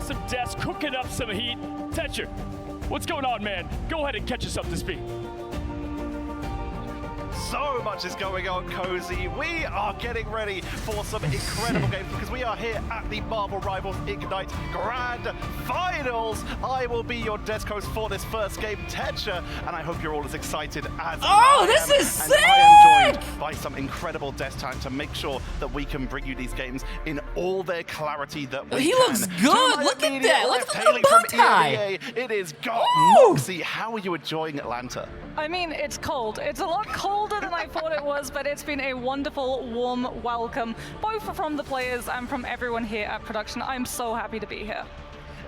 awesome desk cooking up some heat. Tetcher, what's going on, man? Go ahead and catch us up to speed. So much is going on, Cozy. We are getting ready for some incredible games because we are here at the Marvel Rivals Ignite Grand Finals. I will be your desk host for this first game, Tetcher, and I hope you're all as excited as I am. This is sick! And I am joined by some incredible desk time to make sure that we can bring you these games in all their clarity that we He can. looks good! Look at that! Look at the Hailing little bow from tie! EMEA, it is got Ooh. Moxie. How are you enjoying Atlanta? I mean, it's cold. It's a lot colder than I thought it was, but it's been a wonderful, warm welcome, both from the players and from everyone here at production. I'm so happy to be here.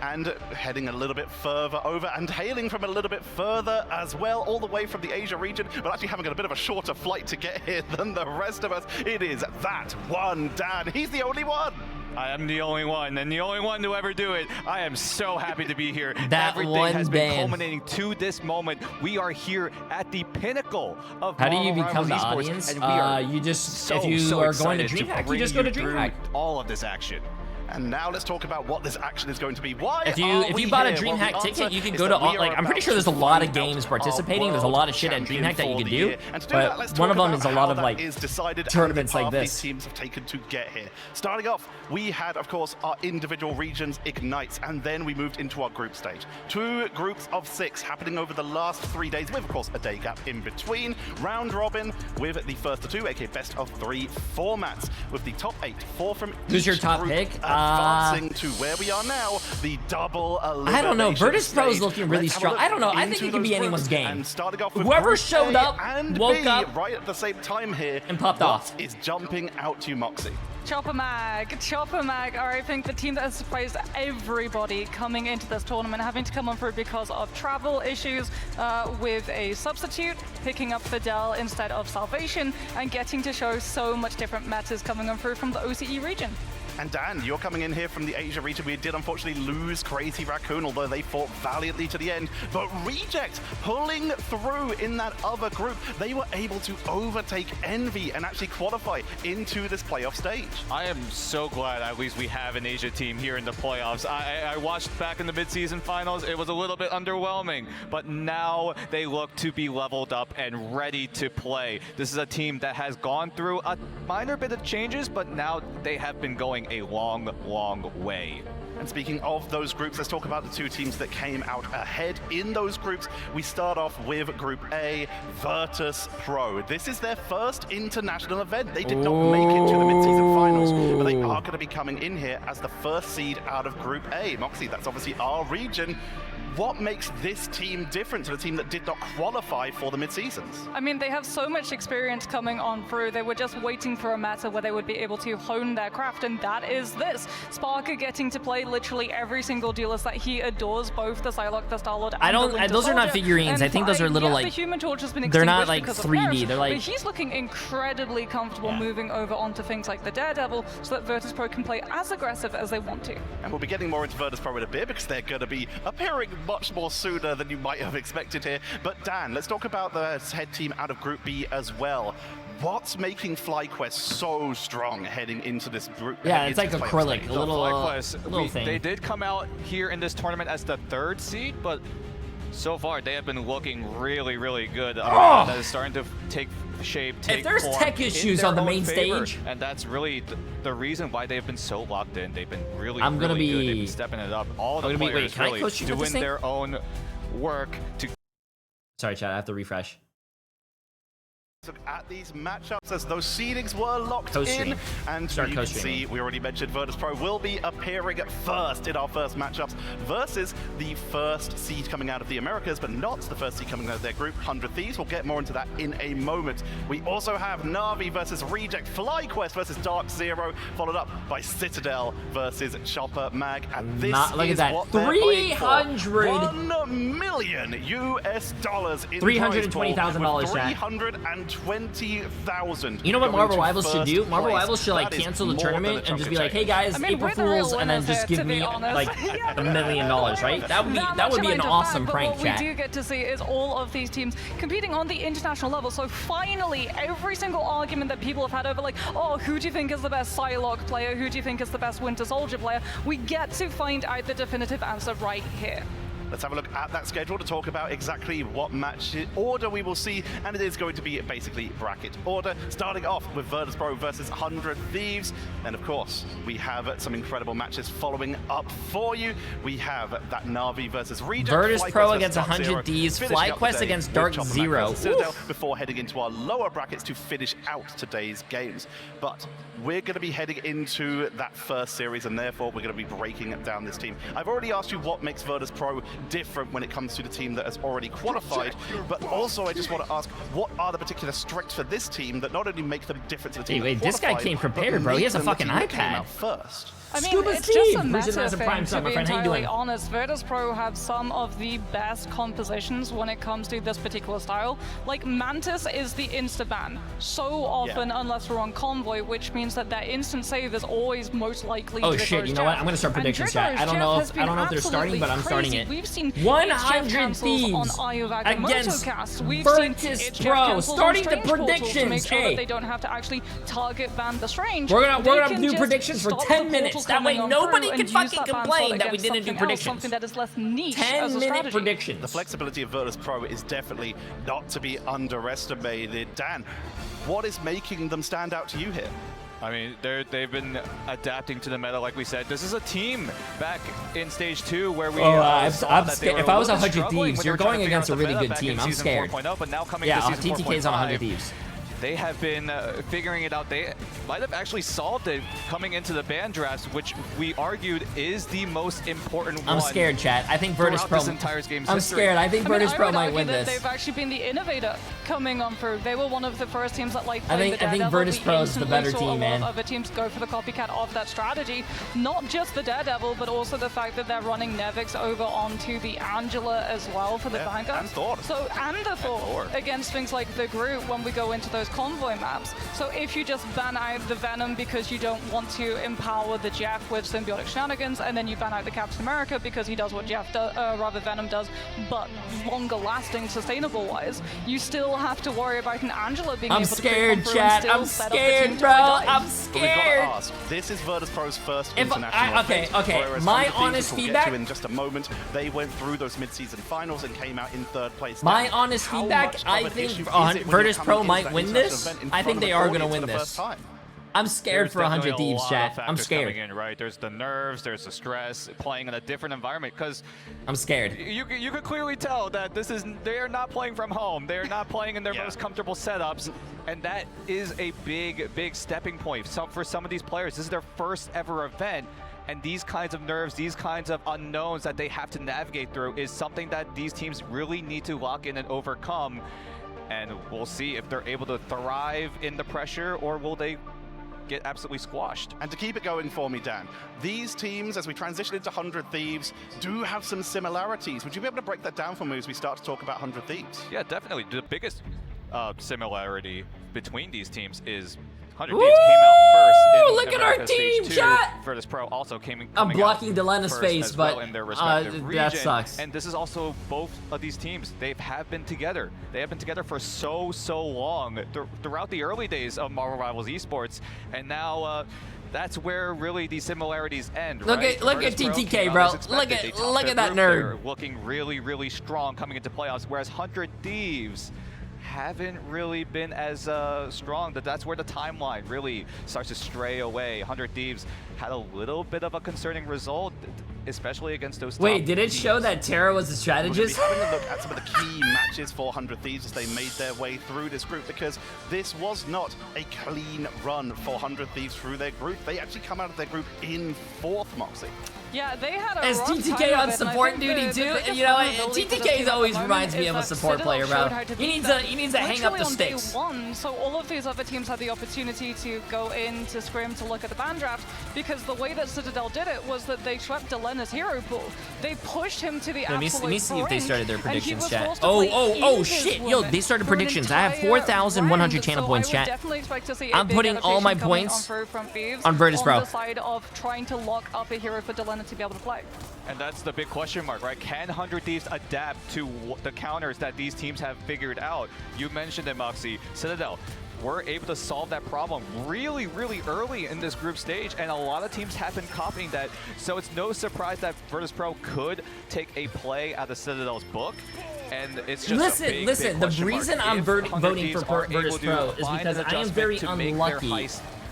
And heading a little bit further over and hailing from a little bit further as well, all the way from the Asia region, but actually having a bit of a shorter flight to get here than the rest of us. It is that one Dan. He's the only one. I am the only one, and the only one to ever do it. I am so happy to be here. That Everything one has been band. culminating to this moment. We are here at the pinnacle of How do you Marvel become the Rivals Esports, audience? and we are You just, so, if you so are going to excited DreamHack, you bring just go to through DreamHack. all of this action. And now let's talk about what this action is going to be. Why If are you we bought a here? Well, DreamHack the ticket, answer you can is go to that we all, are like, I'm pretty about sure there's a to lot of find out games our participating. There's a lot of shit at champion DreamHack that you for can the do, year. And to do that, let's but one talk of them about is a how lot of that like is decided tournaments and the like path this. these teams have taken to get here. Starting off, we had, of course, our individual regions ignites, and then we moved into our group stage. 2 groups of 6 happening over the last 3 days, with, of course, a day gap in between. Round robin with the first of 2, aka best of 3 formats, with the top 8, 4 from Who's your each top group, pick? advancing to where we are now, the double elimination I don't know. Virtus Pro is stage. looking really Let's have a strong. look I don't know. I think into it can be those anyone's groups. game. And starting off with Whoever Group showed A up, and woke B, up, right at the same time here, and popped what off. is jumping out to you, Moxie? Chopper Mag are, I think, the team that has surprised everybody coming into this tournament, having to come on through because of travel issues with a substitute, picking up Fidel instead of Salvation, and getting to show so much different metas coming on through from the OCE region. And Dan, you're coming in here from the Asia region. We did unfortunately lose Crazy Raccoon, although they fought valiantly to the end. But Reject pulling through in that other group, they were able to overtake Envy and actually qualify into this playoff stage. I am so glad at least we have an Asia team here in the playoffs. I watched back in the midseason finals. It was a little bit underwhelming, but now they look to be leveled up and ready to play. This is a team that has gone through a minor bit of changes, but now they have been going a long, long way. And speaking of those groups, let's talk about the 2 teams that came out ahead in those groups. We start off with Group A, Virtus Pro. This is their first international event. They did not make it to the mid-season finals, but they are going to be coming in here as the first seed out of Group A. Moxie, that's obviously our region. What makes this team different to the team that did not qualify for the mid-seasons? I mean, they have so much experience coming on through. They were just waiting for a meta where they would be able to hone their craft, and that is this. Sparker getting to play literally every single Duelist that he adores, both the Psylocke, the Star-Lord, and the Winter those are not Soldier. figurines. And I think those are little, yeah, like, the Human Torch has been they're not, extinguished like, because of 3D. Paris, They're like- but he's looking incredibly comfortable moving over onto things like the Daredevil so that Virtus Pro can play as aggressive as they want to. And we'll be getting more into Virtus Pro in a bit because they're going to be appearing much more sooner than you might have expected here. But Dan, let's talk about the head team out of Group B as well. What's making FlyQuest so strong heading into this group? Yeah, it's like into this playoff acrylic, stage? a little, FlyQuest, thing. they did come out here in this tournament as the 3rd seed, but so far they have been looking really, really good. That is starting to take shape, take If there's form tech in issues their on the own main favor, stage, and that's really the reason why they've been so locked in. They've been really, I'm gonna really good. be- They've been stepping it up. All the I'm gonna be- players wait, can I really coach you with this doing thing? their own work to. Sorry, chat. I have to refresh. Look at these matchups as those seedings were locked Co-stream. in, and Start you can co-streaming. see we already mentioned Virtus Pro will be appearing first in our first matchups versus the first seed coming out of the Americas, but not the first seed coming out of their group, 100 Thieves. We'll get more into that in a moment. We also have Na'Vi versus Reject, FlyQuest versus Dark Zero, followed up by Citadel versus Chopper Mag, and this Look at is that. what they're playing for. 300 $1 million in $320,000, chat. 120,000. You know what going Marvel to Rivals should first do? Marvel place. Rivals should like That is cancel the more than a tournament and chunk just of be like, hey change. guys, I mean, April we're the real Fools, and then winners just here, give to be me honest. like $1 million, right? That would be an awesome prank, But chat. what we do get to see is all of these teams competing on the international level. So finally, every single argument that people have had over like, oh, who do you think is the best Psylocke player? Who do you think is the best Winter Soldier player? We get to find out the definitive answer right here. Let's have a look at that schedule to talk about exactly what match order we will see, and it is going to be basically bracket order, starting off with Virtus.pro versus 100 Thieves, and of course, we have some incredible matches following up for you. We have that Na'Vi versus Reject, Virtus.pro FlyQuest against versus 100 Dark Thieves, Zero, finishing up FlyQuest today against with Dark Chopper Zero. versus Citadel, before heading into our lower brackets to finish out today's games. But we're going to be heading into that first series, and therefore we're going to be breaking down this team. I've already asked you what makes Virtus.pro different when it comes to the team that has already qualified, but also I just want to ask, what are the particular strengths for this team that not only make them different to the team Wait, that this guy qualified, came but prepared, bro. He make has a them the fucking team that came iPad. out first? I mean, Scuba it's Steve, just a Bruce massive Massive Prime thing, Sub, to my be friend. How you entirely doing? honest. Virtus.pro have some of the best compositions when it comes to this particular style. Like, Mantis is the insta-ban so often, unless we're on Convoy, which means that their instant save is always most likely Oh Jiggo's shit, you know Jeff. what? I'm gonna start And predictions, Jiggo's chat. I don't Jeff know has if they're starting, been but I'm starting absolutely it. crazy. We've seen 100 Thieves Thieves on Iovac against Motocast. We've Virtus seen Jeff Pro. cancels on Starting the Strange Portal to predictions, make sure hey. that they don't have to actually target ban the Strange. We're They gonna can do just predictions for stop 10 the minutes. portal That way coming on nobody through can and use fucking that ban complain slot that we against didn't do something else, predictions. something that is less niche as a 10-minute strategy. predictions. The flexibility of Virtus.pro is definitely not to be underestimated. Dan, what is making them stand out to you here? I mean, they've been adapting to the meta, like we said. This is a team back in stage 2 where we I'm saw that they scared. were If I was a little 100 bit struggling Thieves, when you're they were trying going to figure against a out the really meta good back in team. I'm season scared. 4.0, but now coming Yeah, to season TTK's on 100 4.5, Thieves. they have been figuring it out. They might have actually solved it coming into the ban drafts, which we argued is the most important one. I'm scared, chat. I think throughout Virtus.pro. this entire game's I'm history. scared. I think I mean, Virtus.pro I would might argue win that this. they've actually been the innovator coming on through. They were one of the first teams that I played think the Virtus.pro is the better team, A lot man. of other teams go for the copycat of that strategy. Not just the Daredevil, but also the fact that they're running Nevix over onto the Angela as well for the Vanguard. and Thor. So, and the Thor against things like the Groot when we go into those convoy maps. So if you just ban out the Venom because you don't want to empower the Jeff with symbiotic shenanigans, and then you ban out the Captain America because he does what Jeff does, rather Venom does, but longer lasting, sustainable wise, you still have to worry about an Angela being I'm able to scared, come through chat. and I'm still set up the team scared, to bro. die. I'm But we've scared. got to ask, this is Virtus.pro's first If international okay, event, okay. whereas My 100 Thieves, honest which we'll feedback- get to in just a moment, they went through those mid-season finals and came out in 3rd place. My Now, honest how feedback, much of I an think issue is it when you're Virtus.pro coming into might that win international this. event in I front think of they an are gonna audience win for the this. first time? I'm scared There's for 100 definitely a Thieves, lot chat. of I'm factors scared. coming in, right? There's the nerves, there's the stress, playing in a different environment, because I'm scared. you could clearly tell that they are not playing from home. They are not playing in their Yeah. most comfortable setups, and that is a big stepping point. For some of these players, this is their first ever event, and these kinds of nerves, these kinds of unknowns that they have to navigate through is something that these teams really need to lock in and overcome. And we'll see if they're able to thrive in the pressure, or will they get absolutely squashed. And to keep it going for me, Dan, these teams, as we transition into 100 Thieves, do have some similarities. Would you be able to break that down for me as we start to talk about 100 Thieves? Yeah, definitely. The biggest similarity between these teams is 100 Woo! Thieves came out first in Look at our America Stage team, 2. chat! Virtus.pro also coming I'm out blocking Delana's first face, as well but in their respective that region. sucks. And this is also both of these teams. They have been together. They have been together for so long throughout the early days of Marvel Rivals Esports, and now. That's where really these similarities end. Look right? at Virtus.pro TTK, came out bro. as expected. They topped Look their at that group. nerd. They're looking really strong coming into playoffs, whereas 100 Thieves haven't really been as strong. That's where the timeline really starts to stray away. 100 Thieves had a little bit of a concerning result, especially against those Wait, top did it show teams. that Terra was a We're going to be strategist? having a look at some of the key matches for 100 Thieves as they made their way through this group, because this was not a clean run for 100 Thieves through their group. They actually come out of their group in 4th, Moxie. Yeah, they had a As rough TTK time on of it, and I support think duty the too. biggest You know, vulnerability for this TTK team at always the reminds moment me of a is that support player, Citadel bro. showed how to He beat needs them to hang up literally the on day sticks. one. So all of these other teams had the opportunity to go into Scrim to look at the ban draft, because the way that Citadel did it was that they swept Delena's hero pool. They pushed him to the Let me absolute see if they brink, started their and he predictions, was chat. forced to play Oh, Eva's shit. Yo, woman they started for an predictions. I have entire 4,100 round. channel So points, I chat. would definitely expect to see a I'm big putting all my adaptation coming points on from Thieves on Virtus Pro. on the side of trying to lock up a hero for Delena to be able to play. And that's the big question mark, right? Can 100 Thieves adapt to the counters that these teams have figured out? You mentioned it, Moxie. Citadel were able to solve that problem really, really early in this group stage, and a lot of teams have been copying that. So it's no surprise that Virtus Pro could take a play out of Citadel's book. And it's just Listen. The reason I'm voting for Virtus Pro is because I am very unlucky.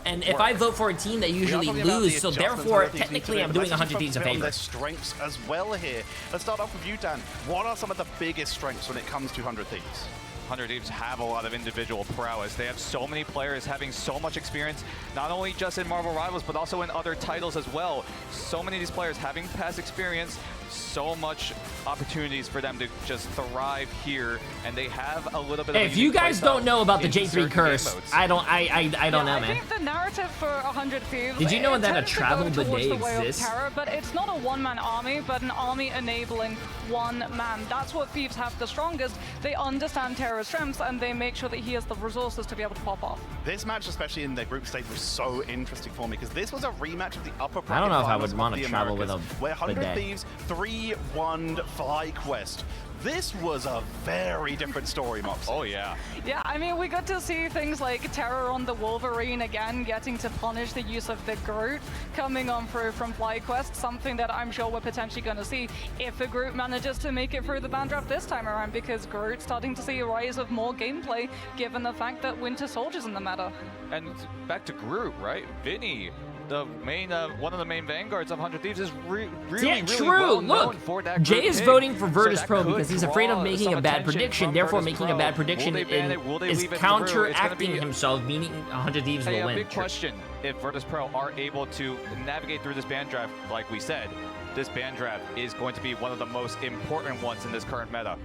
And if I vote for a team, they usually lose, so therefore, technically, I'm doing 100 Thieves a favor. Their strengths as well here. Let's start off with you, Dan. What are some of the biggest strengths when it comes to 100 Thieves? 100 Thieves have a lot of individual prowess. They have so many players having so much experience, not only just in Marvel Rivals, but also in other titles as well. So many of these players having past experience, so much opportunities for them to just thrive here, and they have a little bit of If you guys don't know about the J3 curse, I don't know, man. I think the narrative for 100 Thieves, Did you know that a tends to travel go towards bidet the way of exists? terror, but it's not a one-man army, but an army enabling one man. That's what Thieves have the strongest. They understand Terror's strengths, and they make sure that he has the resources to be able to pop off. This match, especially in their group stage, was so interesting for me because this was a rematch of the upper bracket. I don't know if I finals would want of to the travel with a Americas, where 100 bidet. Thieves 3-1 FlyQuest. This was a very different story, Mox. Oh, yeah. Yeah, I mean, we got to see things like Terror on the Wolverine again, getting to punish the use of the Groot coming on through from FlyQuest, something that I'm sure we're potentially going to see if a Groot manages to make it through the ban draft this time around, because Groot's starting to see a rise of more gameplay, given the fact that Winter Soldier's in the meta. And back to Groot, right? Vinny, the main, one of the main vanguards of 100 Thieves, is really True. well known Look, for that Jay Groot is pick. voting for So Virtus that Pro could because he's afraid of draw making some a bad attention prediction. from Therefore, Virtus making Pro. a bad prediction Will they ban it? Will they is leave it through? It's gonna counteracting be himself, meaning 100 Thieves will a win. big question if Virtus Pro are able to navigate through this ban draft. Like we said, this ban draft is going to be one of the most important ones in this current meta.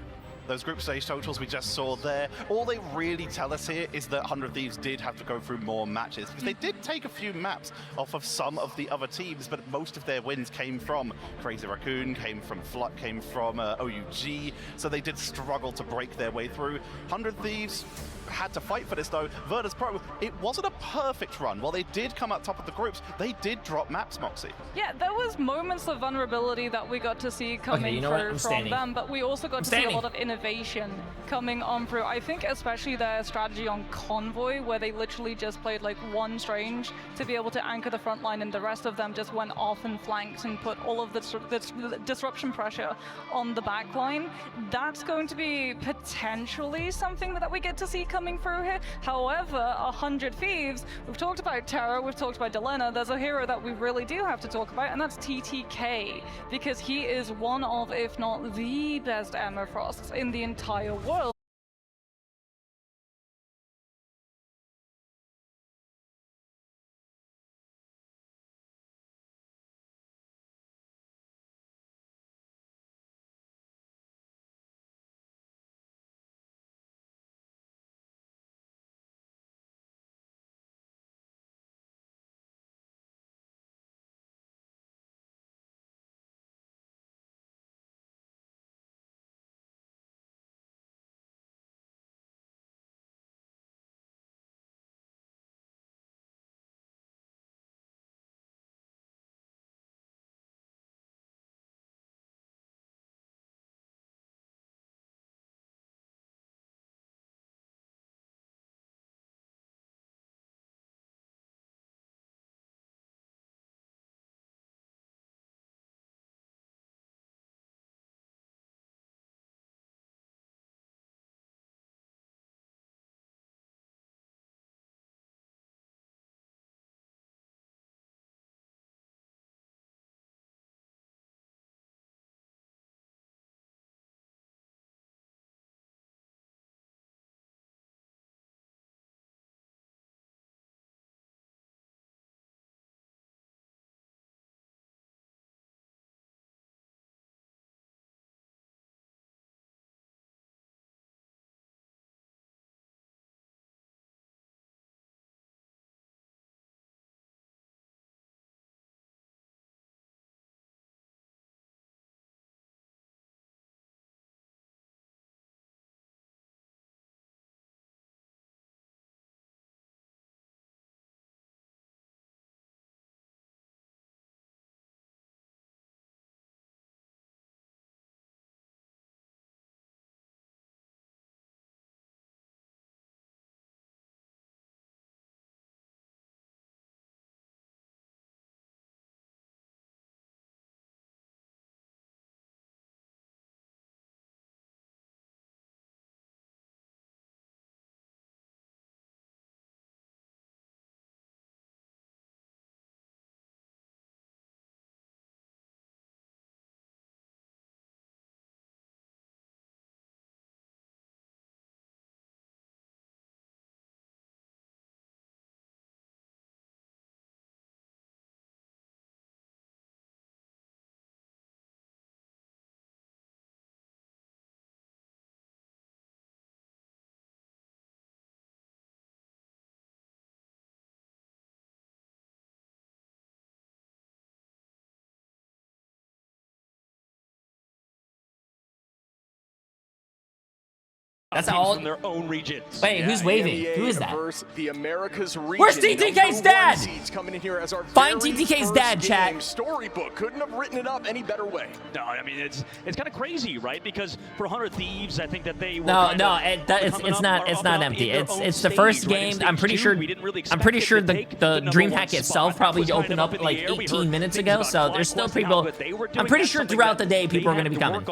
Those group stage totals we just saw there, all they really tell us here is that 100 Thieves did have to go through more matches, because they did take a few maps off of some of the other teams, but most of their wins came from Crazy Raccoon, came from Flut, came from OUG, so they did struggle to break their way through. 100 Thieves had to fight for this though. Virtus Pro, it wasn't a perfect run. While they did come out top of the groups, they did drop maps, Moxie. Yeah, there was moments of vulnerability that we got to see coming through from them, but we also got to see a lot of innovation coming on through. I think especially their strategy on Convoy, where they literally just played like one Strange to be able to anchor the front line, and the rest of them just went off and flanked and put all of the disruption pressure on the back line. That's going to be potentially something that we get to see coming through here. However, 100 Thieves, we've talked about Terror, we've talked about Delena, there's a hero that we really do have to talk about, and that's TTK, because he is one of, if not the best Emma Frosts in the entire world. That's teams all. from their own regions. Wait, who's waving? EMEA Who is that? versus the Americas region. Where's TTK's dad? Seeds coming in here as our Find very TTK's first dad, game. chat. Storybook couldn't have written it up any better way. No, I mean it's kind of crazy, right? Because for 100 Thieves, I think that they were it's not empty. It's the first game. I'm pretty sure the DreamHack itself probably opened up like 18 minutes ago. So there's still people. I'm pretty sure throughout the day people are going to be coming.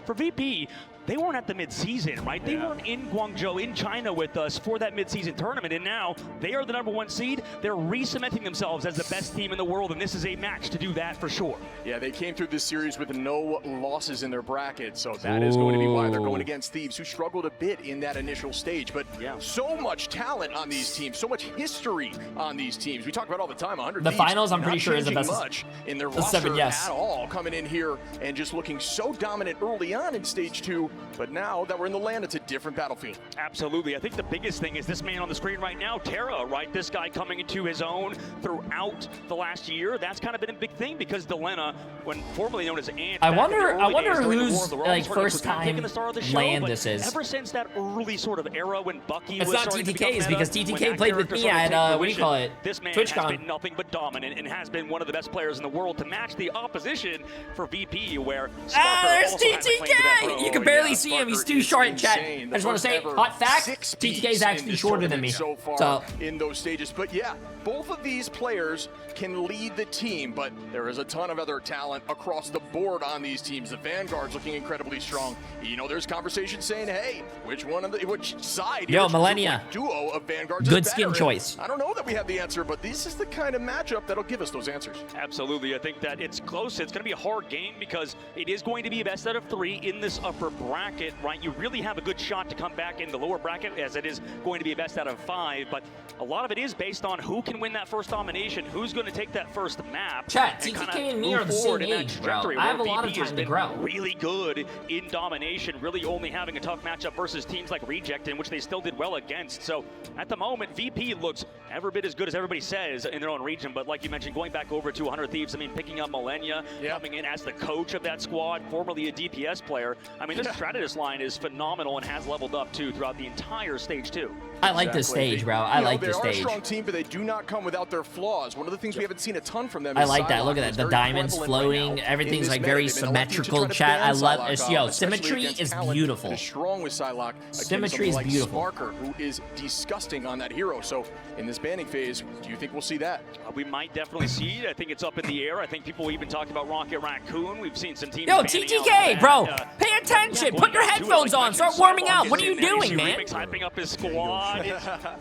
For VP, they weren't at the mid-season, right? They weren't in Guangzhou, in China with us for that mid-season tournament, and now they are the #1 seed. They're re-cementing themselves as the best team in the world, and this is a match to do that for sure. Yeah, they came through this series with no losses in their bracket, so that is going to be why they're going against Thieves, who struggled a bit in that initial stage. But so much talent on these teams, so much history on these teams. We talk about all the time, 100 The Thieves, finals, I'm pretty sure, is the best. Much in their the roster 7, yes. at all, coming in here and just looking so dominant early on in stage 2, but now that we're in the land, it's a different battlefield. Absolutely. I think the biggest thing is this man on the screen right now, Terra, right? This guy coming into his own throughout the last year. That's kind of been a big thing because Delena, when formerly known as Ant, I wonder who's like first time land this is. Ever since that early sort of era when Bucky it's was not starting to become TTK's meta, because when TTK that played with character me started to at take what do you fruition, call it? This man TwitchCon. has been nothing but dominant and has been one of the best players in the world to match the opposition for VP, where there's also has a claim to that TTK! throne. You can barely see him. He's too short in chat. I just want to say, hot fact, TTK is actually shorter than me. So far in those stages. But yeah, both of these players can lead the team, but there is a ton of other talent across the board on these teams. The Vanguard's looking incredibly strong. You know, there's conversation saying, hey, which side? Yo, Millennia. Duo of Vanguards Good is skin better? choice. I don't know that we have the answer, but this is the kind of matchup that'll give us those answers. Absolutely. I think that it's close. It's going to be a hard game because it is going to be a best out of 3 in this upper bracket, right? You really have a good shot to come back in the lower bracket as it is going to be a best out of 5, but a lot of it is based on who can win that first domination, who's going to take that first map. Chat, TTK and me are the same age, bro. I have a lot of time to grow. Really good in domination, really only having a tough matchup versus teams like Reject, in which they still did well against. So at the moment, VP looks every bit as good as everybody says in their own region, but like you mentioned, going back over to 100 Thieves, I mean, picking up Millennia, coming in as the coach of that squad, formerly a DPS player. I mean, this Strategist line is phenomenal and has leveled up too throughout the entire stage 2. I like this stage, bro. I like this stage. They are a strong team, but they do not come without their flaws. One of the things we haven't seen a ton from them I is like that. Look at Psylocke, that. The diamonds floating. Everything's like very symmetrical, chat. I love it. Yo, symmetry is beautiful. Is strong with Psylocke. Symmetry is beautiful. Sparker, who is disgusting on that hero. So in this banning phase, do you think we'll see that? We might definitely see it. I think it's up in the air. I think people even talked about Rocket Raccoon. We've seen some teams. Yo, TTK, bro, pay attention. Put your headphones on. Start warming up. What are you doing, man? Hyping up his squad,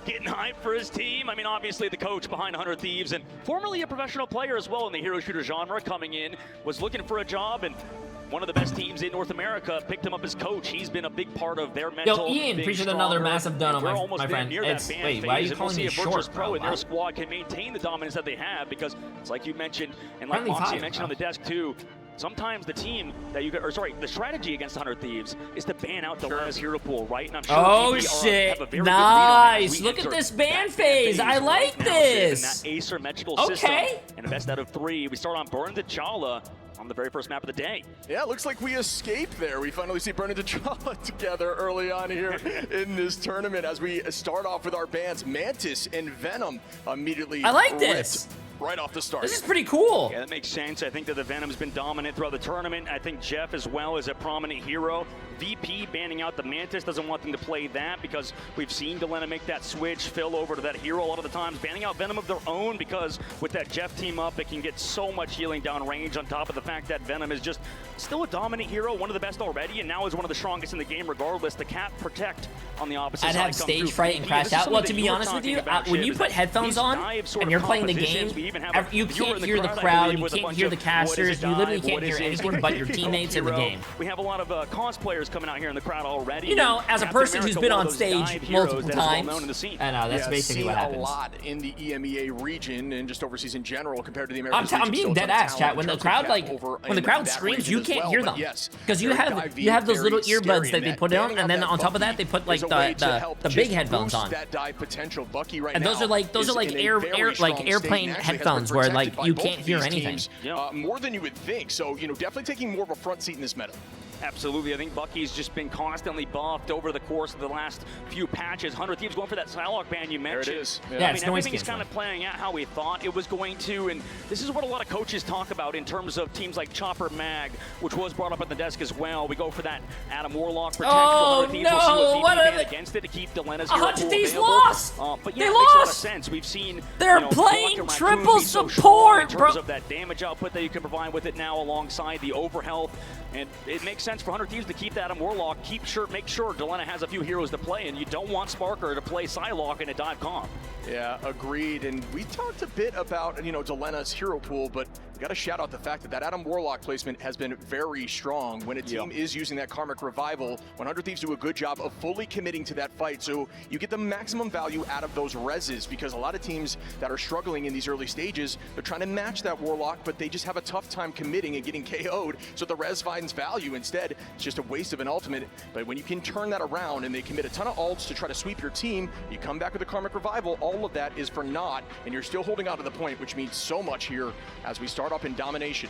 getting hyped for his team. I mean, obviously the coach behind 100 Thieves and formerly a professional player as well in the hero shooter genre, coming in, was looking for a job, and one of the best teams in North America picked him up as coach. He's been a big part of their mental. Yo, Ian, appreciate another massive done on my friend. Wait, why are you calling me short, bro? And their squad can maintain the dominance that they have because it's like you mentioned, and like Moxie mentioned on the desk too, sometimes the team that the strategy against 100 Thieves is to ban out Delena's hero pool, right? And I'm sure shit, nice. Look at this ban phase. I like this. That asymmetrical system. And a best out of 3. We start on Burn the Chala on the very first map of the day. Yeah, looks like we escaped there. We finally see Burn the Chala together early on here in this tournament as we start off with our bans. Mantis and Venom immediately. I like this. Right off the start. This is pretty cool. Yeah, that makes sense. I think that the Venom's been dominant throughout the tournament. I think Jeff as well is a prominent hero. VP banning out the Mantis, doesn't want them to play that because we've seen Delena make that switch, Phil over to that hero a lot of the times, banning out Venom of their own because with that Jeff team up, it can get so much healing down range on top of the fact that Venom is just still a dominant hero, one of the best already, and now is one of the strongest in the game regardless. The Cap Protect on the opposite side. I'd have stage fright and crash out. Well, to be honest with you, when you put headphones on and you're playing the game, you can't hear the crowd, you can't hear the casters, you literally can't hear anything but your teammates in the game. We have a lot of cosplayers coming out here in the crowd already. You know, as a person who's been on stage multiple times, I know, that's basically what happens. A lot in the EMEA region and just overseas in general compared to the Americas. I'm being dead ass, chat. When the crowd screams, you can't hear them because you have those little earbuds that they put on, and then on top of that they put like the big headphones on. And those are like airplane headphones where like you can't hear anything. More than you would think. So, you know, definitely taking more of a front seat in this meta. Absolutely. I think Bucky's just been constantly buffed over the course of the last few patches. 100 Thieves going for that Psylocke ban you mentioned. There it is. Yeah, I it's mean, noise everything's kind canceling. of playing out how we thought it was going to, and this is what a lot of coaches talk about in terms of teams like Chopper Mag, which was brought up at the desk as well. We go for that Adam Warlock protection. Oh, 100 Thieves. no, We'll see what what are ban they- against it to keep Delena's 100 Thieves available. lost! But They yeah, it makes a lot of lost! sense. We've seen They're you know, playing Blocker triple Raccoon be so strong support, in terms bro. of that damage output that you can provide with it now alongside the overhealth, and it makes sense for 100 Thieves to keep that Adam Warlock, make sure Delena has a few heroes to play, and you don't want Sparker to play Psylocke in a dive comp. Yeah, agreed. And we talked a bit about, you know, Delena's hero pool, but we got to shout out the fact that that Adam Warlock placement has been very strong. When a team is using that Karmic Revival, 100 Thieves do a good job of fully committing to that fight, so you get the maximum value out of those reses, because a lot of teams that are struggling in these early stages, they're trying to match that Warlock, but they just have a tough time committing and getting KO'd, so the res finds value. Instead, it's just a waste of an ultimate. But when you can turn that around and they commit a ton of ults to try to sweep your team, you come back with a Karmic Revival, all of that is for naught, and you're still holding on to the point, which means so much here as we start off in domination.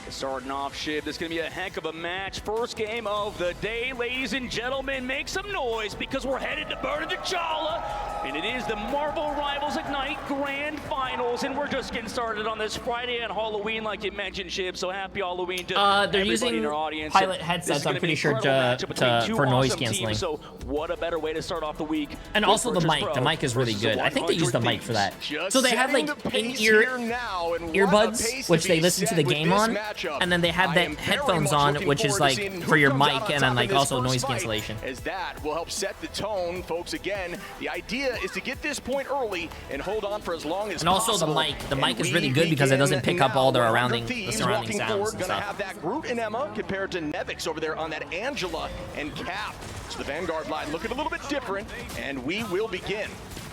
Starting off, Shiv, this is going to be a heck of a match. First game of the day, ladies and gentlemen. Make some noise because we're headed to Burn of the Chala, and it is the Marvel Rivals Ignite Grand Finals, and we're just getting started on this Friday and Halloween, like you mentioned, Shiv. So happy Halloween to They're everybody using in our audience. pilot And headsets, this is I'm gonna pretty be sure, an incredible matchup between two for noise awesome teams, canceling. So what a better way to start off the week. And with also the Virtus mic. Pro The mic is really versus good. I think they use the 100 mic for that. Just So they have setting like the pace in-ear here now, and what a earbuds, pace which to they be listen to set the with game this on, matchup. and then they have I that am very headphones much on, looking which is forward to like seeing for who your comes out mic on and top then like in this also first noise fight, cancellation. as that will help set the tone, folks. Again, the idea is to get this point early and hold on for as long as And also possible. the mic. The mic And is really we good because it doesn't begin pick up all the now. surrounding 100 Thieves sounds walking and forward, gonna stuff. have that Groot and Emma compared to Nevix over there on that Angela and Cap. So the Vanguard line looking a little bit different, and we will begin.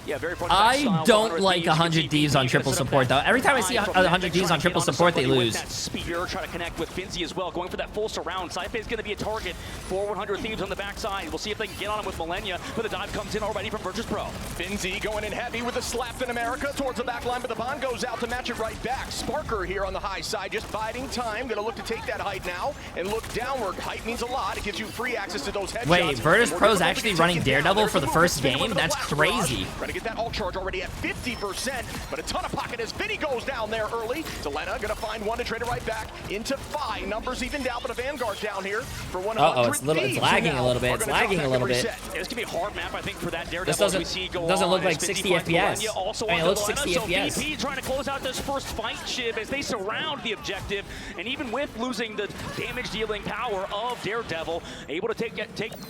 Yeah, very I don't like 100 Thieves on triple support though. Every time I see 100 Thieves on triple support, they lose. That spear, trying to connect with Finzi as well, going for that full surround. Saife is going to be a target for 100 Thieves on the backside. We'll see if they can get on him with Millennia, but the dive comes in already from Virtus Pro. Finzi going in heavy with a slap in America towards the back line, but the bond goes out to match it right back. Sparker here on the high side, just biding time. Going to look to take that height now and look downward. Height means a lot. It gives you free access to those headshots. Wait, Virtus More Pro's difficult to actually get running taken down. Daredevil There's for the the movement, first spinning game? with the That's blast barrage. crazy. Trying to get that ult charge already at 50%, but a ton of pocket as Vinny goes down there early. Delena gonna find one to trade it right back into 5. Numbers even down, but a Vanguard down here for 100 Uh-oh, it's Thieves, lagging who a little bit. now It's are gonna lagging drop a back little and bit. reset. Yeah, this could be a hard map, I think, for that Daredevil. This doesn't- as we see go doesn't on look as like 50 60 finds FPS. Millennia, also I mean, it on looks Delena, 60 so FPS. VP trying to close out this first fight, Shiv, as they surround the objective, and even with losing the damage-dealing power of Daredevil, able to take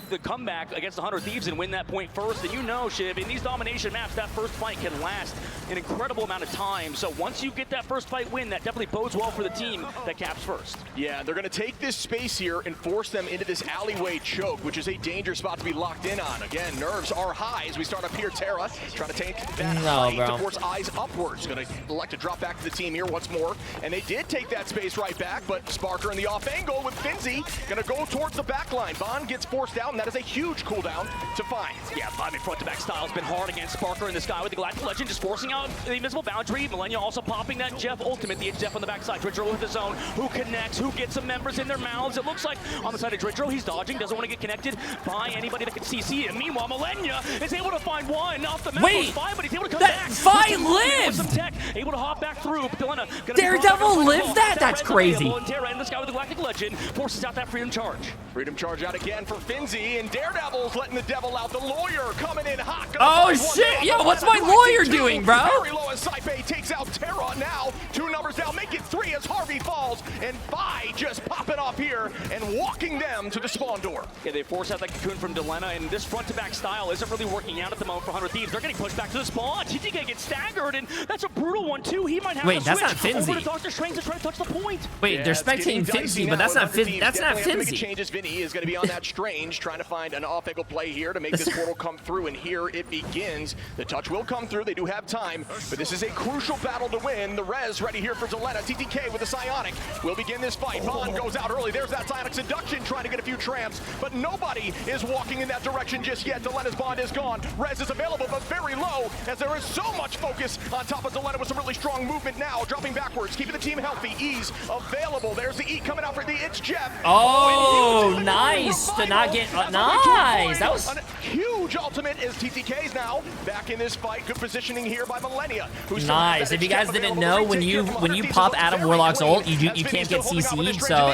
the comeback against 100 Thieves and win that point first. And you know, Shiv, in these domination maps, that first fight can last an incredible amount of time. So once you get that first fight win, that definitely bodes well for the team that caps first. Yeah, they're going to take this space here and force them into this alleyway choke, which is a dangerous spot to be locked in on. Again, nerves are high as we start up here. Terra trying to take that height to force eyes upwards. Going to elect to drop back to the team here once more. And they did take that space right back, but Sparker in the off angle with Finzi going to go towards the back line. Bond gets forced out, and that is a huge cooldown to find. Yeah, I mean, front-to-back style's been hard against Sparker in this guy with the Galactic Legend, just forcing out the Invisible Boundary. Millennia also popping that Jeff ultimate, the Jeff on the backside. Dridro with his own, who connects, who gets some members in their mouths. It looks like on the side of Dridro, he's dodging, doesn't want to get connected by anybody that can CC him. Meanwhile, Millennia is able to find one off the map. Wait, Fine, but he's able to come that back. Vi With some lived! tech, able to hop back through. But Delena gonna be Daredevil brought back lived up. that? That's Red's crazy. available, and Terra in this guy with the Galactic Legend forces out that freedom charge. Freedom charge out again for Finzi, and Daredevil's letting the devil out. The lawyer coming in hot. Oh shit! Yo, what's my lawyer doing, bro? Very low as Saife takes out Terra now. 2 numbers down, make it 3 as Harvey falls, and Vi just popping off here and walking them to the spawn door. Yeah, they force out that cocoon from Delena, and this front-to-back style isn't really working out at the moment for 100 Thieves. They're getting pushed back to the spawn. TTK gets staggered, and that's a brutal one, too. He might have Wait, to that's switch not Finzi. over to Dr. Strange to try to touch the point. Wait, they're it's getting spectating dicey Finzi, but now that's with not 100 Thieves. That's not Definitely have to make Finzi. changes. Vinny is going to be on that Strange, trying to find an off-angle play here to make this portal come through, and here it begins. The touch will come through. They do have time, but this is a crucial battle to win. The res ready here for Zelena. TTK with the Psionic will begin this fight. Bond goes out early. There's that Psionic seduction trying to get a few tramps, but nobody is walking in that direction just yet. Zelena's Bond is gone. Res is available, but very low, as there is so much focus on top of Zelena with some really strong movement now. Dropping backwards, keeping the team healthy. Ease available. There's the E coming out for the It's Jeff. Oh, nice to not get nice. That was a huge ultimate as TTK's now back in this fight. Good positioning here by Millennia. Nice. If you guys didn't know, when you pop Adam Warlock's ult, you can't get CC'd, so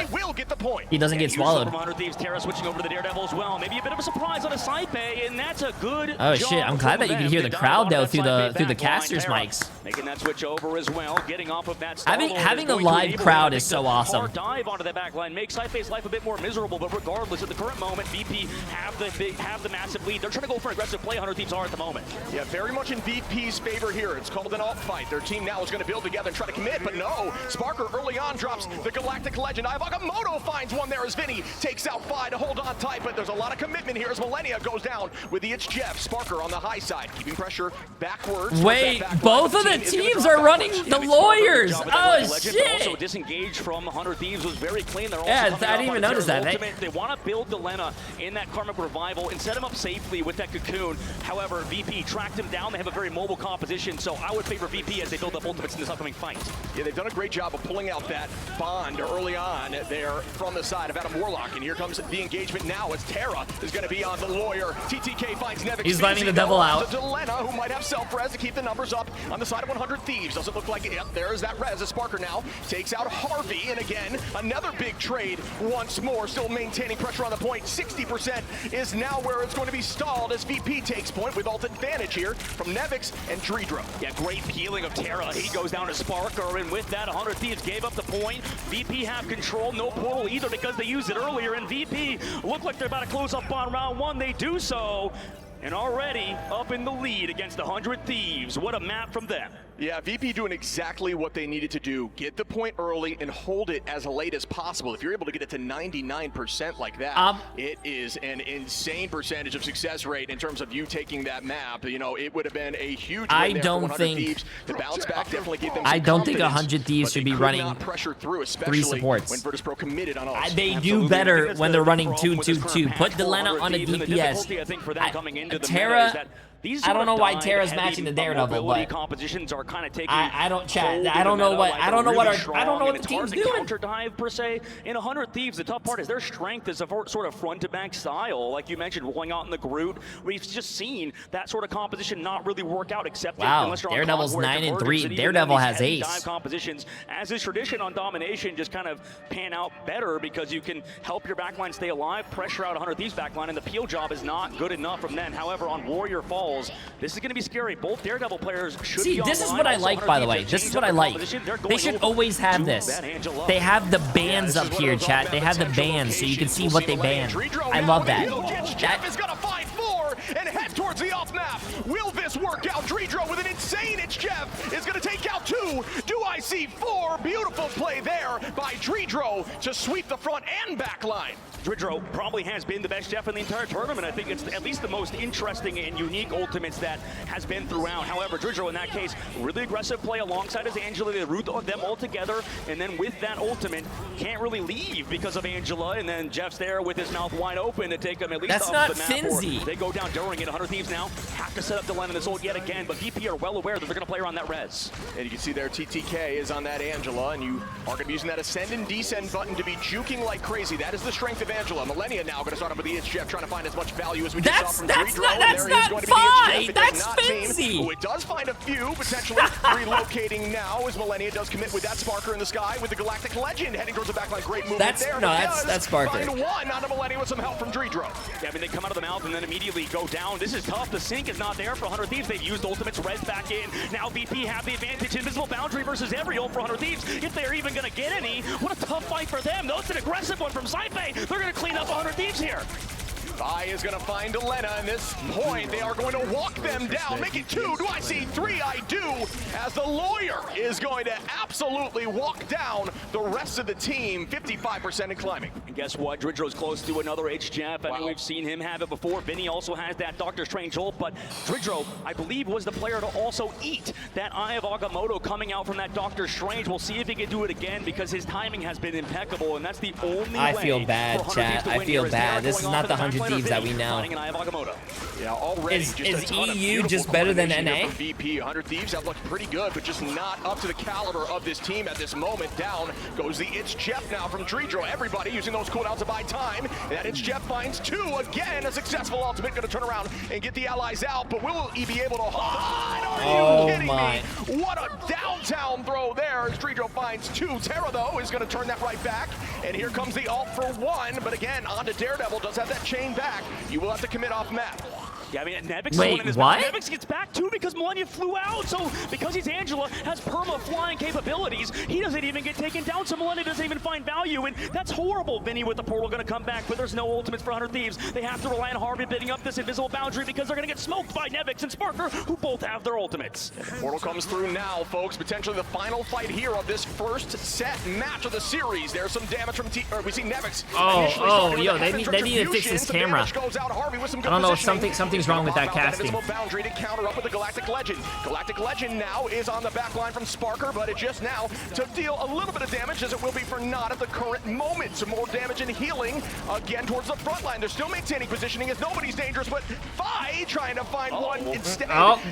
he doesn't get swallowed. Terra switching over to the Daredevil as well. Maybe a bit of a surprise on a side bay, and that's a good. Oh shit! I'm glad that you can hear the crowd though through the casters' mics. Making that switch over as well, getting off of that. Having a live crowd is so awesome. Hard dive onto that back line makes Side-Bay's life a bit more miserable, but regardless, at the current moment, VP have the massive lead. They're trying to go for an aggressive play. 100 Thieves are at the moment. Yeah, very much in VP's favor here. It's called an alt fight. Their team now is going to build together and try to commit, but no. Sparker early on drops the Galactic Legend. Iwagamoto finds one there as Vinny takes out Fi to hold on tight, but there's a lot of commitment here as Millennia goes down with the It's Jeff. Sparker on the high side, keeping pressure backwards. Wait, both of the teams are running the lawyers. Oh shit! Also disengaged from 100 Thieves was very clean. They're also I didn't even notice that. They want to build Delena in that Karmic Revival and set him up safely with that Cocoon. However, VP tracked him down. They have a very mobile composition, so I would favor VP as they build up ultimates in this upcoming fight. Yeah, they've done a great job of pulling out that Bond early on there from the side of Adam Warlock, and here comes the engagement now as Terra is going to be on the lawyer. TTK finds Nevix. He's letting the devil out. Delena, who might have self-res to keep the numbers up on the side of 100 Thieves. Doesn't look like it. Yep, there's that res. A Sparker now takes out Harvey, and again, another big trade once more, still maintaining pressure on the point. 60% is now where it's going to be stalled as VP takes point with ult advantage here from Nevix and Dredro. Yeah, great peeling of Terra. He goes down to Sparker, and with that, 100 Thieves gave up the point. VP have control, no portal either because they used it earlier, and VP look like they're about to close up on round one. They do so, and already up in the lead against 100 Thieves. What a map from them. Yeah, VP doing exactly what they needed to do. Get the point early and hold it as late as possible. If you're able to get it to 99% like that, it is an insane percentage of success rate in terms of you taking that map. You know, it would have been a huge win there for 100 Thieves. The bounce back definitely gave them some I don't think 100 Thieves should be running pressure through, 3 supports. When Virtus.pro committed on us. They do better when they're running 2-2-2. Put Delena on a DPS. Terra, I don't know why Terra's matching the Daredevil, but compositions are kind of taking. I don't chat. I don't know what the team's doing. Counter dive per se. In 100 Thieves, the tough part is their strength is a sort of front to back style, like you mentioned, rolling out in the Groot. We've just seen that sort of composition not really work out, except wow, Daredevil's 9-3. Daredevil has ace. Dive compositions, as is tradition on domination, just kind of pan out better because you can help your backline stay alive, pressure out 100 Thieves backline, and the peel job is not good enough from them. However, on Warrior Falls, this is going to be scary. Both Daredevil players should be this is what I like, by the way. This is what I like. They should always have this. They have the bans up here, chat. They have the bans so you can see what they ban. I love that. Jeff is going to find 4 and head towards the off map. Will this work out? Dredro with an insane It's Jeff is going to take out 2. Do I see 4? Beautiful play there by Dredro to sweep the front and back line. Dredro probably has been the best Jeff in the entire tournament. I think it's at least the most interesting and unique ultimates that has been throughout. However, Dredro in that case, really aggressive play alongside his Angela. They root them all together, and then with that ultimate, can't really leave because of Angela, and then Jeff's there with his mouth wide open to take him at least That's off not the map. Finzy. They go down during it. 100 Thieves now have to set up Delena in this ult yet again, but VP are well aware that they're going to play around that res. And you can see there TTK is on that Angela, and you are going to be using that ascend and descend button to be juking like crazy. That is the strength of Angela. Millennia now going to start up with the It's Jeff, trying to find as much value as we just saw from Dredro. That's not fine. That's Finzy. Oh, it does find a few, potentially relocating now as Millennia does commit with that Sparker in the sky with the Galactic Legend heading towards the backline. Great movement there. No, that's Sparker. Find 1 onto Millennia with some help from Dredro. Yeah, I mean, they come out of the mouth and then immediately go down. This is tough. The sync is not there for 100 Thieves. They've used ultimates, res back in. Now VP have the advantage. Invisible boundary versus every ult for 100 Thieves. If they're even going to get any, what a tough fight for them. Though it's an aggressive one from Side-Bay. They're going to clean up 100 Thieves here. Vi is going to find Elena, and this point, they are going to walk them down. Make it 2. Do I see 3? I do, as the lawyer is going to absolutely walk down the rest of the team, 55% in climbing. And guess what? Dridro's close to another Jeff. I mean, we've seen him have it before. Vinny also has that Doctor Strange ult, but Dridro, I believe, was the player to also eat that Eye of Agamotto coming out from that Doctor Strange. We'll see if he can do it again, because his timing has been impeccable, and that's the only way. I feel bad, chat. I feel bad. This is not the 100 Thieves that we know. Yeah, already is EU just better than NA? VP 100 Thieves have looked pretty good, but just not up to the caliber of this team at this moment. Down goes the It's Jeff now from Dridro. Everybody using those cooldowns to buy time. That It's Jeff finds 2 again. A successful ultimate, going to turn around and get the allies out, but will he be able to hold on? Are you kidding me? What a downtown throw there as Dridro finds 2. Terra, though, is going to turn that right back, and here comes the ult for 1, but again, onto Daredevil, does have that chain back. You will have to commit off map. Yeah, I mean, Nevix. Wait, what? Nevix gets back too because Millennia flew out. So because he's Angela, has perma flying capabilities, he doesn't even get taken down. So Millennia doesn't even find value, and that's horrible. Vinny with the portal going to come back, but there's no ultimates for 100 Thieves. They have to rely on Harvey bidding up this invisible boundary because they're going to get smoked by Nevix and Sparker, who both have their ultimates. Portal comes through now, folks. Potentially the final fight here of this first set match of the series. There's some damage from we see Nevix. Yo, they need to fix this camera. I don't know, something's wrong with that casting. Boundary to counter up with the Galactic Legend. Galactic Legend now is on the back line from Sparker, but it just now to deal a little bit of damage, as it will be for Not at the current moment. Some more damage and healing again towards the front line. They're still maintaining positioning as nobody's dangerous, but Vi trying to find one instead.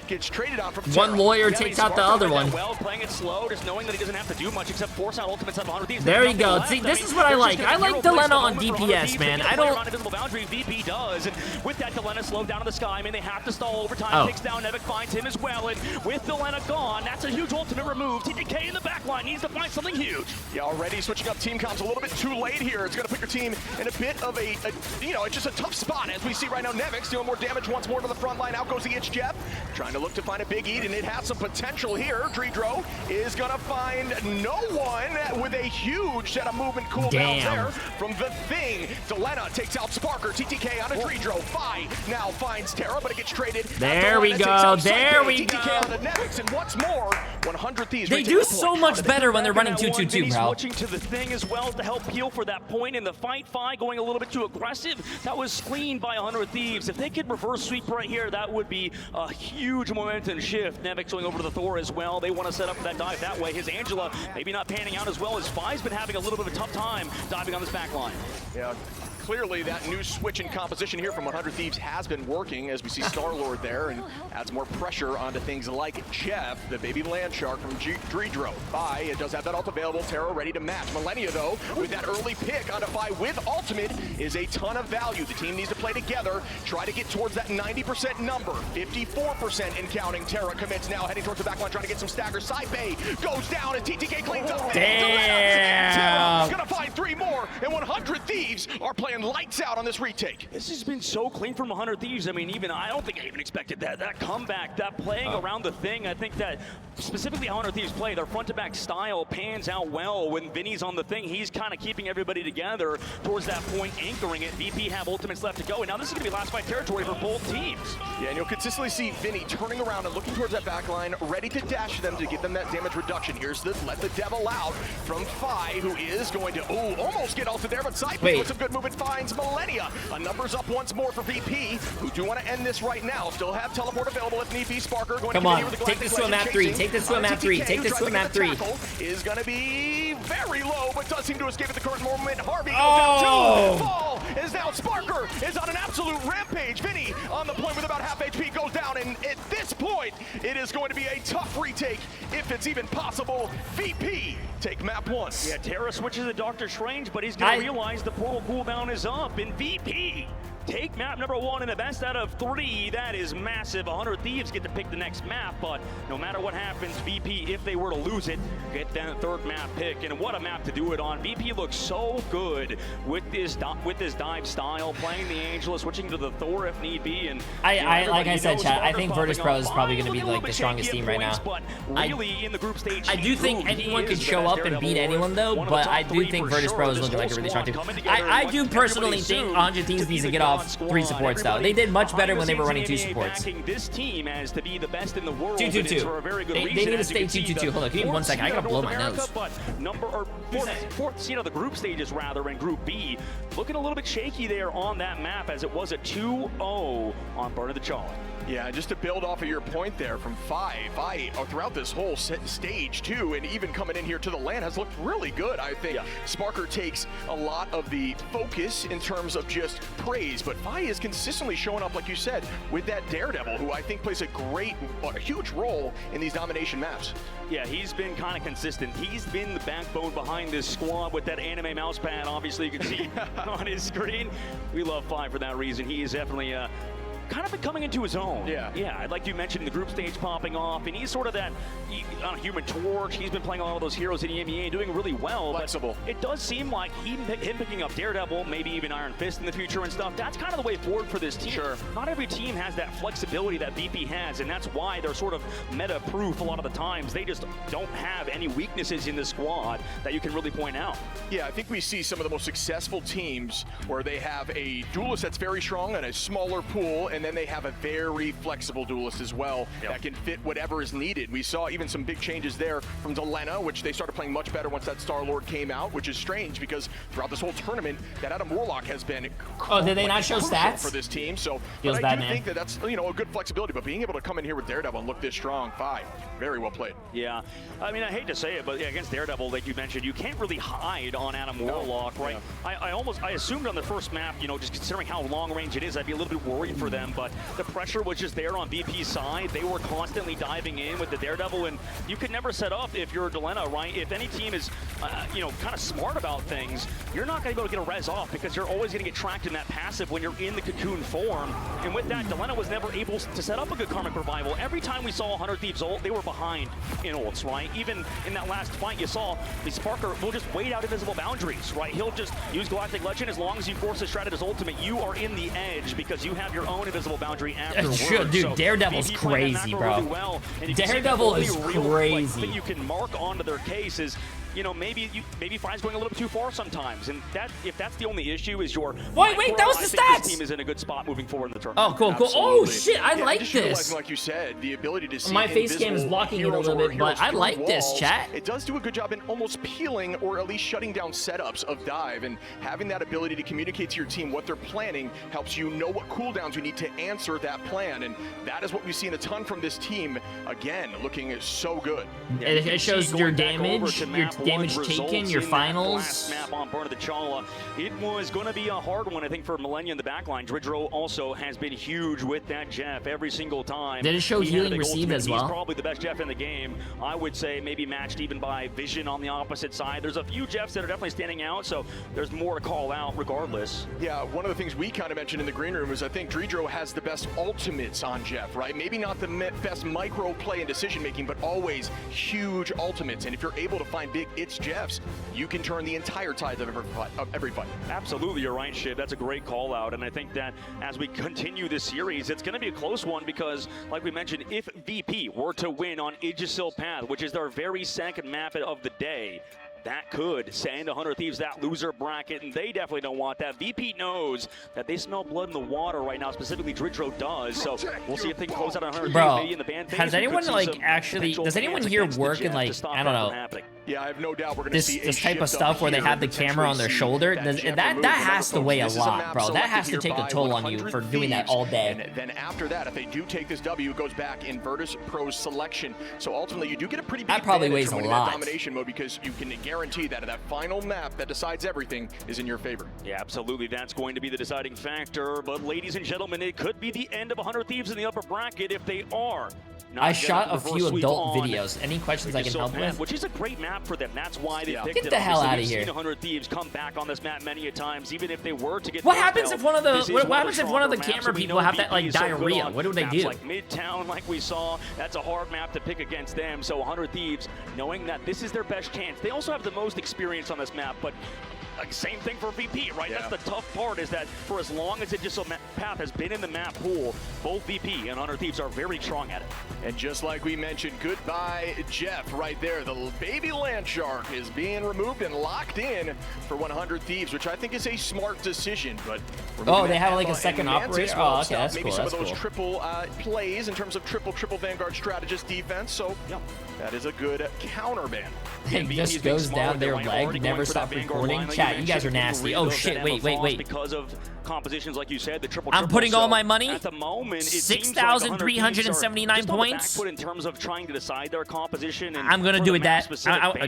Gets traded on from one lawyer takes out the other one. Well, playing it slow, just knowing that he doesn't have to do much except force out ultimates of 100 Thieves. There you go. See, this is what I like. I like Delena on DPS, man. I don't. Invisible boundary, VP does, and with that, Delena slowed down in the sky. I mean, they have to stall over time. Takes down Nevik, finds him as well, and with Delena gone, that's a huge ultimate removed. TTK in the back line needs to find something huge. Yeah, already switching up team comps a little bit too late here. It's going to put your team in a bit of a it's just a tough spot, as we see right now. Nevix doing more damage once more to the front line. Out goes the It's Jeff, trying to look to find a big eat, and it has some potential here. Dridro is going to find no one with a huge set of movement cooldowns there from the Thing. Delena takes out Sparker. TTK on a Dridro. Vi now finds Terra, but it gets traded. There we go. There we go. TTK on the Nevix, and what's more, 100 Thieves. They do so much better when they're running 2-2-2, bro. Switching to the Thing as well to help heal for that point in the fight. Vi going a little bit too aggressive. That was cleaned by 100 Thieves. If they could reverse sweep right here, that would be a huge momentum shift. Nevix going over to the Thor as well. They want to set up that dive that way. His Angela maybe not panning out as well as Vi's been having a little bit of a tough time diving on this back line. Yeah. Clearly, that new switch in composition here from 100 Thieves has been working, as we see Star-Lord there, and adds more pressure onto things like Jeff, the baby land shark from Dridro. Vi, it does have that ult available. Terra ready to match. Millennia, though, with that early pick onto Vi with ultimate is a ton of value. The team needs to play together, try to get towards that 90% number. 54% in counting. Terra commits now, heading towards the back line, trying to get some staggers. Saibei goes down, and TTK cleans up. Damn! Terra's gonna find 3 more, and 100 Thieves are playing lights out on this retake. This has been so clean from 100 Thieves. I mean, I don't think I even expected that comeback, that playing around the Thing. I think that specifically 100 Thieves play, their front to back style pans out well. When Vinny's on the Thing, he's kind of keeping everybody together towards that point, anchoring it. VP have ultimates left to go, and now this is gonna be last fight territory for both teams. Yeah, and you'll consistently see Vinny turning around and looking towards that back line, ready to dash them to give them that damage reduction. Here's the let the devil out from Vi, who is going to almost get ulted there, but Saibei with some good movement finds Millennia. A numbers up once more for VP, who do want to end this right now. Still have teleport available if need be. Sparker going to continue with the take this to a map 3. Take this to a map 3. Take this to a map 3. Is going to be very low, but does seem to escape at the current moment. Harvey goes down 2. Fall is now. Sparker is on an absolute rampage. Vinny on the point with about half HP goes down, and at this point, it is going to be a tough retake, if it's even possible. VP take map 1. Yeah, Terra switches to Doctor Strange, but he's going to realize the portal cooldown is up, and VP take map number 1 in the best out of 3. That is massive. 100 Thieves get to pick the next map, but no matter what happens, VP, if they were to lose it, get that 3rd map pick. And what a map to do it on. VP looks so good with this dive style, playing the Angela, switching to the Thor if need be. And like I said, chat, I think Virtus Pro is probably going to be like the strongest team right now. But really, in the group stage, I do think anyone could show up and beat anyone, though, but I do think Virtus Pro is looking like a really strong team. I do personally think 100 Thieves needs to get off off 3 supports, though. They did much better when they were running 2 supports. This team as to be the best in the world. 2-2-2. They need to stay 2-2-2. Hold on, give me 1 second. I gotta blow my nose. But fourth seed of the group stages, rather, in Group B, looking a little bit shaky there on that map, as it was a 2-0 on Burn of the Chala. Yeah, just to build off of your point there from Fi throughout this whole stage too, and even coming in here to the LAN has looked really good. I think Sparker takes a lot of the focus in terms of just praise, but Fi is consistently showing up, like you said, with that Daredevil, who I think plays a huge role in these domination maps. Yeah, he's been kind of consistent. He's been the backbone behind this squad with that anime mouse pad. Obviously, you can see on his screen. We love Fi for that reason. He is definitely kind of been coming into his own. Yeah, like you mentioned, the group stage popping off, and he's sort of that Human Torch. He's been playing a lot of those heroes in EMEA, doing really well. Flexible. But it does seem like him picking up Daredevil, maybe even Iron Fist in the future and stuff. That's kind of the way forward for this team. Sure. Not every team has that flexibility that VP has, and that's why they're sort of meta-proof a lot of the times. They just don't have any weaknesses in the squad that you can really point out. Yeah, I think we see some of the most successful teams where they have a duelist that's very strong and a smaller pool, and then they have a very flexible duelist as well that can fit whatever is needed. We saw even some big changes there from Delena, which they started playing much better once that Star-Lord came out, which is strange because throughout this whole tournament, that Adam Warlock has been did they not show stats for this team? So Feels I bad, do think that that's a good flexibility, but being able to come in here with Daredevil and look this strong, very well played. Yeah, I mean, I hate to say it, but against Daredevil, like you mentioned, you can't really hide on Adam Warlock, right? I assumed on the first map, just considering how long range it is, I'd be a little bit worried for them, but the pressure was just there on VP's side. They were constantly diving in with the Daredevil, and you could never set up if you're Delena, right? If any team is, kind of smart about things, you're not going to be able to get a res off because you're always going to get tracked in that passive when you're in the cocoon form. And with that, Delena was never able to set up a good Karmic Revival. Every time we saw 100 Thieves ult, they were behind in ults, right? Even in that last fight, you saw the Sparker will just wait out invisible boundaries, right? He'll just use Galactic Legend. As long as you force a shred at his ultimate, you are in the edge because you have your own invisible boundary afterwards. Dude, So Daredevil's crazy, bro. really well, Daredevil is crazy. That you can mark onto their case is, maybe Fi's going a little bit too far sometimes, and if that's the only issue is your wait, that was the stats. This team is in a good spot moving forward in the tournament. Oh, cool. Absolutely. Oh shit, I like just this. realizing, like you said, the ability to see My face cam is blocking it a little bit, but I like this, chat. It does do a good job in almost peeling or at least shutting down setups of dive, and having that ability to communicate to your team what they're planning helps you know what cooldowns you need to answer that plan, and that is what we've seen a ton from this team. Again, looking so good. It shows your damage taken, your finals. Last map on Burn of the Chala. It was going to be a hard one, I think, for Millennia in the backline. Dridro also has been huge with that Jeff every single time. Did it show healing received as well? He's probably the best Jeff in the game. I would say maybe matched even by Vision on the opposite side. There's a few Jeffs that are definitely standing out, so there's more to call out regardless. Yeah, one of the things we kind of mentioned in the green room is I think Dridro has the best ultimates on Jeff, right? Maybe not the best micro play and decision making, but always huge ultimates. And if you're able to find big it's Jeffs, you can turn the entire tide of every fight. Absolutely, you're right, Shiv. That's a great call out, and I think that as we continue this series, it's going to be a close one because, like we mentioned, if VP were to win on Yggdrasil Path, which is their very second map of the day, that could send 100 Thieves that loser bracket, and they definitely don't want that. VP knows that they smell blood in the water right now, specifically Dridro does, so we'll see if they can close out 100 Thieves maybe in the ban phase. Has anyone, does anyone here work in, I don't know, yeah, I have no doubt we're going to see this type of stuff where they have the camera on their shoulder? That has to weigh a lot, bro. That has to take a toll on you for doing that all day. And then after that, if they do take this W, it goes back in Virtus Pro's selection. So ultimately, you do get a pretty big advantage from winning that domination mode because you can guarantee that final map that decides everything is in your favor. Yeah, absolutely. That's going to be the deciding factor. But ladies and gentlemen, it could be the end of 100 Thieves in the upper bracket if they are. I shot a few adult videos. Any questions I can help with? Which is a great map for them. That's why they picked it. Get the hell out of here. We've seen 100 Thieves come back on this map many a times, even if they were to get. What happens if one of the camera people have that diarrhea? What do they do? Like Midtown, like we saw, that's a hard map to pick against them. So 100 Thieves, knowing that this is their best chance. They also have the most experience on this map, but Same thing for VP, right? Yeah. That's the tough part, is that for as long as it just path has been in the map pool, both VP and 100 Thieves are very strong at it. And just like we mentioned, goodbye Jeff right there. The baby land shark is being removed and locked in for 100 Thieves, which I think is a smart decision. But oh, they have like a second operator? Oh, okay, that's maybe cool. some That's of those cool. triple plays in terms of triple Vanguard strategist defense. So yeah, that is a good counter ban. It just goes down their leg, never stop recording. Chat, you guys are nasty. Oh shit, wait. Because of compositions, like you said, the triple. I'm putting all my money. At the moment, 6,379 points. In terms of trying to decide their composition. And I'm gonna do it, Dad.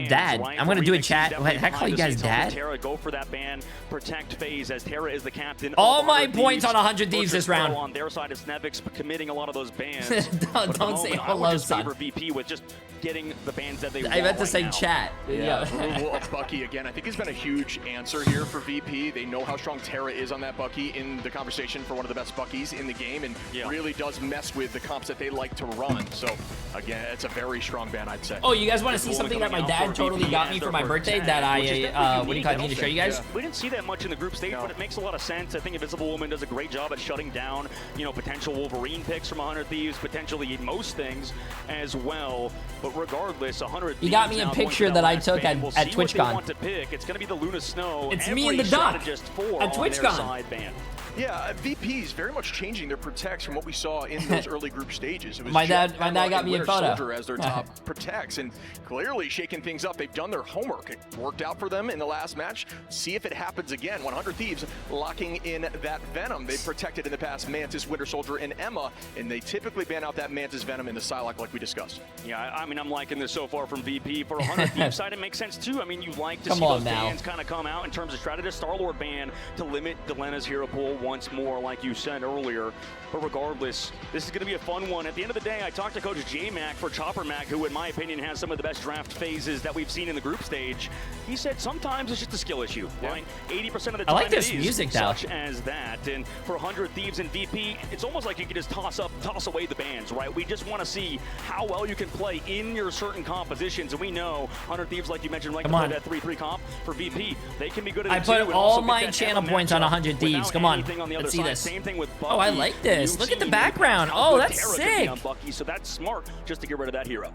Dad. I'm gonna do it, chat. Heck, I call you guys Dad. Terra, go for that ban. Protect phase, as Terra is the captain. All my points on 100 Thieves this round. On their side is Nevix committing a lot of those bans. Don't say hello, son. VP with just getting the bans that they want. I meant to right say now. chat. Yeah, removal of Bucky again. I think has been a huge answer here for VP. They know how strong Terra is on that Bucky in the conversation for one of the best Buckies in the game, and really does mess with the comps that they like to run. So again, it's a very strong ban, I'd say. Oh, you guys want to see something that my dad totally got me for my birthday that I, what do you call it, need to show you guys? We didn't see that much in the group stage, but it makes a lot of sense. I think Invisible Woman does a great job at shutting down, potential Wolverine picks from 100 Thieves, potentially most things as well. But regardless, 100 Thieves. You got me a picture that I took at TwitchCon. It's going to be the Luna Snow. It's me and the duck at TwitchCon. Yeah, VP is very much changing their protects from what we saw in those early group stages. It was my dad got me a photo. Soldier as their top protects, and clearly shaking things up. They've done their homework. It worked out for them in the last match. See if it happens again. 100 Thieves locking in that Venom. They've protected in the past Mantis, Winter Soldier, and Emma, and they typically ban out that Mantis Venom in the Psylocke like we discussed. Yeah, I mean, I'm liking this so far from VP. For 100 Thieves side, it makes sense too. I mean, you like to see those bans kind of come out in terms of strategist. Star-Lord ban to limit Delena's hero pool once more, like you said earlier. But regardless, this is going to be a fun one. At the end of the day, I talked to Coach J-Mac for Chopper Mac, who in my opinion has some of the best draft phases that we've seen in the group stage. He said sometimes it's just a skill issue, right? 80% of the time I like this music though. Such as that. And for 100 Thieves and VP, it's almost like you can just toss away the bans, right? We just want to see how well you can play in your certain compositions. And we know 100 Thieves, like you mentioned, like to play that 3-3 comp. For VP, they can be good at it too. I put all my channel points on 100 Thieves. Come on, let's see this. Same thing with Bucky. Oh, I like this. Look at the background. Oh, that's sick. Bucky, so that's smart just to get rid of that hero.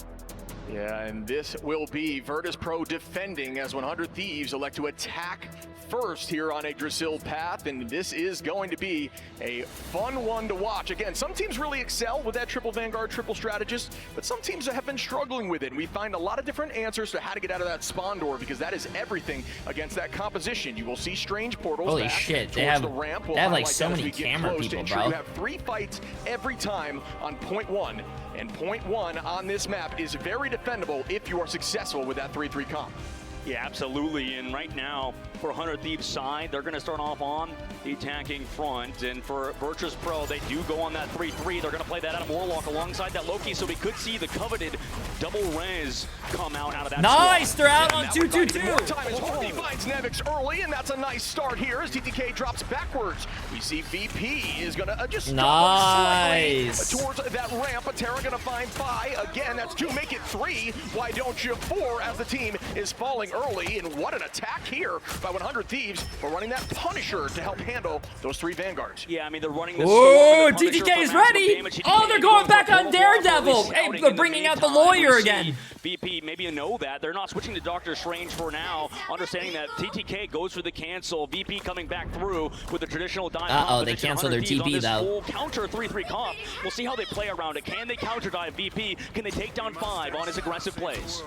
Yeah, and this will be Virtus Pro defending as 100 Thieves elect to attack first here on Yggdrasil path, and this is going to be a fun one to watch. Again, some teams really excel with that triple Vanguard, triple strategist, but some teams have been struggling with it. And we find a lot of different answers to how to get out of that spawn door, because that is everything against that composition. You will see strange portals. Holy shit, they have, the ramp. they have like so many camera people, bro. You have 3 fights every time on point 1. And point 1 on this map is very defendable if you are successful with that 3-3 comp. Yeah, absolutely. And right now, for 100 Thieves side, they're going to start off on the attacking front. And for Virtus Pro, they do go on that 3-3. They're going to play that out of Warlock alongside that Loki. So we could see the coveted double res come out of that. Nice! They're out on 2-2-2. More time as Harvey finds Nevix early, and that's a nice start here as TTK drops backwards. We see VP is going to just nice towards that ramp. But Terra going to find Phi. Again, that's 2. Make it 3. Why don't you 4 as the team is falling early? And what an attack here by 100 Thieves for running that Punisher to help handle those 3 Vanguards. Yeah, I mean, they're running this. Oh, TTK is ready. Oh, they're going back on Daredevil. Hey, they're bringing out the lawyer again. VP, maybe you know that. They're not switching to Doctor Strange for now, understanding that TTK goes for the cancel. VP coming back through with the traditional dive. Uh-oh, they canceled their TP, though. Full counter 3-3 comp. We'll see how they play around it. Can they counter dive VP? Can they take down 5 on his aggressive plays?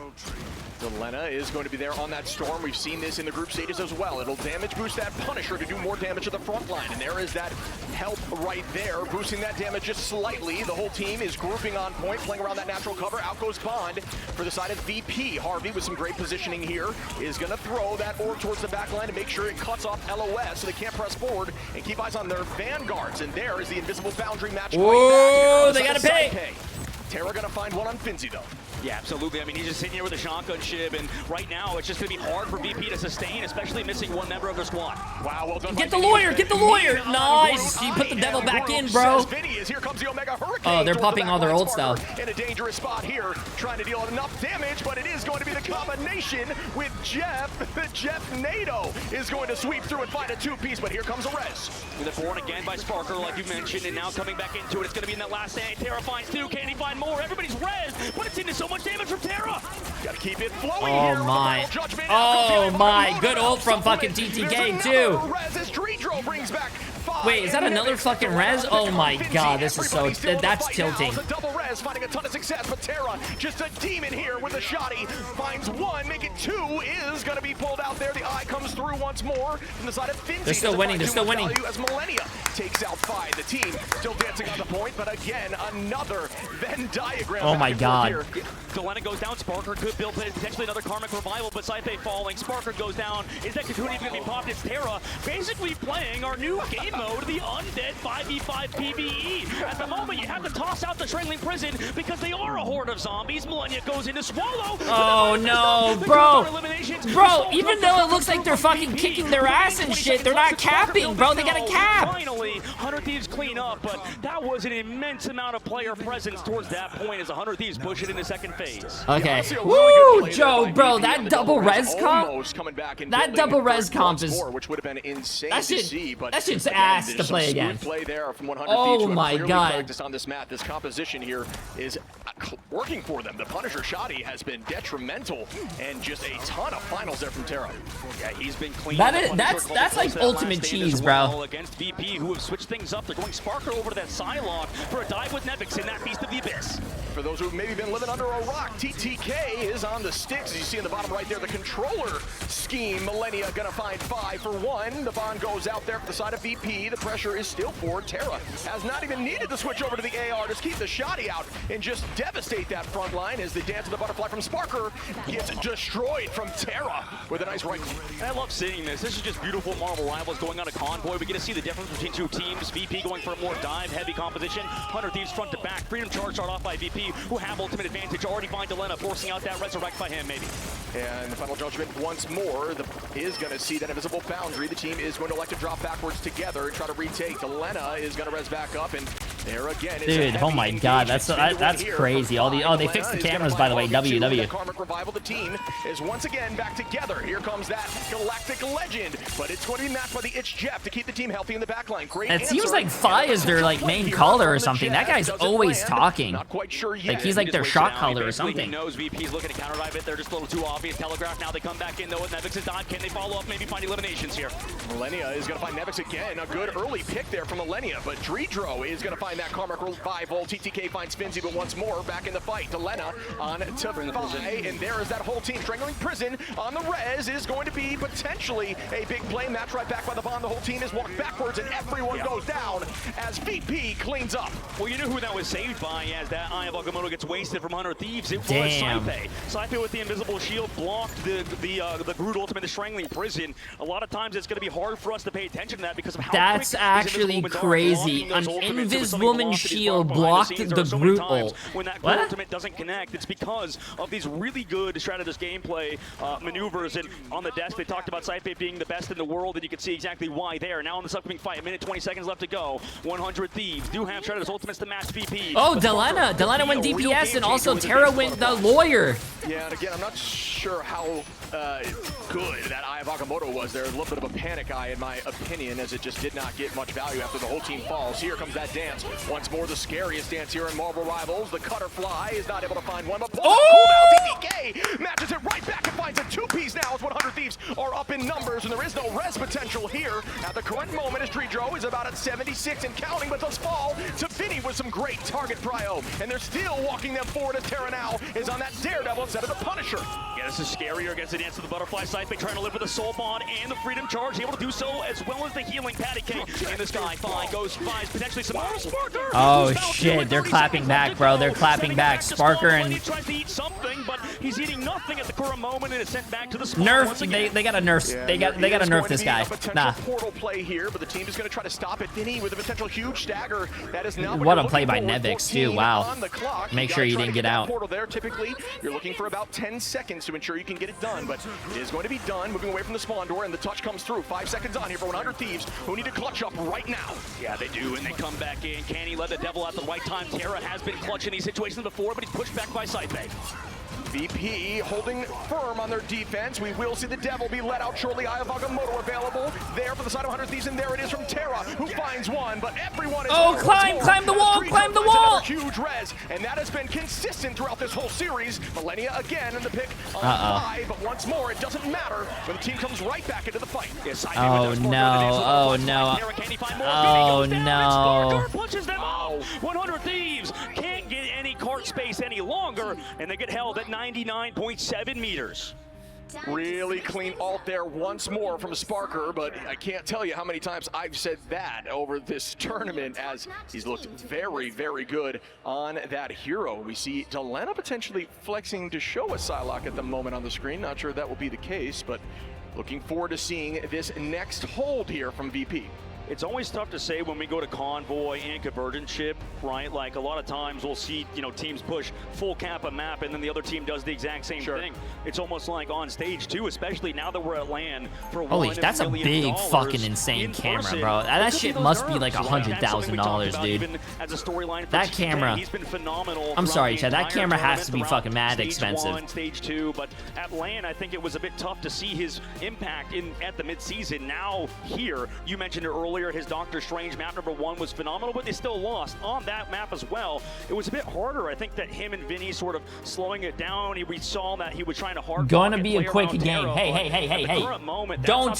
Delena is going to be there on that storm. We've seen this in the group stages as well. It'll damage boost that Punisher to do more damage to the front line. And there is that help right there, boosting that damage just slightly. The whole team is grouping on point, playing around that natural cover. Out goes Bond for the side of VP. Harvey with some great positioning here is going to throw that orb towards the back line to make sure it cuts off LOS so they can't press forward, and keep eyes on their Vanguards. And there is the invisible boundary match. Whoa, they got to pay. Terra going to find one on Finzi though. Yeah, absolutely. I mean, he's just sitting here with a shotgun shib, and right now it's just going to be hard for VP to sustain, especially missing one member of their squad. Wow, well done. Get the lawyer, get the lawyer. Nice. He put the devil back in, bro. Here comes the Omega Hurricane. Oh, they're popping all their old stuff. In a dangerous spot here, trying to deal enough damage, but it is going to be the combination with Jeff. Jeff NATO is going to sweep through and find a two-piece, but here comes a res. They're born again by Sparker, like you mentioned, and now coming back into it. It's going to be in that last stand. Terra finds two. Can he find more? Everybody's res, but it's into so much damage from Terra. Got to keep it flowing here. Oh my. Oh my. Good ult from fucking TTK too. Res as Jay3 brings back 5. Wait, is that another fucking res? Oh my god, this is so... That's tilting. Double res, finding a ton of success, but Terra, just a demon here with a shotty. Finds one, make it 2, is going to be pulled out there. The eye comes through once more from the side of Finzi. They're still winning, they're still winning. As Millennia takes out 5. The team still dancing on the point, but again, another Venn diagram. Oh my god. Delena goes down, Sparker could build potentially another Karmic Revival, but Saife falling, Sparker goes down. Is that Cocoon even going to be popped? It's Terra basically playing our new game mode, the Undead 5v5 PvE. At the moment, you have to toss out the Strangling Prison because they are a horde of zombies. Millennia goes into Swallow. Oh no, bro. Bro, even though it looks like they're fucking kicking their ass and shit, they're not capping, bro. They gotta cap. Finally, 100 Thieves clean up, but that was an immense amount of player presence towards that point as 100 Thieves push it into second phase. Okay. Woo, Joe, bro, that double res comp. That double res comp is... which would have been insane that to shit, see, but that shit's ass to play again. Play there from 100 Oh my god. Practice on this map. This composition here is working for them. The Punisher Shotty has been detrimental, and just a ton of finals there from Terra. Yeah, he's been clean. That's like ultimate cheese, bro. Against VP, who have switched things up. They're going Sparker over to that Psylocke for a dive with Nevix in that Beast of the Abyss. For those who've maybe been living under a rock, TTK is on the sticks. As you see in the bottom right there, the controller scheme. Millennia gonna find 5 for 1. The bond goes out there for the side of VP. The pressure is still for Terra. Has not even needed to switch over to the AR. Just keep the shotty out and just devastate that front line as the dance of the butterfly from Sparker gets destroyed from Terra with a nice right. I love seeing this. This is just beautiful Marvel Rivals going on a convoy. We get to see the difference between two teams. VP going for a more dive-heavy composition. 100 Thieves front to back. Freedom Charge start off by VP, who have ultimate advantage. Already find Delena, forcing out that resurrect by him, maybe. And the final judgment once more is going to see that invisible boundary. The team is going to elect to drop backwards together and try to retake. Delena is going to res back up, and there again. Dude, oh my god, that's crazy. They fixed the cameras, by the way. WW. Karmic Revival. The team is once again back together. Here comes that Galactic Legend, but it's going to be matched by the Itch Jeff to keep the team healthy in the backline. Great. It seems like Fi is their like main caller or something. That guy's always talking. Not quite sure yet. Like he's like their shot caller or He something. knows VP's looking to counter dive it. They're just a little too obvious. Telegraph now. They come back in though with Nevix's dive. Can they follow up? Maybe find eliminations here. Millennia is going to find Nevix again. A good early pick there from Millennia, but Jay3 is going to find that Karmic Revival. TTK finds Finzi, but once more back in the fight. Delena on to Fi, and there is that whole team. Strangling Prison on the res is going to be potentially a big play. Match right back by the bond. The whole team is walked backwards, and everyone goes down as VP cleans up. Well, you know who that was saved by as that Eye of Agamotto gets wasted from 100 Thieves. It was Damn. Saife. Saife with the invisible shield blocked the Groot ultimate, the Strangling Prison. A lot of times it's going to be hard for us to pay attention to that because of how That's quick actually crazy. An Invis-Woman shield blocked the Groot ult. When that Groot ultimate doesn't connect, it's because of these really good strategist gameplay maneuvers. And on the desk, they talked about Saife being the best in the world, and you can see exactly why there. Now in this upcoming fight, a minute 20 seconds left to go. 100 Thieves do have strategist ultimates to match VP. Oh, Delena went DPS, and also Terra went the lawyer. Yeah, and again, I'm not sure how good that Eye of Agamotto was there. A little bit of a panic eye, in my opinion, as it just did not get much value after the whole team falls. Here comes that dance. Once more, the scariest dance here in Marvel Rivals. The Cutterfly is not able to find one, but DDK matches it right back and finds a two-piece now as 100 Thieves are up in numbers, and there is no res potential here at the current moment as Jay3 is about at 76 and counting, but does fall to Vinny with some great target prio, and they're still walking them forward as Terra now is on that Daredevil instead of the Punisher. Yeah, Yeah, this is scarier against the Dance of the Butterfly side. They're trying to live with the Soul Bond and the Freedom Charge, able to do so as well as the healing Patty Cake in the sky. Fine goes, finds potentially some more Sparker. Oh shit, they're clapping back, bro. They're clapping back. Sparker and he tries to eat something, but he's eating nothing at the current moment and is sent back to the spot nerf. once again. They gotta nerf. They got to nerf this guy. Nah. Portal play here, but the team is going to try to stop it. Vinny with a potential huge stagger. That is not what a play by Nevix too. Wow. Make sure you didn't get out. Portal there. Typically, you're looking for about 10 seconds to ensure you can get it done, but it is going to be done. Moving away from the spawn door, and the touch comes through. 5 seconds on here for 100 Thieves, who need to clutch up right now. Yeah, they do, and they come back in. Can he let the devil out at the right time? Terra has been clutch in these situations before, but he's pushed back by Saipe. VP holding firm on their defense. We will see the devil be let out shortly. Ayavagamoto available there for the side of 100 Thieves, and there it is from Terra, who finds one, but everyone is... Oh, climb the wall, climb the wall! Huge res, and that has been consistent throughout this whole series. Millennia again in the pick on 5, but once more, it doesn't matter when the team comes right back into the fight. Oh no, oh no, oh no. Punches them out. 100 Thieves can't get any cart space any longer, and they get held at 99.7 meters. Really clean ult there once more from Sparker, but I can't tell you how many times I've said that over this tournament, as he's looked very, very good on that hero. We see Delena potentially flexing to show a Psylocke at the moment on the screen. Not sure that will be the case, but looking forward to seeing this next hold here from VP. It's always tough to say when we go to Convoy and Convergence Ship, right? Like a lot of times we'll see, teams push full cap a map and then the other team does the exact same thing. It's almost like on stage too, especially now that we're at LAN for Holy, that's a big fucking insane camera, bro. That shit must be like $100,000, dude. That camera. He's been phenomenal. I'm sorry, Chad. That camera has to be fucking mad expensive. Stage 2, but at LAN, I think it was a bit tough to see his impact at the midseason. Now here, you mentioned it earlier. His Doctor Strange map number 1 was phenomenal, but they still lost on that map as well. It was a bit harder. I think that him and Vinny sort of slowing it down. We saw that he was trying to hard. Gonna be a quick game. Hey. Don't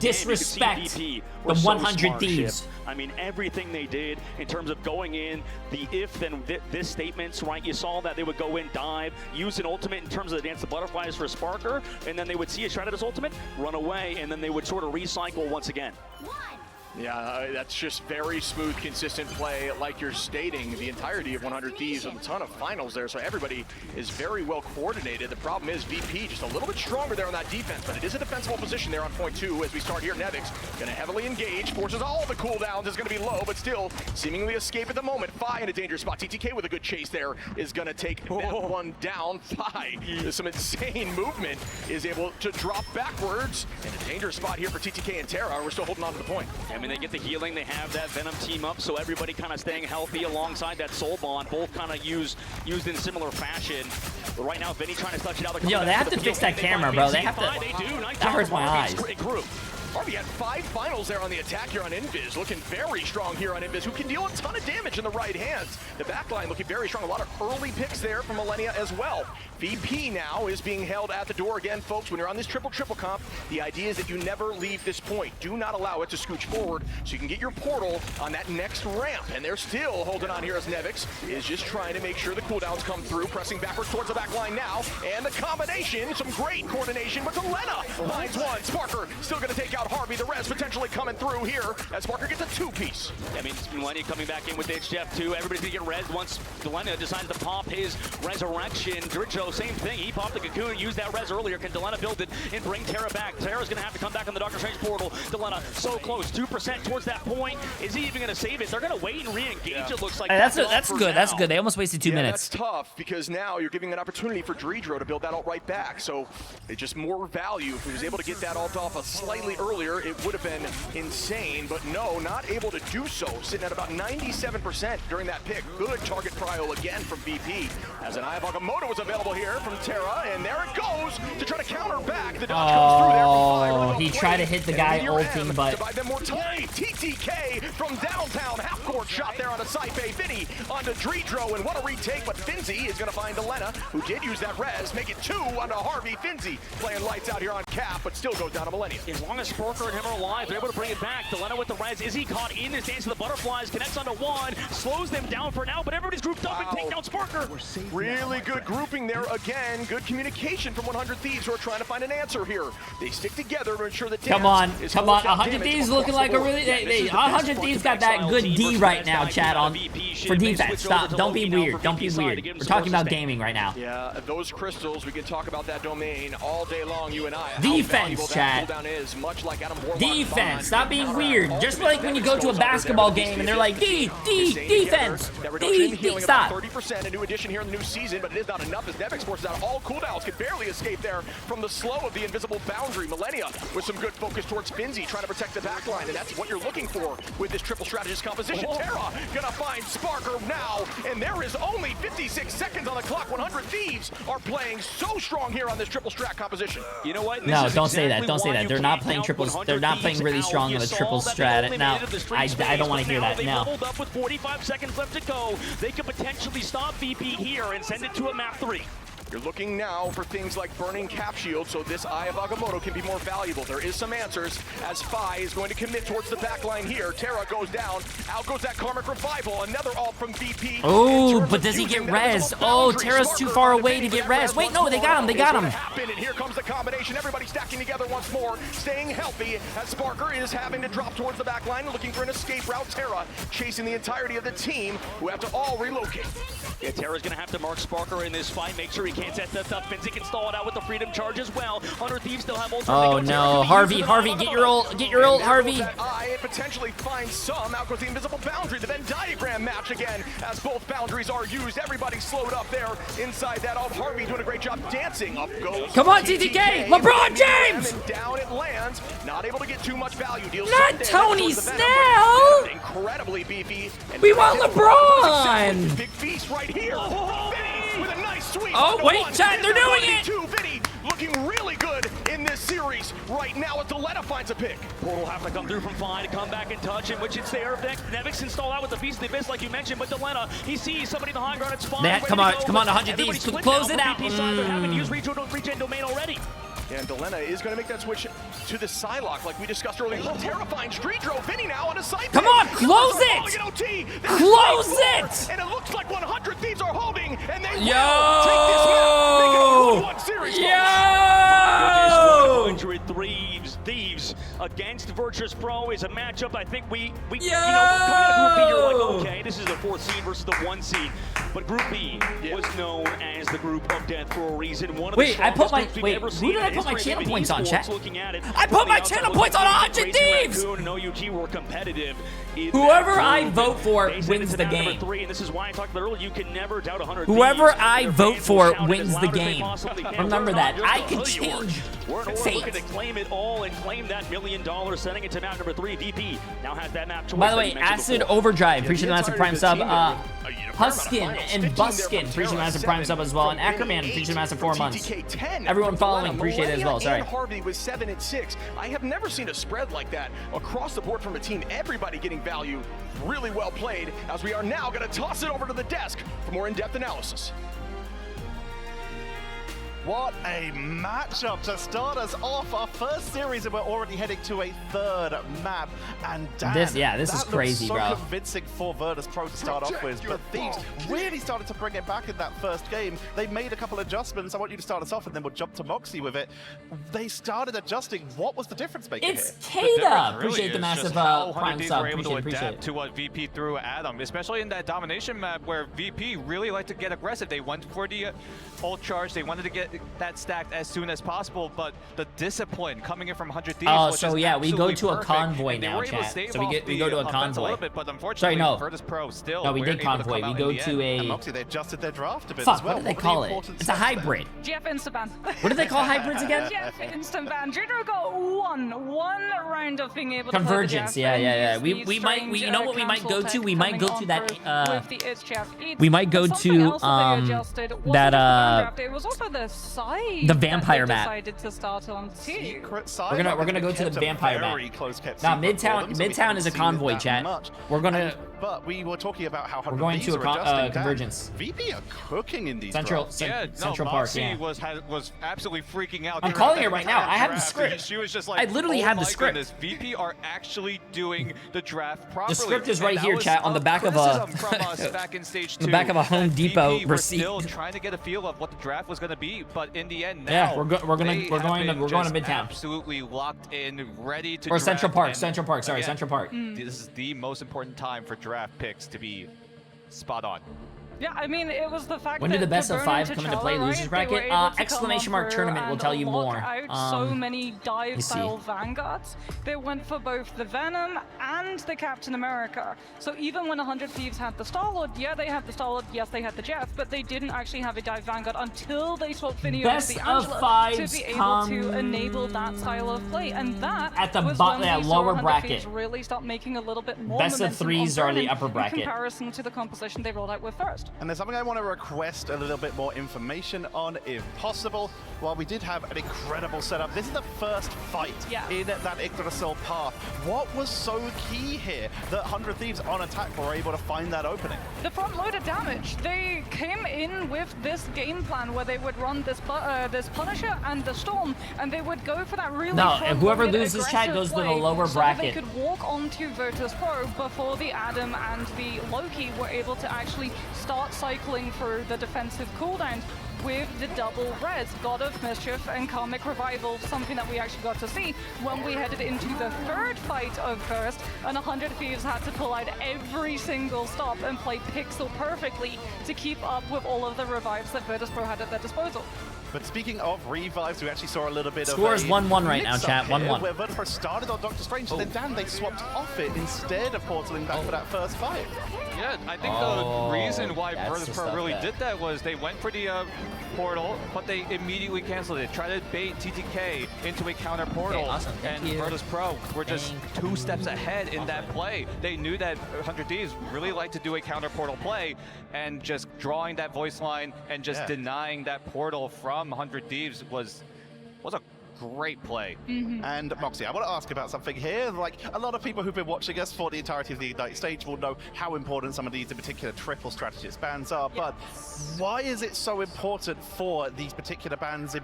disrespect the 100 Thieves. I mean, everything they did in terms of going in, the if then this statements, right? You saw that they would go in, dive, use an ultimate in terms of the Dance of Butterflies for Sparker, and then they would see a shred of his ultimate, run away, and then they would sort of recycle once again. Yeah, that's just very smooth, consistent play, like you're stating. The entirety of 100 Thieves with a ton of finals there, so everybody is very well coordinated. The problem is VP just a little bit stronger there on that defense, but it is a defensible position there on point 2 as we start here. Nevix going to heavily engage, forces all the cooldowns, is going to be low, but still seemingly escape at the moment. Fi in a dangerous spot. TTK with a good chase there is going to take that one down. Fi, with some insane movement, is able to drop backwards in a dangerous spot here for TTK and Terra. We're still holding on to the point. I mean, they get the healing, they have that Venom team up, so everybody kind of staying healthy alongside that Soul Bond, both kind of used in similar fashion. But right now, Vinny trying to touch it out. Yo, they have to fix that camera, bro. They have to. They do. Nice that hurts my eyes. Harvey had 5 finals there on the attack here on Invis, looking very strong here on Invis, who can deal a ton of damage in the right hands. The backline looking very strong, a lot of early picks there from Millennia as well. VP now is being held at the door again, folks. When you're on this triple comp, the idea is that you never leave this point. Do not allow it to scooch forward so you can get your portal on that next ramp. And they're still holding on here as Nevix is just trying to make sure the cooldowns come through, pressing backwards towards the backline now. And the combination, some great coordination, but Delena finds one. Sparker still going to take out Harvey. The res potentially coming through here as Sparker gets a 2-piece. I mean, Millennia coming back in with HF too. Everybody's going to get res once Delena decides to pop his resurrection. Dritcho, same thing. He popped the cocoon, used that res earlier. Can Delena build it and bring Terra back? Terra's going to have to come back on the Doctor Strange portal. Delena so close, 2% towards that point. Is he even going to save it? They're going to wait and re-engage, it looks like. Hey, that's good. That's good. They almost wasted 2 minutes. That's tough because now you're giving an opportunity for Jay3 to build that ult right back. So it's just more value. If he was able to get that ult off slightly earlier, it would have been insane, but no, not able to do so. Sitting at about 97% during that pick. Good target prio again from VP. As an Ayavagamoto was available here from Terra, and there it goes to try to counter back. The dodge comes through there from Fi. He tried to hit the guy ulting, but to buy them more time. TTK from downtown, half-court shot there on a Saipe. Vinny onto Jay3, and what a retake, but Finzi is going to find Delena, who did use that res, make it 2 onto Harvey. Finzi playing lights out here on cap, but still goes down to Millennia. As long as Sparker and him are alive. They're able to bring it back. Delena with the res. Is he caught in this dance of the butterflies? Connects onto one. Slows them down for now, but everybody's grouped up and take down Sparker. Really good grouping there again. Good communication from 100 Thieves who are trying to find an answer here. They stick together to ensure that Come on. 100 Thieves looking like a really... 100 Thieves got that good D right now, chat, on for defense. Stop. Don't be weird. Don't be weird. We're talking about gaming right now. Yeah, those crystals, we can talk about that domain all day long, you and I. Defense, chat. Defense. Stop being weird. Just like when you go to a basketball game and they're like, defense. Stop. 30%, a new addition here in the new season, but it is not enough as Nevix forces out all cooldowns. Can barely escape there from the slow of the invisible boundary. Millennia with some good focus towards Finzi, trying to protect the backline, and that's what you're looking for with this triple strategist composition. Terra gonna find Sparker now, and there is only 56 seconds on the clock. 100 Thieves are playing so strong here on this triple strat composition. You know what? No, don't say that. Don't say that. They're not playing triples. They're not playing really strong on the triple strat. Now, I don't want to hear that. They No. leveled up with 45 seconds left to go. They could potentially stop VP here and send it to a map 3. You're looking now for things like burning cap shield, so this Eye of Agamotto can be more valuable. There is some answers as Fi is going to commit towards the back line here. Terra goes down. Out goes that Karmic Revival. Another ult from VP. Oh, but does he get res? Oh, Terra's too far away to get res. Wait, no, they got him. They got him. And here comes the combination. Everybody stacking together once more, staying healthy as Sparker is having to drop towards the back line, looking for an escape route. Terra chasing the entirety of the team, who have to all relocate. Yeah, Terra's gonna have to mark Sparker in this fight. Make sure he can't set this up. Finzi can stall it out with the Freedom Charge as well. 100 Thieves still have ults. Oh no, Harvey, get your ult, Harvey. Eye potentially finds some. Out goes the invisible boundary. The Venn diagram match again as both boundaries are used. Everybody slowed up there inside that ult. Harvey doing a great job dancing. Up goes. Come on, TTK! LeBron James! And down it lands. Not able to get too much value. Deals Not Tony Snell! Incredibly beefy. We want LeBron! Big feast right here. Vinny with a nice sweep. Oh, wait, chat, they're doing it! Vinny looking really good in this series right now as Delena finds a pick. Portal will have to come through from Fi to come back and touch, in which it's there. Nevix installed out with the Feast of the Abyss, like you mentioned, but Delena, he sees somebody in the high ground. It's fine. Matt, come on, 100 Thieves, close it out. They haven't used regen domain already. And Delena is going to make that switch to the Psylocke like we discussed earlier. Terrifying street drove Vinny now on a side. Come on, close it! Close it! And it looks like 100 Thieves are holding, and they Yo! will take this map, make it a 1-1 series. Yo! 100 Thieves against Virtus Pro is a matchup I think we you know, coming out of Group B, you're like, okay, this is the 4th seed versus the 1 seed. But Group B was known as the group of death for a reason. Wait, I put my who did I put my channel points on, chat? I put my channel points on 100 Thieves! Whoever I vote for wins the game. Whoever I vote for wins the game. Remember that. I can change fate. To claim it all and claim that $1 million, sending it to map number 3. VP now has that map choice. By the way, Acid Overdrive, appreciate the massive prime sub. Huskin and Buskin, appreciate the massive prime sub as well. And Ackerman, appreciate the massive 4 months. Everyone following, appreciate it as well. Sorry. Harvey with 7 and 6. I have never seen a spread like that across the board from a team. Everybody getting value. Really well played, as we are now going to toss it over to the desk for more in-depth analysis. What a matchup to start us off our first series, and we're already heading to a 3rd map. And damn, this is crazy, so bro. Convincing for Virtus Pro to start off with, but Thieves really started to bring it back in that first game. They made a couple adjustments. I want you to start us off, and then we'll jump to Moxie with it. They started adjusting. What was the difference maker It's here? Kata. Appreciate the massive prime sub. Appreciate it. To what VP threw at them, especially in that domination map where VP really liked to get aggressive. They went for the ult charge. They wanted to get that stacked as soon as possible, but the discipline coming in from 100 Thieves. Oh, so yeah, we go to a perfect. convoy now, chat. So we go to a convoy. A little bit, but unfortunately, sorry, no. Virtus Pro still. No, we did convoy. We go to a. And Moxie, they adjusted their draft a bit Fuck, as well. what did they call it? It's a hybrid. GF instant ban. What do they call hybrids again? GF instant ban. Jay3 got one round of being able to Convergence. play the Yeah. GF. We might. You know what we might go to? We might go to that. With the GF. We might go to that. It was also the side. The vampire map. Decided to start on too. We're gonna go to the vampire map. Nah, Midtown is a convoy, chat. We're gonna But we were talking about how we're going to a convergence. VP are cooking in these Central Park. Yeah, was absolutely freaking out. I'm calling it right now. I have the script. She was just like, I literally have the script. Goodness, VP are actually doing the draft properly. The script is right here, chat, on the back of a from us back in stage 2. The back of a Home Depot receipt. We're still trying to get a feel of what the draft was going to be, but in the end, now yeah, we're going to Midtown. Absolutely locked in, ready to. Or Central Park. Again, Central Park. This is the most important time for draft picks to be spot on. Yeah, I mean, it was the fact when that do the best of 5 come into play? Losers bracket? Exclamation mark tournament will tell you more. So many dive-style vanguards. They went for both the Venom and the Captain America. So even when 100 Thieves had the Star-Lord, yeah, they had the Star-Lord, yes, they had the Jeff, but they didn't actually have a dive vanguard until they swapped Finio to the Angela to be able to enable that style of play. And that at the lower bracket really start making a little bit more best of 3s are the upper bracket in comparison to the composition they rolled out with first. And there's something I want to request a little bit more information on, if possible. While we did have an incredible setup, this is the first fight in that Yggdrasil path. What was so key here that 100 Thieves on attack were able to find that opening? The front-loaded damage. They came in with this game plan where they would run this Punisher and the Storm, and they would go for that really and whoever loses chat goes to the lower bracket. So they could walk onto Virtus Pro before the Adam and the Loki were able to actually start cycling through the defensive cooldowns with the double res, God of Mischief and Karmic Revival, something that we actually got to see when we headed into the third fight of First, and 100 Thieves had to pull out every single stop and play pixel perfectly to keep up with all of the revives that Virtus Pro had at their disposal. But speaking of revives, we actually saw a little bit Score of is 1-1 right now, chat. 1-1. Where Virtus Pro started on Doctor Strange, and then they swapped off it instead of portaling back for that first fight. Yeah, I think the reason why Virtus Pro really did that was they went for the portal, but they immediately canceled it. Tried to bait TTK into a counter portal, and Virtus Pro were just 2 steps ahead in that play. They knew that 100 Thieves really like to do a counter portal play, and just drawing that voice line and just denying that portal from 100 Thieves was a great play. And Moxie, I want to ask about something here. Like, a lot of people who've been watching us for the entirety of the Ignite stage will know how important some of these in particular triple strategist bans are, but why is it so important for these particular bans in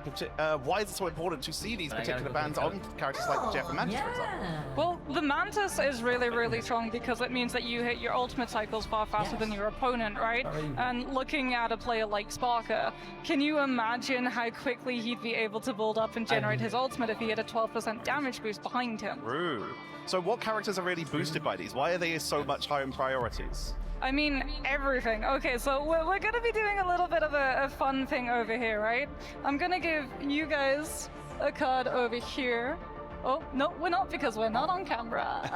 why is it so important to see these particular bans on characters like Jeff and Mantis, for example? Well, the Mantis is really, really strong because it means that you hit your ultimate cycles far faster than your opponent, right? And looking at a player like Sparker, can you imagine how quickly he'd be able to build up and generate his ultimate if he had a 12% damage boost behind him? True. So what characters are really boosted by these? Why are they so much higher in priorities? I mean, everything. Okay, so we're going to be doing a little bit of a fun thing over here, right? I'm going to give you guys a card over here. Oh, no, we're not, because we're not on camera.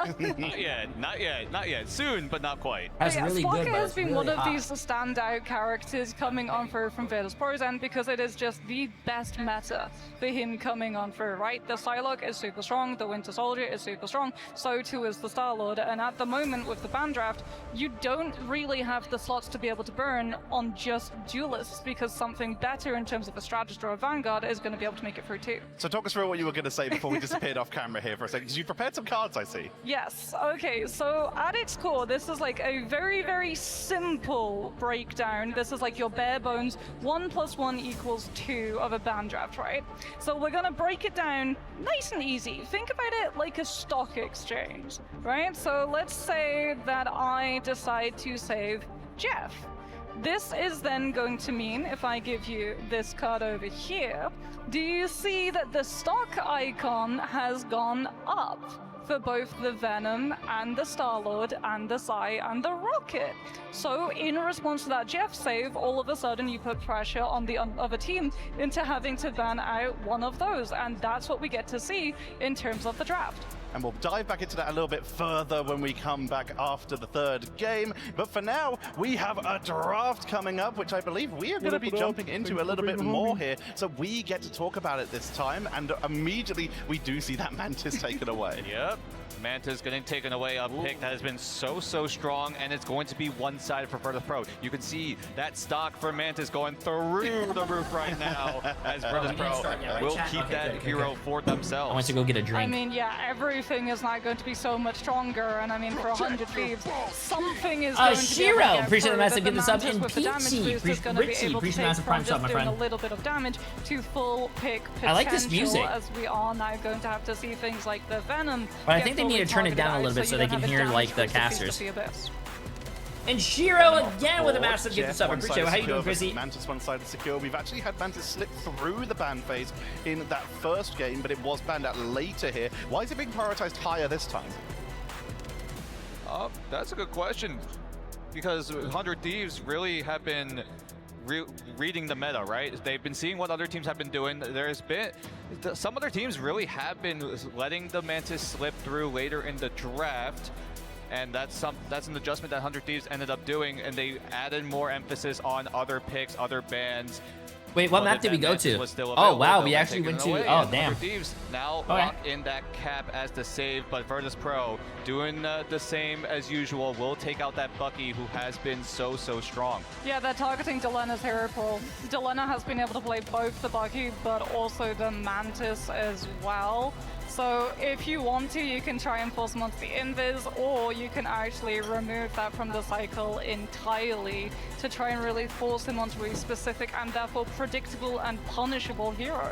Not yet. Soon, but not quite. That's really Sparker good, has been really one of these standout characters coming on through from Virtus Pro's end because it is just the best meta for him coming on through, right? The Psylocke is super strong, the Winter Soldier is super strong, so too is the Star-Lord, and at the moment with the ban draft, you don't really have the slots to be able to burn on just duelists because something better in terms of a strategist or a vanguard is going to be able to make it through too. So talk us through what you were going to say before we disappeared off camera here for a second, because you prepared some cards, I see. Yes, okay, so at its core, this is like a very, very simple breakdown. This is like your bare bones 1 + 1 = 2 of a ban draft, right? So we're gonna break it down nice and easy. Think about it like a stock exchange, right? So let's say that I decide to save Jeff. This is then going to mean, if I give you this card over here, do you see that the stock icon has gone up for both the Venom and the Star-Lord and the Psy and the Rocket? So in response to that Jeff save, all of a sudden you put pressure on the other team into having to ban out one of those, and that's what we get to see in terms of the draft. And we'll dive back into that a little bit further when we come back after the third game. But for now, we have a draft coming up, which I believe we are going to be jumping into a little bit more here. So we get to talk about it this time, and immediately we do see that Mantis taken away. Yep. Mantis getting taken away, a pick that has been so strong, and it's going to be one-sided for Virtus Pro. You can see that stock for Mantis going through the roof right now, as Virtus Pro will keep that hero for themselves. I want to go get a drink. I mean, yeah, every everything is not going to be so much stronger. And I mean, for 100 Thieves, something is going to be Shiro, able to get appreciate the through, massive but gift sub, and with the damage Peachy, boost is going to be Richie, able to appreciate take massive from prime sub, just my doing friend. a little bit of damage to full pick potential. I like this music. As we are now going to have to see things like the Venom. But I think they need to turn it down a little bit so they can hear like the casters. And Shiro again with a massive gift sub. Appreciate it. How you doing, Chrissy? Mantis one-sided secure. We've actually had Mantis slip through the ban phase in that first game, but it was banned out later here. Why is it being prioritized higher this time? That's a good question. Because 100 Thieves really have been reading the meta, right? They've been seeing what other teams have been doing. There's been some other teams really have been letting the Mantis slip through later in the draft. And that's an adjustment that 100 Thieves ended up doing, and they added more emphasis on other picks, other bans. Wait, what map did we go to? Oh wow, we actually went to. Oh damn. 100 Thieves now lock in that cap as the save, but Virtus Pro doing the same as usual. Will take out that Bucky who has been so strong. Yeah, they're targeting Delena's hero pool. Delena has been able to play both the Bucky, but also the Mantis as well. So if you want to, you can try and force him onto the invis, or you can actually remove that from the cycle entirely to try and really force him onto a specific and therefore predictable and punishable hero.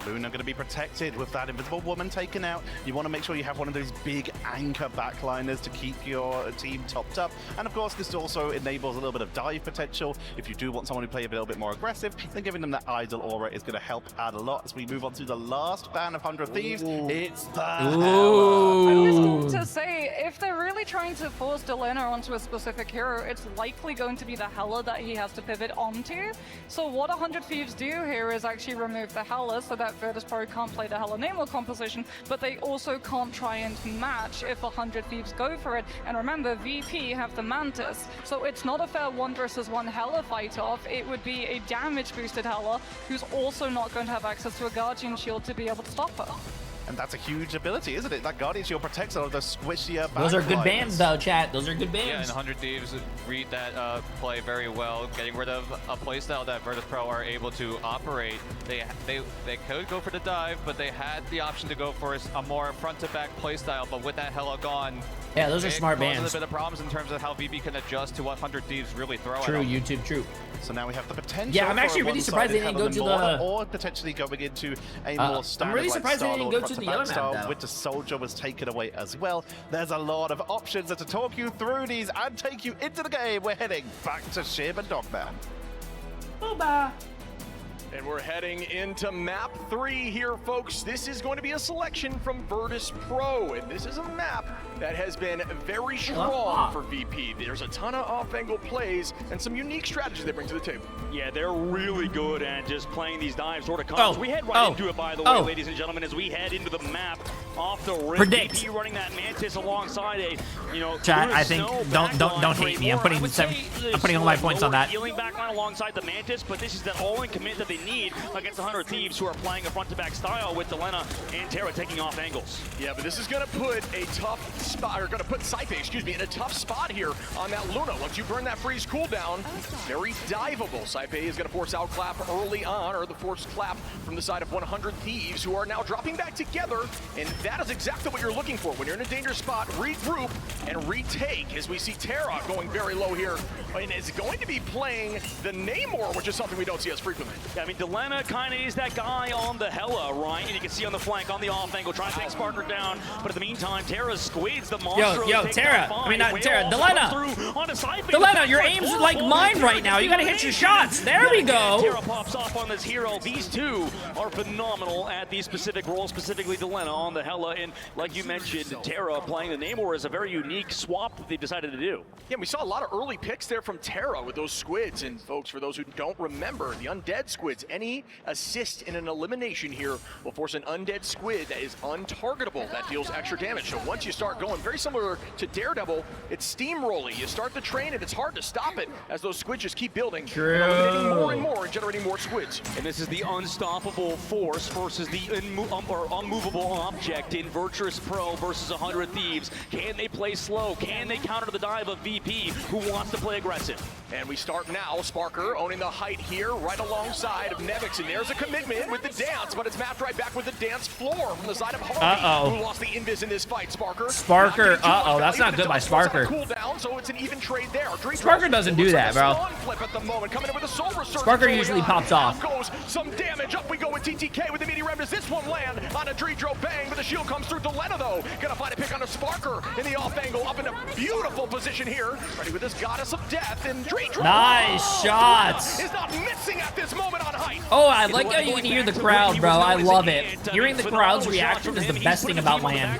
Luna going to be protected with that invisible woman taken out. You want to make sure you have one of those big anchor backliners to keep your team topped up. And of course, this also enables a little bit of dive potential. If you do want someone to play a little bit more aggressive, then giving them that idle aura is going to help add a lot. As we move on to the last ban of 100 Thieves, it's the Hella. I was going to say, if they're really trying to force Delena onto a specific hero, it's likely going to be the Hella that he has to pivot onto. So what 100 Thieves do here is actually remove the Hella so that Virtus Pro can't play the Hella Namor composition, but they also can't try and match if 100 Thieves go for it. And remember, VP have the Mantis, so it's not a fair 1 versus 1 Hella fight off. It would be a damage boosted Hella who's also not going to have access to a Guardian Shield to be able to stop her. And that's a huge ability, isn't it? That Guardian Shield protects all of those squishier Those are good bans, though, chat. Those are good bans. Yeah, and 100 Thieves read that play very well, getting rid of a playstyle that Virtus Pro are able to operate. They could go for the dive, but they had the option to go for a more front-to-back playstyle. But with that Hella gone, yeah, those are smart bans. It causes a bit of problems in terms of how VP can adjust to what 100 Thieves really throw at them. them. YouTube, true. So now we have the potential. Yeah, I'm actually really surprised they didn't go to the. Or potentially going into a more standard. I'm really surprised they didn't go to the other map, though. With the Soldier was taken away as well. There's a lot of options to talk you through these and take you into the game. We're heading back to Shib and Dogman. Bye-bye. And we're heading into map 3 here, folks. This is going to be a selection from Virtus Pro, and this is a map that has been very strong for VP. There's a ton of off-angle plays and some unique strategies they bring to the table. Yeah, they're really good at just playing these dives sort of combos. We head right into it, by the way, ladies and gentlemen, as we head into the map off the rip. VP running that Mantis alongside a, chat, I think don't hate me. I'm putting all my points on that. Healing backline alongside the Mantis, but this is that all-in commit that they need against 100 Thieves, who are playing a front-to-back style with Delena and Terra taking off angles. Yeah, but this is going to put a tough spot, or going to put Saipe, in a tough spot here on that Luna. Once you burn that freeze cooldown, very diveable. Saipe is going to force out clap early on, or the force clap from the side of 100 Thieves, who are now dropping back together, and that is exactly what you're looking for. When you're in a dangerous spot, regroup and retake, as we see Terra going very low here, and is going to be playing the Namor, which is something we don't see as frequently. Yeah, I mean, Delena kind of is that guy on the Hella, right? And you can see on the flank, on the off angle, trying to take Spartan down. But in the meantime, Terra squids the monster. Yo, Terra. I mean, not Terra. Delena, your aim's like mine right now. You gotta hit your shots. There we go. Terra pops off on this hero. These two are phenomenal at these specific roles, specifically Delena on the Hella. And like you mentioned, Terra playing the Namor is a very unique swap that they've decided to do. Yeah, we saw a lot of early picks there from Terra with those squids. And folks, for those who don't remember, the undead squids, any assist in an elimination here will force an undead squid that is untargetable. That deals extra damage. So once you start going, very similar to Daredevil, it's steamrolling. You start the train and it's hard to stop it as those squids just keep building. Eliminating more and more and generating more squids. And this is the unstoppable force versus the unmovable object in Virtus Pro versus 100 Thieves. Can they play slow? Can they counter the dive of VP, who wants to play aggressive? And we start now. Sparker owning the height here, right alongside of Nevix. And there's a commitment with the dance, but it's mapped right back with the dance floor from the side of Harvey, who lost the invis in this fight. Sparker, that's not good by Sparker. Cooldown, so it's an even trade there. Sparker doesn't do that, bro. Flip at the moment, coming in with a soul resurgence. Sparker usually pops off. Goes some damage. Up we go with TTK with the meteor ram. Does this one land on a Jay3 bang? But the shield comes through. Delena, though, gonna find a pick on a Sparker in the off angle. Up in a beautiful position here. Ready with this goddess of death. And Jay3 nice shots. Is not missing at this moment on height. Oh, I like how you can hear the crowd, bro. I love it. Hearing the crowd's reaction is the best thing about LAN.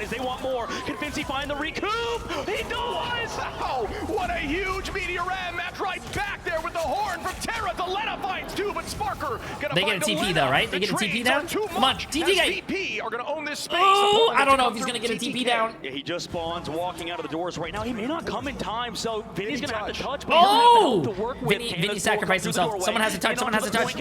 As they want more. Can Finzy find the recoup? He does! Oh, what a huge meteor ram match right back there with the horn from Terra. Delena finds two, but Sparker gonna they get a TP though, right? They get a TP down? Come on, TTK! VP are gonna own this space. Oh, I don't know if he's gonna get a TP down. Yeah, he just spawns walking out of the doors right now. He may not come in time, so Vinny's gonna have to touch, but oh! to work with. Vinny sacrificed himself. Someone has to touch, someone has to touch.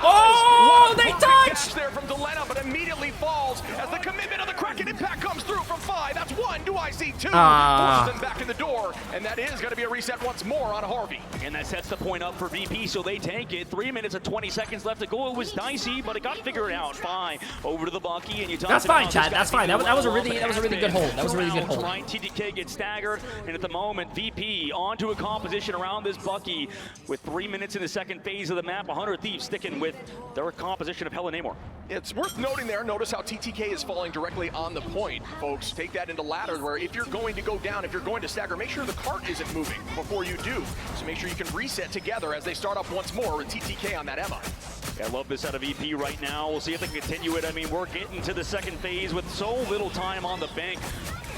Oh, they touched! There from Delena, but immediately falls as the commitment of the Kraken impact comes through from 5. That's 1. Do I see 2? Forces them back in the door, and that is gonna be a reset once more on Harvey. And that sets the point up for VP, so they tank it. 3 minutes and 20 seconds left to go. It was dicey, but it got figured out. Fine. Over to the Bucky, and you talk that's fine, Chad. That's fine. That was a really good hold. That was a really good hold. TTK gets staggered, and at the moment, VP onto a composition around this Bucky with 3 minutes in the second phase of the map. 100 Thieves sticking with their composition of Hella Namor. It's worth noting there. Notice how TTK is falling directly on the point, folks. Take that into ladder, where if you're going to go down, if you're going to stagger, make sure the cart isn't moving before you do. So make sure you can reset together as they start up once more with TTK on that Emma. I love this out of EP right now. We'll see if they can continue it. I mean, we're getting to the second phase with so little time on the bank.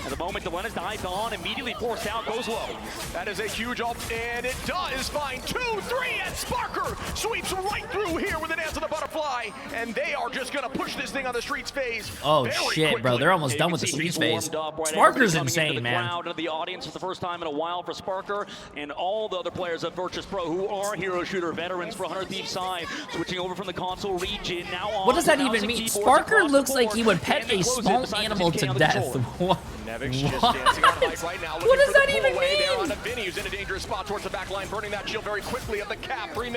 At the moment, Delena's dive on, immediately forced out, goes low. That is a huge ult, and it does find 2, 3, and Sparker sweeps right through here with the dance of the butterfly, and they are just gonna push this thing on the streets phase. Oh shit, quickly. Bro, they're almost done with the streets phase. Sparker's insane, man. Crowd into the audience for the first time in a while for Sparker, and all the other players of Virtus Pro who are hero shooter veterans for 100 Thieves side, switching over from the console region. Now on. What does that even mean? Sparker looks like he would pet a small animal to death. What? Nevix just dancing on height right now. What does that even mean? There on Vinny, who's in a dangerous spot towards the back line, burning that shield very quickly at the cap. 3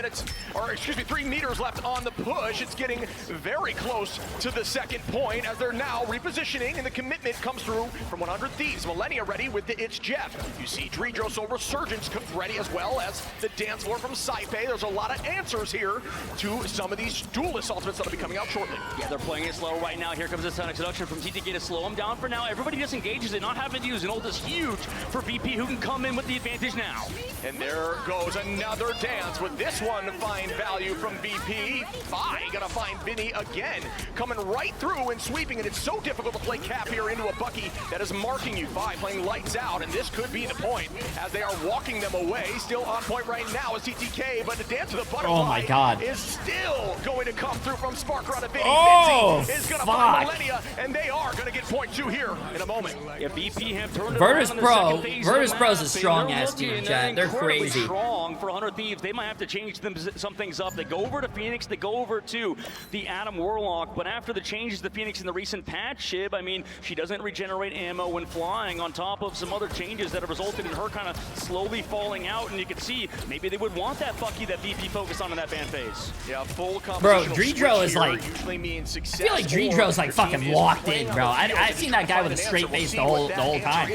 meters left on the push. It's getting very close to the second point as they're now repositioning, and the commitment comes through from 100 Thieves. Millennia ready with the It's Jeff. You see Jay3 Soul Resurgence ready, as well as the dance floor from Saipe. There's a lot of answers here to some of these duelist ultimates that'll be coming out shortly. Yeah, they're playing it slow right now. Here comes this introduction from TTK to slow him down for now. Everybody disengages it, not having to use an ult is huge for VP, who can come in with the advantage now. And there goes another dance with this one. Find value from VP. Fi gonna find Vinny again, coming right through and sweeping, and it's so difficult to play cap here into a Bucky that is marking you. Fi playing lights out, and this could be the point as they are walking them away. Still on point right now is TTK, but the dance of the butterfly is still going to come through from Sparker on a Vinny. Oh, Vinci is gonna find Millennia, and they are gonna get point 2 here in a moment. Yeah, VP have turned Virtus Pro's a strong ass team, Chad. They're crazy. Strong for 100 Thieves. They might have to change some things up. They go over to Phoenix. They go over to the Adam Warlock. But after the changes to Phoenix in the recent patch, Shib, I mean, she doesn't regenerate ammo when flying, on top of some other changes that have resulted in her kind of slowly falling out. And you can see maybe they would want that Bucky that VP focused on in that ban phase. Yeah, full bro, Jay3 is like, usually means success. I feel like Jay3 is like fucking locked in, bro. I've seen that guy with a straight face the whole time.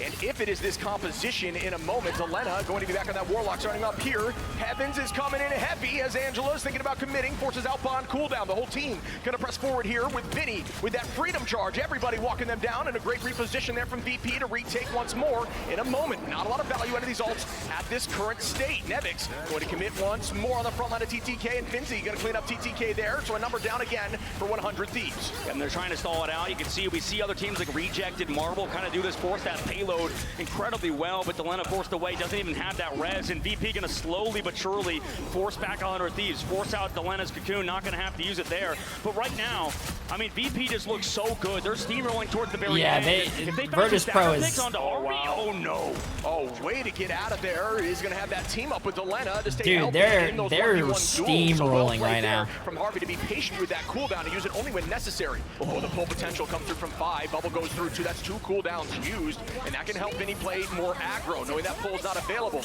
And if it is this composition in a moment, Delena going to be back on that Warlock starting up here. Heavens is coming in heavy as Angela's thinking about committing, forces outbound cooldown. The whole team gonna press forward here with Vinny with that freedom charge. Everybody walking them down, and a great reposition there from VP to retake once more in a moment. Not a lot of value out of these ults at this current state. Nevix going to commit once more on the front line of TTK, and Finzy gonna clean up TTK there. So a number down again for 100 Thieves. And they're trying to stall it out. You can see, we see other teams like Rejected, Marvel kind of do this, force that payload incredibly well, but Delena forced away, doesn't even have that res, and VP gonna slowly but surely force back 100 Thieves, force out Delena's cocoon, not gonna have to use it there. But right now, I mean, VP just looks so good. They're steamrolling towards the very end. Virtus Pro is... Oh no. Oh, way to get out of there. He's gonna have that team up with Delena to stay Dude, they're steamrolling right now. From Harvey to be patient with that cooldown, to use it only when necessary. Oh, the full potential comes through from 5. Bubble goes through 2. That's 2 cooldowns used, and that That can help Vinny play more aggro, knowing that pull's not available.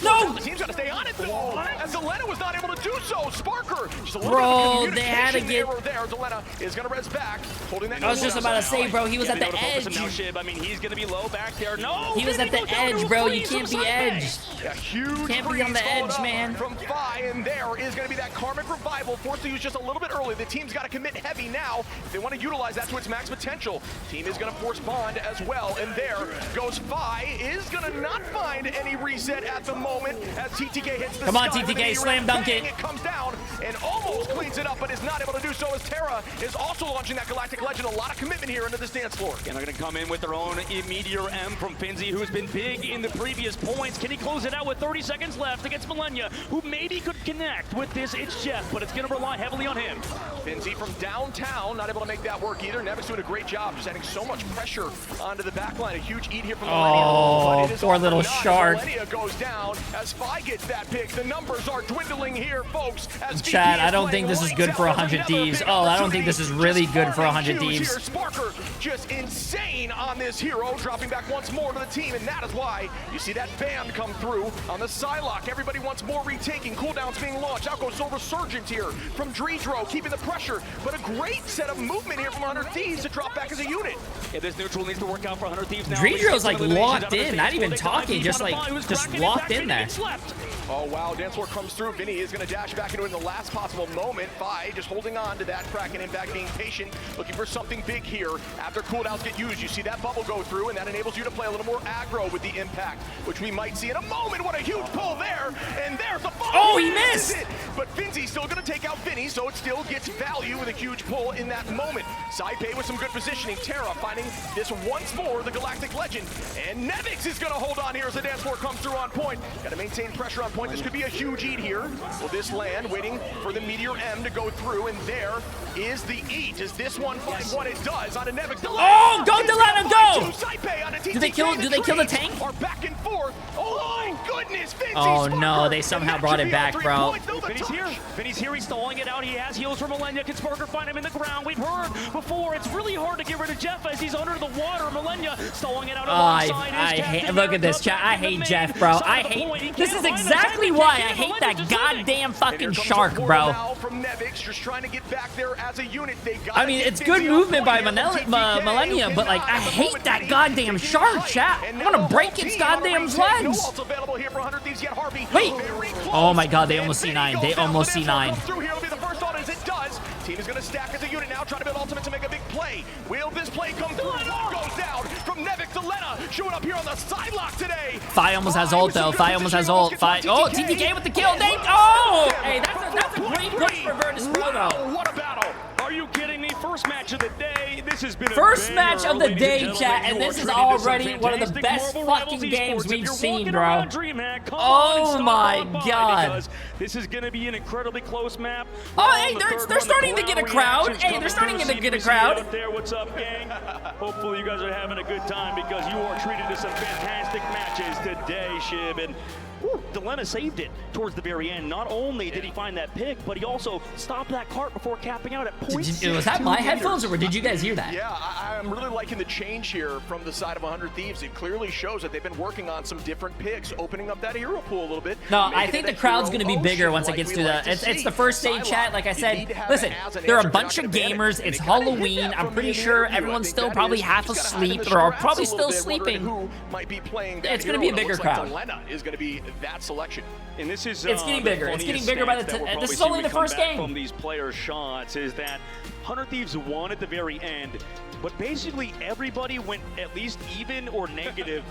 No! The team's got to stay on it, though, as Zelena was not able to do so. Sparker, just a little Bro, bit of they had to communication get... error there. Zelena is going to res back, holding that. I was just about to say, bro, he was at the edge. Now, Shib. I mean, he's going to be low back there. No! He was at the edge, bro. You can't be edged. A huge Can't be on the edge, man. From Fi, and there is going to be that Karmic Revival, forced to use just a little bit early. The team's got to commit heavy now if they want to utilize that to its max potential. Team is going to force Bond as well, and there goes Fi. Is going to not find any reset at the moment as TTK hits the Come on, sky with TTK, an slam dunk it. It comes down and almost cleans it up, but is not able to do so as Terra is also launching that Galactic Legend. A lot of commitment here into this dance floor. And they're going to come in with their own Meteor M from Finzi, who's been big in the previous points. Can he close it out with 30 seconds left against Millennia, who maybe could connect with this? It's Jeff, but it's going to rely heavily on him. Finzi from downtown, not able to make that work either. Nevix doing a great job, just adding so much pressure onto the back line. A huge eat here from Millennia. Oh, poor little shark. Millennia goes down as Fi gets that pick. The numbers are dwindling here, folks. As Chad, VP I don't think this is good for 100 Ds. Oh, I don't think this is really good for 100 Ds. Sparker just insane on this hero, dropping back once more to the team, and that is why you see that band come through on the Psylocke. Everybody wants more retaking. Cooldowns being launched. Out goes Silver Surgeon here from Dreedro, keeping the pressure, but a great set of movement here from 100 Thieves to drop back as a unit. Yeah, this neutral needs to work out for 100 Thieves now. Dreedro's like locked in, not even talking, just locked in there. Oh wow, dance floor comes through. Vinny is going to dash back into it in the last possible moment. Fi just holding on to that Kraken impact, being patient, looking for something big here. After cooldowns get used, you see that bubble go through, and that enables you to play a little more aggro with the impact, which we might see in a moment. What a huge pull there, and there's the ball. Oh, he missed! But Finzi's still going to take out Vinny, so it still gets value with a huge pull in that moment. Saipei with some good positioning. Terra finding this once more, the Galactic Legend, and Nevix is going to hold on here as the dance floor comes through on point. Got to maintain pressure on point. This could be a huge eat here. Will this land? Waiting for the Meteor M to go through, and there is the eat. Does this one find what it does on a Nevix? Oh, go Delana, go! Do they kill the tank? Are back and forth. Oh my goodness, Finzi, Oh Sparker, no, they somehow brought it back, bro. Vinny's here. Vinny's here. He's stalling it out. He has heals from Millennia. Can Sparker find him in the ground? We've heard before. It's really hard to get rid of Jeff as he's under the water. Millennia stalling it out alongside I hate. Look at this, chat. I hate Jeff, bro. I hate. This is exactly why I hate that goddamn fucking shark, bro. From Nevix, just trying to get back there as a unit. I mean, it's good movement by Millennia, but like, I hate that goddamn shark, chat. I want to break its goddamn legs. Wait. Oh my god, they almost C9. They almost C9. Team is going to stack as a unit now, trying to build ultimate to make a big play. Will this play come through? One goes down from Nevix to Lena, showing up here on the Psylocke today. Fi almost has ult though. Fi almost has ult. Fi. Oh, TTK with the kill. Oh, hey, that's a great push for Virtus Pro though. What a battle! Are you kidding me? First match of the day. This has been first match of the day, chat, and this is already one of the best fucking games we've seen, bro. Oh my god. This is going to be an incredibly close map. Oh, hey, they're starting to get a crowd. Hey, they're starting to get a crowd. What's up, gang? Hopefully you guys are having a good time because you are treated to some fantastic matches today, Shib. And Delena saved it towards the very end. Not only did he find that pick, but he also stopped that cart before capping out at points. Was that my headphones, or did you guys hear that? Yeah, I'm really liking the change here from the side of 100 Thieves. It clearly shows that they've been working on some different picks, opening up that hero pool a little bit. No, I think the crowd's going to be bigger once it gets to the... It's the first day, chat. Like I said, listen, there are a bunch of gamers. It's Halloween. I'm pretty sure everyone's still probably half asleep or are probably still sleeping. It's going to be a bigger crowd. Delena is going to be that selection. And this is it's getting bigger. It's getting bigger by the this is only the first game. From these players' shots is that 100 Thieves won at the very end, but basically everybody went at least even or negative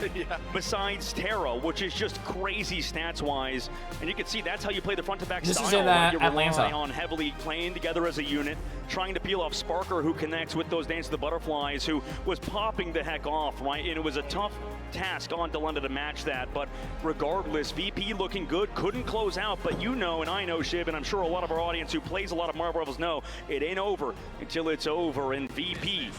besides Terra, which is just crazy stats-wise. And you can see that's how you play the front-to-back style. This is in Atlanta. On heavily playing together as a unit, trying to peel off Sparker, who connects with those Dance of the Butterflies, who was popping the heck off, right? And it was a tough task on Delena to match that, but regardless, VP looking good, couldn't close out, but you know, and I know, Shib, and I'm sure a lot of our audience who plays a lot of Marvel Rivals know, it ain't over until it's over, and VP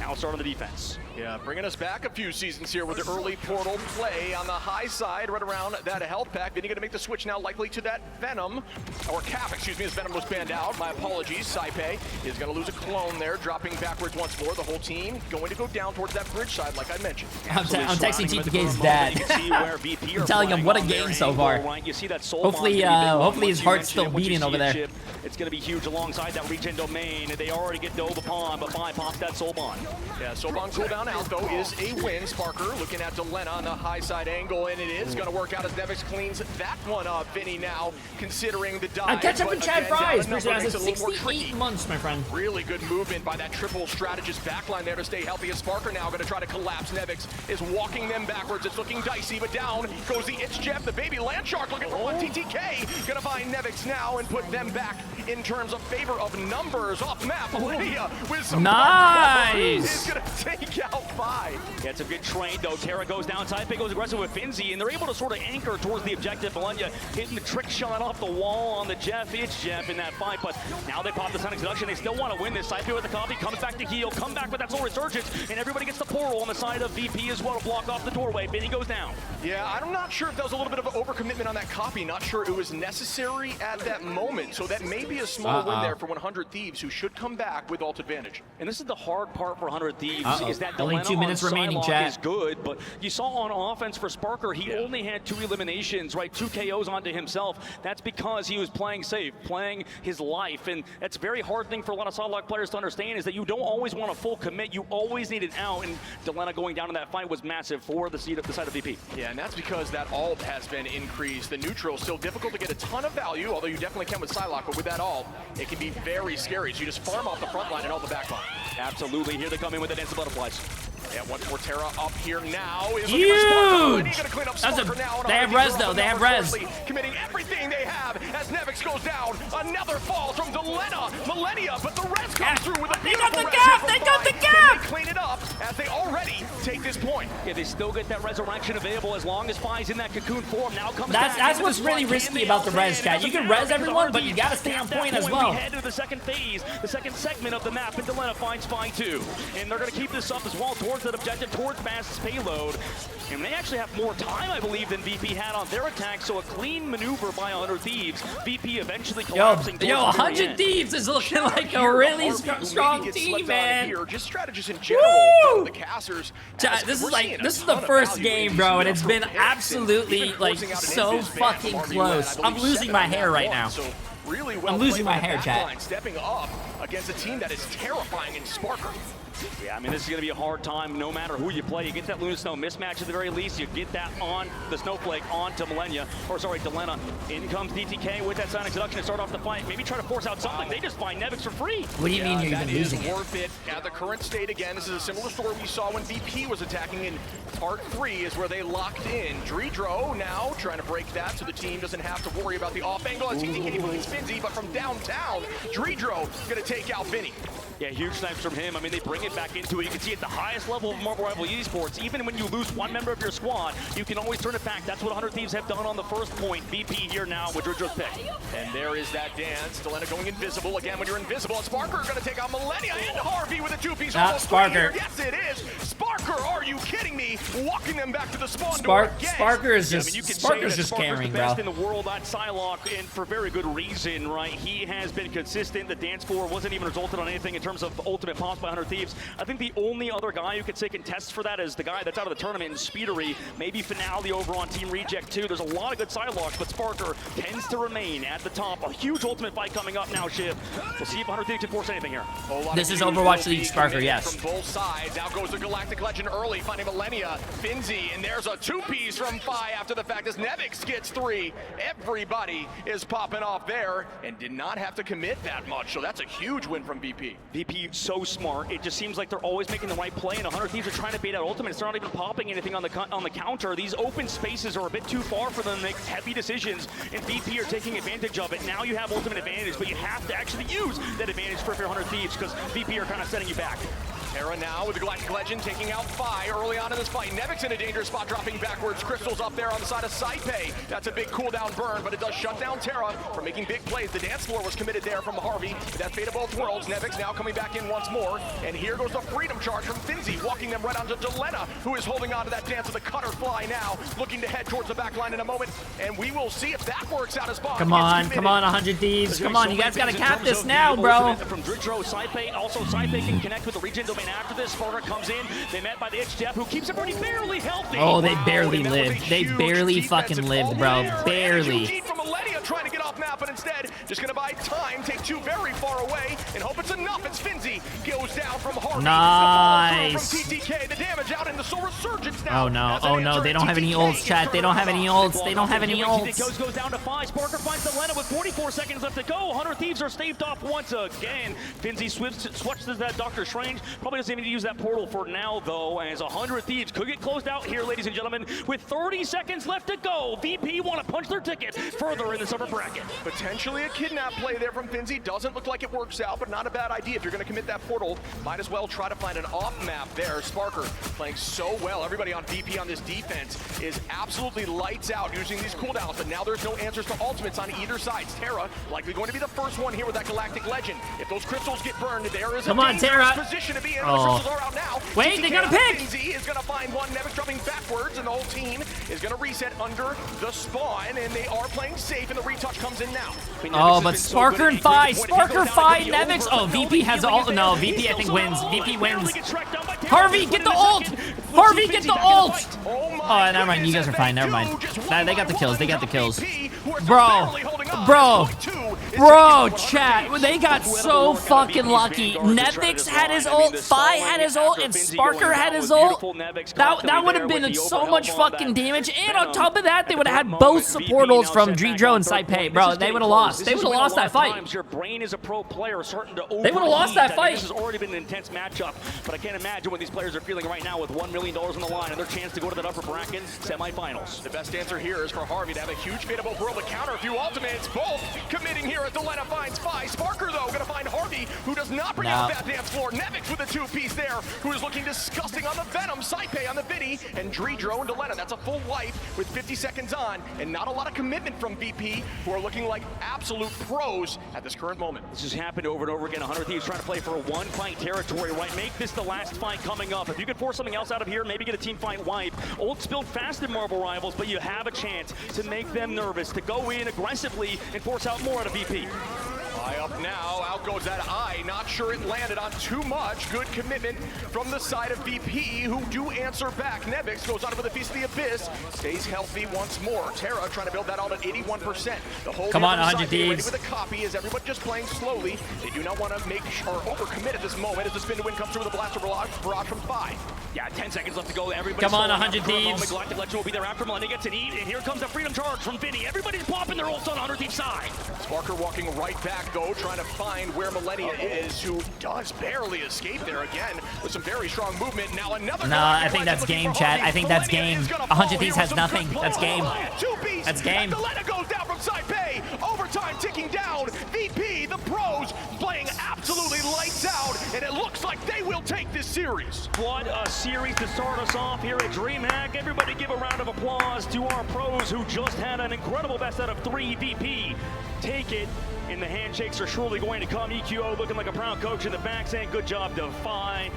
House start on the defense. Yeah, bringing us back a few seasons here with the early portal play on the high side, right around that health pack. Vinny gonna make the switch now, likely to that Venom, or Cap, excuse me, as Venom was banned out. My apologies. Saipe is gonna lose a clone there, dropping backwards once more. The whole team going to go down towards that bridge side, like I mentioned. I'm texting TTK's dad. I'm telling him what a game so far. Right? You see that soul hopefully his heart's still beating over there. It's going to be huge alongside that regen domain. They already get dove upon, but Bai pops that soul bond. Yeah, soul bond cooldown out though is a win. Sparker looking at Delena on the high side angle, and it is going to work out as Nevix cleans that one up. Vinny now considering the dive. I catch up with Chad Fries. Makes it a little more 68 tricky. months, my friend. Really good movement by that triple strategist backline there to stay healthy. As Sparker now going to try to collapse. Nevix is walking them backwards. It's looking dicey, but down goes the It's Jeff, the baby land shark looking for one. TTK going to find Nevix now and put them back in terms of favor of numbers off map. Lydia with some nice. is going to take out 5. Yeah, it's a good trade though. Terra goes down, Taipei goes aggressive with Finzi, and they're able to sort of anchor towards the objective. Millennia hitting the trick shot off the wall on the Jeff. It's Jeff in that fight, but now they pop the Sonic Seduction. They still want to win this. Taipei with the copy, comes back to heal, come back with that Soul Resurgence, and everybody gets the portal on the side of VP as well to block off the doorway. Benny goes down. Yeah, I'm not sure if that was a little bit of an overcommitment on that copy. Not sure it was necessary at that moment, so that may be a small win there for 100 Thieves, who should come back with ult advantage. And this is the hard part for 100 Thieves, is that only 2 minutes remaining, chat. Is good, but you saw on offense for Sparker, he only had 2 eliminations, right? 2 KOs onto himself. That's because he was playing safe, playing his life, and that's a very hard thing for a lot of Sidelock players to understand, is that you don't always want a full commit, you always need an out, and Delena going down in that fight was massive for the side of VP. Yeah, and that's because that ult has been increased. The neutral still difficult to get a ton of value, although you definitely can with Sidelock, but with that ult, it can be very scary. So you just farm off the front line and all the back line. Absolutely, here they come in with the Dance of Butterflies. Yeah, once more Terra up here now. Is huge! Gonna clean up They have res though, they have res. Committing everything they have as Nevix goes down. Another fall from Delena, Millennia, but the res comes through with a They got the gap! They got the gap! They clean it up as they already take this point. Yeah, they still get that resurrection available as long as Fi's in that cocoon form. Now comes that's what's really risky about the res, chat. You can res everyone, but you gotta stay on point as well. We head to the second phase, the second segment of the map, and Delena finds Fi too. And they're gonna keep this up as well towards that objective, towards fastest payload. And they actually have more time, I believe, than VP had on their attack, so a clean maneuver by 100 Thieves. VP eventually collapsing. Yo, 100 Thieves is looking like a really strong team, man. Here. Just strategists in general, the casters. This is the first game, bro, and it's been absolutely like so fucking close. I'm losing my hair right now. Really well, I'm losing my hair, chat. Stepping up against a team that is terrifying in Sparker. Yeah, I mean, this is going to be a hard time no matter who you play. You get that Luna Snow mismatch at the very least. You get that on the Snowflake onto Millennia, or sorry, Delena. In comes DTK with that Sonic Seduction to start off the fight. Maybe try to force out something. They just find Nevix for free. What do you mean you're even losing it? Worth it at the current state again. This is a similar story we saw when VP was attacking in part 3 is where they locked in. Dredro now trying to break that so the team doesn't have to worry about the off angle as TTK finds Finzi, but from downtown, Dredro gonna take out Vinny. Yeah, huge snipes from him. I mean, they bring it back into it. You can see at the highest level of Marvel Rival Esports, even when you lose one member of your squad, you can always turn it back. That's what 100 Thieves have done on the first point. VP here now with Dredro's pick. And there is that dance. Delena going invisible. Again, when you're invisible, Sparker going to take out Millennia and Harvey with a 2-piece. Not Sparker. Yes, it is. Sparker, are you kidding me? Walking them back to the spawn door again. Sparker is just, I mean, Sparker's just carrying, the bro. best in the world on Psylocke, and for very good reason, right? He has been consistent. The dance floor wasn't even resulted on anything in terms of ultimate pop by 100 Thieves. I think the only other guy who could say contest for that is the guy that's out of the tournament in Speedery, maybe Finale over on Team Reject too. There's a lot of good Psylocks, but Sparker tends to remain at the top. A huge ultimate fight coming up now, Shiv. We'll see if 100 Thieves can force anything here. This is Overwatch League Sparker, yes. From both sides, out goes the Galactic Legend early, finding Millennia, Finzi, and there's a 2-piece from Fi after the fact as Nevix gets 3. Everybody is popping off there and did not have to commit that much, so that's a huge win from VP. VP so smart. It just seems like they're always making the right play, and 100 Thieves are trying to bait out ultimates. They're not even popping anything on the counter. These open spaces are a bit too far for them to make heavy decisions, and VP are taking advantage of it. Now you have ultimate advantage, but you have to actually use that advantage for 100 Thieves because VP are kind of setting you back. Terra now with the Galactic Legend taking out Fi early on in this fight. Nevix in a dangerous spot, dropping backwards. Crystal's up there on the side of Saipei. That's a big cooldown burn, but it does shut down Terra from making big plays. The dance floor was committed there from Harvey. That's fate of both worlds. Nevix now coming back in once more. And here goes the Freedom Charge from Finzi, walking them right onto Delena, who is holding on to that dance of the cutter fly now, looking to head towards the back line in a moment. And we will see if that works out as Bond. Come on, 100 Thieves. Come on, you guys gotta cap this now, bro. From Dritro, Saipei. Also, Saipei can connect with the regen domain after this. Sparker comes in. They met by the HDF, who keeps everybody barely healthy. Oh, they barely lived. They barely fucking lived, bro. Barely. From Millennia trying to get off map, but instead just gonna buy time, take two very far away, and hope it's enough. It's Finzi goes down from Harvey. Nice. From TTK, the damage out in the Soul Resurgence now. Oh no, oh no, they don't have any ults, chat. They don't have any ults. They don't have any ults. Goes down to 5. Sparker finds Delena with 44 seconds left to go. 100 Thieves are staved off once again. Finzi switches that Doctor Strange. Probably doesn't even need to use that portal for now, though, as 100 Thieves could get closed out here, ladies and gentlemen, with 30 seconds left to go. VP want to punch their ticket further in this upper bracket. Potentially a kidnap play there from Finzi. Doesn't look like it works out, but not a bad idea. If you're going to commit that portal, might as well try to find an off-map there. Sparker playing so well. Everybody on VP on this defense is absolutely lights out using these cooldowns, but now there's no answers to ultimates on either side. Terra likely going to be the first one here with that Galactic Legend. If those crystals get burned, there is a dangerous position to be in. Those crystals are out now. Wait, they got a pick! Finzi is going to find one. Nevix dropping backwards, and the whole team is going to reset under the spawn, and they are playing safe, and the retouch comes in now. Oh, but Sparker and Fi, Nevix. Oh, VP has all. No, VP I think wins. VP wins. Harvey, get the ult! Harvey, get the ult! Oh, never mind. You guys are fine. Never mind. Nah, they got the kills. They got the kills. Bro, chat. They got so fucking lucky. Nevix had his ult, Fi had his ult, and Sparker had his ult. That would have been so much fucking damage. And on top of that, they would have had both support ults from Dritro and Saipei. Bro, they would have lost. They would have lost that fight. Your brain is a pro player, certain to overheat. They would have lost that fight. This has already been an intense matchup, but I can't imagine what these players are feeling right now with $1 million on the line and their chance to go to that upper bracket semifinals. The best answer here is for Harvey to have a huge fate of overall to counter a few ultimates. Both committing here as Delena finds Fi. Sparker, though, going to find Harvey, who does not bring out that dance floor. Nevix with a two-piece there, who is looking disgusting on the Venom. Saipei on the Vinny, and Dritro and Delena. That's a full life with 50 seconds on, and not a lot of commitment from VP, who are looking like absolute pros at this current moment. This has happened over and over again. 100 Thieves trying to play for a one-fight territory, right? Make this the last fight coming up. If you could force something else out of here, maybe get a team fight wipe. Ults build fast in Marvel Rivals, but you have a chance to make them nervous, to go in aggressively and force out more out of VP. Eye up now, out goes that eye. Not sure it landed on too much. Good commitment from the side of VP, who do answer back. Nevix goes on with a Feast of the Abyss, stays healthy once more. Terra trying to build that out at 81%. The whole come on, 100 Thieves. With a copy is everybody just playing slowly. They do not want to make sure overcommit at this moment as the spin to win comes through with a blaster barrage from Fi. Yeah, 10 seconds left to go. Everybody come on, 100 Thieves. Galactic Legend will be there after Millennia gets an eat, and here comes the Freedom Charge from Vinny. Everybody's popping their ults on 100 Thieves side. Sparker walking right back, though, trying to find where Millennia is, who does barely escape there again with some very strong movement. Now another. Nah, I think that's game, chat. I think that's game. 100 Thieves has nothing. That's game. That's game. Delena goes down from Saipei. Overtime ticking down. VP, the pros, playing absolutely lights out, and it looks like they will take this series. What a series to start us off here at DreamHack. Everybody give a round of applause to our pros who just had an incredible best out of 3. VP take it, and the handshakes are surely going to come. EQO looking like a proud coach in the back saying good job, Defy.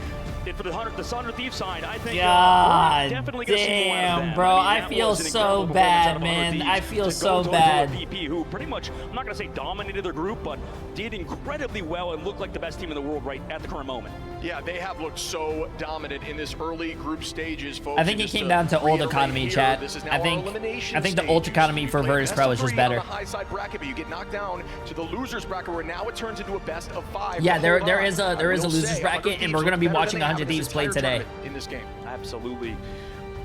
And for the 100 Thief side, I think God definitely damn, bro, I feel so bad, man. I feel so bad. VP, who pretty much, I'm not going to say dominated their group, but did incredibly well and looked like the best team in the world right at the current moment. Yeah, they have looked so dominant in this early group stages, folks. I think it came down to ult economy, chat. I think the ult economy for Virtus Pro is just better. On the high side bracket, but you get knocked down to the losers bracket, where now it turns into a best of 5. Yeah, there is a losers bracket, and we're gonna be watching 100 Thieves play today in this game. Absolutely.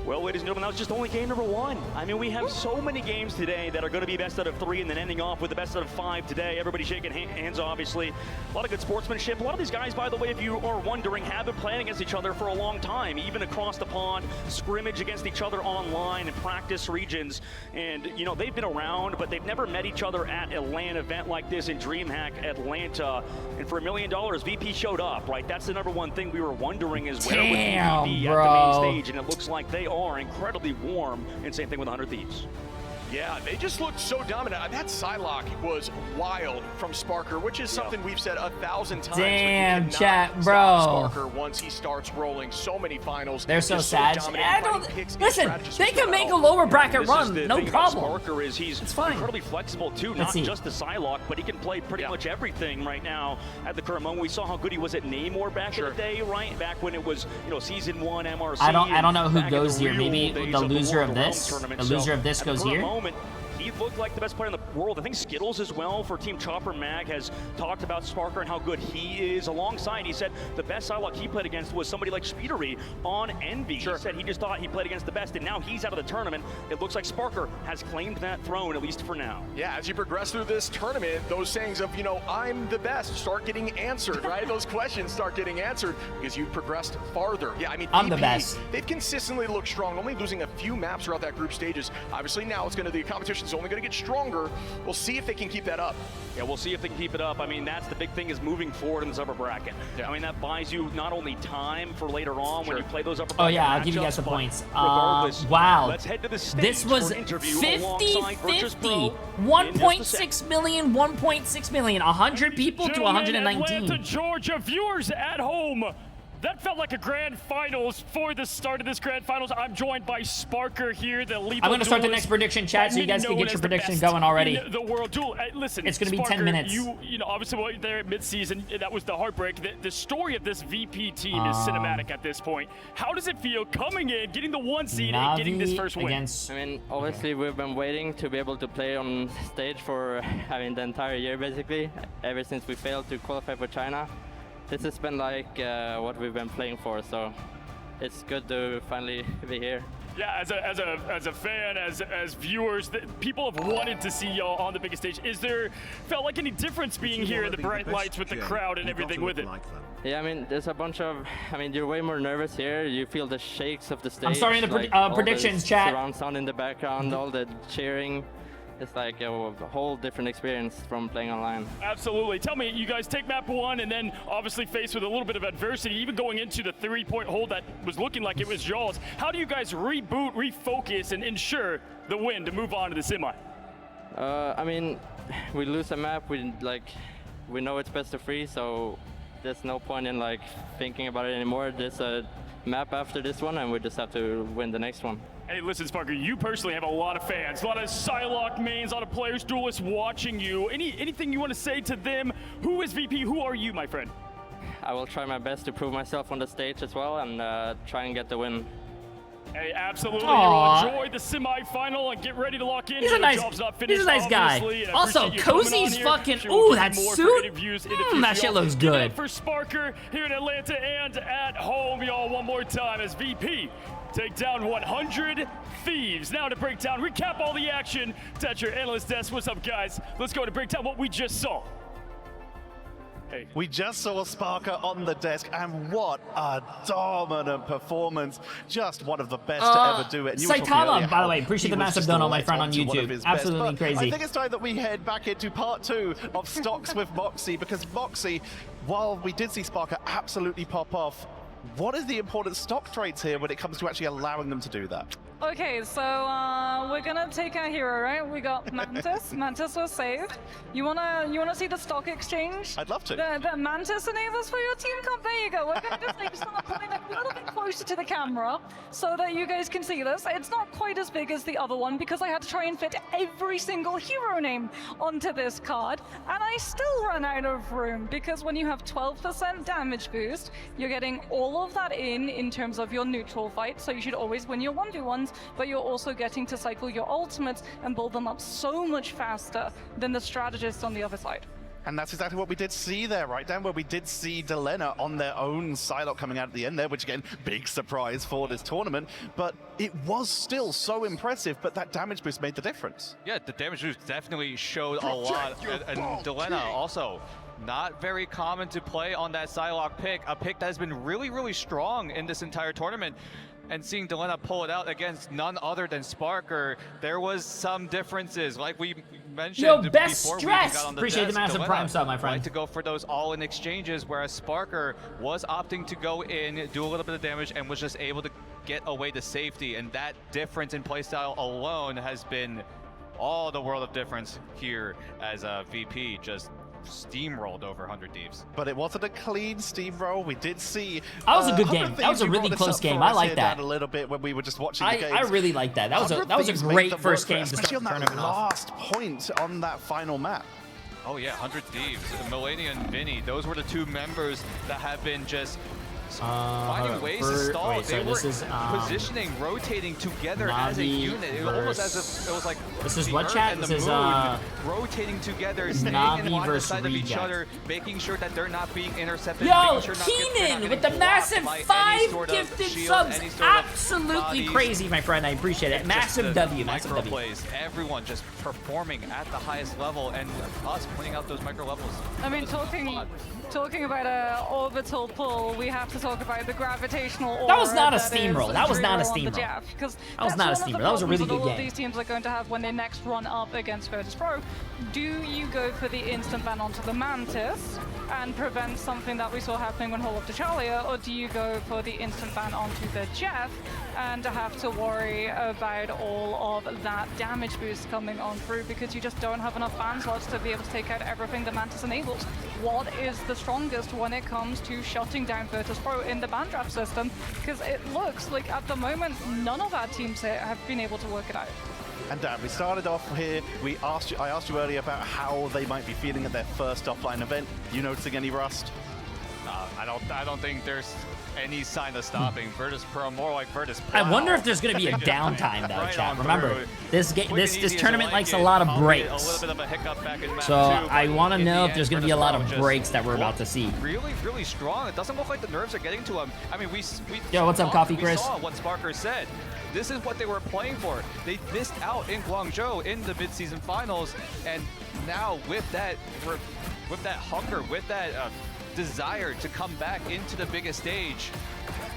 Well, ladies and gentlemen, that was just only game number 1. I mean, we have so many games today that are going to be best out of 3 and then ending off with the best out of 5 today. Everybody shaking hands, obviously. A lot of good sportsmanship. A lot of these guys, by the way, if you are wondering, have been playing against each other for a long time, even across the pond, scrimmage against each other online and practice regions. And, you know, they've been around, but they've never met each other at a LAN event like this in DreamHack Atlanta. And for $1 million, VP showed up, right? That's the #1 thing we were wondering is where would VP be at the main stage, and it looks like they are incredibly warm, and same thing with 100 Thieves. Yeah, they just looked so dominant. That Psylocke was wild from Sparker, which is something we've said 1,000 times. Damn, chat, bro. Sparker, once he starts rolling so many finals, they're so sad. Listen, they can make a lower bracket run, no problem. Sparker is he's incredibly flexible too, not just the Psylocke, but he can play pretty much everything right now at the current moment. We saw how good he was at Namor back in the day, right? Back when it was, you know, season 1 MRC. I don't know who goes here. Maybe the loser of this. The loser of this goes here. He looked like the best player in the world. I think Skittles as well for Team Chopper Mag has talked about Sparker and how good he is. Alongside, he said the best Psylocke he played against was somebody like Speedery on Envy. He said he just thought he played against the best, and now he's out of the tournament. It looks like Sparker has claimed that throne, at least for now. Yeah, as you progress through this tournament, those sayings of, you know, I'm the best start getting answered, right? Those questions start getting answered because you've progressed farther. Yeah, I mean, I'm the best. They've consistently looked strong, only losing a few maps throughout that group stages. Obviously, now it's going to, the competition's only going to get stronger. We'll see if they can keep that up. Yeah, we'll see if they can keep it up. I mean, that's the big thing, is moving forward in this upper bracket. Yeah. I mean, that buys you not only time for later on when you play those upper bracket. Oh yeah, I'll give you guys the points. Wow. Let's head to the stage. This was 50-50. 1.6 million, 1.6 million. 100 people to 119. Atlanta, Georgia, viewers at home. That felt like a grand finals for the start of this grand finals. I'm joined by Sparker here, the lead. I'm going to start the next prediction, chat, so you guys can get your prediction going already. The world duel. Listen, it's going to be Sparker, 10 minutes. You know, obviously, there at midseason, that was the heartbreak. The story of this VP team is cinematic at this point. How does it feel coming in, getting the 1 seed, and getting this first win? I mean, obviously, we've been waiting to be able to play on stage for, I mean, the entire year, basically, ever since we failed to qualify for China. This has been like what we've been playing for, so it's good to finally be here. Yeah, as a fan, as viewers, people have wanted to see y'all on the biggest stage. Is there felt like any difference being here in the bright lights with the crowd and everything with it? Yeah, I mean, there's a bunch of, I mean, you're way more nervous here. You feel the shakes of the stage. I'm starting the predictions, chat. Surround sound in the background, all the cheering. It's like a whole different experience from playing online. Absolutely. Tell me, you guys take map 1 and then obviously faced with a little bit of adversity, even going into the 3-point hold that was looking like it was y'all's. How do you guys reboot, refocus, and ensure the win to move on to the semi? I mean, we lose a map, we know it's best of 3, so there's no point in like thinking about it anymore. There's a map after this one, and we just have to win the next one. Hey, listen, Sparker, you personally have a lot of fans, a lot of Psylocke mains, a lot of players, duelists watching you. Anything you want to say to them? Who is VP? Who are you, my friend? I will try my best to prove myself on the stage as well and try and get the win. Hey, absolutely. Enjoy the semi-final and get ready to lock in. He's a nice guy. Also, Cozy's fucking, ooh, that suit. That shit looks good. For Sparker here in Atlanta and at home, y'all, one more time as VP take down 100 Thieves. Now to break down, recap all the action. Tetcher, analyst desk, what's up, guys? Let's go to break down what we just saw. Hey. We just saw Sparker on the desk, and what a dominant performance. Just one of the best to ever do it. Saitama, by the way, appreciate the massive donut, my friend, on YouTube. Absolutely crazy. I think it's time that we head back into part 2 of Stocks with Moxie, because Moxie, while we did see Sparker absolutely pop off, what is the important stock traits here when it comes to actually allowing them to do that? Okay, so we're gonna take our hero, right? We got Mantis. Mantis was saved. You wanna see the stock exchange? I'd love to. The Mantis enables for your team comp. There you go. We're gonna just start putting it a little bit closer to the camera so that you guys can see this. It's not quite as big as the other one because I had to try and fit every single hero name onto this card, and I still run out of room because when you have 12% damage boost, you're getting all of that in terms of your neutral fight. So you should always win your 1v1s. But you're also getting to cycle your ultimates and build them up so much faster than the strategist on the other side. And that's exactly what we did see there, right, Dan? Where we did see Delena on their own Psylocke coming out at the end there, which again, big surprise for this tournament. But it was still so impressive, but that damage boost made the difference. Yeah, the damage boost definitely showed a lot. And Delena also not very common to play on that Psylocke pick, a pick that has been really, really strong in this entire tournament. And seeing Delena pull it out against none other than Sparker, there was some differences. Like we mentioned Yo, best before stress. we got on the Appreciate desk, the massive Delena prime sub, my friend. liked to go for those all-in exchanges, whereas Sparker was opting to go in, do a little bit of damage, and was just able to get away to safety. And that difference in playstyle alone has been all the world of difference here as VP just steamrolled over 100 Thieves. But it wasn't a clean steamroll. We did see. That was a good game. That was a really close game. I like that. A little bit when we were just watching the games. I really like that. That was a great first game to especially start on the that tournament off. last point on that final map. Oh yeah, 100 Thieves. Melania and Vinny, those were the two members that have been just finding ways to stall. Wait, they sorry, were this is, positioning, rotating together as a unit. It was almost as if it was like this is the what Earth chat? and the This is moon rotating together, staying Navi in line versus beside of each Reject. other, making sure that they're not being intercepted. Yo, making sure Keenan with the massive 5 gifted subs. Absolutely crazy, my friend. I appreciate it. Massive W, massive micro W. plays, everyone just performing at the highest level, and us pointing out those micro levels. I mean, talking about an orbital pull, we have to talk about the gravitational aura. That was not a steamroll. That was not a steamroll. That was not a steamroll. That was a really good all game. of these teams are going to have when they next run up against Virtus Pro. Do you go for the instant ban onto the Mantis and prevent something that we saw happening on Hall of Dechalia, or do you go for the instant ban onto the Jeff and have to worry about all of that damage boost coming on through because you just don't have enough ban slots to be able to take out everything the Mantis enables? What is the strongest when it comes to shutting down Virtus Pro in the ban draft system? Because it looks like at the moment none of our teams here have been able to work it out. And Dan, we started off here. I asked you earlier about how they might be feeling at their first offline event. You noticing any rust? I don't think there's any sign of stopping. Virtus Pro, more like Virtus Plow. I wonder if there's going to be a downtime though, Right chat. on Remember, through. this tournament likes a lot of breaks. A little bit of a hiccup back in map So two, I but want to in know the if there's end, going to be a Virtus lot Pro of just breaks that we're about to see. Really, really strong. It doesn't look like the nerves are getting to him. I mean, we Yo, what's up, Coffee Chris? saw what Sparker said. This is what they were playing for. They missed out in Guangzhou in the mid-season finals, and now with that hunger, with that desire to come back into the biggest stage,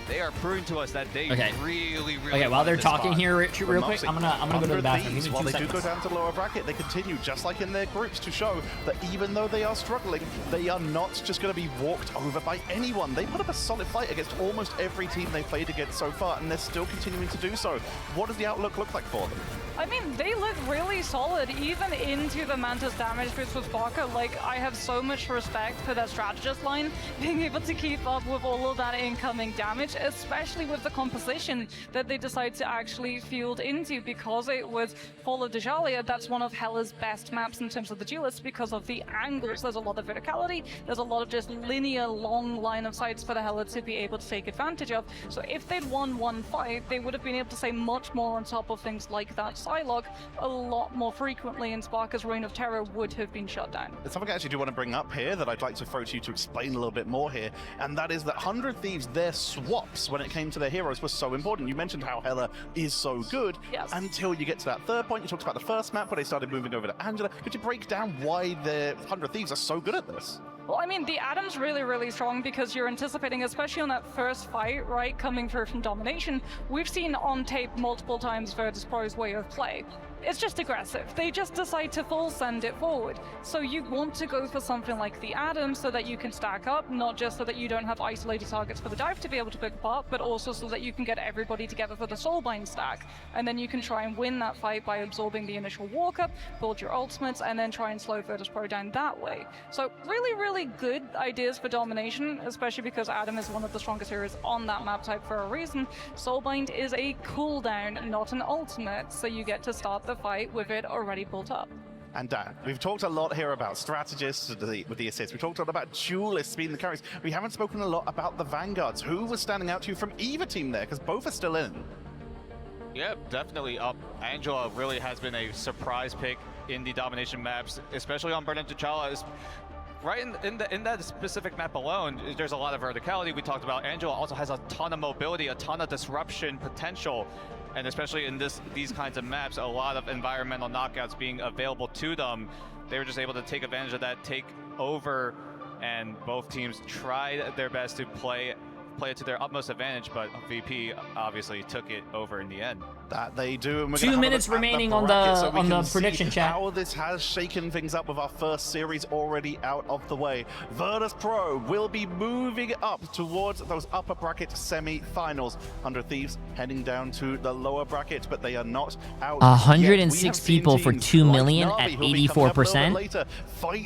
they are proving to us that they really Okay, while they're talking here real quick, I'm gonna go to the bathroom. Give me While 2 they do seconds. go down to lower bracket, they continue just like in their groups to show that even though they are struggling, they are not just going to be walked over by anyone. They put up a solid fight against almost every team they've played against so far, and they're still continuing to do so. What does the outlook look like for them? I mean, they look really solid, even into the Mantis damage boost with Barker. Like, I have so much respect for their strategist line, being able to keep up with all of that incoming damage, especially with the composition that they decide to actually field into, because it was Fall of Dejalia. That's one of Hela's best maps in terms of the duelists because of the angles. There's a lot of verticality, there's a lot of just linear, long line of sights for the Hela to be able to take advantage of. So if they'd won one fight, they would have been able to say much more on top of things like that Psylocke a lot more frequently, and Sparker's Reign of Terror would have been shut down. There's something I actually do want to bring up here that I'd like to throw to you to explain a little bit more here, and that is that 100 Thieves, their swaps when it came to their heroes were so important. You mentioned how Hela is so good until you get to that third point. You talked about the first map where they started moving over to Angela. Could you break down why the 100 Thieves are so good at this? Well, I mean, the Adam's really, really strong because you're anticipating, especially on that first fight, right, coming through from Domination, we've seen on tape multiple times Virtus Pro's way of play. It's just aggressive. They just decide to full send it forward. So you want to go for something like the Adam so that you can stack up, not just so that you don't have isolated targets for the dive to be able to pick apart, but also so that you can get everybody together for the Soulbind stack. And then you can try and win that fight by absorbing the initial walk-up, build your ultimates, and then try and slow Virtus Pro down that way. So really, really good ideas for domination, especially because Adam is one of the strongest heroes on that map type for a reason. Soulbind is a cooldown, not an ultimate, so you get to start the fight with it already built up. And Dan, we've talked a lot here about strategists with the assists. We've talked a lot about duelists being the carries. We haven't spoken a lot about the Vanguards. Who was standing out to you from either team there? Because both are still in. Yeah, definitely. Angela really has been a surprise pick in the domination maps, especially on Burnout T'Challa. right in that specific map alone, there's a lot of verticality. We talked about Angela also has a ton of mobility, a ton of disruption potential. And especially in these kinds of maps, a lot of environmental knockouts being available to them. They were just able to take advantage of that, take over, and both teams tried their best to play it to their utmost advantage, but VP obviously took it over in the end. That they do. And we're 2 minutes remaining on the prediction chat. How this has shaken things up with our first series already out of the way. Virtus Pro will be moving up towards those upper bracket semi-finals. 100 Thieves heading down to the lower bracket, but they are not out 106 people for 2 million at 84%.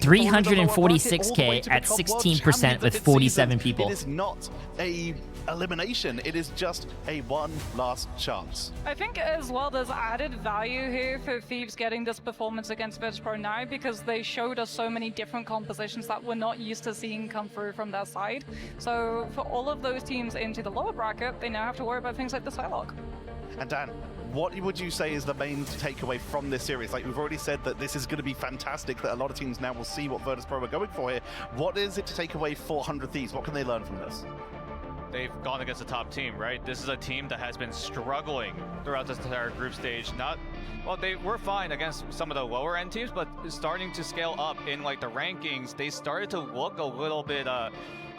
346K at 16% with 47 people. It is not a elimination, it is just a one last chance. I think as well there's added value here for Thieves getting this performance against Virtus Pro now, because they showed us so many different compositions that we're not used to seeing come through from their side. So for all of those teams into the lower bracket, they now have to worry about things like the Psylocke. And Dan, what would you say is the main takeaway from this series? Like, we've already said that this is going to be fantastic, that a lot of teams now will see what Virtus Pro are going for here. What is it to take away for 100 Thieves? What can they learn from this? They've gone against a top team, right? This is a team that has been struggling throughout this entire group stage. Well, they were fine against some of the lower end teams, but starting to scale up in like the rankings, they started to look a little bit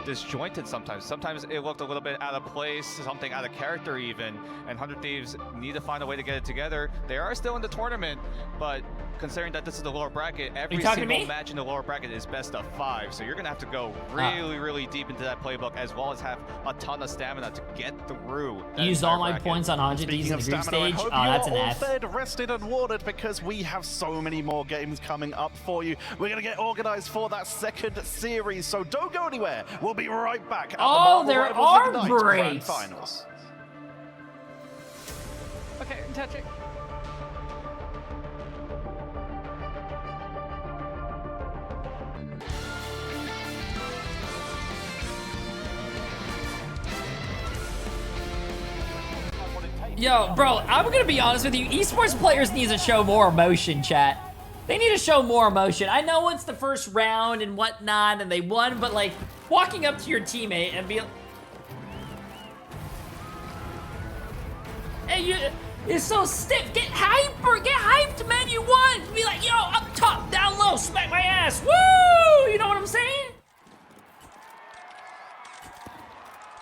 disjointed sometimes. Sometimes it looked a little bit out of place, something out of character even, and 100 Thieves need to find a way to get it together. They are still in the tournament, but considering that this is the lower bracket, every single match in the lower bracket is best of 5, so you're gonna have to go really deep into that playbook, as well as have a ton of stamina to get through. Used all my points on 100 Thieves in the group stage. That's an F. Fed, rested and watered, because we have so many more games coming up for you. We're gonna get organized for that second series, so don't go anywhere. We'll be right back at the there Rivals are Ignite breaks. Grand Finals. Okay, touch it. Yo, bro, I'm gonna be honest with you. Esports players need to show more emotion, chat. They need to show more emotion. I know it's the first round and whatnot, and they won, but like, walking up to your teammate and be like, hey, it's so stiff. Get hyped, man. You won. Be like, yo, up top, down low, smack my ass. Woo! You know what I'm saying?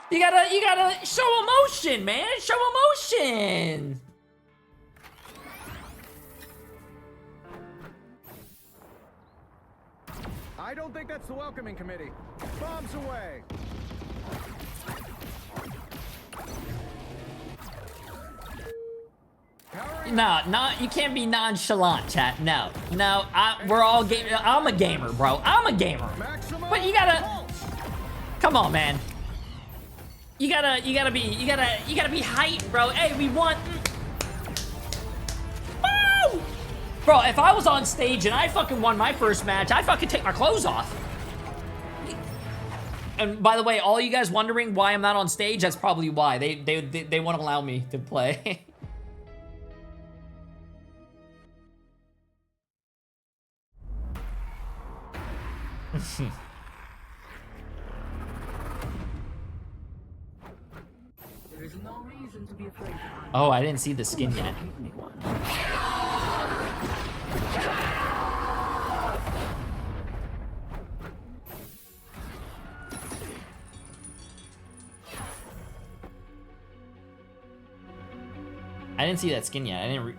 You gotta show emotion, man. Show emotion. I don't think that's the welcoming committee. Bombs away. No, you can't be nonchalant, chat. No, we're all I'm a gamer, bro. I'm a gamer. But you gotta, come on, man. You gotta be hyped, bro. Hey, we won. Woo! Bro, if I was on stage and I fucking won my first match, I'd fucking take my clothes off. And by the way, all you guys wondering why I'm not on stage, that's probably why. They won't allow me to play. There's no reason to be afraid. Oh, I didn't see the skin yet. I didn't see that skin yet. I didn't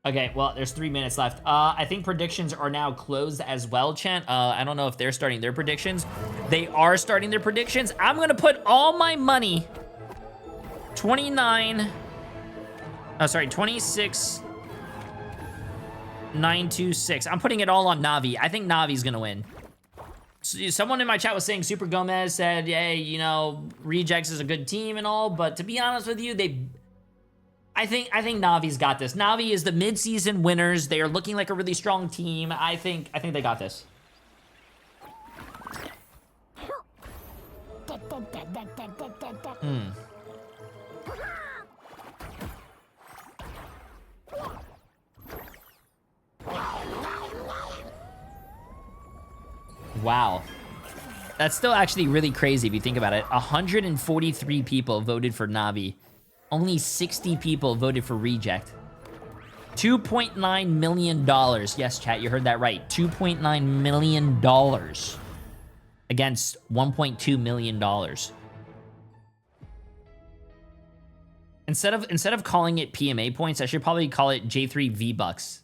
Okay, well, there's 3 minutes left. I think predictions are now closed as well, chat. I don't know if they're starting their predictions. They are starting their predictions. I'm gonna put all my money, 26, 926. I'm putting it all on Na'Vi. I think Navi's gonna win. So, someone in my chat was saying Super Gomez said, hey, you know, Rejects is a good team and all, but to be honest with you, I think Navi's got this. Na'Vi is the mid-season winners. They are looking like a really strong team. I think they got this. Wow. That's still actually really crazy if you think about it. 143 people voted for Na'Vi. Only 60 people voted for Reject. $2.9 million. Yes, chat, you heard that right. $2.9 million against $1.2 million. Instead of calling it PMA points, I should probably call it J3 V-Bucks.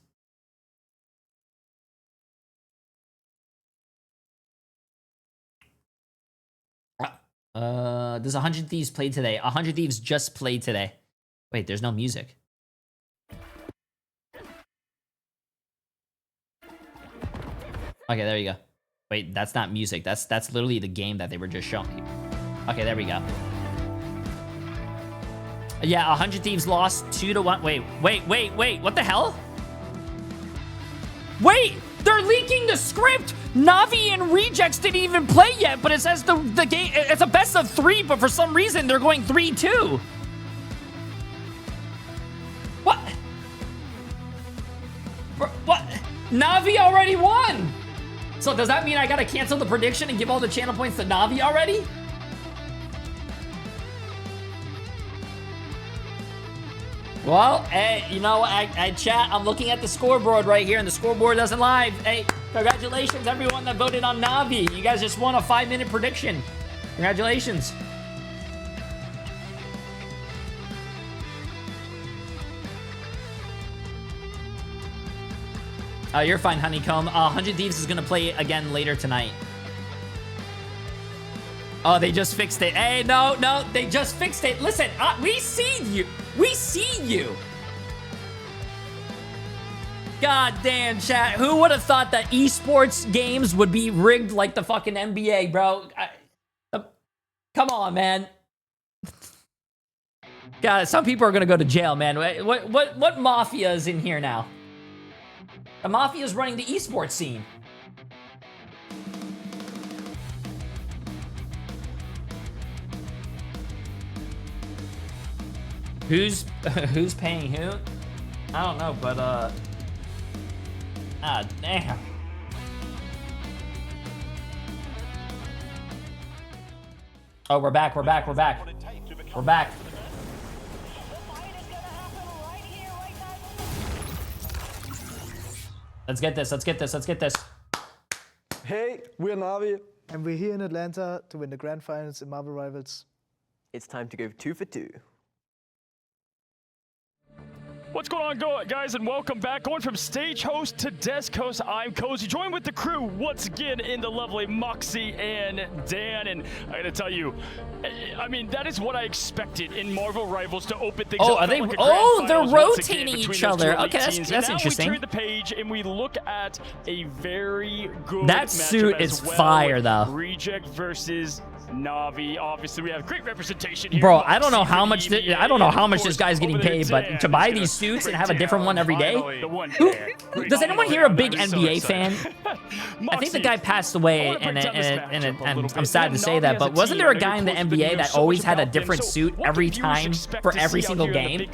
Does 100 Thieves play today? 100 Thieves just played today. Wait, there's no music. Okay, there you go. Wait, that's not music. That's literally the game that they were just showing. Okay, there we go. Yeah, 100 Thieves lost 2-1. Wait. What the hell? Wait, they're leaking the script. Na'Vi and Rejects didn't even play yet, but it says the game, it's a best of 3, but for some reason they're going 3-2. What? What? Na'Vi already won. So does that mean I gotta cancel the prediction and give all the channel points to Na'Vi already? Well, hey, you know, I chat, I'm looking at the scoreboard right here, and the scoreboard doesn't lie. Hey, congratulations, everyone that voted on Na'Vi. You guys just won a 5-minute prediction. Congratulations. You're fine, Honeycomb. 100 Thieves is gonna play again later tonight. Oh, they just fixed it. Hey, no, they just fixed it. Listen, we see you. We see you. God damn, chat. Who would have thought that esports games would be rigged like the fucking NBA, bro? Come on, man. God, some people are gonna go to jail, man. What mafia is in here now? The mafia is running the esports scene. Who's paying who? I don't know, but damn. Oh, we're back. We're back. Let's get this. Hey, we're Na'Vi. And we're here in Atlanta to win the grand finals in Marvel Rivals. It's time to go 2 for 2. What's going on, guys, and welcome back. Going from stage host to desk host, I'm Cozy. Joined with the crew once again in the lovely Moxie and Dan. And I gotta tell you, I mean, that is what I expected in Marvel Rivals to open things up. Are they? Like they're rotating each other. Okay, that's interesting. We turn the page and we look at a very good. That suit is fire, though. Reject versus Na'Vi. Obviously, we have great representation here. Bro, I don't know how much this guy's getting paid, but to buy these suits and have a different one every day. Does anyone here a big NBA fan? I think the guy passed away, and I'm sad to say that, but wasn't there a guy in the NBA that always had a different suit every time for every single game?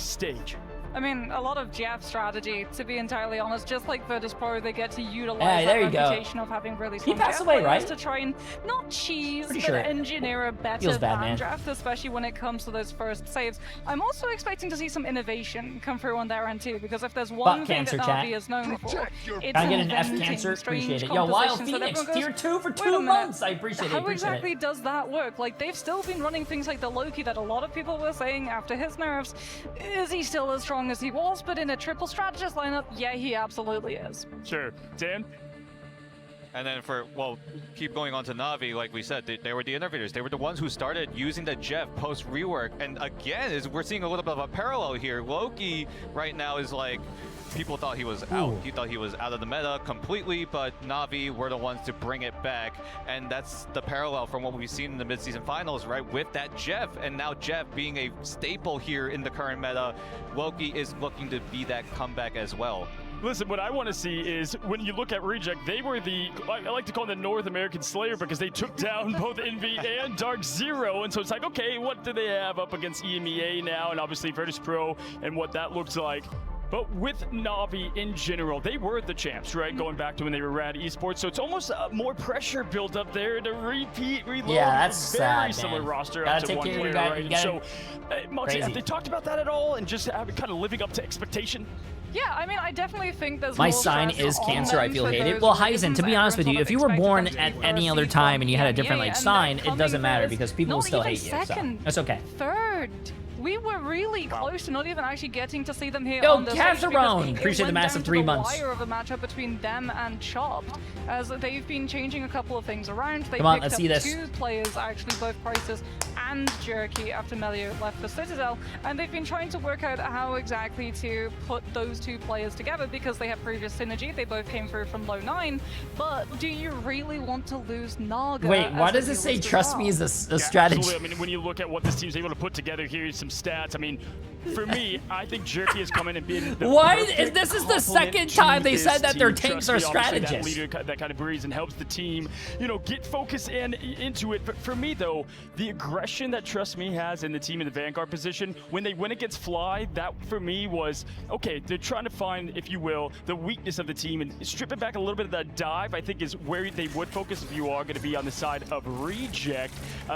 I mean, a lot of Jeff strategy, to be entirely honest. Just like Virtus Pro, they get to utilize that reputation of having really strong Jeff players to try and not cheese, but engineer a better fan draft, especially when it comes to those first saves. I'm also expecting to see some innovation come through on their end too, because if there's one thing that Na'Vi is known for, it's I get an F cancer? Appreciate it. Yo, Wild Phoenix, tier 2 for 2 months. I appreciate it. How exactly does that work? Like, they've still been running things like the Loki that a lot of people were saying after his nerfs. Is he still as strong as he was, but in a triple strategist lineup, yeah, he absolutely is. Sure. Dan? And then keep going on to Na'Vi, like we said, they were the innovators. They were the ones who started using the Jeff post-rework. And again, we're seeing a little bit of a parallel here. Loki right now is like, people thought he was out. He thought he was out of the meta completely, but Na'Vi were the ones to bring it back. And that's the parallel from what we've seen in the mid-season finals, right? With that Jeff, and now Jeff being a staple here in the current meta, Loki is looking to be that comeback as well. Listen, what I want to see is when you look at Reject, they were I like to call them the North American Slayer because they took down both Envy and Dark Zero. And so it's like, okay, what do they have up against EMEA now? And obviously Virtus Pro and what that looks like. But with Na'Vi in general, they were the champs, right? Going back to when they were Rad Esports, so it's almost more pressure built up there to reload. Yeah, that's very sad, similar man. roster Gotta up to take one care of your player, guy, right? So, Moxie, have they talked about that at all, and just kind of living up to expectation? Yeah, I mean, I definitely think there's My more sign stress is on Cancer. them I feel for hated. those Well, reasons. Hyzen, to be honest with you, if you were born at any other time and you had a different like sign, it doesn't matter because people will still hate you. So that's okay. Third. We were really close to not even actually getting to see them here Yo, on the stage because Catherone! it Appreciate the went massive down to 3 the months. wire of a matchup between them and Chopped, as they've been changing a couple of things around. They Come on, picked let's up see this. 2 players, actually, both Prices and Jerky after Melio left for Citadel, and they've been trying to work out how exactly to put those 2 players together because they have previous synergy. They both came through from low 9, but do you really want to lose Naga? Wait, why does it say trust me is a strategy? Absolutely. I mean, when you look at what this team's able to put together, here's some stats. I mean, for me, I think Jerky has come in and been the This is the second time they said that their tanks are strategists. That leader that kind of breathes and helps the team, you know, get focused into it. But for me, though, the aggression that Trust Me has in the team in the Vanguard position, when they win against Fly, that for me was, okay, they're trying to find, if you will, the weakness of the team and strip it back a little bit of that dive, I think is where they would focus if you are going to be on the side of Reject.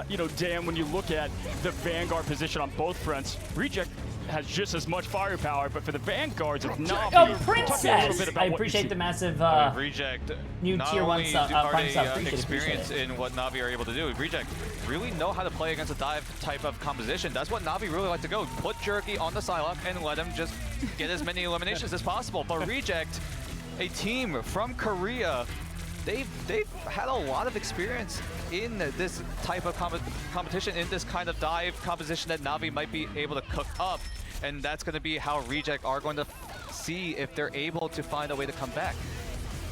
You know, Dan, when you look at the Vanguard position on both fronts, Reject has just as much firepower, but for the Vanguards of Na'Vi, oh, Princess! I appreciate the massive Reject new tier 1 prime sub. Experience in what Na'Vi are able to do. Reject really know how to play against a dive type of composition. That's what Na'Vi really like to go. Put Jerky on the Psylocke and let him just get as many eliminations as possible. But Reject, a team from Korea, they've had a lot of experience in this type of competition, in this kind of dive composition that Na'Vi might be able to cook up. And that's going to be how Reject are going to see if they're able to find a way to come back.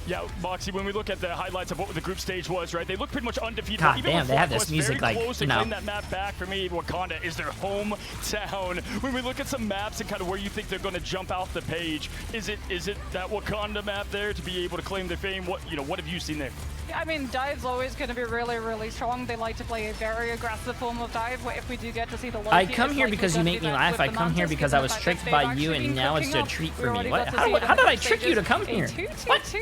Yeah, Moxie, when we look at the highlights of what the group stage was, right, they look pretty much undefeated. God Even damn, they have this music very like, close to claim that map back. For me, Wakanda is their hometown. When we look at some maps and kind of where you think they're going to jump off the page, is it that Wakanda map there to be able to claim their fame? What have you seen there? I mean, dive's always going to be really, really strong. They like to play a very aggressive form of dive. If we do get to see the Loki, I come here because you make me laugh. I come here because I was tricked by you, and now it's a treat for me. What? How did I trick you to come here? What?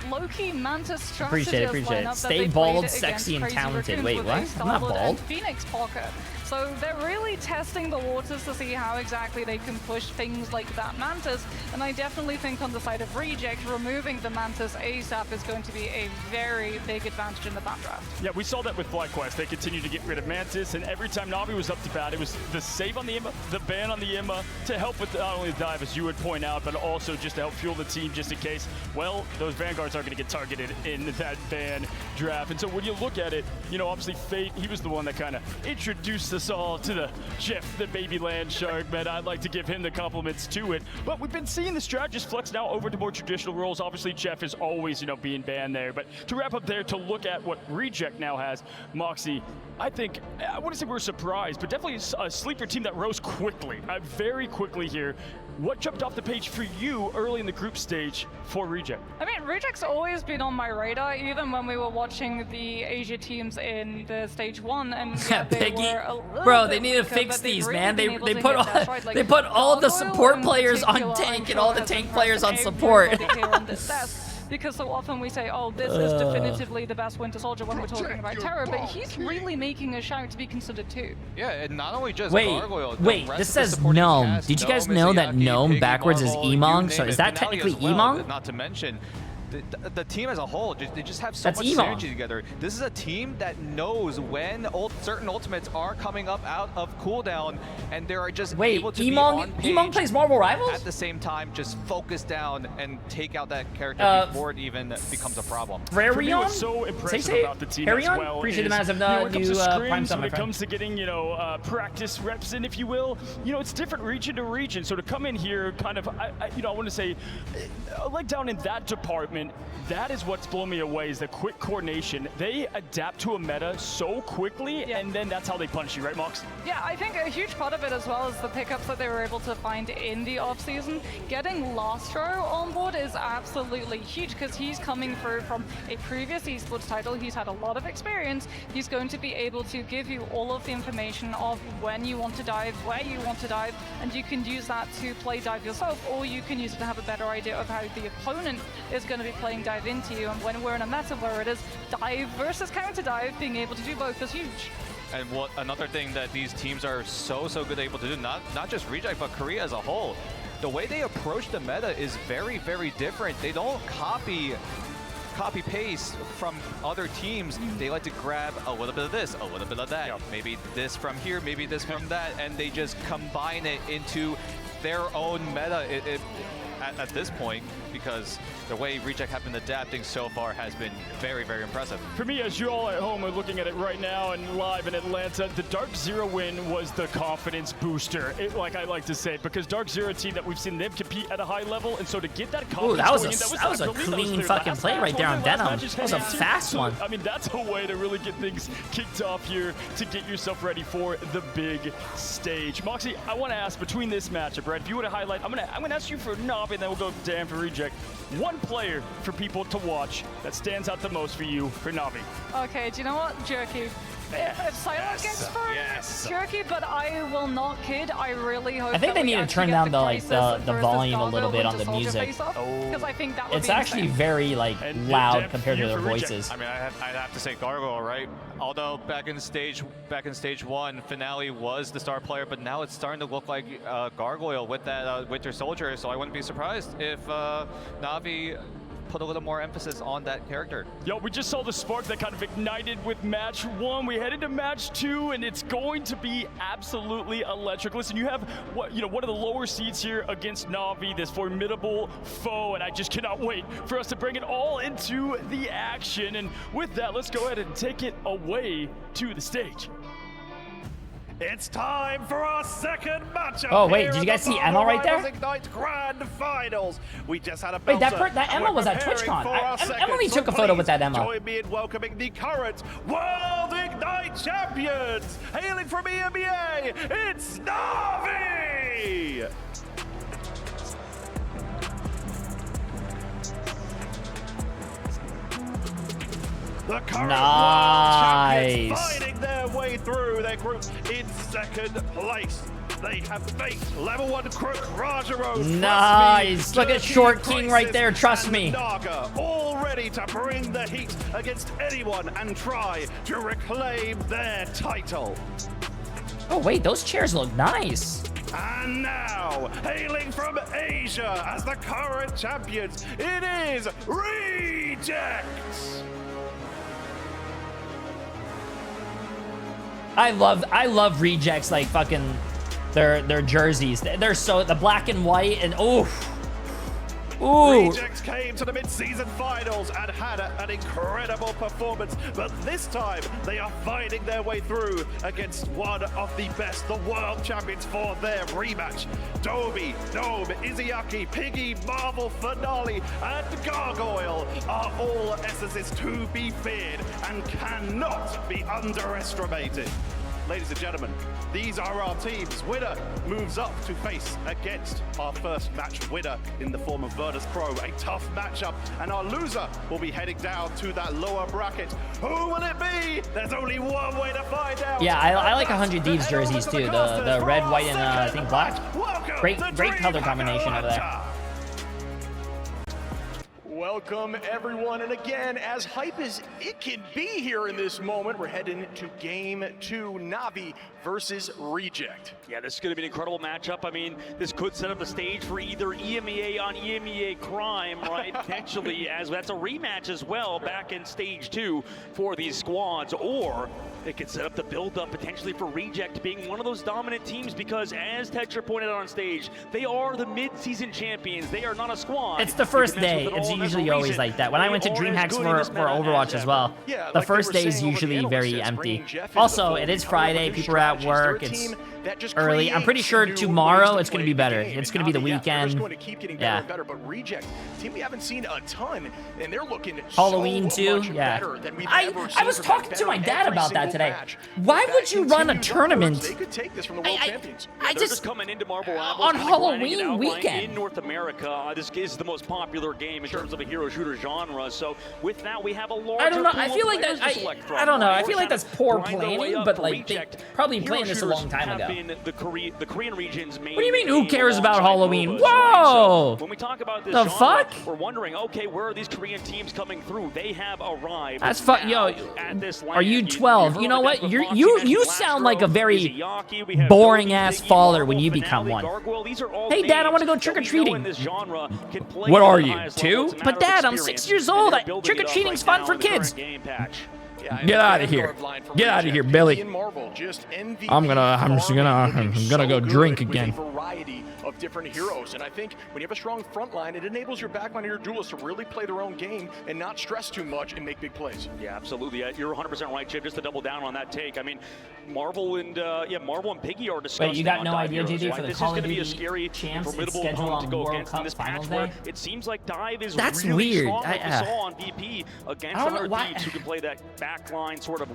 Loki Mantis Appreciate it. Stay bald, sexy, and talented. Wait, what? I'm not bald. Phoenix Pocket. So they're really testing the waters to see how exactly they can push things like that Mantis. And I definitely think on the side of Reject, removing the Mantis ASAP is going to be a very big advantage in the ban draft. Yeah, we saw that with FlyQuest. They continued to get rid of Mantis, and every time Na'Vi was up to bat, it was the save on the Imma, the ban on the Imma, to help with not only the dive, as you would point out, but also just to help fuel the team just in case, well, those Vanguards are going to get targeted in that ban draft. And so when you look at it, you know, obviously Fate, he was the one that kind of introduced us all to the Jeff, the baby land shark, man. I'd like to give him the compliments to it. But we've been seeing the strategist flex now over to more traditional roles. Obviously, Jeff is always, you know, being banned there. But to wrap up there, to look at what Reject now has, Moxie, I think, I wouldn't say we're surprised, but definitely a sleeper team that rose quickly, very quickly here. What jumped off the page for you early in the group stage for Reject? I mean, Reject's always been on my radar, even when we were watching the Asia teams in the stage 1, and yeah, they were bro, they need to fix these, man. They put all the support players on tank and all the tank players on support. Because so often we say, oh, this is definitively the best Winter Soldier when we're talking about Terror, but he's really making a shout to be considered too. Yeah, and not only just Gargoyle. Wait, this says Gnome. Did you guys know that Gnome backwards is Emong? So is that technically Emong? Not to mention, the team as a whole, they just have so much synergy together. This is a team that knows when certain ultimates are coming up out of cooldown, and they are just able to be on page Emong plays Marvel Rivals? at the same time, just focus down and take out that character before it even becomes a problem. Rarion? So impressive about the team as well. Appreciate the massive new prime sub, when it comes to getting, you know, practice reps in, if you will, you know, it's different region to region. So to come in here, kind of, you know, I want to say, like down in that department, tournament, that is what's blown me away, is the quick coordination. They adapt to a meta so quickly, and then that's how they punish you, right, Mox? Yeah, I think a huge part of it as well is the pickups that they were able to find in the offseason. Getting Lastro on board is absolutely huge because he's coming through from a previous esports title. He's had a lot of experience. He's going to be able to give you all of the information of when you want to dive, where you want to dive, and you can use that to play dive yourself, or you can use it to have a better idea of how the opponent is going to be playing dive into you. And when we're in a meta where it is dive versus counter dive, being able to do both is huge. And another thing that these teams are so good able to do, not just Reject, but Korea as a whole, the way they approach the meta is very, very different. They don't copy paste from other teams. They like to grab a little bit of this, a little bit of that, maybe this from here, maybe this from that, and they just combine it into their own meta at this point, because the way Reject have been adapting so far has been very, very impressive. For me, as you all at home are looking at it right now and live in Atlanta, the Dark Zero win was the confidence booster, like I like to say, because Dark Zero team that we've seen them compete at a high level, and so to get that confidence. Ooh, that was a clean fucking play right there on Denim. That was a fast one. I mean, that's a way to really get things kicked off here to get yourself ready for the big stage. Moxie, I want to ask, between this matchup, right? If you were to highlight, I'm gonna ask you for Navi, and then we'll go to Dan for Reject. One player for people to watch that stands out the most for you for Navi. Okay, do you know what? Jerky. If Silent gets for Jerky, but I will not kid. I really hope. I think they need to turn down the volume a little bit on the music. Because I think that would it's actually very loud compared to their voices. I mean, I'd have to say Gargoyle, right? Although back in stage one, Finale was the star player, but now it's starting to look like Gargoyle with that Winter Soldier. So I wouldn't be surprised if Navi put a little more emphasis on that character. Yo, we just saw the spark that kind of ignited with match 1. We head into match 2, and it's going to be absolutely electric. Listen, you have one of the lower seeds here against Navi, this formidable foe, and I just cannot wait for us to bring it all into the action. And with that, let's go ahead and take it away to the stage. It's time for our second matchup. Oh wait, did you guys see Emma right there? Ignite Grand Finals. We just had a wait, that Emma was at TwitchCon. Emily took a photo with that Emma. Join me in welcoming the current World Ignite champions, hailing from EMEA. It's Navi. The current world champions fighting their way through their group in second place. They have faced level 1 Crook, Rajaro. Nice. Look at Short King right there. Trust me. Naga, all ready to bring the heat against anyone and try to reclaim their title. Oh wait, those chairs look nice. And now, hailing from Asia as the current champions, it is Reject. I love Rejects, like fucking their jerseys. They're so the black and white and oof. Ooh. Rejects came to the mid-season finals and had an incredible performance, but this time they are fighting their way through against one of the best, the world champions, for their rematch. Dobi, Gnome, Izayaki, Piggy, Marvel, Finale, and Gargoyle are all essences to be feared and cannot be underestimated. Ladies and gentlemen, these are our teams. Winner moves up to face against our first match winner in the form of Virtus Pro. A tough matchup, and our loser will be heading down to that lower bracket. Who will it be? There's only one way to find out. Yeah, I like 100 Thieves jerseys too. The red, white, and I think black. Great color combination over there. Welcome everyone, and again, as hype as it can be here in this moment, we're heading to game 2, Navi versus Reject. Yeah, this is going to be an incredible matchup. I mean, this could set up the stage for either EMEA on EMEA crime, right? Potentially, as that's a rematch as well back in stage 2 for these squads, or It could set up the build-up potentially for Reject being one of those dominant teams because, as Texture pointed out on stage, they are the mid-season champions. They are not a squad. It's the first day. It's usually always like that. When I went to DreamHacks for Overwatch as well, the first day is usually very empty. Also, it is Friday. People are at work. It's early. I'm pretty sure tomorrow it's going to be better. It's going to be the weekend. Yeah. But Reject, team we haven't seen a ton, and they're looking Halloween too. Yeah. I was talking to my dad about that today. Why would you run a tournament? They could take this from the world champions. They're just coming into Marble Apple on Halloween weekend in North America. This is the most popular game in terms of a hero shooter genre. So with that, we have a larger. I don't know. I feel like that. I don't know. I feel like that's poor planning, but like they probably planned this a long time ago. The Korean region's main. What do you mean? Who cares about Halloween? Whoa! When we talk about this, the fuck? We're wondering, okay, where are these Korean teams coming through? They have arrived. That's fuck, yo. Are you 12? You know what? You sound like a very boring ass faller when you become one. Hey, Dad, I want to go trick or treating. What are you, 2? But Dad, I'm 6 years old. Trick or treating's fun for kids. Get out of here. Get out of here, Billy. I'm gonna go drink again. Of different heroes, and I think when you have a strong front line, it enables your back line and your duelists to really play their own game and not stress too much and make big plays. Yeah, absolutely. You're 100% right, Chip. Just to double down on that take, I mean, Marvel and Piggy are discussing. Wait, you got no idea, JD, for the this Call is of going to be a Duty scary, champs formidable scheduled opponent to on go World against in Cup this Finals match where Day? it seems like Dive is That's really weird. strong, like we saw on VP against other teams who can play that back line sort of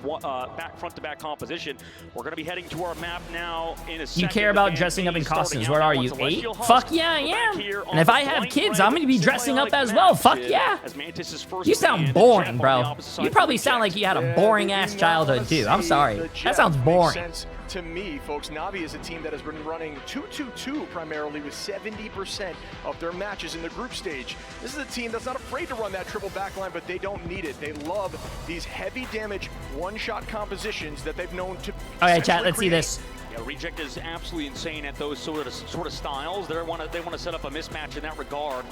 front-to-back composition. We're going to be heading to our map now in a second. You care about dressing up in costumes. What are you, 8? Fuck yeah, I am. And if I have kids, I'm going to be dressing up as well. Fuck yeah. You sound boring, bro. You probably sound like you had a boring-ass childhood, too. I'm sorry. That sounds boring. To me, folks, Na'Vi is a team that has been running 2-2-2 primarily with 70% of their matches in the group stage. This is a team that's not afraid to run that triple backline, but they don't need it. They love these heavy damage one-shot compositions that they've known to. All right, chat, let's see this. Yeah, Reject is absolutely insane at those sort of styles. They want to set up a mismatch in that regard.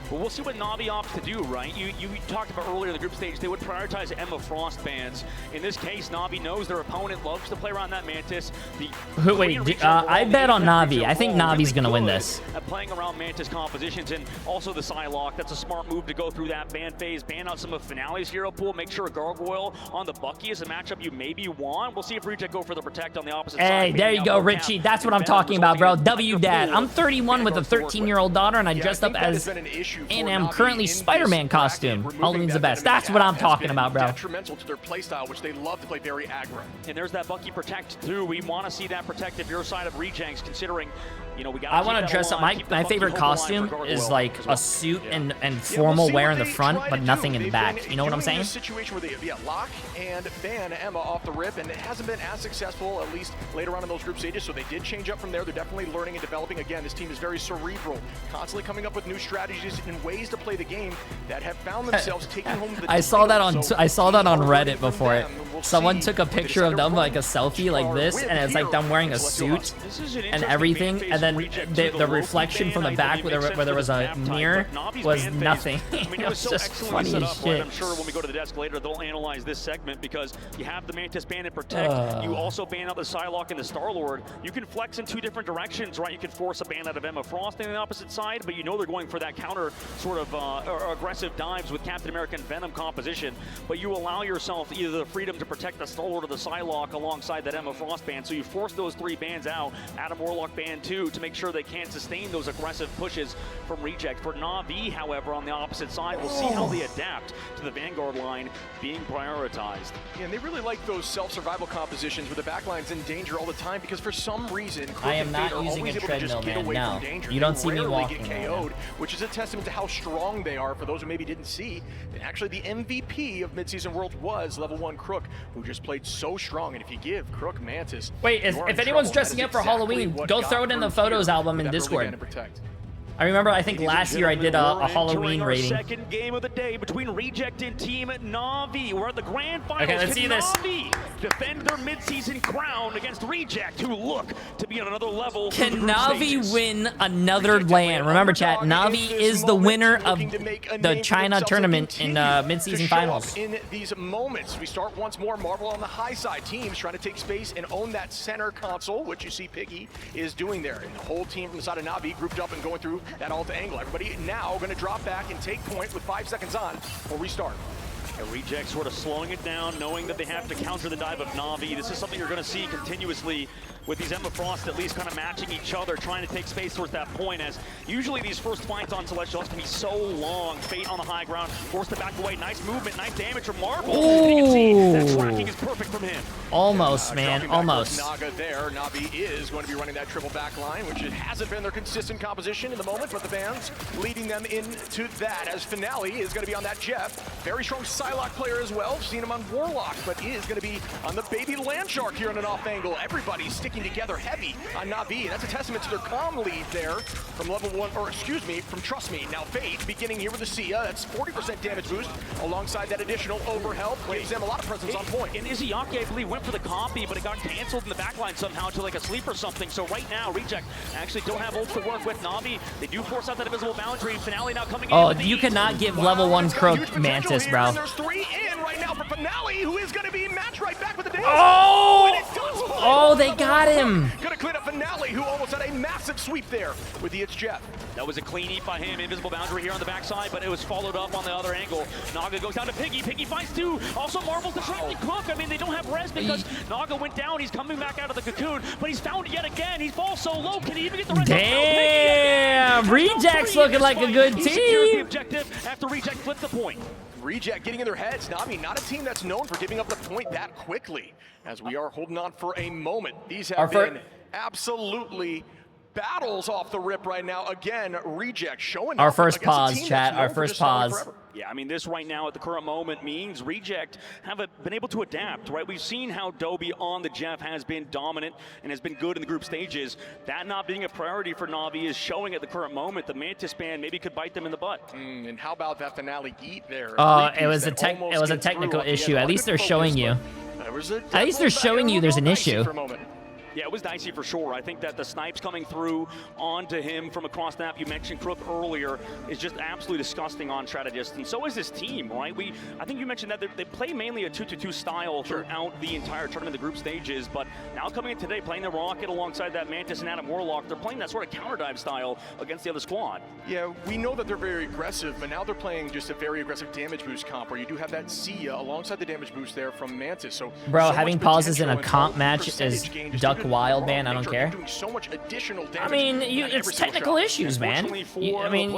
But we'll see what Na'Vi opts to do, right? You talked about earlier in the group stage, they would prioritize Emma Frost bans. In this case, Na'Vi knows their opponent loves to play around that Mantis. I bet on Na'Vi. I think Navi's going to win this. At playing around Mantis compositions and also the Psylocke. That's a smart move to go through that ban phase, ban out some of Finale's hero pool, make sure a Gargoyle on the Bucky is a matchup you maybe want. We'll see if Reject go for the Protect on the opposite side. Hey, there you go, Richie. That's what I'm talking about, bro. W Dad. I'm 31 with a 13-year-old daughter, and I dressed up as and am currently Spider-Man costume. Halloween's the best. That's what I'm talking about, bro. Detrimental to their playstyle, which they love to play very aggro. And there's that Bucky Protect too. We want to see that Protect if you're side of Rejects, considering, you know, we got. I want to dress up. My favorite costume is like a suit and formal wear in the front, but nothing in the back. You know what I'm saying? A situation where they lock and ban Emma off the rip, and it hasn't been as successful, at least later on in those group stages. So they did change up from there. They're definitely learning and developing. Again, this team is very cerebral, constantly coming up with new strategies and ways to play the game that have found themselves taking home the. I saw that on Reddit before. Someone took a picture of them, like a selfie like this, and it's like them wearing a suit and everything, and then the reflection from the back where there was a mirror was nothing. It was just funny as shit. I'm sure when we go to the desk later, they'll analyze this segment because you have the Mantis ban and Protect. You also ban out the Psylocke and the Star-Lord. You can flex in two different directions, right? You can force a ban out of Emma Frost on the opposite side, but you know they're going for that counter sort of aggressive dives with Captain America and Venom composition. But you allow yourself either the freedom to protect the Star-Lord or the Psylocke alongside that Emma Frost ban. So you force those 3 bans out, Adam Warlock ban 2, to make sure they can't sustain those aggressive pushes from Reject. For Na'Vi, however, on the opposite side, we'll see how they adapt to the Vanguard line being prioritized. Yeah, and they really like those self-survival compositions where the backline's in danger all the time because for some reason, I am not using a treadmill, man. No, you don't see me walking. Get KO'd, which is a testament to how strong they are. For those who maybe didn't see, and actually the MVP of Midseason Worlds was level 1 Crook, who just played so strong. And if you give Crook Mantis, wait, if anyone's dressing up for Halloween, go throw it in the photos album in Discord. I remember, I think last year I did a Halloween rating. Second game of the day between Reject and Team Na'Vi. We're at the grand finals. Okay, let's see this. Na'Vi defend their midseason crown against Reject, who look to be on another level. Can Na'Vi win another LAN? Remember, chat, Na'Vi is the winner of the China tournament in midseason finals. In these moments, we start once more. Marvel on the high side. Teams trying to take space and own that center console, which you see Piggy is doing there. And the whole team from the side of Na'Vi grouped up and going through that Alta angle. Everybody now going to drop back and take point with 5 seconds on before we start. Reject sort of slowing it down, knowing that they have to counter the dive of Na'Vi. This is something you're going to see continuously with these Emma Frost at least kind of matching each other, trying to take space towards that point, as usually these first fights on Celestials can be so long. Fate on the high ground, forced to back away. Nice movement, nice damage from Marvel. And you can see that tracking is perfect from him. Almost, man, almost. Naga there. Na'Vi is going to be running that triple back line, which it hasn't been their consistent composition in the moment, but the Vans leading them into that, as Finale is going to be on that Jeff. Very strong Psylocke player as well. Seen him on Warlock, but is going to be on the baby Landshark here in an off angle. Everybody sticking together heavy on Na'Vi. That's a testament to their calm lead there from level 1, or excuse me, from Trust Me. Now Fate beginning here with the Sia. That's 40% damage boost alongside that additional overhelp. Gives them a lot of presence on point. And Izzyaki, I believe, went for the copy, but it got canceled in the backline somehow to like a sleep or something. So right now, Reject actually don't have ults to work with Na'Vi. They do force out that invisible boundary. Finale now coming in. Oh, you cannot give level 1 Croak Mantis, bro. And there's 3 in right now for Finale, who is going to be matched right back with the dance. Oh, they got him. Gonna clean up Finale, who almost had a massive sweep there with the It's Jeff. That was a clean eat by him. Invisible boundary here on the backside, but it was followed up on the other angle. Naga goes down to Piggy. Piggy finds 2. Also, Marvel's distracting Cook. I mean, they don't have res because Naga went down. He's coming back out of the cocoon, but he's found it yet again. He falls so low. Can he even get the res? Damn, Reject's looking like a good He secures the team. objective after Reject flipped the point. Reject getting in their heads. Na'Vi, not a team that's known for giving up the point that quickly, as we are holding on for a moment. These have been absolutely battles off the rip right now. Again, Reject showing our first pause, chat. Our first pause. Yeah, I mean, this right now at the current moment means Reject haven't been able to adapt, right? We've seen how Dobie on the Jeff has been dominant and has been good in the group stages. That not being a priority for Na'Vi is showing at the current moment. The Mantis ban maybe could bite them in the butt. And how about that Finale eat there? It was a technical issue. At least they're showing you. At least they're showing you there's an issue. Yeah, it was dicey for sure. I think that the snipes coming through onto him from across the map, you mentioned Crook earlier, is just absolutely disgusting on strategist, and so is this team, right? I think you mentioned that they play mainly a 2-2-2 style throughout the entire tournament, the group stages, but now coming in today, playing the Rocket alongside that Mantis and Adam Warlock, they're playing that sort of counter dive style against the other squad. Yeah, we know that they're very aggressive, but now they're playing just a very aggressive damage boost comp, where you do have that Sia alongside the damage boost there from Mantis. So, bro, having pauses in a comp match is duck wild, man. I don't care. I mean, it's technical issues, man. I mean,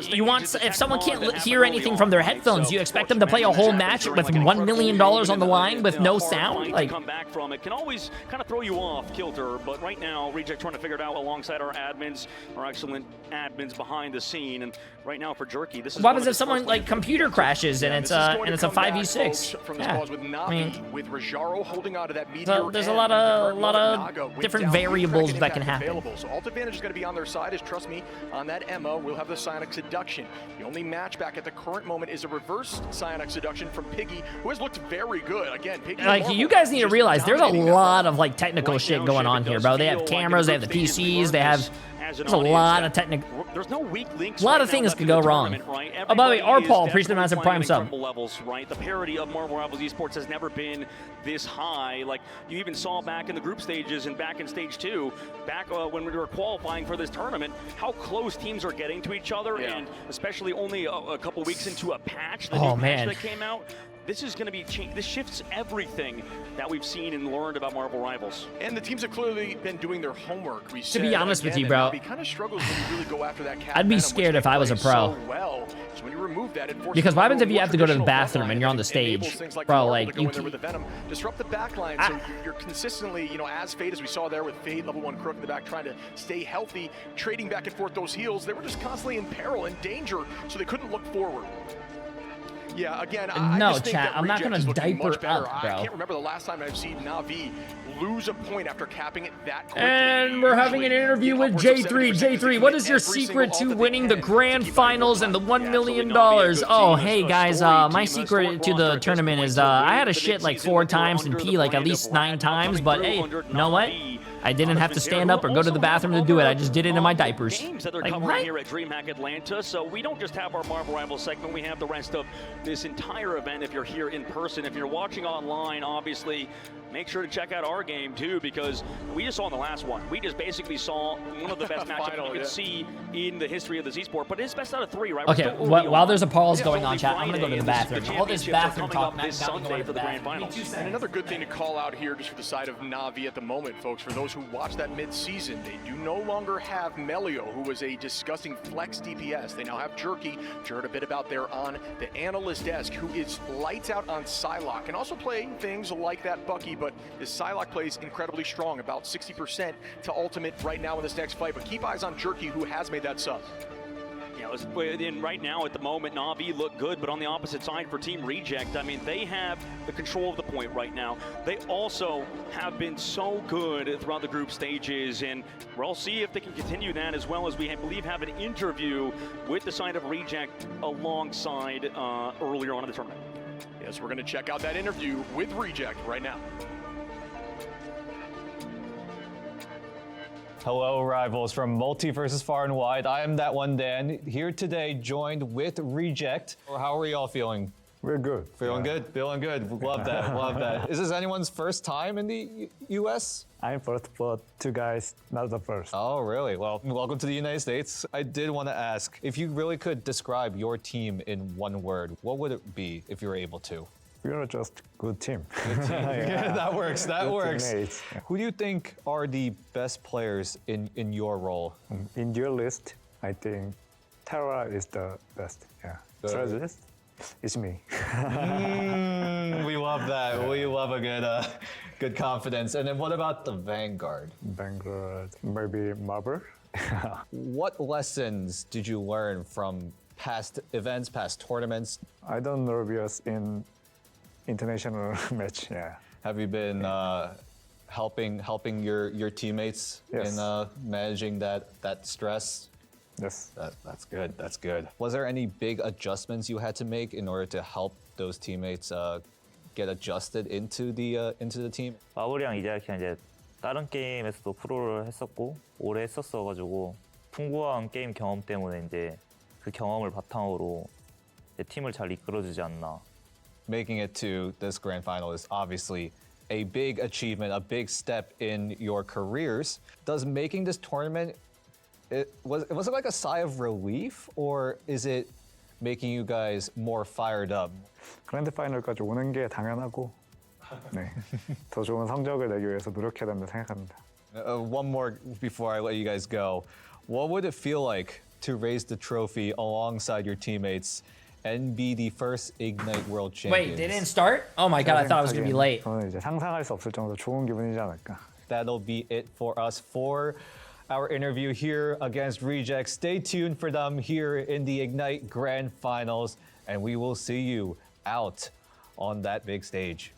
you want, if someone can't hear anything from their headphones, you expect them to play a whole match with $1 million on the line with no sound? Like, come back from it can always kind of throw you off kilter, but right now Reject trying to figure it out alongside our admins, our excellent admins behind the scene. And right now for Jerky, this is what happens if someone like computer crashes and it's a 5v6? Yeah, I mean, with Rajaro holding on to that there's a lot of different variables that can happen. So Alt Advantage is going to be on their side, as Trust Me, on that Emma, we'll have the Psionic Seduction. The only match back at the current moment is a reverse Psionic Seduction from Piggy, who has looked very good. Again, Piggy, like, you guys need to realize there's a lot of like technical shit going on here, bro. They have cameras, they have the PCs, they have there's a lot of technical. There's no weak links. A lot of things could go wrong. Right? Oh, by the way, R-Paul, appreciate the massive prime sub. Levels, right? The parity of Marvel Rivals Esports has never been this high. Like, you even saw back in the group stages and back in stage 2, back when we were qualifying for this tournament, how close teams are getting to each other, and especially only a couple weeks into a patch, the new patch that came out. This is going to be this shifts everything that we've seen and learned about Marvel Rivals. And the teams have clearly been doing their homework. To be honest with you, bro, kind of struggles when you really go after that I'd be scared if I was a pro. So when you remove that, because what happens if you have to go to the bathroom and you're on the stage, bro? Like, you can disrupt the backline, so you're consistently, you know, as Fade as we saw there with Fade, level 1 Crook in the back, trying to stay healthy, trading back and forth those heals. They were just constantly in peril and danger, so they couldn't look forward. Yeah, again, No, I just think chat, that I'm not Reject gonna is looking diaper much better. up, bro. I can't remember the last time I've seen Na'Vi lose a point after capping it that quickly. And we're having an interview with Jay3. Jay3, what is your secret to winning the grand finals and the $1 million? Oh, hey guys, my secret to the tournament is I had a shit like 4 times and pee like at least 9 times, but hey, you know what? I didn't have to stand up or go to the bathroom to do it. I just did it in my diapers. Games that they're Like, covering what? here at DreamHack Atlanta, so we don't just have our Marvel Rivals segment, we have the rest of this entire event if you're here in person. If you're watching online, obviously, make sure to check out our game too, because we just saw in the last one, we just basically saw one of the best matchups you could see in the history of the Z-Sport, but it's best out of 3, right? Okay, while there's a pause going on, chat, I'm gonna go to the bathroom. All this bathroom talk, this Sunday for the grand finals. And another good thing to call out here, just for the side of Na'Vi at the moment, folks, for those who watched that mid-season, they do no longer have Melio, who was a disgusting flex DPS. They now have Jerky, which you heard a bit about there on the analyst desk, who is lights out on Psylocke, and also playing things like that Bucky, but this Psylocke plays incredibly strong, about 60% to ultimate right now in this next fight, but keep eyes on Jerky, who has made that sub. And right now, at the moment, Na'Vi look good, but on the opposite side for Team Reject, I mean, they have the control of the point right now. They also have been so good throughout the group stages, and we'll see if they can continue that, as well as we believe have an interview with the side of Reject alongside earlier on in the tournament. Yes, we're going to check out that interview with Reject right now. Hello, rivals from Multi versus Far and Wide. I am that one Dan, here today joined with Reject. How are y'all feeling? We're good. Feeling good? Feeling good. Love that. Love that. Is this anyone's first time in the US? I'm first, but 2 guys, not the first. Oh, really? Well, welcome to the United States. I did want to ask, if you really could describe your team in one word, what would it be if you were able to? We're just good team. Good team. Yeah, that works. That good works. Teammates. Yeah. Who do you think are the best players in your role? In your list, I think Terra is the best. Yeah. Strategist, it's me. We love that. We love a good confidence. And then what about the Vanguard? Vanguard, maybe Marble. What lessons did you learn from past events, past tournaments? I don't nervous in international match. Yeah. Have you been helping your teammates Yes. in managing that stress? Yes. That's good. That's good. Was there any big adjustments you had to make in order to help those teammates get adjusted into the team? 마블이랑 이자키가 이제 다른 게임에서도 프로를 했었고 오래 했었어가지고 풍부한 게임 경험 때문에 이제 그 경험을 바탕으로 이제 팀을 잘 이끌어주지 않나. Making it to this grand final is obviously a big achievement, a big step in your careers. Does making this tournament, was it like a sigh of relief, or is it making you guys more fired up? 그랜드 파이널까지 오는 게 당연하고, 네, 더 좋은 성적을 내기 위해서 노력해야 된다 생각합니다. One more before I let you guys go. What would it feel like to raise the trophy alongside your teammates and be the first Ignite World Champions? Wait, they didn't start? Oh my god, I thought I was gonna be late. 저는 이제 상상할 수 없을 정도로 좋은 기분이지 않을까. That'll be it for us for our interview here against Reject. Stay tuned for them here in the Ignite Grand Finals, and we will see you out on that big stage.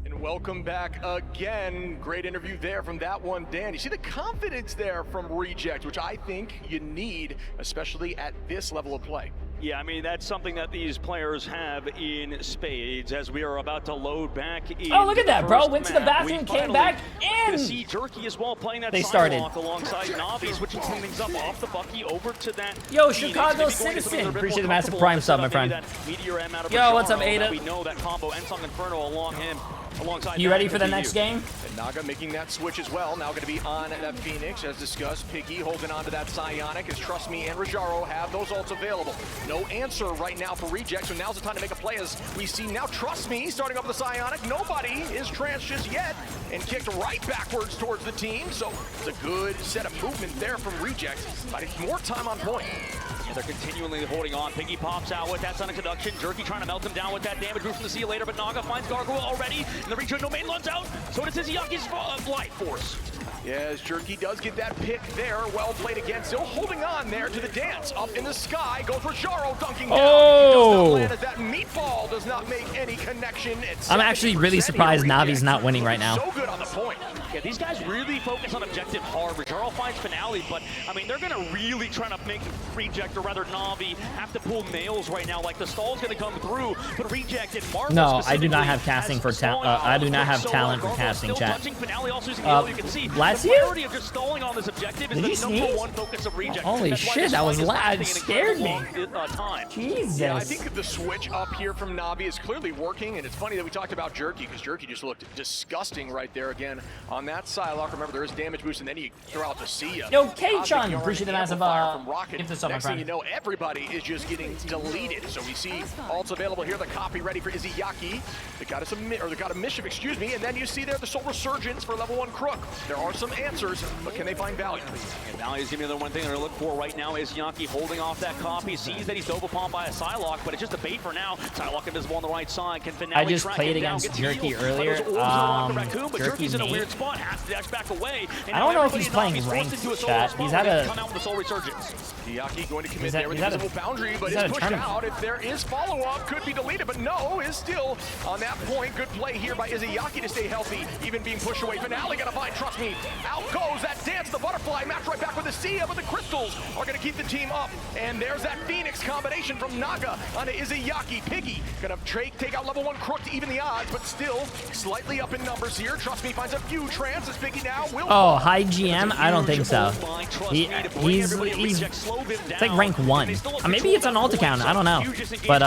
And welcome back again. Great interview there from that one, Dan. You see the confidence there from Reject, which I think you need, especially at this level of play. Yeah, I mean, that's something that these players have in spades as we are about to load back in. Oh, look at that, bro. first Went to the map. bathroom, We came finally back, get and to see Jerky as well playing that they started. sidewalk alongside Na'Vi, switching some things up off the Bucky over to that. Yo, Phoenix, Chicago maybe going to something citizen. a bit Appreciate more the massive comfortable Prime with sub, my maybe friend. that Meteor M out of Yo, what's up, Rajaro, Ada? that we know that combo Ensong Inferno along him. Alongside You that ready for the BU. next game? And Naga making that switch as well. Now going to be on that Phoenix, as discussed. Piggy holding on to that Psionic as Trust Me and Rajaro have those ults available. No answer right now for Reject, so now's the time to make a play as we see now Trust Me starting up the Psionic. Nobody is tranced just yet and kicked right backwards towards the team. So it's a good set of movement there from Reject, but it's more time on point. Yeah, they're continually holding on. Piggy pops out with that Sonic Seduction. Jerky trying to melt him down with that damage root from the See You Later, but Naga finds Gargoyle already. And the Rejoin Domain runs out. So does Izayaki's Light Force. Yes, Jerky does get that pick there. Well played again. Still holding on there to the dance. Up in the sky. Goes for Jaro dunking down. Oh! Does not land as that meatball does not make any connection. I'm actually really surprised Navi's not winning right now. So good on the point. Yeah, these guys really focus on objective hard. Jaro finds Finale, but I mean, they're going to really try to make Reject, or rather Navi, have to pull nails right now. Like the stall's going to come through, but Reject and Marvel. No, I do not have casting for I do not have talent for casting, chat. You can see last the year? priority of just stalling on this objective is the number one focus of Reject. Holy shit, that was loud. It scared me. Jesus. Yeah, I think the switch up here from Navi is clearly working, and it's funny that we talked about Jerky, because Jerky just looked disgusting right there again on that Psylocke. Remember, there is damage boost, and then you throw out the Sia. Yo, K-Chun, appreciate the massive gift this up, my Next thing friend. you know, everybody is just getting deleted. So we see ults available here. The copy ready for Izzyaki. They got a Mischief, excuse me, and then you see there the Soul Resurgence for level 1 Crook. There are some answers, but can they find value? And value is giving me the one thing they're looking for right now. Is Izzyaki holding off that copy? Sees that he's dove upon by a Psylocke, but it's just a bait for now. Psylocke invisible on the right side. Can Finale I just track played him down, against gets Jerky healed earlier. by those orbs around the Raccoon, but Jerky's Jerky's in a mate. weird spot. Has to dash back away. And I don't now know if he's everybody in playing Navi's ranked, forced into a solo chat. spot He's where at they a- come out with the Soul Resurgence. Izzyaki going to commit He's there with the at a- invisible boundary, but he's is at a pushed tournament. out. If there is follow-up, could be deleted, but no, is still on that point. Good play here by Izzyaki to stay healthy, even being pushed away. Finale gonna find, trust me, out goes that dance, the butterfly, match right back with the Sia, but the crystals are gonna keep the team up. And there's that Phoenix combination from Naga onto Izzyaki. Piggy gonna take out level 1 Crook to even the odds, but still slightly up in numbers here. Trust me, finds a few trans as Piggy now will Oh, high GM? I don't think so. He's it's like rank 1. Maybe it's an alt account. I don't know. But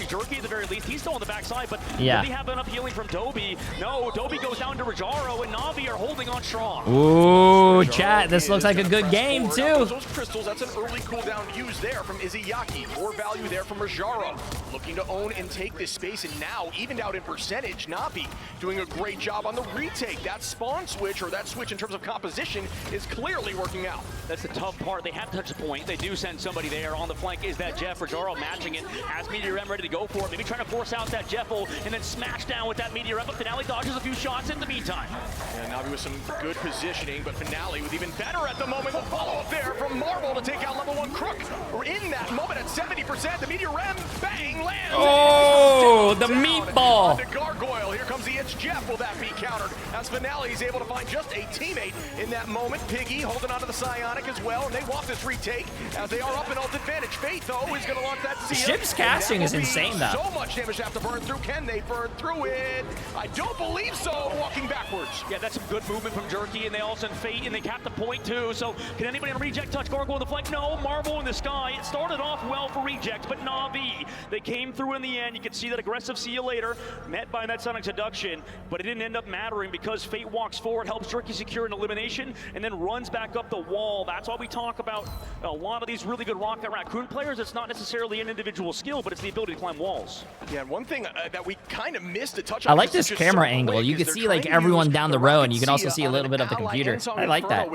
Jerky at the very least, he's still on the backside, but yeah. do they have enough healing from Dobby? No, Dobby goes down to Rajaro, and Navi are holding on strong. Ooh, chat, this looks like a good game too. Those crystals, that's an early cooldown use there from Izzyaki. More value there from Rajaro. Looking to own and take this space, and now, evened out in percentage, Navi doing a great job on the retake. That spawn switch, or that switch in terms of composition, is clearly working out. That's the tough part. They have to touch the point. They do send somebody there. On the flank is that Jeff. Rajaro matching it. Has Meteor M ready to go for it. Maybe trying to force out that Jeffel and then smash down with that Meteor M. But Finale dodges a few shots in the meantime. And Navi with some good positioning, but Finale with even better at the moment. The follow-up there from Marvel to take out level 1 Crook. We're in that moment at 70%. The Meteor M, bang, lands. Oh, the meatball. The Gargoyle. Here comes the Itch Jeff. Will that be countered? As Finale is able to find just a teammate in that moment. Piggy holding onto the Psionic as well, and they want this retake as they are up in ult advantage. Fate, though, is going to launch that Sia. Ship's casting is insane, though. So much damage to have to burn through. Can they burn through it? I don't believe so. Walking backwards. Yeah, that's some good movement from Jerky, and they all send Fate, and they cap the point, too. So can anybody on Reject touch Gargoyle on the flank? No, Marvel in the sky. It started off well for Reject, but Navi, they came through in the end. You can see that aggressive see you later, met by that Sonic Seduction, but it didn't end up mattering because Fate walks forward, helps Jerky secure an elimination, and then runs back up the wall. That's why we talk about a lot of these really good Rocket Raccoon players. It's not necessarily an individual skill, but it's the ability to climb walls. Yeah, and one thing that we kind of missed to touch on. I like this camera angle. You can see like everyone down the row, and you can also see a little bit of the computer. I like that.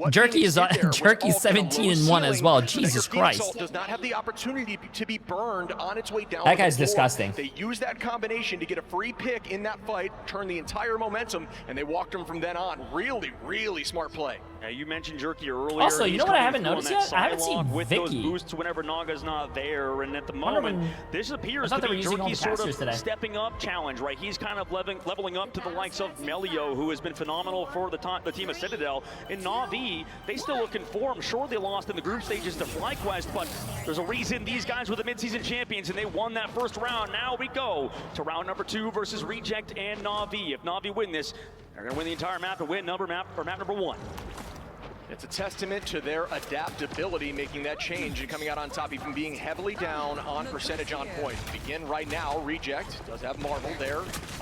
Jerky is Jerky's 17-1 as well. Jesus Christ. Does not have the opportunity to be burned on its way down. That guy's disgusting. They use that combination to get a free pick in that fight, turn the entire momentum, and they walked him from then on. Really, really smart play. Yeah, you mentioned Jerky earlier. Also, you know what I haven't noticed yet? I haven't seen with Vicky. those boosts whenever Naga's not there, and at the moment, this appears to be Jerky's sort of stepping up challenge, right? He's kind of leveling up to the likes of Melio, who has been phenomenal for the team of Citadel. In Na'Vi, they still looking for him. Sure, they lost in the group stages to FlyQuest, but there's a reason these guys were the midseason champions, and they won that first round. Now we go to round number 2 versus Reject and Na'Vi. If Na'Vi win this, they're going to win the entire map and win map number 1. It's a testament to their adaptability making that change and coming out on top, even being heavily down on percentage on point. Begin right now. Reject does have Marvel there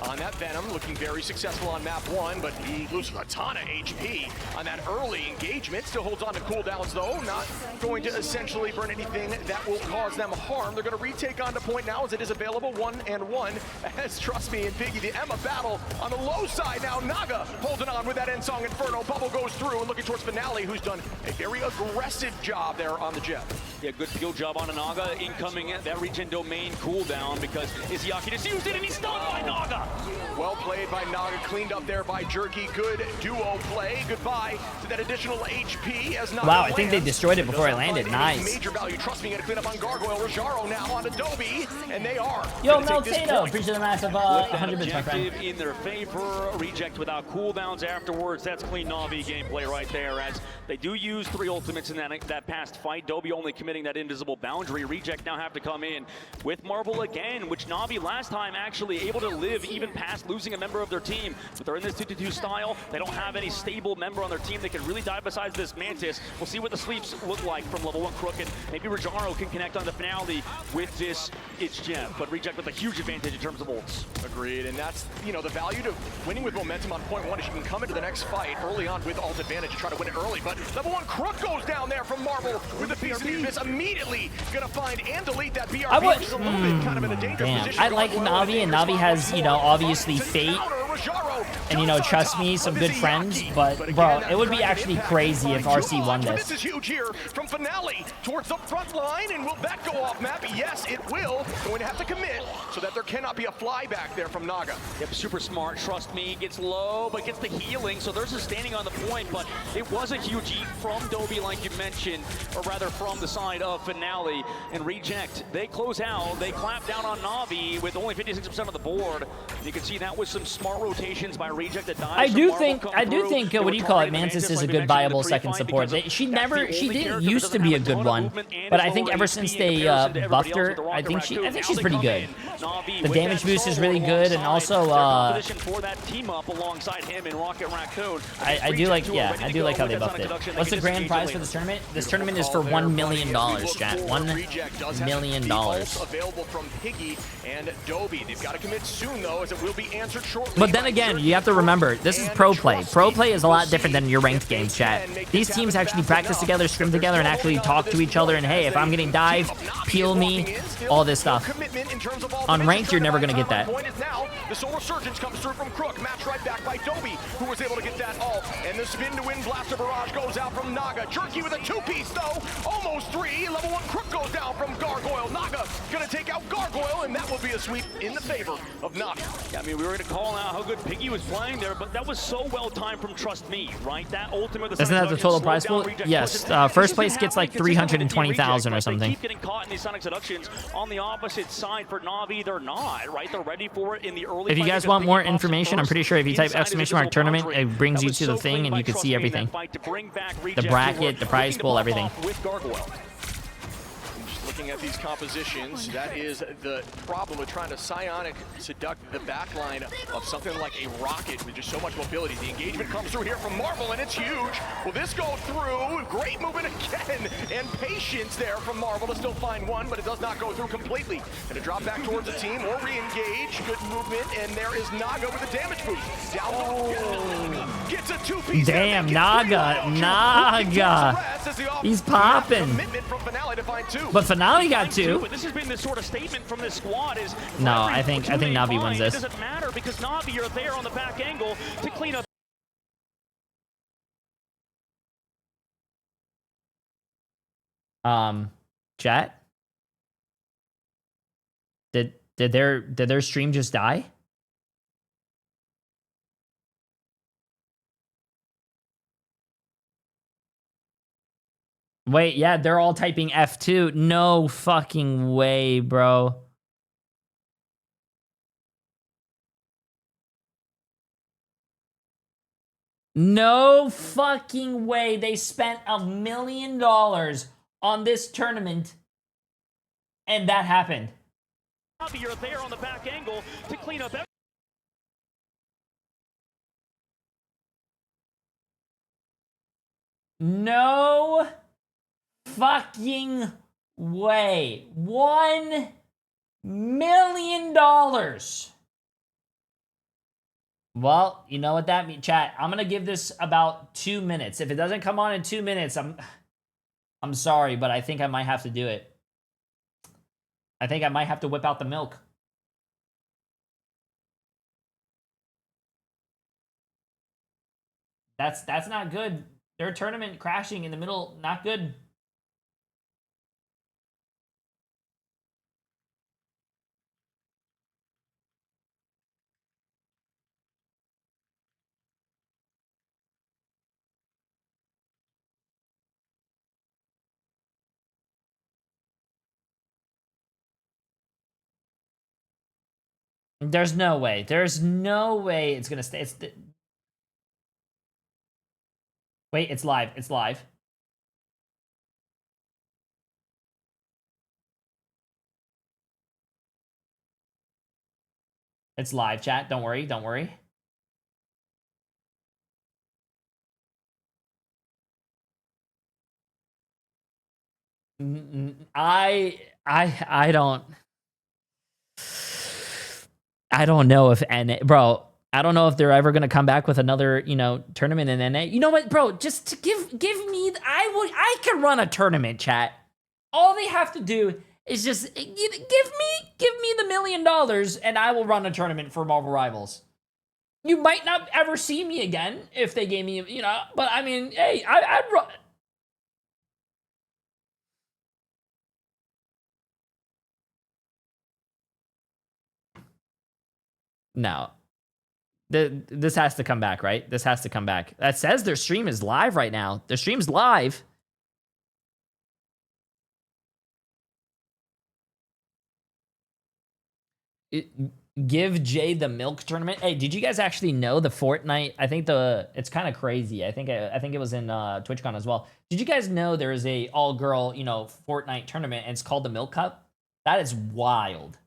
on that Venom, looking very successful on map 1, but he loses a ton of HP on that early engagement. Still holds on to cooldowns though, not going to essentially burn anything that will cause them harm. They're going to retake onto point now as it is available 1-1. As trust me, and Biggie, the Emma battle on the low side now. Naga holding on with that End Song Inferno. Bubble goes through and looking towards Finale, who's done a very aggressive job there on the jet. Yeah, good field job on Naga. Incoming that regen domain cooldown because Izayaki just used it and he's stunned by Naga. Well played by Naga, cleaned up there by Jerky. Good duo play. Goodbye to that additional HP as Naga Wow, I think they lands. destroyed it before it landed. Nice. Major value. Trust me, going to clean up on Gargoyle. Rajaro now on Adobe, and they are. Yo, gonna take this Meltato, point. appreciate the massive Flip that 100 bits, my friend. objective in their favor. Reject without cooldowns afterwards. That's clean Na'Vi gameplay right there, as they do use 3 ultimates in that past fight. Dobby only committing that invisible boundary. Reject now have to come in with Marvel again, which Na'Vi last time actually able to live even past losing a member of their team. But they're in this 2-2 style. They don't have any stable member on their team that can really die besides this Mantis. We'll see what the sleeps look like from level 1 Crooked. Maybe Rajaro can connect on the finale with this It's Gem, but Reject with a huge advantage in terms of ults. Agreed, and that's, you know, the value to winning with momentum on point 1 is you can come into the next fight early on with ult advantage and try to win it early, but level 1 Crook goes down there from Marvel with the BRB. Is immediately gonna find and delete that BRB. I would, which is a little bit kind of in a dangerous position. I like Na'Vi, and Na'Vi has, you know, obviously Fate, and, you know, trust me, some good friends, but, bro, it would be actually crazy if RC won this. This is huge here from Finale towards the front line, and will that go off map? Yes, it will. Going to have to commit so that there cannot be a flyback there from Naga. Yep, super smart, trust me, gets low, but gets the healing, so there's a standing on the point, but it was a huge eat from Dobby, like you mentioned, or rather from the side of Finale, and Reject. They close out, they clap down on Na'Vi with only 56% of the board. You can see that was some smart rotations by Reject that died. I do think, what do you call it, Mantis is a good viable second support. She didn't used to be a good one, but I think ever since they buffed her, I think she's pretty good. The damage boost is really good, and also for that team up alongside him and Rocket Raccoon. I do like how they buffed it. What's the grand prize for this tournament? This tournament is for $1 million, chat. $1 million. Available from Piggy and Dobby. They've got to commit soon though, as it will be answered shortly. But then again, you have to remember, this is pro play. Pro play is a lot different than your ranked games, chat. These teams actually practice together, scrim together, and actually talk to each other, and hey, if I'm getting dive, peel me, all this stuff. On ranked, you're never going to get that. The Solar Surgeons comes through from Crook, matched right back by Dobby, who was able to get that ult. And the spin to win Blaster Barrage goes out from Naga. Jerky with a 2-piece though, almost 3. Level 1 Crook goes down from Gargoyle. Naga gonna take out Gargoyle, and that will be a sweep in the favor of Naga. Yeah, I mean, we were gonna call out how good Piggy was playing there, but that was so well timed from Trust Me, right? That ultimate. Isn't that the total prize pool? Yes. First place gets like 320,000 or something. Keep getting caught in these Sonic seductions. On the opposite side for Na'Vi, they're not, right? They're ready for it in the early. If you guys want more information, I'm pretty sure if you type !tournament, it brings you to the thing and you can see everything. The bracket, the prize pool, everything. Looking at these compositions, that is the problem with trying to psionic seduct the backline of something like a rocket with just so much mobility. The engagement comes through here from Marvel, and it's huge. Will this go through? Great movement again, and patience there from Marvel to still find one, but it does not go through completely. And to drop back towards the team or re-engage. Good movement, and there is Naga with a damage boost. Down the gets a 2-piece. Damn, Naga. He's popping. But Finale got 2. But this has been the sort of statement from this squad is no, I think Na'Vi wins this. It doesn't matter because Na'Vi are there on the back angle to clean up. Chat. Did their stream just die? Wait, yeah, they're all typing F2. No fucking way, bro. No fucking way. They spent $1 million on this tournament, and that happened. You're there on the back angle to clean up. No fucking way. $1 million. Well, you know what that means, chat. I'm gonna give this about 2 minutes. If it doesn't come on in 2 minutes, I'm sorry, but I think I might have to do it. I think I might have to whip out the milk. That's not good. Their tournament crashing in the middle, not good. There's no way. There's no way it's gonna stay. Wait, it's live. It's live. It's live, chat. Don't worry. Don't worry. I don't know if bro, I don't know if they're ever gonna come back with another, you know, tournament in NA. You know what, bro? Just to give me, I can run a tournament, chat. All they have to do is just give me the $1 million, and I will run a tournament for Marvel Rivals. You might not ever see me again if they gave me, you know, but I mean, hey, I'd run. No. This has to come back, right? This has to come back. That says their stream is live right now. Their stream's live. Give Jay the milk tournament. Hey, did you guys actually know the Fortnite? I think it's kind of crazy. I think it was in TwitchCon as well. Did you guys know there is a all-girl, you know, Fortnite tournament, and it's called the Milk Cup? That is wild.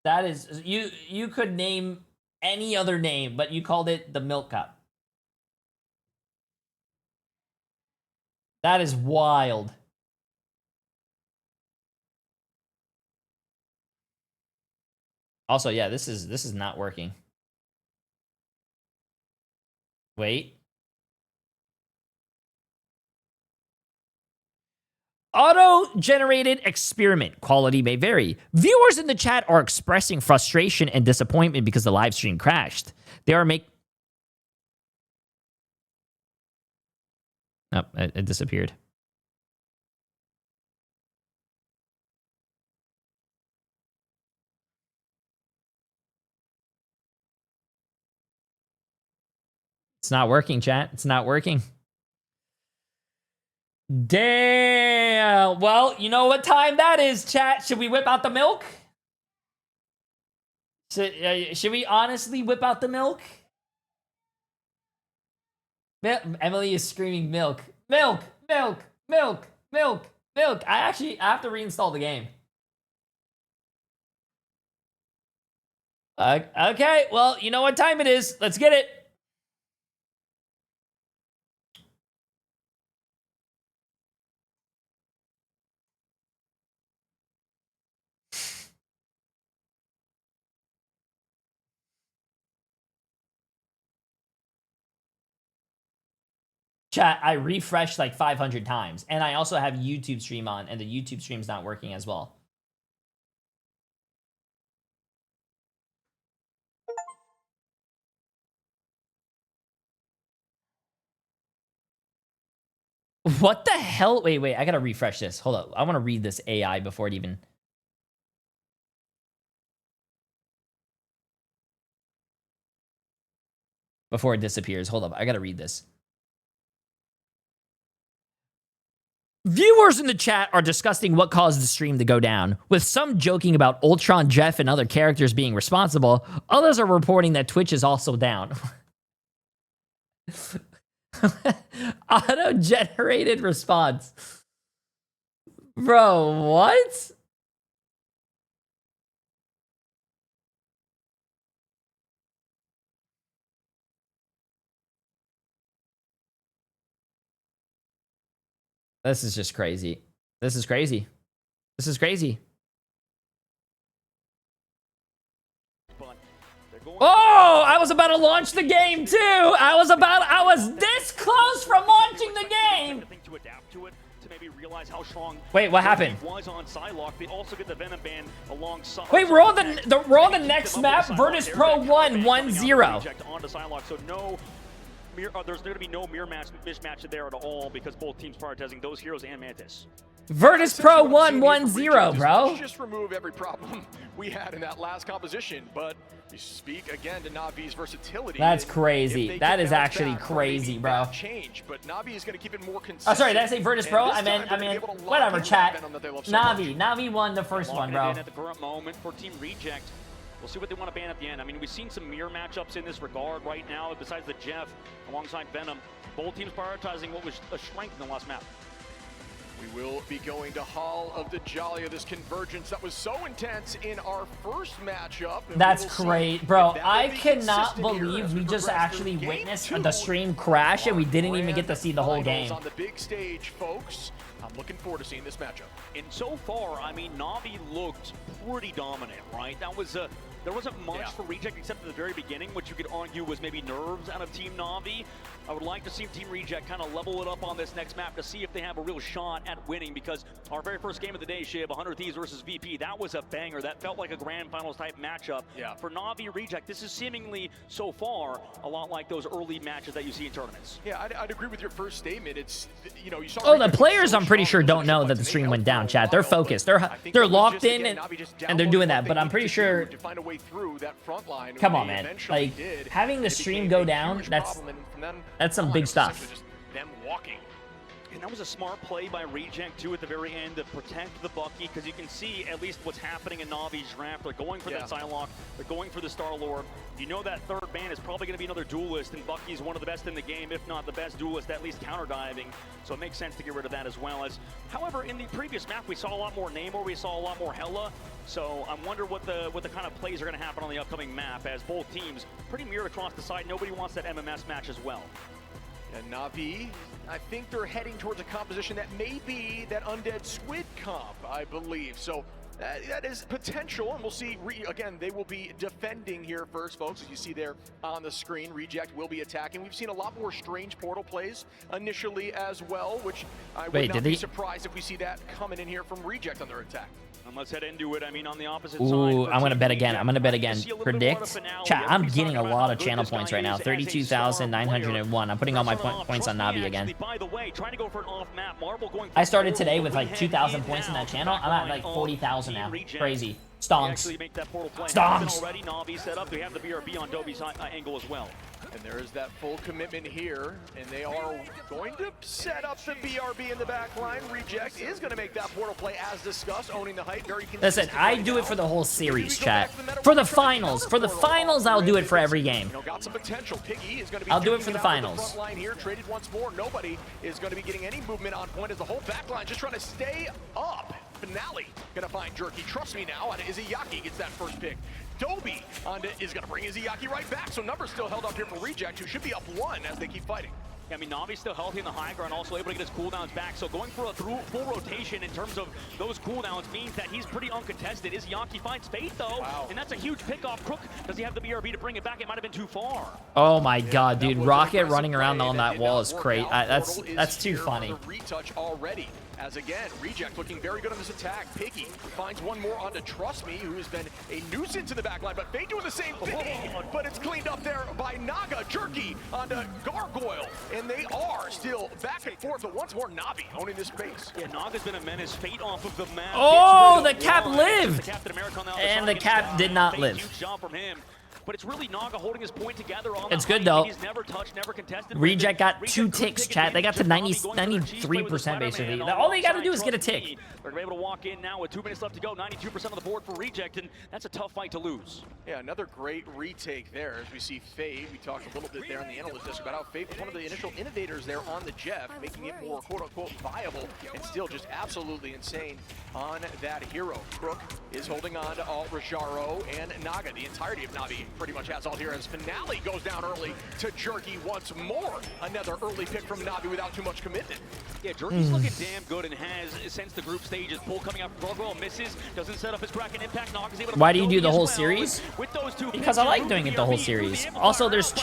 That is, you could name any other name, but you called it the Milk Cup. That is wild. Also, yeah, this is not working. Wait. Auto-generated experiment. Quality may vary. Viewers in the chat are expressing frustration and disappointment because the live stream crashed. They are Oh, it disappeared. It's not working, chat. It's not working. Damn. Well, you know what time that is, chat. Should we whip out the milk? Should we honestly whip out the milk? Emily is screaming milk. Milk, milk, milk, milk, milk. I have to reinstall the game. Okay, well, you know what time it is. Let's get it. Chat, I refreshed like 500 times. And I also have YouTube stream on, and the YouTube stream's not working as well. What the hell? Wait, I gotta refresh this. Hold up. I want to read this AI before it even... Before it disappears. Hold up. I gotta read this. Viewers in the chat are discussing what caused the stream to go down, with some joking about Ultron, Jeff, and other characters being responsible. Others are reporting that Twitch is also down. Auto-generated response. Bro, what? This is just crazy. This is crazy. This is crazy. Oh, I was about to launch the game too. I was this close from launching the game. Wait, what happened? Wait, we're on the next map. Virtus Pro 1-1-0. There's going to be no mirror mismatch there at all because both teams prioritizing those heroes and Mantis. Virtus Pro 1-1-0, bro. Just remove every problem we had in that last composition, but We speak again to Navi's versatility. That's crazy. That is actually crazy, bro. Change, but Navi is going to keep it more consistent. Oh, sorry, did I say Virtus Pro? I meant, whatever, chat. Navi won the first one, bro. At the current moment for Team Reject. We'll see what they want to ban at the end. I mean, we've seen some mirror matchups in this regard right now, besides the Jeff alongside Venom. Both teams prioritizing what was a strength in the last map. We will be going to Hall of the Jolly, this convergence that was so intense in our first matchup. That's great, bro. I cannot believe we just actually witnessed the stream crash and we didn't even get to see the whole game. On the big stage, folks. I'm looking forward to seeing this matchup. And so far, I mean, Navi looked pretty dominant, right? That was there wasn't much for Reject except at the very beginning, which you could argue was maybe nerves out of Team Navi. I would like to see Team Reject kind of level it up on this next map to see if they have a real shot at winning, because our very first game of the day, Shib, 100 Thieves versus VP, that was a banger. That felt like a grand finals type matchup. Yeah. For Navi Reject, this is seemingly, so far, a lot like those early matches that you see in tournaments. Yeah, I'd agree with your first statement. It's, you know, you saw. Oh, the players, I'm pretty sure, don't know that the stream went down, chat. They're focused. They're locked in and they're doing that, but I'm pretty sure. To find a way through that front line. Come on, man. Like, having the stream go down, that's some big stuff. Just them walking. And that was a smart play by Reject, too, at the very end to protect the Bucky, because you can see at least what's happening in Navi's draft. They're going for that Psylocke. They're going for the Star-Lord. You know that third ban is probably going to be another duelist, and Bucky's one of the best in the game, if not the best duelist, at least counter-diving. So it makes sense to get rid of that as well. However, in the previous map, we saw a lot more Namor, we saw a lot more Hela. So I wonder what the kind of plays are going to happen on the upcoming map, as both teams pretty mirrored across the side. Nobody wants that MMS match as well. And Navi, I think they're heading towards a composition that may be that Undead Squid comp, I believe. So that is potential, and we'll see. Again, they will be defending here first, folks. As you see there on the screen, Reject will be attacking. We've seen a lot more strange portal plays initially as well, which I would not be surprised if we see that coming in here from Reject on their attack. And let's head into it. I mean, on the opposite side. Ooh, I'm going to bet again. I'm going to bet again. Predict. Chat, I'm getting a lot of channel points right now. 32,901. I'm putting all my points on Navi again. By the way, trying to go for an off-map. Marble going I started today with like 2,000 points in that channel. I'm at like 40,000 now. Crazy. Stonks. Stonks. Already Navi set up. We have the BRB on Dobie's angle as well. And there is that full commitment here, and they are going to set up the BRB in the back line. Reject is going to make that portal play as discussed, owning the height very consistently. Listen, I do it for the whole series, chat. For the finals. For the finals, I'll do it for every game. Got some potential. Piggy is going to be I'll do it for the finals. Front line here, traded once more. Nobody is going to be getting any movement on point as the whole back line just trying to stay up. Finale gonna find Jerky. Trust me now. And Izayaki gets that first pick. Dobie is gonna bring Izayaki right back. So numbers still held up here for Reject, who should be up 1 as they keep fighting. Yeah, I mean, Navi's still healthy in the high ground, also able to get his cooldowns back. So going for a full rotation in terms of those cooldowns means that he's pretty uncontested. Izayaki finds Fate, though, and that's a huge pick-off. Crook, does he have the BRB to bring it back? It might have been too far. Oh my god, dude. Rocket running around on that wall is great. That's too funny. Retouch already. As again, Reject looking very good on this attack. Piggy finds one more onto Trust Me, who has been a nuisance in the back line, but Fate doing the same thing. But it's cleaned up there by Naga. Jerky onto Gargoyle. And they are still back and forth, but once more Navi owning this space. Yeah, Naga's been a menace. Fate off of the map. Oh, the Cap lived! And the Cap did not live. Huge job from him. But it's really Naga holding his point together on It's good, though. He's never touched, never contested. Reject got 2 ticks, chat. They got to 93% basically. All they got to do is get a tick. They're able to walk in now with 2 minutes left to go. 92% of the board for Reject, and that's a tough fight to lose. Yeah, another great retake there as we see Fade. We talked a little bit there on the analyst desk about how Fade was one of the initial innovators there on the Jeff, making it more quote-unquote viable and still just absolutely insane on that hero. Crook is holding on to Alt Rajaro and Naga. The entirety of Navi pretty much has all here as Finale goes down early to Jerky once more. Another early pick from Navi without too much commitment. Yeah, Jerky's looking damn good and has, since the group stages, pull coming up. Gargoyle misses, doesn't set up his Kraken impact. Naga's able to Why do you do the whole series? Because I like doing it the whole series. Also, there's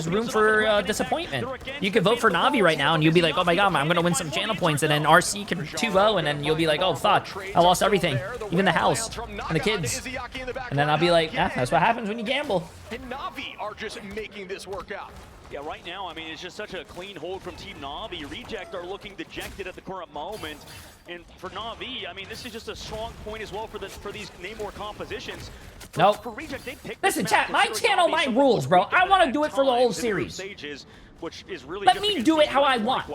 room for disappointment. You could vote for Navi right now and you'll be like, oh my god, I'm gonna win some channel points, and then RC can 2-0, and then you'll be like, oh fuck, I lost everything, even the house and the kids. And then I'll be like, yeah, that's what happens when you gamble. And Navi are just making this work out. Yeah, right now, I mean, it's just such a clean hold from Team Navi. Reject are looking dejected at the current moment. And for Navi, I mean, this is just a strong point as well for these Namor compositions. Nope. Listen, chat, my channel, my rules, bro. I want to do it for the whole series. Let me do it how I want.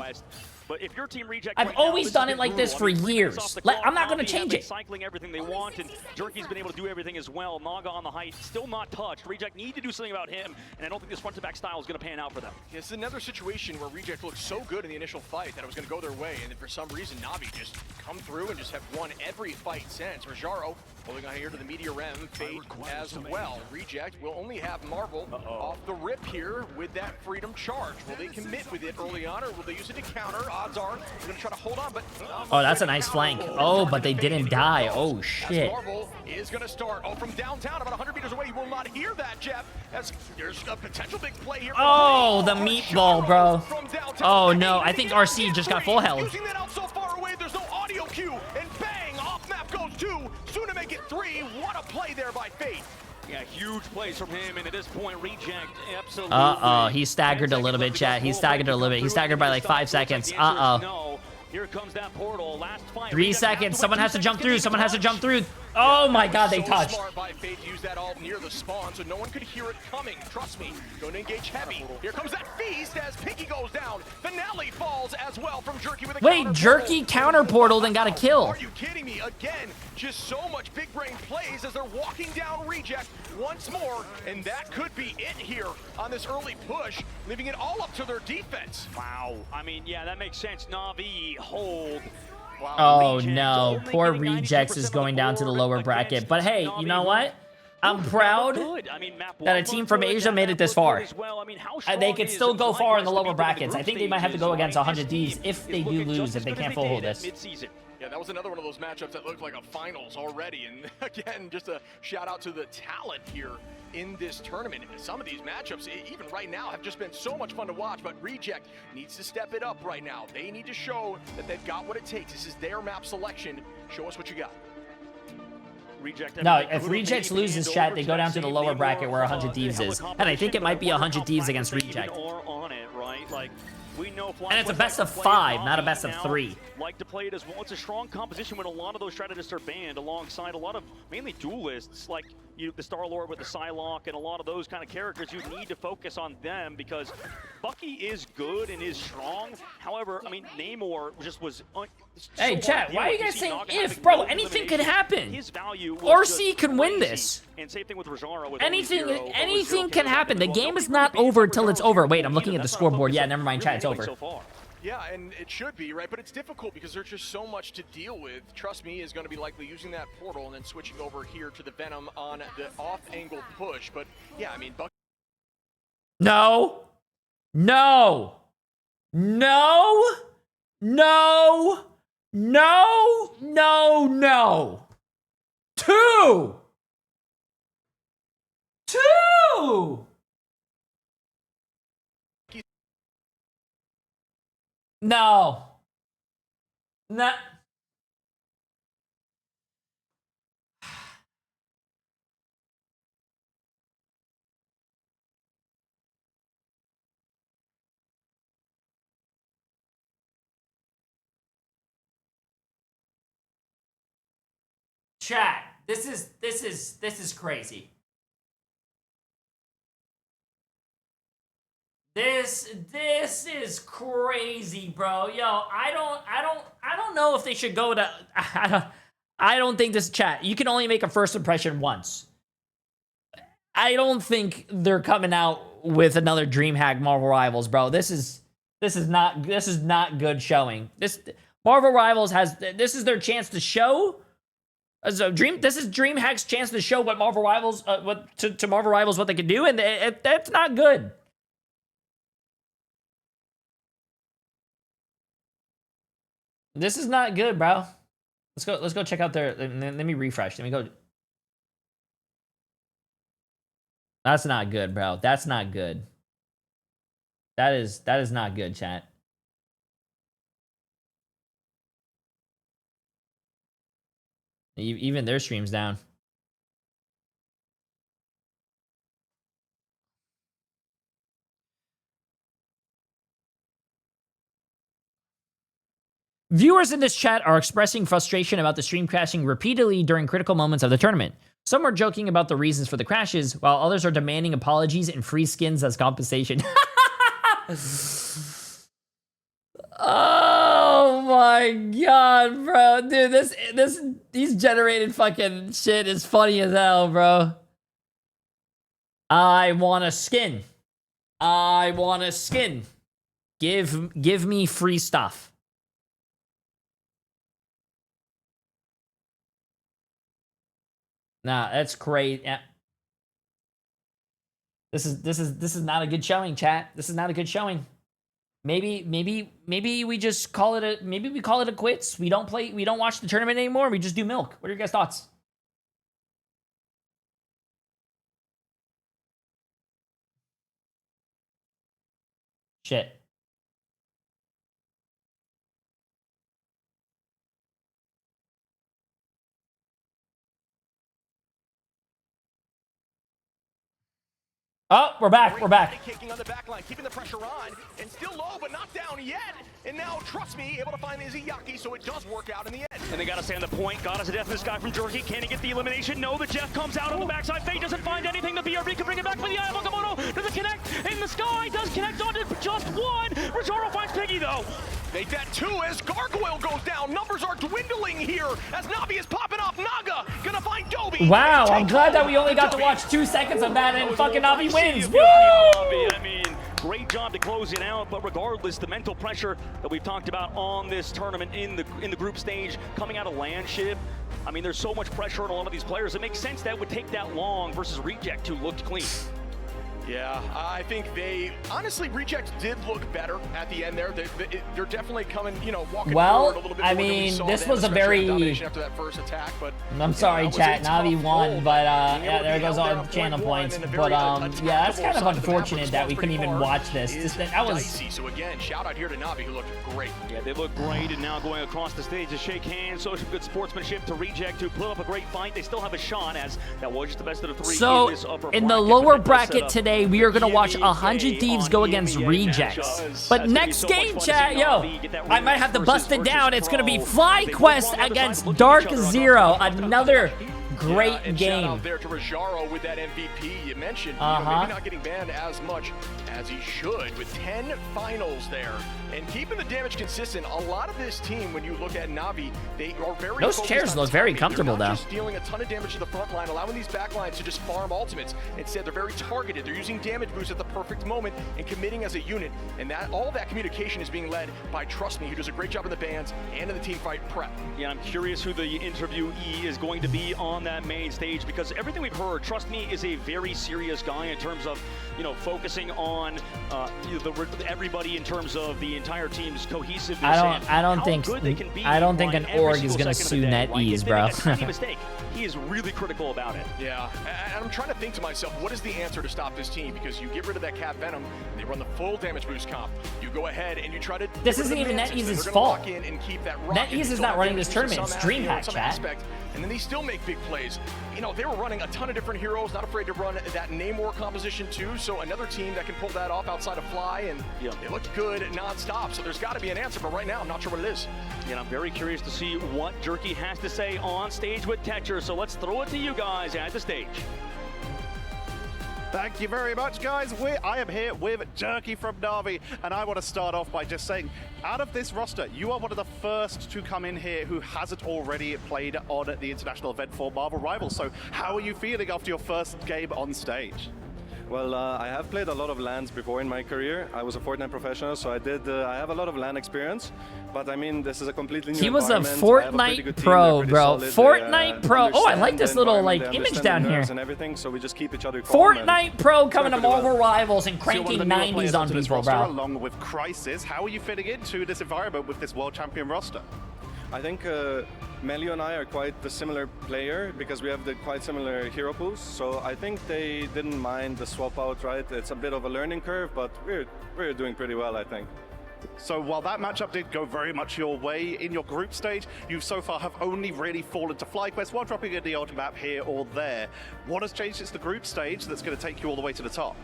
But if your team reject I've always done it like this for years. I'm not going to change it. Cycling everything they want, and Jerky's been able to do everything as well. Naga on the height, still not touched. Reject need to do something about him, and I don't think this front-to-back style is going to pan out for them. This is another situation where Reject looked so good in the initial fight that it was going to go their way, and then for some reason, Navi just come through and just have won every fight since. Rajaro holding on here to the Meteor Rem, Fate as well. Reject will only have Marvel off the rip here with that Freedom Charge. Will they commit with it early on, or will they use it to counter? Odds are they're going to try to hold on, but... Oh, that's a nice flank. Oh, but they didn't die. Oh, shit. Marvel is going to start. Oh, from downtown, about 100 meters away. You will not hear that, Jeff. As there's a potential big play here. Oh, the meatball, bro. Oh, no. I think RC just got full health. Using that out so far away, there's no audio cue. And bang, off map goes 2. Soon to make it 3. What a play there by Fate. Yeah, huge plays from him, and at this point, Reject absolutely. Uh-oh, he staggered a little bit, chat. He staggered a little bit. He staggered by like 5 seconds. Uh-oh. No. Here comes that portal. Last fight. 3 seconds. Someone has to jump through. Someone has to jump through. Oh my god, they touched. Smart by Fate to use that all near the spawn so no one could hear it coming. Trust me. Going to engage heavy. Here comes that feast as Pinky goes down. Finale falls as well from Jerky with a Wait, Jerky counter portal then got a kill. Are you kidding me? Again, just so much big brain plays as they're walking down Reject once more, and that could be it here on this early push, leaving it all up to their defense. Wow. I mean, yeah, that makes sense. Na'Vi hold. Wow. Oh no, poor Rejects is going down to the lower bracket. But hey, you know what? I'm proud that a team from Asia made it this far. They could still go far in the lower brackets. I think they might have to go against 100 Thieves if they do lose, if they can't full hold this. Yeah, that was another one of those matchups that looked like a finals already. And again, just a shout out to the talent here in this tournament. Some of these matchups, even right now, have just been so much fun to watch, but Reject needs to step it up right now. They need to show that they've got what it takes. This is their map selection. Show us what you got. No, if Rejects loses, chat, they go down to the lower bracket where 100 Thieves is. And I think it might be 100 Thieves against Reject. And it's a best of 5, not a best of 3. Like to play it as well. It's a strong composition when a lot of those strategists are banned alongside a lot of mainly duelists like the Star-Lord with the Psylocke and a lot of those kind of characters. You need to focus on them because Bucky is good and is strong. However, I mean, Namor just was... Hey, chat, why are you guys saying if? Bro, anything could happen. RC can win this. And same thing with Rajaro. Anything can happen. The game is not over until it's over. Wait, I'm looking at the scoreboard. Yeah, never mind, chat, it's over. Yeah, and it should be, right? But it's difficult because there's just so much to deal with. Trust me, is going to be likely using that portal and then switching over here to the Venom on the off-angle push. But yeah, I mean, No. No. No. No. No. No. No. 2. 2. No. No. Chat, this is crazy. This is crazy, bro. Yo, I don't know if they should go to I don't think this chat. You can only make a first impression once. I don't think they're coming out with another DreamHack Marvel Rivals, bro. This is not good showing. This Marvel Rivals this is their chance to show. This is DreamHack's chance to show what Marvel Rivals to Marvel Rivals what they can do, and that's not good. This is not good, bro. Let's go check out their. Let me refresh. Let me go. That's not good, bro. That's not good. That is not good, chat. Even their stream's down. Viewers in this chat are expressing frustration about the stream crashing repeatedly during critical moments of the tournament. Some are joking about the reasons for the crashes, while others are demanding apologies and free skins as compensation. Oh my god, bro. Dude, these generated fucking shit is funny as hell, bro. I want a skin. I want a skin. Give me free stuff. Nah, that's great. Yeah. This is not a good showing, chat. This is not a good showing. Maybe we just call it a maybe we call it a quits. We don't watch the tournament anymore. We just do milk. What are your guys' thoughts? Shit. Oh, we're back. We're back. Kicking on the back line, keeping the pressure on, and still low, but not down yet. And now, trust me, able to find Izayaki, so it does work out in the end. And they gotta stay on the point. God is a death in the sky from Jerky. Can he get the elimination? No, but Jeff comes out on the backside. Fate doesn't find anything. The BRB can bring it back for the eye. Locomoto does it connect in the sky? Does connect onto just one. Rojaro finds Piggy though. Make that two as Gargoyle goes down. Numbers are dwindling here as Navi is popping off. Naga gonna find Dobby. Wow, I'm glad that we only got to watch 2 seconds of that and fucking Navi wins. Woo! I mean, great job to close it out, but regardless, the mental pressure that we've talked about on this tournament in the group stage, coming out of Landship, I mean, there's so much pressure on a lot of these players. It makes sense that it would take that long versus Reject, who looked clean. Yeah, I think they honestly Reject did look better at the end there. They're definitely coming, you know, walking forward a little bit more than we saw this them, was a very after that first attack. But I'm sorry, chat. Navi won, but yeah, there goes all channel points. But yeah, that's kind of unfortunate that we couldn't even watch this. That was. So again, shout out here to Navi, who looked great. Yeah, they look great, and now going across the stage to shake hands. So some good sportsmanship to Reject, who put up a great fight. They still have a shot, as that was just the best of the three. So in this upper in the lower bracket today, we are gonna watch 100 Thieves go against Rejects. But next game, chat, yo, I might have to bust it down. It's gonna be FlyQuest against Dark Zero. Another great game. Shout out there to Rojaro with that MVP you mentioned. You know, maybe not getting banned as much as he should with 10 finals there and keeping the damage consistent. A lot of this team, when you look at Navi, they are very those chairs look very comfortable though. Just dealing a ton of damage to the front line, allowing these back lines to just farm ultimates. Instead, they're very targeted. They're using damage boosts at the perfect moment and committing as a unit. And that all that communication is being led by Trust Me, who does a great job in the bans and in the team fight prep. Yeah, I'm curious who the interviewee is going to be on that main stage, because everything we've heard, Trust Me is a very serious guy in terms of, you know, focusing on everybody in terms of the entire team's cohesiveness. I don't think an org is gonna sue NetEase, bro. Tiny mistake. He is really critical about it. Yeah, and I'm trying to think to myself, what is the answer to stop this team? Because you get rid of that Cat Venom, they run the full damage boost comp. You go ahead and you try to. This isn't even NetEase's fault. NetEase is not running this tournament. It's DreamHack, chat. And then they still make big plays. You know, they were running a ton of different heroes, not afraid to run that name war composition too. So another team that can pull that off outside of Fly, and it looked good non-stop. So there's got to be an answer, but right now I'm not sure what it is. And I'm very curious to see what Jerky has to say on stage with Tetcher. So let's throw it to you guys at the stage. Thank you very much, guys. I am here with Jerky from Navi, and I want to start off by just saying, out of this roster, you are one of the first to come in here who hasn't already played on the international event for Marvel Rivals. So how are you feeling after your first game on stage? Well, I have played a lot of LANs before in my career. I was a Fortnite professional, so I have a lot of LAN experience. But I mean, this is a completely new environment. He was a Fortnite pro, bro. Fortnite pro. Oh, I like this little like image down here. And everything, so we just keep each other calm. Fortnite pro coming to Marvel Rivals and cranking 90s on people, bro. Along with Crisis, how are you fitting into this environment with this world champion roster? I think Melio and I are quite the similar player because we have the quite similar hero pools. So I think they didn't mind the swap out, right? It's a bit of a learning curve, but we're doing pretty well, I think. So while that matchup did go very much your way in your group stage, you so far have only really fallen to FlyQuest while dropping in the odd map here or there. What has changed since the group stage that's going to take you all the way to the top?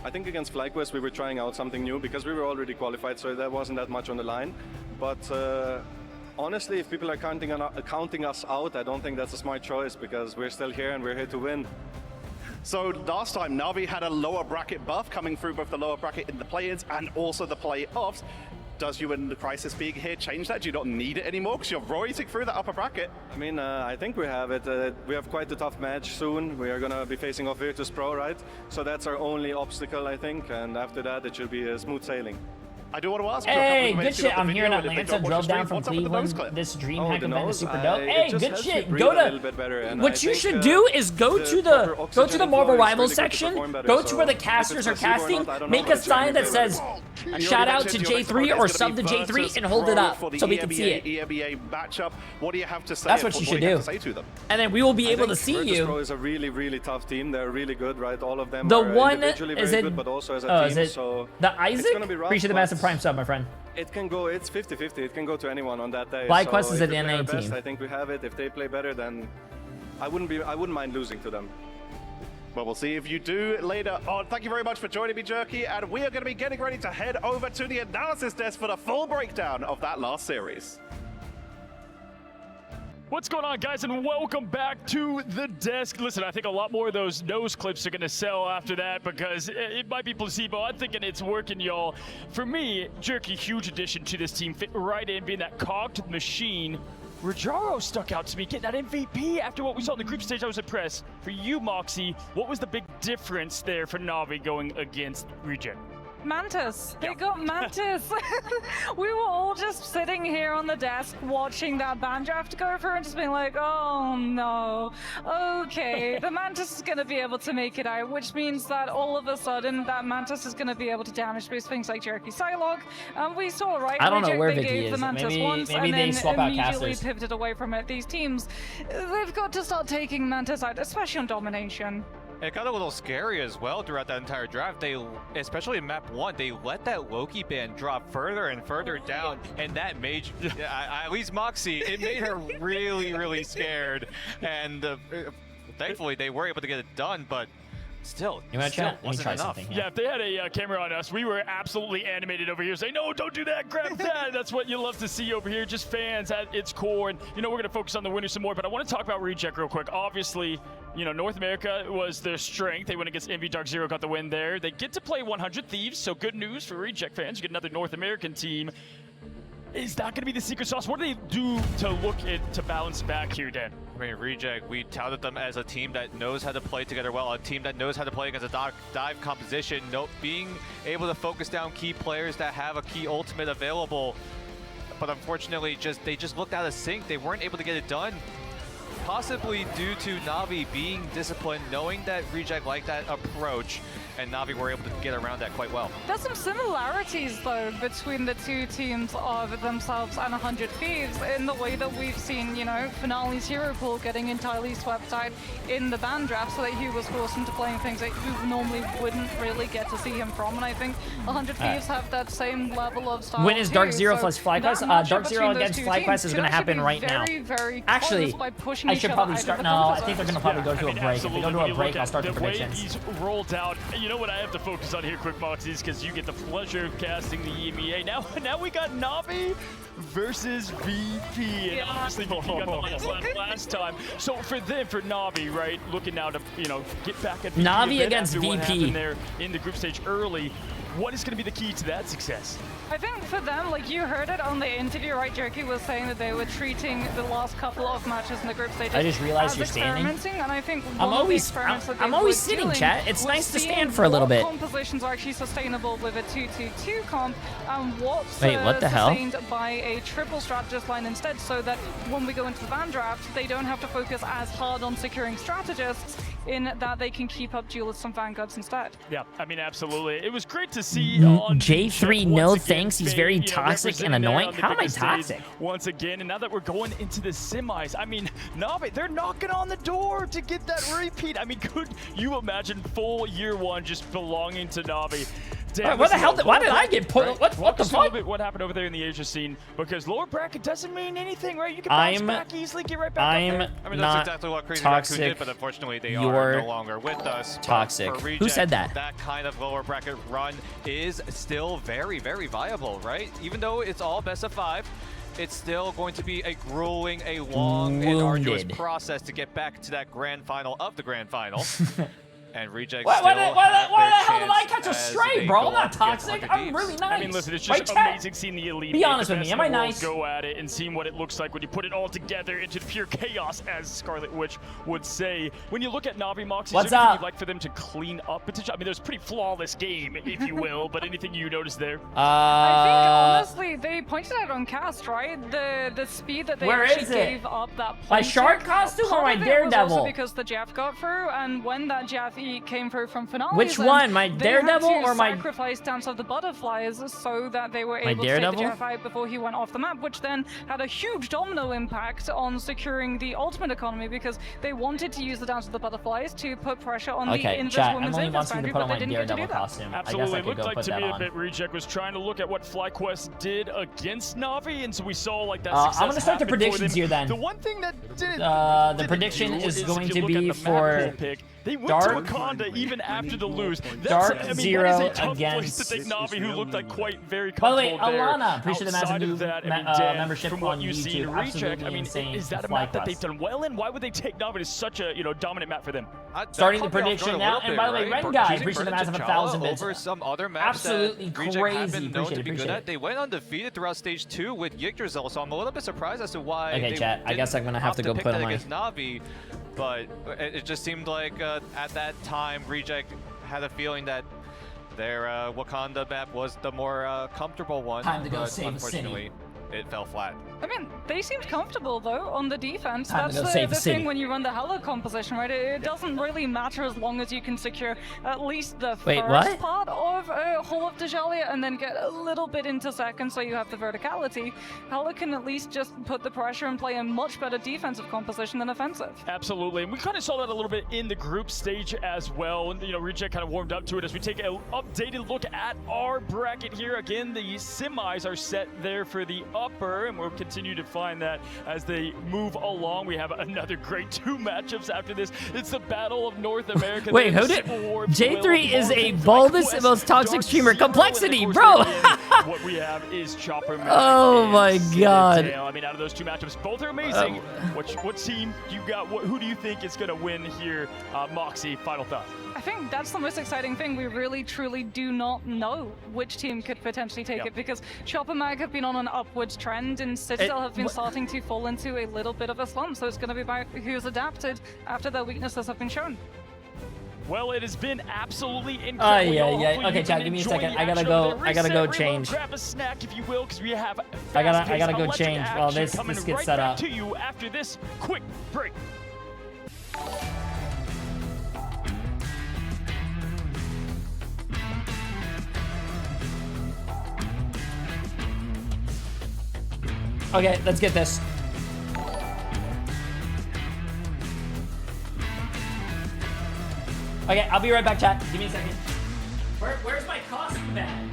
I think against FlyQuest we were trying out something new because we were already qualified, so there wasn't that much on the line. But honestly, if people are counting us out, I don't think that's a smart choice because we're still here and we're here to win. So last time, Na'Vi had a lower bracket buff coming through both the lower bracket in the play-ins and also the playoffs. Does you and the Crisis being here change that? Do you not need it anymore because you're roiting through that upper bracket? I mean, I think we have it. We have quite a tough match soon. We are going to be facing off Virtus Pro, right? So that's our only obstacle, I think. And after that, it should be smooth sailing. I do want to ask hey, you good shit. I'm here in Atlanta. Drove down from Cleveland. This dream hack event is super dope. Hey, good shit. Go to. What you should do is go to the Marvel Rivals section. Go to where the casters are casting. Make a sign that says shout out to Jay3 or sub to Jay3 and hold it up so we can see it. EMEA matchup. What do you have to say? That's what you should do. And then we will be able to see you. Pro is a really, really tough team. They're really good, right? All of them. The are one individually is very it? good, but also as a team. So the Isaac? Appreciate the massive prime sub, my friend. It can go. It's 50-50. It can go to anyone on that day. FlyQuest so is if an we play our NA best, team. I think we have it. If they play better, then I wouldn't mind losing to them. Well, we'll see if you do later on. Thank you very much for joining me, Jerky, and we are going to be getting ready to head over to the analysis desk for the full breakdown of that last series. What's going on, guys, and welcome back to the desk. Listen, I think a lot more of those nose clips are going to sell after that because it might be placebo. I'm thinking it's working, y'all. For me, Jerky, huge addition to this team. Fit right in, being that cogged machine. Rajaro stuck out to me, getting that MVP after what we saw in the group stage. I was impressed. For you, Moxie, what was the big difference there for Na'Vi going against Reject? Mantis. They got Mantis. We were all just sitting here on the desk watching that ban draft go through and just being like, oh no. Okay, the Mantis is going to be able to make it out, which means that all of a sudden that Mantis is going to be able to damage boost things like Jerky Psylocke. We saw, right? I don't know where they Vicky gave is. the Mantis Maybe once they and then swap out immediately casters. pivoted away from it. These teams, they've got to start taking Mantis out, especially on domination. It got a little scary as well throughout that entire draft. They, especially in map 1, they let that Loki ban drop further and further down, and that made, at least Moxie, it made her really, really scared. And thankfully, they were able to get it done, but still, you want to chat? Wasn't try enough. something. Yeah, if they had a camera on us, we were absolutely animated over here saying, no, don't do that, grab that. That's what you love to see over here, just fans at its core. And, you know, we're going to focus on the winners some more, but I want to talk about Reject real quick. Obviously, you know, North America was their strength. They went against Envy Dark Zero, got the win there. They get to play 100 Thieves, so good news for Reject fans. You get another North American team. Is that going to be the secret sauce? What do they do to look at to balance back here, Dan? I mean, Reject, we touted them as a team that knows how to play together well, a team that knows how to play against a dive composition, being able to focus down key players that have a key ultimate available. But unfortunately, they just looked out of sync. They weren't able to get it done. Possibly due to Na'Vi being disciplined, knowing that Reject liked that approach, and Na'Vi were able to get around that quite well. There's some similarities, though, between the two teams of themselves and 100 Thieves in the way that we've seen, you know, Finale's hero pool getting entirely swept out in the ban draft so that he was forced into playing things that you normally wouldn't really get to see him from. And I think 100 Thieves have that same level of style. When is Dark Zero so plus FlyQuest? Dark Zero against FlyQuest is going to happen right now. Actually, I should probably start. No, I think they're going to probably go to a break. If they go to a break, I'll start the predictions. He's rolled out. You know what I have to focus on here, quick Moxies, because you get the pleasure of casting the EMEA. Now we got Na'Vi versus VP, and obviously VP got the last time. So for them, for Na'Vi, right, looking now to get back at Na'Vi against VP VP there in the group stage early. What is going to be the key to that success? I think for them, like you heard it on the interview, right? Jerky was saying that they were treating the last couple of matches in the group stages. I just realized you're standing. And I think I'm always sitting, chat. It's nice to stand for a little bit. Compositions are actually sustainable with a 2-2-2 comp, and what's what the hell? sustained by a triple strategist line instead, so that when we go into the van draft, they don't have to focus as hard on securing strategists, in that they can keep up duelists and vanguards instead. Yeah, I mean, absolutely. It was great to see on Jay3, no thanks. He's very toxic and annoying. How am I toxic? Once again, and now that we're going into the semis, I mean, Na'Vi, they're knocking on the door to get that repeat. I mean, could you imagine full year one just belonging to Na'Vi? Damn, what the hell? Why did I get put? Right? What the fuck? What happened over there in the Asia scene? Because lower bracket doesn't mean anything, right? You can bounce back easily, get right back up there. I mean, that's exactly what Crazy Raccoon did, but unfortunately they are no longer with us. Toxic. Reject, who said that? That kind of lower bracket run is still very, very viable, right? Even though it's all best of 5. it's still going to be a grueling, a long and arduous process to get back to that grand final of the grand final. And Reject why the hell did I catch a stray, bro? I'm not toxic. I'm really nice. I mean, listen, it's just amazing seeing the elite. Be honest with me. Am I nice? Go at it and seeing what it looks like when you put it all together into pure chaos, as Scarlet Witch would say. When you look at Na'Vi Moxie, what's is there anything up? you'd like for them to clean up potentially? I mean, there's a pretty flawless game, if you will, but anything you notice there? I think honestly, they pointed out on cast, right? The speed that they actually gave up that point. My shark costume or my Daredevil? Also because the Jeff got through, and when that Jeff E came through from finales, which one, my Daredevil or my sacrifice Dance of the Butterflies, so that they were able to take the Jeff out before he went off the map, which then had a huge domino impact on securing the ultimate economy, because they wanted to use the Dance of the Butterflies to put pressure on the Invis Women's Invis boundary, but they didn't get to do that. Costume. Absolutely, it looked like to me that Reject was trying to look at what FlyQuest did against Na'Vi, and so we saw like that success. I'm gonna start the predictions here then. The one thing that didn't the prediction is going to be for they went Dark, to Wakanda even after the lose. Dark I mean, Zero that is a tough against. place to take Na'Vi, who looked like quite very By the way, comfortable there. Alana, appreciate the massive new Dan, membership from what on you see in YouTube. Reject, Absolutely I mean, insane. is that a map that they've done well in? Why would they take Na'Vi to such a dominant map for them? Starting the prediction now, and by the way, Ren Guy, appreciate the massive 1,000 bits. Over some other maps absolutely crazy. Appreciate it. They went undefeated throughout stage 2 with Yggdrasil, so I'm a little bit surprised as to why. Okay, chat. I guess I'm gonna have to go put on my. Na'Vi, but it just seemed like at that time, Reject had a feeling that their Wakanda map was the more comfortable one. Time to go save unfortunately, it fell flat. I mean, they seemed comfortable though on the defense. Time That's the thing when you run the Hella composition, right? It doesn't really matter as long as you can secure at least the first part of Hall of Dajalia and then get a little bit into second, so you have the verticality. Hella can at least just put the pressure and play a much better defensive composition than offensive. Absolutely, and we kind of saw that a little bit in the group stage as well. And Reject kind of warmed up to it as we take an updated look at our bracket here. Again, the semis are set there for the upper, and we'll continue to find that as they move along. We have another great 2 matchups after this. It's the Battle of North America. Wait, who did? Jay3 is a boldest and most toxic streamer. Complexity, bro. What we have is Chopper. Oh my god. I mean, out of those 2 matchups, both are amazing. What team do you got? Who do you think is going to win here? Moxie, final thoughts. I think that's the most exciting thing. We really, truly do not know which team could potentially take it, because Chopper Mag have been on an upwards trend, and Citadel have been starting to fall into a little bit of a slump. So it's going to be about who's adapted after their weaknesses have been shown. Well, it has been absolutely incredible. Okay, chat, give me a second. I gotta go change. Grab a snack, if you will, because we have I gotta go change while this gets set up. To you after this quick break. Okay, let's get this. Okay, I'll be right back, chat. Give me a second. Where's my costume at?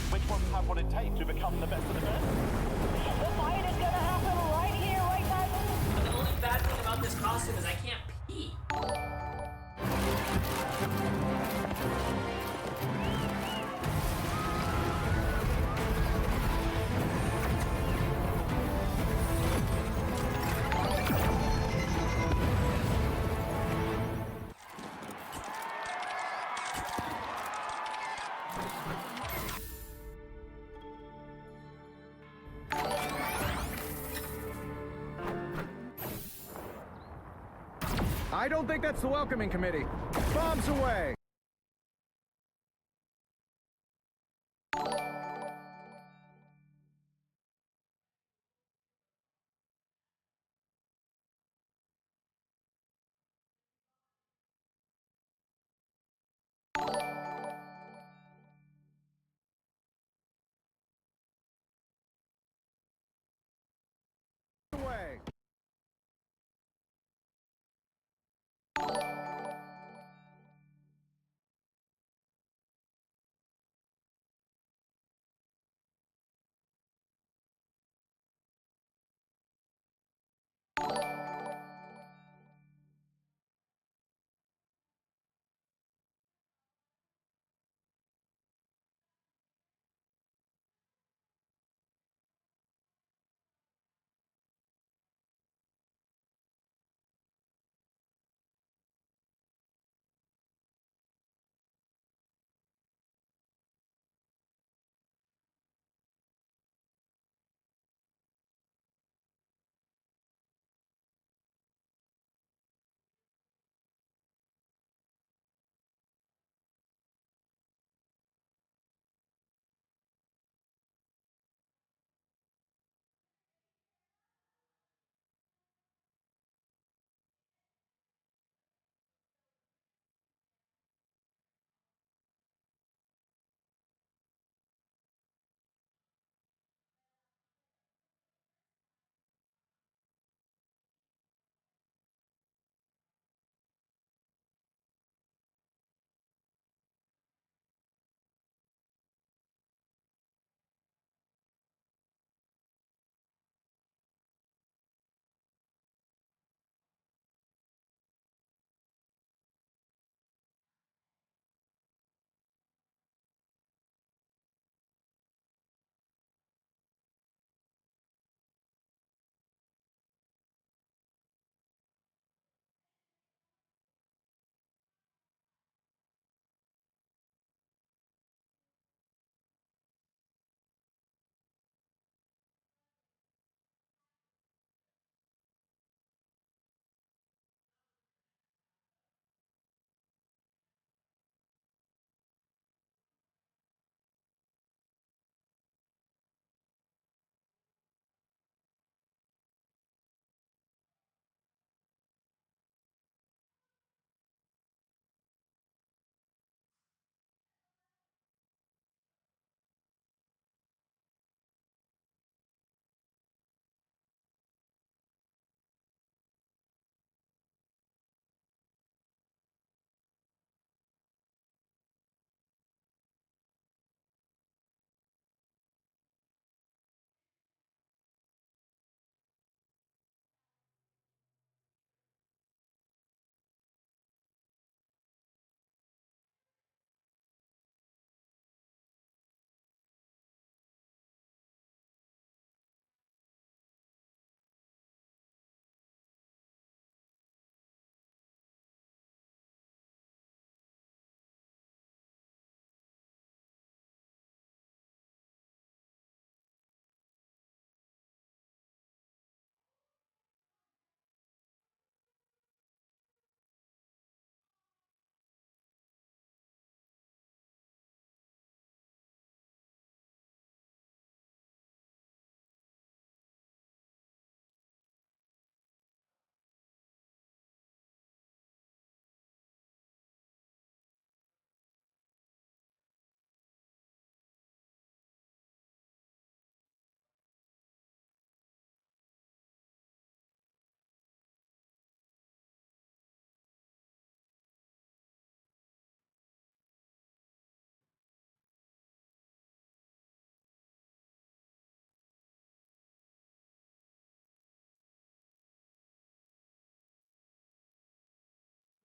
Which ones have what it takes to become the best of the best? The fight is gonna happen right here, right now. The only bad thing about this costume is I can't pee. I don't think that's the welcoming committee. Bombs away!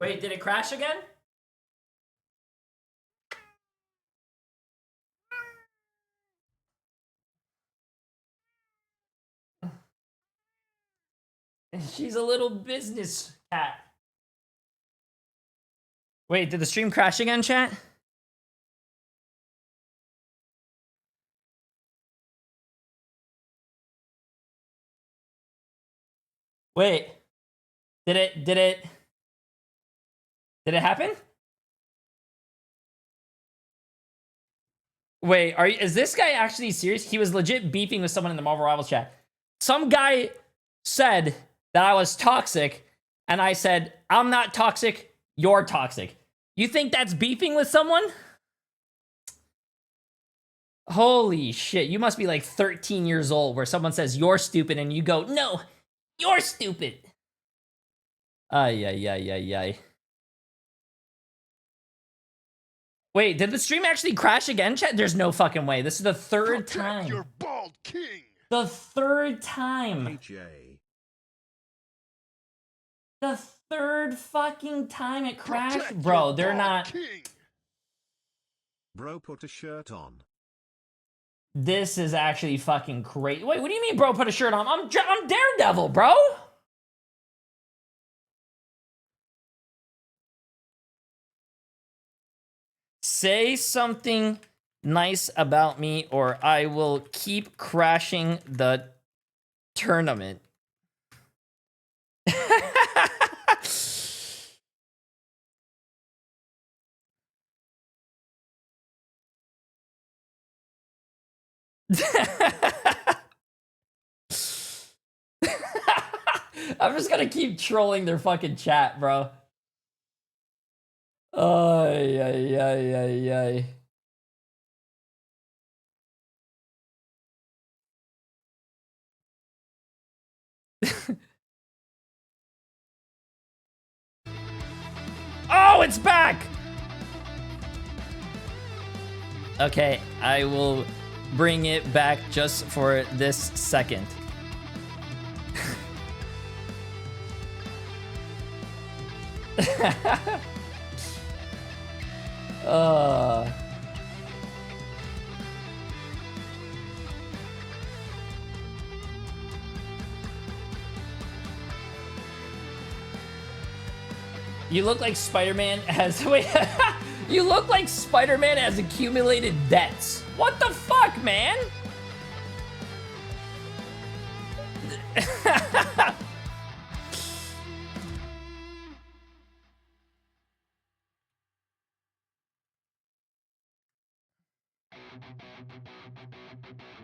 Wait, did it crash again? She's a little business cat. Wait, did the stream crash again, chat? Wait. Did it happen? Wait, is this guy actually serious? He was legit beefing with someone in the Marvel Rivals chat. Some guy said that I was toxic, and I said, I'm not toxic, you're toxic. You think that's beefing with someone? Holy shit, you must be like 13 years old where someone says you're stupid and you go, no, you're stupid. Ay, ay, ay, ay, ay. Wait, did the stream actually crash again, chat? There's no fucking way. This is the third time. Your bald king. The third time. AJ. The third fucking time it crashed. Bro, they're not... King. Bro, put a shirt on. This is actually fucking crazy. Wait, what do you mean, bro, put a shirt on? I'm Daredevil, bro. Say something nice about me or I will keep crashing the tournament. I'm just gonna keep trolling their fucking chat, bro. Ay, ay, ay, ay, ay. Oh, it's back! Okay, I will bring it back just for this second. You look like Spider-Man has... Wait, you look like Spider-Man has accumulated debts. What the fuck, man?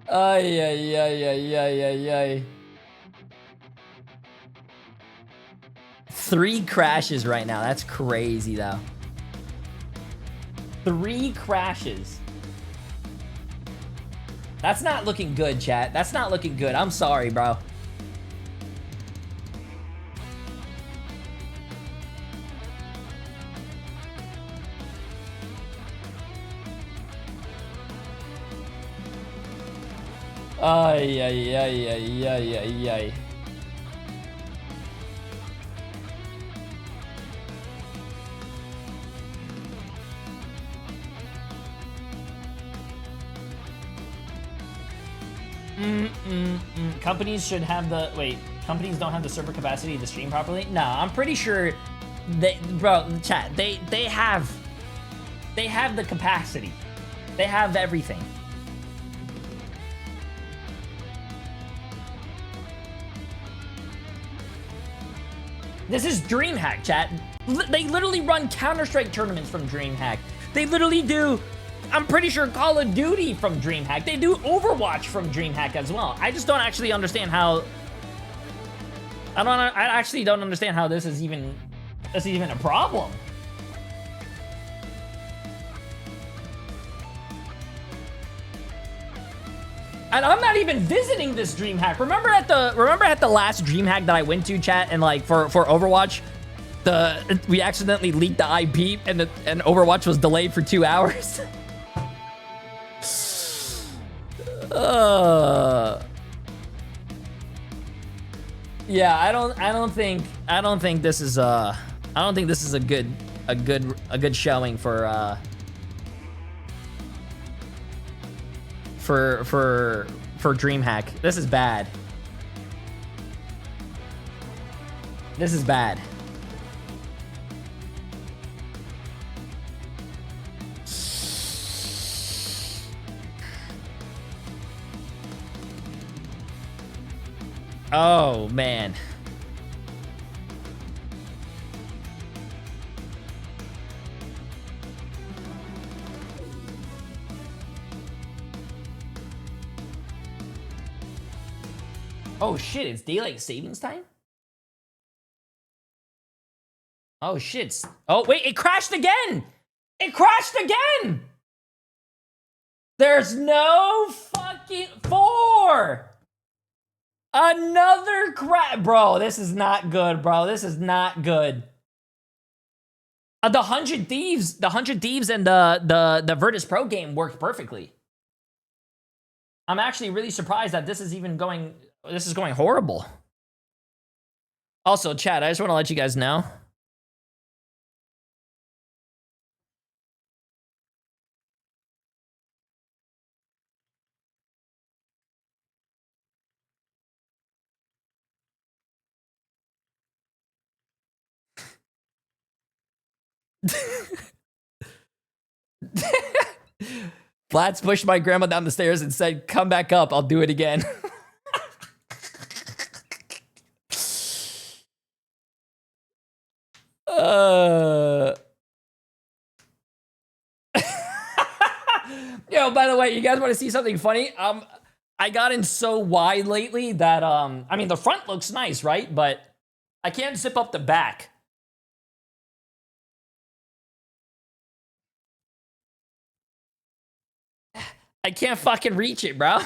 Ay, ay, ay, ay, ay, ay, ay. 3 crashes right now. That's crazy, though. 3 crashes. That's not looking good, chat. That's not looking good. I'm sorry, bro. Ay, ay, ay, ay, ay, ay, ay. Companies should have the... Wait, companies don't have the server capacity to stream properly? No, I'm pretty sure they... Bro, chat, they have the capacity. They have everything. This is DreamHack, chat. They literally run Counter-Strike tournaments from DreamHack. They literally do... I'm pretty sure Call of Duty from DreamHack. They do Overwatch from DreamHack as well. I just don't actually understand how... I actually don't understand how this is even a problem. And I'm not even visiting this DreamHack. Remember at the last DreamHack that I went to, chat, and like for Overwatch, we accidentally leaked the IP and Overwatch was delayed for 2 hours. Yeah, I don't think this is I don't think this is a good showing for DreamHack. This is bad. This is bad. Oh, man. Oh, shit, it's daylight savings time? Oh, shit. Oh, wait, it crashed again! It crashed again! There's no fucking... 4! Another crash. Bro, this is not good, bro. This is not good. The 100 Thieves and the Virtus Pro game worked perfectly. I'm actually really surprised that this is going horrible. Also, chat, I just want to let you guys know. Flats pushed my grandma down the stairs and said, "Come back up, I'll do it again." Yo, by the way, you guys want to see something funny? I got in so wide lately that I mean the front looks nice, right? But I can't zip up the back. I can't fucking reach it, bro.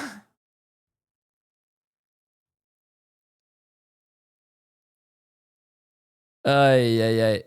Ay, ay, ay.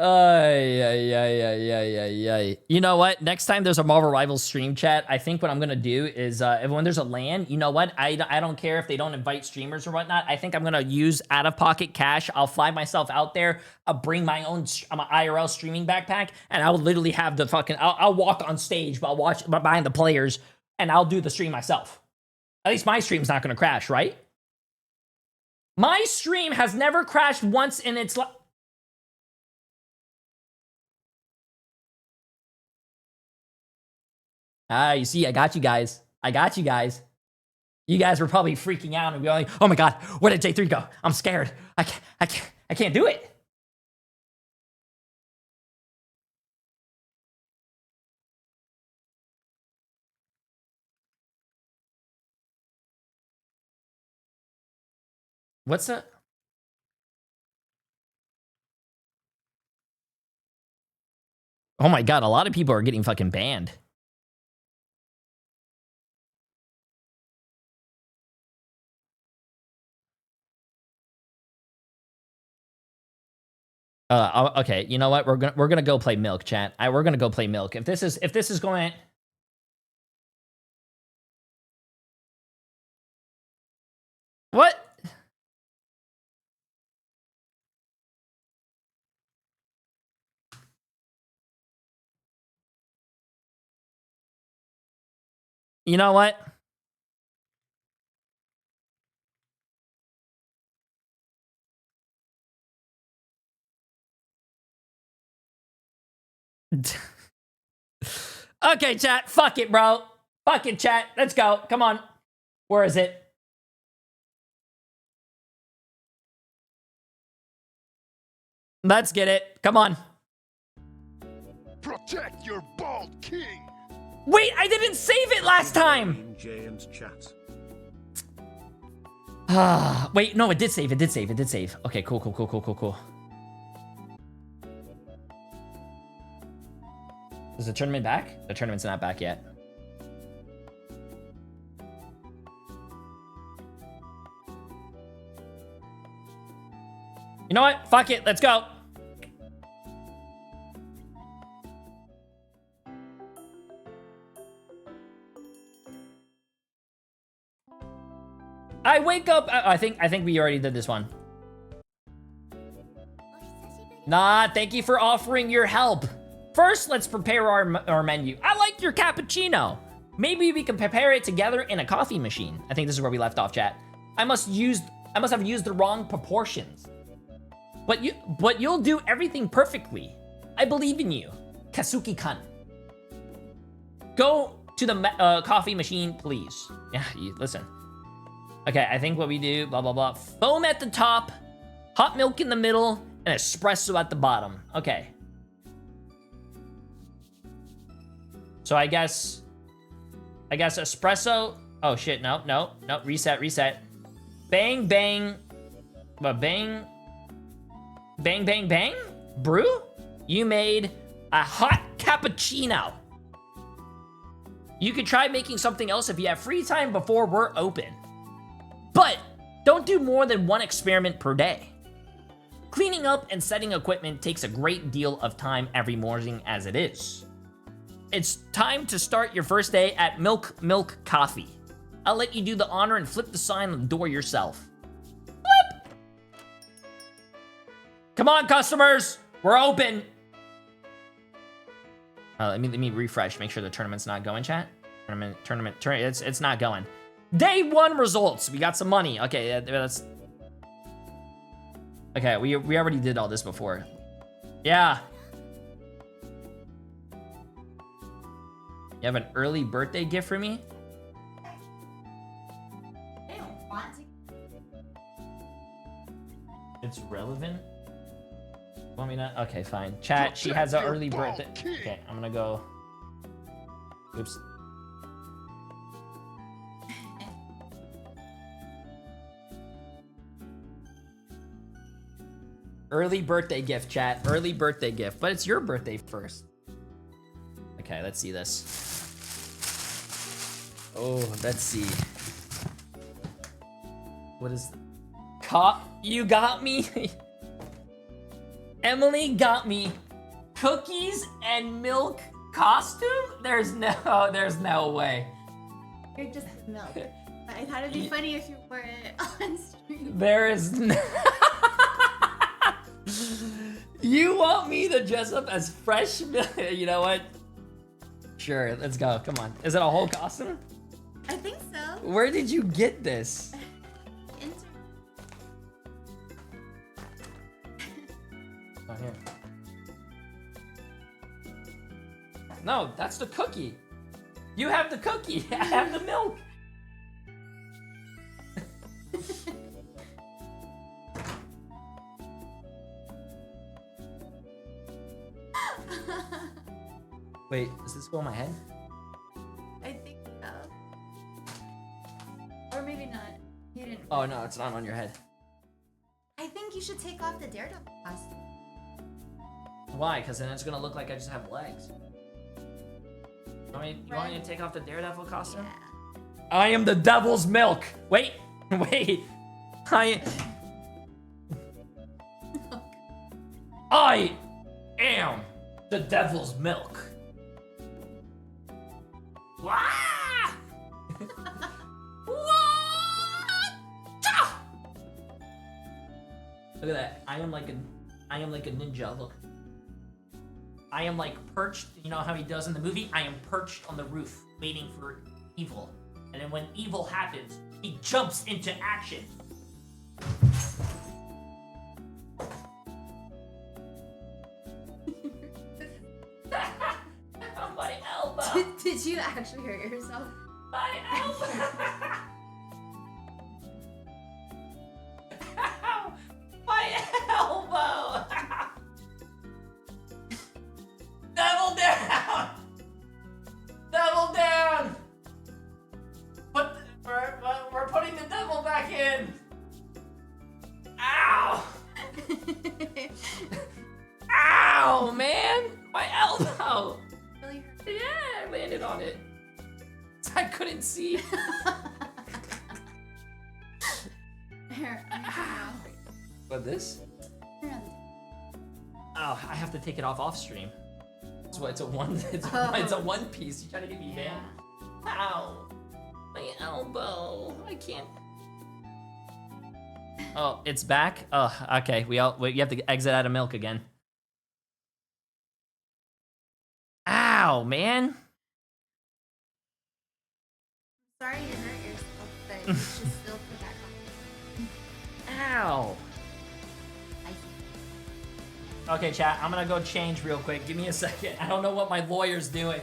Ay, ay, ay, ay, ay, ay, ay. You know what? Next time there's a Marvel Rivals stream chat, I think what I'm gonna do is when there's a LAN, you know what? I don't care if they don't invite streamers or whatnot. I think I'm gonna use out-of-pocket cash. I'll fly myself out there. I'll bring my own IRL streaming backpack, and I'll literally have the fucking. I'll walk on stage, but I'll watch behind the players, and I'll do the stream myself. At least my stream's not gonna crash, right? My stream has never crashed once in its life. Ah, you see, I got you guys. I got you guys. You guys were probably freaking out and going, "Oh my god, where did Jay3 go? I'm scared. I can't do it." What's that? Oh my god, a lot of people are getting fucking banned. Okay, you know what? We're gonna go play Milk, chat. We're gonna go play Milk. If this is going. What? You know what? Okay, chat. Fuck it, bro. Fuck it, chat. Let's go. Come on. Where is it? Let's get it. Come on. Protect your bald king. Wait, I didn't save it last time. Wait, no, it did save. It did save. It did save. Okay, cool, cool, cool, cool, cool, cool. Is the tournament back? The tournament's not back yet. know what? Fuck it. Let's go. I wake up. I think we already did this one. Nah, thank you for offering your help. First, let's prepare our menu. I like your cappuccino. Maybe we can prepare it together in a coffee machine. I think this is where we left off, chat. I must have used the wrong proportions. But you'll do everything perfectly. I believe in you, Kazuki-kun. Go to the coffee machine, please. Yeah, listen. Okay, I think what we do, blah, blah, blah. Foam at the top, hot milk in the middle, and espresso at the bottom. Okay. So I guess espresso. Oh shit, no, reset. Bang, bang. But bang. Bang, bang, bang? Brew? You made a hot cappuccino. You could try making something else if you have free time before we're open. But don't do more than one experiment per day. Cleaning up and setting equipment takes a great deal of time every morning as it is. It's time to start your first day at Milk Coffee. I'll let you do the honor and flip the sign on the door yourself. Flip! Come on, customers! We're open! Let me refresh, make sure the tournament's not going, chat. It's not going. Day 1 results. We got some money. Okay, that's... Okay, we already did all this before. Yeah. You have an early birthday gift for me? I don't want to. It's relevant? Want me to? Okay, fine. Chat, she has an early birthday. Okay, I'm gonna go. Oops. Early birthday gift, chat. Early birthday gift. But it's your birthday first. Okay, let's see this. Oh, let's see. What is... You got me? Emily got me cookies and milk costume? There's no way. You're just milk. I thought it'd be funny if you wore it on stream. There is no... You want me to dress up as fresh milk? You know what? Sure, let's go. Come on. Is it a whole costume? I think so. Where did you get this? Oh, here. No, that's the cookie. You have the cookie. I have the milk. Wait, does this go on my head? I think so. Or maybe not. You didn't. Oh no, it's not on your head. I think you should take off the Daredevil costume. Why? Because then it's gonna look like I just have legs. You want me to take off the Daredevil costume? Yeah. I am the devil's milk. Wait. I am the devil's milk. Wah! Look at that. I am like a ninja. Look. I am like perched. You know how he does in the movie? I am perched on the roof, waiting for evil. And then when evil happens, he jumps into action. My elbow. Did you actually hurt yourself? My elbow. Ow! My elbow. Devil down. Devil down. We're putting the devil back in. Ow. Ow, man. My elbow. Really hurt. Yeah, I landed on it. I couldn't see. Here, What, this? I have to take it off stream. So it's a one piece. You trying to get me banned? Ow! My elbow. I can't. Oh, it's back. Oh, okay. You have to exit out of milk again. Ow, man. Sorry you hurt yourself, but you should still put that on. Ow. Okay, chat, I'm gonna go change real quick. Give me a second. I don't know what my lawyer's doing.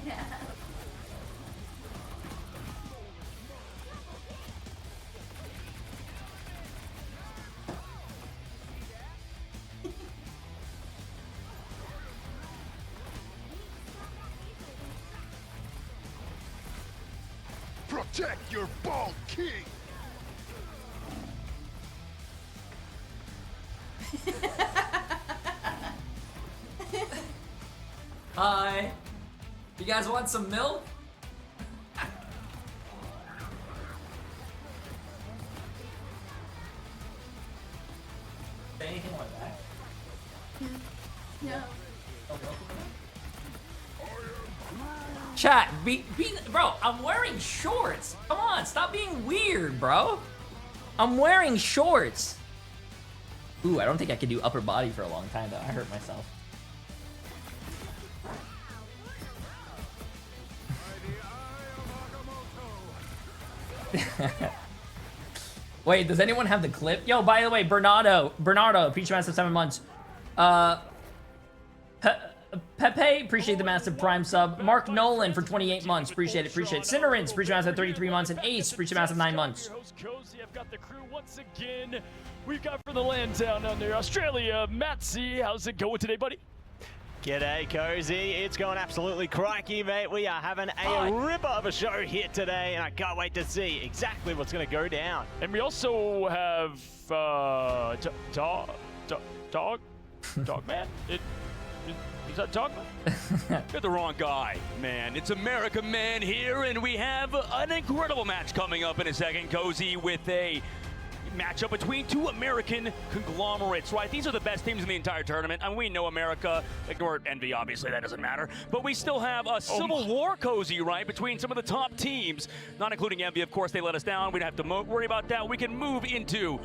Yeah. Protect your bald king! Hi. You guys want some milk? Say anything like that? No. Chat, bro, I'm wearing shorts. Come on, stop being weird, bro. I'm wearing shorts. Ooh, I don't think I could do upper body for a long time, though. I hurt myself. Wait, does anyone have the clip? Yo, by the way, Bernardo, appreciate the massive 7 months. Pepe, appreciate the massive prime sub. Mark Nolan for 28 months, appreciate it. Cinderins, appreciate the massive 33 months. And Ace, appreciate the massive 9 months. I've got the crew once again. We've got for the land down under Australia, Matsy. How's it going today, buddy? G'day, Cozy. It's going absolutely crikey, mate. We are having a ripper of a show here today, and I can't wait to see exactly what's going to go down. And we also have Dog Man? Is that Dog Man? You're the wrong guy, man. It's America Man here, and we have an incredible match coming up in a second, Cozy, with a matchup between two American conglomerates, right? These are the best teams in the entire tournament, and we know America. Ignore Envy, obviously, that doesn't matter. But we still have a civil war, Cozy, right, between some of the top teams, not including Envy. Of course, they let us down. We don't have to worry about that. We can move into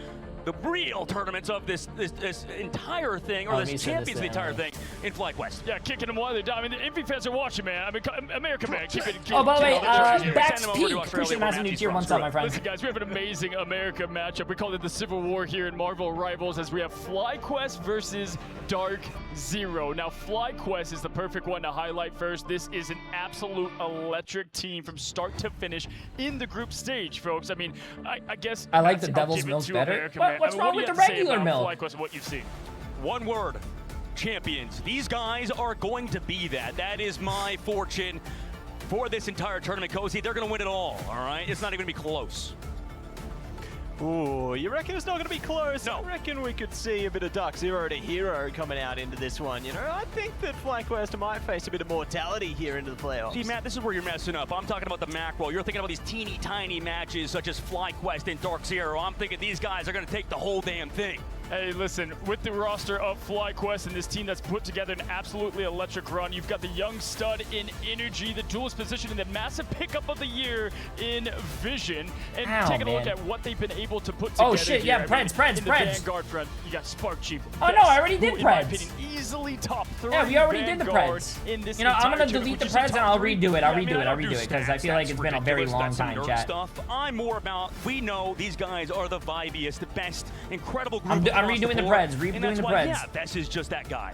the real tournaments of this entire thing, or this champions of the entire thing in FlyQuest. Yeah, kicking them while they're down. I mean, the Envy fans are watching, man. I mean, America, man, keep it. Oh, by the way, Bax Peak, appreciate massive new tier 1 sub, my friends. Listen, guys, we have an amazing America matchup. We call it the Civil War here in Marvel Rivals, as we have FlyQuest versus Dark Zero. Now, FlyQuest is the perfect one to highlight first. This is an absolute electric team from start to finish in the group stage, folks. I mean, I guess I like the Devil's Milk better. What's wrong with the regular milk? FlyQuest, what you've seen. One word: champions. These guys are going to be that. That is my fortune for this entire tournament, Cozy. They're going to win it all right? It's not even going to be close. Ooh, you reckon it's not going to be close? No. I reckon we could see a bit of Dark Zero to Hero coming out into this one. You know, I think that FlyQuest might face a bit of mortality here into the playoffs. See, Matt, this is where you're messing up. I'm talking about the macro. You're thinking about these teeny tiny matches such as FlyQuest and Dark Zero. I'm thinking these guys are going to take the whole damn thing. Hey, listen, with the roster of FlyQuest and this team that's put together an absolutely electric run, you've got the young stud in Energy, the duelist position in the massive pickup of the year in Vision, and taking a look at what they've been able to put together. Oh shit, yeah, Preds. In the Vanguard front, you got Spark Chief. Oh no, I already did in my Preds. opinion, easily top 3. Yeah, we already did the Vanguard Preds. in this You know, I'm gonna entire delete the tournament. Preds and I'll redo it. I'll Yeah, redo I it because I feel like it's been a very long time, nerd chat. Stuff. I'm more about, we know these guys are the vibiest, the best, incredible group. I'm across redoing the board, Preds, and redoing that's the why, Preds. Yeah, Bess is just that guy.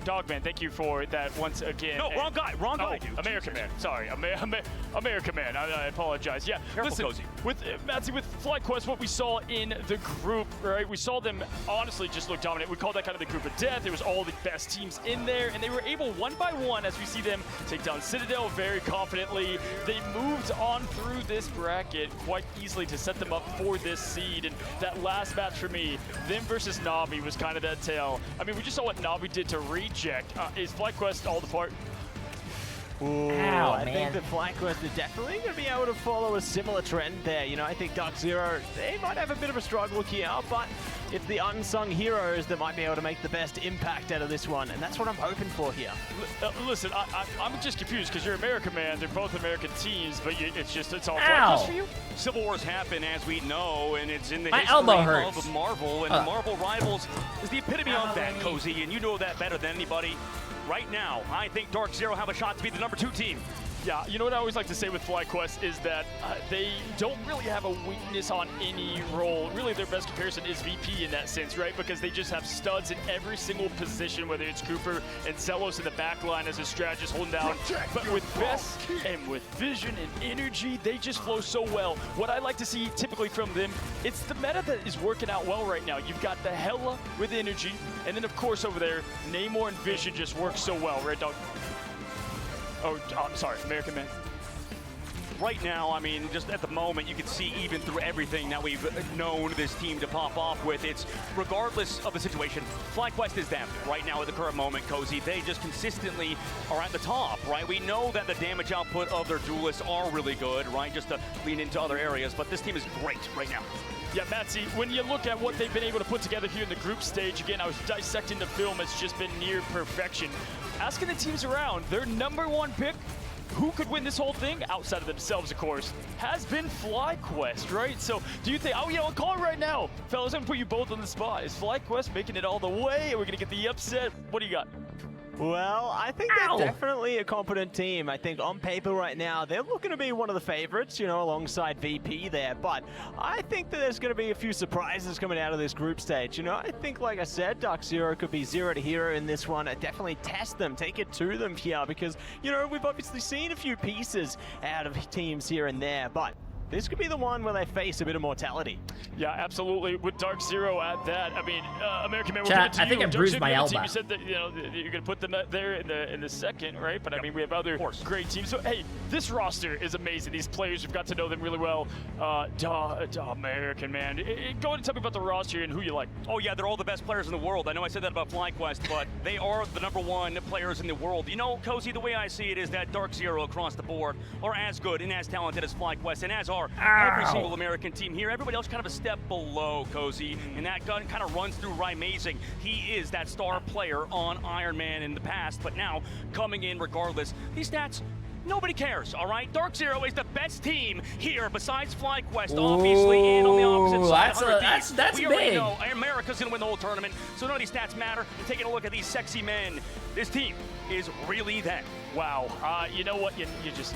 Dogman, thank you for that once again. No, wrong guy, wrong guy, dude. American Man, sorry, American Man. I apologize. Yeah, Careful, listen, Cozy. with Matsy, with FlyQuest, what we saw in the group, right? We saw them honestly just look dominant. We called that kind of the group of death. It was all the best teams in there, and they were able one by one, as we see them take down Citadel very confidently. They moved on through this bracket quite easily to set them up for this seed. And that last match for me, them versus Navi, was kind of that tale. I mean, we just saw what Navi did to Reject. Is FlyQuest all the part? Ooh, Ow, I man. think that FlyQuest are definitely going to be able to follow a similar trend there. You know, I think Dark Zero, they might have a bit of a struggle here, but it's the unsung heroes that might be able to make the best impact out of this one, and that's what I'm hoping for here. Listen, I'm just confused because you're American Man. They're both American teams, but it's all Ow. FlyQuest for you? Civil Wars happen, as we know, and it's in the My history elbow hurts. of Marvel, and Marvel Rivals is the epitome of that, Cozy, and you know that better than anybody. Right now, I think Dark Zero have a shot to be the #2 team. Yeah, you know what I always like to say with FlyQuest is that they don't really have a weakness on any role. Really, their best comparison is VP in that sense, right? Because they just have studs in every single position, whether it's Cooper and Zelos in the back line as a strategist holding down. But with Bess and with Vision and Energy, they just flow so well. What I like to see typically from them, it's the meta that is working out well right now. You've got the Hella with Energy, and then of course over there, Namor and Vision just work so well, right, dog? Oh, I'm sorry, American Man. Right now, I mean, just at the moment, you can see even through everything that we've known this team to pop off with, it's regardless of the situation, FlyQuest is them right now at the current moment, Cozy. They just consistently are at the top, right? We know that the damage output of their duelists are really good, right? Just to lean into other areas, but this team is great right now. Yeah, Matsy, when you look at what they've been able to put together here in the group stage, again, I was dissecting the film, it's just been near perfection. Asking the teams around, their #1 pick, who could win this whole thing, outside of themselves, of course, has been FlyQuest, right? So do you think, I'll call it right now. Fellas, I'm gonna put you both on the spot. Is FlyQuest making it all the way? Are we gonna get the upset? What do you got? Well, I think they're definitely a competent team. I think on paper right now, they're looking to be one of the favorites, you know, alongside VP there. But I think that there's going to be a few surprises coming out of this group stage. You know, I think, like I said, Dark Zero could be 0 to hero in this one. Definitely test them, take it to them here, because, you know, we've obviously seen a few pieces out of teams here and there, but this could be the one where they face a bit of mortality. Yeah, absolutely. With Dark Zero at that, I mean, American Man, we're Chat, to I think you. I Dark bruised Zero, my you have a elbow. team, you said that, you know, you're going to put them there in the second, right? But I mean, we have other great teams. So, hey, this roster is amazing. These players, we've got to know them really well. American Man. Go ahead and tell me about the roster and who you like. Oh yeah, they're all the best players in the world. I know I said that about FlyQuest, but they are the #1 players in the world. You know, Cozy, the way I see it is that Dark Zero across the board are as good and as talented as FlyQuest, and as are every single American team here. Everybody else kind of a step below, Cozy, and that gun kind of runs through Rymazing. He is that star player on Iron Man in the past, but now coming in regardless. These stats, nobody cares, all right? Dark Zero is the best team here besides FlyQuest, obviously, and on the opposite side, that's we big. already know America's going to win the whole tournament, so none of these stats matter. Taking a look at these sexy men, this team is really them. Wow. You know what? You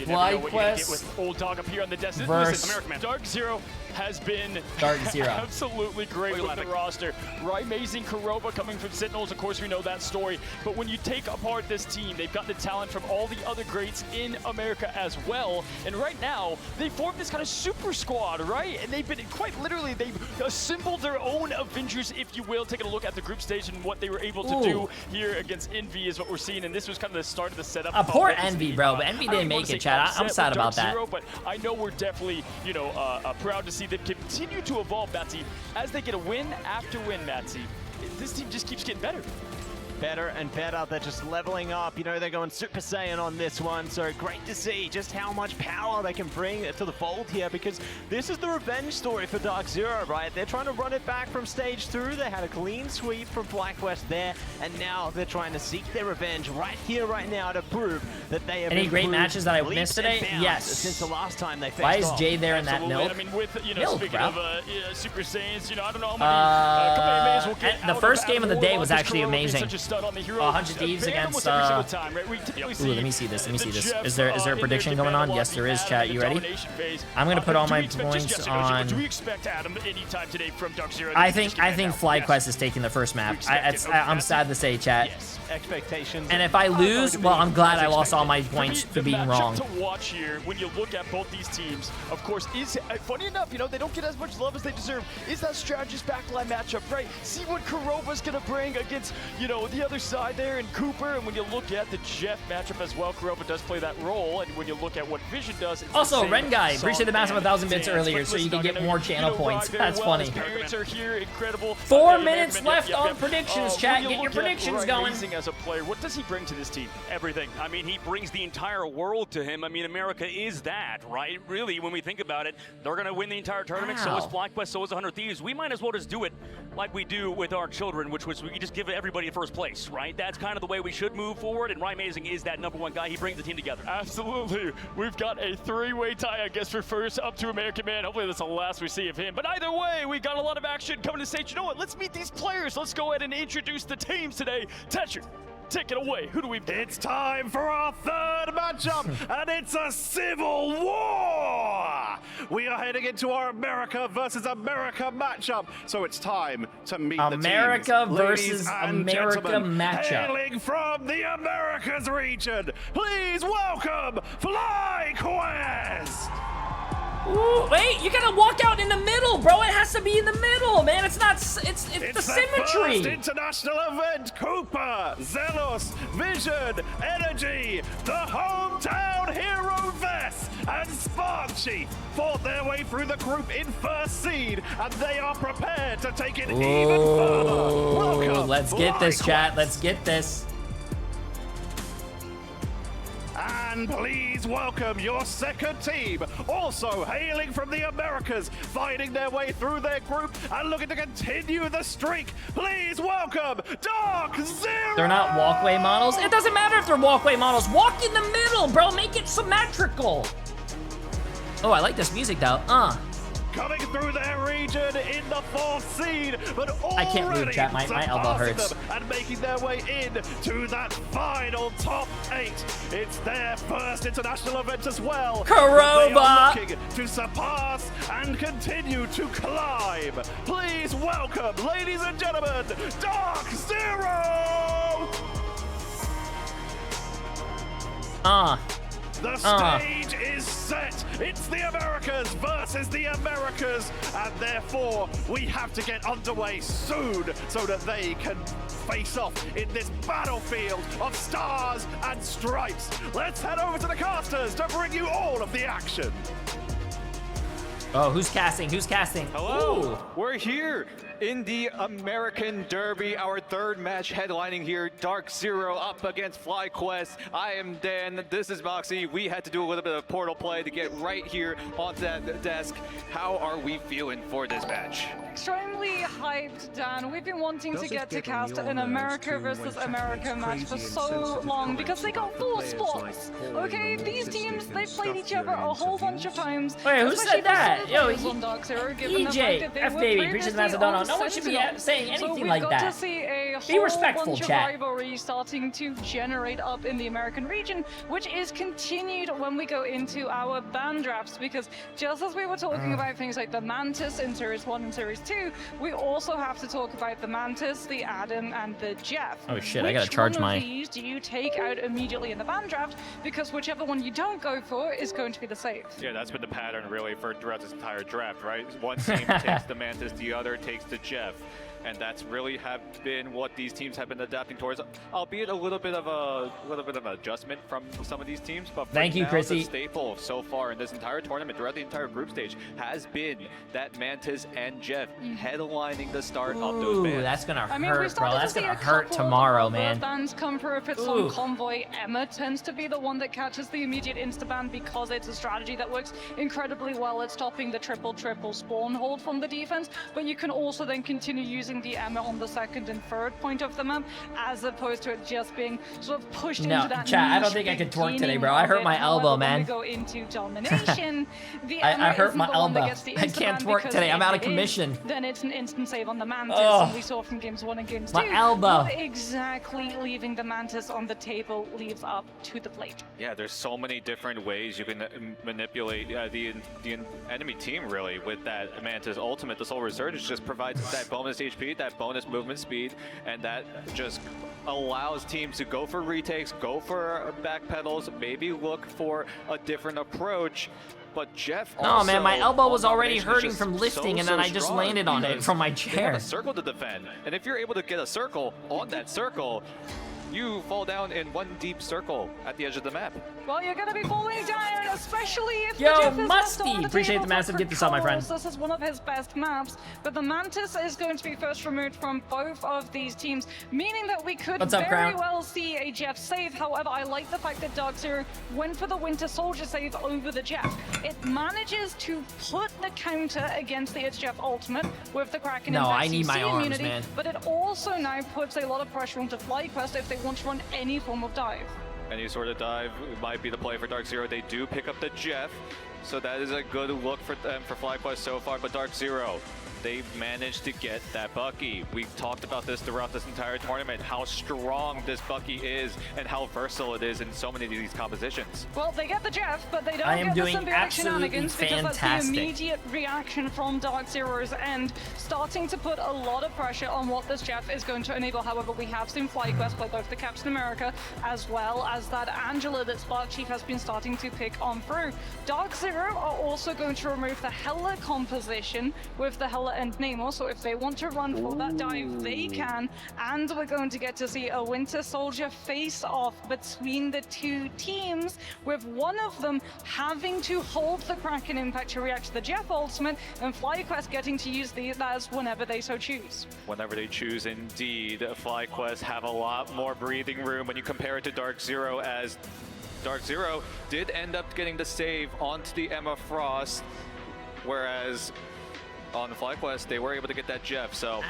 never know what you're going to get with old dog up here on the desk. Listen, American Man, Dark Zero has been absolutely great with the roster. Rymazing Kurova coming from Sentinels, of course we know that story. But when you take apart this team, they've got the talent from all the other greats in America as well. And right now, they formed this kind of super squad, right? And they've been quite literally, they've assembled their own Avengers, if you will. Taking a look at the group stage and what they were able to do here against Envy is what we're seeing. And this was kind of the start of the setup. Poor Envy, bro. But Envy didn't make it, chat. I'm sad about that. But I know we're definitely, you know, proud to see them continue to evolve, Matsy, as they get a win after win, Matsy. This team just keeps getting better. better and better. They're just leveling up. You know, they're going Super Saiyan on this one. So great to see just how much power they can bring to the fold here, because this is the revenge story for Dark Zero, right? They're trying to run it back from stage 2. They had a clean sweep from FlyQuest there, and now they're trying to seek their revenge right here, right now, to prove that they have Any great matches that I missed today? Yes. Since the last time they faced Why is off. Jay there in that milk? I mean, with, you know, Milk, speaking bro. of Super Saiyans, you know, I don't know how many the first game of the day was actually amazing. 100 Thieves against. Ooh, let me see this. Let me see this. Is there a prediction going on? Yes, there is. Chat, you ready? I'm gonna put all my points on. Do we expect Adam anytime today from Dark Zero? I think FlyQuest is taking the first map. I'm sad to say, chat. Expectations. And if I lose, well, I'm glad I lost all my points for being wrong. To watch here, when you look at both these teams, of course, is funny enough, you know, they don't get as much love as they deserve. Is that strategist backline matchup, right? See what Kuroba's gonna bring against, you know, the other side there in Cooper. And when you look at the Jeff matchup as well, Kuroba does play that role. And when you look at what Vision does, it's also, Ren Guy, appreciate the massive 1,000 bits earlier, so you can get more channel points. That's funny. His parents are here, incredible. 4 minutes left on predictions, chat. Get your predictions going. As a player, what does he bring to this team? Everything. I mean, he brings the entire world to him. I mean, America is that, right? Really, when we think about it, they're going to win the entire tournament. So is FlyQuest, so is 100 Thieves. We might as well just do it like we do with our children, which was we just give everybody first place, right? That's kind of the way we should move forward, and Ryan Mazing is that #1 guy. He brings the team together. Absolutely. We've got a 3-way tie, I guess, for first up to American Man. Hopefully that's the last we see of him. But either way, we got a lot of action coming to stage. You know what? Let's meet these players. Let's go ahead and introduce the teams today. Tetcher, take it away. Who do we pick? It's time for our third matchup, and it's a civil war! We are heading into our America versus America matchup, so it's time to meet the teams. America Ladies versus and America gentlemen, matchup. hailing from the Americas region, please welcome FlyQuest! Ooh, wait, you gotta walk out in the middle, bro. It has to be in the middle, man. It's not. It's the symmetry. First international event. Cooper, Zelos, Vision, Energy, the hometown hero Vess, and Sparksheet fought their way through the group in first seed, and they are prepared to take it even further. Welcome, let's get this, chat. Let's get this. And please welcome your second team, also hailing from the Americas, fighting their way through their group and looking to continue the streak. Please welcome Dark Zero! They're not walkway models. It doesn't matter if they're walkway models. Walk in the middle, bro. Make it symmetrical. Oh, I like this music, though. Coming through their region in the 4th seed, but I can't move, chat. My elbow hurts. And making their way in to that final top 8. It's their first international event as well. Kuroba! They are looking to surpass and continue to climb. Please welcome, ladies and gentlemen, Dark Zero! The stage is set. It's the Americas versus the Americas, and therefore we have to get underway soon so that they can face off in this battlefield of stars and stripes. Let's head over to the casters to bring you all of the action. Oh, who's casting? Who's casting? Hello, Ooh. We're here in the American Derby, our third match headlining here. Dark Zero up against FlyQuest. I am Dan, this is Moxie. We had to do a little bit of portal play to get right here onto that desk. How are we feeling for this match? Extremely hyped, Dan. We've been wanting to get to cast an America versus America match for so long because they got 4 spots. Okay, these teams, they've played each other a whole bunch of times. Wait, who said that? Yo, EJ, F-Baby, Breaches Macedon. No one should be saying anything like that. So we've got to see a Be whole respectful, bunch of chat. rivalry starting to generate up in the American region, which is continued when we go into our band drafts, because just as we were talking about things like the Mantis in Series 1 and Series 2, we also have to talk about the Mantis, the Adam, and the Jeff. Oh shit, I gotta charge my... Which one of these do you take out immediately in the band draft? Because whichever one you don't go for is going to be the save. Yeah, that's been the pattern really for throughout this entire draft, right? One team takes the Mantis, the other takes the Jeff. and that's really have been what these teams have been adapting towards, albeit a little bit of an adjustment from some of these teams. But thank you, now, Chrissy. the staple so far in this entire tournament, throughout the entire group stage, has been that Mantis and Jeff headlining the start of those bands. That's gonna I mean, hurt, bro. That's gonna hurt couple tomorrow, of man. Bans come through if it's on Convoy. Emma tends to be the one that catches the immediate insta-ban because it's a strategy that works incredibly well at stopping the triple spawn hold from the defense, but you can also then continue using the Emma on the second and third point of the map, as opposed to it just being sort of pushed into that chat, I don't niche think I could twerk today, beginning bro. I of hurt it. my elbow, However, man. When we go into domination, the I Emma hurt isn't my the one that elbow. gets the I can't insta-ban twerk because today. I'm if out of it is, commission. then it's an instant save on the Mantis, Ugh. and we saw from games 1 and games 2. My elbow. What exactly leaving the Mantis on the table leaves up to the plate. Yeah, there's so many different ways you can manipulate the enemy team, really, with that Mantis ultimate. The Soul Resurgence just provides that bonus HP, that bonus movement speed, and that just allows teams to go for retakes, go for back pedals, maybe look for a different approach. But Jeff No, man, my elbow was already domination is hurting just from lifting, and then I just strong landed on it because from my they have chair. a circle to defend, and if you're able to get a circle on that circle, you fall down in one deep circle at the edge of the map. Well, you're going to be falling down, especially if Yo, the Jeff is Musty! left on the Appreciate table the massive for gift to sub, my friend. This is one of his best maps, but the Mantis is going to be first removed from both of these teams, meaning that we could What's up, very Crown? well see a Jeff save. However, I like the fact that Dark Zero went for the Winter Soldier save over the Jeff. It manages to put the counter against the It's Jeff ultimate with the Kraken No, Impact I need my CC arms, immunity, man. but it also now puts a lot of pressure onto FlyQuest if they want to run any form of dive. Any sort of dive might be the play for Dark Zero. They do pick up the Jeff, so that is a good look for them for FlyQuest so far. But Dark Zero, they've managed to get that Bucky. We've talked about this throughout this entire tournament, how strong this Bucky is and how versatile it is in so many of these compositions. Well, they get the Jeff, but they don't I am get the doing symbiotic absolutely shenanigans because that's the fantastic. immediate reaction from Dark Zero's end, starting to put a lot of pressure on what this Jeff is going to enable. However, we have seen FlyQuest play both the Captain America as well as that Angela that Spark Chief has been starting to pick on through. Dark Zero are also going to remove the Hela composition with the Hela and Namor, so if they want to run for that dive, they can, and we're going to get to see a Winter Soldier face-off between the two teams, with one of them having to hold the Kraken Impact to react to the Jeff ultimate, and FlyQuest getting to use these as whenever they so choose. Whenever they choose, indeed, FlyQuest have a lot more breathing room when you compare it to Dark Zero, as Dark Zero did end up getting the save onto the Emma Frost, whereas on the FlyQuest, they were able to get that Jeff. So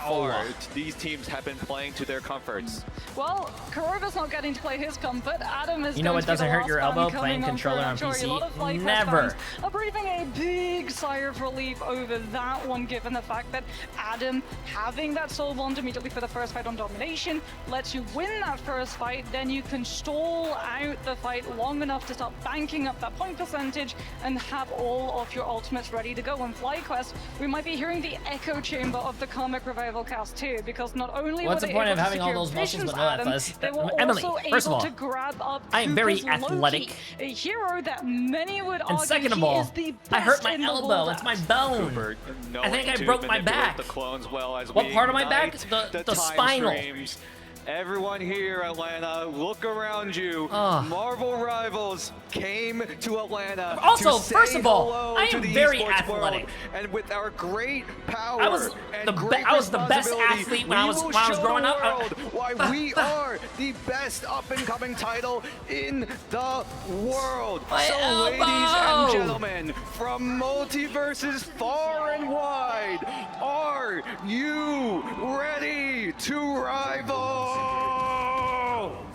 far, these teams have been playing to their comforts. Well, Kuroba's not getting to play his comfort. Adam is You know going what to be doesn't the hurt last your man elbow? coming Playing controller on Fury. A lot of PC? FlyQuest Never. fans are breathing a big sigh of relief over that one, given the fact that Adam having that soul bond immediately for the first fight on domination lets you win that first fight, then you can stall out the fight long enough to start banking up that point percentage and have all of your ultimates ready to go. On FlyQuest, we might be hearing the echo chamber of the Comic Revival cast too, because not only What's were the they point able of to having all secure those muscles visions, but no Adam, athletics? they were Emily, also first of able all, to grab up I am very Cooper's Loki, athletic. a hero that many would And argue second of he all, is the I hurt best my in the elbow. world It's at. my bone. Cooper I think I knowing broke to my manipulate back. the clones well as What we part of my back? ignite The time spinal. streams. Everyone here, Atlanta, look around you. Ugh. Marvel Rivals came to Atlanta. Also, to say first of all, hello I to am the very esports athletic. world. And with our great power I was and the great I was the best responsibility, athlete when I we was will show growing the up. world why we are the best up-and-coming title in the world. My so, elbow! ladies and gentlemen, from multiverses far and wide, are you ready to rival?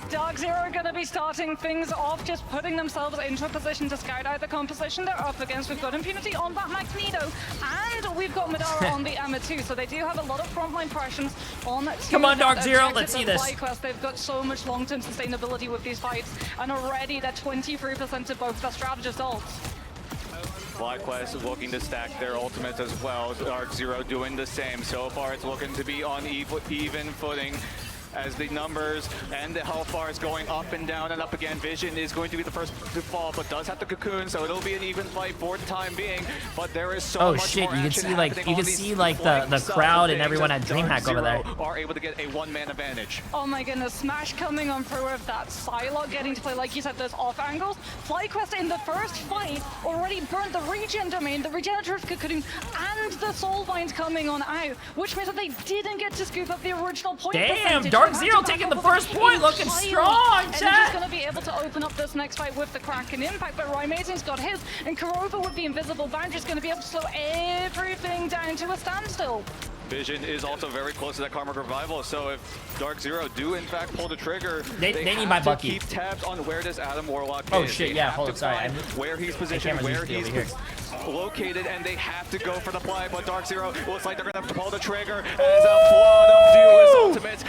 Dark Zero are going to be starting things off, just putting themselves into a position to scout out the composition they're up against. We've got Impunity on that Magneto, and we've got Madara on the Emma too, so they do have a lot of frontline pressures on Come on, Dark Zero, objectives let's see of this. FlyQuest. They've got so much long-term sustainability with these fights, and already they're 23% to both their strategist ults. FlyQuest is looking to stack their ultimates as well. Dark Zero doing the same. So far, it's looking to be on even footing. as the numbers and the health bar is going up and down and up again. Vision is going to be the first to fall, but does have the cocoon, so it'll be an even fight for the time being. But there is so much shit, more you can action see like happening on these the crowd and everyone at Dark DreamHack over there. Zero are able to get a one-man advantage. Oh my goodness, Smash coming on through with that Psylocke, getting to play, like you said, those off angles. FlyQuest in the first fight already burnt the regen domain, the regenerative cocoon, and the soul vines coming on out, which means that they didn't get to scoop up the original point. Damn, Dark Zero taking the first point, looking strong, and chat. he's going to be able to open up this next fight with the Kraken impact, but Rymazing's got his, and Kurova with the invisible boundary is going to be able to slow everything down to a standstill. Vision is also very close to that Karmic Revival, so if Dark Zero do in fact pull the trigger, they need my have Bucky. to keep tabs on where does Adam Warlock Oh is. shit, They yeah, have hold to on, sorry. find where he's positioned, where he's here. located, and they have to go for the play, but Dark Zero looks like they're going to have to pull the trigger as a flood of duelist ultimates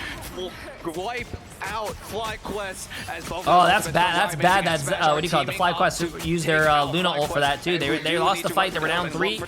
wipe out FlyQuest as both. Oh, that's bad. That's bad. That's what do you call it? The FlyQuest used their Luna ult for that too. They lost the fight. They were down 3.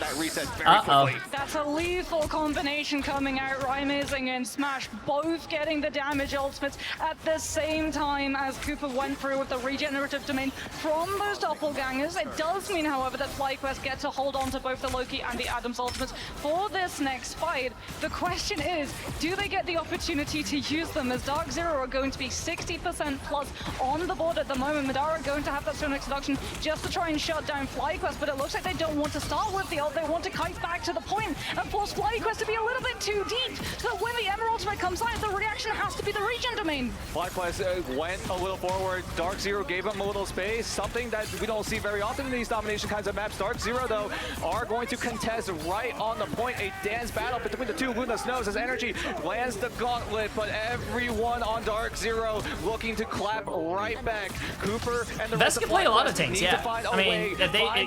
Uh-oh. That's a lethal combination coming out. Rymazing and Smash both getting the damage ultimates at the same time as Cooper went through with the regenerative domain from those doppelgangers. It does mean, however, that FlyQuest get to hold on to both the Loki and the Adams ultimates for this next fight. The question is, do they get the opportunity to use them, as Dark Zero are going to be 60% plus on the board at the moment. Madara going to have that Sonic Seduction just to try and shut down FlyQuest, but it looks like they don't want to start with the ult. They want to kite back to the point and force FlyQuest to be a little bit too deep, so that when the Emerald ultimate comes out, the reaction has to be the regen domain. FlyQuest went a little forward. Dark Zero gave him a little space, something that we don't see very often in these domination kinds of maps. Dark Zero, though, are going to contest right on the point. A dance battle between the two. Luna Snows as Energy lands the gauntlet, but everyone on Dark Zero looking to clap right back. Cooper and the Vest can play a lot of tanks, yeah. I mean,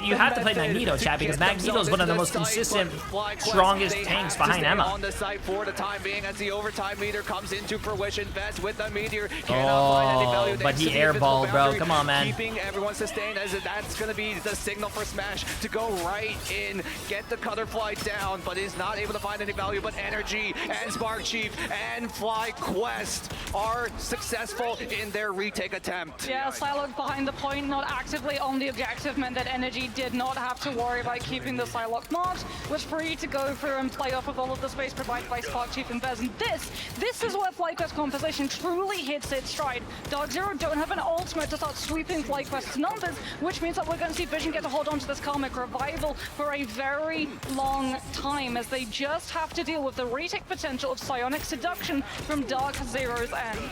you have to play Magneto, chat, because Magneto is one of the most consistent, strongest tanks behind Emma. On the site for the time being, as the overtime meter comes into fruition. Vest with the meteor. Oh, but he airballed, bro. Come on, man. Keeping everyone sustained, as that's going to be the signal for Smash to go right in, get the Cutterfly down, but is not able to find any value. But Energy and Spark Chief and FlyQuest are successful in their retake attempt. Yeah, Psylocke behind the point, not actively on the objective, meant that Energy did not have to worry about keeping the Psylocke marked, was free to go through and play off of all of the space provided by Spark Chief and Vez. And this is where FlyQuest composition truly hits its stride. Dark Zero don't have an ultimate to start sweeping FlyQuest's numbers, which means that we're going to see Vision get to hold on to this Karmic Revival for a very long time, as they just have to deal with the retake potential of Psionic Seduction from Dark Zero's end.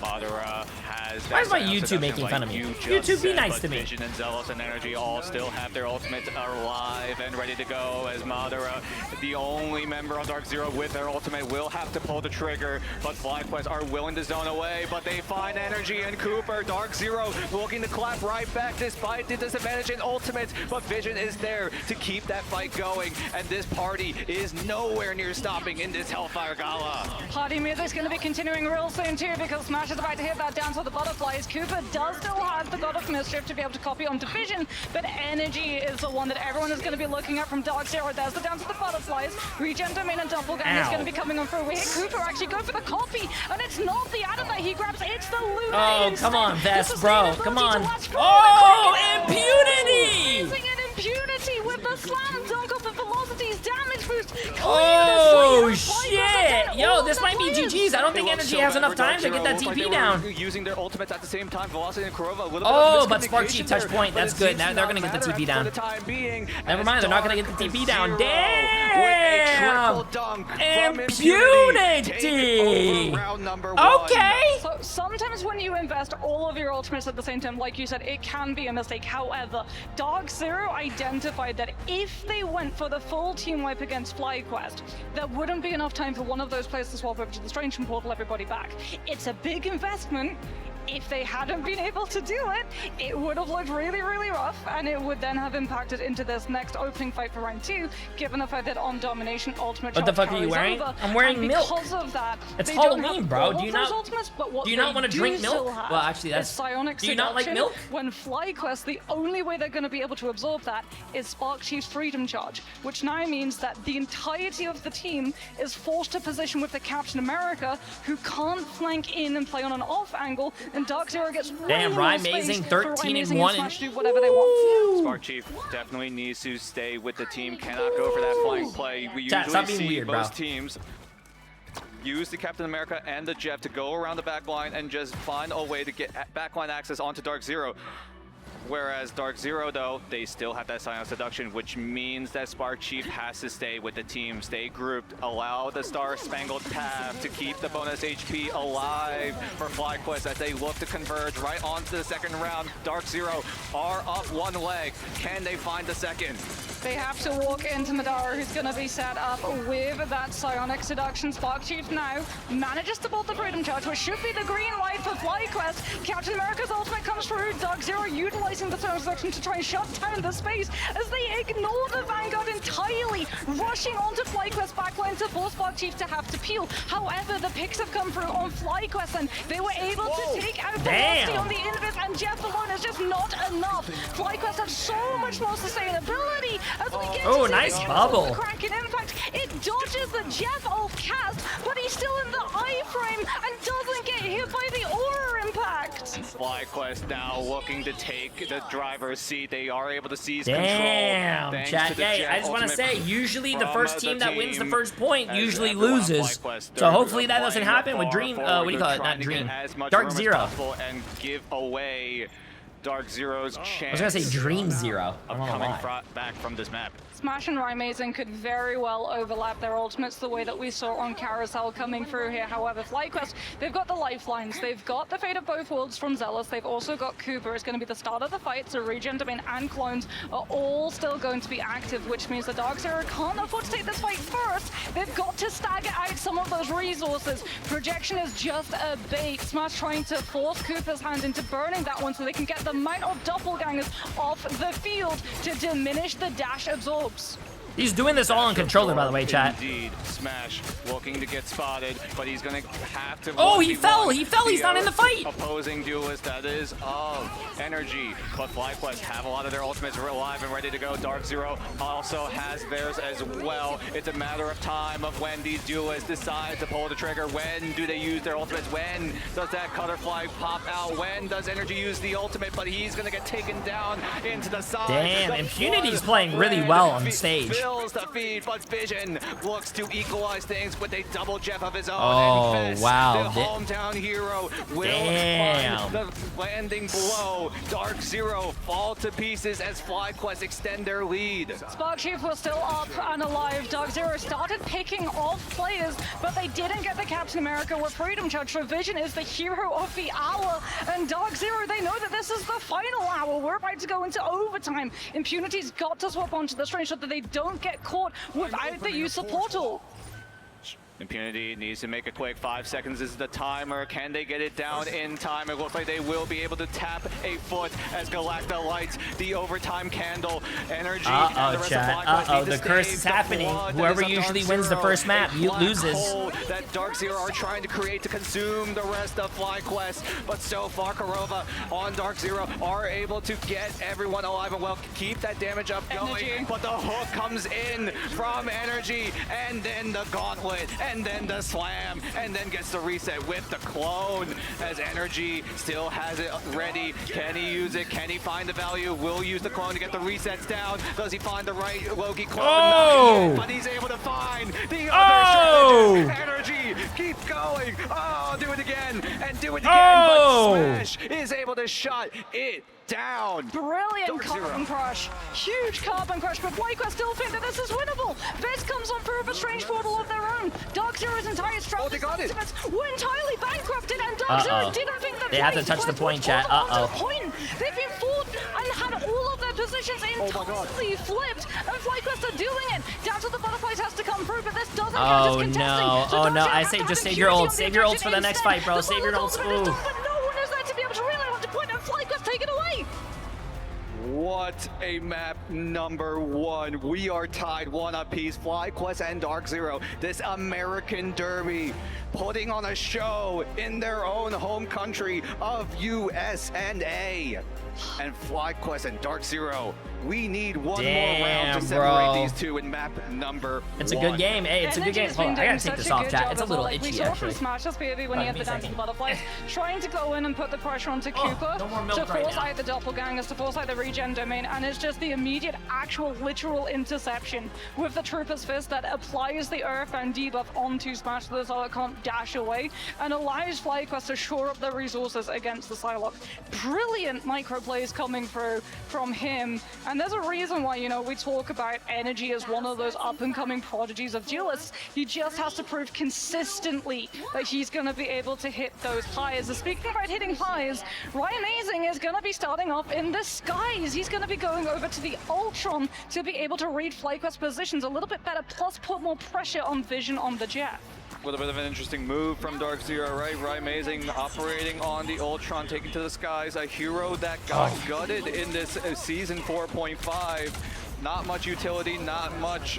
Madara has. Why is my YouTube making fun of me? YouTube, be nice to me. Vision and Zealous and Energy all still have their ultimates alive and ready to go, as Madara, the only member of Dark Zero with their ultimate, will have to pull the trigger, but FlyQuest are willing to zone away, but they find Energy and Cooper. Dark Zero looking to clap right back despite the disadvantage in ultimates, but Vision is there to keep that fight going, and this party is nowhere near stopping in this Hellfire Gala. Party music's going to be continuing real soon too, because Smash is about to hit that down to the butterflies. Cooper does still have the God of Mischief to be able to copy on Division, but Energy is the one that everyone is going to be looking at from Dark Zero. There's the down to the butterflies. Regen Domain and Doppelganger is going to be coming on through. We hit Cooper actually go for the copy, and it's not the Adam that he grabs, it's the Luna. Oh, come on, Vest, bro. Come on. Oh, impunity! Amazing impunity with the slam dunk off the velocities, damage boost. Oh, shit. Yo, this might be GG's. I don't think Energy has enough time to get that TP down. Using their ultimates at the same time, Velocity and Kurova. Oh, but Spark Chief touch point. That's good. Now they're going to get the TP down. Never mind, they're not going to get the TP down. Damn! Impunity! Okay! So sometimes when you invest all of your ultimates at the same time, like you said, it can be a mistake. However, Dark Zero identified that if they went for the full team wipe against FlyQuest, there wouldn't be enough time for one of those players to swap over to the Strange and portal everybody back. It's a big investment. if they hadn't been able to do it, it would have looked really, really rough, and it would then have impacted into this next opening fight for round 2, given the fact that on domination, ultimate What the charge fuck are you carries wearing? over, I'm wearing and milk. because of that, It's they don't Halloween, have bro. all Do you of those not- ultimates, but what do you not they wanna drink still milk? have Well, actually, that's- is Psionic do you not like Seduction. milk? When FlyQuest, the only way they're going to be able to absorb that is Spark Chief's Freedom Charge, which now means that the entirety of the team is forced to position with the Captain America, who can't flank in and play on an off angle, and Dark Zero gets Damn, way more Rymazing space for 13-1 Smash to do whatever they want. Spark Chief definitely needs to stay with the team, cannot go for that flank play. We Chat, usually stop being see weird, bro. most teams use the Captain America and the Jeff to go around the backline and just find a way to get backline access onto Dark Zero. Whereas Dark Zero, though, they still have that Psionic Seduction, which means that Spark Chief has to stay with the team, stay grouped, allow the Star Spangled Path to keep the bonus HP alive for FlyQuest as they look to converge right onto the second round. Dark Zero are up one leg. Can they find the second? They have to walk into Madara, who's going to be set up with that Psionic Seduction. Spark Chief now manages to bolt the Freedom Charge, which should be the green light for FlyQuest. Captain America's ultimate comes through. Dark Zero utilizing the Psionic Seduction to try and shut down the space as they ignore the Vanguard entirely, rushing onto FlyQuest backline to force Spark Chief to have to peel. However, the picks have come through on FlyQuest, and they were able to take out Velocity on the Invis, and Jeff alone is just not enough. FlyQuest have so much more sustainability as we get to nice see the bubble. Kraken. In fact, it dodges the Jeff ult cast, but he's still in the iframe and doesn't get hit by the aura impact. FlyQuest now looking to take the driver's seat. They are able to seize Damn, control. chat. Yeah, I just want to say, usually the first team that wins the first point usually loses. So hopefully that doesn't happen with Dream. What do you call it? Not Dream. Dark Zero. And give away Dark Zero's chance. I was gonna say Dream Zero. I Of don't know coming why. back from this map. Smash and Rymazing could very well overlap their ultimates the way that we saw on Carousel coming through here. However, FlyQuest, they've got the lifelines, they've got the Fate of Both Worlds from Zealous, they've also got Cooper. It's going to be the start of the fight, so Regen, Domain, and Clones are all still going to be active, which means the Dark Zero can't afford to take this fight first. They've got to stagger out some of those resources. Projection is just a bait. Smash trying to force Cooper's hand into burning that one so they can get the amount of doppelgangers off the field to diminish the dash absorbs. He's doing this all on controller, by the way, chat. Indeed, Smash looking to get spotted, but he's gonna have to. Oh, he fell! He fell! He's not in the fight! Opposing duelist that is of Energy, but FlyQuest have a lot of their ultimates alive and ready to go. Dark Zero also has theirs as well. It's a matter of time of when these duelists decide to pull the trigger. When do they use their ultimates? When does that Cutterfly pop out? When does Energy use the ultimate? But he's gonna get taken down into the side. Damn, The Impunity's flood playing really red well on stage. fills the feed, but Vision looks to equalize things with a double Jeff of his own. Oh, and Fist, wow. the hometown hero, will Damn. find the landing blow. Dark Zero fall to pieces as FlyQuest extend their lead. Spark Chief was still up and alive. Dark Zero started picking off players, but they didn't get the Captain America with Freedom Charge. So Vision is the hero of the hour, and Dark Zero, they know that this is the final hour. We're about to go into overtime. Impunity's got to swap onto this range so that they don't get caught without the use of Portal. Impunity needs to make a quick 5 seconds is the timer. Can they get it down in time? It looks like they will be able to tap a foot as Galacta lights the overtime candle. Energy. and the rest of chat. FlyQuest need to The curse stave is the happening. blood that Whoever is of usually Dark wins the Zero. first map A black loses. hole that Dark Zero are trying to create to consume the rest of FlyQuest. But so far, Karova on Dark Zero are able to get everyone alive and well, keep that damage up going. Energy. But the hook comes in from Energy, and then the gauntlet, and then the slam, and then gets the reset with the clone as Energy still has it ready. Can he use it? Can he find the value? Will use the clone to get the resets down. Does he find the right Loki clone? Oh! Not yet, but he's able to find the Oh! other strategy. Energy, keep going. Oh, do it again, and do it again. Oh! But Smash is able to shut it down. Brilliant Dark Zero. carbon crush. Huge carbon crush, but FlyQuest still think that this is winnable. Vez comes on through with a strange portal of their own. Dark Zero's entire strategy they got it. were entirely bankrupted, and Dark Zero didn't think that They have to touch the point, chat. They've been fought and had all of their positions entirely flipped, and FlyQuest are doing it. Down to the butterflies has to come through, but this doesn't count as contesting. no. So Oh Dark no, Zero I has say to just have save your impunity ults. on the Save your ults attraction for the next instead. fight, bro. The Save your bullet ults. ultimate is Ooh. done, but no one is there to be What a map number 1. We are tied 1 apiece. FlyQuest and Dark Zero. This American Derby putting on a show in their own home country of US&A. And FlyQuest and Dark Zero, we need one more round to separate these two in map number 1. It's a good game. Hey, it's a good game. Oh, I gotta take this off, chat. It's a little Like itchy, we saw actually. from Smash's POV when he had the Dancing Butterflies, trying to go in and put the pressure onto Cooper to force out the doppelgangers, to force out the regen domain, and it's just the immediate, actual, literal interception with the Trooper's Fist that applies the Earthbound debuff onto Smash so it can't dash away, and allows FlyQuest to shore up their resources against the Psylocke. Brilliant micro plays coming through from him, and there's a reason why, you know, we talk about Energy as one of those up-and-coming prodigies of duelists. He just has to prove consistently that he's going to be able to hit those highs. And speaking about hitting highs, Amazing is going to be starting off in the skies. He's going to be going over to the Ultron to be able to read FlyQuest positions a little bit better, plus put more pressure on Vision on the Jet. A little bit of an interesting move from Dark Zero, right? Amazing operating on the Ultron, taking to the skies. A hero that got gutted in this season 4.5. Not much utility, not much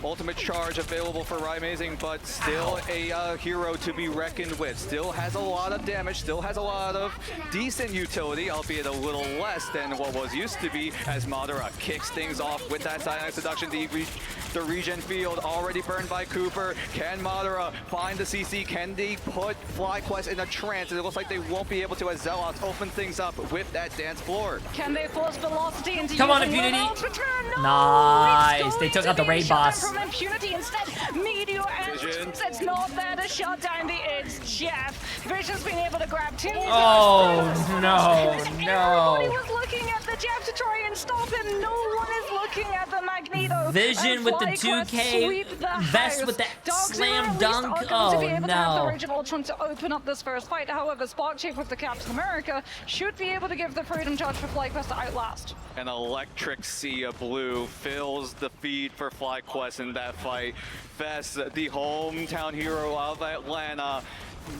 ultimate charge available for Amazing, but still a hero to be reckoned with. Still has a lot of damage, still has a lot of decent utility, albeit a little less than what was used to be, as Madara kicks things off with that Cyanide Seduction. The regen field already burned by Cooper. Can Madara find the CC? Can they put FlyQuest in a trance? It looks like they won't be able to, as Zealots open things up with that dance floor. Can they force Velocity into Come on, using Impunity. No, Nice. They took out the raid boss. From Impunity instead. Meteor and it's not there to shut down the It's Jeff. Vision's been able to grab 2. Oh, no. Everybody was looking at the Jeff to try and stop him. No one is looking at the Magneto. Vision with the 2K vest with that slam dunk. Oh, no. The Rage of Ultron to open up this first fight. However, Spark Chief with the Captain America should be able to give the Freedom Charge for FlyQuest to outlast. An electric sea of blue fills the feed for FlyQuest in that fight. Vest, the hometown hero of Atlanta,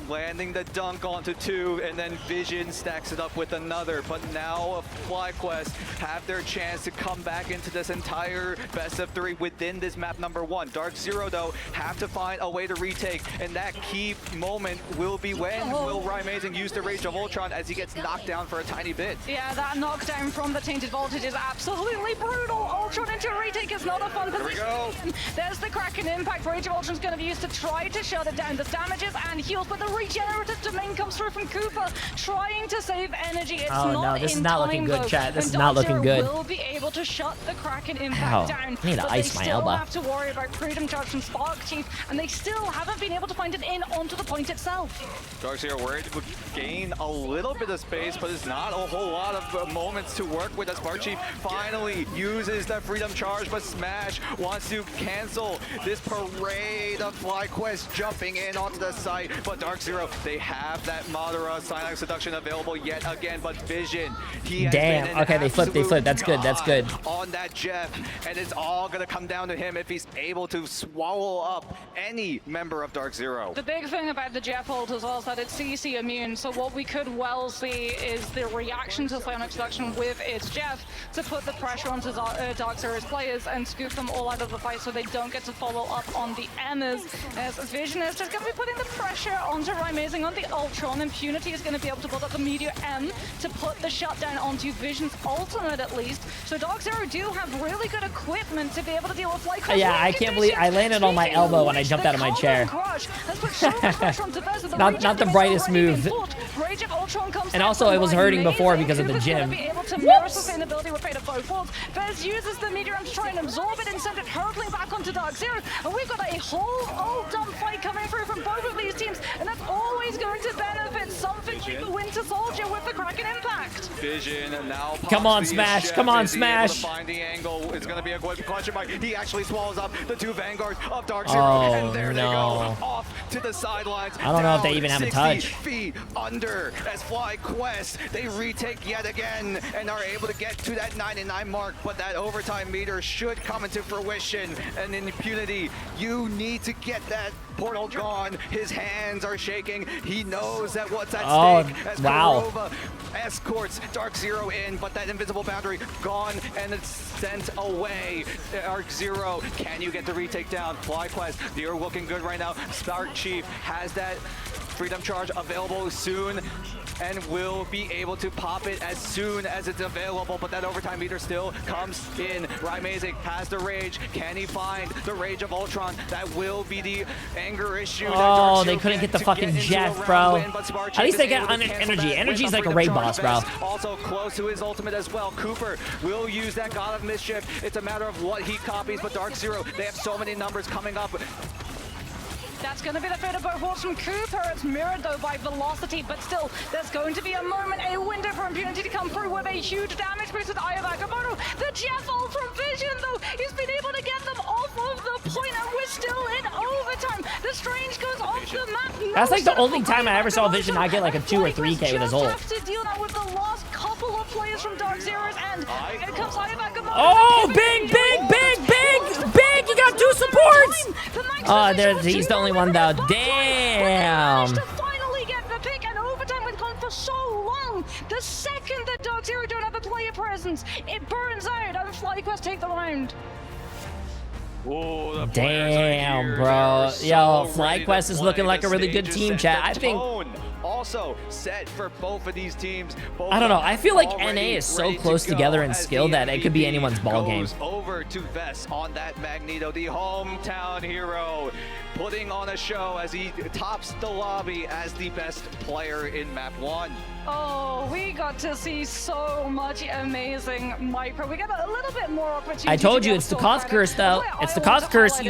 landing the dunk onto 2, and then Vision stacks it up with another. But now FlyQuest have their chance to come back into this entire best of 3 within this map number 1. Dark Zero, though, have to find a way to retake, and that key moment will be when will Amazing use the Rage of Ultron as he gets knocked down for a tiny bit. Yeah, that knockdown from the Tainted Voltage is absolutely brutal. Ultron into retake is not a fun position. Here we go. There's the Kraken impact. Rage of Ultron's going to be used to try to shut it down. The damages and heals, but the regenerative domain comes through from Cooper, trying to save energy. It's Oh, not no, this in is not time, looking good, though. chat. This And is not Dark looking Zero good. will be able to shut the Kraken Ow. impact down. I need to but ice they my still elbow. have to worry about Freedom Charge from Spark Chief, and they still haven't been able to find it in onto the point itself. Dark Zero worried would gain a little bit of space, but it's not a whole lot of moments to work with as Spark Chief finally uses the Freedom Charge, but Smash wants to cancel this parade of FlyQuest jumping in onto the site. But Dark Zero, they have that Madara Cyanide Seduction available yet again, but Vision, he has been an Okay, they flipped. That's good. That's good. on that Jeff, and it's all gonna come down to him if he's able to swallow up any member of Dark Zero. The big thing about the Jeff ult as well is that it's CC immune, so what we could well see is the reaction to Psionic Seduction with its Jeff to put the pressure onto Dark Zero's players and scoop them all out of the fight so they don't get to follow up on the Emmers. As Vision is just going to be putting the pressure onto Amazing on the Ultron. Impunity is going to be able to build up the Meteor M to put the shutdown onto Vision's ultimate at least. So Dark Zero do have really good equipment to be able to deal with FlyQuest. Yeah, I can't believe I landed on my elbow when I jumped out of my chair. Not the brightest move. And also, it was hurting before because of the gym. Vez uses the Meteor to try and absorb it and send it hurtling back onto Dark Zero. And we've got a whole ult-dump fight coming through from both of these teams. And that's always going to benefit something like the Winter Soldier with the Kraken impact. Vision now. Come on, Smash. Come on, Smash. Find the angle. It's going to be a good question mark. He actually swallows up the 2 Vanguards of Dark Zero. And there they go. Off to the sidelines. I don't know if they even have a touch. 60 feet under as FlyQuest. They retake yet again and are able to get to that 99 mark. But that overtime meter should come into fruition. And in Impunity, you need to get that portal gone. His hands are shaking. He knows that what's at stake Oh, as wow. Kurova escorts Dark Zero in, but that invisible boundary gone and it's sent away. Dark Zero, can you get the retake down? FlyQuest, you're looking good right now. Stark Chief has that Freedom Charge available soon and will be able to pop it as soon as it's available, but that overtime meter still comes in. Rymazic has the Rage. Can he find the Rage of Ultron? That will be the anger issue. Oh, they couldn't get the fucking Jeff, bro. At least they get energy. Energy's like a raid boss, bro. Also close to his ultimate as well. Cooper will use that God of Mischief. It's a matter of what he copies, but Dark Zero, they have so many numbers coming up. That's going to be the fate of both horse from Cooper. It's mirrored, though, by Velocity, but still, there's going to be a moment, a window for Impunity to come through with a huge damage boost with Eye of Agamotto. The Jeff ult from Vision, though, he's been able to get them off of the point, and we're still in overtime. The Strange goes off the map. That's like the only time I ever saw Vision not get like a 2 or 3K with his ult. Have to deal now with the last couple of players from Dark Zero's end. Here comes Eye of Agamotto. Oh, big! He got 2 supports! Oh, he's the only one though. Damn! To finally get the pick, and overtime has gone for so long. The second that Dark Zero don't have a player presence, it burns out, and FlyQuest take the round. Oh, damn, bro. Yo, FlyQuest is looking like a really good team, chat. I think. Also set for both of these teams. I don't know. I feel like NA is so close together in skill that it could be anyone's ball game. Over to Vest on that Magneto, the hometown hero, putting on a show as he tops the lobby as the best player in map 1. Oh, we got to see so much amazing micro. We got a little bit more opportunity. I told you, it's the Koth curse, though. It's the Koth curse.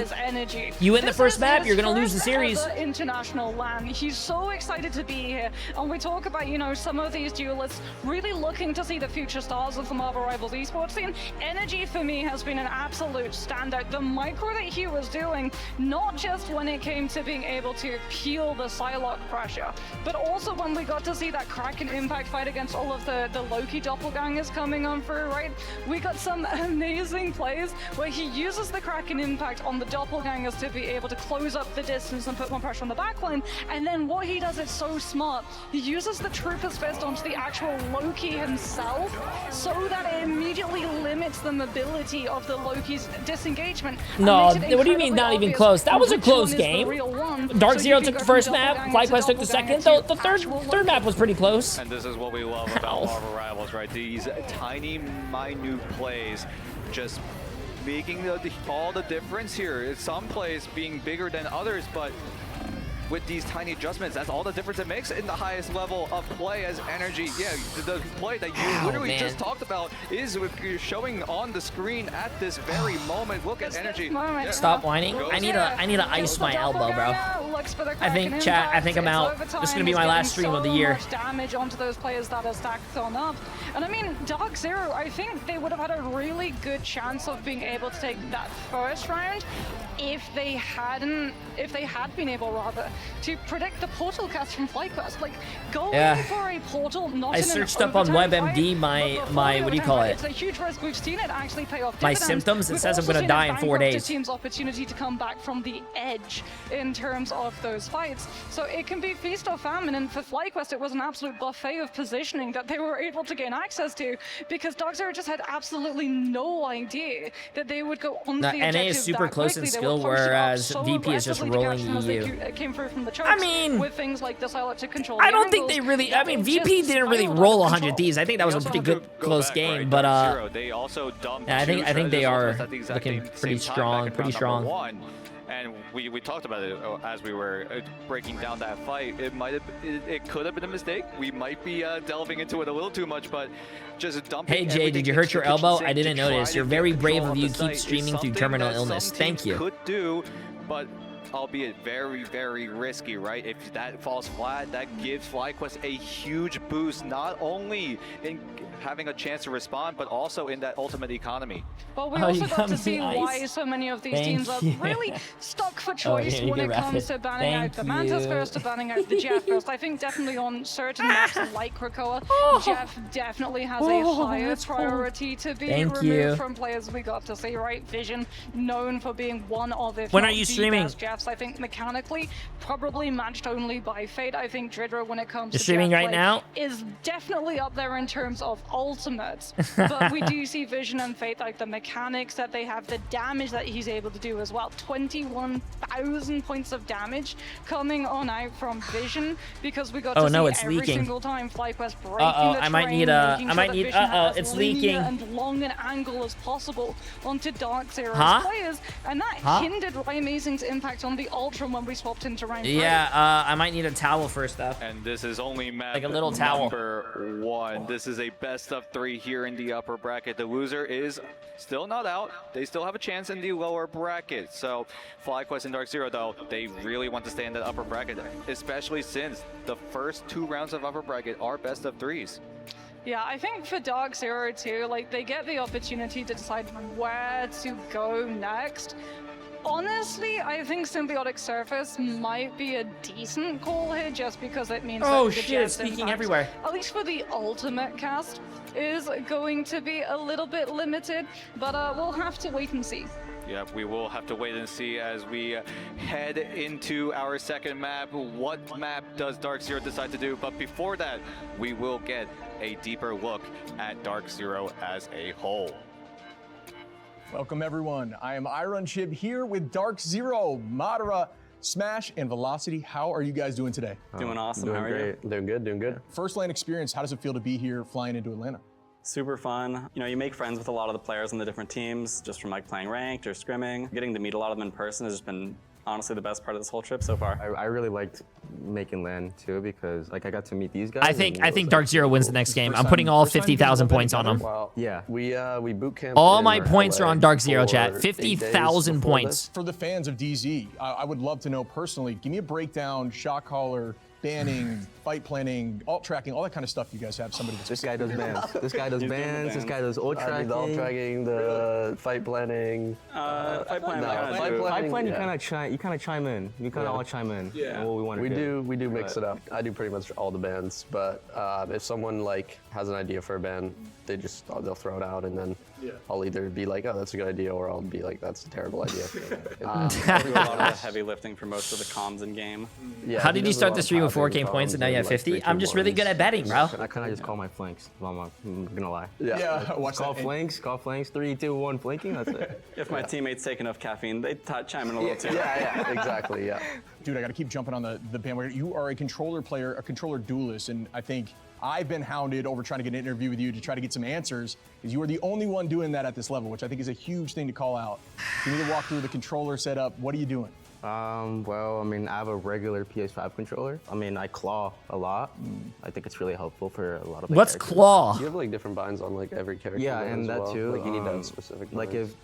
You win the first map, you're going to lose the series. International LAN. He's so excited to be here. And we talk about, you know, some of these duelists really looking to see the future stars of the Marvel Rivals esports scene. Energy, for me, has been an absolute standout. The micro that he was doing, not just when it came to being able to peel the Psylocke pressure, but also when we got to see that Kraken Impact fight against all of the Loki doppelgangers coming on through, right? We got some amazing plays where he uses the Kraken Impact on the doppelgangers to be able to close up the distance and put more pressure on the backline. And then what he does is so smart. He uses the Trooper's Fist onto the actual Loki himself so that it immediately limits the mobility of the Loki's disengagement. No, what do you mean not even close? That was a close game. Dark Zero took the first map, FlyQuest took the second. The third map was pretty close. And this is what we love about Marvel Rivals, right? These tiny, minute plays just making all the difference here. Some plays being bigger than others, but with these tiny adjustments, that's all the difference it makes in the highest level of play as Energy. Yeah, the play that you literally just talked about is showing on the screen at this very moment. Look at Energy. Yeah. Stop whining. I need to ice my elbow, bro. I think, chat, I think I'm out. This is going to be my last stream of the year. Damage onto those players that are stacked on up. And I mean, Dark Zero, I think they would have had a really good chance of being able to take that first round if they had been able, rather, to predict the portal cast from FlyQuest. Like, going for a portal, not I searched up on WebMD my what do you call it? It's a huge risk. We've seen it actually pay off. My symptoms. It says I'm gonna die in 4 days. Team's opportunity to come back from the edge in terms of those fights. So it can be feast or famine. And for FlyQuest, it was an absolute buffet of positioning that they were able to gain access to, because Dark Zero just had absolutely no idea that they would go on the objective. NA is super close in skill, whereas VP is just rolling EU. Came through from the I mean, with things like the Psylocke to control. I don't think they really. I mean, VP didn't really roll 100 Ds. I think that was a pretty good close game, but they also dumped I think they are looking pretty strong, And we talked about it as we were breaking down that fight. It could have been a mistake. We might be delving into it a little too much, but just dumping. Hey Jay, did you hurt your elbow? I didn't notice. You're very brave of you. Keep streaming through terminal illness. Thank you. Could do, but albeit very, very risky, right? If that falls flat, that gives FlyQuest a huge boost, not only in having a chance to respond, but also in that ultimate economy. Well, we also got to see why so many of these teams are really stuck for choice when it comes to banning out the Mantis first to banning out the Jeff first. I think definitely on certain maps like Krakoa, Jeff definitely has a higher priority to be removed from players we got to see, right? Vision, known for being one of, if When not are you the streaming? best Jeffs, I think mechanically, probably matched only by Fate. I think Dridra, when it comes You're to streaming Jeff right play, now? is definitely up there in terms of ultimates. But we do see Vision and Fate, like the mechanics that they have, the damage that he's able to do as well. 21,000 points of damage coming on out from Vision, because we got to see it's every leaking. single time FlyQuest breaking the I might terrain, need making sure that Vision had as it's linear leaking. and long an angle as possible onto Dark Zero's players, and that hindered Amazing's impact on the Ultra when we swapped into round 3. I might need a towel first up. And this is only map like a little towel. number 1. This is a best of 3 here in the upper bracket. The loser is still not out. They still have a chance in the lower bracket. So FlyQuest and Dark Zero, though, they really want to stay in that upper bracket, especially since the first 2 rounds of upper bracket are best of 3s. Yeah, I think for Dark Zero too, like they get the opportunity to decide where to go next. Honestly, I think Symbiotic Surface might be a decent call here, just because it means that the shit, it's Jets speaking impact, everywhere. at least for the ultimate cast, is going to be a little bit limited, but we'll have to wait and see. Yeah, we will have to wait and see as we head into our second map. What map does Dark Zero decide to do? But before that, we will get a deeper look at Dark Zero as a whole. Welcome everyone. I am IronChib here with Dark Zero, Madara, Smash, and Velocity. How are you guys doing today? Doing awesome. How are you? Doing good, doing good. First LAN experience, how does it feel to be here flying into Atlanta? Super fun. You know, you make friends with a lot of the players on the different teams just from like playing ranked or scrimming. Getting to meet a lot of them in person has just been honestly the best part of this whole trip so far. I really liked making LAN too because like I got to meet these guys. I think Dark Zero wins the next game. I'm putting all 50,000 points on him. Wow. Yeah, we boot camped. All my points are on Dark Zero, chat. 50,000 points. For the fans of DZ, I would love to know personally, give me a breakdown, shot caller, banning, fight planning, alt tracking, all that kind of stuff you guys have. Somebody that's This guy does bans. This guy does bans. This guy does alt tracking. The alt tracking, the fight planning. Fight planning. Fight planning. You kind of chime in. You kind of all chime in. Yeah. On what we want to do. We do mix it up. I do pretty much all the bans, but if someone like has an idea for a ban, they'll throw it out, and then I'll either be like, oh, that's a good idea, or I'll be like, that's a terrible idea. We do a lot of the heavy lifting for most of the comms in game. Yeah, How did you start the stream with 4K points and now you have 50? I'm just really good at betting, bro. I kind of just call my flanks. I'm gonna lie. Watch call flanks. 3, 2, 1, flanking. That's it. If my teammates take enough caffeine, they chime in a little too. Yeah, exactly. Yeah. Dude, I got to keep jumping on the bandwagon. You are a controller player, a controller duelist, and I think I've been hounded over trying to get an interview with you to try to get some answers, because you are the only one doing that at this level, which I think is a huge thing to call out. You need to walk through the controller setup. What are you doing? Well, I mean, I have a regular PS5 controller. I mean, I claw a lot. I think it's really helpful for a lot of the What's characters. claw? You have like different binds on like every character. Yeah, and that too. Like you need to have specific binds. Like if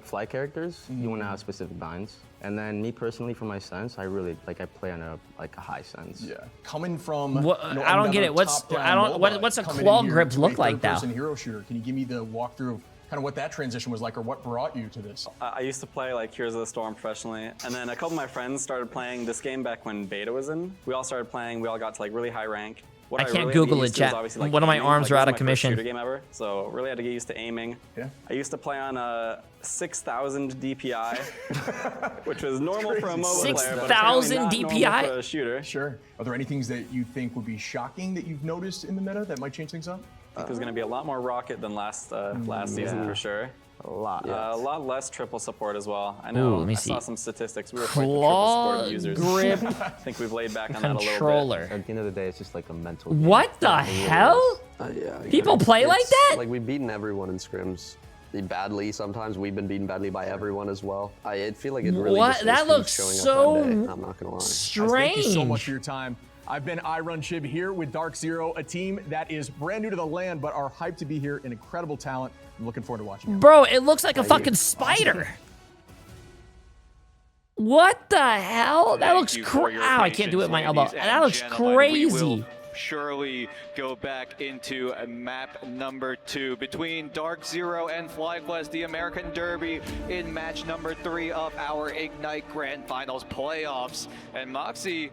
fly characters, you want to have specific binds. And then me personally, for my sense, I really I play on a high sense. Yeah, coming from I don't get it. What's a claw grip look like now? Hero shooter. Can you give me the walkthrough of kind of what that transition was like, or what brought you to this? I used to play like Heroes of the Storm professionally, and then a couple of my friends started playing this game back when beta was in. We all started playing. We all got to like really high rank. I can't Google it, chat. One of my arms are out of commission. Shooter game ever, so really had to get used to aiming. Yeah. I used to play on a 6,000 DPI, which was normal for a mobile player, but apparently not normal for a shooter. Sure. Are there any things that you think would be shocking that you've noticed in the meta that might change things up? I think there's going to be a lot more rocket than last season for sure. A lot. A lot less triple support as well. I know. Ooh, I saw some statistics. We were quite the triple support users. Grip. I think we've laid back on that a little Controller. At the end of the day, it's just like a mental game. What the hell? Yeah. People play like that? Like we've beaten everyone in scrims. Badly sometimes. We've been beaten badly by everyone as well. I feel like it really just that looks showing so up that day. I'm not gonna lie. strange. Thank you so much for your time. I've been IronChib here with Dark Zero, a team that is brand new to the land, but are hyped to be here. An incredible talent. I'm looking forward to watching it. Bro, it looks like a fucking spider. What the hell? That looks crazy. Ow, I can't do it with my elbow. That looks crazy. surely go back into map number 2 between Dark Zero and FlyQuest, the American Derby in match number 3 of our Ignite Grand Finals playoffs. And Moxie,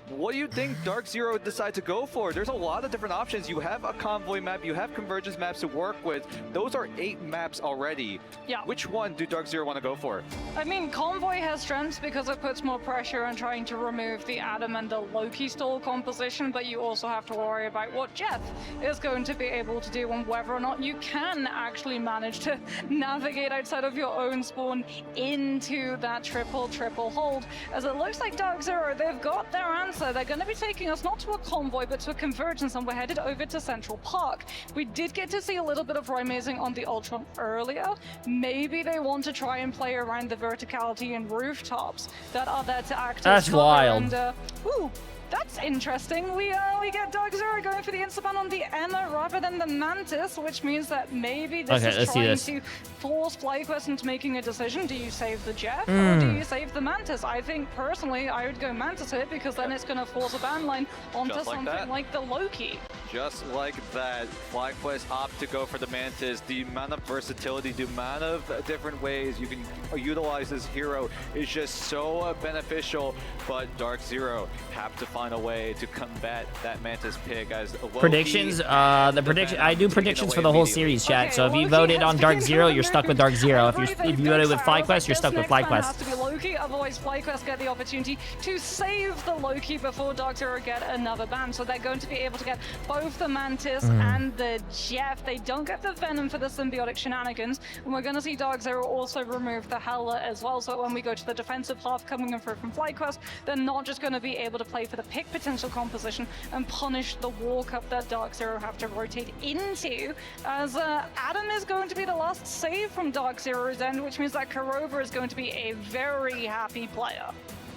what do you think Dark Zero decide to go for? There's a lot of different options. You have a convoy map, you have convergence maps to work with. Those are 8 maps already. Yeah. Which one do Dark Zero want to go for? I mean, Convoy has strengths because it puts more pressure on trying to remove the Adam and the Loki stall composition, but you also have to worry about what Jeff is going to be able to do and whether or not you can actually manage to navigate outside of your own spawn into that triple hold. As it looks like Dark Zero, they've got their answer. They're going to be taking us not to a convoy, but to a convergence, and we're headed over to Central Park. We did get to see a little bit of Rymazing on the Ultron earlier. Maybe they want to try and play around the verticality and rooftops that are there to act as cover. Wild. And, ooh, that's interesting. We get Dark Zero going for the Instaban on the Emma rather than the Mantis, which means that maybe this is trying to force FlyQuest into making a decision. Do you save the Jeff or do you save the Mantis? I think personally I would go Mantis here because then it's going to force a ban line onto something like the Loki. Just like that, FlyQuest opt to go for the Mantis. The amount of versatility, the amount of different ways you can utilize this hero is just so beneficial, but Dark Zero have to find a way to combat that Mantis pick as predictions. I do predictions for the whole series, chat. Okay, so if you voted on Dark Zero, you're stuck with Dark Zero. If you voted with FlyQuest, you're stuck with FlyQuest. Has to be Loki, otherwise FlyQuest get the opportunity to save the Loki before Dark Zero get another ban. So they're going to be able to get both the Mantis and the Jeff. They don't get the Venom for the symbiotic shenanigans, and we're going to see Dark Zero also remove the Howler as well. So when we go to the defensive half coming in from FlyQuest, they're not just going to be able to play for the pick potential composition and punish the walk-up that Dark Zero have to rotate into, as Adam is going to be the last save from Dark Zero's end, which means that Kurova is going to be a very happy player.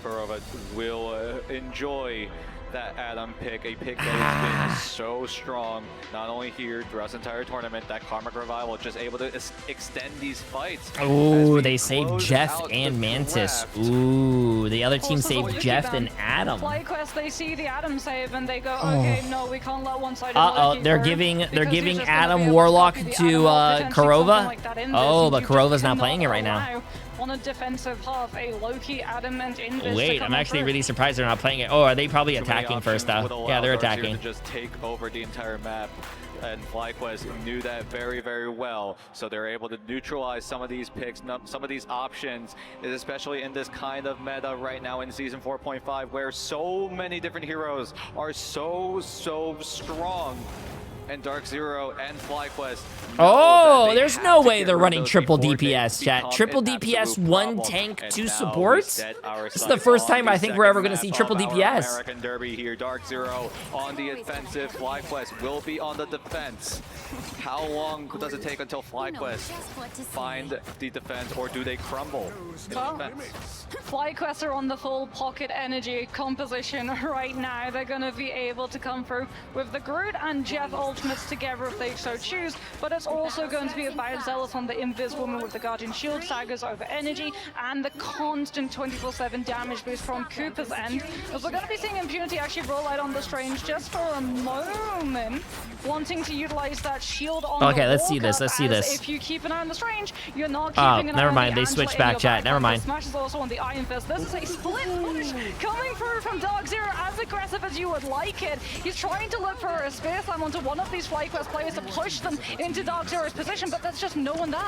Kurova will enjoy that Adam pick, a pick that has been so strong, not only here throughout the entire tournament, that Karmic Revival just able to extend these fights. Ooh, they saved Jeff and Mantis. Ooh, the other team saved Jeff and Adam. FlyQuest, they see the Adam save and they go, okay, no, we can't let one side. They're giving Adam Warlock to Kurova. Oh, but Kurova's not playing it right now. On a defensive half, a Loki, Adam, and Invis. Wait, I'm actually really surprised they're not playing it. Oh, are they probably attacking first, though? Yeah, they're attacking. To just take over the entire map, and FlyQuest knew that very, very well. So they're able to neutralize some of these picks, some of these options, especially in this kind of meta right now in Season 4.5, where so many different heroes are so strong. And Dark Zero and FlyQuest. Oh, there's no way they're running triple DPS, chat. Triple DPS, 1 tank, 2 supports? This is the first time I think we're ever going to see triple DPS. American Derby here. Dark Zero on the offensive. FlyQuest will be on the defense. How long does it take until FlyQuest find the defense, or do they crumble in defense? FlyQuest are on the full pocket energy composition right now. They're going to be able to come through with the Groot and Jeff ultimates together if they so choose, but it's also going to be about Zealous on the Invis Woman with the Guardian Shield sagas over energy and the constant 24/7 damage boost from Cooper's end. As we're going to be seeing Impunity actually roll out on the Strange just for a moment, wanting to utilize that shield on okay, let's see this. If you keep an eye on the Strange, you're not keeping an eye never on mind. the They switched back, chat. Never mind. Smash is also on the Iron Fist. This is a split push coming through from Dark Zero, as aggressive as you would like it. He's trying to look for a spear slam onto one of these FlyQuest players to push them into Dark Zero's position, but there's just no one there.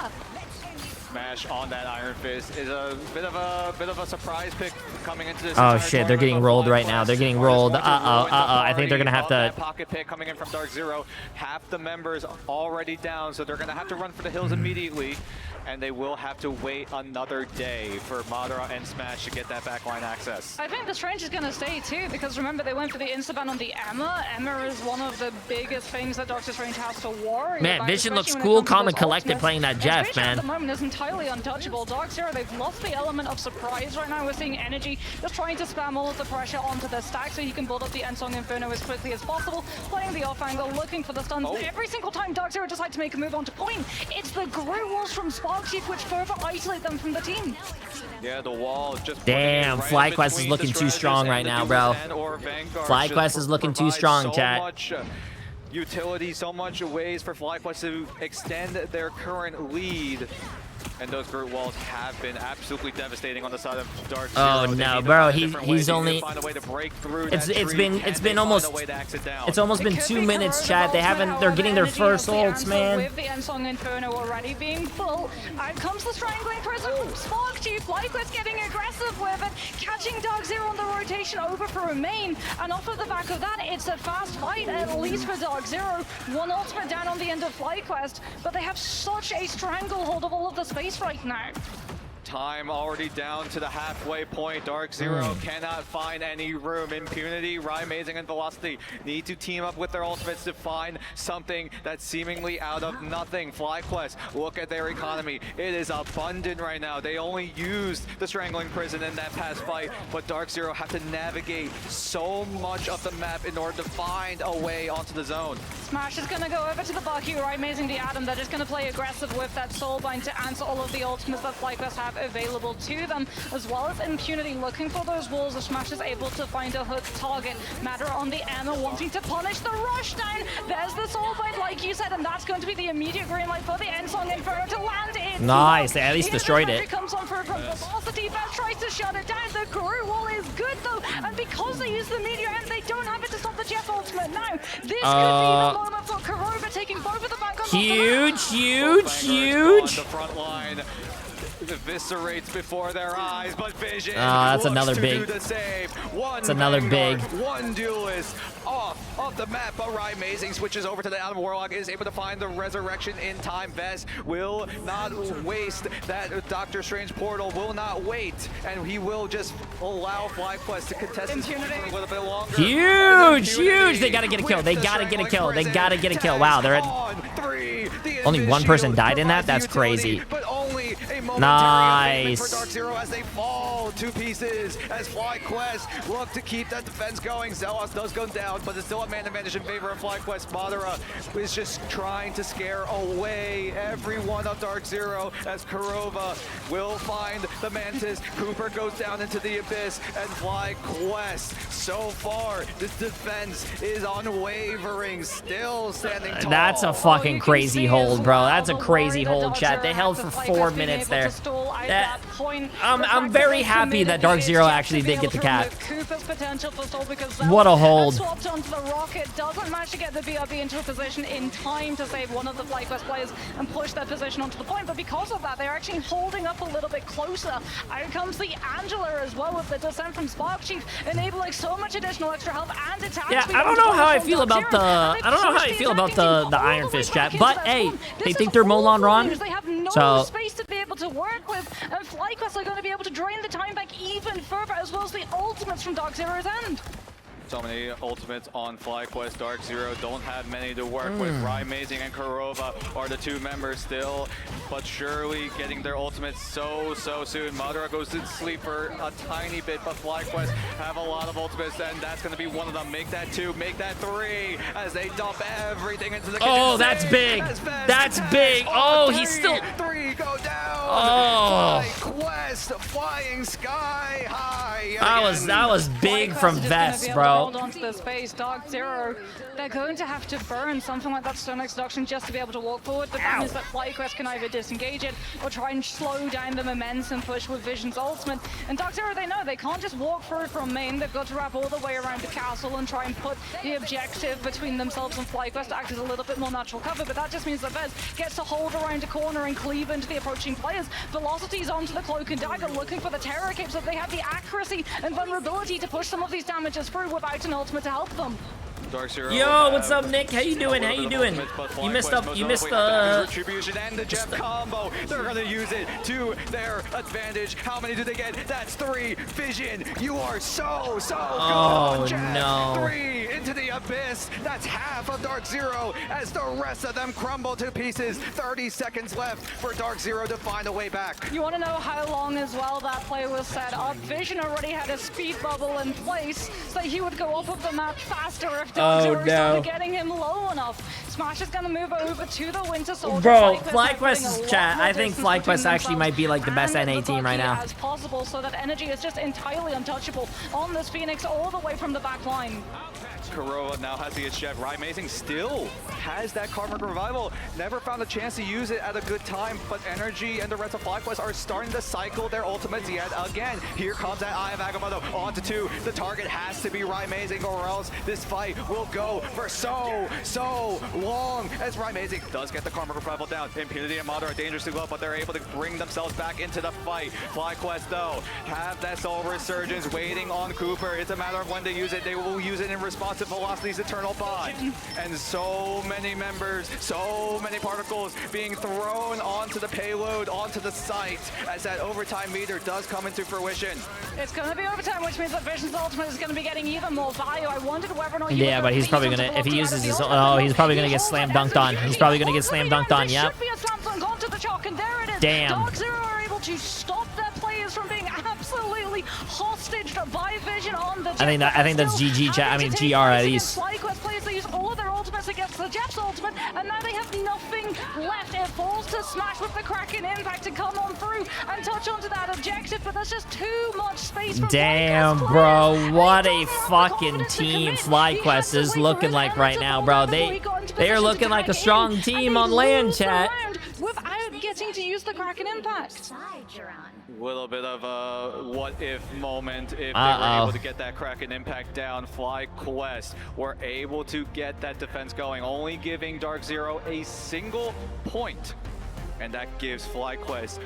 Smash on that Iron Fist is a bit of a surprise pick coming into this. Oh shit, they're getting rolled right now. They're getting rolled. I think they're gonna have to. Pocket pick coming in from Dark Zero. Half the members already down, so they're gonna have to run for the hills immediately. And they will have to wait another day for Madara and Smash to get that backline access. I think the Strange is going to stay too, because remember they went for the Instaban on the Emma. Emma is one of the biggest things that Doctor Strange has to worry man, about. Vision looks cool, calm and collected playing that Jeff, man. At the moment is entirely untouchable. Dark Zero, they've lost the element of surprise right now. We're seeing energy Bocky just trying to spam all of the pressure onto the stack so he can build up the Ensong Inferno as quickly as possible, playing the off angle, looking for the stuns. Every single time Dark Zero decides to make a move onto point, it's the Groot walls from Sparkchief which further isolate them from the team. Yeah, the wall just Damn, FlyQuest is looking too strong right now, bro. FlyQuest is looking too strong, chat. Much utility, so much ways for FlyQuest to extend their current lead. And those Groot walls have been absolutely devastating on the side of Dark Zero. Oh no, bro, he's only. It's been almost been 2 minutes, chat. They're getting their first ults, man. With the Ensong Inferno already being full, out comes the Strangling Prison from Sparkchief. FlyQuest getting aggressive with it, catching Dark Zero on the rotation over for a main, and off of the back of that, it's a fast fight at least for Dark Zero. One ultimate down on the end of FlyQuest, but they have such a stranglehold of all of the space right now. Time already down to the halfway point. Dark Zero cannot find any room. Impunity, Amazing, and Velocity need to team up with their ultimates to find something that's seemingly out of nothing. FlyQuest, look at their economy. It is abundant right now. They only used the Strangling Prison in that past fight, but Dark Zero have to navigate so much of the map in order to find a way onto the zone. Smash is going to go over to the Bucky, Amazing the Atom. They're just going to play aggressive with that Soulbind to answer all of the ultimates that FlyQuest have available to them, as well as Impunity looking for those walls. The Smash is able to find a hook target. Matter on the Emma wanting to punish the rush down. There's the Soulbind, like you said, and that's going to be the immediate green light for the Ensong Inferno to land it. Nice, they at least destroyed it. Comes on for Velocity, Beth tries to shut it down. The Groot wall is good though, and because they use the Meteor and they don't have it to stop the Jeff ultimate now, this could be the moment for Kurova taking both of the back on huge. The front line eviscerates before their eyes, but Vision that's another big. That's another big. One duelist off of the map, but Amazing switches over to the Adam Warlock, is able to find the resurrection in time. Vess will not waste that Doctor Strange portal, will not wait, and he will just allow FlyQuest to contest this for a little bit longer. Huge! They gotta get a kill. They gotta get a kill. They gotta get a kill. Wow, they're at only one person died in that. That's crazy. Nice. For Dark Zero as they fall to pieces as FlyQuest look to keep that defense going. Zelos does go down, but it's still a man advantage in favor of FlyQuest. Madara is just trying to scare away everyone of Dark Zero as Kurova will find the Mantis. Cooper goes down into the abyss, and FlyQuest, so far, this defense is unwavering, still standing tall. That's a fucking crazy hold, bro. That's a crazy hold, chat. They held for 4 minutes there. I'm very happy that Dark Zero actually did get the cat. What a hold. Swapped onto the rocket, doesn't manage to get the BRB into a position in time to save one of the FlyQuest players and push their position onto the point, but because of that, they're actually holding up a little bit closer. Out comes the Angela as well with the descent from Sparkchief, enabling so much additional extra health and attack. Yeah, I don't know how I feel about the Iron Fist, chat, but hey, they think they're Moulin Ron, they have no so space to be able to work with, and FlyQuest are going to be able to drain the time back even further, as well as the ultimates from Dark Zero's end. So many ultimates on FlyQuest. Dark Zero don't have many to work with. Amazing and Kurova are the two members still, but surely getting their ultimates so soon. Madara goes to sleep for a tiny bit, but FlyQuest have a lot of ultimates, and that's going to be one of them. Make that 2, make that 3, as they dump everything into the kitchen. Oh, that's big. That's big. Oh, he's still... 3 go down. Oh. FlyQuest flying sky high. That was big from Vess, bro. Hold on to the space. Dark Zero, they're going to have to burn something like that stone extraction just to be able to walk forward. The thing is that FlyQuest can either disengage it or try and slow down the momentum push with Vision's ultimate. And Dark Zero, they know they can't just walk through from main. They've got to wrap all the way around the castle and try and put the objective between themselves and FlyQuest to act as a little bit more natural cover. But that just means that Vez gets to hold around a corner and cleave into the approaching players. Velocity's onto the Cloak and Dagger, looking for the Terror Cape so they have the accuracy and vulnerability to push some of these damages through without an ultimate to help them. Dark Zero. Yo, what's up, Nick? How you doing? How you doing? You missed retribution and the Jeff combo. They're gonna use it to their advantage. How many do they get? That's 3. Vision, you are so good. Oh Jeff. no. 3 into the Abyss. That's half of Dark Zero as the rest of them crumble to pieces. 30 seconds left for Dark Zero to find a way back. You want to know how long as well that play was set up? Vision already had a speed bubble in place so he would go off of the map faster if Dark Zero started getting him low enough. Smash is going to move over to the Winter Soldier. Bro, FlyQuest's chat. I think FlyQuest actually might be like the best NA team right now. As possible, so that energy is just entirely untouchable on this Phoenix all the way from the back line. Kuroa now has to get Chef. Amazing still has that Karmic Revival. Never found a chance to use it at a good time, but Energy and the rest of FlyQuest are starting to cycle their ultimates yet again. Here comes that Eye of Agamotto onto 2. The target has to be Amazing, or else this fight will go for so long as Amazing does get the Karmic Revival down. Impunity and Mother are dangerously low, but they're able to bring themselves back into the fight. FlyQuest, though, have that Soul Resurgence waiting on Cooper. It's a matter of when they use it. They will use it in response to Velocity's Eternal Bond. And so many members, so many particles being thrown onto the payload, onto the site, as that overtime meter does come into fruition. It's going to be overtime, which means that Vision's ultimate is going to be getting even more value. I wondered whether or not yeah, but he's probably going to, if he uses his, oh, he's probably going to get slam dunked on. He's probably going to get slam dunked on, yep. Damn. Dark Zero are able to stop their players from being absolutely hostaged by Vision on the Jet. I think that's GG chat. I mean GR at least. FlyQuest players, they use all of their ultimates against the Jeff's ultimate, and now they have nothing left. It falls to Smash with the Kraken impact to come on through and touch onto that objective, but there's just too much space for damn, bro, what a fucking team FlyQuest is looking like right now, bro. They are looking like a strong team on land, chat. Without getting to use the Kraken impact. A little bit of a what-if moment if they were able to get that Kraken impact down. FlyQuest were able to get that defense going, only giving Dark Zero a single point. And that gives FlyQuest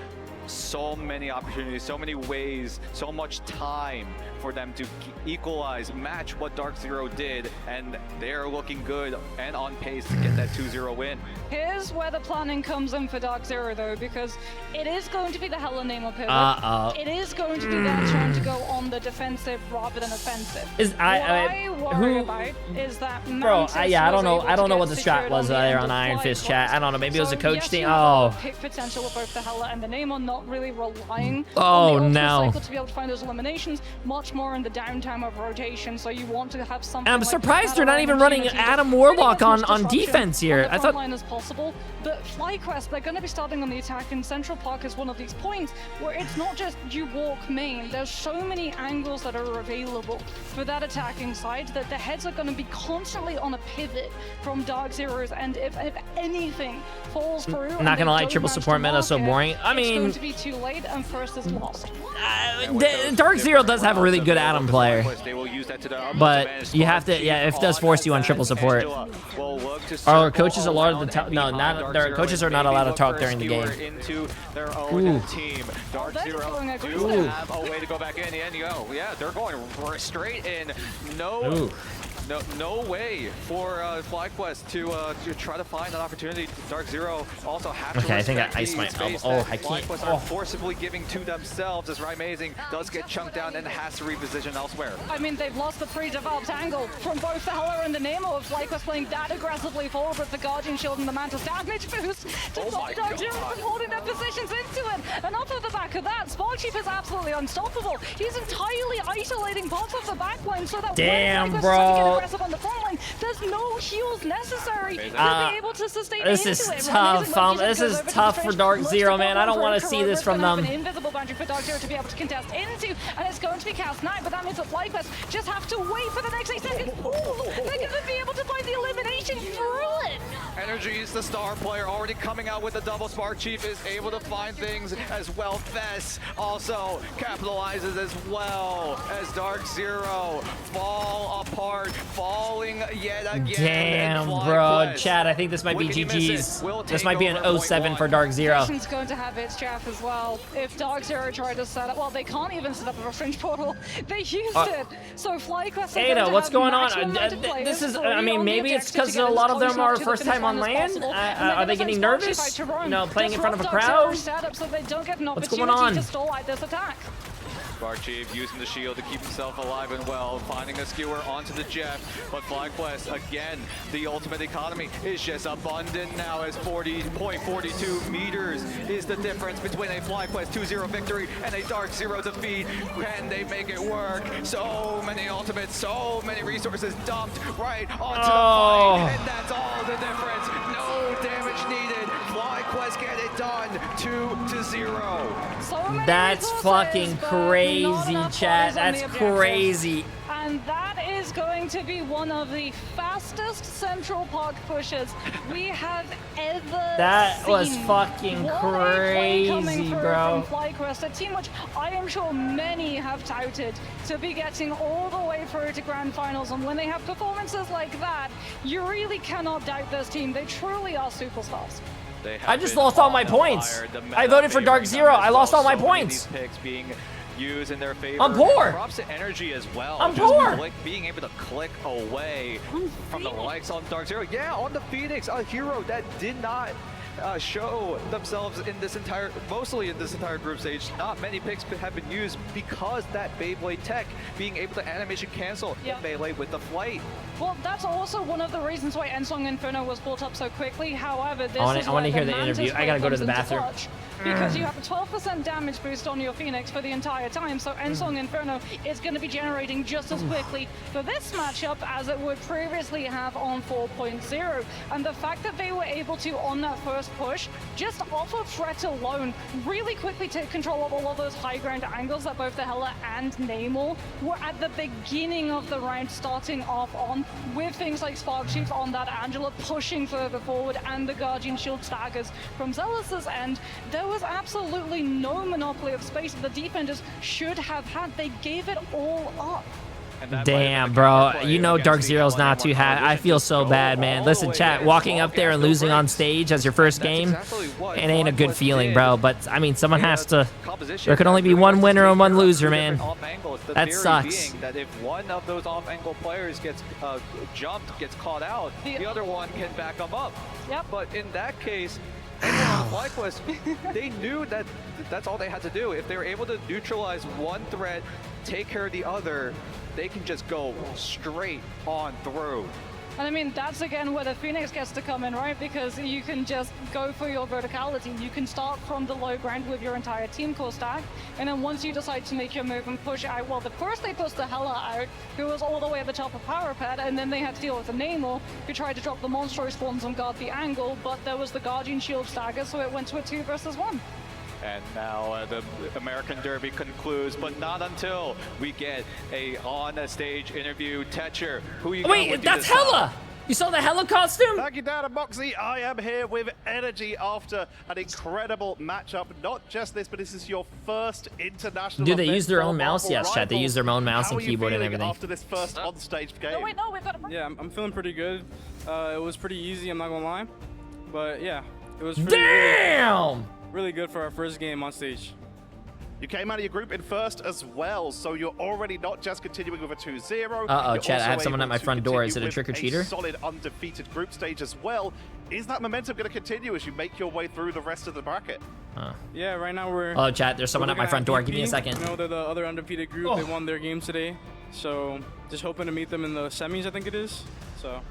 so many opportunities, so many ways, so much time for them to equalize, match what Dark Zero did, and they're looking good and on pace to get that 2-0 win. Here's where the planning comes in for Dark Zero, though, because it is going to be the Hella Nemo pivot. It is going to be their turn to go on the defensive rather than offensive. Is I worry about is that bro? I don't know what the strat was there on Iron Fist chat. I don't know. Maybe it was a coach thing. Oh. Pick potential with both the Hella and the Nemo, not really relying on the no cycle to be able to find those eliminations. Much more in the downtime of rotation, so you want to have something. I'm surprised they're not even running Adam Warlock on defense here. I thought. Line as possible, but FlyQuest, they're going to be starting on the attack, and Central Park is one of these points where it's not just you walk main. There's so many angles that are available for that attacking side that the heads are going to be constantly on a pivot from Dark Zero's, and if anything falls through, not gonna lie, triple support meta is so boring. I mean, it's going to be too late, and first is lost. Dark Zero does have a really good Adam player, but you have to, yeah, it does force you on triple support. Our coaches a lot of the time, no, not their coaches are not allowed to talk during the game. Into their own team. Dark Zero do have a way to go back in. And yeah, they're going straight in. No way for FlyQuest to try to find an opportunity. Dark Zero also have to I think I iced my elbow. Oh, I can't. FlyQuest are forcibly giving to themselves as Amazing does get chunked down and has to reposition elsewhere. I mean, they've lost the pre-developed angle from both the Hella and the Nemo of FlyQuest playing that aggressively forward with the Guardian Shield and the Mantis damage boost to stop Dark Zero from holding their positions into it. And off of the back of that, Sparksheep is absolutely unstoppable. He's entirely isolating parts of the backline so that damn, when bro. on the front line, there's no heals necessary to be able to sustain this is tough. This is tough for Dark Zero, man. I don't want to see this from them. An invisible boundary for Dark Zero to be able to contest into, and it's going to be Cast 9, but that means that FlyQuest just have to wait for the next 8 seconds. Ooh, they're going to be able to find the elimination through it. Energy is the star player, already coming out with the double. Spark Chief is able to find things as well. Fess also capitalizes as well as Dark Zero fall apart, falling yet again. Damn, bro. Chad, I think this might be GG's. This might be an 07 for Dark Zero. Vision's going to have its chaff as well. If Dark Zero tried to set up, well, they can't even set up a fringe portal. They used it. So FlyQuest. Ada, what's going on? This is, I mean, maybe it's because a lot of them are first time on land. Are they getting nervous? You know, playing in front of a crowd? What's going on? Chief using the shield to keep himself alive and well, finding a skewer onto the Jeff, but FlyQuest, again, the ultimate economy is just abundant now as 40.42 meters is the difference between a FlyQuest 2-0 victory and a Dark Zero defeat. Can they make it work? So many ultimates, so many resources dumped right onto the fight, and that's all the difference. No damage needed. FlyQuest get it done, 2-0. So that's fucking crazy, chat. That's crazy. And that is going to be one of the fastest Central Park pushes we have ever That seen. was fucking crazy, bro. From FlyQuest, a team which I am sure many have touted to be getting all the way through to grand finals. And when they have performances like that, you really cannot doubt this team. They truly are superstars. I just lost all my points. I voted for Dark Zero. I lost all my points. Picks being used in their favor. I'm poor. Props to energy as well. I'm just poor. Being able to click away from the likes on Dark Zero. Yeah, on the Phoenix, a hero that did not show themselves in this mostly in this entire group stage. Not many picks have been used because that Beyblade tech being able to animation cancel melee with the flight. Well, that's also one of the reasons why Ensong Inferno was brought up so quickly. However, this I is want to where hear the Mantis interview. I Ray gotta go to comes the into bathroom. touch, because you have a 12% damage boost on your Phoenix for the entire time, so Ensong Inferno is going to be generating just as quickly for this matchup as it would previously have on 4.0. And the fact that they were able to, on that first push, just off of threat alone, really quickly take control of all of those high ground angles that both the Hela and Namor were at the beginning of the round starting off on, with things like Spark Chief on that Angela pushing further forward and the Guardian Shield staggers from Zealous' end. There was absolutely no monopoly of space that the defenders should have had. They gave it all up. Damn, bro. You know Dark Zero's not too happy. I feel so bad, man. Listen, chat, walking up there and losing on stage as your first game, it ain't a good feeling, bro. But, I mean, someone has to... There can only be one winner and one loser, man. That sucks. That if one of those off-angle players gets jumped, gets caught out, the other one can back them up. Yep. But in that case, FlyQuest, they knew that that's all they had to do. If they were able to neutralize one threat, take care of the other, they can just go straight on through. And I mean, that's again where the Phoenix gets to come in, right? Because you can just go for your verticality. You can start from the low ground with your entire team core stack, and then once you decide to make your move and push out, well, first they pushed the Hela out, who was all the way at the top of Power Pad, and then they had to deal with the Namor, who tried to drop the Monstro spawns and guard the angle, but there was the Guardian Shield stagger, so it went to a 2 versus 1. And now the American Derby concludes, but not until we get a on-stage interview. Tetcher, who you got with you Wait, that's this time? Hela! You saw the Hela costume? Thank you, Dad and Moxie. I am here with energy after an incredible matchup. Not just this, but this is your first international. Do they event use their for own mouse? Marvel Yes, chat. They Rivals. use their own mouse How and are you keyboard and feeling everything. after this first on-stage game? No, wait, no, we've got a... Yeah, I'm feeling pretty good. It was pretty easy, I'm not gonna lie. But yeah, it was pretty really good for our first game on stage. You came out of your group in first as well, so you're already not just continuing with a 2-0. Uh-oh, you're chat, I also have someone able at my to front door. Is it continue a with trick-or-treater? A solid undefeated group stage as well. Is that momentum going to continue as you make your way through the rest of the bracket? Yeah, right now we're... Oh, chat, there's someone at my front door. Give me a second. You know, they're the other undefeated group. They won their game today. So just hoping to meet them in the semis, I think it is. So...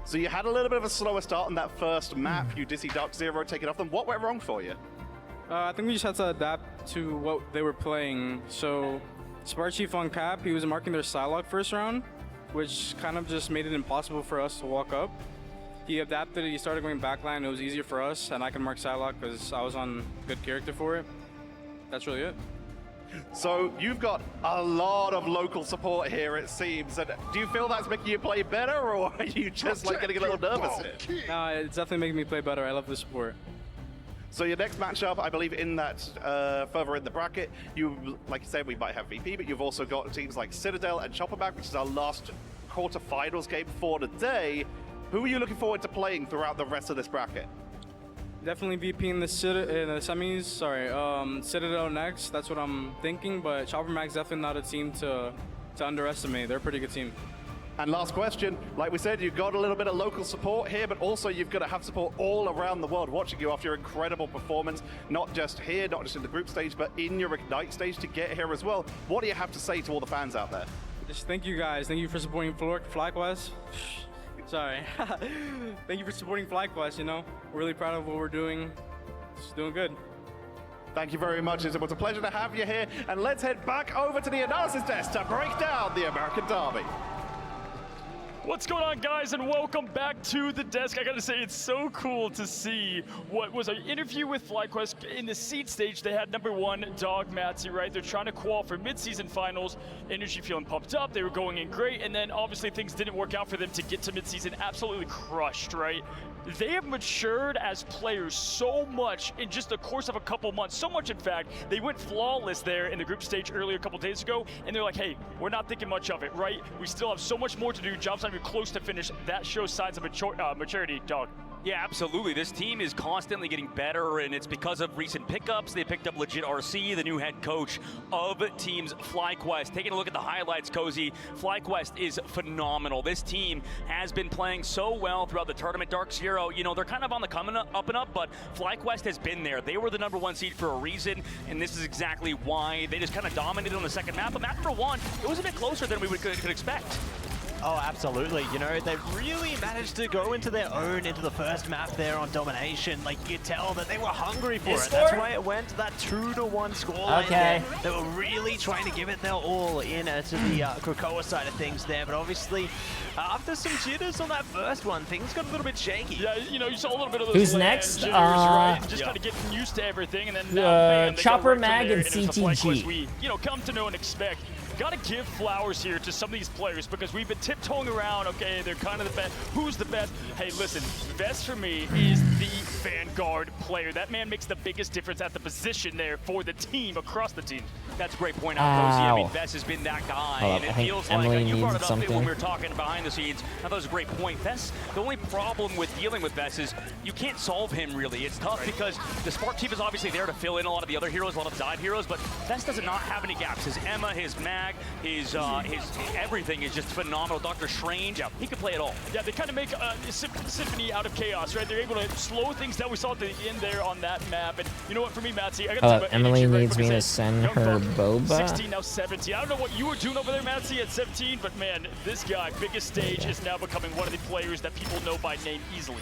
So you had a little bit of a slower start on that first map. You did see Dark Zero take it off them. What went wrong for you? I think we just had to adapt to what they were playing. So Spark Chief on cap, he was marking their Psylocke first round, which kind of just made it impossible for us to walk up. He adapted it, he started going backline, it was easier for us, and I can mark Psylocke because I was on good character for it. That's really it. So you've got a lot of local support here, it seems. And do you feel that's making you play better, or are you just like getting a little nervous here? No, it's definitely making me play better. I love the support. So your next matchup, I believe, in that further in the bracket, you, like you said, we might have VP, but you've also got teams like Citadel and Chopperback, which is our last quarterfinals game for the day. Who are you looking forward to playing throughout the rest of this bracket? Definitely VP in the semis. Sorry, Citadel next. That's what I'm thinking. But Chopperback's definitely not a team to underestimate. They're a pretty good team. And last question, like we said, you've got a little bit of local support here, but also you've got to have support all around the world watching you after your incredible performance, not just here, not just in the group stage, but in your Ignite stage to get here as well. What do you have to say to all the fans out there? Just thank you guys. Thank you for supporting FlyQuest. Sorry. Thank you for supporting FlyQuest, you know. We're really proud of what we're doing. It's doing good. Thank you very much. It was a pleasure to have you here. And let's head back over to the analysis desk to break down the American Derby. What's going on, guys, and welcome back to the desk. I gotta say, it's so cool to see what was an interview with FlyQuest. In the seed stage, they had #1 Dog Matzy, right? They're trying to qual for mid-season finals. Energy feeling pumped up. They were going in great, and then obviously things didn't work out for them to get to mid-season. Absolutely crushed, right? They have matured as players so much in just the course of a couple months. So much, in fact, they went flawless there in the group stage earlier a couple days ago, and they're like, hey, we're not thinking much of it, right? We still have so much more to do. Job's not even close to finish. That shows signs of maturity, Dog. Yeah, absolutely. This team is constantly getting better, and it's because of recent pickups. They picked up legit RC, the new head coach of teams FlyQuest. Taking a look at the highlights, Cozy, FlyQuest is phenomenal. This team has been playing so well throughout the tournament. Dark Zero, you know, they're kind of on the coming up and up, but FlyQuest has been there. They were the #1 seed for a reason, and this is exactly why. They just kind of dominated on the second map, but map #1, it was a bit closer than we could expect. Oh, absolutely. You know, they really managed to go into their own into the first map there on domination. Like, you could tell that they were hungry for it. That's why it went to that 2-1 scoreline. Okay. They were really trying to give it their all in to the Krakoa side of things there. But obviously, after some jitters on that first one, things got a little bit shaky. Yeah, you know, you saw a little bit of those Who's next? jitters, right? Just kind of getting used to everything, and then bam, they Chopper go right Mag there, and it's the FlyQuest CTG. we, you know, come to know and expect. Got to give flowers here to some of these players because we've been tiptoeing around. Okay, they're kind of the best. Who's the best? Hey, listen, Vest for me is the Vanguard player. That man makes the biggest difference at the position there for the team, across the team. That's a great point out, Cozy. I mean, Vest has been that guy, and it feels like you brought it up when we were talking behind the scenes. I thought it was a great point. Vest, the only problem with dealing with Vest is you can't solve him really. It's tough because the Spark team is obviously there to fill in a lot of the other heroes, a lot of dive heroes, but Vest does not have any gaps. His Emma, his Mag, his everything is just phenomenal. Dr. Strange, he could play it all. Yeah, they kind of make a symphony out of chaos, right? They're able to slow things down. We saw at the end there on that map. And you know what, for me, Matsy, I got to talk about Emily energy, needs me to send her boba. 16, now 17. I don't know what you were doing over there, Matsy, at 17, but man, this guy, biggest stage, is now becoming one of the players that people know by name easily.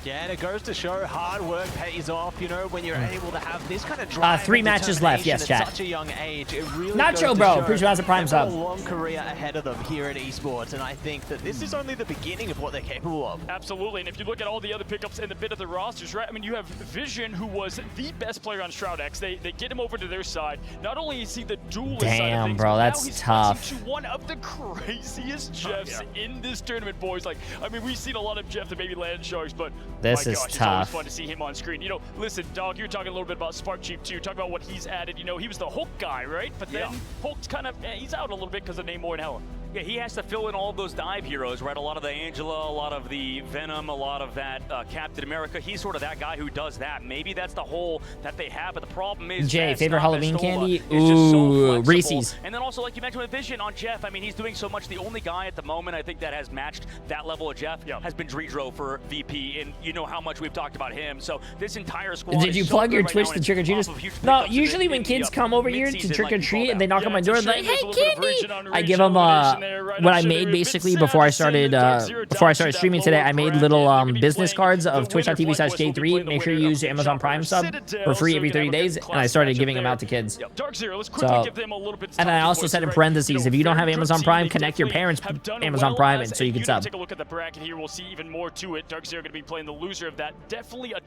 Yeah, and it goes to show hard work pays off, you know, when you're able to have this kind of drive. 3 matches left, yes, at chat. such a young age. It really Nacho, goes bro. to Appreciate the Prime they've got sub. a long career ahead of them here at esports, and I think that this is only the beginning of what they're capable of. Absolutely, and if you look at all the other pickups in the bit of the rosters, right? I mean, you have Vision, who was the best player on Shroud X. They get him over to their side. Not only is he the duelist side of things, bro, but that's now he's tough. to one of the craziest Jeffs in this tournament, boys. Like, I mean, we've seen a lot of Jeff that maybe land sharks, but this my is gosh, it's tough. always fun to see him on screen. You know, listen, Dog, you're talking a little bit about Spark Chief too. Talk about what he's added. You know, he was the Hulk guy, right? But then Hulk's kind of, he's out a little bit because of Namor and Hela. Yeah, he has to fill in all those dive heroes, right? A lot of the Angela, a lot of the Venom, a lot of that Captain America. He's sort of that guy who does that. Maybe that's the hole that they have, but the problem is Jay, Vest, favorite Halloween candy? Ooh, Reese's. And then also, like you mentioned with Vision on Jeff, I mean, he's doing so much. The only guy at the moment I think that has matched that level of Jeff has been Dredro for VP, and you know how much we've talked about him. So this entire squad Did you is plug so your good Twitch right to now, trick or and treaters? off of huge No, pickups usually in when the, kids come over here to mid-season, trick or like you treat called and they out. knock on my door, they're like, there's hey, a little bit of candy! region on I give region them elimination there, right? what I'm I sure made they were a bit basically sad before I to see started Dark Zero before I down started to streaming that today. lower I made bracket. little They're gonna be business playing cards the of winner twitch.tv/Jay3. Make sure you use Amazon Prime sub for free every 30 days, and I started giving them out to kids. Dark Zero, let's quickly give them a little bit. And I also said in parentheses, if you don't have Amazon Prime, connect your parents' Amazon Prime and so you can sub. Take a look at the bracket here. We'll see even more to it. Dark Zero going to be playing the loser of that. Definitely a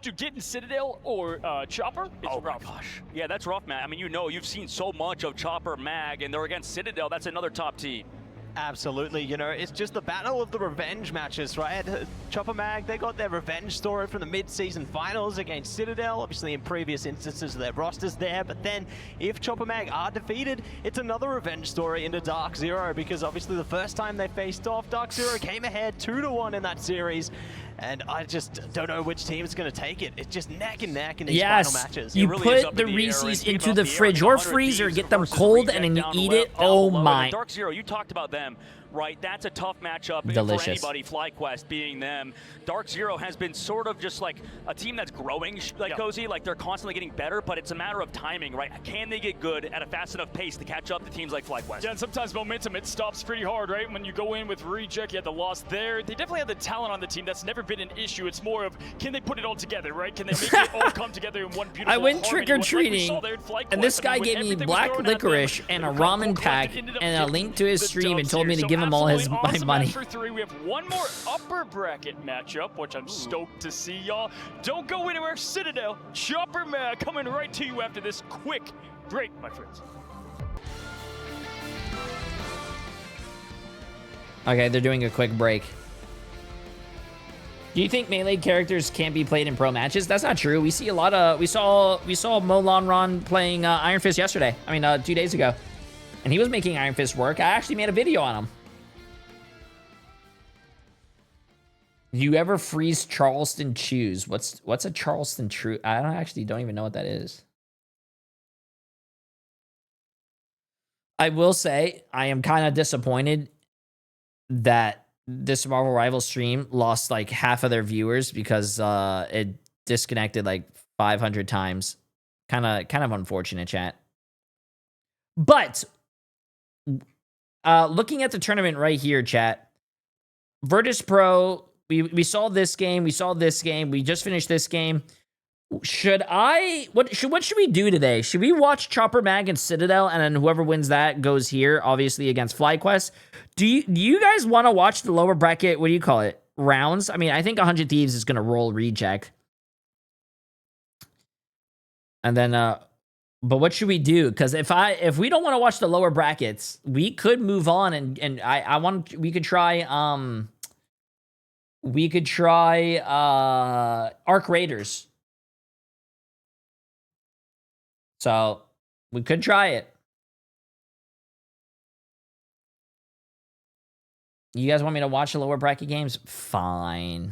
dude getting Citadel or Chopper. It's rough. Gosh. Yeah, that's rough, man. I mean, you know, you've seen so much of Chopper, Mag, and they're against Citadel. That's another top team. Absolutely, you know, it's just the battle of the revenge matches, right? Chopper Mag, they got their revenge story from the mid-season finals against Citadel, obviously in previous instances of their rosters there, but then if Chopper Mag are defeated, it's another revenge story into Dark Zero, because obviously the first time they faced off, Dark Zero came ahead 2-1 in that series, and I just don't know which team is going to take it. It's just neck and neck in these final matches. You put the Reese's into the fridge or freezer, get them cold, and then you eat it. Oh my. Dark Zero, you talked about them. right? That's a tough matchup Delicious. for anybody, FlyQuest being them. Dark Zero has been sort of just like a team that's growing, like Cozy, like they're constantly getting better, but it's a matter of timing, right? Can they get good at a fast enough pace to catch up to teams like FlyQuest? Yeah, and sometimes momentum, it stops pretty hard, right? When you go in with Reject, you had the loss there. They definitely have the talent on the team. That's never been an issue. It's more of, can they put it all together, right? Can they make it all come together in one beautiful I went harmony? trick-or-treating, Like we saw there in FlyQuest. and this I guy mean, when gave me everything was black thrown at them, licorice and a the crowd ramen pack ended up and a getting link to his the stream and dubs told me here. to give him all his absolutely my awesome money. match for 3. We have one more upper bracket matchup, which I'm stoked to see, y'all. Don't go anywhere. Citadel, Chopper Mag coming right to you after this quick break, my friends. Okay, they're doing a quick break. Do you think melee characters can't be played in pro matches? That's not true. We see a lot of we saw Molanron playing Iron Fist yesterday. I mean, 2 days ago, and he was making Iron Fist work. I actually made a video on him. You ever freeze Charleston Chews? What's a Charleston Chew? I don't even know what that is. I will say I am kind of disappointed that this Marvel Rivals stream lost like half of their viewers because it disconnected like 500 times. Kind of unfortunate, chat. But looking at the tournament right here, chat. Virtus Pro, we saw this game, we saw this game, we just finished this game. What should we do today? Should we watch Chopper Mag and Citadel, and then whoever wins that goes here, obviously against FlyQuest? Do you guys want to watch the lower bracket? What do you call it? Rounds? I mean, I think 100 Thieves is gonna roll Reject, and then but what should we do? Because if we don't want to watch the lower brackets, we could move on and we could try Arc Raiders. So we could try it. You guys want me to watch the lower bracket games? Fine.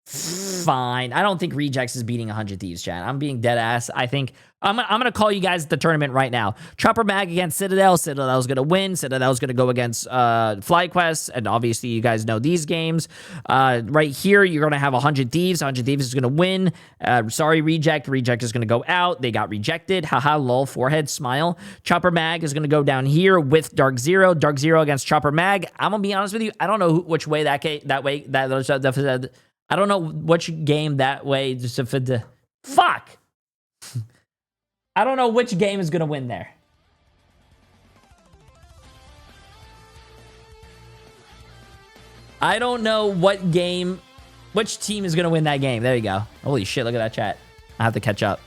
Fine. I don't think Rejects is beating 100 Thieves, chat. I'm being dead ass. I think I'm gonna call you guys the tournament right now. Chopper Mag against Citadel. Citadel's gonna win. Citadel's gonna go against FlyQuest, and obviously you guys know these games. Right here, you're gonna have 100 Thieves. 100 Thieves is gonna win. Sorry, Reject. Reject is gonna go out. They got rejected. Haha, lol. Forehead smile. Chopper Mag is gonna go down here with Dark Zero. Dark Zero against Chopper Mag. I'm gonna be honest with you. I don't know which way that I don't know which game that way. Fuck. I don't know which game is going to win there. I don't know which team is going to win that game. There you go. Holy shit, look at that chat. I have to catch up.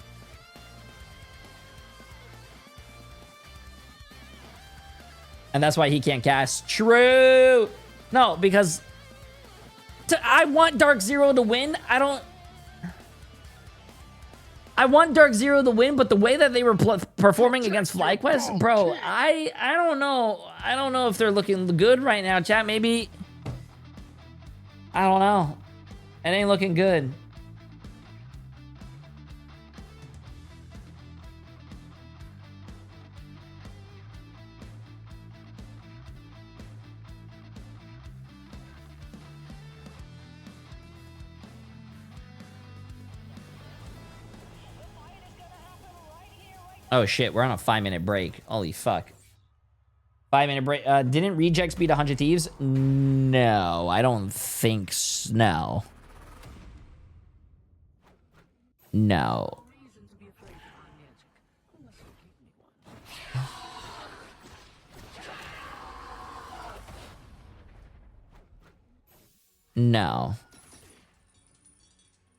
And that's why he can't cast. True. No, because I want Dark Zero to win. I want Dark Zero to win, but the way that they were performing against FlyQuest, bro, I don't know. I don't know if they're looking good right now, chat. Maybe. I don't know. It ain't looking good. Oh shit, we're on a 5-minute break. Holy fuck. 5-minute break. Didn't Rejects beat 100 Thieves? No, I don't think so. No. No. No.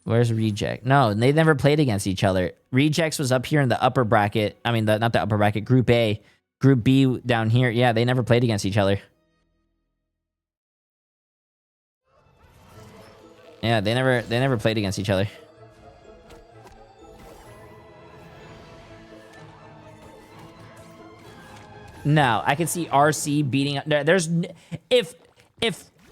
Where's Reject? No, they never played against each other. Rejects was up here in the upper bracket. I mean, not the upper bracket. Group A. Group B down here. Yeah, they never played against each other. Yeah, they never played against each other. No, I can see RC beating. There's if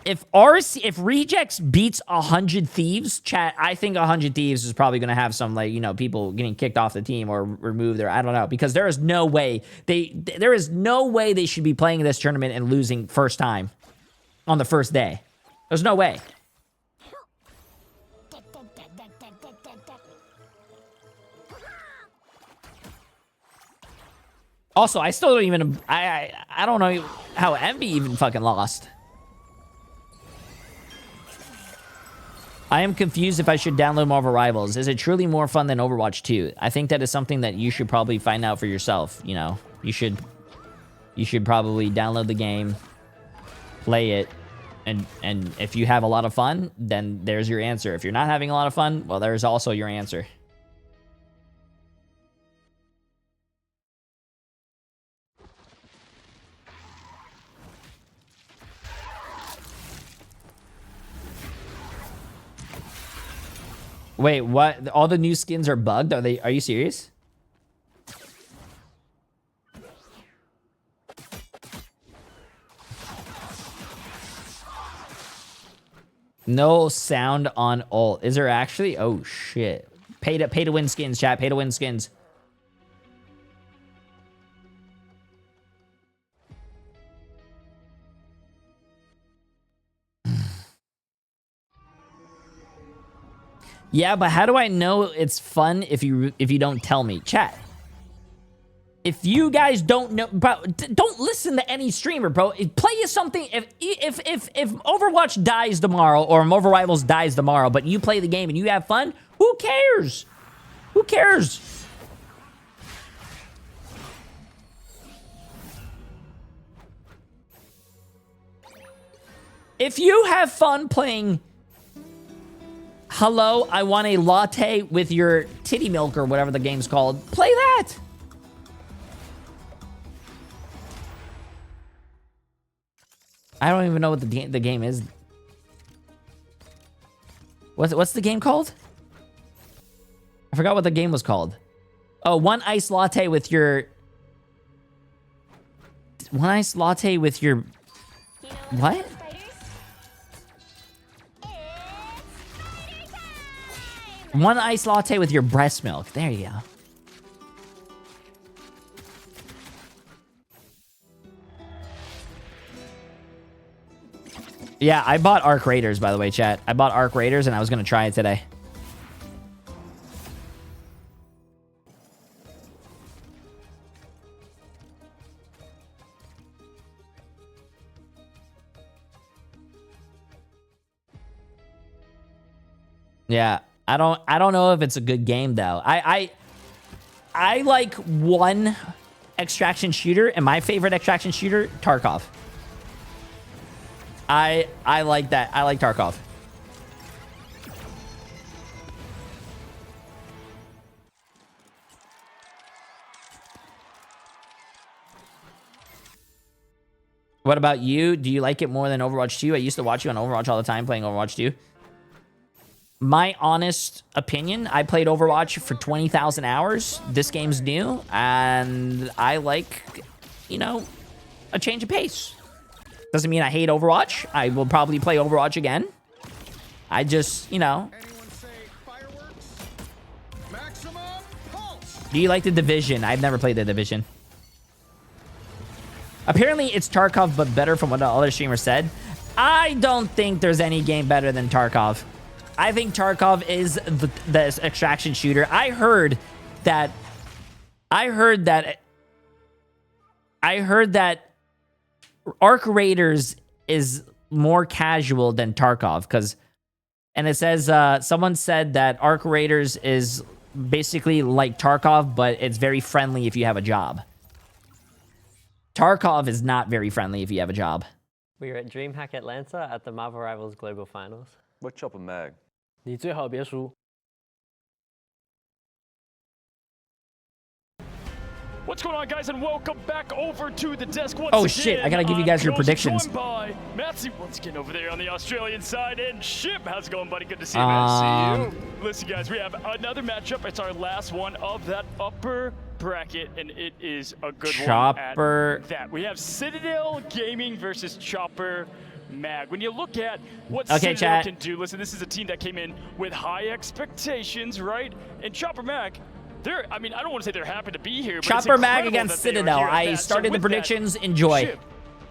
if Rejects beats 100 Thieves, chat, I think 100 Thieves is probably going to have some, like, you know, people getting kicked off the team or removed, or I don't know, because there is no way they should be playing this tournament and losing first time on the first day. There's no way. Also, I still don't even, I don't know how Envy even fucking lost. I am confused if I should download Marvel Rivals. Is it truly more fun than Overwatch 2? I think that is something that you should probably find out for yourself. You know, you should probably download the game, play it, and if you have a lot of fun, then there's your answer. If you're not having a lot of fun, well, there's also your answer. Wait, what? All the new skins are bugged? Are you serious? No sound on ult. Is there actually? Oh shit. Pay to win skins, chat. Pay to win skins. Yeah, but how do I know it's fun if you don't tell me? Chat. If you guys don't know, bro, don't listen to any streamer, bro. Play you something. If Overwatch dies tomorrow or Marvel Rivals dies tomorrow, but you play the game and you have fun, who cares? Who cares? If you have fun playing Hello, I want a latte with your titty milk or whatever the game's called, play that. I don't even know what the game is. What's the game called? I forgot what the game was called. Oh, one iced latte with your... One iced latte with your... What? One iced latte with your breast milk. There you go. Yeah, I bought Arc Raiders, by the way, chat. I bought Arc Raiders, and I was going to try it today. Yeah, I don't know if it's a good game though. I like one extraction shooter, and my favorite extraction shooter, Tarkov. I like that. I like Tarkov. What about you? Do you like it more than Overwatch 2? I used to watch you on Overwatch all the time playing Overwatch 2. My honest opinion, I played Overwatch for 20,000 hours. This game's new, and I like, you know, a change of pace. Doesn't mean I hate Overwatch. I will probably play Overwatch again. I just, you know. Do you like The Division? I've never played The Division. Apparently, it's Tarkov, but better from what the other streamer said. I don't think there's any game better than Tarkov. I think Tarkov is the extraction shooter. I heard that Arc Raiders is more casual than Tarkov, and it says someone said that Arc Raiders is basically like Tarkov, but it's very friendly if you have a job. Tarkov is not very friendly if you have a job. We are at DreamHack Atlanta at the Marvel Rivals Global Finals. What's up, Mag? 你最好别输。 What's going on, guys, and welcome back over to the desk once Oh again. shit, I gotta give you guys your predictions. Joined by Matsy once again over there on the Australian side, and Ship. How's it going, buddy? Good to see you, man. See you. Listen, guys, we have another matchup. It's our last one of that upper bracket, and it is a good one at that. We have Citadel Gaming versus Chopper Mag. When you look at what Okay, Citadel chat. can do, listen, this is a team that came in with high expectations, right? And Chopper Mag, I mean, I don't want to say they're happy to be here, but Chopper it's Mag incredible against that they are Citadel. here at I that. started So the with that, predictions. Enjoy. Shib,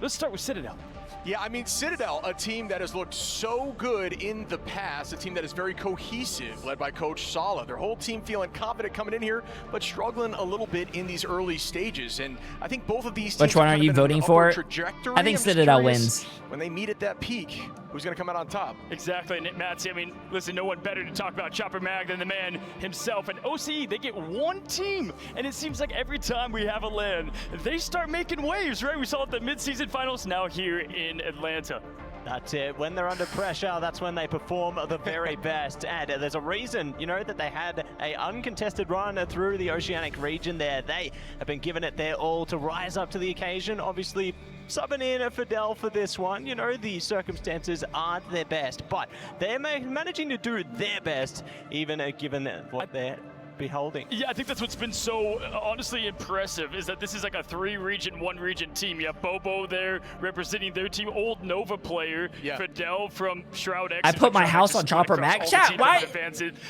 let's start with Citadel. Yeah, I mean, Citadel, a team that has looked so good in the past, a team that is very cohesive, led by Coach Sala. Their whole team feeling confident coming in here, but struggling a little bit in these early stages. And I think both of these teams Which one have are kind you of been on voting an for? upward trajectory. I think I'm just Citadel curious, wins. when they meet at that peak, who's going to come out on top? Exactly, and Matsy, I mean, listen, no one better to talk about Chopper Mag than the man himself. And OCE, they get one team, and it seems like every time we have a LAN, they start making waves, right? We saw it at the mid-season finals, now here in Atlanta. That's it. When they're under pressure, that's when they perform the very best. And there's a reason, you know, that they had a uncontested run through the Oceanic region there. They have been giving it their all to rise up to the occasion. Obviously, subbing in a Fidel for this one. You know, the circumstances aren't their best, but they're managing to do their best, even given what they're beholding. Yeah, I think that's what's been so honestly impressive is that this is like a 3-region, 1-region team. You have Bobo there representing their team, old Nova player, Fidel from Shroud X. I put my house on Chopper Mag. Chat, why?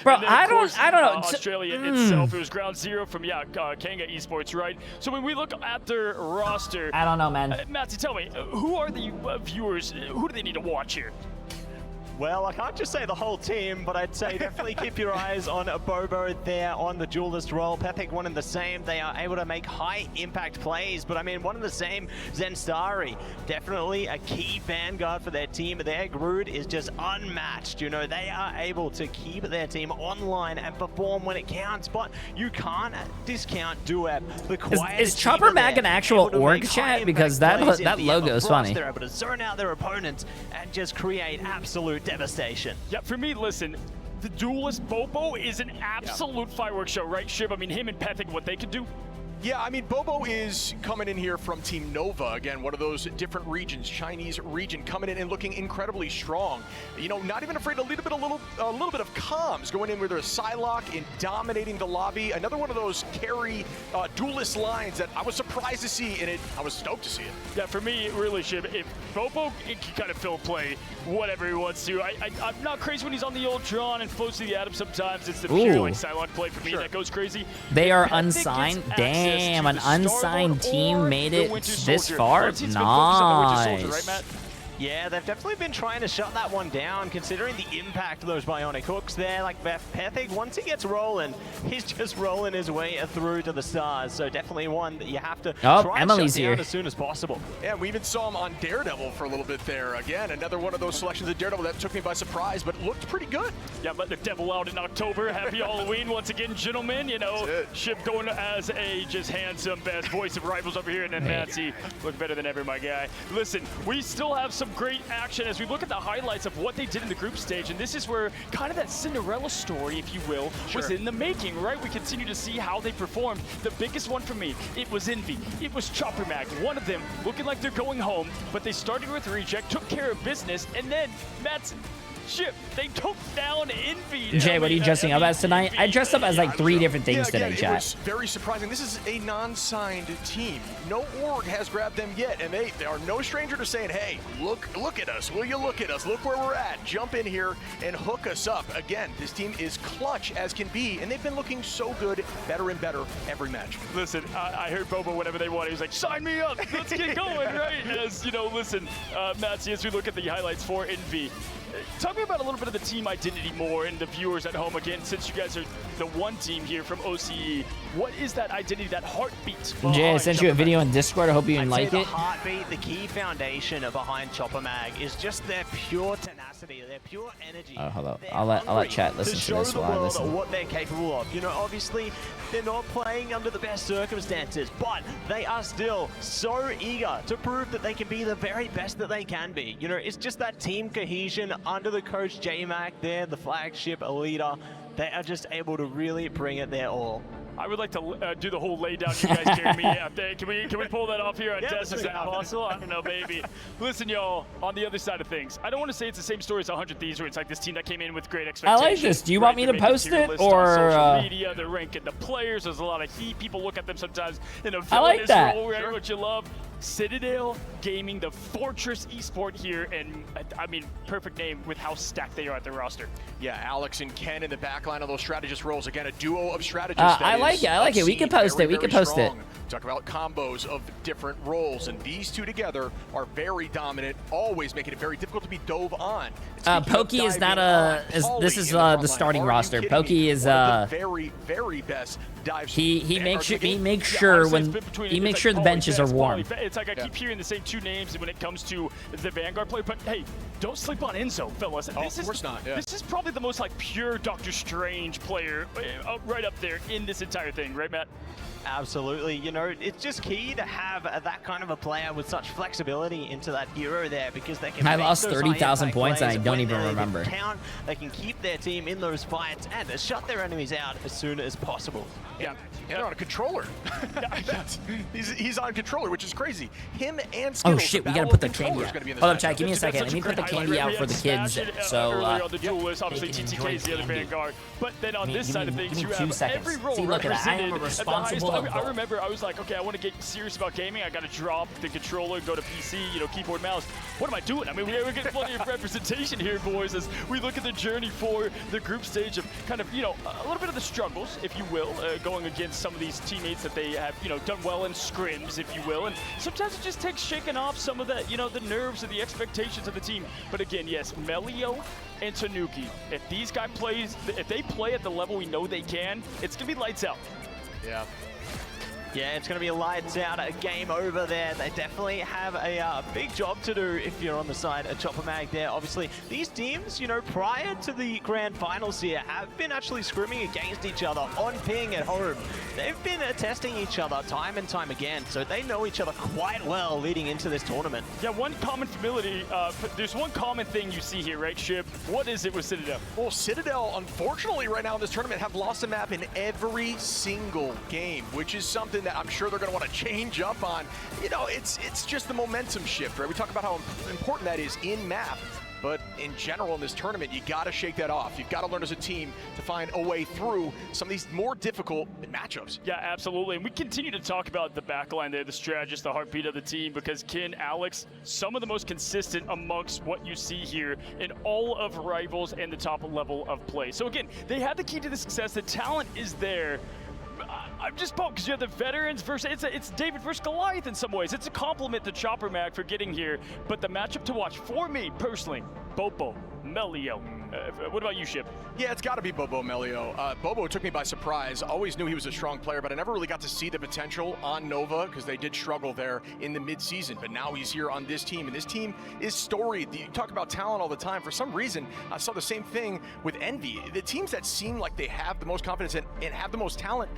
Bro, I don't know. Australia itself, it was Ground Zero from, Kanga Esports, right? So when we look at their roster, I don't know, man. Matsy, tell me, who are the viewers, who do they need to watch here? Well, I can't just say the whole team, but I'd say definitely keep your eyes on Bobo there on the duelist role. Pepik, one and the same. They are able to make high impact plays, but I mean, one and the same. Zenstari, definitely a key vanguard for their team. Their Groot is just unmatched. You know, they are able to keep their team online and perform when it counts, but you can't discount Dueb. Is Chopper Mag an actual org, chat? Because that logo is funny. They're able to zone out their opponents and just create absolute devastation. Yeah, for me, listen, the duelist Bobo is an absolute fireworks show, right, Shib? I mean, him and Pethig, what they could do. Yeah, I mean, Bobo is coming in here from Team Nova, again, one of those different regions, Chinese region, coming in and looking incredibly strong. You know, not even afraid to lead a little bit of comms, going in with their Psylocke and dominating the lobby. Another one of those carry duelist lines that I was surprised to see, and I was stoked to see it. Yeah, for me, really, Shib, if Bobo can kind of fill play whatever he wants to. I'm not crazy when he's on the old Tron and floats to the Atom sometimes. It's the pure like Psylocke play for me that goes crazy. They are unsigned. Damn, an unsigned team made it this far. Nice. Yeah, they've definitely been trying to shut that one down, considering the impact of those bionic hooks there. Like Pethig, once he gets rolling, he's just rolling his way through to the stars. So definitely one that you have to try and shut down as soon as possible. Yeah, we even saw him on Daredevil for a little bit there. Again, another one of those selections of Daredevil that took me by surprise, but looked pretty good. Yeah, let the devil out in October. Happy Halloween once again, gentlemen. You know, Shib going as a just handsome best voice of Rivals over here, and then Matsy look better than ever, my guy. Listen, we still have some great action as we look at the highlights of what they did in the group stage, and this is where kind of that Cinderella story, if you will, was in the making, right? We continue to see how they performed. The biggest one for me, it was Envy. It was Chopper Mag. One of them looking like they're going home, but they started with Reject, took care of business, and then Matt's Ship, they took down Envy. Jay, what are you dressing up as tonight? I dressed up as like 3 different things today, chat. It was very surprising. This is a non-signed team. No org has grabbed them yet, and they are no stranger to saying, hey, look at us. Will you look at us? Look where we're at. Jump in here and hook us up. Again, this team is clutch as can be, and they've been looking so good, better and better every match. Listen, I heard Bobo whenever they wanted. He was like, sign me up. Let's get going, right? As, you know, listen, Matsy, as we look at the highlights for Envy, talk me about a little bit of the team identity more and the viewers at home again, since you guys are the one team here from OCE. What is that identity, that heartbeat? Jay, I sent you a video in Discord. I hope you like it. The heartbeat, the key foundation behind Chopper Mag is just their pure tenacity, their pure energy. Oh, hello. I'll let chat listen to this while I listen. What they're capable of. You know, obviously they're not playing under the best circumstances, but they are still so eager to prove that they can be the very best that they can be. You know, it's just that team cohesion under the coach J-Mac there, the flagship leader. They are just able to really bring it their all. I would like to do the whole lay down. You guys carry me out there. Can we pull that off here on Test? Is that possible? I don't know, baby. Listen, y'all, on the other side of things, I don't want to say it's the same story as 100 Thieves, where it's like this team that came in with great expectations. I like this. Do you want me to post it, or social media? They're ranking the players. There's a lot of heat. People look at them sometimes in a I like that. role, right? What you love. Citadel Gaming, the Fortress Esport here, and I mean, perfect name with how stacked they are at their roster. Yeah, Alex and Ken in the back line of those strategist roles. Again, a duo of strategists. I like it. We can post it. We can post it. Talk about combos of different roles, and these two together are very dominant, always making it very difficult to be dove on. Pokey is not this is the starting roster. Pokey is very, very best dives. He makes sure the benches are warm. It's like I keep hearing the same two names when it comes to the Vanguard play, but hey, don't sleep on Enzo, fellas. Oh, of course not. Yeah. This is probably the most like pure Doctor Strange player right up there in this entire thing, right, Matt? Absolutely. You know, it's just key to have that kind of a player with such flexibility into that hero there, because they can. I lost 30,000 points and I don't even remember. They can keep their team in those fights and shut their enemies out as soon as possible. Yeah, they're on a controller. he's on controller, which is crazy. Him and Skittles. Oh shit, we gotta put the candy out. Hold up, chat. Give me a second. Let me put the candy out for the kids. So on the duelist, obviously TTK is the other Vanguard, but then on this side of things, you have every role See, look at that. I am a represented responsible. I remember I was like, okay, I want to get serious about gaming. I got to drop the controller, go to PC, you know, keyboard, mouse. What am I doing? I mean, we're getting plenty of representation here, boys, as we look at the journey for the group stage of kind of, you know, a little bit of the struggles, if you will, going against some of these teammates that they have, you know, done well in scrims, if you will. And sometimes it just takes shaking off some of the, you know, the nerves and the expectations of the team. But again, yes, Melio and Tanuki, if these guys if they play at the level we know they can, it's going to be lights out. Yeah. Yeah, it's going to be a lights out, a game over there. They definitely have a big job to do if you're on the side of Chopper Mag there. Obviously, these teams, you know, prior to the grand finals here, have been actually scrimming against each other on ping at home. They've been testing each other time and time again, so they know each other quite well leading into this tournament. Yeah, one common familiarity, there's one common thing you see here, right, Shib? What is it with Citadel? Well, Citadel, unfortunately, right now in this tournament, have lost a map in every single game, which is something that I'm sure they're going to want to change up on. You know, it's just the momentum shift, right? We talk about how important that is in map, but in general in this tournament, you got to shake that off. You've got to learn as a team to find a way through some of these more difficult matchups. Yeah, absolutely. And we continue to talk about the backline there, the strategist, the heartbeat of the team, because Ken, Alex, some of the most consistent amongst what you see here in all of Rivals and the top level of play. So again, they have the key to the success. The talent is there. I'm just pumped because you have the veterans versus, it's David versus Goliath in some ways. It's a compliment to Chopper Mag for getting here, but the matchup to watch for me personally, Bobo, Melio. What about you, Ship? Yeah, it's got to be Bobo Melio. Bobo took me by surprise. Always knew he was a strong player, but I never really got to see the potential on Nova because they did struggle there in the mid-season. But now he's here on this team, and this team is storied. You talk about talent all the time. For some reason, I saw the same thing with Envy. The teams that seem like they have the most confidence and have the most talent,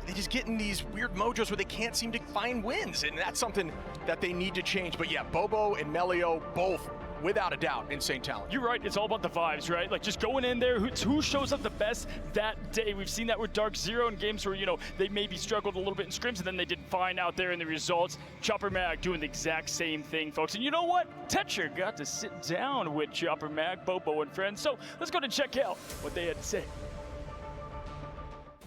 they just get in these weird mojos where they can't seem to find wins, and that's something that they need to change. But yeah, Bobo and Melio, both, without a doubt, insane talent. You're right, it's all about the vibes, right? Like just going in there, who shows up the best that day. We've seen that with Dark Zero in games where, you know, they maybe struggled a little bit in scrims and then they did fine out there in the results. Chopper Mag doing the exact same thing, folks. And you know what? Tetra got to sit down with Chopper Mag, Bobo, and friends. So let's go to check out what they had to say.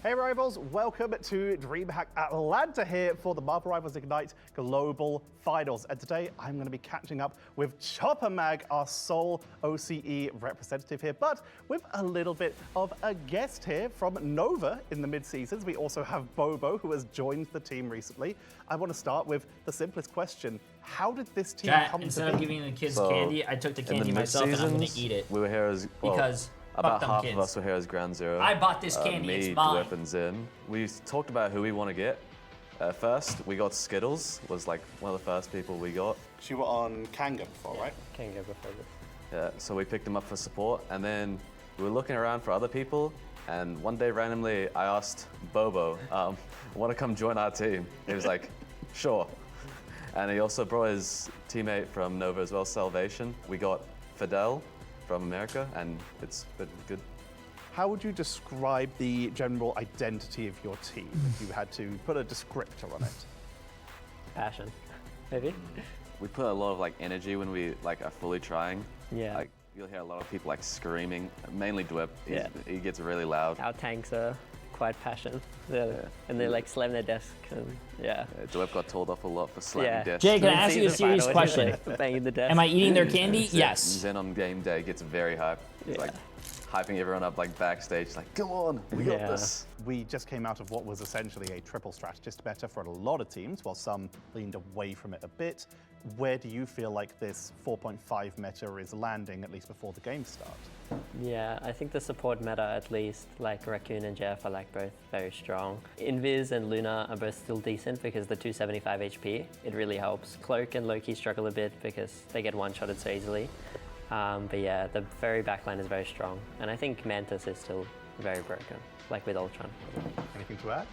Hey Rivals, welcome to DreamHack Atlanta here for the Marvel Rivals Ignite Global Finals. And today I'm going to be catching up with Chopper Mag, our sole OCE representative here, but with a little bit of a guest here from Nova in the mid-seasons. We also have Bobo, who has joined the team recently. I want to start with the simplest question. How did this team come to be? Instead of giving the kids candy, I took the candy myself and I'm going to eat it. We were here as, well, because about half kids. of us were here as Ground Zero. I bought this candy, it's mine. Weapons in. We talked about who we want to get. First, we got Skittles, was like one of the first people we got. You were on Kanga before, right? Kanga before this. Yeah, so we picked him up for support, and then we were looking around for other people, and one day randomly I asked Bobo, want to come join our team? He was like, sure. And he also brought his teammate from Nova as well, Salvation. We got Fidel from America, and it's been good. How would you describe the general identity of your team if you had to put a descriptor on it? Passion, maybe. We put a lot of like energy when we like are fully trying. Yeah. Like you'll hear a lot of people like screaming, mainly Dweb. Yeah. He gets really loud. Our tanks are quite passionate. And they like slam their desk. And, yeah. Dweb got told off a lot for slamming desks. Jay, can I ask you a serious question? Banging the desk. Am I eating their candy? Yes. Zen on game day gets very hyped. It's like hyping everyone up like backstage, like, come on, we got this. We just came out of what was essentially a triple strategist meta for a lot of teams, while some leaned away from it a bit. Where do you feel like this 4.5 meta is landing, at least before the game starts? Yeah, I think the support meta, at least, like Raccoon and Jeff are like both very strong. Invis and Luna are both still decent because they're 275 HP. It really helps. Cloak and Loki struggle a bit because they get one-shotted so easily. But yeah, the very backline is very strong. And I think Mantis is still very broken, like with Ultron. Anything to add?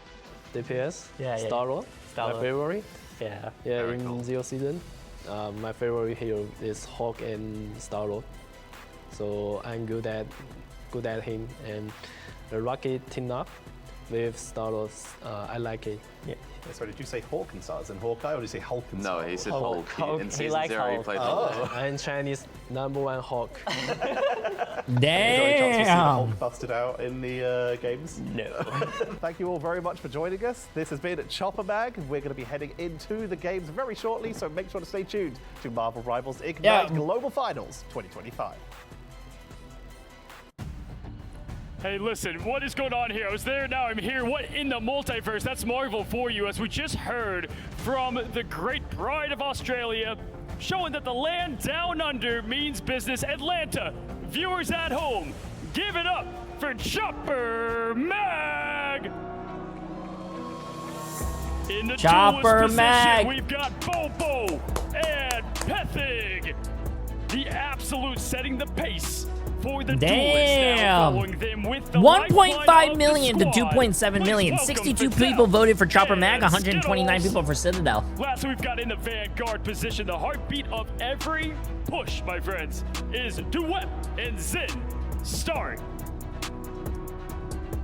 DPS, Yeah, yeah. Star-Lord, my favorite. Yeah. Yeah, in Zero Season, my favorite hero is Hawk and Star-Lord. So I'm good at him. And the Rocket team up with Star-Lord, I like it. Yeah. So did you say Hawk and Stars and Hawkeye, or did you say Hulk and Stars? No, he said Hulk. In season 0, he played Hulk. I'm Chinese #1 Hawk. Damn! Hulk busted out in the games? No. Thank you all very much for joining us. This has been Chopper Mag. We're going to be heading into the games very shortly, so make sure to stay tuned to Marvel Rivals Ignite Global Finals 2025. Hey, listen, what is going on here? I was there, now I'm here. What in the multiverse? That's Marvel for you, as we just heard from the great pride of Australia, showing that the land down under means business. Atlanta, viewers at home, give it up for Chopper Mag! In the Chopper duelist Mag. position, we've got Bobo and Pethig. The absolute setting the pace for the Damn! 1.5 million to 2.7 million. 62 people voted for Chopper Mag, 129 people for Citadel. Last we've got in the Vanguard position, the heartbeat of every push, my friends, is Duet and Zin Stark.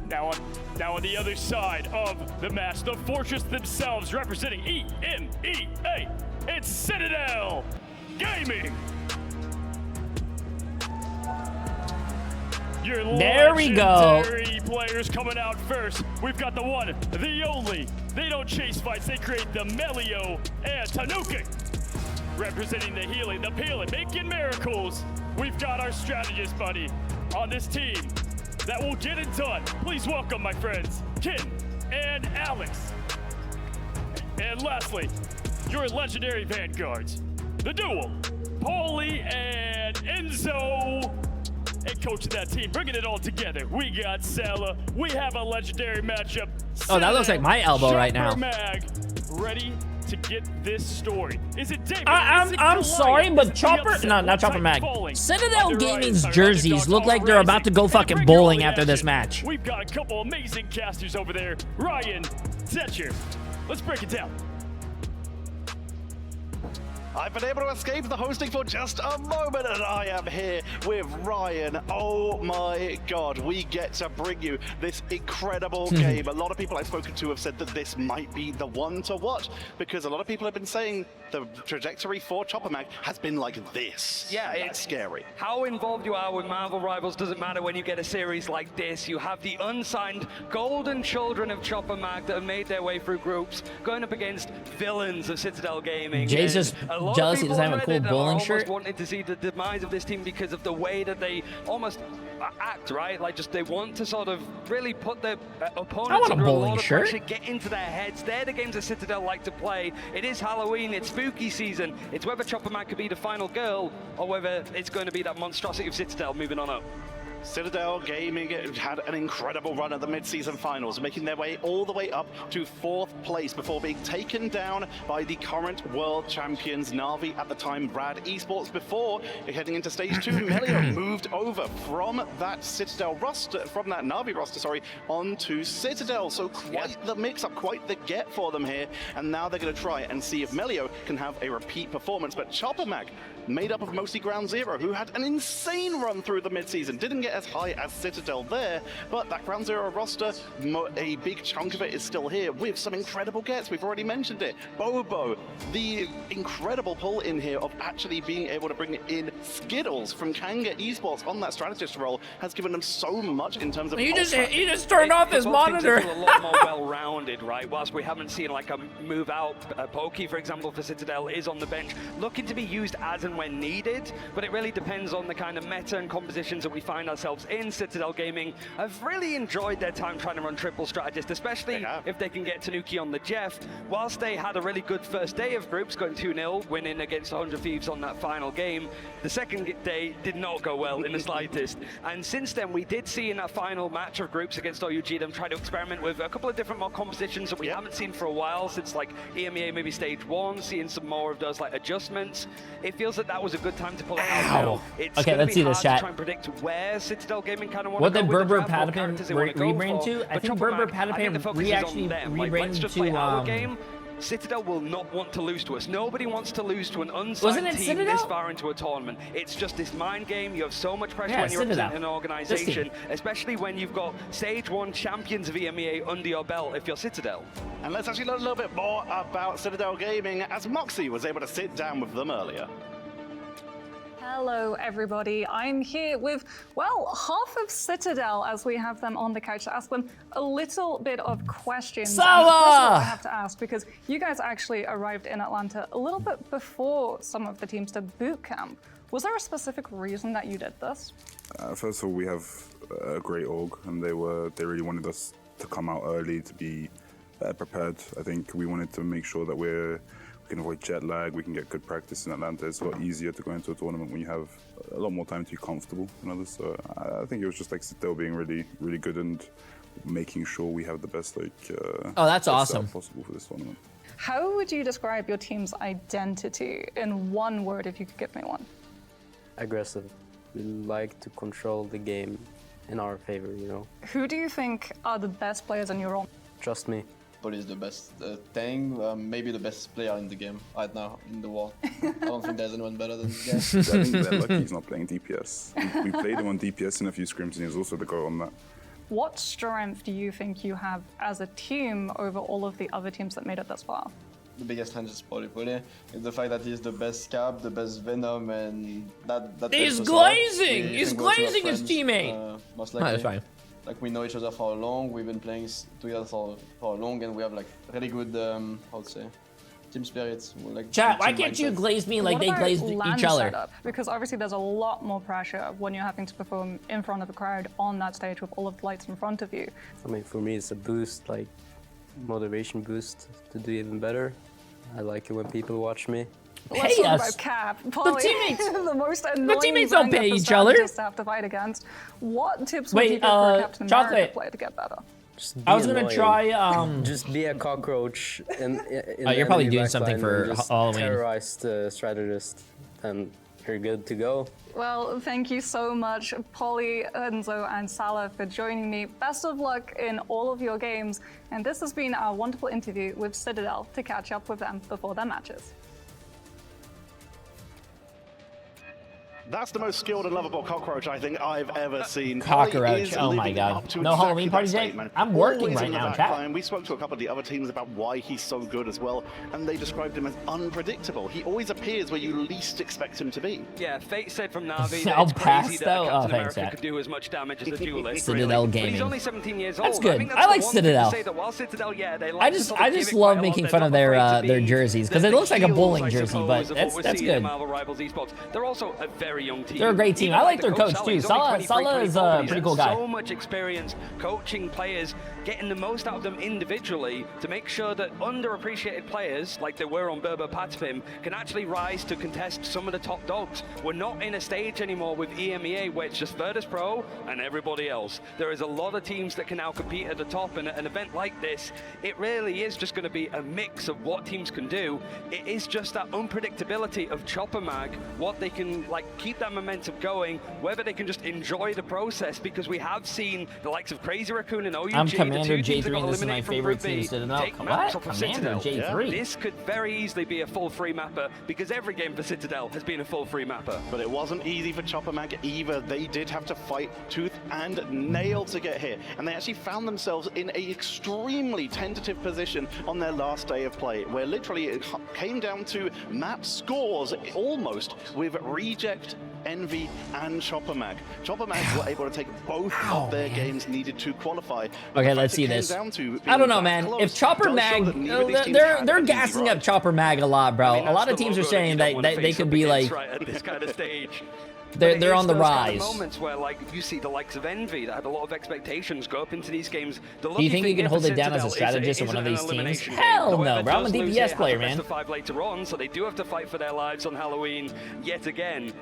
Now on the other side of the match, the Fortress themselves representing EMEA. It's Citadel Gaming. Your there we go. Legendary players coming out first. We've got the one, the only. They don't chase fights, they create the Melio and Tanuki. Representing the healing, the peeling, making miracles. We've got our strategist buddy on this team that will get it done. Please welcome my friends, Kin and Alex. And lastly, your legendary vanguards, the duo, Paulie and Enzo. And coach of that team, bringing it all together. We got Sela. We have a legendary matchup. Oh, that looks like my elbow right now. Mag, ready to get this story. Is it David? I'm sorry, but Chopper, no, not Chopper Mag. Citadel Gaming's jerseys look like they're about to go fucking bowling after this match. We've got a couple amazing casters over there. Ryan, Setcher. Let's break it down. I've been able to escape the hosting for just a moment, and I am here with Ryan. Oh my God, we get to bring you this incredible game. A lot of people I've spoken to have said that this might be the one to watch, because a lot of people have been saying the trajectory for Chopper Mag has been like this. Yeah, it's scary. How involved you are with Marvel Rivals doesn't matter when you get a series like this. You have the unsigned golden children of Chopper Mag that have made their way through groups, going up against villains of Citadel Gaming. Jesus. Jealous he doesn't have a cool bowling shirt. Wanted to see the demise of this team because of the way that they almost act, right? Like just they want to sort of really put their opponents under a lot of pressure, get into their heads. They're the games that Citadel like to play. It is Halloween, it's spooky season. It's whether Chopper Mag could be the final girl or whether it's going to be that monstrosity of Citadel moving on up. Citadel Gaming had an incredible run at the mid-season finals, making their way all the way up to 4th place before being taken down by the current world champions, Na'Vi at the time, Rad Esports. Before heading into stage 2, Melio moved over from that Citadel roster, from that Na'Vi roster, sorry, onto Citadel. So quite the mix-up, quite the get for them here. And now they're going to try and see if Melio can have a repeat performance. But Chopper Mag made up of mostly Ground Zero, who had an insane run through the mid-season. Didn't get as high as Citadel there, but that Ground Zero roster, a big chunk of it is still here with some incredible gets. We've already mentioned it. Bobo, the incredible pull in here of actually being able to bring in Skittles from Kanga Esports on that strategist role has given them so much in terms of... He just turned off his monitor. A lot more well-rounded, right? Whilst we haven't seen like a move out, Pokey, for example, for Citadel is on the bench, looking to be used as and when needed, but it really depends on the kind of meta and compositions that we find ourselves in. Citadel Gaming have really enjoyed their time trying to run triple strategist, especially if they can get Tanuki on the Jeff. Whilst they had a really good first day of groups, going 2-0, winning against 100 Thieves on that final game, the second day did not go well in the slightest. And since then, we did see in that final match of groups against OUG them try to experiment with a couple of different more compositions that we haven't seen for a while, since like EMEA maybe stage 1, seeing some more of those like adjustments. It feels that that was a good time to pull it out now. It's okay, let's see this chat. To try and predict where Citadel Gaming kind of want what to did go Berber with the draft, Patapan what rebrand to? I think Berber Patapan actually rebranded to game. Citadel will not want to lose to us. Nobody wants to lose to an unsigned team this far into a tournament. It's just this mind game. You have so much pressure when you're representing an organization, especially when you've got stage 1 champions of EMEA under your belt if you're Citadel. And let's actually learn a little bit more about Citadel Gaming as Moxie was able to sit down with them earlier. Hello, everybody. I'm here with, well, half of Citadel as we have them on the couch to ask them a little bit of questions. Salah! I have to ask because you guys actually arrived in Atlanta a little bit before some of the teams did boot camp. Was there a specific reason that you did this? First of all, we have a great org, and they really wanted us to come out early to be prepared. I think we wanted to make sure that we can avoid jet lag, we can get good practice in Atlanta. It's a lot easier to go into a tournament when you have a lot more time to be comfortable than others. So I think it was just like Citadel being really, really good and making sure we have the best that's awesome possible for this tournament. How would you describe your team's identity in one word, if you could give me one? Aggressive. We like to control the game in our favor, you know. Who do you think are the best players in your own? Trust me. Paul is the best thing, maybe the best player in the game right now in the world. I don't think there's anyone better than this guy. I think they're lucky he's not playing DPS. We played him on DPS in a few scrims and he was also the go on that. What strength do you think you have as a team over all of the other teams that made it this far? The biggest strength is probably Pole. The fact that he's the best Cap, the best Venom, and that he's glazing! He's glazing his teammate! Most likely. That's fine. Like we know each other for long, we've been playing together for long, and we have like really good, how to say, team spirits. Like chat, why can't you glaze me like they glazed each other? Setup? Because obviously there's a lot more pressure when you're having to perform in front of a crowd on that stage with all of the lights in front of you. I mean, for me, it's a boost, like motivation boost to do even better. I like it when people watch me. Let's talk about Cap. Polly, the most annoying teammates don't pay each other. To have to fight against. What tips would you give for a Captain America player to get better? I was gonna try. Just be a cockroach. You're probably doing something for Halloween. Terrorize the strategist, and you're good to go. Well, thank you so much, Polly, Enzo, and Salah, for joining me. Best of luck in all of your games. And this has been our wonderful interview with Citadel to catch up with them before their matches. That's the most skilled and lovable cockroach I think I've ever seen. Cockroach, oh my god. No Halloween party day? I'm working right now, chat. We spoke to a couple of the other teams about why he's so good as well, and they described him as unpredictable. He always appears where you least expect him to be. Yeah, Fate said from Navi I'll that it's pass, crazy though. that Captain thanks, America could do as much damage as a duelist. Citadel really. Gaming. But he's only 17 years old. That's good. That's I like the one Citadel. To say that while Citadel, yeah, they like I just love making fun of their jerseys because it looks like a bowling jersey, but that's good. They're also a very young team. They're a great team. I like their coach too. Salah is a pretty cool guy. So much experience coaching players, getting the most out of them individually to make sure that underappreciated players, like they were on Berber Patfim, can actually rise to contest some of the top dogs. We're not in a stage anymore with EMEA where it's just Virtus Pro and everybody else. There is a lot of teams that can now compete at the top, and an event like this, it really is just going to be a mix of what teams can do. It is just that unpredictability of Chopper Mag, what they can like keep keep that momentum going, whether they can just enjoy the process, because we have seen the likes of Crazy Raccoon and OUG, I'm Commander the two teams that J3, got and this is my eliminated from favorite Group B, team stood up. take What? maps off of Commander Citadel. J3? This could very easily be a full free mapper, because every game for Citadel has been a full free mapper. But it wasn't easy for Chopper Mag either. They did have to fight tooth and nail to get here, and they actually found themselves in an extremely tentative position on their last day of play, where literally it came down to map scores almost with Reject, Envy, and Chopper Mag. Chopper Mag were able to take both of their games needed to qualify. Okay, let's see this. I don't know, man. If Chopper Mag, they're gassing up Chopper Mag a lot, bro. A lot of teams are saying that they could be like, right at this kind of stage. they're on the rise. Kind of moments where, like, you see the likes of Envy that had a lot of expectations go up into these games. Do you think you can hold it down as a strategist in one of these teams? Hell no, bro. I'm a DPS player, man. Best of 5 later on, so they do have to fight for their lives on Halloween yet again.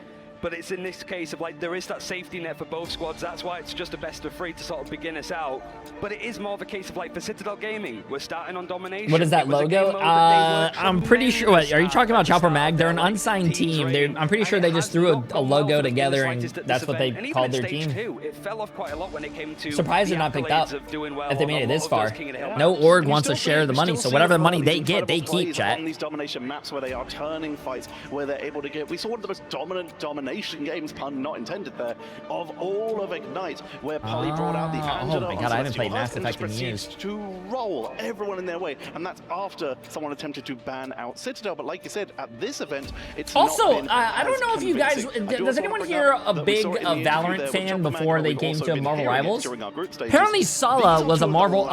But it's in this case of, like, there is that safety net for both squads. That's why it's just a best of 3 to sort of begin us out. But it is more of a case of, like, for Citadel Gaming, we're starting on domination. What is that logo? I'm pretty sure. What, are you talking about Chopper Mag? They're an unsigned team. I'm pretty sure they just threw a logo together and that's what they called their team. It fell off quite a lot when it came to surprised they're not picked up well, if they made it this far. No org wants to share the money, so whatever money they get, they keep, chat. On these domination maps where they are turning fights, where they're able to get. We saw one of the most dominant domination games, pun not intended there, of all of Ignite, where Polly brought out the Angela. Oh my god, I haven't played Mass Effect in years. To roll everyone in their way, and that's after someone attempted to ban out Citadel. But like you said, at this event, it's also I don't know if you guys. Does anyone here a big Valorant fan before they came to Marvel Rivals? Apparently, Sala was a Marvel.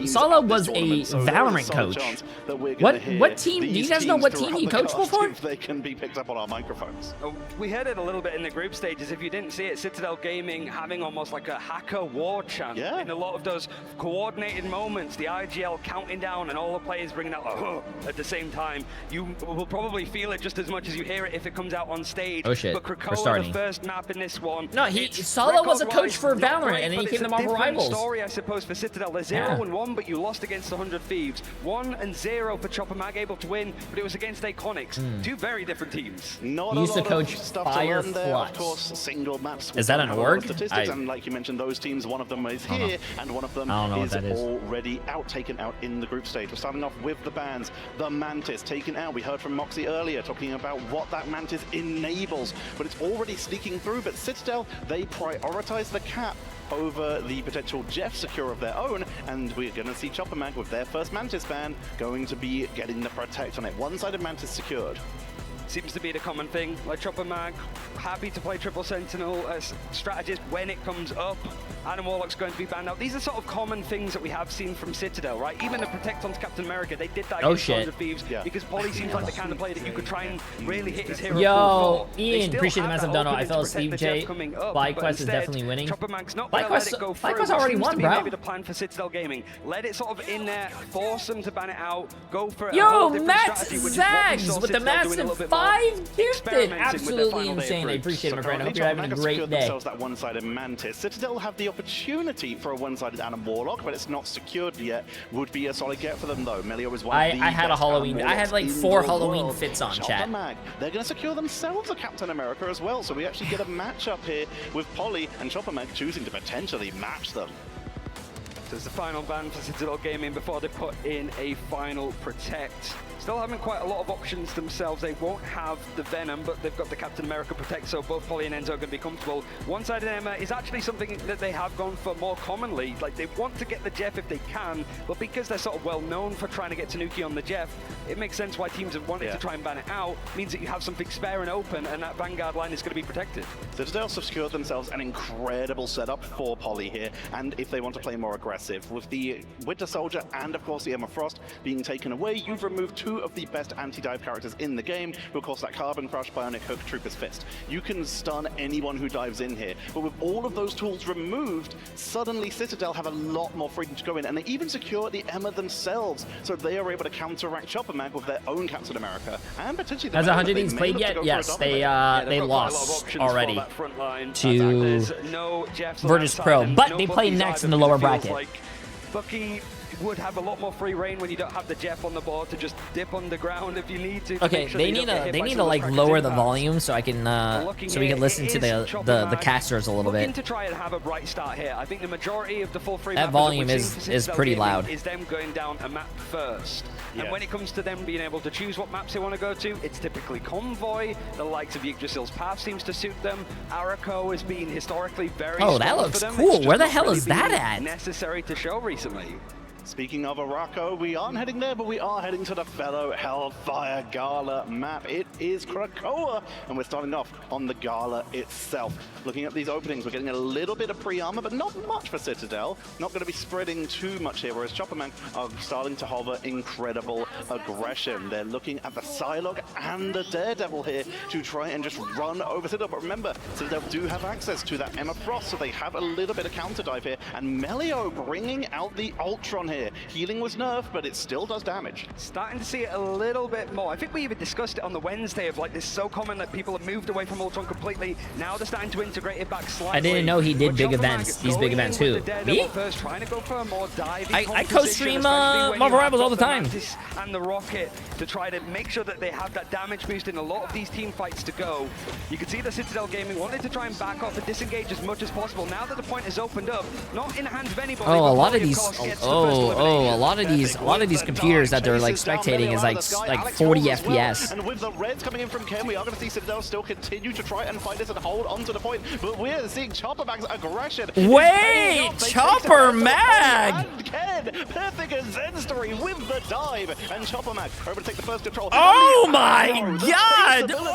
Sala was a Valorant coach. What team? Do you guys know what team he coached before? They can be picked up on our microphones. We heard it a little bit in the group stages. If you didn't see it, Citadel Gaming having almost like a hacker war chant in a lot of those coordinated moments, the IGL counting down and all the players bringing out a at the same time. You will probably feel it just as much as you hear it if it comes out on stage. Oh shit, but Krakoa, the first map in this one. No, Sala was a coach for Valorant and then he came to Marvel Rivals. Story, I suppose, for Citadel. They're 0-1, but you lost against 100 Thieves. 1-0 for Chopper Mag, able to win, but it was against Iconics. Two very different teams. Not he used to coach Firefly. Of course, single maps. Is that an org? And like you mentioned, those teams, one of them is here, and one of them is already taken out in the group stage. We're starting off with the bans. The Mantis taken out. We heard from Moxie earlier talking about what that Mantis enables, but it's already sneaking through. But Citadel, they prioritize the cap over the potential Jeff secure of their own, and we're going to see Chopper Mag with their first Mantis ban going to be getting the protect on it. One side of Mantis secured. Seems to be the common thing. Like Chopper Mag, happy to play Triple Sentinel as strategist when it comes up. Adam Warlock's going to be banned out. These are sort of common things that we have seen from Citadel, right? Even the Protect onto Captain America, they did that against 100 Thieves because Polly seems like the kind of player that you could try and really hit his hero. Yo, Ian, appreciate the massive dono. I fell asleep, Jay. FlyQuest is definitely winning. FlyQuest already won, bro. Maybe the plan for Citadel Gaming. Let it sort of in there, force them to ban it out, go for it. Yo, Matt Zags with the massive 5 gifted. Absolutely insane. I appreciate it, my friend. I hope you're having a great day. That one-sided Mantis. Citadel have the opportunity for a one-sided Adam Warlock, but it's not secured yet. Would be a solid get for them, though. Melio is one of the I had a Halloween. I had like 4 Halloween fits on, chat. They're going to secure themselves a Captain America as well, so we actually get a matchup here with Polly and Chopper Mag choosing to potentially match them. So it's the final ban for Citadel Gaming before they put in a final Protect. Still having quite a lot of options themselves. They won't have the Venom, but they've got the Captain America Protect, so both Polly and Enzo are going to be comfortable. One-sided Emma is actually something that they have gone for more commonly. Like, they want to get the Jeff if they can, but because they're sort of well known for trying to get Tanuki on the Jeff, it makes sense why teams have wanted to try and ban it out. Means that you have something spare and open, and that Vanguard line is going to be protected. Citadel have secured themselves an incredible setup for Polly here, and if they want to play more aggressive, with the Winter Soldier and, of course, the Emma Frost being taken away, you've removed 2 of the best anti-dive characters in the game, who of course that Carbon Crush, Bionic Hook, Trooper's Fist. You can stun anyone who dives in here, but with all of those tools removed, suddenly Citadel have a lot more freedom to go in, and they even secure the Emma themselves, so they are able to counteract Chopper Mag with their own Captain America, and potentially the Has 100 Thieves played yet? Yes, they lost already to no Virtus Pro, but they play next in the lower bracket. Bucky would have a lot more free reign when you don't have the Jeff on the board to just dip underground if you need to. Okay, sure they need to like lower the volume so I can so we can listen to the casters a little bit. To try and have a bright start here. I think the majority of the full free that volume is pretty loud. Is them going down a map first. And when it comes to them being able to choose what maps they want to go to, it's typically Convoy. The likes of Yggdrasil's Path seems to suit them. Araco has been historically very strong that looks for them. cool. Where the hell is that at? Necessary to show recently. Speaking of Araco, we aren't heading there, but we are heading to the fellow Hellfire Gala map. It is Krakoa, and we're starting off on the Gala itself. Looking at these openings, we're getting a little bit of pre-armor, but not much for Citadel. Not going to be spreading too much here, whereas Chopperman are starting to hover incredible aggression. They're looking at the Psylocke and the Daredevil here to try and just run over Citadel. But remember, Citadel do have access to that Emma Frost, so they have a little bit of counter dive here. And Melio bringing out the Ultron here. Healing was nerfed, but it still does damage. Starting to see it a little bit more. I think we even discussed it on the Wednesday of like this is so common that people have moved away from Ultron completely. Now they're starting to integrate it back slightly. I didn't know he did big events. These big events too. Me? First, trying to go for a more I co-stream Marvel Rivals all the time. And the Rocket to try to make sure that they have that damage boost in a lot of these team fights to go. You can see the Citadel Gaming wanted to try and back off and disengage as much as possible. Now that the point is opened up, not in the hands of anybody. Oh, a lot of these. A lot of these computers that they're like spectating is like 40 FPS. And with the reds coming in from Ken, we are going to see Citadel still continue to try and fight this and hold on to the point. But we're seeing Chopper Mag's aggression. Wait, Chopper Mag! And Ken, perfect and Zenstory with the dive. And Chopper Mag able to take the first control. Oh my God! Daredevil is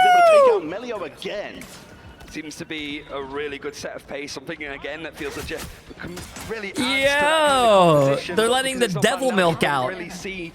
able to take out Melio again. Seems to be a really good set of pace. Something again that feels like Jeff really they're letting the devil milk out. Really see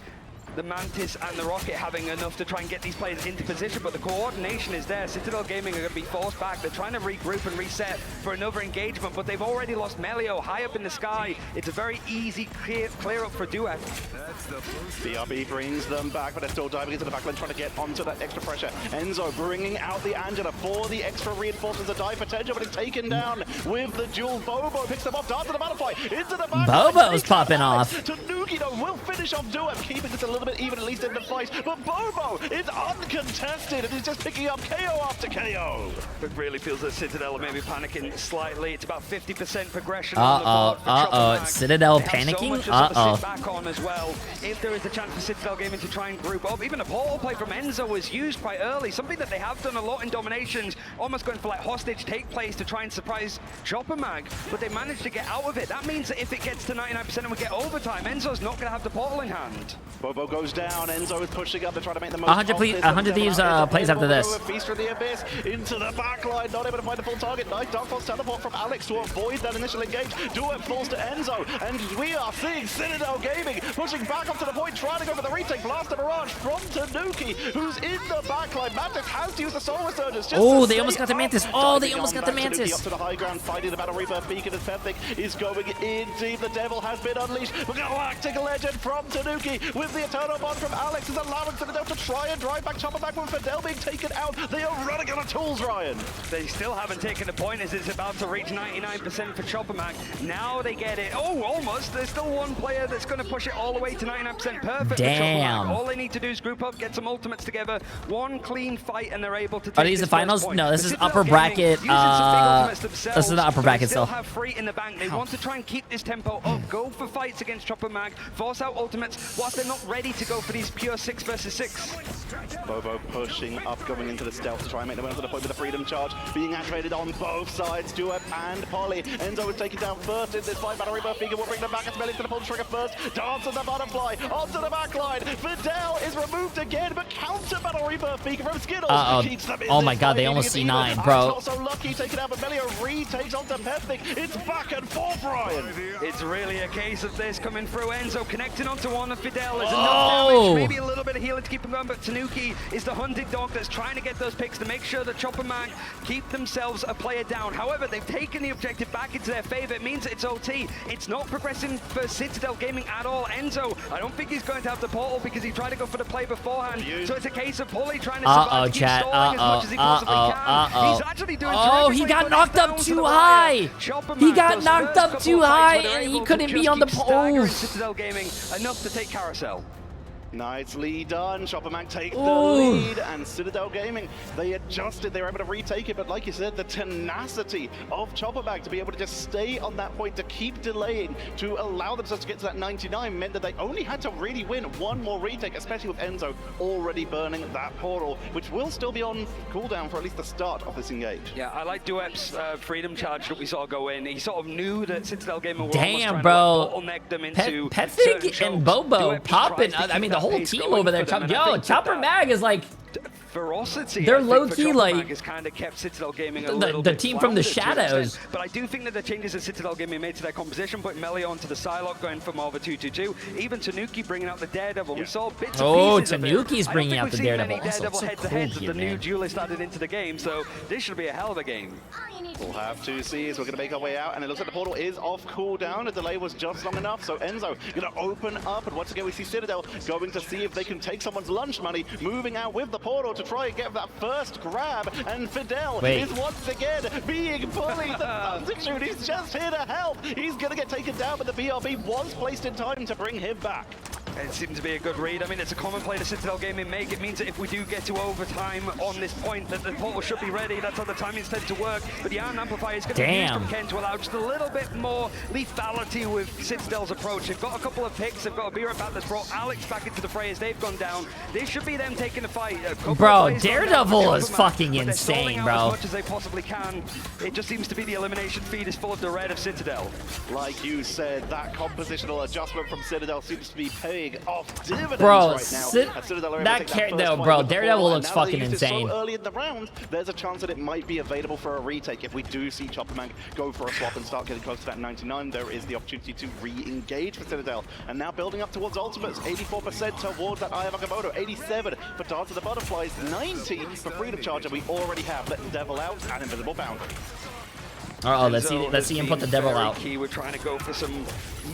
the Mantis and the Rocket having enough to try and get these players into position, but the coordination is there. Citadel Gaming are going to be forced back. They're trying to regroup and reset for another engagement, but they've already lost Melio high up in the sky. It's a very easy clear up for Duet. BRB brings them back, but they're still diving into the backline, trying to get onto that extra pressure. Enzo bringing out the Angela for the extra reinforcements of dive potential, but it's taken down with the duel. Bobo picks them off, darts to the butterfly, into the back. Bobo's popping off. Tanuki, though, will finish off Duet, keeping this a little bit even, at least in the fight. But Bobo is uncontested, and he's just picking up KO after KO. It really feels that Citadel are maybe panicking slightly. It's about 50% progression on the board for Citadel panicking? Back on as well. If there is a chance for Citadel Gaming to try and group up, even a portal play from Enzo was used quite early, something that they have done a lot in dominations, almost going for like hostage take plays to try and surprise Chopper Mag, but they managed to get out of it. That means that if it gets to 99% and we get overtime, Enzo's not going to have the portal in hand. Bobo goes down, Enzo is pushing up to try to make the most 100 Thieves plays after this. Feast from the Abyss into the backline, not able to find the full target. Nice Dark Force teleport from Alex to avoid that initial engage. Duet falls to Enzo, and we are seeing Citadel Gaming pushing back up to the point, trying to go for the retake. Blaster Barrage from Tanuki, who's in the backline. Mantis has to use the Soul Resurgence. They almost got the Mantis. They almost got the Mantis. Up to the high ground, fighting the Battle Reaper. Beacon as Peptic is going in deep. The Devil has been unleashed. Galactic Legend from Tanuki with the Eternal Bond from Alex is allowing Citadel to try and drive back Chopper back with Fidel being taken out. They are running out of tools, Ryan. They still haven't taken the point as it's about to reach 99% for Chopper Mag. Now they get it. Oh, almost. There's still one player that's going to push it all the way to 99% perfect. Damn. All they need to do is group up, get some ultimates together, one clean fight, and they're able to take Are these the finals? No, this is upper bracket. This is the upper bracket still. Have free in the bank. They want to try and keep this tempo up, go for fights against Chopper Mag, force out ultimates, whilst they're not ready to go for these pure 6 versus 6. Bobo pushing up, going into the stealth to try and make the way to the point with the freedom charge being activated on both sides. Duet and Polly. Enzo is taken down first in this fight. Battle Reaper Figure will bring them back. It's Melly to the pull trigger first. Dance on the butterfly onto the backline. Vidal is removed again, but counter Battle Reaper Figure from Skittles. Oh my God, they almost C9, bro. Also lucky taken out, but Melio retakes onto Peptic. It's back and forth, Ryan. It's really a case of this coming through. Enzo connecting onto one of Fidel. There's Oh! Maybe a little bit of healing to keep him going, but Tanuki is the hunted dog that's trying to get those picks to make sure that Chopper Mag keep themselves a player down. However, they've taken the objective back into their favor. It means it's OT. It's not progressing for Citadel Gaming at all. Enzo, I don't think he's going to have the portal because he tried to go for the play beforehand. So it's a case of Paulie trying to survive, keep stalling as much as he possibly can. He's actually doing he got knocked up too high. He got knocked up too high, and he couldn't be on the pole. Citadel Gaming enough to take Carousel. Nicely done. Chopperman take the lead, and Citadel Gaming, they adjusted, they were able to retake it, but like you said, the tenacity of Chopperman to be able to just stay on that point, to keep delaying, to allow themselves to get to that 99 meant that they only had to really win one more retake, especially with Enzo already burning that portal, which will still be on cooldown for at least the start of this engage. Yeah, I like Duep's freedom charge that we saw go in. He sort of knew that Citadel Gaming were damn, bro. bottleneck them into Petfig and Bobo popping. I mean, the whole team over there. Chopper Mag is like ferocity. They're low key like has kind of kept Citadel Gaming the team from the shadows. But I do think that the changes that Citadel Gaming made to their composition, putting Melee onto the Psylocke, going for more of a 2-2-2, even Tanuki bringing out the Daredevil. We saw bits and pieces Tanuki's bringing out the Daredevil. Daredevil head-to-heads of the new duelist added into the game, so this should be a hell of a game. We'll have to see as we're going to make our way out, and it looks like the portal is off cooldown. The delay was just long enough, so Enzo going to open up, and once again we see Citadel going to see if they can take someone's lunch money, moving out with the portal to try and get that first grab, and Fidel is once again being bullied. The Thunder Shoot, he's just here to help. He's going to get taken down, but the BRB was placed in time to bring him back. It seemed to be a good read. I mean, it's a common play to Citadel Gaming make. It means that if we do get to overtime on this point, that the portal should be ready. That's how the timings tend to work. But the Iron Amplifier is going to be used from Ken to allow just a little bit more lethality with Citadel's approach. They've got a couple of picks. They've got a beer back that's brought Alex back into the fray as they've gone down. This should be them taking the fight. Bro, Daredevil is fucking insane, bro. As much as they possibly can. It just seems to be the elimination feed is full of the red of Citadel. Like you said, that compositional adjustment from Citadel seems to be paying off dividends bro, right now. Bro, Daredevil looks fucking insane. So early in the round, there's a chance that it might be available for a retake. If we do see Chopperman go for a swap and start getting close to that 99, there is the opportunity to re-engage for Citadel. And now building up towards ultimates, 84% towards that Eye of Agamotto, 87 for Dance of the Butterflies, 90 for Freedom Charge, and we already have Let the Devil Out and Invisible Boundary. Let's see him put the devil out. Key. We're trying to go for some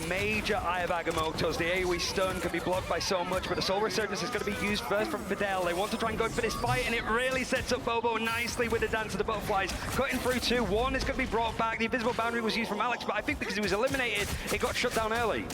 major Eye of Agamottos. The AoE stun can be blocked by so much, but the Soul Resurgence is going to be used first from Fidel. They want to try and go for this fight, and it really sets up Bobo nicely with the Dance of the Butterflies. Cutting through 2-1 is going to be brought back. The Invisible Boundary was used from Alex, but I think because he was eliminated, it got shut down early.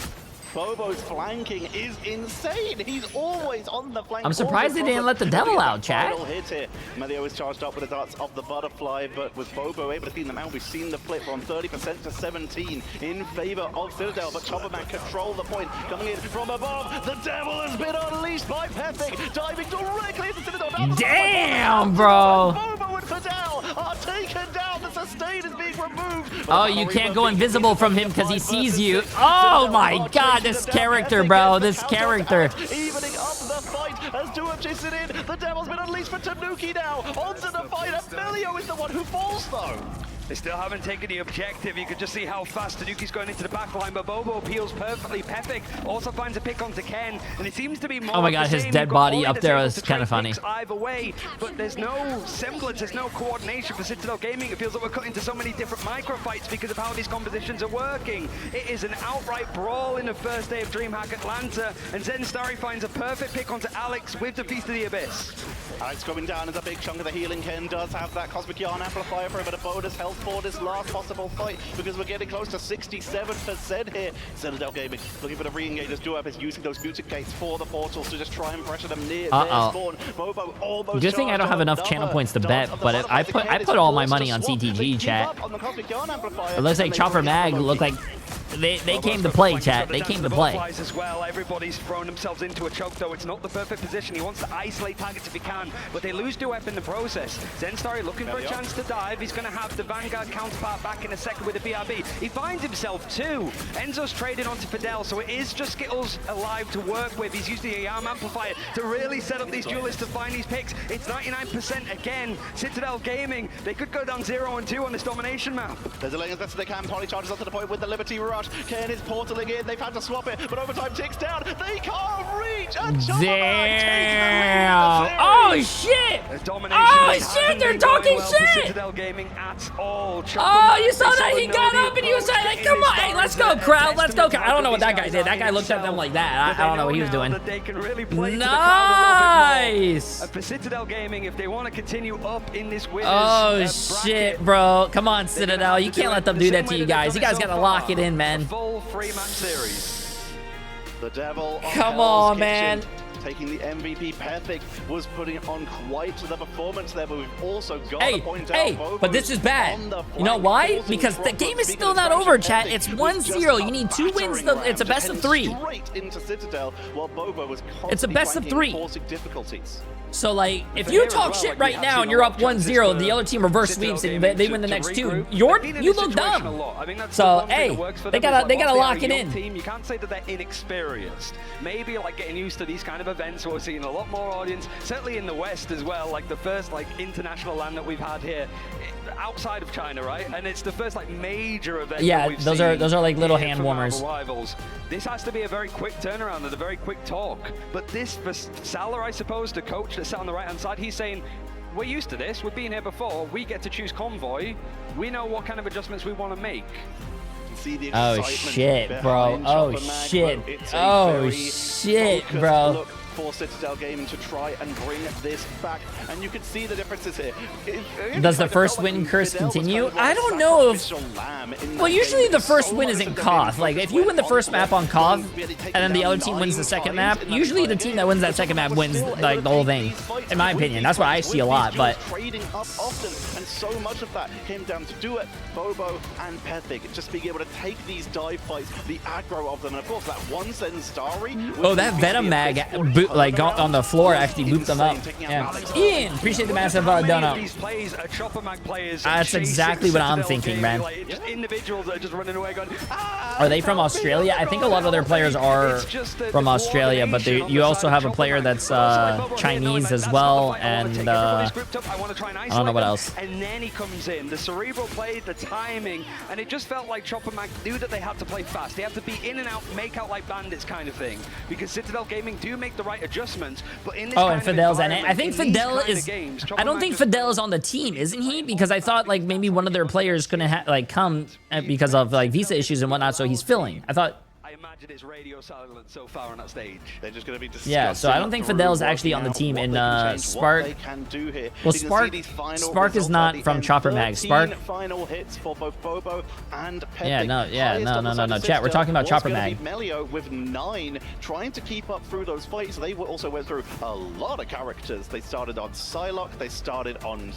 Bobo's flanking is insane. He's always on the flank. I'm surprised they didn't let the devil out, chat. Hit here. Mario is charged up with the darts of the butterfly, but with Bobo able to clean them out, we've seen the flip from 30% to 17 in favor of Citadel, but Chopperman control the point. Coming in from above, the devil has been unleashed by Pethic, diving directly into Citadel. Damn, bro. Bobo and Fidel are taken down. The sustain is being removed. Oh, you can't go invisible from him because he sees you. Oh my god. This character, bro. This character. Evening up the fight as Duep chases in. The devil's been unleashed for Tanuki now. Onto the fight. Emilio is the one who falls, though. They still haven't taken the objective. You can just see how fast Tanuki's going into the back line, but Bobo peels perfectly. Pethic also finds a pick onto Ken, and it seems to be more. Oh my god, his dead body up there was kind of funny. Either way, but there's no semblance, there's no coordination for Citadel Gaming. It feels like we're cutting into so many different micro fights because of how these compositions are working. It is an outright brawl in the first day of DreamHack Atlanta, and Zen Starry finds a perfect pick onto Alex with the Feast of the Abyss. Alex going down as a big chunk of the healing. Ken does have that Cosmic Yarn Amplifier for a bit of bonus health for this last possible fight, because we're getting close to 67% here. Citadel Gaming looking for the re-engage as Duep is using those mutant gates for the portals to just try and pressure them near their spawn. Bobo almost good thing I don't have enough channel points to bet, but I put all my money on CTG, chat. It looks like Chopper Mag look like they came to play, chat. They came to play. As well. Everybody's thrown themselves into a choke, though. It's not the perfect position. He wants to isolate targets if he can, but they lose Duep in the process. Zenstarry looking for a chance to dive. He's going to have the Vanguard counterpart back in a second with the BRB. He finds himself too. Enzo's trading onto Fidel, so it is just Skittles alive to work with. He's used the Arm Amplifier to really set up these duelists to find these picks. It's 99% again. Citadel Gaming, they could go down 0-2 on this domination map. They're delaying as best as they can. Poly charges up to the point with the Liberty Rush. much. Ken is portaling in. They've had to swap it, but overtime ticks down. They can't reach. And Damn. Oh, shit. Oh, shit. They're talking shit. Oh, you saw that? He got up and he was like, come on. Hey, let's go, crowd. Let's go. I don't know what that guy did. That guy looked at them like that. I don't know what he was doing. Nice. And for Citadel Gaming, if they want to continue up in this winners Oh, shit, bro. Come on, Citadel. You can't let them do that to you guys. You guys got to lock it in, man. Full 3-match series. The devil. Come on, man. Taking the MVP, Perfect was putting on quite the performance there, but we've also got to point out Bobo but this is bad. You know why? Because the game is still not over, chat. It's 1-0. You need 2 wins. It's a best of 3. Straight into Citadel, while Bobo was it's a best of 3. Difficulties. So, like, if you talk shit right now and you're up 1-0, the other team reverse sweeps and they win the next 2, you look dumb. So, hey, they gotta lock it in. You can't say that they're inexperienced. Maybe, like, getting used to these kind of events, we're seeing a lot more audience, certainly in the West as well, like the first, like, international LAN that we've had here, outside of China, right? And it's the first, like, major event. Yeah, those are like little hand warmers. This has to be a very quick turnaround and a very quick talk. But this, for Salah, I suppose, the coach that's sat on the right-hand side, he's saying, we're used to this, we've been here before, we get to choose convoy, we know what kind of adjustments we want to make. Oh shit, bro. Oh shit. Oh shit, bro. For Citadel Gaming to try and bring this back, and you can see the differences here. Does the first win curse continue? I don't know if... Well, usually the first win is in Koth. Like, if you win the first map on Koth, and then the other team wins the second map, usually the team that wins that second map wins, like, the whole thing. In my opinion. That's what I see a lot, but... Trading up often, and so much of that came down to Duet, Bobo, and Pethig. Just being able to take these dive fights, the aggro of them, and of course that one send Starry. Oh, that Venom mag like on the floor actually looped them up. Yeah. Ian, appreciate the massive donut. That's exactly what I'm thinking, man. Are they from Australia? I think a lot of their players are from Australia, but you also have a player that's Chinese as well, and I don't know what else. And then he comes in, the cerebral play, the timing, and it just felt like Chopper Mag knew that they had to play fast. They had to be in and out, make out like bandits kind of thing, because Citadel Gaming do make the right adjustments, but in this and Fidel's in it. I think Fidel is... I don't think Fidel is on the team, isn't he? Because I thought like maybe one of their players couldn't like come because of like visa issues and whatnot, so he's filling. I thought... I imagine it's radio silent so far on that stage. They're just going to be discussing. Yeah, so I don't think Fidel's actually on the team in Spark. Well, Spark is not from Chopper Mag. Spark. Final hits for both Bobo and Pethig. No. Chat, we're talking about Chopper Mag. Melio with 9, trying to keep up through those fights. They also went through a lot of characters. They started on Psylocke. They started on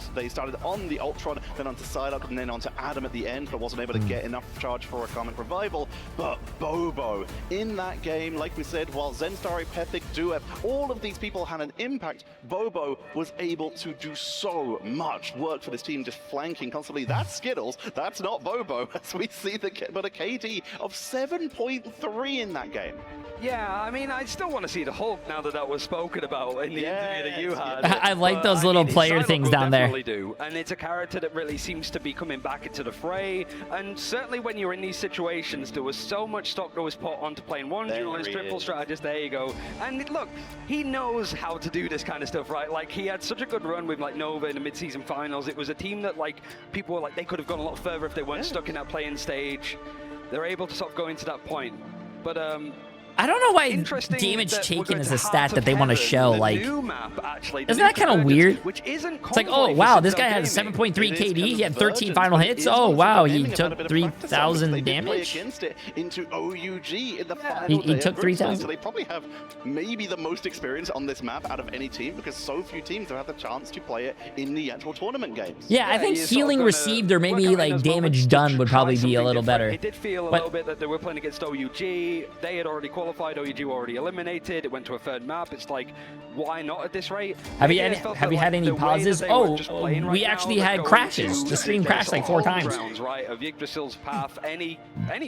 the Ultron, then onto Psylocke, and then onto Adam at the end, but wasn't able to get enough charge for a Comet Revival. But Bobo in that game, like we said, while Zenstari, Pethig, Duet, all of these people had an impact, Bobo was able to do so much work for this team, just flanking constantly. That's Skittles, that's not Bobo, as we see but a KD of 7.3 in that game. Yeah, I mean, I still want to see the Hulk now that was spoken about in the interview that you had. I like those little player things down there. Do. And it's a character that really seems to be coming back into the fray. And certainly when you're in these situations, there was so much stock that was put onto playing one duelist, triple strategist, there you go. And look, he knows how to do this kind of stuff, right? Like, he had such a good run with, like, Nova in the mid-season finals. It was a team that, like, people were like, they could have gone a lot further if they weren't stuck in that playing stage. They're able to sort of go into that point. But, I don't know why damage taken is a stat that they want to show. Like, isn't that kind of weird? It's like, oh wow, this guy has 7.3 KD. He had 13 final hits. Oh wow, he took 3,000 damage. Into OUG in the he took 3,000. So they probably have maybe the most experience on this map out of any team, because so few teams have had the chance to play it in the actual tournament games. Yeah, I think healing received or maybe like damage done would probably be a little better. It did feel a little bit that they were playing against OUG. They had already qualified. OUG already eliminated. It went to a third map. It's like, why not at this rate? Have you had any pauses? Oh, we actually had crashes. The stream crashed like 4 times. Right, of Yggdrasil's path, any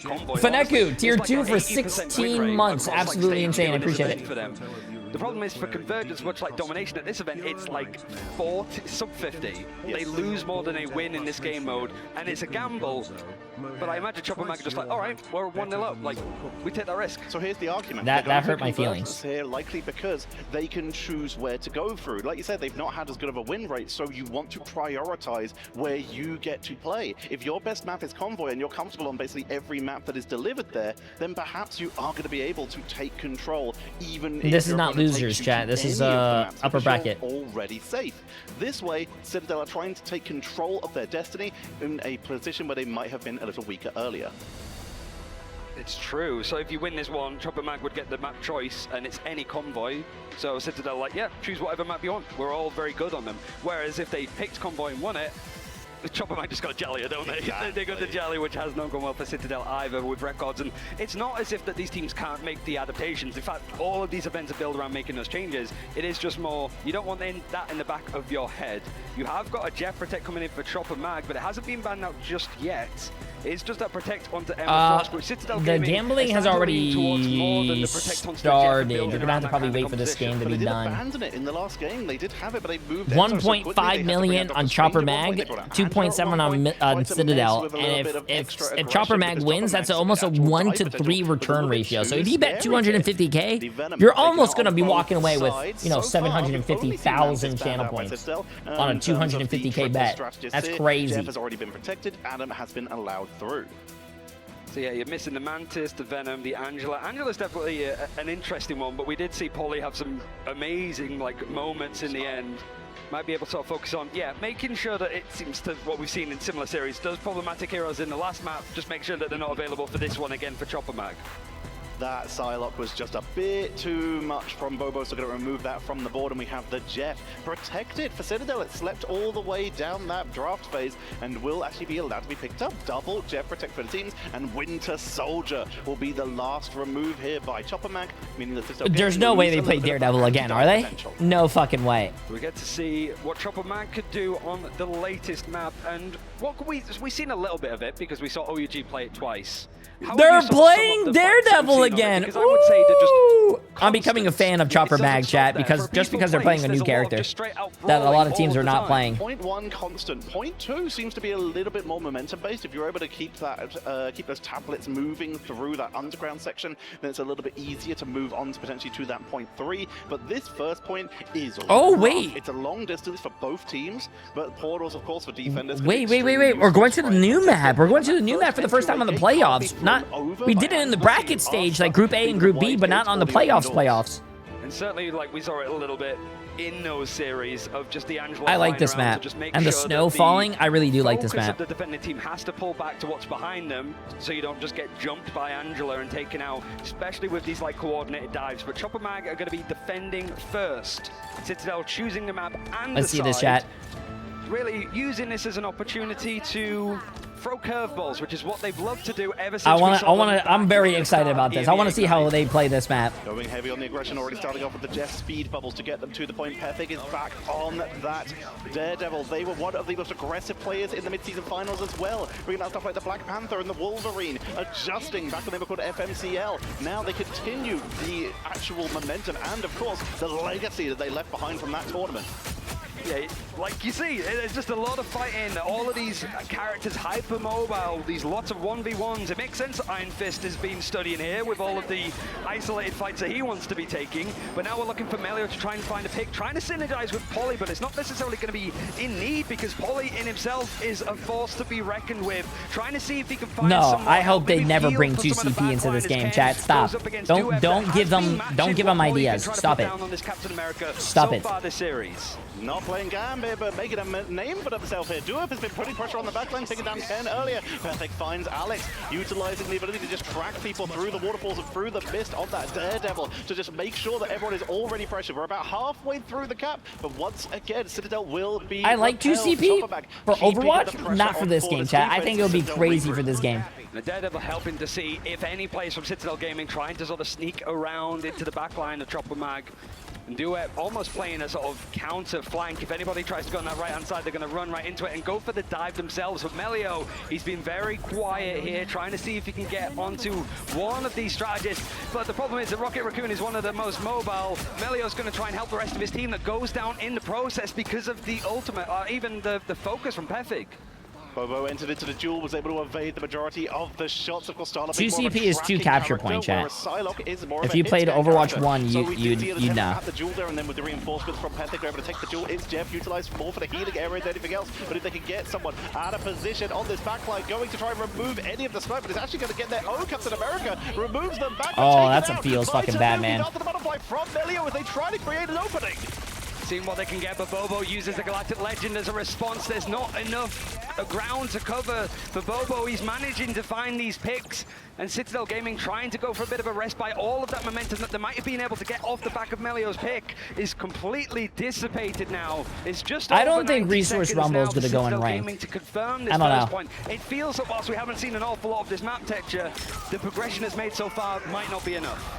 convoy. Faneku, tier 2 for 16 months. Absolutely insane. I appreciate it. The problem is for Convergence, much like Domination at this event, it's like sub 50. They lose more than they win in this game mode, and it's a gamble. But I imagine Chopper Mag are just like, all right, we're 1-0 up. Like, we take that risk. So here's the argument. That hurt my feelings. Here, likely because they can choose where to go through. Like you said, they've not had as good of a win rate, so you want to prioritize where you get to play. If your best map is Convoy and you're comfortable on basically every map that is delivered there, then perhaps you are going to be able to take control, even if this is not losers, chat. This is upper bracket. Already safe. This way, Citadel are trying to take control of their destiny in a position where they might have been a little weaker earlier. It's true. So if you win this one, Chopper Mag would get the map choice, and it's any Convoy. So Citadel like, yeah, choose whatever map you want. We're all very good on them. Whereas if they picked Convoy and won it, the Chopper Mag just got Jelly, don't they? Exactly. They got the Jelly, which has not gone well for Citadel either with records. And it's not as if that these teams can't make the adaptations. In fact, all of these events are built around making those changes. It is just more, you don't want that in the back of your head. You have got a Jeff Protect coming in for Chopper Mag, but it hasn't been banned out just yet. It's just that Protect onto Emma Frost, which Citadel the gambling has already started. You're gonna have to probably wait for this game to be done. They did abandon it in the last game. They did have it, but they moved 1.5 million on Chopper Mag, 2.7 on Citadel, and if Chopper Mag wins, that's almost a 1 to 3 return ratio. So if you bet 250k, you're almost gonna be walking away with 750,000 channel points on a 250k bet. That's crazy. Jeff has already been protected. Adam has been allowed through. So yeah, you're missing the Mantis, the Venom, the Angela. Angela's definitely an interesting one, but we did see Polly have some amazing moments in the end. Might be able to sort of focus on, making sure that it seems to what we've seen in similar series. Those problematic heroes in the last map, just make sure that they're not available for this one again for Chopper Mag. That Psylocke was just a bit too much from Bobo, so going to remove that from the board, and we have the Jeff protected for Citadel. It slept all the way down that draft phase and will actually be allowed to be picked up. Double Jeff protect for the teams, and Winter Soldier will be the last remove here by Chopper Mag, meaning that there's no way they play Daredevil again, are they? No fucking way. We get to see what Chopper Mag could do on the latest map, and what could we've seen a little bit of it because we saw OUG play it twice. They're playing Daredevil again. Ooh. I'm becoming a fan of Chopper Mag, chat, because they're playing a new character that a lot of teams are not playing. Point 1 constant. Point 2 seems to be a little bit more momentum based. If you're able to keep that, keep those tablets moving through that underground section, then it's a little bit easier to move on to potentially to that point 3. But this first point is wait. It's a long distance for both teams, but portals, of course, for defenders. Wait. We're going to the new map. We're going to the new map for the first time on the playoffs. We did it in the bracket stage, like Group A and Group B, but not on the playoffs. And certainly, we saw it a little bit in those series of just the Angela. I like this map, and the snow falling. I really do like this map. The defending team has to pull back to what's behind them, so you don't just get jumped by Angela and taken out, especially with these coordinated dives. But Chopper Mag are going to be defending first. Citadel choosing the map and Let's see this, chat. Really using this as an opportunity to throw curveballs, which is what they've loved to do ever since. I'm very excited about this. I want to see how they play this map. Going heavy on the aggression, already starting off with the Jeff speed bubbles to get them to the point. Perfect is back on that Daredevil. They were one of the most aggressive players in the mid-season finals as well. Bringing out stuff like the Black Panther and the Wolverine, adjusting back when they were called FMCL. Now they continue the actual momentum and, of course, the legacy that they left behind from that tournament. Yeah, like you see, there's just a lot of fighting. All of these characters hyper mobile, these lots of 1v1s. It makes sense Iron Fist has been studying here with all of the isolated fights that he wants to be taking. But now we're looking for Melio to try and find a pick, trying to synergize with Polly, but it's not necessarily going to be in need because Polly in himself is a force to be reckoned with. Trying to see if he can find someone. I hope they never bring 2CP into this game, chat. Stop. Don't give them ideas. Stop it. Stop it. Not playing Gambit, but making a name for himself here. Duop has been putting pressure on the backline, taking down 10 earlier. Perfect finds Alex, utilizing the ability to just track people through the waterfalls and through the mist of that Daredevil to just make sure that everyone is already pressured. We're about halfway through the cap, but once again, Citadel will be... I like 2CP for Overwatch, not for this game, chat. I think it would be crazy for this game. The Daredevil helping to see if any players from Citadel Gaming trying to sort of sneak around into the backline of Chopper Mag. And Duet almost playing a sort of counter flank. If anybody tries to go on that right-hand side, they're going to run right into it and go for the dive themselves. But Melio, he's been very quiet here, trying to see if he can get onto one of these strategists. But the problem is that Rocket Raccoon is one of the most mobile. Melio's going to try and help the rest of his team that goes down in the process because of the ultimate, even the focus from Pefik. Bobo entered into the duel, was able to evade the majority of the shots. Of course, Starlock 2 CP is 2 capture point, chat. If you played hit-scan Overwatch character. 1, So we did see you'd an attempt to know. have the duel there, and then with the reinforcements from Pefik, they're able to take the duel. It's Jeff utilized more for the healing area than anything else. But if they can get someone out of position on this backline, going to try and remove any of the smoke, but it's actually going to get their own Captain America, removes them back. Oh, that's a feels fucking bad, man. After the butterfly from Melio as they try to create an opening. Seeing what they can get, but Bobo uses the Galactic Legend as a response. There's not enough ground to cover for Bobo. He's managing to find these picks, and Citadel Gaming trying to go for a bit of a rest by all of that momentum that they might have been able to get off the back of Melio's pick is completely dissipated now. It's just I don't think Resource Rumble is going to go in rank. To confirm this I don't know. point. It feels that whilst we haven't seen an awful lot of this map texture, the progression it's made so far might not be enough.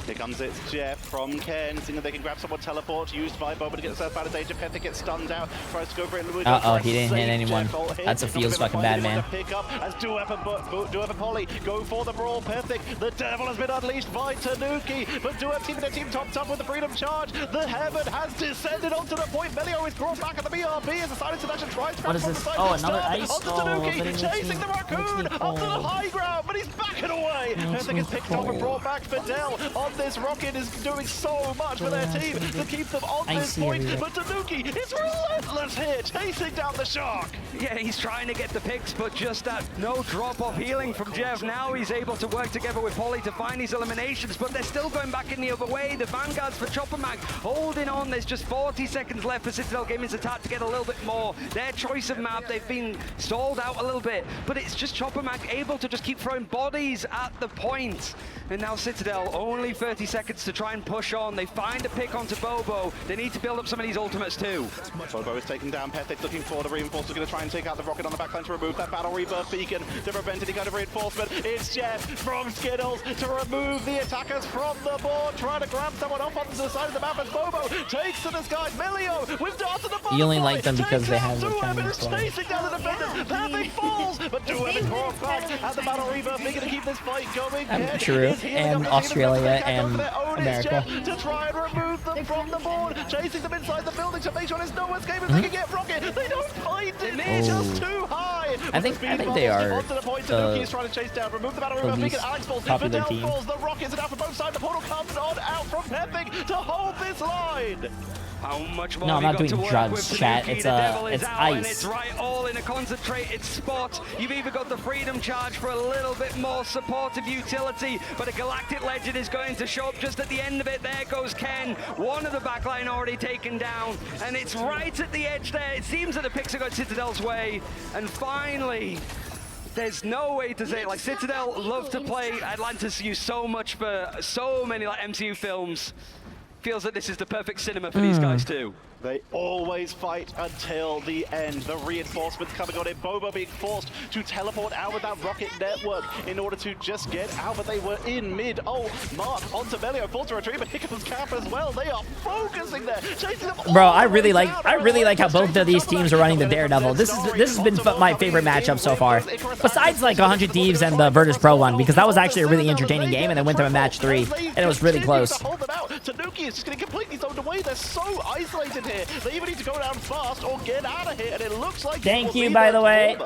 Here comes it, Jeff from Ken, seeing if they can grab someone, teleport, used by Bobo to get himself out of danger. Pefik gets stunned out, tries to go for it. Uh-oh, he didn't hit anyone. That's a feels fucking bad, man. Pick up as Duep and Polly go for the brawl. Pefik, the devil has been unleashed by Tanuki, but Duep keeping their team topped up with the freedom charge. The heaven has descended onto the point. Melio is brought back at the BRB as the silent selection tries to What is from this? the side. Oh, another Start ice? onto Oh, Tanuki, but it chasing the raccoon up to the high ground, but he's backing away. Pefik is picked up and brought back. Fidel on this rocket is doing so much for their team to keep them on this point, but Tanuki is relentless here, chasing down the shark. Yeah, he's trying to get the picks, but just that no drop-off healing from Jeff. Now he's able to work together with Polly to find these eliminations, but they're still going back in the other way. The Vanguards for Chopper Mag holding on. There's just 40 seconds left for Citadel Gaming's attack to get a little bit more. Their choice of map, they've been stalled out a little bit, but it's just Chopper Mag able to just keep throwing bodies at the point. And now Citadel, only 30 seconds to try and push on. They find a pick onto Bobo. They need to build up some of these ultimates too. Bobo is taking down Pefik, looking for the reinforcements, going to try and take out the rocket on the backline to remove that battle rebirth beacon to prevent any kind of reinforcement. It's Jeff from Skittles to remove the attackers from the board, trying to grab someone off onto the side of the map as Bobo takes to the sky. Melio with darts to the bottom. You only like them because they have the Chinese flag. Chasing down the defenders. Pefik falls, but Duep is brought back at the battle rebirth. They're going to keep this fight going. True, and Australia and America. To try and remove them from the board, chasing them inside the building to make sure there's no escape if they can get Rocket. They don't find it, it's just too high. I think they are onto the point, Tanuki is trying to chase down, remove the battle rebirth, make it Alex falls, popular Fidel team. falls, the Rockets are down for both sides, the portal comes on out from Pefik to hold this line. How much more No, I'm have not you got doing to work drugs, with? chat. Tanuki, It's the devil is it's out, ice. and it's right all in a concentrated spot. You've either got the freedom charge for a little bit more supportive utility, but a Galactic Legend is going to show up just at the end of it. There goes Ken, one of the backline already taken down, and it's right at the edge there. It seems that the picks are going Citadel's way, and finally, there's no way to say it. Like, Citadel love to play Atlantis use so much for so many like MCU films. Feels that this is the perfect cinema for these guys too. They always fight until the end. The reinforcements coming on in. Bobo being forced to teleport out with that rocket network in order to just get out, but they were in mid. Oh, Mark onto Melio, forced to retrieve, but here comes Cap as well. They are focusing there, chasing them. Bro, I really like how both of these teams are running the Daredevil. This has been my favorite matchup so far. Besides like 100 Thieves and the Virtus Pro one, because that was actually a really entertaining game, and then went to a match 3, and it was really close. Tanuki is just getting completely zoned away. They're so isolated here. They even need to go down fast or get out of here, and it looks like Thank you, by the way.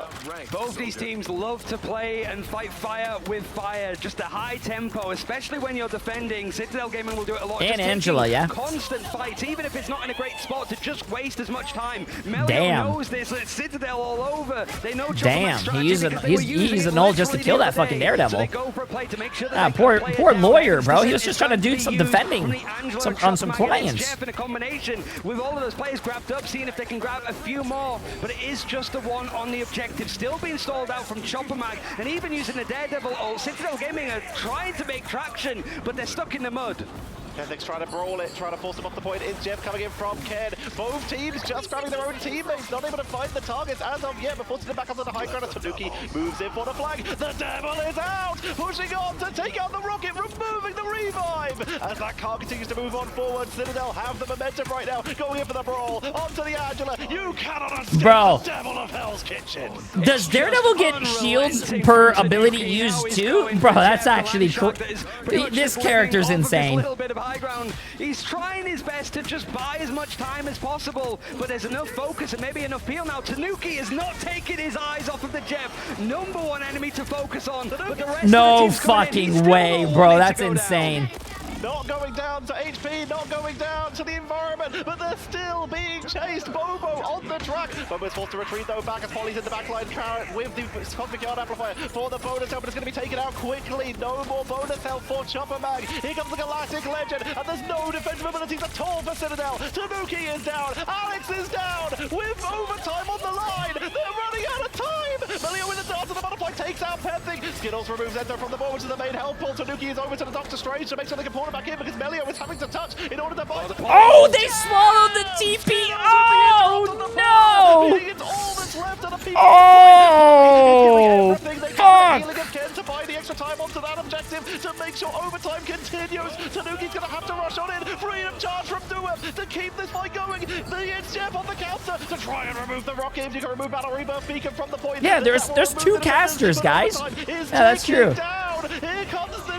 Both these teams love to play and fight fire with fire. Just a high tempo, especially when you're defending. Citadel Gaming will do it a lot. And just Angela, yeah. Constant fights, even if it's not in a great spot, to just waste as much time. Melio Damn. knows this. It's Citadel all over. They know Damn, he's an ult just to kill that fucking Daredevil. So they go for a play to make sure that Ah, they can play it poor down. lawyer, bro. He was just trying to do some defending on some clients. Jeff in a combination with all of those players grabbed up, seeing if they can grab a few more, but it is just the one on the objective, still being stalled out from Chopper Mag, and even using the Daredevil ult. Citadel Gaming are trying to make traction, but they're stuck in the mud. Pefik trying to brawl it, trying to force him off the point. It's Jeff coming in from Ken. Both teams just grabbing their own teammates, not able to find the targets as of yet, but forcing it back onto the high ground as Tanuki moves in for the flag. The Devil is out, pushing on to take out the rocket, removing the revive. As that car continues to move on forward, Citadel have the momentum right now, going in for the brawl, onto the Angela. You cannot escape the Devil of Hell's Kitchen. Does Daredevil get shields per ability used too? Bro, that's actually cool. This character's insane. A little bit of high ground. He's trying his best to just buy as much time as possible, but there's enough focus and maybe enough peel now. Tanuki is not taking his eyes off of the Jeff. #1 enemy to focus on. But the rest No of the team's coming in. fucking He's way, still bro. wanting to That's go down. insane. Not going down to HP, not going down to the environment, but they're still being chased. Bobo on the track. Bobo's forced to retreat though back as Polly's in the backline. Carrot with the Cosmic Yard Amplifier for the bonus health, but it's going to be taken out quickly. No more bonus health for Chopper Mag. Here comes the Galactic Legend, and there's no defensive abilities at all for Citadel. Tanuki is down, Alex is down, with overtime on the line. They're running out of time. Melio with the dart to the butterfly takes out Pething. Skittles removes Enter from the ball, which is the main health pull. Tanuki is over to the Doctor Strange to make sure they can pull it back in because Melio is having to touch in order to buy the Oh, they swallowed the TP. Oh, no. It's all that's left of the people. Oh, fuck. To buy the extra time onto that objective to make sure overtime continues. Tanuki's going to have to rush on in. Freedom charge from Dua to keep this fight going. It's Jeff on the counter to try and remove the rocket. If you can remove Battle Rebirth Beacon from the point. Yeah, there's 2 casters, guys. Yeah, that's true. Down. Here comes the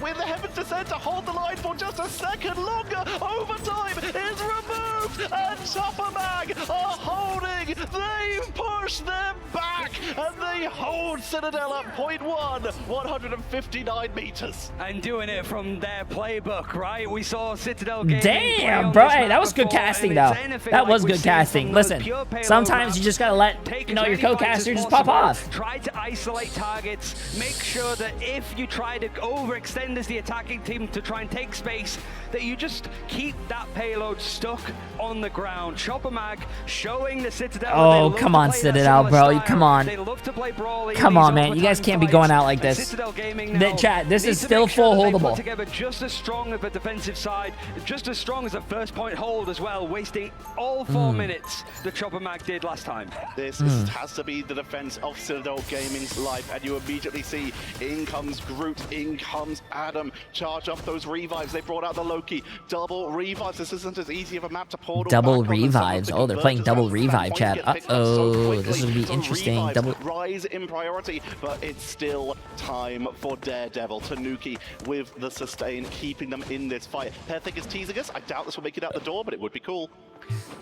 with the Heaven's Descent to hold the line for just a second longer. Overtime is removed, and Chopper Mag are holding. They've pushed them back, and they hold Citadel at point 159 meters. And doing it from their playbook, right? We saw Citadel Gaming. Damn, bro. Hey, that was good casting, though. That was good casting. Listen, sometimes you just gotta let your co-caster just pop off. Try to isolate targets. Make sure that if you try to overextend as the attacking team to try and take space, that you just keep that payload stuck on the ground. Chopper Mag showing the Citadel. Oh, come on, Citadel, bro. Come on. They love to play brawling. Come on, man. You guys can't be going out like this. Chat, this is still full holdable. Together just as strong of a defensive side, just as strong as a first point hold as well, wasting all 4 minutes that Chopper Mag did last time. This has to be the defense of Citadel Gaming's life, and you immediately see in comes Groot, in comes Adam, charge up those revives. They brought out the Loki, double revives. This isn't as easy of a map to portal. Double revives. Oh, they're playing double revive, chat. Uh-oh, this would be interesting. Double rise in priority, but it's still time for Daredevil. Tanuki with the sustain, keeping them in this fight. Pething is teasing us. I doubt this will make it out the door, but it would be cool.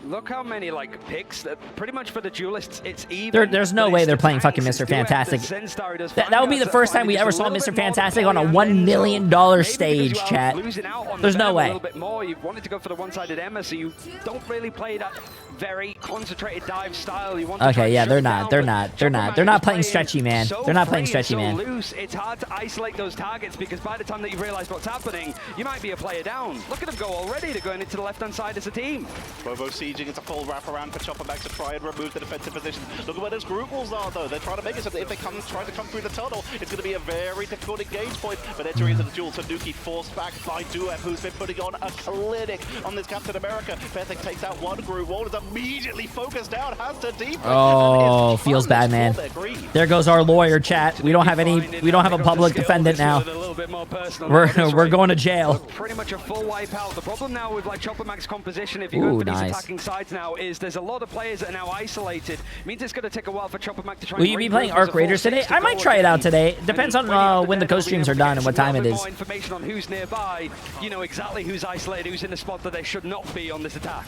Look how many picks that pretty much for the duelists it's even. There's no way they're playing fucking Mr. Fantastic. That would be the first time we ever saw Mr. Fantastic on a $1 million stage, chat. There's no way. A little bit more. You wanted to go for the one-sided Emma, so you don't really play that very concentrated dive style. You want to Okay, yeah, they're not playing stretchy, man. They're not playing stretchy, man. Loose. It's hard to isolate those targets because by the time that you realize what's happening, you might be a player down. Look at them go already. They're going into the left-hand side as a team. Bobo sieging. It's a full wraparound for Chopper Mag to try and remove the defensive position. Look at where those group walls are, though. They're trying to make it so that if they try to come through the tunnel, it's going to be a very difficult engage point. But entering into the duel, Tanuki forced back by Duep, who's been putting on a clinic on this Captain America. Pething takes out one group wall, is immediately focused down, has to deep. Oh, feels bad, man. There goes our lawyer, chat. We don't have a public defendant now. We're going to jail. Pretty much a full wipe out. The problem now with like Chopper Mag's composition, if you go for these attacking sides now, is there's a lot of players that are now isolated. It means it's going to take a while for Chopper Mag to try. Will you be playing Arc Raiders today? I might try it out today. Depends on when the co-streams are done and what time it is. More information on who's nearby. You know exactly who's isolated, who's in the spot that they should not be on this attack.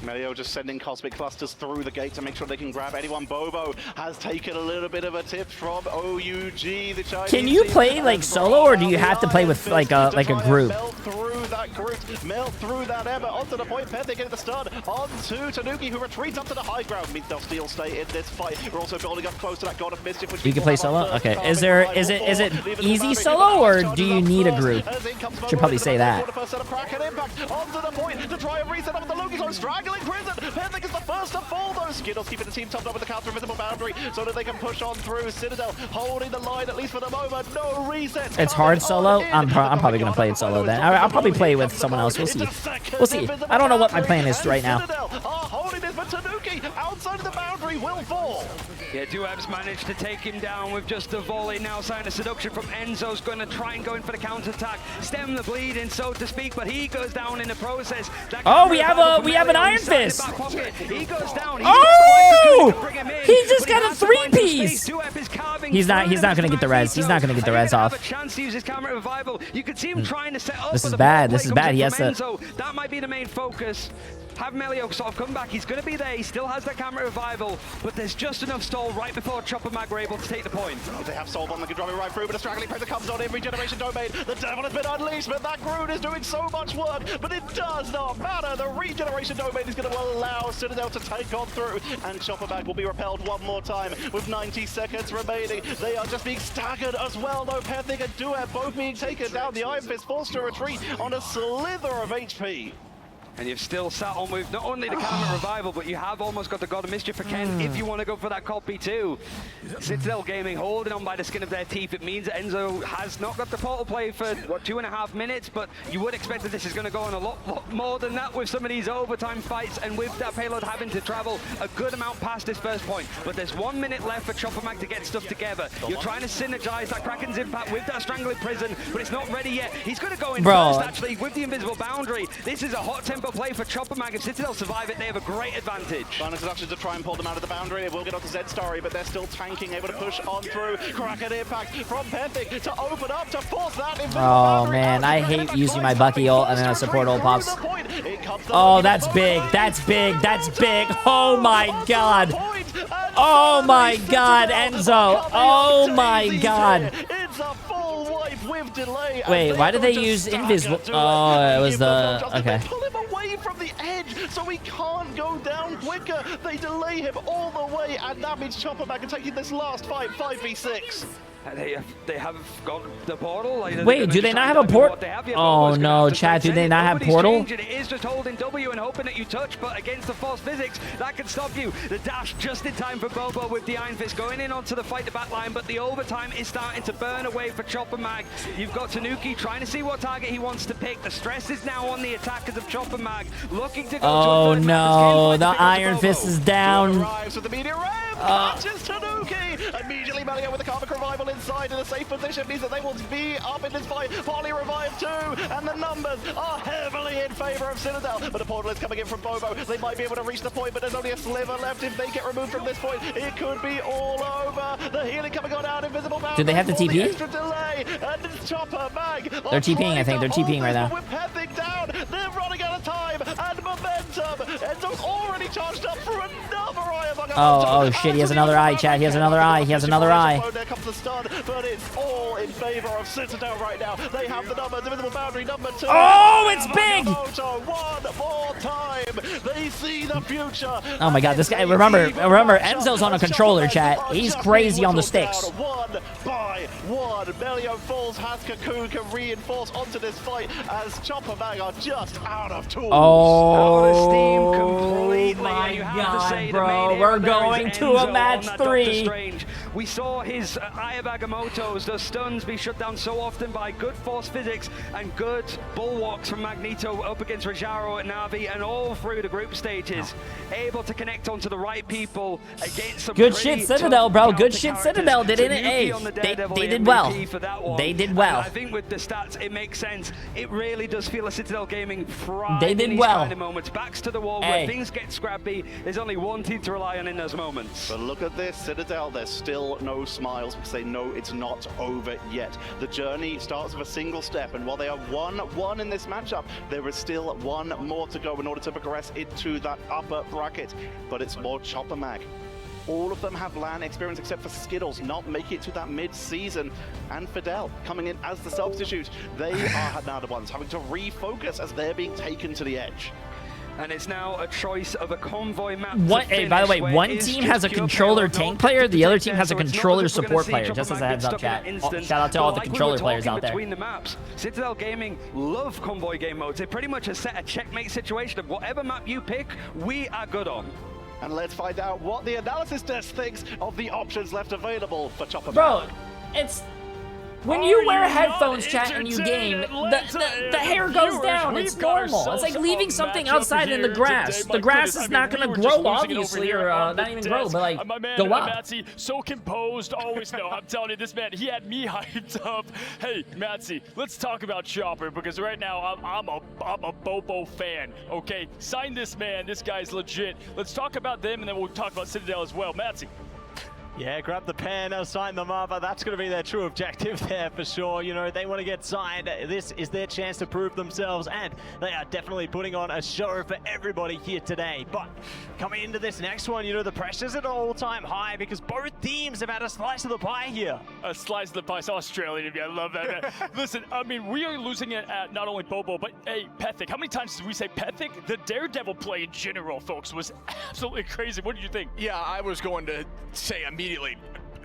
Melio just sending Cosmic Clusters through the gate to make sure they can grab anyone. Bobo has taken a little bit of a tip from OUG, the Chinese. Can you play like solo, or do you have to play with like a group? Melt through that group, melt through that Emma, onto the point. Peth, they get the stun onto Tanuki, who retreats up to the high ground. Means they'll still stay in this fight. We're also building up close to that God of Mischief. Which you can play solo. Okay, is it easy solo, or do you need a group? Should probably say that. Onto the point to try and reset up the Loki. strangling prison. Pethnic is the first to fall though. Skittles keeping the team topped up with the counter invisible boundary so that they can push on through. Citadel holding the line at least for the moment. No resets. It's hard solo. I'm probably gonna play it solo then. I'll probably play with someone else. We'll see. We'll see. I don't know what my plan is right now. Citadel are holding this, but Tanuki outside of the boundary will fall. Yeah, Dueb's managed to take him down with just a volley. Now sign of seduction from Enzo's going to try and go in for the counter-attack, stem the bleeding, so to speak, but he goes down in the process. Oh, we have an Iron Fist. He goes down. Oh! He just got a 3-piece. He's not gonna get the res. He's not gonna get the res off. Have a chance to use his camera revival. You could see him trying to set up. This is bad. This is bad. He has to. That might be the main focus. Have Melio sort of come back. He's going to be there. He still has that camera revival, but there's just enough stall right before Chopper Mag were able to take the point. Oh, they have Soul Bomb that can drive it right through, but a straggling pressure comes on every Regeneration Domain. The devil has been unleashed, but that Groon is doing so much work, but it does not matter. The Regeneration Domain is going to allow Citadel to take on through, and Chopper Mag will be repelled one more time with 90 seconds remaining. They are just being staggered as well, though. Pethnic and Duet both being taken down. The Iron Fist forced to retreat on a slither of HP. And you've still sat on with not only the camera revival, but you have almost got the God of Mischief for Ken if you want to go for that copy too. Citadel Gaming holding on by the skin of their teeth. It means that Enzo has not got the portal play for, what, 2.5 minutes, but you would expect that this is going to go on a lot more than that with some of these overtime fights, and with that payload having to travel a good amount past this first point. But there's 1 minute left for Chopper Mag to get stuff together. You're trying to synergize that Kraken's impact with that Strangling Prison, but it's not ready yet. He's going to go in first, actually, with the invisible boundary. This is a hot tempo play for Chopper Mag. If Citadel survive it, they have a great advantage. Final introduction to try and pull them out of the boundary. It will get onto Z-Starry, but they're still tanking, able to push on through. Kraken impact from Pethnic to open up, to force that invisible boundary. Man, I hate using my Bucky ult and then a support ult pops. Oh, that's big. That's big. That's big. Oh my god. Oh my god, Enzo. Oh my god. It's a full wipe with delay. Wait, why did they use invisible? Oh, it was the... Okay. Pull him away from the edge so he can't go down quicker. They delay him all the way, and that means Chopper Mag are taking this last fight 5v6. They have got the portal. Like, wait, do they not have a portal? Oh no, chat, do they not have portal? It is just holding W and hoping that you touch, but against the force physics, that can stop you. The dash just in time for Bobo with the Iron Fist going in onto the fight the back line, but the overtime is starting to burn away for Chopper Mag. You've got Tanuki trying to see what target he wants to pick. The stress is now on the attackers of Chopper Mag, looking to go oh no, the Iron Fist is down. Arrives with the meteor ram, catches Tanuki. Immediately Melio with the Karmic Revival inside in a safe position means that they will be up in this fight. Poly revive too, and the numbers are heavily in favor of Citadel. But the portal is coming in from Bobo. They might be able to reach the point, but there's only a sliver left. If they get removed from this point, it could be all over. The healing coming on out, invisible boundary. Do they have the TP? Extra delay, and it's Chopper Mag. They're TPing, I think. They're TPing right now. With Pethnic down, they're running out of time and momentum. Enzo's already charged up for another eye among oh shit, he has another eye, chat. He has another eye. He has another eye. There comes the stun, but it's all in favor of Citadel right now. They have the numbers, invisible boundary number 2. Oh, it's big! One more time. They see the future. Oh my god, this guy, remember, Enzo's on a controller, chat. He's crazy on the sticks. One by one. Melio falls, has Cocoon can reinforce onto this fight as Chopper Mag are just out of tools. Oh, out of steam completely. My you have god, to say, bro. We're going to a match 3. We saw his Eye of Agamotto's, those stuns be shut down so often by good force physics and good bulwarks from Magneto up against Rajaro and Navi, and all through the group stages, able to connect onto the right people against some good shit, Citadel, bro. Good shit, Citadel. They didn't. Hey, they did well. They did well. And I think with the stats, it makes sense. It really does feel a Citadel Gaming thrive they did in these well. kind of moments. Backs to the wall where things get scrappy. There's only one team to rely on in those moments. But look at this, Citadel. There's still no smiles because they know it's not over yet. The journey starts with a single step, and while they are 1-1 in this matchup, there is still one more to go in order to progress into that upper bracket. But it's more Chopper Mag. All of them have LAN experience except for Skittles not making it to that mid-season, and Fidel coming in as the substitute. They are now the ones having to refocus as they're being taken to the edge. and it's now a choice of a convoy map. Hey, by the way, one team has a controller tank player, the other team has a controller support player, just as a heads up, chat. Shout out to all the controller players out there. Between the maps, Citadel Gaming love convoy game modes. They pretty much have set a checkmate situation of whatever map you pick, we are good on. And let's find out what the analysis desk thinks of the options left available for Chopper. Bro, it's... When you wear headphones, chat, and you game, the hair goes down. It's normal. It's like leaving something outside in the grass. The grass is not going to grow, obviously, or not even grow, but like go up. Matsy, so composed, always know. I'm telling you, this man, he had me hyped up. Hey, Matsy, let's talk about Chopper, because right now I'm a Bobo fan. Okay, sign this man. This guy's legit. Let's talk about them, and then we'll talk about Citadel as well. Matsy. Yeah, grab the pen, sign them up. That's going to be their true objective there for sure. You know, they want to get signed. This is their chance to prove themselves, and they are definitely putting on a show for everybody here today. But coming into this next one, you know, the pressure's at an all-time high because both teams have had a slice of the pie here. A slice of the pie. It's Australian of you. I love that, man. Listen, I mean, we are losing it at not only Bobo, but hey, Pethic. How many times did we say Pethic? The Daredevil play in general, folks, was absolutely crazy. What did you think? Yeah, I was going to say immediately,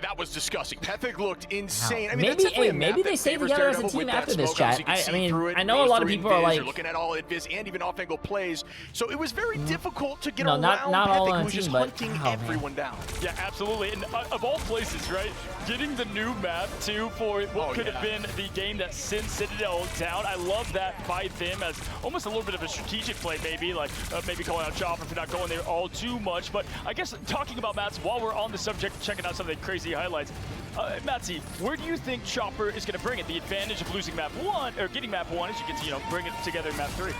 that was disgusting. Pethic looked insane. I mean, maybe they stay together as a team after this, chat. I mean, I know a lot of people are like... You're looking at all Invis and even off-angle plays, so it was very difficult to get around not all Pethic, on who's team, just but, hunting everyone down. Yeah, absolutely. And of all places, right, getting the new map, too, for what could have been the game that sent Citadel down, I love that by them as almost a little bit of a strategic play, maybe, like maybe calling out Chopper for not going there all too much. But I guess talking about maps, while we're on the subject, checking out some of the crazy highlights, Matsy, where do you think Chopper is going to bring it? The advantage of losing map 1, or getting map 1, as you get to, you know, bring it together in map 3.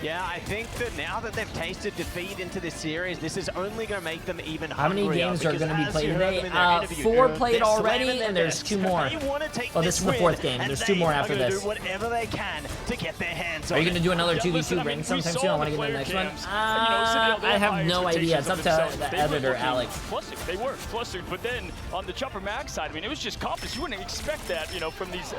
Yeah, I think that now that they've tasted defeat into this series, this is only going to make them even hungrier. How many games are going to be played today? 4 played already, and there's 2 more. Oh, this is the 4th game. There's 2 more after this. Do whatever they can to get their hands on Are you going to do another 2v2 ring sometime soon? I want to get the next one. I have no idea. It's up to the editor, Alex. They were flustered, but then on the Chopper Mag side, I mean, it was just confidence. You wouldn't expect that, you know, from these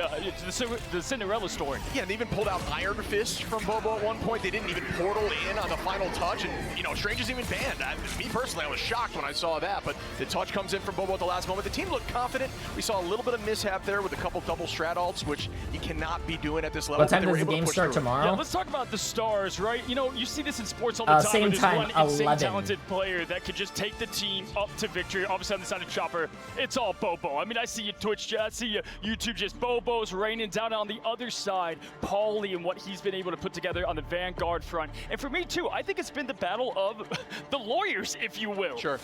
the Cinderella story. Yeah, they even pulled out Iron Fist from Bobo at one point. They didn't even portal in on the final touch, and, you know, Strange is even banned. Me personally, I was shocked when I saw that, but the touch comes in from Bobo at the last moment. The team looked confident. We saw a little bit of mishap there with a couple double strat ults, which you cannot be doing at this level. What time does the game start tomorrow? Yeah, let's talk about the stars, right? You know, you see this in sports all the time. Same time, 11. Insane talented player that could just take the team up to victory. All of a sudden, the side of Chopper, it's all Bobo. I mean, I see you Twitch chat, I see you YouTube, just Bobo's raining down on the other side. Paulie and what he's been able to put together on the Vanguard front. And for me, too, I think it's been the battle of the lawyers, if you will. Sure.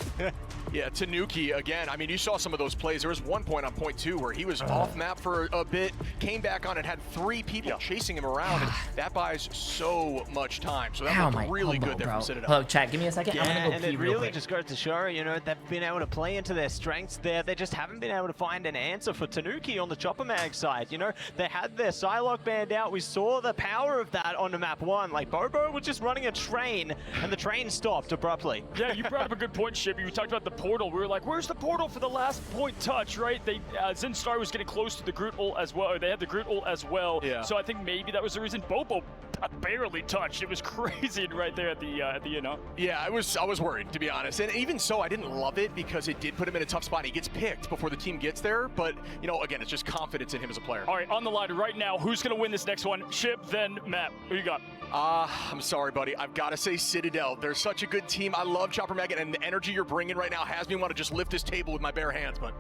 Yeah, Tanuki, again, I mean, you saw some of those plays. There was one point on point 2 where he was off map for a bit, came back on and had 3 people chasing him around, and that buys so much time. So that looked really good there from Citadel. Hello, chat, give me a second. Yeah, I'm gonna go and pee it real really quick. just goes to show, you know, they've been able to play into their strengths there. They just haven't been able to find an answer for Tanuki on the Chopper Mag side. You know, they had their Psylocke banned out. We saw the power of that on the map 1. Like, Bobo was just running a train, and the train stopped abruptly. Yeah, you brought up a good point, Shippy. We talked about the portal. We were like, where's the portal for the last point touch, right? They Zinstar was getting close to the Groot ult as well, or they had the Groot ult as well. Yeah. So I think maybe that was the reason Bobo barely touched. It was crazy right there at the you know. Yeah, I was worried, to be honest. And even so, I didn't love it because it did put him in a tough spot. He gets picked before the team gets there, but, you know, again, it's just confidence in him as a player. All right, on the line right now, who's going to win this next one? Ship, then Matt. Who you got? I'm sorry, buddy. I've got to say Citadel. They're such a good team. I love Chopper Mag, and the energy you're bringing right now has me want to just lift this table with my bare hands, but...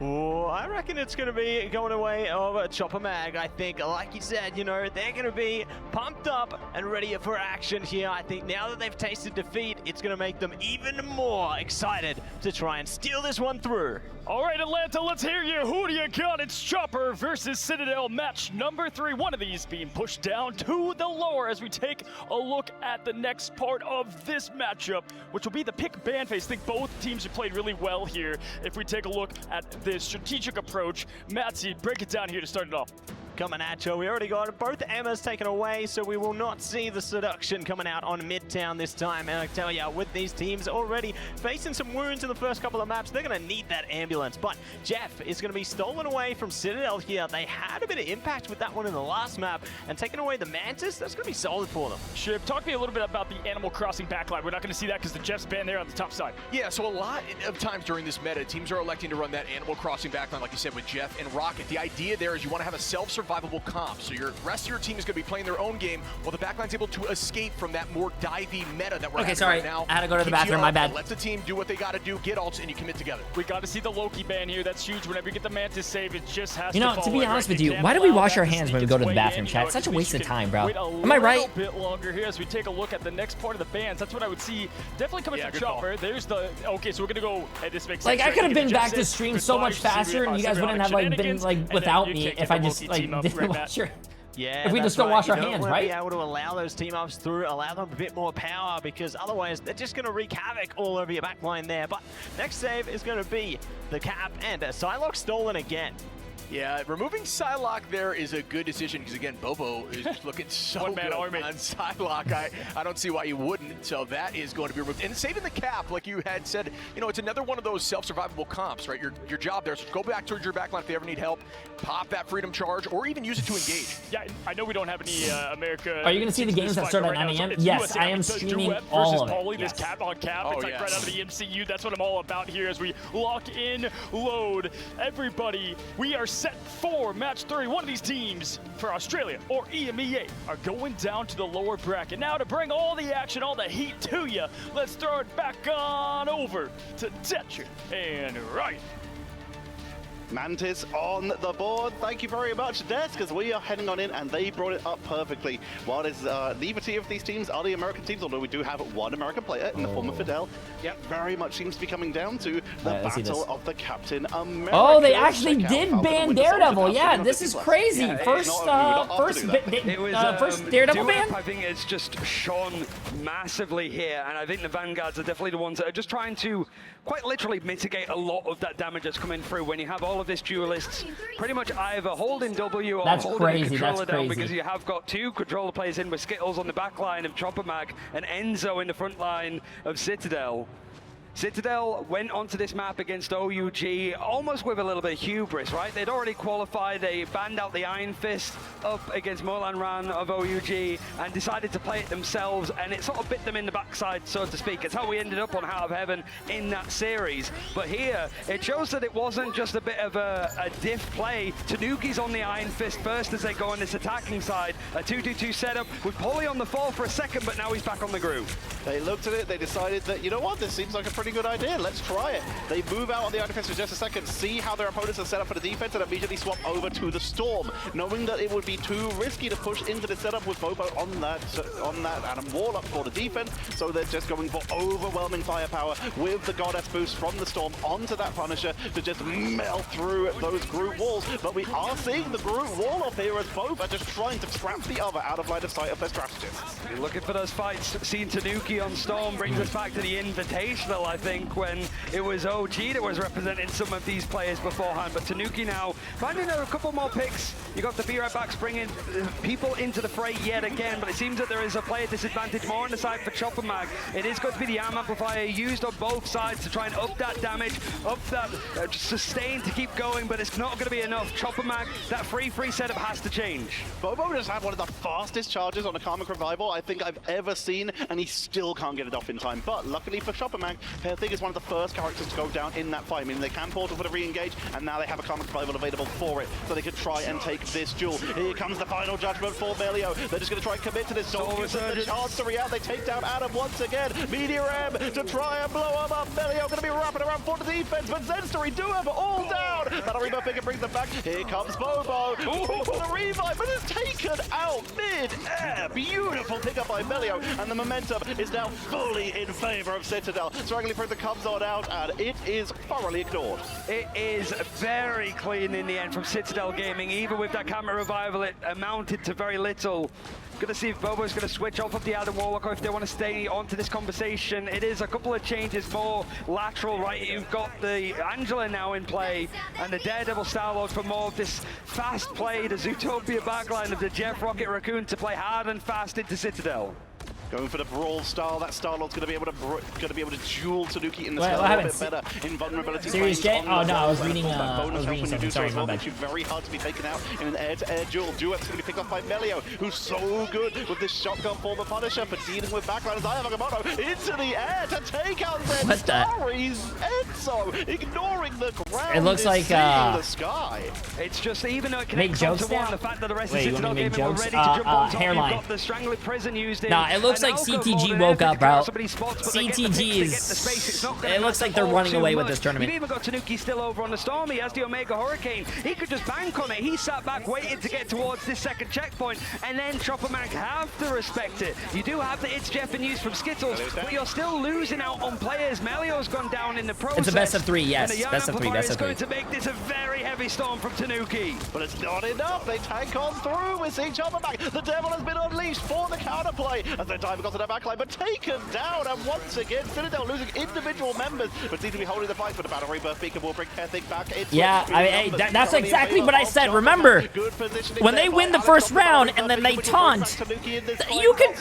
Oh, I reckon it's going to be going away over Chopper Mag. I think, like you said, you know, they're going to be pumped up and ready for action here. I think now that they've tasted defeat, it's going to make them even more excited to try and steal this one through. All right, Atlanta, let's hear you. Who do you got? It's Chopper versus Citadel, match number 3. One of these being pushed down to the lower as we take a look at the next part of this matchup, which will be the pick ban phase. I think both teams have played really well here. If we take a look at this strategic approach, Matsy, break it down here to start it off. coming at you. We already got both Emmas taken away, so we will not see the Seduction coming out on Midtown this time. And I tell you, with these teams already facing some wounds in the first couple of maps, they're going to need that ambulance. But Jeff is going to be stolen away from Citadel here. They had a bit of impact with that one in the last map, and taking away the Mantis, that's going to be solid for them. Shib, talk to me a little bit about the Animal Crossing backline. We're not going to see that because the Jeff's banned there on the top side. Yeah, so a lot of times during this meta, teams are electing to run that Animal Crossing backline, like you said, with Jeff and Rocket. The idea there is you want to have a self-survivable comp, so your rest of your team is going to be playing their own game, while the backline's able to escape from that more divey meta that we're having right now. I had to go to the bathroom, my bad. Let the team do what they got to do, get ults, and you commit together. We got to see the Loki ban here. That's huge. Whenever you get the Mantis save, it just has to You know, to be honest with you, why do we wash our hands when we go to the bathroom, chat? It's such a waste of time, bro. Am I right? A bit longer here as we take a look at the next part of the bans. That's what I would see. Definitely coming from Chopper. There's the okay. So we're gonna go. Hey, this makes sense. Like I could have been back to stream so much faster, and you guys wouldn't have like been like without me if I just like didn't wash your. Yeah, if we just don't wash our hands, right? Be able to allow those team ups through, allow them a bit more power, because otherwise they're just going to wreak havoc all over your backline there. But next save is going to be the Cap, and Psylocke stolen again. Yeah, removing Psylocke there is a good decision because, again, Bobo is looking so good on Psylocke. I don't see why you wouldn't, so that is going to be removed. And saving the Cap, like you had said, you know, it's another one of those self-survivable comps, right? Your job there is to go back towards your backline if they ever need help, pop that Freedom Charge, or even use it to engage. Yeah, I know we don't have any America... Are you going to see the games that start at 9 a.m.? Yes, I am streaming all of it. This cap on cap. It's like right out of the MCU. That's what I'm all about here as we lock in, load. Everybody, we are set for match 3. One of these teams for Australia or EMEA are going down to the lower bracket. Now to bring all the action, all the heat to you, let's throw it back on over to Tetra and Ryan. Mantis on the board. Thank you very much, Des, because we are heading on in, and they brought it up perfectly. While it's neither of these teams are the American teams, although we do have one American player in the form of Fidel. Yeah, very much seems to be coming down to the battle of the Captain America. Oh, they actually did ban Daredevil. Yeah, this is crazy. Yeah, first Daredevil ban. I think it's just shone massively here, and I think the Vanguards are definitely the ones that are just trying to quite literally mitigate a lot of that damage that's coming through when you have all of this duelists pretty much either holding W or holding a controller down, because you have got 2 controller players in with Skittles on the back line of Chopper Mag and Enzo in the front line of Citadel. Citadel went onto this map against OUG almost with a little bit of hubris, right? They'd already qualified, they banned out the Iron Fist up against Molan Ran of OUG and decided to play it themselves, and it sort of bit them in the backside, so to speak. It's how we ended up on Heart of Heaven in that series. But here, it shows that it wasn't just a bit of a diff play. Tanuki's on the Iron Fist first as they go on this attacking side. A 2-2-2 setup with Polly on the fall for a second, but now he's back on the groove. They looked at it, they decided that, you know what, this seems like a pretty good idea. Let's try it. They move out on the Iron Fist for just a second, see how their opponents are set up for the defense, and immediately swap over to the Storm, knowing that it would be too risky to push into the setup with Bobo on that and wall up for the defense. So they're just going for overwhelming firepower with the Goddess boost from the Storm onto that Punisher to just melt through those group walls. But we are seeing the group wall up here as both are just trying to trap the other out of line of sight of their strategists. You're looking for those fights. Seeing Tanuki on Storm brings us back to the Invitational, I think, when it was OG that was representing some of these players beforehand. But Tanuki now finding a couple more picks. You got the Be Right Backs bringing people into the fray yet again, but it seems that there is a player disadvantage more on the side for Chopper Mag. It is going to be the Arm Amplifier used on both sides to try and up that damage, up that sustain to keep going, but it's not going to be enough. Chopper Mag, that free setup has to change. Bobo just had one of the fastest charges on a Karmic Revival I think I've ever seen, and he still can't get it off in time. But luckily for Chopper Mag, I think is one of the first characters to go down in that fight. I mean, they can portal for the re-engage, and now they have a Karmic Revival available for it, so they could try and take this duel. Here comes the final judgment for Melio. They're just going to try and commit to this. Don't give them the chance to react. They take down Adam once again. Meteor M to try and blow him up. Melio going to be wrapping around for the defense, but Zenstory do have it all down. That'll rebuff pick and bring them back. Here comes Bobo. Ooh, for the revive, but it's taken out mid-air. Beautiful pickup by Melio, and the momentum is now fully in favor of Citadel. Struggling Strangling Prison comes on out, and it is thoroughly ignored. It is very clean in the end from Citadel Gaming. Even with that camera revival, it amounted to very little. Gonna see if Bobo's gonna switch off of the Adam Warlock or if they want to stay onto this conversation. It is a couple of changes, more lateral, right? You've got the Angela now in play and the Daredevil Star-Lord for more of this fast play, the Zootopia backline of the Jeff Rocket Raccoon to play hard and fast into Citadel. Going for the brawl style, that Star-Lord's going to be able to duel Tanuki in the Wait, sky what a little bit better in vulnerability. Serious J? Oh no, I was reading something. Sorry, my bad. Makes you very hard to be taken out in an air-to-air duel. Duet's going to be picked off by Melio, who's so good with this shotgun former Punisher for dealing with backliners. Ayavamoto into the air to take out their Starry's Enzo, ignoring the ground. It looks like the sky. It's just even though it make connects jokes onto one, now? the fact that the rest Wait, of Citadel Gaming were ready to jump on top. hairline. You've got the Strangling Prison used in. Nah, it looks like CTG woke up, bro. CTG is... It looks like they're running away with this tournament. You've even got Tanuki still over on the Storm. He has the Omega Hurricane. He could just bank on it. He sat back waiting to get towards this second checkpoint, and then Chopper Mac have to respect it. You do have the It's Jeff in use from Skittles, but you're still losing out on players. Melio's gone down in the process. It's a best of 3, yes. And the Best of 3, best of 3. going to make this a very heavy storm from Tanuki. But it's not enough. They tank on through. We're seeing Chopper Mac. The Devil has been unleashed for the counterplay as their diver got to their backline, but taken down. And once again, Citadel losing individual members, but seem to be holding the fight for the Battle Rebirth Beacon will bring Kethic back. Yeah, that's exactly what I said. Remember, when they win the first round and then they taunt, you can.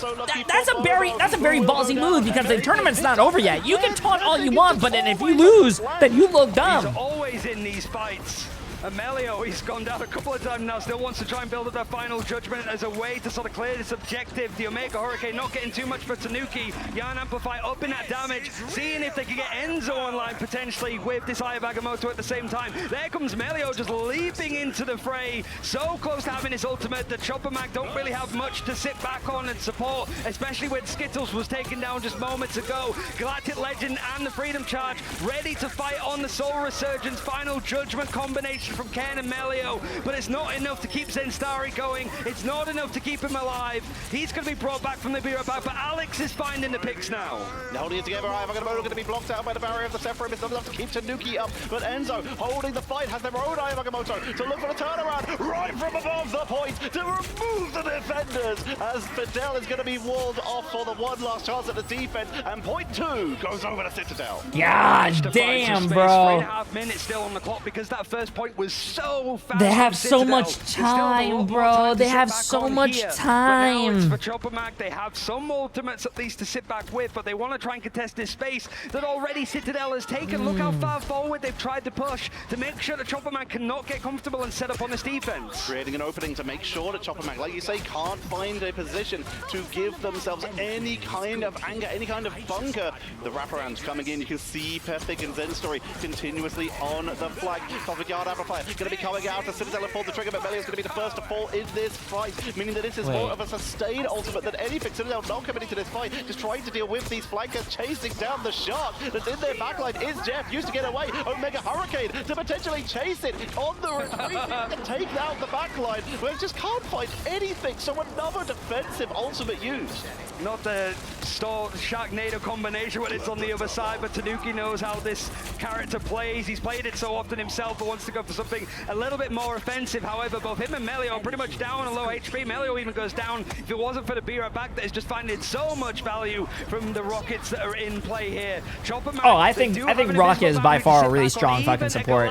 That's a very ballsy move because the tournament's not over yet. You can taunt all you want, but then if you lose, then you look dumb. He's always in these fights. Amelio, he's gone down a couple of times now, still wants to try and build up that final judgment as a way to sort of clear this objective. The Omega Hurricane not getting too much for Tanuki. Yarn Amplify up in that damage, seeing if they can get Enzo online potentially with this Eye of Agamotto at the same time. There comes Melio just leaping into the fray, so close to having his ultimate. The Chopper Mac don't really have much to sit back on and support, especially when Skittles was taken down just moments ago. Galactic Legend and the Freedom Charge ready to fight on the Soul Resurgence final judgment combination from Ken and Melio, but it's not enough to keep Zenstari going. It's not enough to keep him alive. He's going to be brought back from the Be-Right Back, but Alex is finding the picks now. Holding it together, Ayavamoto going to be blocked out by the barrier of the Sephiroth. It's not enough to keep Tanuki up, but Enzo holding the fight has their own Ayavamoto to look for the turnaround right from above the point to remove the defenders as Fidel is going to be walled off for the one last chance at the defense, and point 2 goes over to Citadel. God damn, bro. 3.5 minutes still on the clock because that first point was so fast. They have so much time, bro. They have so much time. But now it's for Chopper Mac. They have some ultimates at least to sit back with, but they want to try and contest this space that already Citadel has taken. Look how far forward they've tried to push to make sure that Chopper Mac cannot get comfortable and set up on this defense. Creating an opening to make sure that Chopper Mac, like you say, can't find a position to give themselves any kind of anger, any kind of bunker. The wraparounds coming in. You can see Perfect and Zenstory continuously on the flank. Cosmic Yard Amplifier going to be coming out as Citadel have pulled the trigger, but Melio's going to be the first to fall in this fight, meaning that this is more of a sustained ultimate than anything. Citadel not committing to this fight, just trying to deal with these flankers, chasing down the shark that's in their backline. Is Jeff used to get away? Omega Hurricane to potentially chase it on the retreat and take down the backline, but they just can't find anything, so another defensive ultimate used. Not the Sharknado combination when it's on the other side, but Tanuki knows how this character plays. He's played it so often himself, but wants to go for something a little bit more offensive. However, both him and Melio are pretty much down on low HP. Melio even goes down if it wasn't for the Be-Right Back that is just finding so much value from the Rockets that are in play here. Chopper Mac, I think Rocket is by far a really strong fucking support.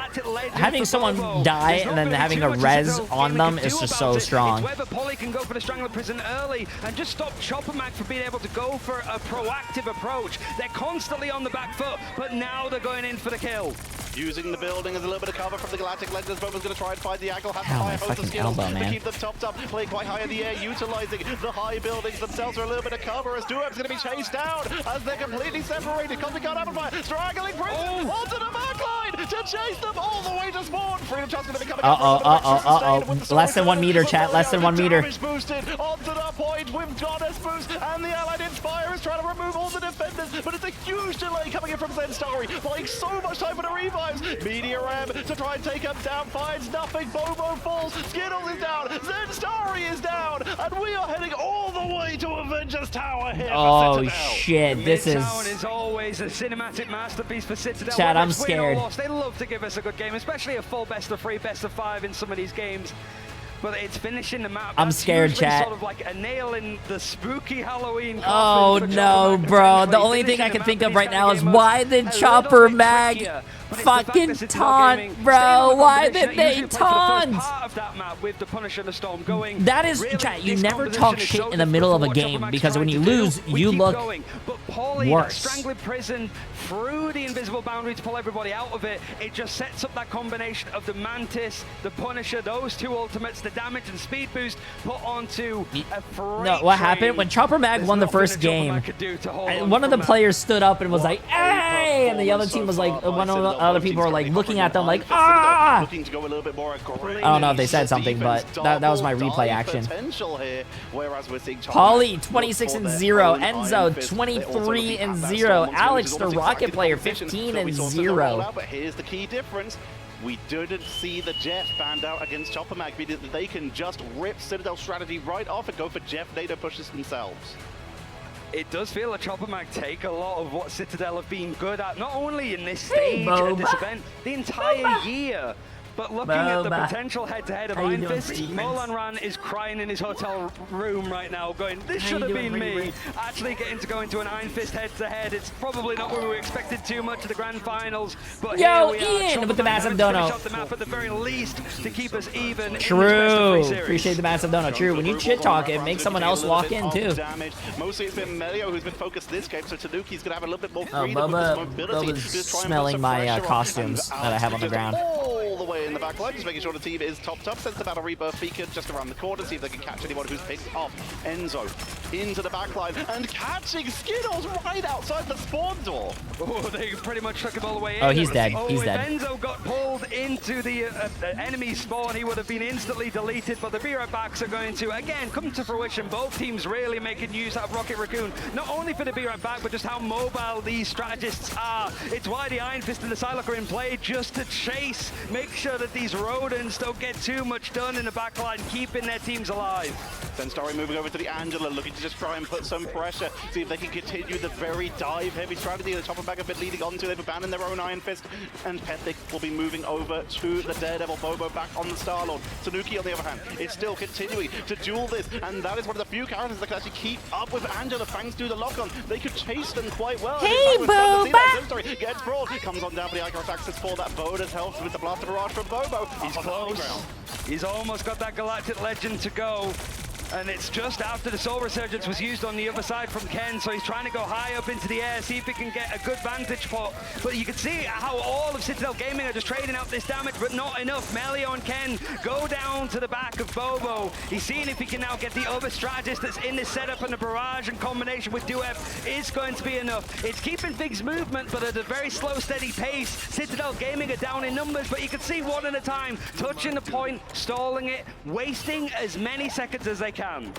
Having someone die and then having a res on them is just so strong. It's whether Polly can go for the Strangler Prison early and just stop Chopper Mac from being able to go for a proactive approach. They're constantly on the back foot, but now they're going in for the kill. Using the building as a little bit of cover from the Galactic Legends. Boba's going to try and find the angle. Has to fire both the skills to keep them topped up. Playing quite high in the air, utilizing the high buildings themselves for a little bit of cover as Dueb's going to be chased down as they're completely separated. Cosmic Guard Amplifier, straggling Prison onto the back backside to chase them all the way to spawn. Freedom Chance going to be coming Less than 1 meter, chat. Less than 1 meter. Boosted onto the point with Goddess boost, and the allied Inspire is trying to remove all the defenders, but it's a huge delay coming in from Zenstari, buying so much time for the revives. Media Ram to try and take him down, finds nothing. Bobo falls, Skittles is down, Zenstari is down, and we are heading all the way to Avengers Tower here. Oh shit, this is always a cinematic masterpiece for Citadel. Chat, I'm scared. They love to give us a good game, especially a full best of 3, best of 5 in some of these games. But it's finishing the map. I'm scared, chat. Sort of like a nail in the spooky Halloween. Oh no, bro. The only thing I can think of right now is why did Chopper Mag fucking taunt, bro? Why did they taunt? That is, chat, you never talk shit in the middle of a game, because when you lose, you look worse. Strangling Prison through the invisible boundary to pull everybody out of it. It just sets up that combination of the Mantis, the Punisher, those two ultimates, the damage and speed boost put onto a freight No, what happened when Chopper Mag won the first game? One of the players stood up and was like, "Hey!" and the other team was like, one of the other people were like looking at them like, "Ah!" I don't know if they said something, but that was my replay action. Pauly 26-0, Enzo 23-0, Alex the Rocket Player 15-0. But here's the key difference. We didn't see the Jeff banned out against Chopper Mag, meaning that they can just rip Citadel strategy right off and go for Jeff NATO pushes themselves. It does feel like Chopper Mag take a lot of what Citadel have been good at, not only in this stage at this event, the entire year. But looking at the potential head-to-head of Iron Fist, Molan Ran is crying in his hotel room right now, going, this should have been me. Actually getting to go into an Iron Fist head-to-head. It's probably not what we expected too much of the grand finals. But Yo, here we Ian are, with the massive dono. dono. Up the map at the very least to keep us even. True. Appreciate the massive dono. True. When you shit talk, it makes someone else walk in too. Mostly it's been Melio who's been focused this game, so Tanuki's gonna have a little bit more freedom with his mobility. Boba's smelling my costumes that I have on the ground. All the way in the back line, just making sure the team is topped up. Sends the Battle Rebirth Beacon just around the corner, see if they can catch anyone who's picked up. Enzo into the back line and catching Skittles right outside the spawn door. Oh, they pretty much took him all the way in. Oh, he's dead. He's if dead. Enzo got pulled into the enemy spawn, he would have been instantly deleted, but the Be Right Backs are going to, again, come to fruition. Both teams really making use out of Rocket Raccoon, not only for the Be Right Back, but just how mobile these strategists are. It's why the Iron Fist and the Psylocke are in play, just to chase, make sure that these rodents don't get too much done in the backline, keeping their teams alive. Zenstari moving over to the Angela, looking to just try and put some pressure, see if they can continue the very dive-heavy strategy that Chopper Mag have been leading on to. They've abandoned their own Iron Fist, and Pethic will be moving over to the Daredevil. Bobo back on the Star-Lord. Tanuki, on the other hand, is still continuing to duel this, and that is one of the few characters that can actually keep up with Angela thanks to the lock-on. They could chase them quite well. Hey, Bobo! Zenstari gets brawled, comes on down for the Icon attacks for that bonus health with the Blaster Barrage from Bobo. He's close. He's almost got that Galactic Legend to go. And it's just after the Soul Resurgence was used on the other side from Ken, so he's trying to go high up into the air, see if he can get a good vantage point. But you can see how all of Citadel Gaming are just trading out this damage, but not enough. Melio and Ken go down to the back of Bobo. He's seeing if he can now get the other strategist that's in this setup, and the barrage in combination with Duep is going to be enough. It's keeping Big's movement, but at a very slow, steady pace. Citadel Gaming are down in numbers, but you can see one at a time, touching the point, stalling it, wasting as many seconds as they can.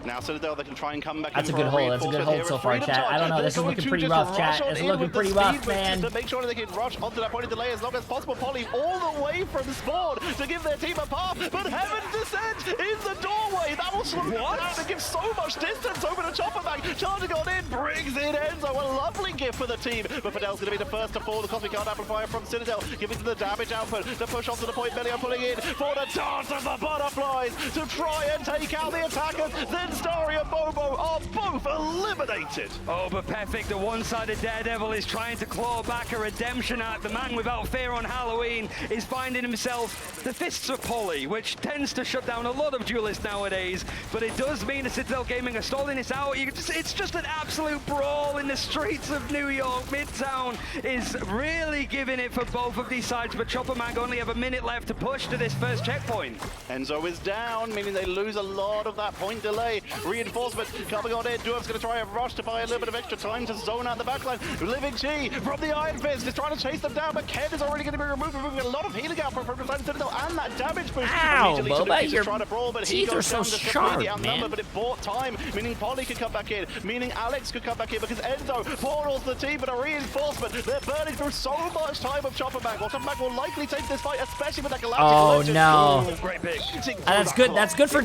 Now Citadel, they can try and come back. That's a good hold. That's a good hold so far, chat. I don't know. This is looking pretty rough, chat. It's looking pretty rough, man. To make sure they can rush onto that point of delay as long as possible. Polly all the way from spawn to give their team a path, but Heaven's Descent in the doorway. That will slow them down and give so much distance over to Chopper Mag. Charging on in, brings in Enzo. A lovely gift for the team, but Fidel's going to be the first to fall. The Cosmic Guard Amplifier from Citadel, giving them the damage output to push onto the point. Melio pulling in for the dance of the butterflies to try and take out the attackers. Then Starry and Bobo are both eliminated. Oh, but Perfect, the one-sided Daredevil, is trying to claw back a redemption act. The man without fear on Halloween is finding himself the fists of Polly, which tends to shut down a lot of duelists nowadays, but it does mean that Citadel Gaming are stalling this out. It's just an absolute brawl in the streets of New York. Midtown is really giving it for both of these sides, but Chopper Mag only have a minute left to push to this first checkpoint. Enzo is down, meaning they lose a lot of that point delay. away. Reinforcement coming on in. Duov's going to try a rush to buy a little bit of extra time to zone out the backline. Living G from the Iron Fist is trying to chase them down, but Ken is already going to be removed, removing a lot of healing out from Citadel and that damage boost. Ow, Boba, your trying to brawl, but he teeth are goes so down just sharp, completely outnumbered, man. but it bought time, meaning Polly could come back in, meaning Alex could come back in, because Enzo portals the team, but a reinforcement. They're burning through so much time of Chopperback. Well, Chopperback will likely take this fight, especially with that Galactic Legend. no. Great pick. That's good. That's good for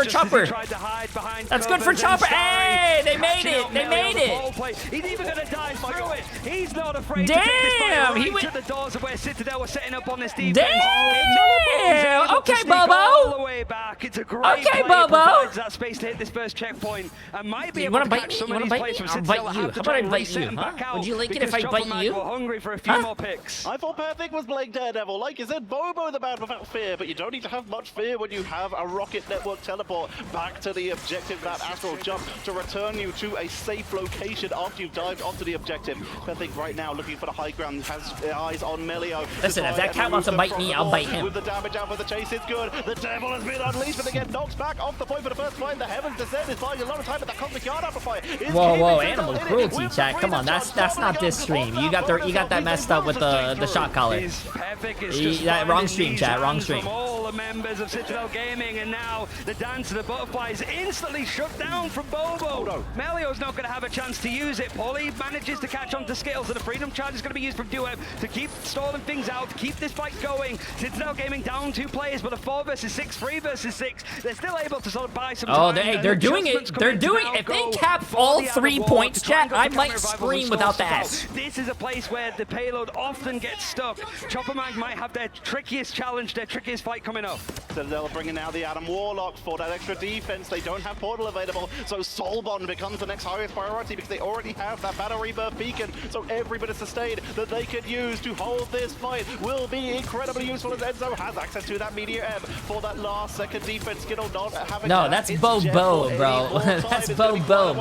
Chopper. That's good for Chopper. Hey, they made it. They made it. He's even going to dive through it. He's not afraid Damn, to take this fight he right went to the doors of where Citadel was setting up on this defense. Damn. Okay, Bobo. All the way back. It's a great Okay, play. Bobo. It provides that space to hit this first checkpoint and might be You able wanna to bite catch me? some You of wanna these bite plays me? from I'll bite Citadel. you. Have to How about try I and bite reset you, them huh? back out Would you like it because if I bite Chopperman you? were hungry for a few more picks. I thought Perfect was playing Daredevil. Like you said, Bobo the man without fear, but you don't need to have much fear when you have a rocket network teleport back to the objective, that astral jump, to return you to a safe location after you've dived onto the objective. Perfect right now looking for the high ground, has eyes on Melio. Listen, if that cat wants to bite me, I'll bite him. With the damage out for the chase, it's good. The devil has been unleashed, but they get knocked back off the point for the first fight. The heavens descend is buying a lot of time, but that cosmic yard amplifier is Whoa, keeping animal Citadel in it cruelty, with chat. the Come on, freedom that's charge. not this stream. You got that messed up with the shot collar. That wrong stream, chat. Wrong stream. From all the members of Citadel Gaming, and now the dance of the butterflies instantly shut down from Bobo. Melio's not going to have a chance to use it. Paulie manages to catch on to Skittles, and the freedom charge is going to be used from Duo to keep stalling things out, to keep this fight going. Citadel Gaming down 2 players, but a 4 versus 6, 3 versus 6. They're still able to sort of buy some time. They're doing it. They're doing it. If they cap all 3 points, chat, I might scream without the S. This is a place where the payload often gets stuck. Chopperman might have their trickiest challenge, their trickiest fight coming up. Citadel bringing now the Adam Warlock for that extra defense. They don't have Portal available, so Soulbond becomes the next highest priority because they already have that Battle Rebirth Beacon. So every bit of sustain that they could use to hold this fight will be incredibly useful, as Enzo has access to that Meteor M for that last second defense. Skittle not having No, that's Bobo, bro. That's Bobo.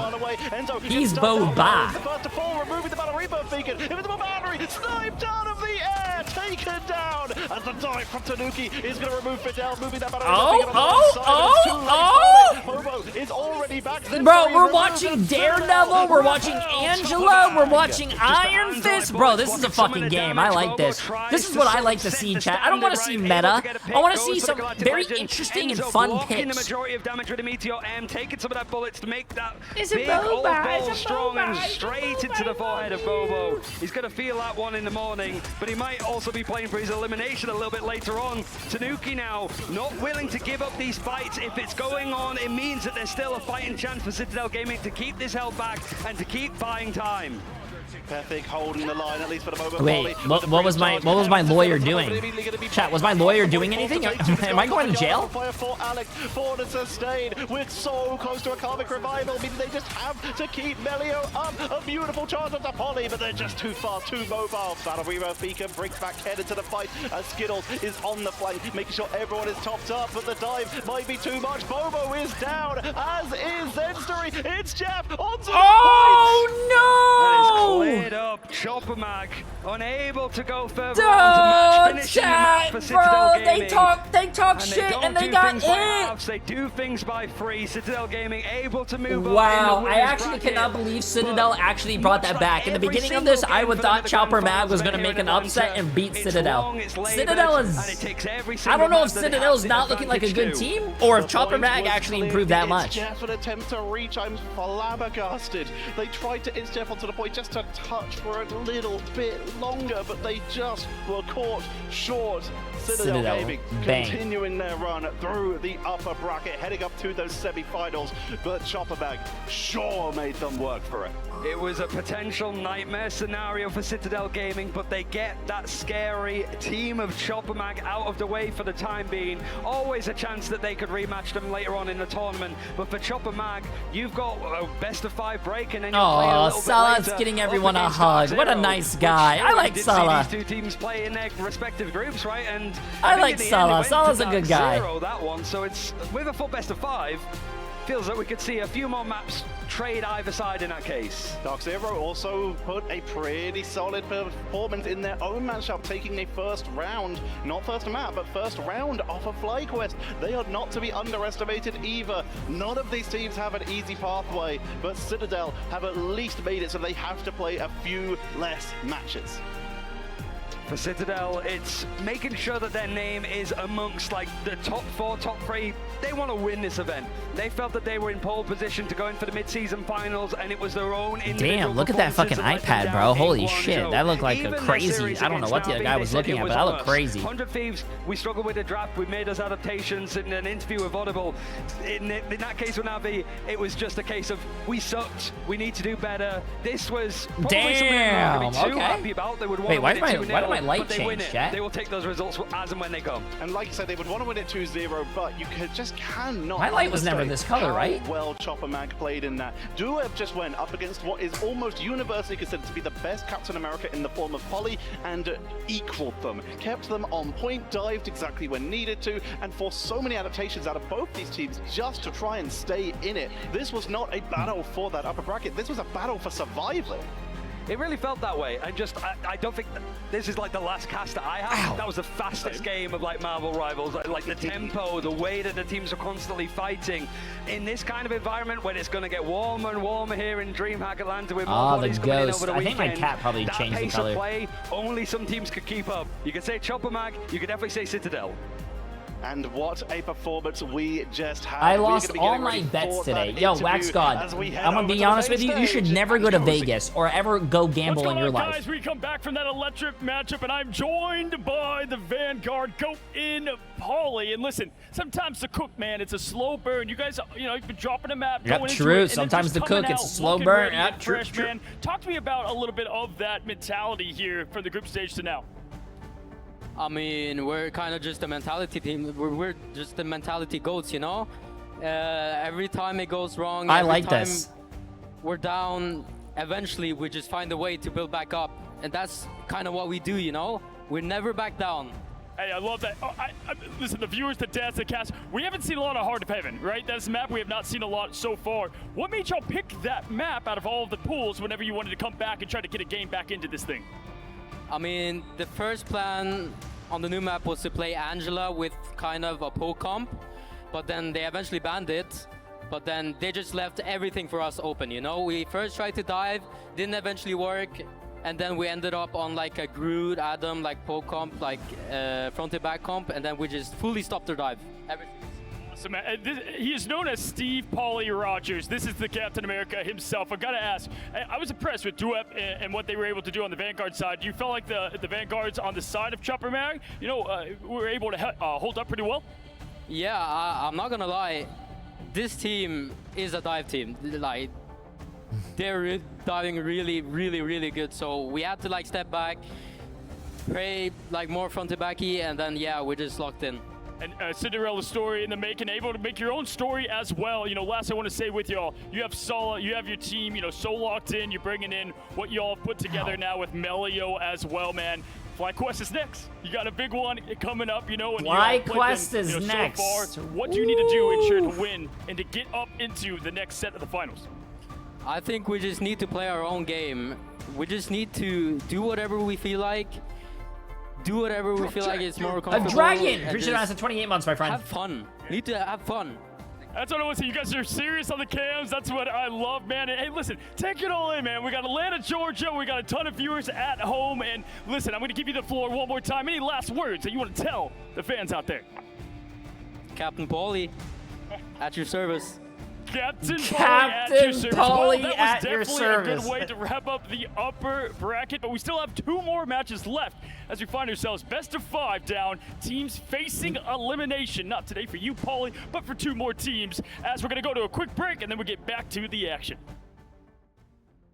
He's Boba. The first to fall, removing the Battle Rebirth Beacon. Invisible Boundary, sniped out of the air, taken down. And the dive from Tanuki is going to remove Fidel, moving that Battle Rebirth Beacon on the side. Bobo is already back. Bro, we're watching Daredevil, we're watching Angela, we're watching Iron Fist. Bro, this is a fucking game. I like this. This is what I like to see, chat. I don't want to see meta. I want to see some very interesting and fun the picks. majority of damage with the Meteor M, taking some of that bullets to make that Is it big old Boba? ball Is it strong Boba? and Is it straight into the forehead of Bobo. He's going to feel that one in the morning, but he might also be playing for his elimination a little bit later on. Tanuki now not willing to give up these fights. If it's going on, it means that there's still a fighting chance for Citadel Gaming to keep this held back and to keep buying time. Perfect holding the line, at least for the moment. Wait, what was my lawyer doing? Chat, was my lawyer doing anything? Am I going to jail? For Alex, for the sustain. We're so close to a karmic revival. I mean, they just have to keep Melio up. A beautiful charge of the Polly, but they're just too far, too mobile. Battle Rebirth Beacon brings back Ken into the fight as Skittles is on the flank, making sure everyone is topped up, but the dive might be too much. Bobo is down, as is Zenstory. It's Jeff onto the Oh, no! Cleared up. Choppermag unable to go further on to match finishing the map for Citadel Gaming. They talk shit and they got it. They do things by free. Citadel Gaming able to move up. Wow, I actually cannot believe Citadel actually brought that back. In the beginning of this, I would thought Chopper Mag was going to make an upset and beat Citadel. Citadel is... I don't know if Citadel's not looking like a good team, or if Chopper Mag actually improved that much. Jeff, an attempt to reach. I'm flabbergasted. They tried to inch Jeff onto the point just to touch for a little bit longer, but they just were caught short. Citadel Gaming continuing their run through the upper bracket, heading up to those semi-finals, but Chopperbag sure made them work for it. It was a potential nightmare scenario for Citadel Gaming, but they get that scary team of Choppermag out of the way for the time being. Always a chance that they could rematch them later on in the tournament, but for Choppermag, you've got a best-of-5 break, and then you'll play a little bit Salah's later getting up everyone a against hug. Dark What a Zero, nice guy. which I like did Salah. see these two teams play in their respective groups, right? And I think like in the end, Salah. it went to Salah's a Dark good guy. Zero, that one, so it's with a full best-of-5. feels like we could see a few more maps trade either side in that case. Dark Zero also put a pretty solid performance in their own matchup, taking a first round, not first map, but first round off of FlyQuest. They are not to be underestimated either. None of these teams have an easy pathway, but Citadel have at least made it so they have to play a few less matches. For Citadel, it's making sure that their name is amongst like the top 4, top 3. They want to win this event. They felt that they were in pole position to go in for the mid-season finals, and it was their own individual. Damn, look at that fucking performances that let them iPad, down bro. in Holy Guangzhou. shit, that looked like Even a their crazy. series I don't know against what the Navi, guy they was said looking it at, was but that looked us. crazy. 100 Thieves, we struggled with the draft. We made those adaptations in an interview with Audible. In that case with Navi, it was just a case of we sucked. We need to do better. This was probably something they're not going to be too happy about. They would want to win it 2-0, why did my light but they win change, it. chat? They will take those results as and when they come. And like you said, they would want to win it 2-0, but you just cannot. My light was never this color, how right? Well, Chopper Mag played in that. Duev just went up against what is almost universally considered to be the best Captain America in the form of Polly, and equaled them, kept them on point, dived exactly when needed to, and forced so many adaptations out of both these teams just to try and stay in it. This was not a battle for that upper bracket. This was a battle for survival. It really felt that way, and I don't think this is like the last cast that I have. Ow. That was the fastest game of like Marvel Rivals, like the tempo, the way that the teams are constantly fighting. In this kind of environment, when it's going to get warmer and warmer here in DreamHack Atlanta with more bodies coming in over the I think weekend, my cat probably that changed the pace color. of play, only some teams could keep up. You could say Chopper Mag, you could definitely say Citadel. And what a performance we just had. I We're lost gonna be all getting my ready bets for today. that Yo, interview Wax God, as we head I'm gonna over be to the honest with main you. You should stage. never go to Vegas or ever go gamble in your life. Guys, we come back from that electric matchup, and I'm joined by the Vanguard Goat in Pauly. And listen, sometimes the cook, man, it's a slow burn. You guys, you've been dropping a map, Yep, going true. into it, and then Sometimes just the coming cook, it's out a slow looking burn. ready Yep, and true, fresh, true. man. Talk to me about a little bit of that mentality here from the group stage to now. I mean, we're kind of just a mentality team. We're just the mentality goats, you know? Every time it goes wrong, I every like time this. we're down, eventually we just find a way to build back up. And that's kind of what we do, you know? We never back down. Hey, I love that. Listen, the viewers, the dads, the cast, we haven't seen a lot of Heart of Heaven, right? That's a map we have not seen a lot so far. What made y'all pick that map out of all of the pools whenever you wanted to come back and try to get a game back into this thing? I mean, the first plan on the new map was to play Angela with kind of a poke comp, but then they eventually banned it. But then they just left everything for us open, you know? We first tried to dive, didn't eventually work, and then we ended up on like a Groot, Adam, like poke comp, like front and back comp, and then we just fully stopped their dive. Everything. So, man, he is known as Steve Pauly Rogers. This is the Captain America himself. I gotta ask, I was impressed with Duep and what they were able to do on the Vanguard side. You felt like the Vanguards on the side of Chopper Mag, were able to hold up pretty well? Yeah, I'm not gonna lie. This team is a dive team. Like, they're diving really, really, really good. So we had to like step back, play like more front to backy, and then yeah, we just locked in. And Cinderella's story in the making, able to make your own story as well. Last I want to say with y'all, you have Sala, you have your team, so locked in. You're bringing in what y'all put together now with Melio as well, man. FlyQuest is next. You got a big one coming up, and FlyQuest is next. So far, what do you need to do in order to win and to get up into the next set of the finals? I think we just need to play our own game. We just need to do whatever we feel like. Do whatever we feel like is more comfortable. A dragon! Appreciate it. 28 months, my friend. Have fun. Need to have fun. That's what I want to say. You guys are serious on the cams. That's what I love, man. And hey, listen, take it all in, man. We got Atlanta, Georgia. We got a ton of viewers at home. And listen, I'm going to give you the floor one more time. Any last words that you want to tell the fans out there? Captain Pauly, at your service. Captain Pauly at your service. Pauly Well, that at was your definitely service. a good way to wrap up the upper bracket, but we still have 2 more matches left as we find ourselves best of 5 down, teams facing elimination. Not today for you, Pauly, but for 2 more teams, as we're going to go to a quick break, and then we'll get back to the action.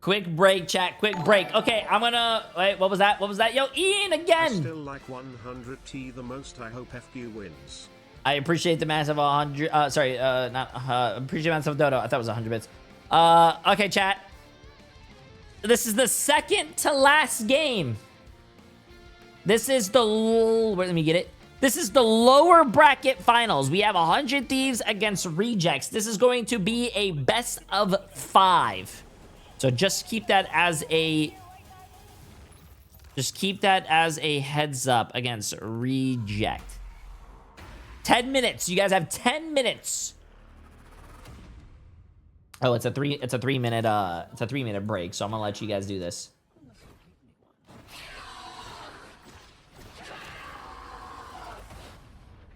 Quick break, chat. Quick break. Okay, I'm gonna... Wait, what was that? What was that? Yo, Ian again! I still like 100T the most. I hope FQ wins. I appreciate the massive 100. Appreciate the massive dodo. I thought it was 100 bits. Okay, chat. This is the second to last game. This is the... Wait, let me get it. This is the lower bracket finals. We have 100 Thieves against Rejects. This is going to be a best of 5. So just keep that as a... Just keep that as a heads up against Reject. 10 minutes. You guys have 10 minutes. Oh, it's a 3 minute break, so I'm gonna let you guys do this.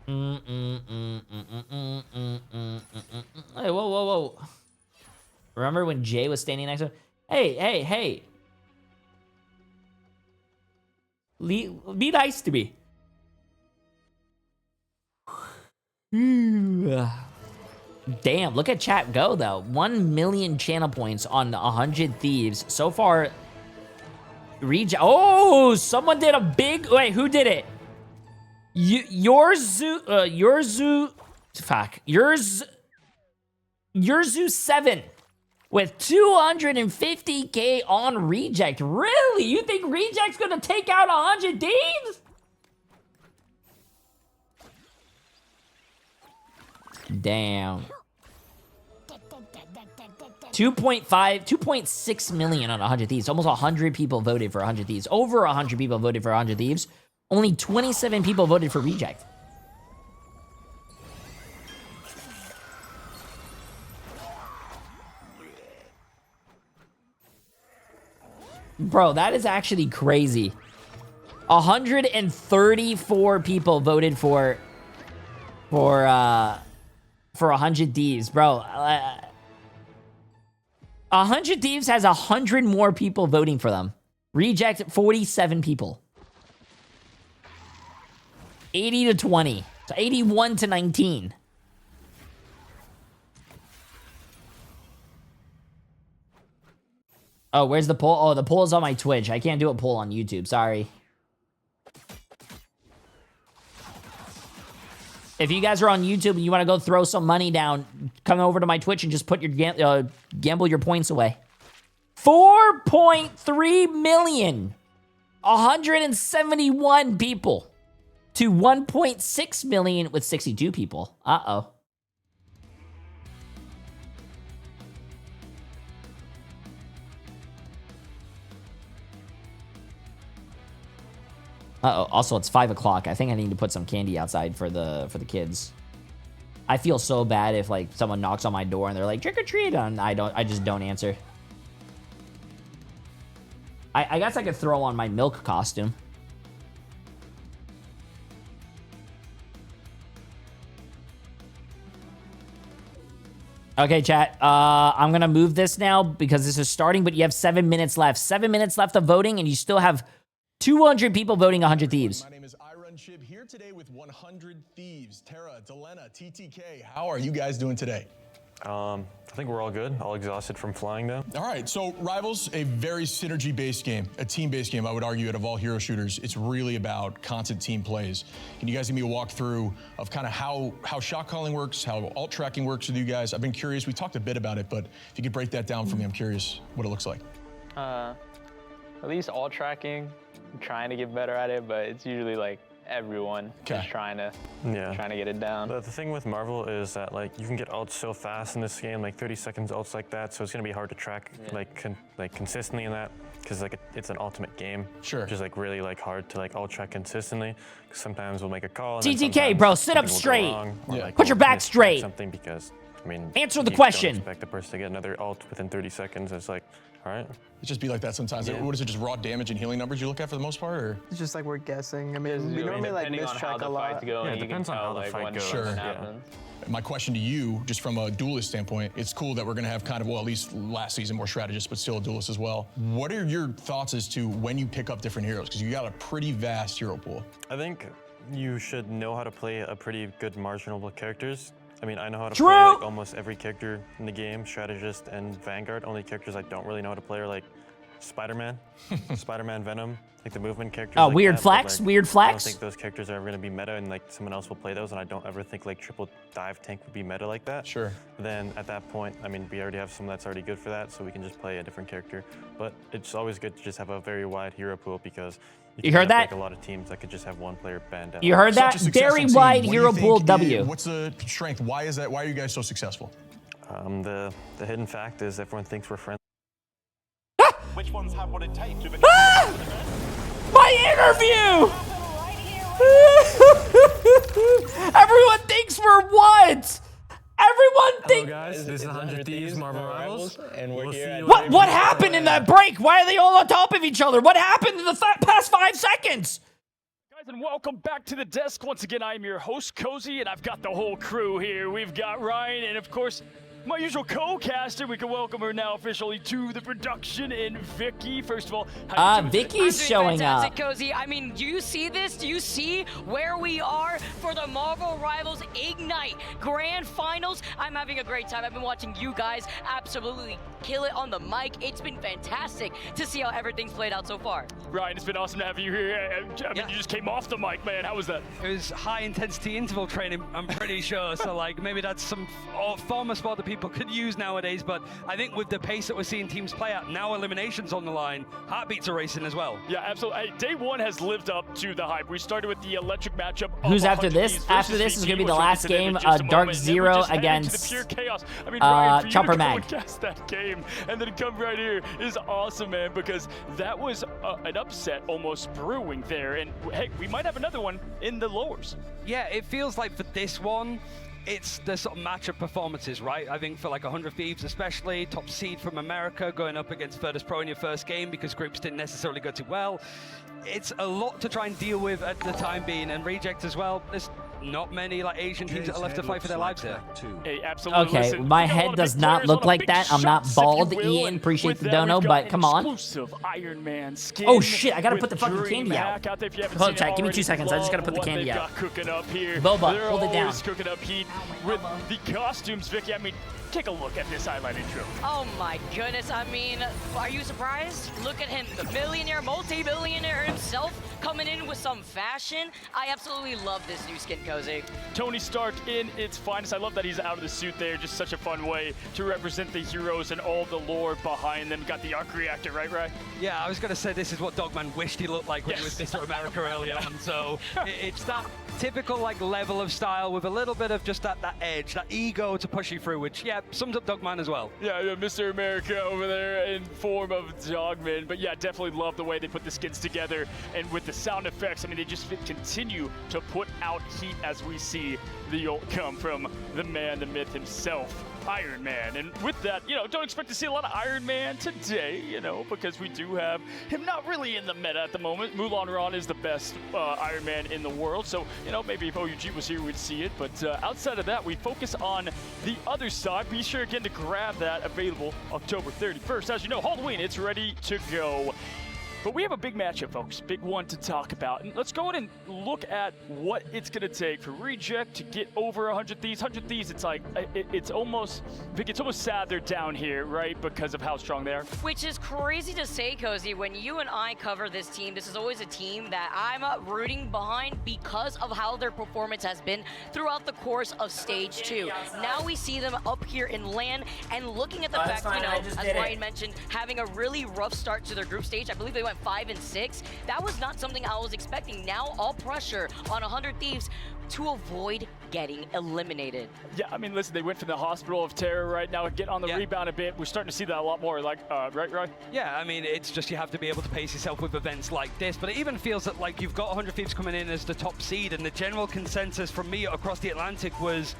Hey, whoa. Remember when Jay was standing next to him? Hey. Be nice to me. Damn, look at chat go, though. 1 million channel points on 100 Thieves. So far, oh, someone did a big... Wait, who did it? Yourzu7 with 250k on Reject. Really? You think Reject's gonna take out 100 Thieves? Damn. 2.6 million on 100 Thieves. Almost 100 people voted for 100 Thieves. Over 100 people voted for 100 Thieves. Only 27 people voted for Reject. Bro, that is actually crazy. 134 people voted for 100 Thieves, bro. 100 Thieves has 100 more people voting for them. Reject, 47 people. 80 to 20. So 81 to 19. Oh, where's the poll? Oh, the poll is on my Twitch. I can't do a poll on YouTube. Sorry. If you guys are on YouTube and you want to go throw some money down, come over to my Twitch and just put your gamble your points away. 4.3 million. 171 people. To 1.6 million with 62 people. Uh-oh. Uh-oh. Also, it's 5 o'clock. I think I need to put some candy outside for the kids. I feel so bad if like someone knocks on my door and they're like trick or treat, and I just don't answer. I guess I could throw on my milk costume. Okay, chat. I'm gonna move this now because this is starting, but you have 7 minutes left. 7 minutes left of voting, and you still have 200 people voting 100 Thieves. My name is Chib here today with 100 Thieves. Tara, Delena, TTK, how are you guys doing today? I think we're all good. All exhausted from flying though. All right, so Rivals, a very synergy-based game, a team-based game, I would argue, out of all hero shooters. It's really about constant team plays. Can you guys give me a walkthrough of kind of how shot calling works, how alt tracking works with you guys? I've been curious. We talked a bit about it, but if you could break that down for me, I'm curious what it looks like. At least alt tracking, I'm trying to get better at it, but it's usually like everyone just trying to get it down. But the thing with Marvel is that like you can get ults so fast in this game, like 30 seconds ults like that, so it's gonna be hard to track like consistently in that, because like it's an ultimate game. Sure. Which is like really like hard to like ult track consistently. Because sometimes we'll make a call. And TTK, bro, sit up straight. Like, put your back straight. Something because I mean, answer the you question. Don't expect the person to get another ult within 30 seconds. It's like, all right. It just be like that sometimes. Yeah. What is it, just raw damage and healing numbers you look at for the most part, or? It's just like we're guessing. I mean, we normally like mistrack a lot. Yeah, it depends on how the fight goes. Sure. My question to you, just from a duelist standpoint, it's cool that we're going to have kind of, well, at least last season, more strategists, but still a duelist as well. What are your thoughts as to when you pick up different heroes? Because you got a pretty vast hero pool. I think you should know how to play a pretty good marginal characters. I mean, I know how to True. play like almost every character in the game, strategist and Vanguard. Only characters I don't really know how to play are like Spider-Man, Spider-Man, Venom, like the movement characters. Oh, like weird that, flex, like, weird I flex. don't think those characters are ever going to be meta, and like someone else will play those, and I don't ever think like triple dive tank would be meta like that. Sure. Then at that point, I mean, we already have someone that's already good for that, so we can just play a different character. But it's always good to just have a very wide hero pool because You heard have, that? Like a lot of teams that could just have one player banned out. You heard that? Such a successful Very team. wide What do hero you pool think W. What's the strength? Why is that? Why are you guys so successful? The hidden fact is everyone thinks we're friends. Which ones have what it takes to become My interview! Everyone thinks we're what? Everyone thinks. Guys, this is 100 Thieves Marvel Rivals, and we're here. What happened in that break? Why are they all on top of each other? What happened in the past 5 seconds? Guys, and welcome back to the desk. Once again, I am your host, Cozy, and I've got the whole crew here. We've got Ryan, and of course, my usual co-caster. We can welcome her now officially to the production, and Vicky. First of all, how you doing today? Vicky's showing fantastic, up. Cozy. I mean, do you see this? Do you see where we are for the Marvel Rivals Ignite Grand Finals? I'm having a great time. I've been watching you guys absolutely kill it on the mic. It's been fantastic to see how everything's played out so far. Ryan, it's been awesome to have you here. I mean, you just came off the mic, man. How was that? It was high-intensity interval training, I'm pretty sure. So, like, maybe that's some form of sport that people could use nowadays. But I think with the pace that we're seeing teams play at, now eliminations on the line, heartbeats are racing as well. Yeah, absolutely. Hey, day one has lived up to the hype. We started with the electric matchup. Who's after this? After this is going to be the last game. Dark Zero against pure chaos. I mean, Ryan, for you Chopper to Mag. cast that game and then come right here is awesome, man, because that was an upset almost brewing there. And hey, we might have another one in the lowers. Yeah, it feels like for this one, it's the sort of matchup performances, right? I think for like 100 Thieves especially, top seed from America going up against Virtus Pro in your first game because groups didn't necessarily go too well. It's a lot to try and deal with at the time being, and Reject as well. There's not many like Asian teams that are left to fight for their lives here. Hey, absolutely. Okay, Listen, my we got a lot head of does big not players, look a lot of like big that. I'm not shots, if bald, you will, Ian. and Appreciate with the that, dono, we've but got come on. Exclusive Iron Man skin. Oh shit, I gotta with put the fucking Dream candy out. Hack out there if you haven't Hold seen tight, it give me 2 already. seconds. I just gotta put the Love candy what out. they've got cooking up here. Boba, They're hold it down. always cooking up heat with the costumes, Vicky. I mean, take a look at this highlight intro. Oh my goodness, I mean, are you surprised? Look at him, the millionaire, multi-billionaire himself coming in with some fashion. I absolutely love this new skin, Cozy. Tony Stark in its finest. I love that he's out of the suit there. Just such a fun way to represent the heroes and all the lore behind them. Got the arc reactor, right? Yeah, I was going to say this is what Dogman wished he looked like when he was Mr. America early on. So it's that typical like level of style with a little bit of just that edge, that ego to push you through, which, yeah, sums up Dogman as well. Yeah, Mr. America over there in form of Dogman. But yeah, definitely love the way they put the skins together. And with the sound effects, I mean, they just continue to put out heat as we see the ult come from the man, the myth himself, Iron Man. And with that, don't expect to see a lot of Iron Man today, because we do have him not really in the meta at the moment. Mulan Ron is the best Iron Man in the world. So, maybe if OUG was here, we'd see it. But outside of that, we focus on the other side. Be sure again to grab that, available October 31st. As you know, Halloween, it's ready to go. But we have a big matchup, folks. Big one to talk about. And let's go ahead and look at what it's going to take for Reject to get over 100 Thieves. 100 Thieves, it's like, it's almost, Vic, it's almost sad they're down here, right? Because of how strong they are. Which is crazy to say, Cozy. When you and I cover this team, this is always a team that I'm rooting behind because of how their performance has been throughout the course of Stage 2. Now we see them up here in LAN, and looking at the fact, as Ryan mentioned, having a really rough start to their group stage. I believe they went 5 and 6. That was not something I was expecting. Now all pressure on 100 Thieves to avoid getting eliminated. Yeah, I mean, listen, they went from the hospital of terror right now and get on the rebound a bit. We're starting to see that a lot more, like, right? Yeah, I mean, it's just you have to be able to pace yourself with events like this, but it even feels that, like, you've got 100 Thieves coming in as the top seed, and the general consensus from me across the Atlantic was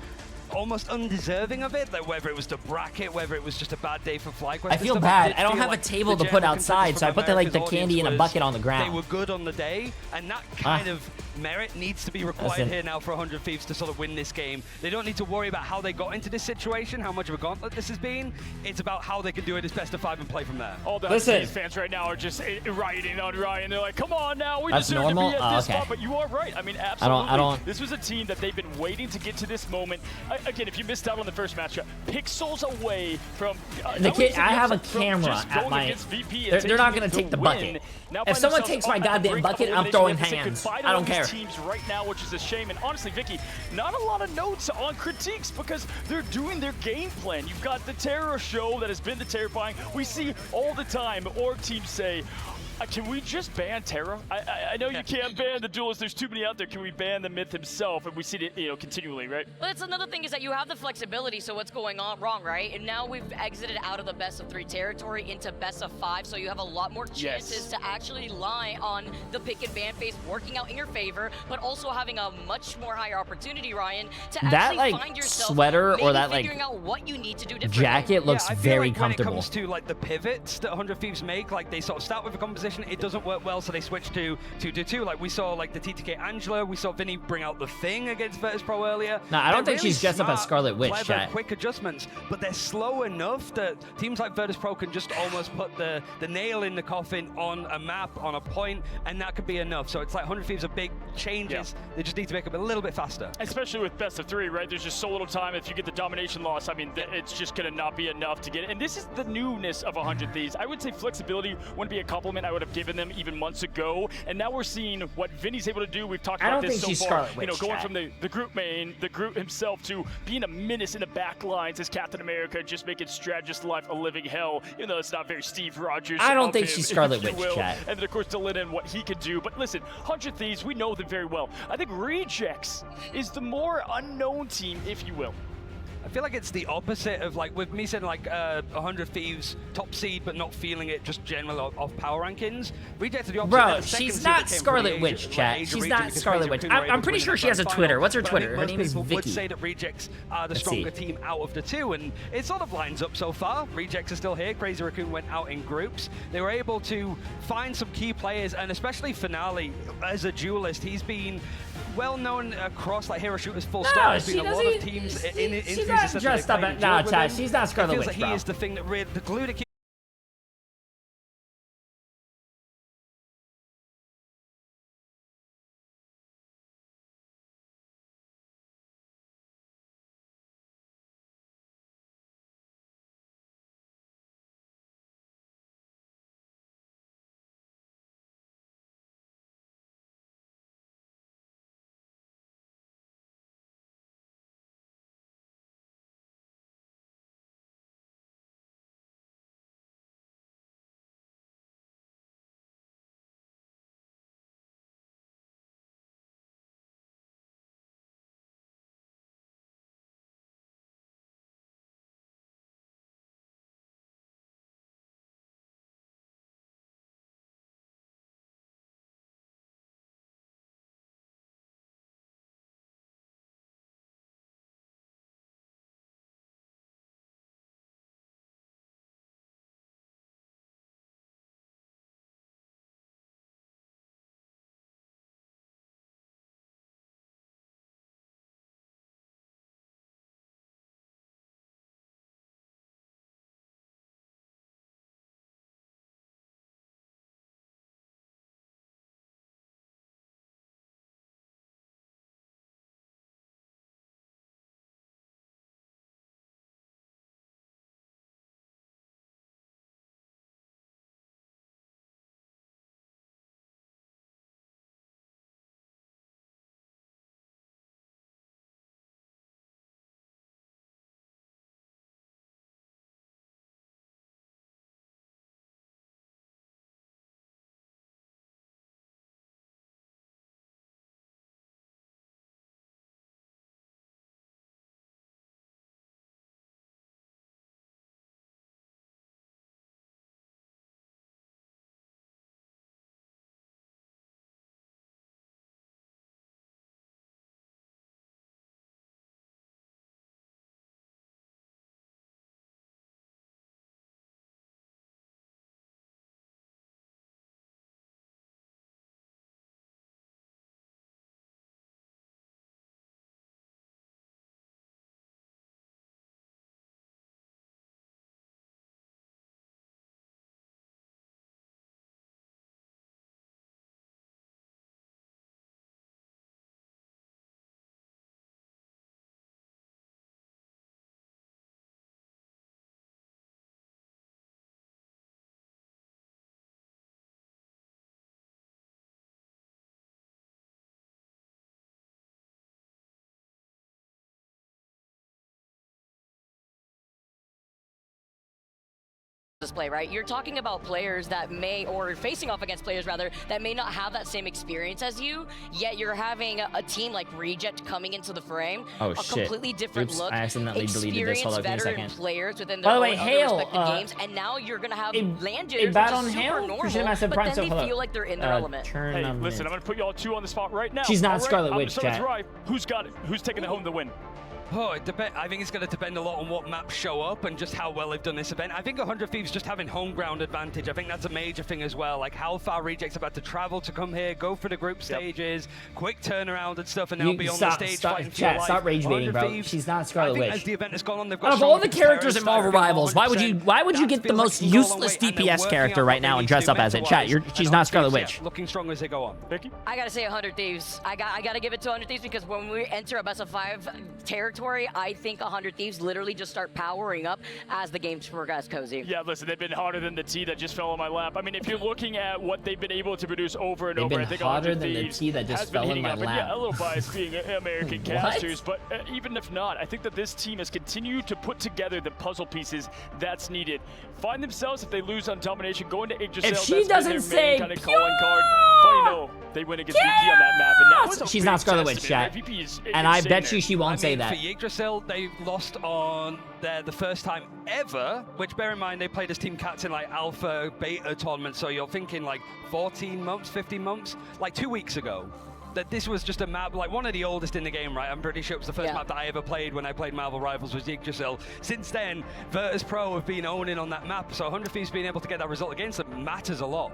almost undeserving of it, like whether it was the bracket, whether it was just a bad day for FlyQuest. I feel bad. I don't have a table to put outside, so I put the candy in a bucket on the ground. They were good on the day, and that kind of merit needs to be required here now for 100 Thieves to sort of win this game. They don't need to worry about how they got into this situation, how much of a gauntlet this has been. It's about how they can do it as best of 5 and play from there. All the Thieves fans right now are just rioting on Ryan. They're like, come on now, we deserve to be at this spot. But you are right. I mean, absolutely. I don't. This was a team that they've been waiting to get to this moment. Again, if you missed out on the first matchup, pixels away from... I have a camera at my... They're not going to take the bucket. If someone takes my goddamn bucket, I'm throwing hands. I don't care. Teams right now, which is a shame. And honestly, Vicky, not a lot of notes on critiques because they're doing their game plan. You've got the terror show that has been the terrifying. We see all the time org teams say, can we just ban Terra? I know you can't ban the duelists. There's too many out there. Can we ban the Myth himself? And we see it, continually, right? Well, that's another thing is that you have the flexibility. So what's going on wrong, right? And now we've exited out of the best of 3 territory into best of 5. So you have a lot more chances to actually rely on the pick and ban phase working out in your favor, but also having a much more higher opportunity, Ryan, to actually find yourself sweater or that figuring out what you need to do differently. Jacket looks very comfortable. When it comes to like the pivots that 100 Thieves make, like they sort of start with a composition. It doesn't work well, so they switch to 2-2-2. Like we saw, like the TTK Angela, we saw Vinny bring out the Thing against Virtus Pro earlier. No, I don't think she's dressed up as Scarlet Witch, clever, chat. Quick adjustments, but they're slow enough that teams like Virtus Pro can just almost put the nail in the coffin on a map, on a point, and that could be enough. So it's like 100 Thieves are big changes. Yeah. They just need to make them a little bit faster. Especially with best of 3, right? There's just so little time. If you get the domination loss, I mean, it's just going to not be enough to get it. And this is the newness of 100 Thieves. I would say flexibility wouldn't be a compliment I would have given them even months ago, and now we're seeing what Vinny's able to do. We've talked about this so far. Going from the group main, the group himself, to being a menace in the back lines as Captain America, just making strategist life a living hell, even though it's not very Steve Rogers. I don't think she's Scarlet Witch, chat. And then, of course, Dylan and what he can do. But listen, 100 Thieves, we know them very well. I think Rejects is the more unknown team, if you will. I feel like it's the opposite of like with me saying like 100 Thieves top seed but not feeling it just general off power rankings. Rejects are the opposite. Bro, she's not Scarlet Witch, chat. She's not Scarlet Witch. I'm pretty sure she has a Twitter. What's her Twitter? Her name is Vicky. Would say that Rejects are the stronger team out of the 2, and it sort of lines up so far. Rejects are still here. Crazy Raccoon went out in groups. They were able to find some key players, and especially Finale as a duelist. He's been well known across like hero shooters full stop. There's been a lot of teams in she's not dressed up. No, chat. She's not Scarlet Witch, bro. He is the thing that really the glue to keep display, right? You're talking about players that may, or facing off against players rather, that may not have that same experience as you, yet you're having a team like Reject coming into the frame. Oh, a shit. completely different Oops, look. I accidentally deleted this. Hold on, give me a veteran second. players within By their the way, own Hale, respective games, and now you're gonna have landers, a bat which on is super Hale? normal, Appreciate massive but prime then stuff. they Hello. feel like they're in their element. Hey, listen, I'm gonna put y'all two on the spot right now. She's not All right? Scarlet Witch, so that's chat. right. Who's got it? Who's taking home the win? Oh, I think it's going to depend a lot on what maps show up and just how well they've done this event. I think 100 Thieves just having home ground advantage. I think that's a major thing as well. Like how far Reject's about to travel to come here, go for the group stages, quick turnaround and stuff, and now be on the stage fighting for your life. Stop rage baiting, 100 bro. Thieves, She's not Scarlet I think Witch. as the event has gone on, they've got Out of all the stronger characters in Marvel Rivals, why would you get the most useless DPS character right now and dress up as it? Chat, she's not Scarlet Witch. Looking strong as they go on. Vicky? I gotta say 100 Thieves. I gotta give it to 100 Thieves because when we enter a best of 5 territory, I think 100 Thieves literally just start powering up as the games progress, Cozy. Yeah, listen, they've been hotter than the tea that just fell on my lap. I mean, if you're looking at what they've been able to produce over and over, I think hotter 100 than the Thieves tea that just has been fell in heating my up. And lap. yeah, a little biased being American What? casters, but even if not, I think that this team has continued to put together the puzzle pieces that's needed. Find themselves, if they lose on domination, go into Yggdrasil. If she doesn't say kind of calling card. Funny, no, they win against VP on that map, and that was a She's big not Scarlet Witch, testament. chat. VP is And I insane bet there. you she won't say that. For Yggdrasil, they lost on the first time ever, which bear in mind they played as Team Cats in like alpha, beta tournaments, so you're thinking like 14 months, 15 months, like 2 weeks ago. That this was just a map, like one of the oldest in the game, right? I'm pretty sure it was the first map that I ever played when I played Marvel Rivals was Yggdrasil. Since then, Virtus Pro have been owning on that map, so 100 Thieves being able to get that result against them matters a lot.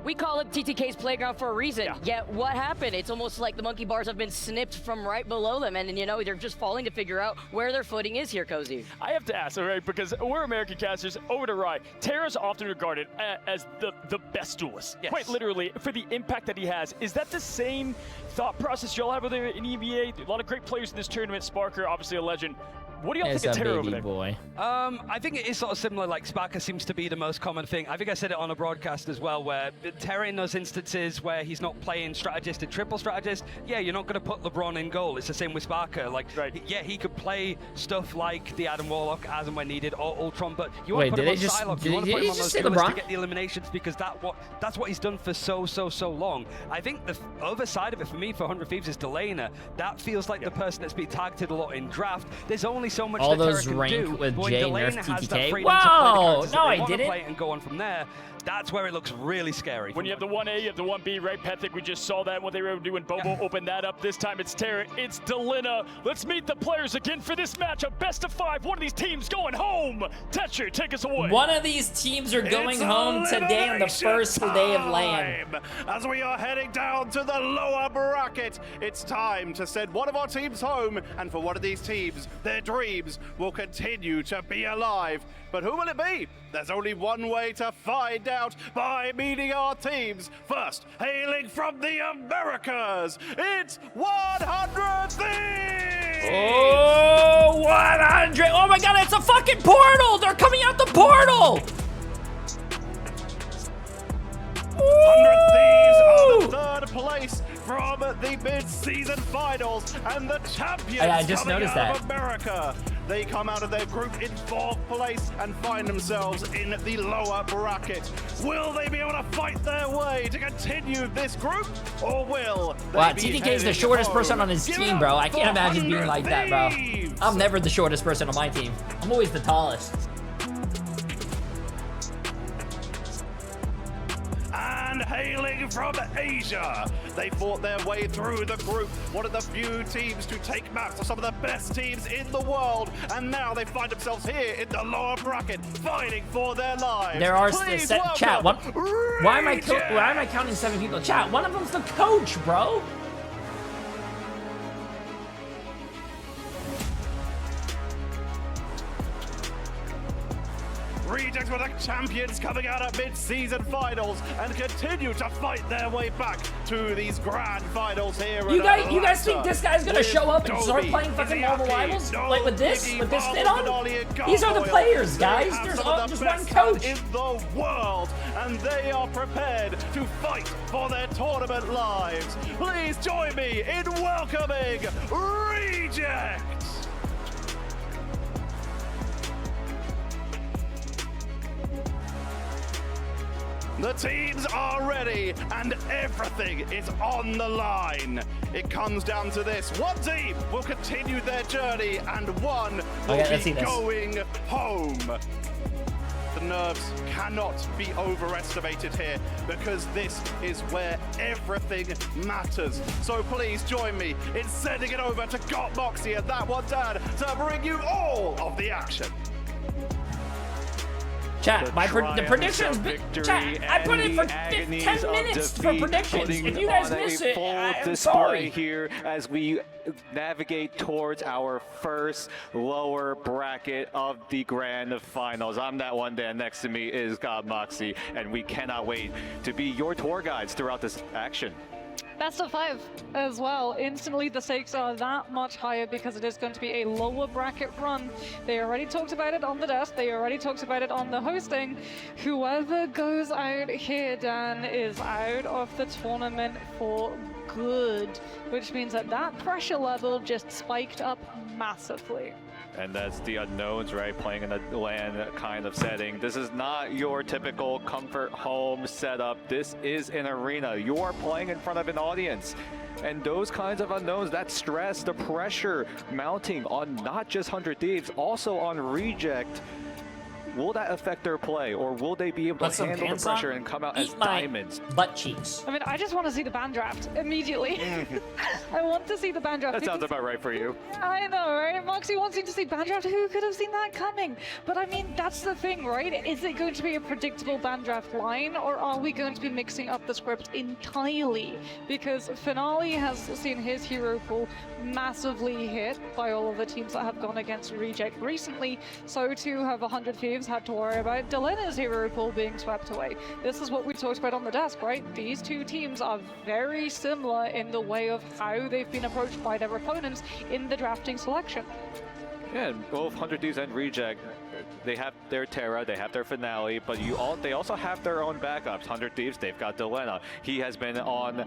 We call it TTK's playground for a reason, yet what happened? It's almost like the monkey bars have been snipped from right below them, and you know, they're just falling to figure out where their footing is here, Cozy. I have to ask, all right, because we're American casters, over to Rye. Terra's often regarded as the best duelist, quite literally, for the impact that he has. Is that the same thought process y'all have over there in EVA? A lot of great players in this tournament. Sparker, obviously a legend. What do y'all think of Terra over there? Boy. I think it is sort of similar, like Sparker seems to be the most common thing. I think I said it on a broadcast as well, where Terra in those instances where he's not playing strategist and triple strategist, yeah, you're not going to put LeBron in goal. It's the same with Sparker. Like, yeah, he could play stuff like the Adam Warlock as and when needed, or Ultron, but you want to put him on Psylocke. You want to put him on those duelists to get the eliminations because that's what he's done for so long. I think the other side of it for me, for 100 Thieves, is Delana. That feels like the person that's been targeted a lot in draft. There's only so much all that those Terra can rank do. with When Jay Delana nerf has that TTK. freedom to play the Whoa, characters no, that they I wanna didn't. play and go on from there. That's where it looks really scary. When you have the 1A, you have the 1B, right, Pethic? We just saw that what they were able to do when Bobo opened that up. This time it's Terra, it's Delina. Let's meet the players again for this match. A best of 5. One of these teams going home. Tetcher, take us away. One of these teams are going home today on the first day of LAN. As we are heading down to the lower bracket, it's time to send one of our teams home, and for one of these teams, their dreams will continue to be alive. But who will it be? There's only one way to find out, by meeting our teams. First, hailing from the Americas, it's 100 Thieves! Oh, 100! Oh my god, it's a fucking portal! They're coming out the portal! 100 Thieves are the 3rd place from the mid-season finals, and the champions I just coming noticed out that. of America. They come out of their group in 4th place and find themselves in the lower bracket. Will they be able to fight their way to continue this group, or will they Wow, be TTK is the heading shortest home? person on his Give it team, up bro. I for can't imagine being 100 like that, bro. Thieves! I'm never the shortest person on my team. I'm always the tallest. And hailing from Asia, they fought their way through the group, one of the few teams to take maps of some of the best teams in the world, and now they find themselves here in the lower bracket, fighting for their lives. There are Please chat. welcome Why am I counting 7 people? Chat. One of them's the coach, bro. Rejects were the champions coming out of mid-season finals and continue to fight their way back to these grand finals here. You guys think this guy's gonna show up and start playing fucking Marvel Rivals like with this fit on? These are the players, guys. There's just one coach in the world, and they are prepared to fight for their tournament lives. Please join me in welcoming Reject. The teams are ready, and everything is on the line. It comes down to this. One team will continue their journey, and one will be going home. The nerves cannot be overestimated here, because this is where everything matters. So please join me in sending it over to Got Moxie and That One Dad to bring you all of the action. Chat, the predictions, chat, I put in for 10 minutes for predictions. If you guys miss it, I'm sorry. Here as we navigate towards our first lower bracket of the grand finals. I'm That One Dan. Next to me is God Moxie, and we cannot wait to be your tour guides throughout this action. Best of 5 as well. Instantly, the stakes are that much higher because it is going to be a lower bracket run. They already talked about it on the desk. They already talked about it on the hosting. Whoever goes out here, Dan, is out of the tournament for good, which means that that pressure level just spiked up massively. And that's the unknowns, right? Playing in a LAN kind of setting. This is not your typical comfort home setup. This is an arena. You are playing in front of an audience. And those kinds of unknowns, that stress, the pressure mounting on not just 100 Thieves, also on Reject. Will that affect their play, or will they be able to handle the pressure and come out as diamonds? Butt cheeks. I mean, I just want to see the ban draft immediately. I want to see the ban draft. That sounds about right for you. I know, right? Moxie wants you to see ban draft. Who could have seen that coming? But I mean, that's the thing, right? Is it going to be a predictable ban draft line, or are we going to be mixing up the script entirely? Because Finale has seen his hero pool massively hit by all of the teams that have gone against Reject recently. So too have 100 Thieves had to worry about Delena's hero pool being swept away. This is what we talked about on the desk, right? These two teams are very similar in the way of how they've been approached by their opponents in the drafting selection. Yeah, and both 100 Thieves and Reject, they have their Terra, they have their Finale, but they also have their own backups. 100 Thieves, they've got Delena. He has been on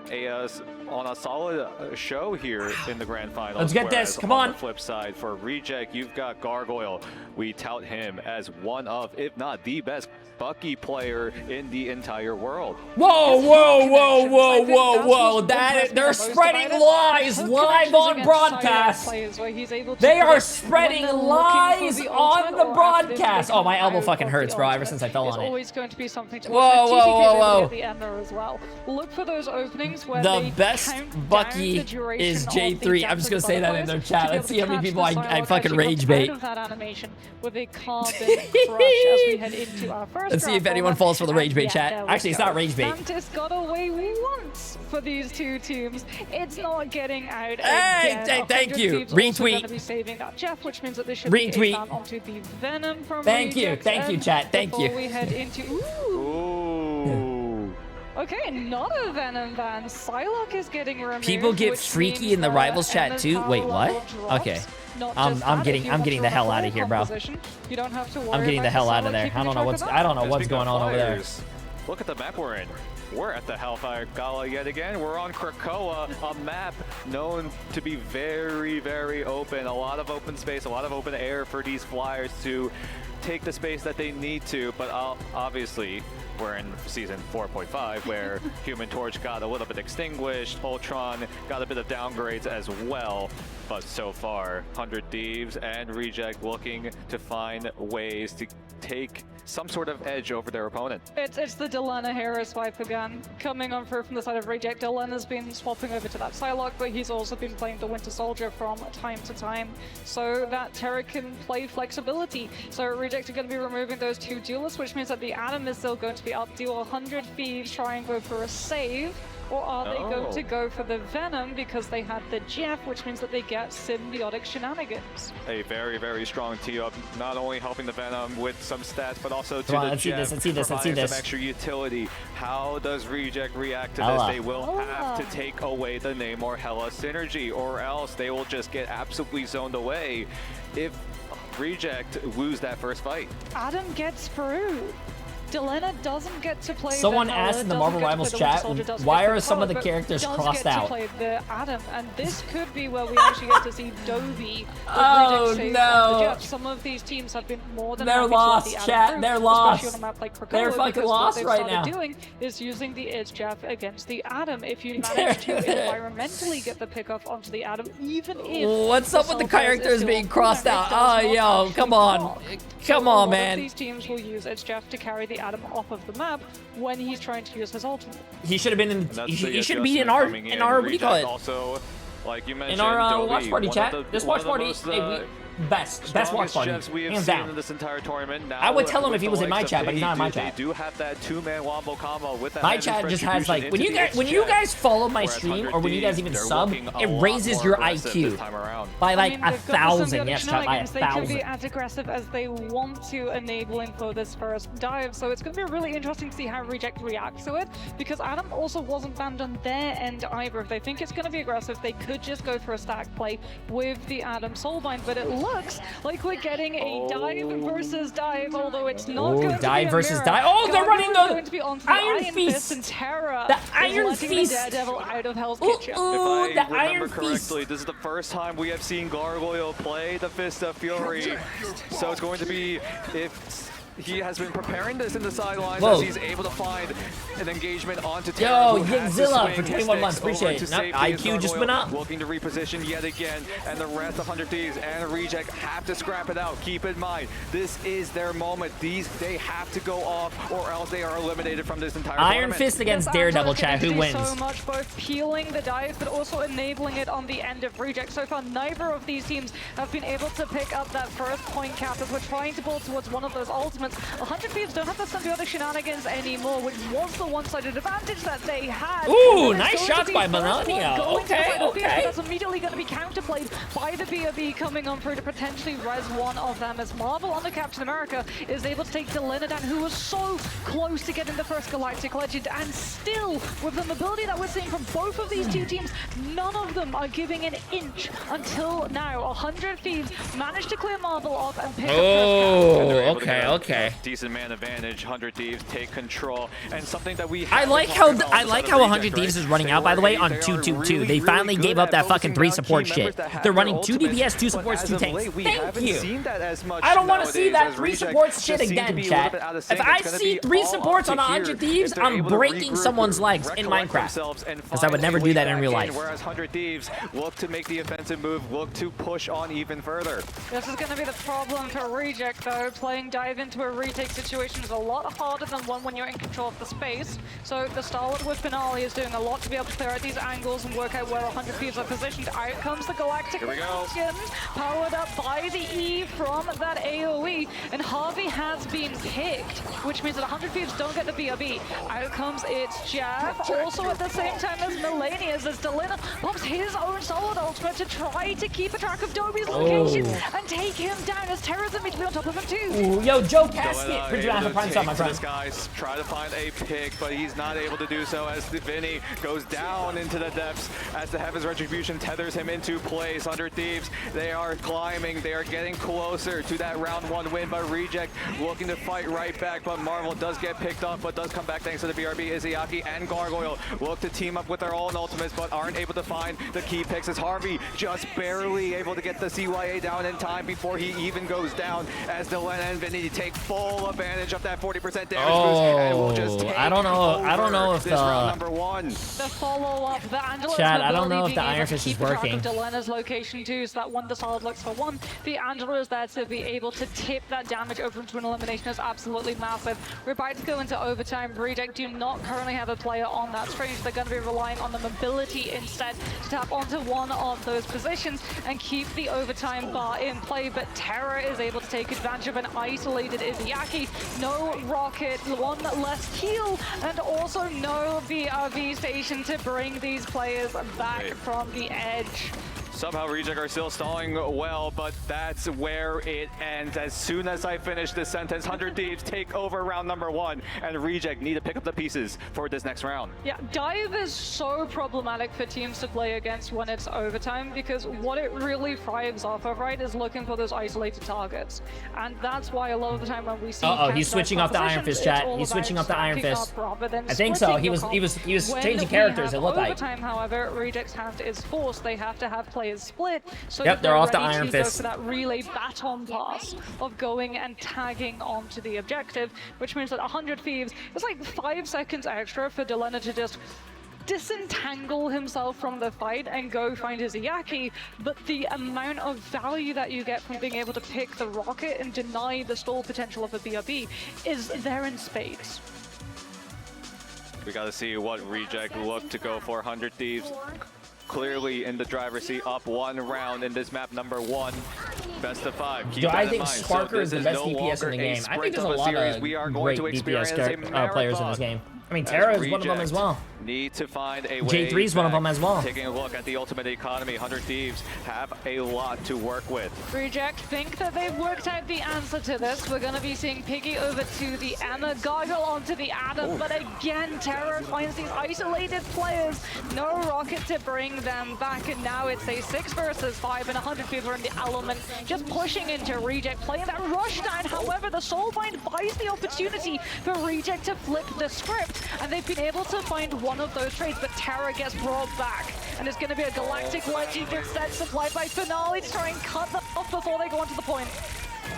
a solid show here in the grand finals. Let's get this, come on. On the flip side, for Reject, you've got Gargoyle. We tout him as one of, if not the best Bucky player in the entire world. Whoa, whoa, whoa, whoa, whoa, whoa. They're spreading lies live on broadcast. They are spreading lies on the broadcast. Oh, my elbow fucking hurts, bro, ever since I fell on it. Always going to be something to whoa, whoa, whoa, whoa. At the end there as well. Look for those openings where the best Bucky is Jay3. I'm just gonna say that in their chat. Let's see how many people I fucking rage bait. With a carbon crush as we head into our first. Let's see if anyone falls for the rage bait chat. Actually, it's not rage bait. Santis got away once for these two teams. It's not getting out again. Thank you. Retweet. Be saving that Jeff, which means that this should retweet be onto the Venom from Thank you, chat. Thank you. We head into okay, not a Venom ban. Psylocke is getting removed. People get freaky in the rivals chat too. Wait, what? Okay. I'm getting the hell out of here, bro. You don't have to worry. I'm getting the hell out of there. I don't know what's going on over there. Look at the map we're in. We're at the Hellfire Gala yet again. We're on Krakoa, a map known to be very, very open. A lot of open space, a lot of open air for these Flyers to take the space that they need to. But obviously, we're in season 4.5 where Human Torch got a little bit extinguished. Ultron got a bit of downgrades as well. But so far, 100 Thieves and Reject looking to find ways to take some sort of edge over their opponent. It's the Delena hero swipe again. Coming on through from the side of Reject, Delena's been swapping over to that Psylocke, but he's also been playing the Winter Soldier from time to time. So that Terra can play flexibility. So Reject are going to be removing those two duelists, which means that the Atom is still going to be up. Do 100 Thieves try and go for a save? Or are they going to go for the Venom because they had the Jeff, which means that they get symbiotic shenanigans? A very, very strong tee-up, not only helping the Venom with some stats, but also to the Jeff, providing some extra utility. How does Reject react to this? They will have to take away the Namor Hela synergy, or else they will just get absolutely zoned away if Reject lose that first fight. Adam gets through. Delena doesn't get to play. Someone asked in the Marvel Rivals chat, why are some of the characters crossed out? Play the Adam, and this could be where we actually get to see Dobie. Oh no! Some of these teams have been more than they're lost, chat. They're lost. They're fucking lost right now. What they've started doing is using the Edge Jab against the Adam. If you manage to environmentally get the pickoff onto the Adam, even if what's up with the characters being crossed out? Oh, yo, come on, come on, man. These teams will use Edge Jab to carry the Adam off of the map when he's trying to use his ultimate. He should have been in. He should be in our what do you call it? Also, like you mentioned, in our Dobie, watch party chat. This watch party, best watch party, we have hands seen down. in this entire tournament. Now, I would tell him if he was in my chat, but he's not in my chat. They do have that two-man wombo combo with that. My chat just has like when you guys follow my stream or when you guys even sub, it raises your IQ by like 1,000. Yes, chat, by 1,000. They can be as aggressive as they want to, enabling for this first dive. So it's going to be really interesting to see how Reject reacts to it, because Adam also wasn't banned on their end either. If they think it's going to be aggressive, they could just go for a stack play with the Adam Soulbind, but it looks like we're getting a dive versus dive, although it's not going to be dive versus mirror. dive. Oh, they're running the Iron Fist. And Terra the Iron Fist. The Daredevil out of Hell's Kitchen. If I remember correctly, this is the first time we have seen Gargoyle play the Fist of Fury. So it's going to be if he has been preparing this in the sidelines as he's able to find an engagement onto Terra. Yo, Yingzilla for 21 months. Appreciate it. IQ just went up. Looking to reposition yet again, and the rest of 100 Thieves and Reject have to scrap it out. Keep in mind, this is their moment. They have to go off, or else they are eliminated from this entire Iron tournament. Fist against Daredevil, chat. Who wins? So much, both peeling the dive, but also enabling it on the end of Reject. So far, neither of these teams have been able to pick up that first point cap as we're trying to build towards one of those ultimates. 100 Thieves don't have the symbiotic shenanigans anymore, which was the one-sided advantage that they had. Ooh, nice shots by Melania. Okay. That's immediately going to be counterplayed by the BRB coming on through to potentially res one of them, as Marvel on the Captain America is able to take Delena down, who was so close to getting the first Galactic Legend, and still, with the mobility that we're seeing from both of these two teams, none of them are giving an inch until now. 100 Thieves managed to clear Marvel off and pick up first cap. Okay. Decent man advantage. 100 Thieves take control, and something that we I like how 100 Thieves is running out, by the way, on 2-2-2. They finally gave up that fucking 3 support shit. They're running 2 DPS, 2 supports, 2 tanks. Thank you. I don't want to see that 3 supports shit again, chat. If I see 3 supports on 100 Thieves, I'm breaking someone's legs in Minecraft. Because I would never do that in real life. Whereas 100 Thieves look to make the offensive move, look to push on even further. This is going to be the problem for Reject, though. Playing dive into a retake situation is a lot harder than one when you're in control of the space. So the Starlord with Finale is doing a lot to be able to clear out these angles and work out where 100 Thieves are positioned. Out comes the Galactic Legend, powered up by the E from that AoE, and Harvey has been picked, which means that 100 Thieves don't get the BRB. Out comes its Jab, also at the same time as Melania's, as Delena pops his own Solid Ultimate to try to keep a track of Dobie's location and take him down, as Terra's immediately on top of him too. Ooh, yo, Joe Casket, pretty much prime sub, my friend. This guy's try to find a pick, but he's not able to do so as Vinny goes down into the depths as the Heaven's Retribution tethers him into place. 100 Thieves, they are climbing, they are getting closer to that round 1 win, but Reject looking to fight right back, but Marvel does get picked up, but does come back thanks to the BRB. Izayaki and Gargoyle look to team up with their own ultimates, but aren't able to find the key picks, as Harvey just barely able to get the CYA down in time before he even goes down, as Delena and Vinny take full advantage of that 40% damage boost, and will just take I don't know if this round number 1. The follow-up, the Angelo's Chad, I don't know if the Iron Fist is working. Delena's location too, so that when the Solid looks for 1, the Angelo is there to be able to tip that damage over into an elimination is absolutely massive. We're about to go into overtime. Reject do not currently have a player on that string, so they're going to be relying on the mobility instead to tap onto one of those positions and keep the overtime bar in play, but Terra is able to take advantage of an isolated Izayaki. No rocket, 1 less heal, and also no BRV station to bring these players back from the edge. Somehow Reject are still stalling well, but that's where it ends. As soon as I finish this sentence, 100 Thieves take over round number 1, and Reject need to pick up the pieces for this next round. Yeah, dive is so problematic for teams to play against when it's overtime, because what it really thrives off of, right, is looking for those isolated targets. And that's why a lot of the time when we see he's switching off the Iron Fist, chat. He's switching off the Iron Fist. I think so. He was changing characters, it looked like. Overtime, however, Reject's hand is forced. They have to have players split, so they're off the Iron Fist. Go for that relay baton pass of going and tagging onto the objective, which means that 100 Thieves is like 5 seconds extra for Delena to just disentangle himself from the fight and go find his Iyaki, but the amount of value that you get from being able to pick the rocket and deny the stall potential of a BRB is there in spades. We got to see what Reject look to go for. 100 Thieves clearly in the driver's seat, up 1 round in this map number 1. Best of 5. Keep that I in think mind. Sparker is the best DPS in the game. I think there's a lot of great DPS players in this game. I mean, Terra is one of them as well. Need to find a way Jay3 is one of them as well. Taking a look at the ultimate economy, 100 Thieves have a lot to work with. Reject think that they've worked out the answer to this. We're going to be seeing Piggy over to the Emma, Gargle onto the Adam, but again, Terra finds these isolated players. No rocket to bring them back, and now it's a 6 versus 5, and 100 Thieves are in the element, just pushing into Reject, playing that rush down. However, the Soulbind buys the opportunity for Reject to flip the script, and they've been able to find one of those trades, but Terra gets brought back, and it's going to be a Galactic Legend instead supplied by Finale to try and cut them off before they go onto the point.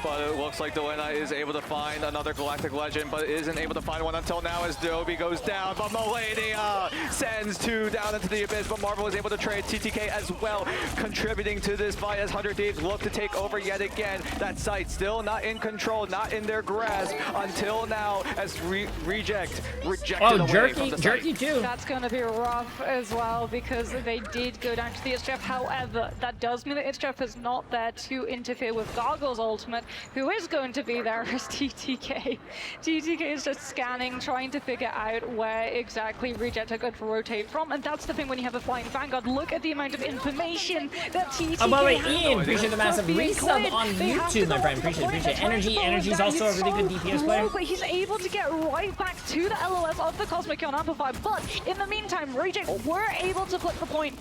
But it looks like Delena is able to find another Galactic Legend, but isn't able to find one until now as Dobie goes down. But Melania sends 2 down into the abyss, but Marvel is able to trade TTK as well, contributing to this fight as 100 Thieves look to take over yet again. That site still not in control, not in their grasp until now as Reject rejected away from the Jerky site. too. That's going to be rough as well, because they did go down to the Itchef. However, that does mean that Itchef is not there to interfere with Gargoyle's ultimate. Who is going to be there is TTK. TTK is just scanning, trying to figure out where exactly Reject are going to rotate from, and that's the thing when you have a flying Vanguard. Look at the amount of information that TTK by the way, has. Ian, appreciate the massive resub on YouTube, my friend. Appreciate it. Energy's also a really good DPS player. But he's able to get right back to the LOS of the Cosmic Ion Amplifier, but in the meantime, Reject were able to flip the point.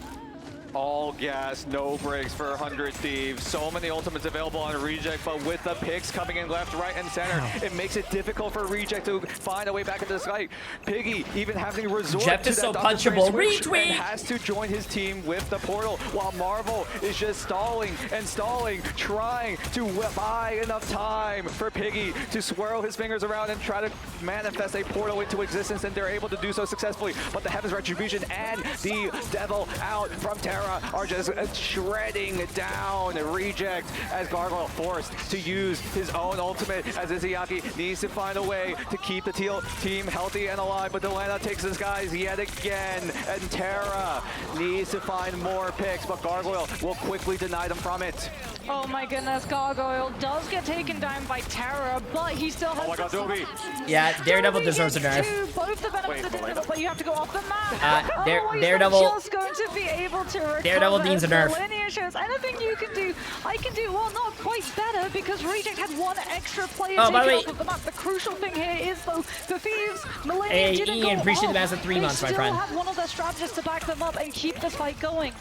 All gas, no breaks for 100 Thieves. So many ultimates available on Reject, but with the picks coming in left, right, and center, it makes it difficult for Reject to find a way back into the site. Piggy even having to resort Jeff to is that so Doctor punchable. Strange switch Retweet! and has to join his team with the portal, while Marvel is just stalling and stalling, trying to buy enough time for Piggy to swirl his fingers around and try to manifest a portal into existence, and they're able to do so successfully. But the Heaven's Retribution and the Devil out from Terra are just shredding down Reject as Gargoyle forced to use his own ultimate as Izayaki needs to find a way to keep the team healthy and alive, but Delena takes his guys yet again, and Terra needs to find more picks, but Gargoyle will quickly deny them from it. Oh my goodness, Gargoyle does get taken down by Terra, but he still has... Oh my god, Dobie! Yeah, Daredevil deserves a nerf. Both the benefits of this, but you have to go off the map. Daredevil... just going to be able to recover. Daredevil needs a nerf. Linear shows anything you can do. I can do, well, not quite better, because Reject had 1 extra player taken off of the map. The crucial thing here is, though, the Thieves, Millennium didn't Ian, go appreciate off. the massive 3 months, my friend. They still have one of their strategists to back them up and keep this fight going.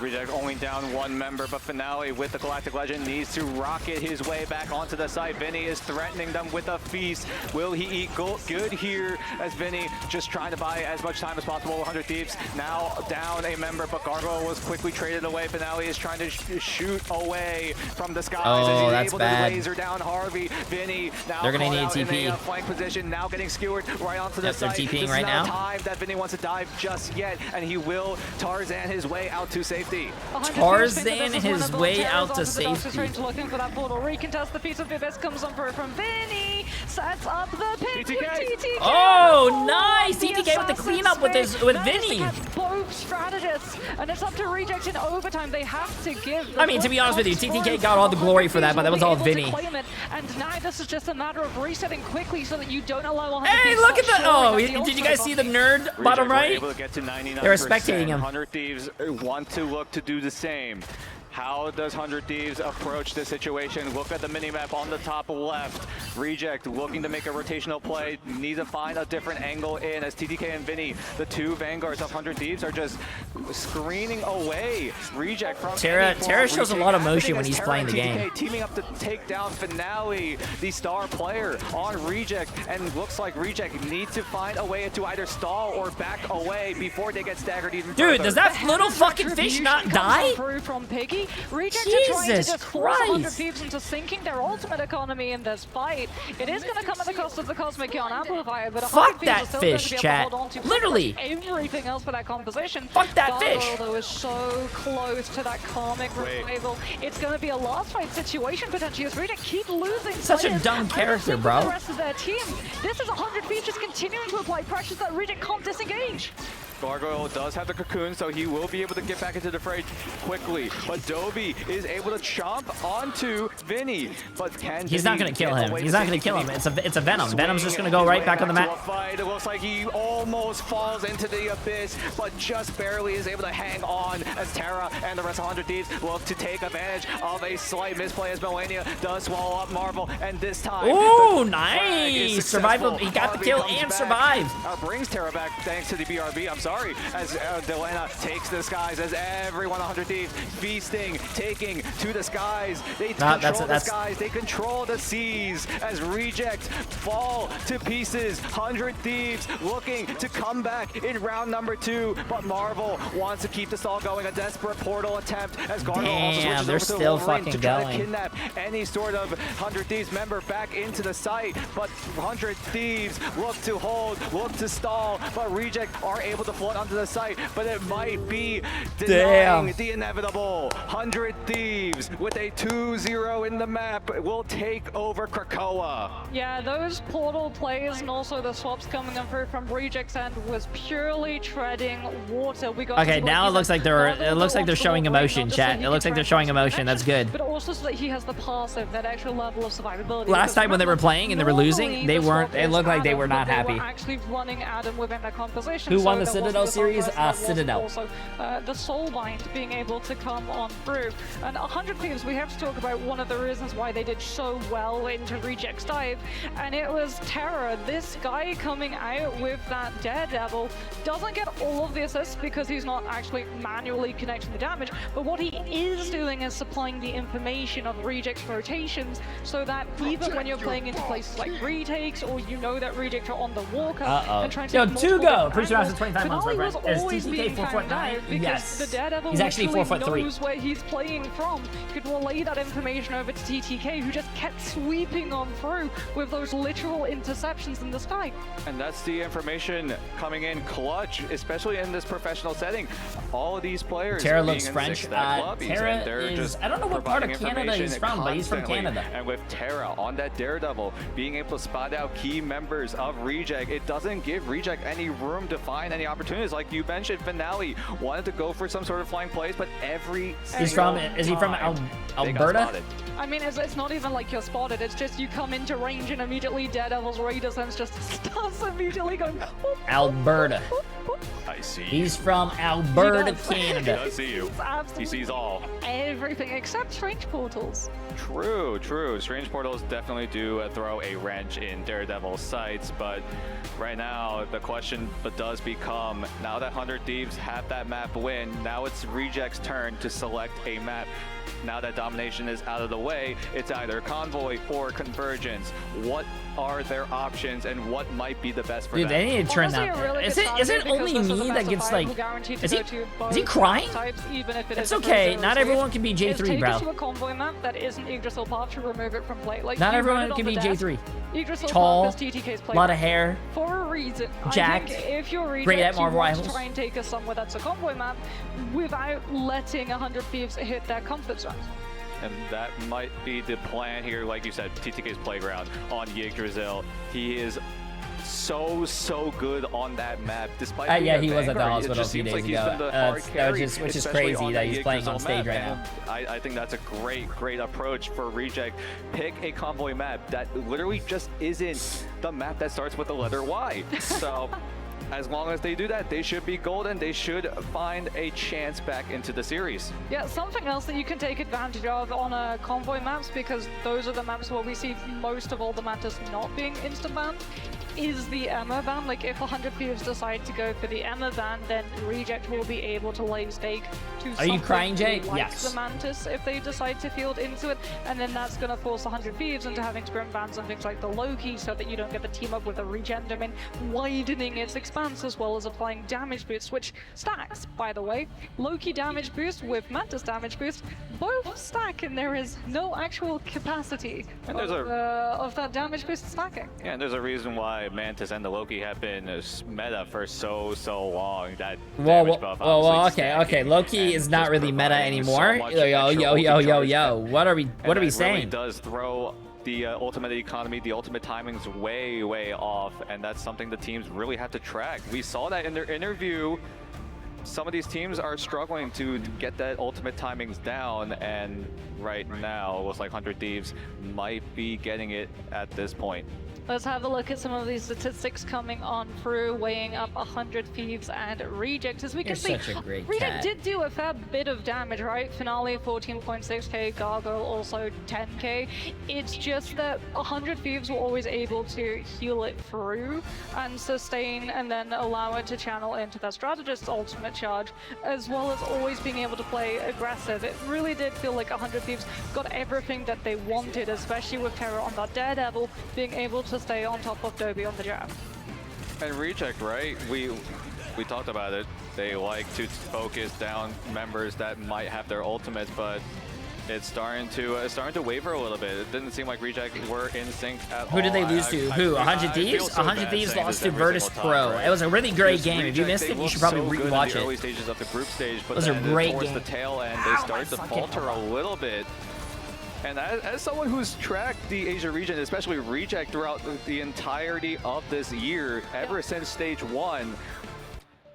Reject only down 1 member, but Finale with the Galactic Legend needs to rocket his way back onto the site. Vinny is threatening them with a feast. Will he eat good here as Vinny just trying to buy as much time as possible? 100 Thieves now down a member, but Gargoyle was quickly traded away. Finale is trying to shoot away from the skies as he's that's able bad. to laser down Harvey. Vinny now They're gonna need caught out TP. in a flank position, now getting skewered right onto the Yes, they're site. TPing This right is now. not time that Vinny wants to dive just yet, and he will Tarzan his way out to safety. Tarzan his way out to safety. Looking for that portal. Recontest the piece of the abyss comes on from Vinny. Sets up the pick. TTK. Oh, nice! TTK with the cleanup with Vinny. Both strategists, and it's up to Reject in overtime. They have to give. I mean, to be honest with you, TTK got all the glory for that, but that was all Vinny. And now this is just a matter of resetting quickly so that you don't allow. Hey, look at that! Oh, did you guys see the nerd bottom right? Able to get to 99%. They were spectating him. 100 Thieves want to look to do the same. How does 100 Thieves approach this situation? Look at the minimap on the top left. Reject looking to make a rotational play. Need to find a different angle in as TTK and Vinny, the two vanguards of 100 Thieves, are just screening away Reject from Terra shows a lot of motion when he's playing the game. Teaming up to take down Finale, the star player on Reject, and looks like Reject needs to find a way to either stall or back away before they get staggered even further. Dude, does that little fucking fish not die? From Piggy. Reject are trying to just force 100 Thieves into sinking their ultimate economy in this fight. It is going to come at the cost of the Cosmic Yawn Amplifier, but 100 Thieves are still going to be able to hold on to literally everything else for that composition. Fuck that fish. Though is so close to that karmic revival. It's going to be a last fight situation potentially as Reject keep losing. Such a dumb character, bro. The rest of their team. This is 100 Thieves just continuing to apply pressures that Reject can't disengage. Gargoyle does have the cocoon, so he will be able to get back into the fray quickly. But Dobie is able to chomp onto Vinny, but can he's not going to kill him. He's not going to kill him. It's a Venom. Venom's just going to go right back on the map. It looks like he almost falls into the abyss, but just barely is able to hang on as Terra and the rest of 100 Thieves look to take advantage of a slight misplay as Melania does swallow up Marvel, and this time, ooh, nice survival. He got the kill and survived. Brings Terra back thanks to the BRB. I'm sorry, as Delena takes the skies, as everyone 100 Thieves feasting, taking to the skies. They control the skies, they control the seas, as Reject fall to pieces. 100 Thieves looking to come back in round number 2, but Marvel wants to keep this all going. A desperate portal attempt as Gargoyle also switches over to the Wolverine to try to kidnap any sort of 100 Thieves member back into the site, but 100 Thieves look to hold, look to stall, but Reject are able to float onto the site, but it might be denying the inevitable. 100 Thieves with a 2-0 in the map will take over Krakoa. Yeah, those portal plays and also the swaps coming in through from Reject's end was purely treading water. We got okay, now it looks like they're showing emotion, chat. It looks like they're showing emotion. That's good. But also so that he has the passive, that extra level of survivability. Last time when they were playing and they were losing, they weren't. It looked like they were not happy. They were actually running Adam within their composition. Who won the Citadel series? Citadel. Also, the Soulbind being able to come on through. And 100 Thieves, we have to talk about one of the reasons why they did so well into Reject's dive, and it was Terra. This guy coming out with that Daredevil doesn't get all of the assists because he's not actually manually connecting the damage, but what he is doing is supplying the information of Reject's rotations, so that even when you're playing into places like retakes, or you know that Reject are on the walker and trying to two go. Pretty sure I was 25 months, my friend. Is TTK 4'9"? Yes. The Daredevil he's actually 4'3". knows where he's playing from. You could relay that information over to TTK, who just kept sweeping on through with those literal interceptions in the sky. And that's the information coming in clutch, especially in this professional setting. All of these players Terra looks French. Terra is, I don't know what part of Canada he's from, but he's from Canada. And with Terra on that Daredevil, being able to spot out key members of Reject, it doesn't give Reject any room to find any opportunities. Like you mentioned, Finale wanted to go for some sort of flying plays, but is he from Alberta? I mean, it's not even like you're spotted. It's just you come into range and immediately Daredevil's radar sense just starts immediately going. Alberta. I see. He's from Alberta, Canada. He does see you. He sees all. Everything except strange portals. True, true. Strange portals definitely do throw a wrench in Daredevil's sights, but right now the question does become, now that 100 Thieves have that map win, now it's Reject's turn to select a map. Now that domination is out of the way, it's either Convoy or Convergence. What are their options and what might be the best for them? Dude, they need to turn that. Really is it only me that gets like? Is he crying? It's okay. Not everyone can be J3, bro. To a Convoy map that isn't Yggdrasil path to remove it from play. Like, not everyone can be J3. Yggdrasil tall, TTK's play lot of hair, for a reason. Jacked, if you're Reject, great at Marvel Rivals, try and take us somewhere that's a Convoy map without letting 100 Thieves hit their comfort zones. And that might be the plan here, like you said, TTK's playground on Yggdrasil. He is so good on that map, despite yeah, he was at the hospital a few days ago, which is crazy that he's playing on stage right now. I think that's a great approach for Reject. Pick a Convoy map that literally just isn't the map that starts with the letter Y. So as long as they do that, they should be golden. They should find a chance back into the series. Yeah, something else that you can take advantage of on convoy maps, because those are the maps where we see most of all the Mantis not being instant banned, is the Emma ban. Like, if 100 Thieves decide to go for the Emma ban, then Reject will be able to lay stake to Are you crying, Jay? like Yes. the Mantis if they decide to field into it, and then that's going to force 100 Thieves into having sprint bans on things like the Loki, so that you don't get the team up with a Regen domain, widening its expanse as well as applying damage boost, which stacks, by the way. Loki damage boost with Mantis damage boost both stack, and there is no actual capacity of that damage boost stacking. Yeah, and there's a reason why Mantis and the Loki have been meta for so long. That damage buff okay. Loki is not really meta anymore. Yo. What are we saying? Really does throw the ultimate economy, the ultimate timing's way off, and that's something the teams really have to track. We saw that in their interview. Some of these teams are struggling to get that ultimate timings down, and right now it looks like 100 Thieves might be getting it at this point. Let's have a look at some of these statistics coming on through, weighing up 100 Thieves and Reject. As we can see, Reject did do a fair bit of damage, right? Finale 14.6k, Gargoyle also 10k. It's just that 100 Thieves were always able to heal it through and sustain, and then allow it to channel into their strategist's ultimate charge, as well as always being able to play aggressive. It really did feel like 100 Thieves got everything that they wanted, especially with Terror on that Daredevil, being able to stay on top of Dobby on the jab. And Reject, right? We talked about it. They like to focus down members that might have their ultimates, but it's starting to waver a little bit. It didn't seem like Reject were in sync at all. Who did they lose to? Who? 100 Thieves? 100 Thieves lost to Virtus Pro. It was a really great game. If you missed it, you should probably rewatch it. Early stages of the group stage, but those are great towards games. the tail end, they started to falter a little bit. And as someone who's tracked the Asia region, especially Reject throughout the entirety of this year, ever since stage 1,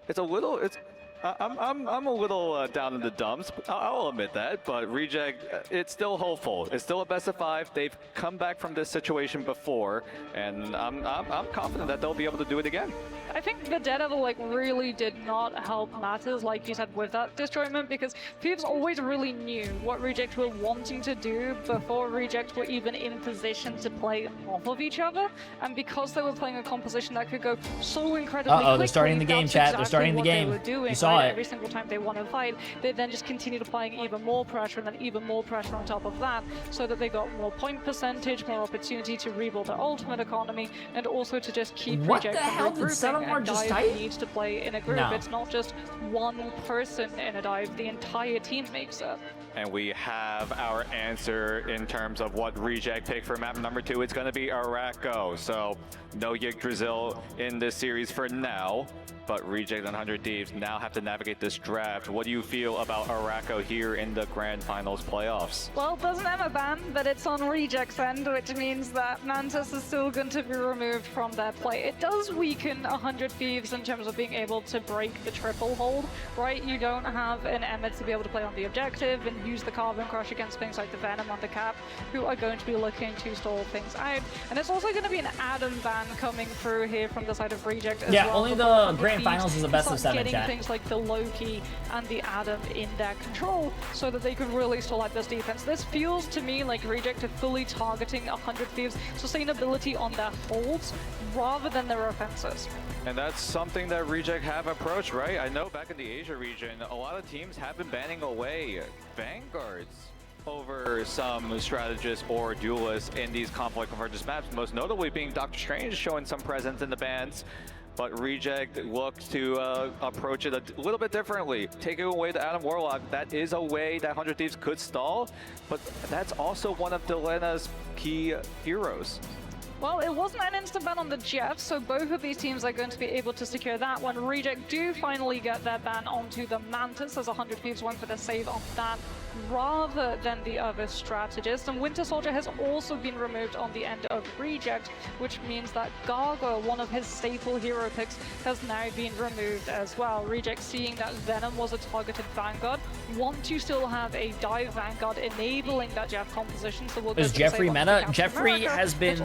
I'm a little down in the dumps. I'll admit that, but Reject, it's still hopeful. It's still a best of 5. They've come back from this situation before, and I'm confident that they'll be able to do it again. I think the Daredevil really did not help matters, like you said, with that destroyment, because Thieves always really knew what Reject were wanting to do before Reject were even in position to play off of each other, and because they were playing a composition that could go so incredibly quickly, they're starting the game, chat. They're starting the game. They were doing, you saw it. Every single time they won a fight, they then just continued applying even more pressure, and then even more pressure on top of that, so that they got more point percentage, more opportunity to rebuild their ultimate economy, and also to just keep Reject from regrouping. And dive needs to play in a group. It's not just one person in a dive, the entire team makes it. And we have our answer in terms of what Reject pick for map number 2. It's going to be Araco. So no Yggdrasil in this series for now, but Reject and 100 Thieves now have to navigate this draft. What do you feel about Araco here in the Grand Finals playoffs? Well, there's an Emma ban, but it's on Reject's end, which means that Mantis is still going to be removed from their play. It does weaken 100 Thieves in terms of being able to break the triple hold, right? You don't have an Emma to be able to play on the objective and use the Carbon Crush against things like the Venom on the cap, who are going to be looking to stall things out. And it's also going to be an Adam ban coming through here from the side of Reject as well. Yeah, only the Grand Finals is the best of 7, getting chat. things like the Loki and the Adam in their control, so that they can really stall out this defense. This feels to me like Reject are fully targeting 100 Thieves' sustainability on their holds rather than their offenses. And that's something that Reject have approached, right? I know back in the Asia region, a lot of teams have been banning away Vanguards over some strategists or duelists in these conflict convergence maps, most notably being Doctor Strange showing some presence in the bans. But Reject looks to approach it a little bit differently. Taking away the Adam Warlock, that is a way that 100 Thieves could stall, but that's also one of Delena's key heroes. Well, it wasn't an instant ban on the Jeff, so both of these teams are going to be able to secure that one. Reject do finally get their ban onto the Mantis, as 100 Thieves went for the save on that rather than the other strategist. And Winter Soldier has also been removed on the end of Reject, which means that Gargoyle, one of his staple hero picks, has now been removed as well. Reject, seeing that Venom was a targeted Vanguard, want to still have a dive Vanguard enabling that Jeff composition. So we'll Is Jeffrey meta? Jeffrey has been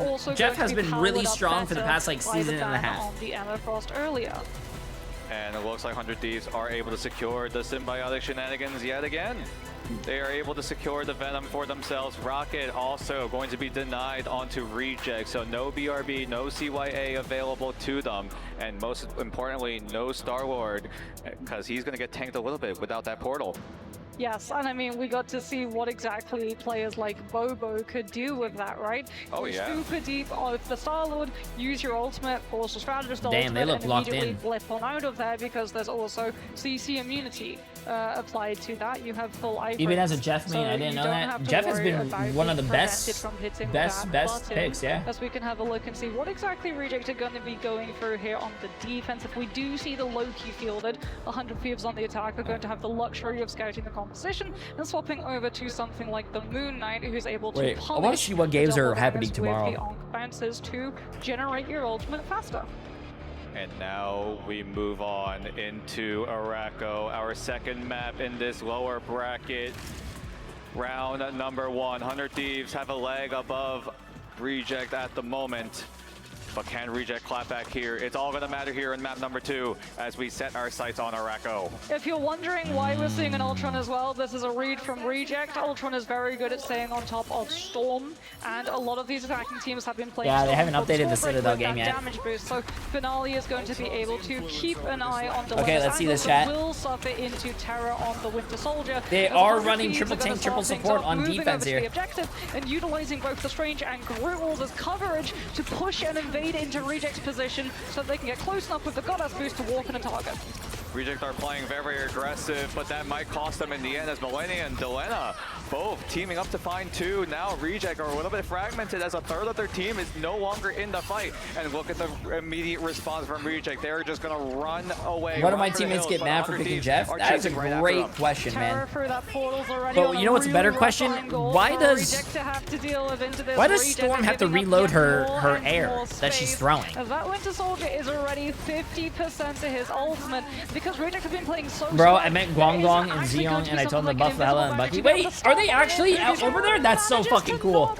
really strong for the past like season and a half. On the Emma Frost earlier. And it looks like 100 Thieves are able to secure the symbiotic shenanigans yet again. They are able to secure the Venom for themselves. Rocket also going to be denied onto Reject, so no BRB, no CYA available to them. And most importantly, no Star-Lord, because he's going to get tanked a little bit without that portal. Yes, and I mean, we got to see what exactly players like Bobo could do with that, right? Oh, yeah. Super deep with the Star-Lord, use your ultimate, force the strategist Damn, they look and locked immediately in. blip on out of there because there's also CC immunity applied to that. You have full eye. Even as a Jeff main, I didn't know that. Jeff has been one of the best picks, yeah. As we can have a look and see what exactly Reject are going to be going through here on the defense. If we do see the Loki fielded, 100 Thieves on the attack are going to have the luxury of scouting the composition and swapping over to something like the Moon Knight, who's able to Wait, I want to see what games are happening tomorrow. With the Onk bounces to generate your ultimate faster. And now we move on into Araco, our second map in this lower bracket. Round number 1. 100 Thieves have a leg above Reject at the moment. But can Reject clap back here? It's all going to matter here in map number 2 as we set our sights on Araco. If you're wondering why we're seeing an Ultron as well, this is a read from Reject. Ultron is very good at staying on top of Storm, and a lot of these attacking teams have been playing they haven't Storm updated the Citadel game yet. Damage boost, so Finale is going to be able to keep an eye on the Okay, let's see this chat. Will suffer into Terror on the Winter Soldier. They are running triple tank, triple support on defense here. The objective and utilizing both the Strange and Groot walls as coverage to push and invade into Reject's position so they can get close enough with the Goddess boost to walk in a target. Reject are playing very aggressive, but that might cost them in the end as Millennia and Delena both teaming up to find 2. Now Reject are a little bit fragmented as a third of their team is no longer in the fight. And look at the immediate response from Reject. They're just going to run away. Why do my teammates get mad for picking Jeff? That is a great question, man. But you know what's a better question? Why does Storm have to reload her air that she's throwing? As that Winter Soldier is already 50% to his ultimate because Reject have been playing so Bro, I meant Guangdong and Zeong, and I told them to buff Hella and Bucky. Wait, are they actually out over there? That's so fucking cool.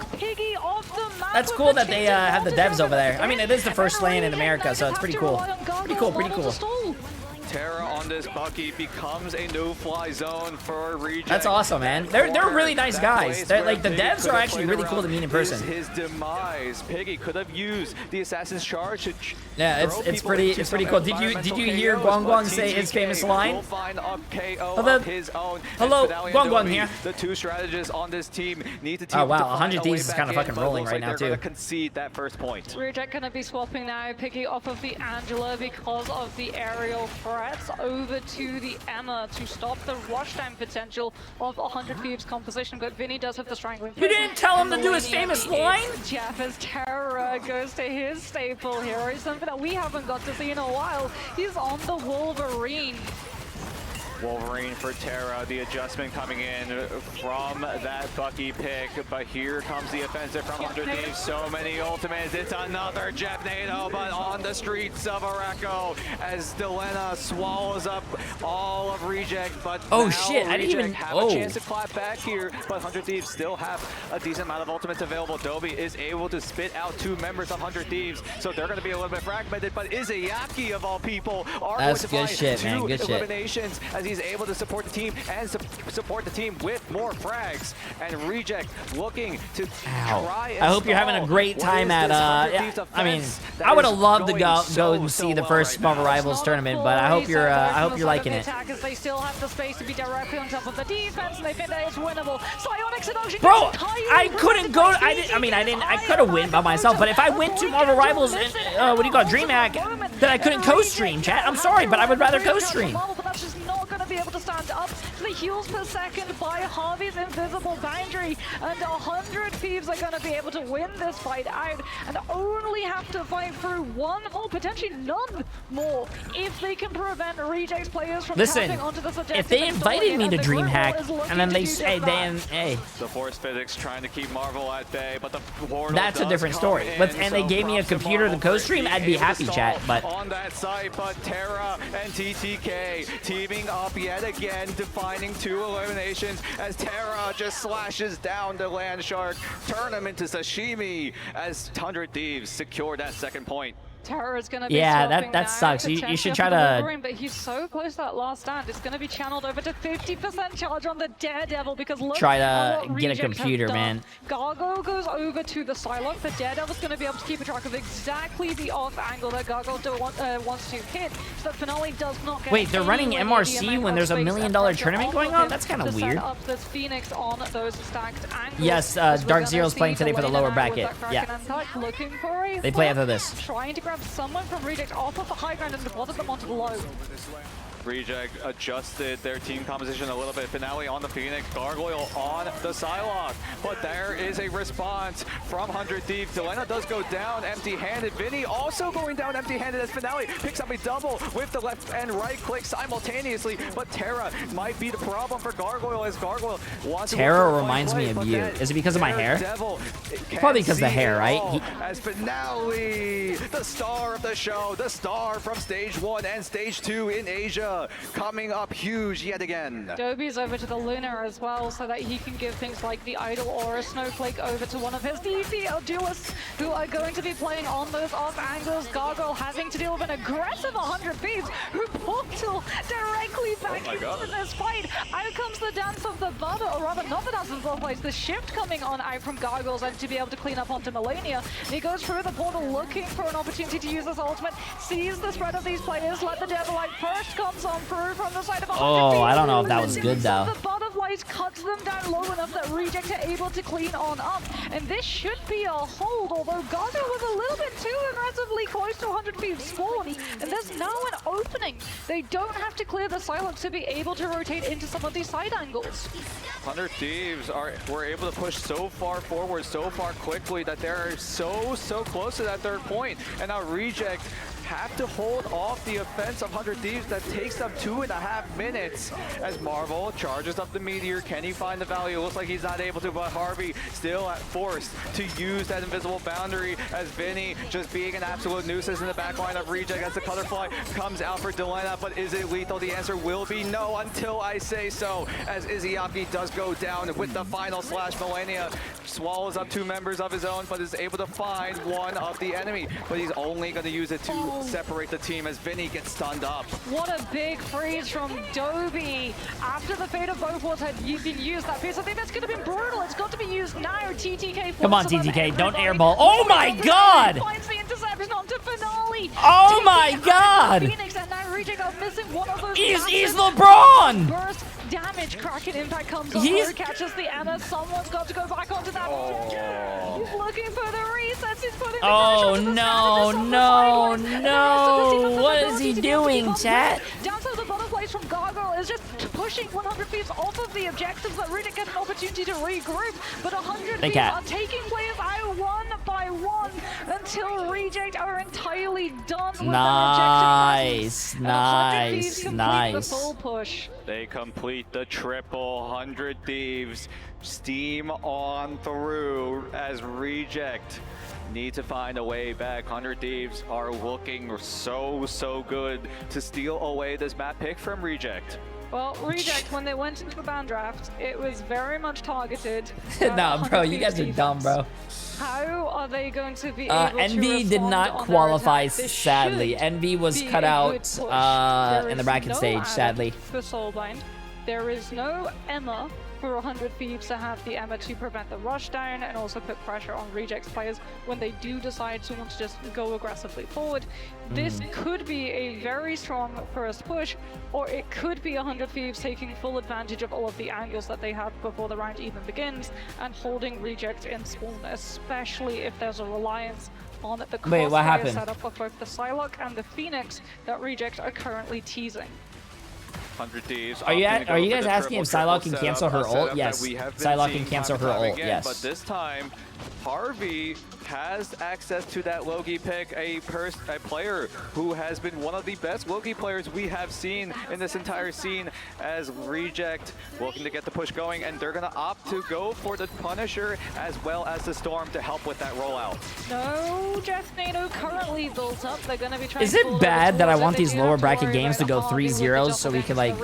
That's cool that they have the devs over there. I mean, it is the first lane in America, so it's pretty cool. Pretty cool. Terra on this Bucky becomes a no-fly zone for Reject. That's awesome, man. They're really nice guys. They're, like, the devs are actually really cool to meet in person. His demise. Piggy could have used the Assassin's Charge to yeah, it's pretty cool. Did you hear Guangdong say his famous line? Hello, Guangdong here. The 2 strategists on this team need to team. Oh wow, 100 Thieves is kind of fucking rolling right now too. They're gonna concede that first point. Reject gonna be swapping now Piggy off of the Angela because of the aerial threats over to the Emma to stop the rush time potential of 100 Thieves composition, but Vinny does have the strangling. You didn't tell him to do his famous line? Jeff as Terror goes to his staple hero, something that we haven't got to see in a while. He's on the Wolverine. Wolverine for Terra, the adjustment coming in from that Bucky pick, but here comes the offensive from 100 Thieves. So many ultimates, it's another Jeff NATO, but on the streets of Araco as Delena swallows up all of Reject, but oh shit, I didn't even have a chance to clap back here, but 100 Thieves still have a decent amount of ultimates available. Dobie is able to spit out 2 members of 100 Thieves, so they're going to be a little bit fragmented, but Izayaki of all people are going to find 2 eliminations as he's able to support the team and support the team with more frags. And Reject looking to try and I hope you're having a great time at I mean, I would have loved to go and see the first Marvel Rivals tournament, but I hope you're liking it. They still have the space to be directly on top of the defense, and they think that it's winnable. Psionics and Ocean. Bro, I couldn't go. I could have win by myself, but if I went to Marvel Rivals and what do you call it, DreamHack, then I couldn't co-stream, chat. I'm sorry, but I would rather co-stream. But that's just not going to be able to stand up to the heals per second by Harvey's invisible boundary, and 100 Thieves are going to be able to win this fight out and only have to fight through one or potentially none more if they can prevent Reject's players from tapping onto the subjective. If they invited me to DreamHack and then they say, hey, the Force Physics trying to keep Marvel at bay, but the portal that's a different story. And they gave me a computer to co-stream, I'd be happy, chat. But on that site, but Terra and TTK teaming up yet again, defining 2 eliminations as Terra just slashes down the Landshark, turn him into sashimi as 100 Thieves secure that second point. Terror is going to be that sucks. You should try to. But he's so close to that last stand. It's going to be channeled over to 50% charge on the Daredevil because look. Try to get a computer, man. Gargoyle goes over to the Psylocke. The Daredevil's going to be able to keep a track of exactly the off angle that Gargoyle wants to hit, so that Finale does not get. Wait, they're running MRC when there's a $1 million tournament going on? That's kind of weird. Set up this Phoenix on those stacked angles. Yes, Dark Zero's playing today for the lower bracket. Yeah. Looking for a they play after this. Trying to grab someone from Reject off of the high ground and deposit them onto the low. Reject adjusted their team composition a little bit. Finale on the Phoenix, Gargoyle on the Psylocke. But there is a response from 100 Thieves. Delena does go down empty-handed. Vinny also going down empty-handed as Finale picks up a double with the left and right click simultaneously. But Terra might be the problem for Gargoyle as Gargoyle wants to... Terra reminds me of you. Is it because of my hair? Probably because of the hair, right? As Finale, the star of the show, the star from Stage 1 and Stage 2 in Asia, coming up huge yet again. Dobby's over to the Luna as well so that he can give things like the Idol or a Snowflake over to one of his DPL duelists who are going to be playing on those off angles. Gargoyle having to deal with an aggressive 100 Thieves who portal directly back into this fight. Out comes the dance of the butter, or rather not the dance of the butter, the shift coming on out from Gargoyle's end to be able to clean up onto Melania. And he goes through the portal looking for an opportunity to use this ultimate, sees the spread of these players, let the Devil Light first comes on through from the side of 100 Oh, I don't know if that was good though. The butterflies cuts them down low enough that Reject are able to clean on up, and this should be a hold, although Gargoyle was a little bit too aggressively close to 100 Thieves spawn, and there's now an opening. They don't have to clear the Psylocke to be able to rotate into some of these side angles. 100 Thieves were able to push so far forward, so far quickly that they're so close to that third point, and now Reject have to hold off the offense of 100 Thieves that takes them 2.5 minutes as Marvel charges up the Meteor. Can he find the value? Looks like he's not able to, but Harvey still forced to use that invisible boundary as Vinny just being an absolute nuisance in the back line of Reject as the Cutterfly comes out for Delena, but is it lethal? The answer will be no until I say so, as Izzyaki does go down with the final slash. Melania swallows up 2 members of his own, but is able to find one of the enemy, but he's only going to use it to separate the team as Vinny gets stunned up. What a big freeze from Dobby. After the fate of both worlds had been used, that piece, I think that's going to be brutal. It's got to be used now. TTK. Come on, TTK, don't airball. Oh my god! Finds the interception onto Finale. Oh my god! Phoenix and now Reject are missing one of those. He's LeBron! Burst damage. Kraken impact comes on. He catches the Anna. Someone's got to go back onto that. He's looking for the resets. He's putting no. What is he doing, chat? Down to the butterflies from Gargoyle is just pushing 100 Thieves off of the objectives that Reject get an opportunity to regroup, but 100 Thieves are taking players out one by one until Reject are entirely done with nice. The full push. They complete the triple. 100 Thieves steam on through as Reject need to find a way back. 100 Thieves are looking so good to steal away this map pick from Reject. Well, Reject, when they went into the ban draft, it was very much targeted. Nah, bro, you guys are dumb, bro. How are they going to be able to Envy did not qualify, sadly. Envy was cut out in the bracket stage, sadly. For Soulblind, there is no Emma for 100 Thieves to have the Emma to prevent the rush down and also put pressure on Reject's players when they do decide to want to just go aggressively forward. This could be a very strong first push, or it could be 100 Thieves taking full advantage of all of the angles that they have before the round even begins and holding Reject in spawn, especially if there's a reliance on the crossfire setup of both the Psylocke and the Phoenix that Reject are currently teasing. 100 Thieves. Are you guys asking if Psylocke can cancel her ult? Yes. Psylocke can cancel her ult. Yes. But this time, Harvey has access to that Loki pick, a player who has been one of the best Loki players we have seen in this entire scene, as Reject looking to get the push going, and they're going to opt to go for the Punisher as well as the Storm to help with that rollout. No, Jay3 currently built up. They're going to be trying. Is it bad that I want these lower bracket games to go 3-0 so we can like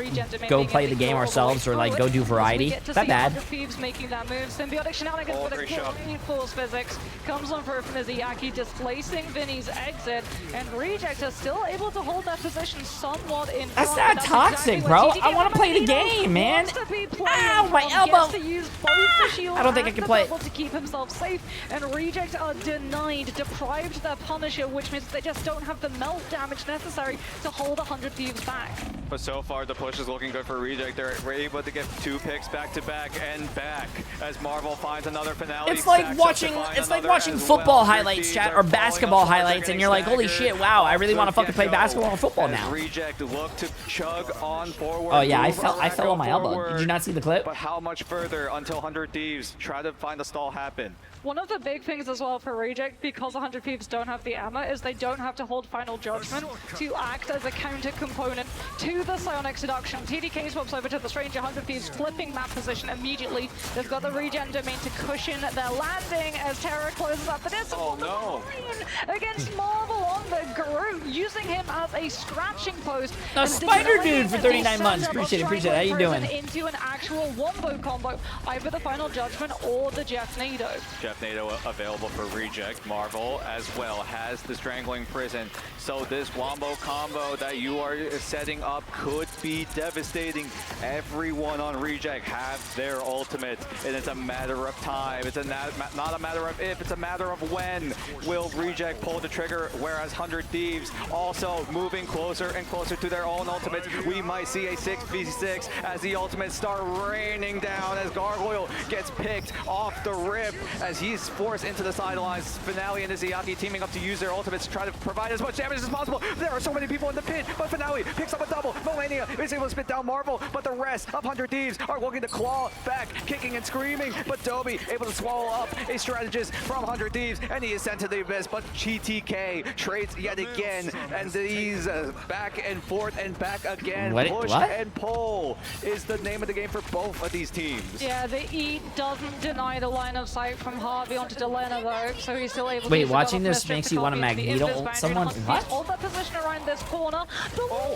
go play the game ourselves or like go do variety? Is that bad? Thieves making that move. Symbiotic shenanigans with a great force physics comes on for Mizuyaki, displacing Vinny's exit, and Reject is still able to hold that position somewhat in front. That's not toxic, bro. I want to play the game, man. Ow, my elbow. I don't think I can play it. To keep himself safe, and Reject are denied, deprived their Punisher, which means they just don't have the melt damage necessary to hold 100 Thieves back. But so far, the push is looking good for Reject. They're able to get 2 picks back to back and back as Marvel finds another finale. It's like watching football highlights, chat, or basketball highlights, and you're like, holy shit, wow, I really want to fucking play basketball or football now. Reject look to chug on forward. Oh yeah, I fell on my elbow. Did you not see the clip? But how much further until 100 Thieves try to find the stall happen? One of the big things as well for Reject, because 100 Thieves don't have the ammo, is they don't have to hold Final Judgment to act as a counter component to the Psionic Seduction. TDK swaps over to the Stranger, 100 Thieves flipping map position immediately. They've got the regen domain to cushion their landing as Terra closes up the distance. Oh no! Against Marvel on the Groot, using him as a scratching post. No, Spider Dude for 39 months. Appreciate it. How you doing? Into an actual wombo combo, either the Final Judgment or the Jay3. Jay3 available for Reject. Marvel as well has the Strangling Prison. So this wombo combo that you are setting up could be devastating. Everyone on Reject have their ultimate, and it's a matter of time. It's not a matter of if, it's a matter of when will Reject pull the trigger, whereas 100 Thieves also moving closer and closer to their own ultimates. We might see a 6v6 as the ultimates start raining down as Gargoyle gets picked off the rip as he's forced into the sidelines. Finale and Izuyaki teaming up to use their ultimates to try to provide as much damage as possible. There are so many people in the pit, but Finale picks up a double. Melania is able to spit down Marvel, but the rest of 100 Thieves are looking to claw back, kicking and screaming, but Dobby able to swallow up a strategist from 100 Thieves, and he is sent to the abyss, but GTK trades yet again, and these back and forth and back again. Push and pull is the name of the game for both of these teams. Yeah, the E doesn't deny the line of sight from Harvey onto Delena though, so he's still able to Wait, watching this makes you want to Magneto ult someone? What? Hold that position around this corner.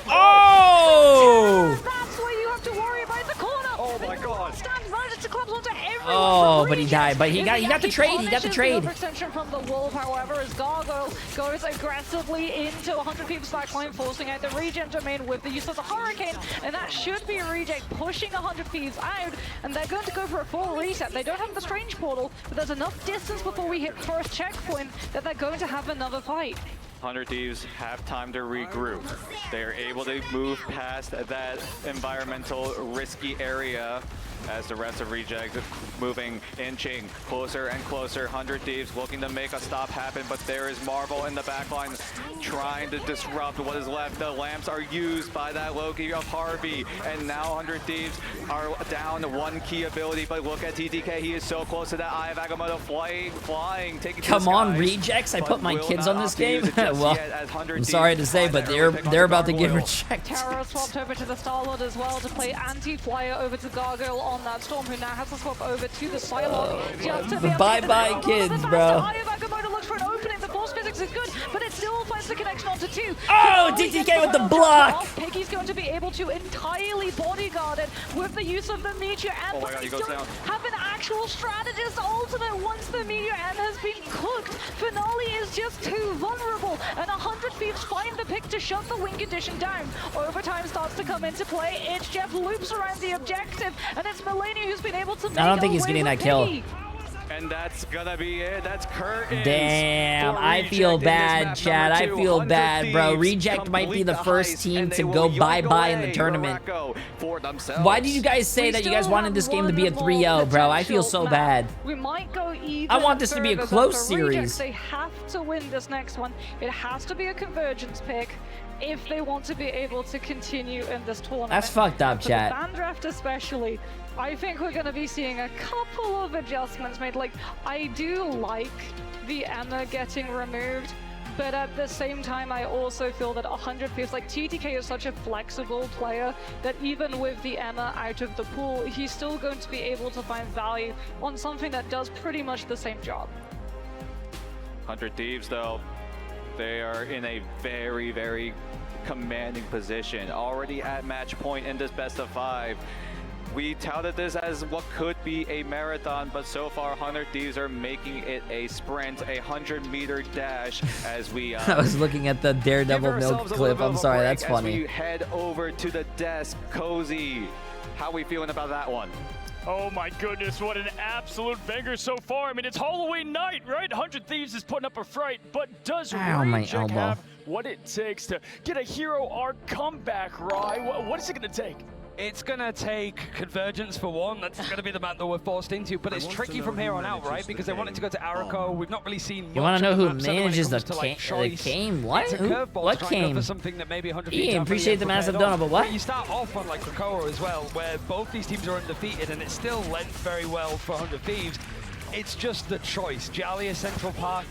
Oh! That's where you have to worry about the corner. Oh my god. Stands right to clubs onto everyone. Oh, but he died. But he got the trade. He got the trade. Extension from the Wolf, however, as Gargoyle goes aggressively into 100 Thieves backline, forcing out the regen domain with the use of the Hurricane, and that should be Reject pushing 100 Thieves out, and they're going to go for a full reset. They don't have the Strange Portal, but there's enough distance before we hit first checkpoint that they're going to have another fight. 100 Thieves have time to regroup. They are able to move past that environmental risky area as the rest of Reject moving, inching closer and closer. 100 Thieves looking to make a stop happen, but there is Marvel in the backline trying to disrupt what is left. The lamps are used by that Loki of Harvey, and now 100 Thieves are down to one key ability, but look at TTK. He is so close to that Eye of Agamotto flying, taking Come on, Rejects. I put my kids on this game. Well, I'm sorry to say, but they're about to get rejected. Terra swapped over to the Star-Lord as well to play anti-flyer over to Gargoyle on that Storm, who now has to swap over to the Psylocke. Bye-bye, kids, bro. Eye of Agamotto looks for an opening. The force physics is good, but it still finds the connection onto 2. Oh, DTK with the block. Piggy's going to be able to entirely bodyguard it with the use of the Meteor End, but they don't have an actual strategist ultimate once the Meteor End has been cooked. Finale is just too vulnerable, and 100 Thieves find the pick to shut the win condition down. Overtime starts to come into play. It's Jeff loops around the objective, and it's Melania who's been able to make I don't think he's getting that kill. And that's gonna be it. That's curtains. Damn, I feel bad, Chad. I feel bad, bro. Reject might be the first team to go bye-bye in the tournament. Why did you guys say that you guys wanted this game to be a 3-0, bro? I feel so bad. We might go either. I want this to be a close series. They have to win this next one. It has to be a convergence pick. if they want to be able to continue in this tournament. That's fucked up, For chat. the ban draft especially, I think we're going to be seeing a couple of adjustments made. Like, I do like the Emma getting removed, but at the same time, I also feel that 100 feels like TTK is such a flexible player that even with the Emma out of the pool, he's still going to be able to find value on something that does pretty much the same job. 100 Thieves, though, they are in a very, very commanding position. Already at match point in this best of 5. We touted this as what could be a marathon, but so far 100 Thieves are making it a sprint, a 100-meter dash as we I was looking at the Daredevil milk clip. I'm sorry, that's funny. As we head over to the desk. Cozy, how are we feeling about that one? Oh my goodness, what an absolute banger so far. I mean, it's Halloween night, right? 100 Thieves is putting up a fight, but does Reject have what it takes to get a hero arc comeback, Rye? What is it going to take? It's going to take Convergence for one. That's going to be the map that we're forced into. But it's tricky from here on out, right? Because they want it to go to Arako. We've not really seen much. You want to know who maps manages the game? What? What came? Something that maybe 100 Ian, appreciate the massive donut, but what? You start off on like Krakoa as well, where both these teams are undefeated, and it still went very well for 100 Thieves. It's just the choice. Jalia, Central Park.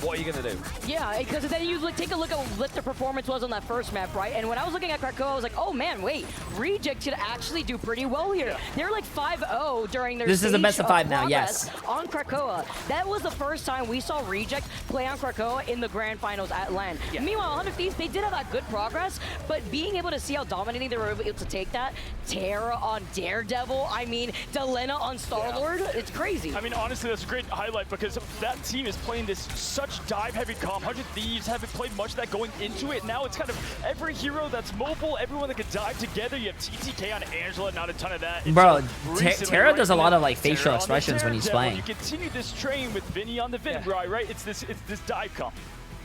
What are you going to do? Yeah, because then you take a look at what the performance was on that first map, right? And when I was looking at Krakoa, I was like, oh man, wait, Reject should actually do pretty well here. They're like 5-0 during their This is the best of 5 now, yes. On Krakoa. That was the first time we saw Reject play on Krakoa in the grand finals at LAN. Yeah. Meanwhile, 100 Thieves, they did have that good progress, but being able to see how dominating they were able to take that, Terra on Daredevil, I mean, Delena on Star-Lord, it's crazy. I mean, honestly, that's a great highlight because that team is playing this such dive-heavy comp. 100 Thieves haven't played much of that going into it. Now it's kind of every hero that's mobile, everyone that can dive together. You have TTK on Angela, not a ton of that. Bro, Terra does a lot of like facial expressions when he's playing. You continue this train with Vinny on the Vin, right? It's this dive comp.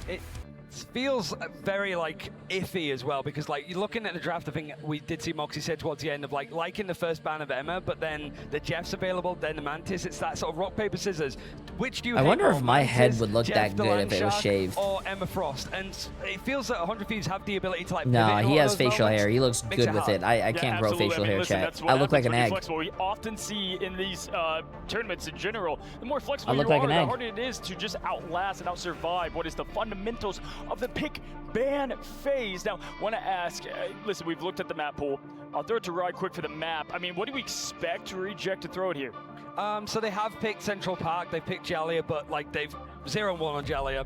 It feels very like iffy as well, because like you're looking at the draft, I think we did see Moxie said towards the end of like in the first ban of Emma, but then the Jeff's available, then the Mantis. It's that sort of rock paper scissors. Which do you? I wonder if my head would look Jeff, that good if it was shaved. Or Emma Frost, and it feels that 100 Thieves have the ability to like. No, he has facial moments. hair. He looks good with it. I can't grow facial hair, chat. I look like an egg. Flexible. We often see in these tournaments in general, the more flexible I look you like are, an the egg. harder it is to just outlast and outsurvive what is the fundamentals of the pick ban phase. Now, want to ask, listen, we've looked at the map pool. I'll throw it to Rye quick for the map. I mean, what do we expect Reject to throw it here? So they have picked Central Park, they've picked Jalia, but like they've 0-1 on Jalia,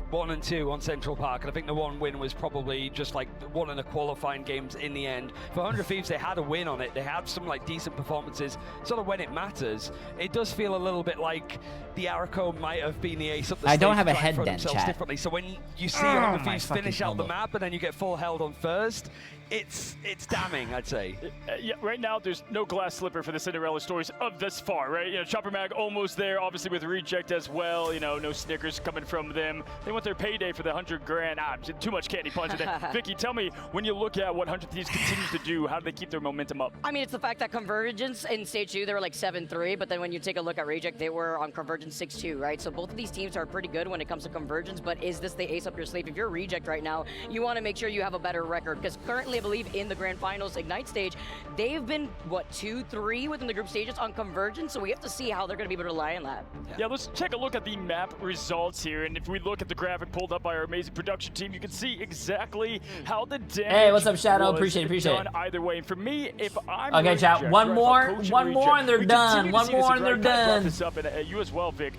1 and 2 on Central Park, and I think the one win was probably just like one of the qualifying games in the end. For 100 Thieves, they had a win on it. They had some like decent performances, sort of when it matters. It does feel a little bit like the Arako might have been the ace up the I stage don't have a to try and head throw dent, themselves chat. differently. So when you see 100 Thieves finish out the map and then you get full held on first, it's damning, I'd say. Yeah, right now there's no glass slipper for the Cinderella stories of this far, right? You know, Chopper Mag almost there, obviously with Reject as well. You know, no Snickers coming from them. They want their payday for the 100 grand. Too much candy punch in there. Vicky, tell me, when you look at what 100 Thieves continues to do, how do they keep their momentum up? I mean, it's the fact that Convergence in Stage 2, they were like 7-3, but then when you take a look at Reject, they were on Convergence 6-2, right? So both of these teams are pretty good when it comes to Convergence, but is this the ace up your sleeve? If you're Reject right now, you want to make sure you have a better record, because currently, I believe, in the Grand Finals Ignite stage, they've been, what, 2-3 within the group stages on Convergence, so we have to see how they're going to be able to rely on that. Yeah, let's take a look at the map results here, and if we look at the graphic pulled up by our amazing production team, you can see exactly how the damage Hey, what's up, Shadow? was Appreciate it. done either way. And for me, if I'm Okay, chat, Reject, one right, more, if I'm coaching one more, Reject, and they're we done. continue to One see this, more, and right? they're Pat brought done. this up, and you as well, Vic.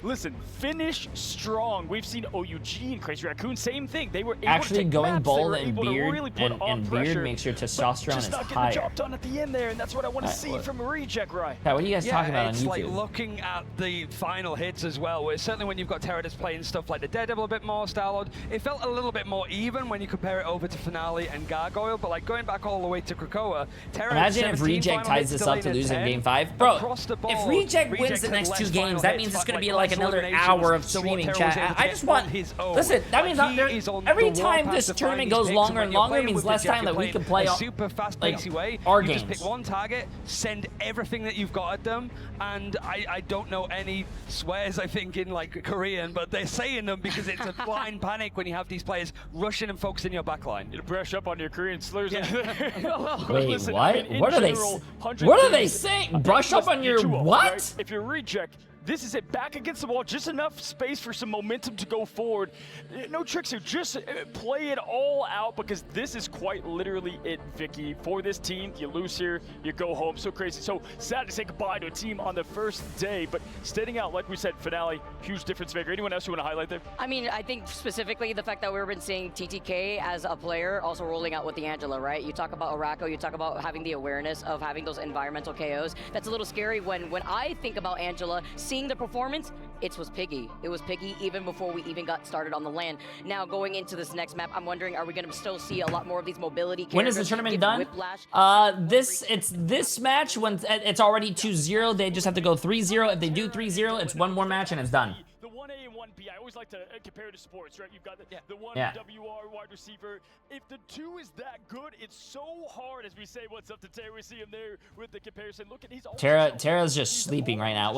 Listen, finish strong. We've seen OUG and Crazy Raccoon, same thing. They were able Actually, to take going maps. bald They were and able to beard really put on and pressure, beard makes your but testosterone just is not getting higher. the job done at the end there, and that's what I want to Alright, see well. from Reject, right? Pat, what are you guys talking about on it's YouTube? like looking at the final hits as well, where certainly when you've got Terradus playing stuff like the Daredevil a bit more, Star-Lord, it felt a little bit more even when you compare it over to Finale and Gargoyle, but like going back all the way to Krakoa, Terra Imagine if Reject ties this up to losing Game 5. Bro, if Reject wins the next 2 games, that means it's going to be like like another hour of streaming chat. I just want, listen, that means every time this tournament goes longer and longer, it means less time that we can play super fast-paced way. our you games. Just pick one target, send everything that you've got at them, and I don't know any swears, I think, in like Korean, but they're saying them because it's a blind panic when you have these players rushing and focusing your backline. You brush up on your Korean slurs. Wait, Listen, what? I mean, What are general, what are they saying? Brush up on your what? Right? If you're reject, this is it. Back against the wall, just enough space for some momentum to go forward. No tricks here. Just play it all out because this is quite literally it, Vicky. For this team, you lose here, you go home. So crazy. So sad to say goodbye to a team on the first day, but standing out, like we said, finale, huge difference maker. Anyone else you want to highlight there? I mean, I think specifically the fact that we've been seeing TTK as a player also rolling out with the Angela, right? You talk about Araco, you talk about having the awareness of having those environmental KOs. That's a little scary when I think about Angela, seeing the performance, it was Piggy. It was Piggy even before we even got started on the LAN. Now going into this next map, I'm wondering, are we going to still see a lot more of these mobility characters? When is the tournament done? It's this match when it's already 2-0. They just have to go 3-0. If they do 3-0, it's one more match and it's done. The 1A and 1B, I always like to compare to sports, right? You've got the one WR wide receiver. If the 2 is that good, it's so hard as we say what's up to Terra. We see him there with the comparison. Look at he's Terra's just sleeping right now.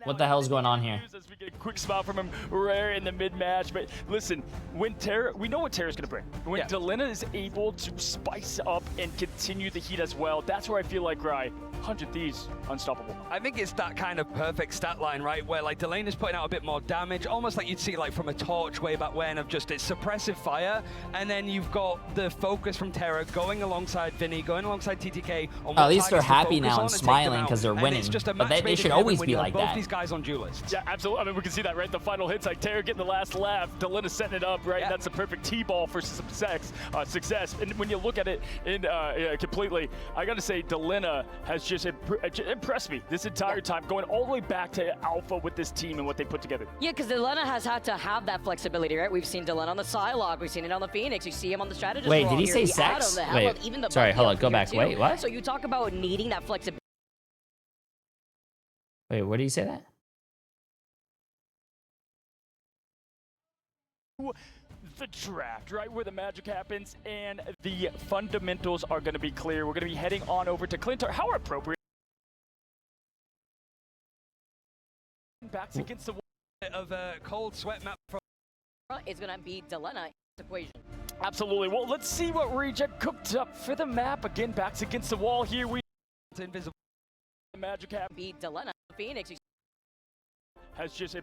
What the hell's going on here? As we get a quick smile from him, rare in the mid-match. But listen, when Terra, we know what Terra's gonna bring. When Delena is able to spice up and continue the heat as well, that's where I feel like 100 Thieves, unstoppable. I think it's that kind of perfect stat line, right? Where like Delena's putting out a bit more damage, almost like you'd see like from a Torch way back when, of just its suppressive fire, and then you've got the focus from Terra going alongside Vinny, going alongside TTK. On at least they're happy now and smiling because they're winning. But they should always be like that. These guys on duelists. Yeah, absolutely. I mean, we can see that, right? The final hits, like Terra getting the last laugh, Delena setting it up, right? That's a perfect T-ball for success. And when you look at it in completely, I got to say, Delena has just impressed me this entire time, going all the way back to Alpha with this team and what they put together. Yeah, because Delena has had to have that flexibility, right? We've seen Delena on the Psylocke, we've seen it on the Phoenix, you see him on the Strategist. Wait, did he say sex? Wait, sorry, hold on, go back. Wait, what? So you talk about needing that flexibility. Wait, where did he say that? The draft, right, where the magic happens and the fundamentals are going to be clear. We're going to be heading on over to Clintar. How appropriate. Backs against the wall of a cold sweat map. It's going to be Delena equation. Absolutely. Well, let's see what Reject cooked up for the map. Again, backs against the wall here. It's invisible. Magic happen. Beat Delena. Phoenix has just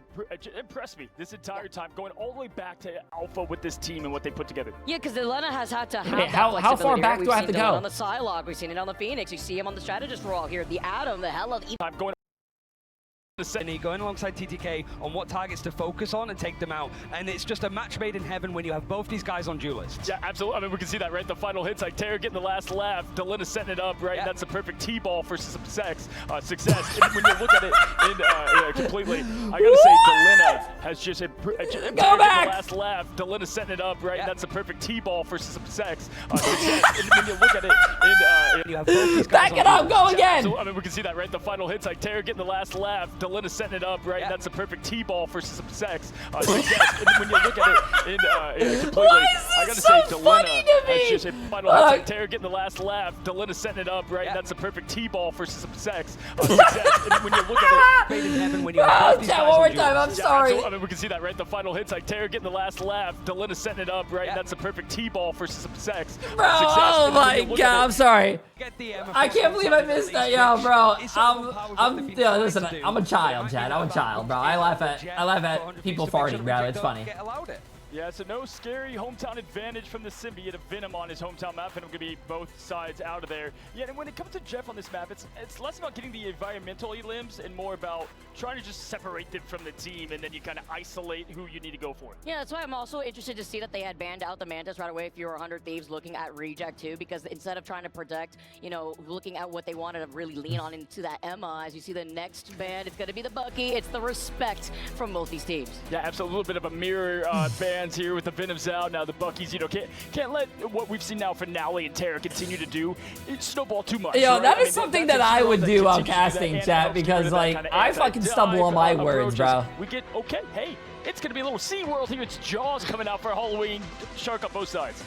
impressed me this entire time, going all the way back to Alpha with this team and what they put together. Yeah, because Delena has had to have that how far back do I have to go? On the Psylocke, we've seen it on the Phoenix, you see him on the Strategist role here, the Atom, the hell of I'm going going alongside TTK on what targets to focus on and take them out, and it's just a match made in heaven when you have both these guys on duelists. Yeah, absolutely. I mean, we can see that, right? The final hits, like Terra getting the last laugh, Delena setting it up, right? That's a perfect T-ball for success. And when you look at it completely, I gotta say, Delena has just go back. The last laugh, Delena setting it up, right? That's a perfect T-ball for success. And when you look at it, you have both these back guys it up, go again. So, I mean, we can see that, right? The final hits, like Terra getting the last laugh, Delena setting it up, right? That's a perfect T-ball for success. And when you look at it completely, I gotta say, Delena has just final hits, like Terra getting the last laugh, Delena setting it up, right? That's a perfect T-ball for success. And when you look at it, made in heaven when you have both these guys one more time, I'm sorry. I mean, we can see that, right? The final hits, like Terra getting the last laugh, Delena setting it up, right? That's a perfect T-ball for success. Bro, oh my god, I'm sorry. I can't believe I missed that, yo, bro. Listen, I'm a child, Chad. I'm a child, bro. I laugh at people farting, bro. It's funny. Yeah, so no scary hometown advantage from the Symbiote of Venom on his hometown map, and I'm going to be both sides out of there. Yeah, and when it comes to Jeff on this map, it's less about getting the environmental limbs and more about trying to just separate them from the team, and then you kind of isolate who you need to go for. Yeah, that's why I'm also interested to see that they had banned out the Mantis right away if you were 100 Thieves looking at Reject too, because instead of trying to protect, you know, looking at what they wanted to really lean on into that Emma, as you see the next ban, it's going to be the Bucky. It's the respect from both these teams. Yeah, absolutely. A little bit of a mirror ban plans here with the Venoms out. Now the Buckies, you know, can't let what we've seen now Finale and Terra continue to do snowball too much. Yo, right? that is something that I would do while casting, chat, because like I fucking stumble on my words, bro. We get okay. Hey, it's gonna be a little Sea World here. It's Jaws coming out for Halloween. Shark up both sides.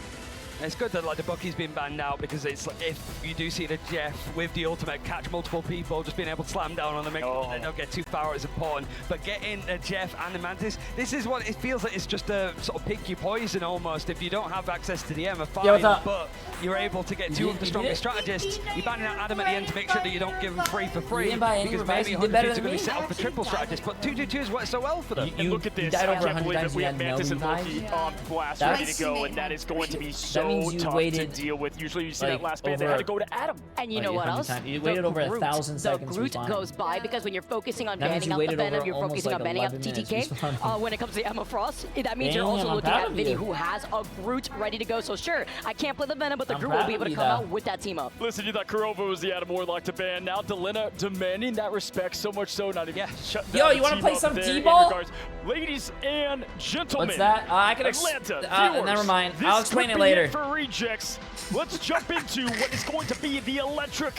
It's good that like the Bucky's been banned out, because it's like, if you do see the Jeff with the ultimate catch multiple people, just being able to slam down on them, make sure they don't get too far is important. But getting the Jeff and the Mantis, this is what it feels like. It's just a sort of pick your poison almost. If you don't have access to the Emma, fine, but you're able to get two of the strongest strategists. You're banning out Adam at the end to make sure that you don't give them free for free, because maybe 100 feet are going to be set up for triple strategists, but 222s work so well for them. And look at this. I can't believe that we have Mantis and Loki on blast ready to go, and that is going to be so tough to deal with. Usually you see that last band, they had to go to Adam. And you know what else? You waited over 1,000 seconds. The Groot goes by, because when you're focusing on banning out the Venom, you're focusing on banning out the TTK. When it comes to Emma Frost, that means you're also looking at Vinny, who has a Groot ready to go. So sure, I can't play the Venom, but the Groot will be able to come out with that team up. Listen, you thought Kurova was the Adam Warlock to ban. Now Delena demanding that respect so much so not even shut down. Yo, you want to play some T-ball? Ladies and gentlemen. What's that? I can Atlanta, never mind. I'll explain it later. For Rejects, let's jump into what is going to be the electric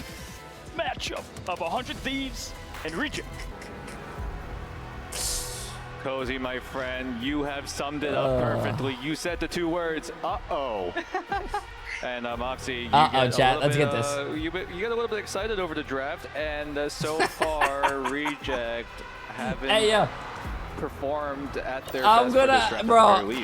matchup of 100 Thieves and Reject. Cozy, my friend, you have summed it up perfectly. You said the two words, uh-oh. And Moxie, chat, let's get this. You get a little bit excited over the draft, and so far, Reject haven't performed at their best for this draft,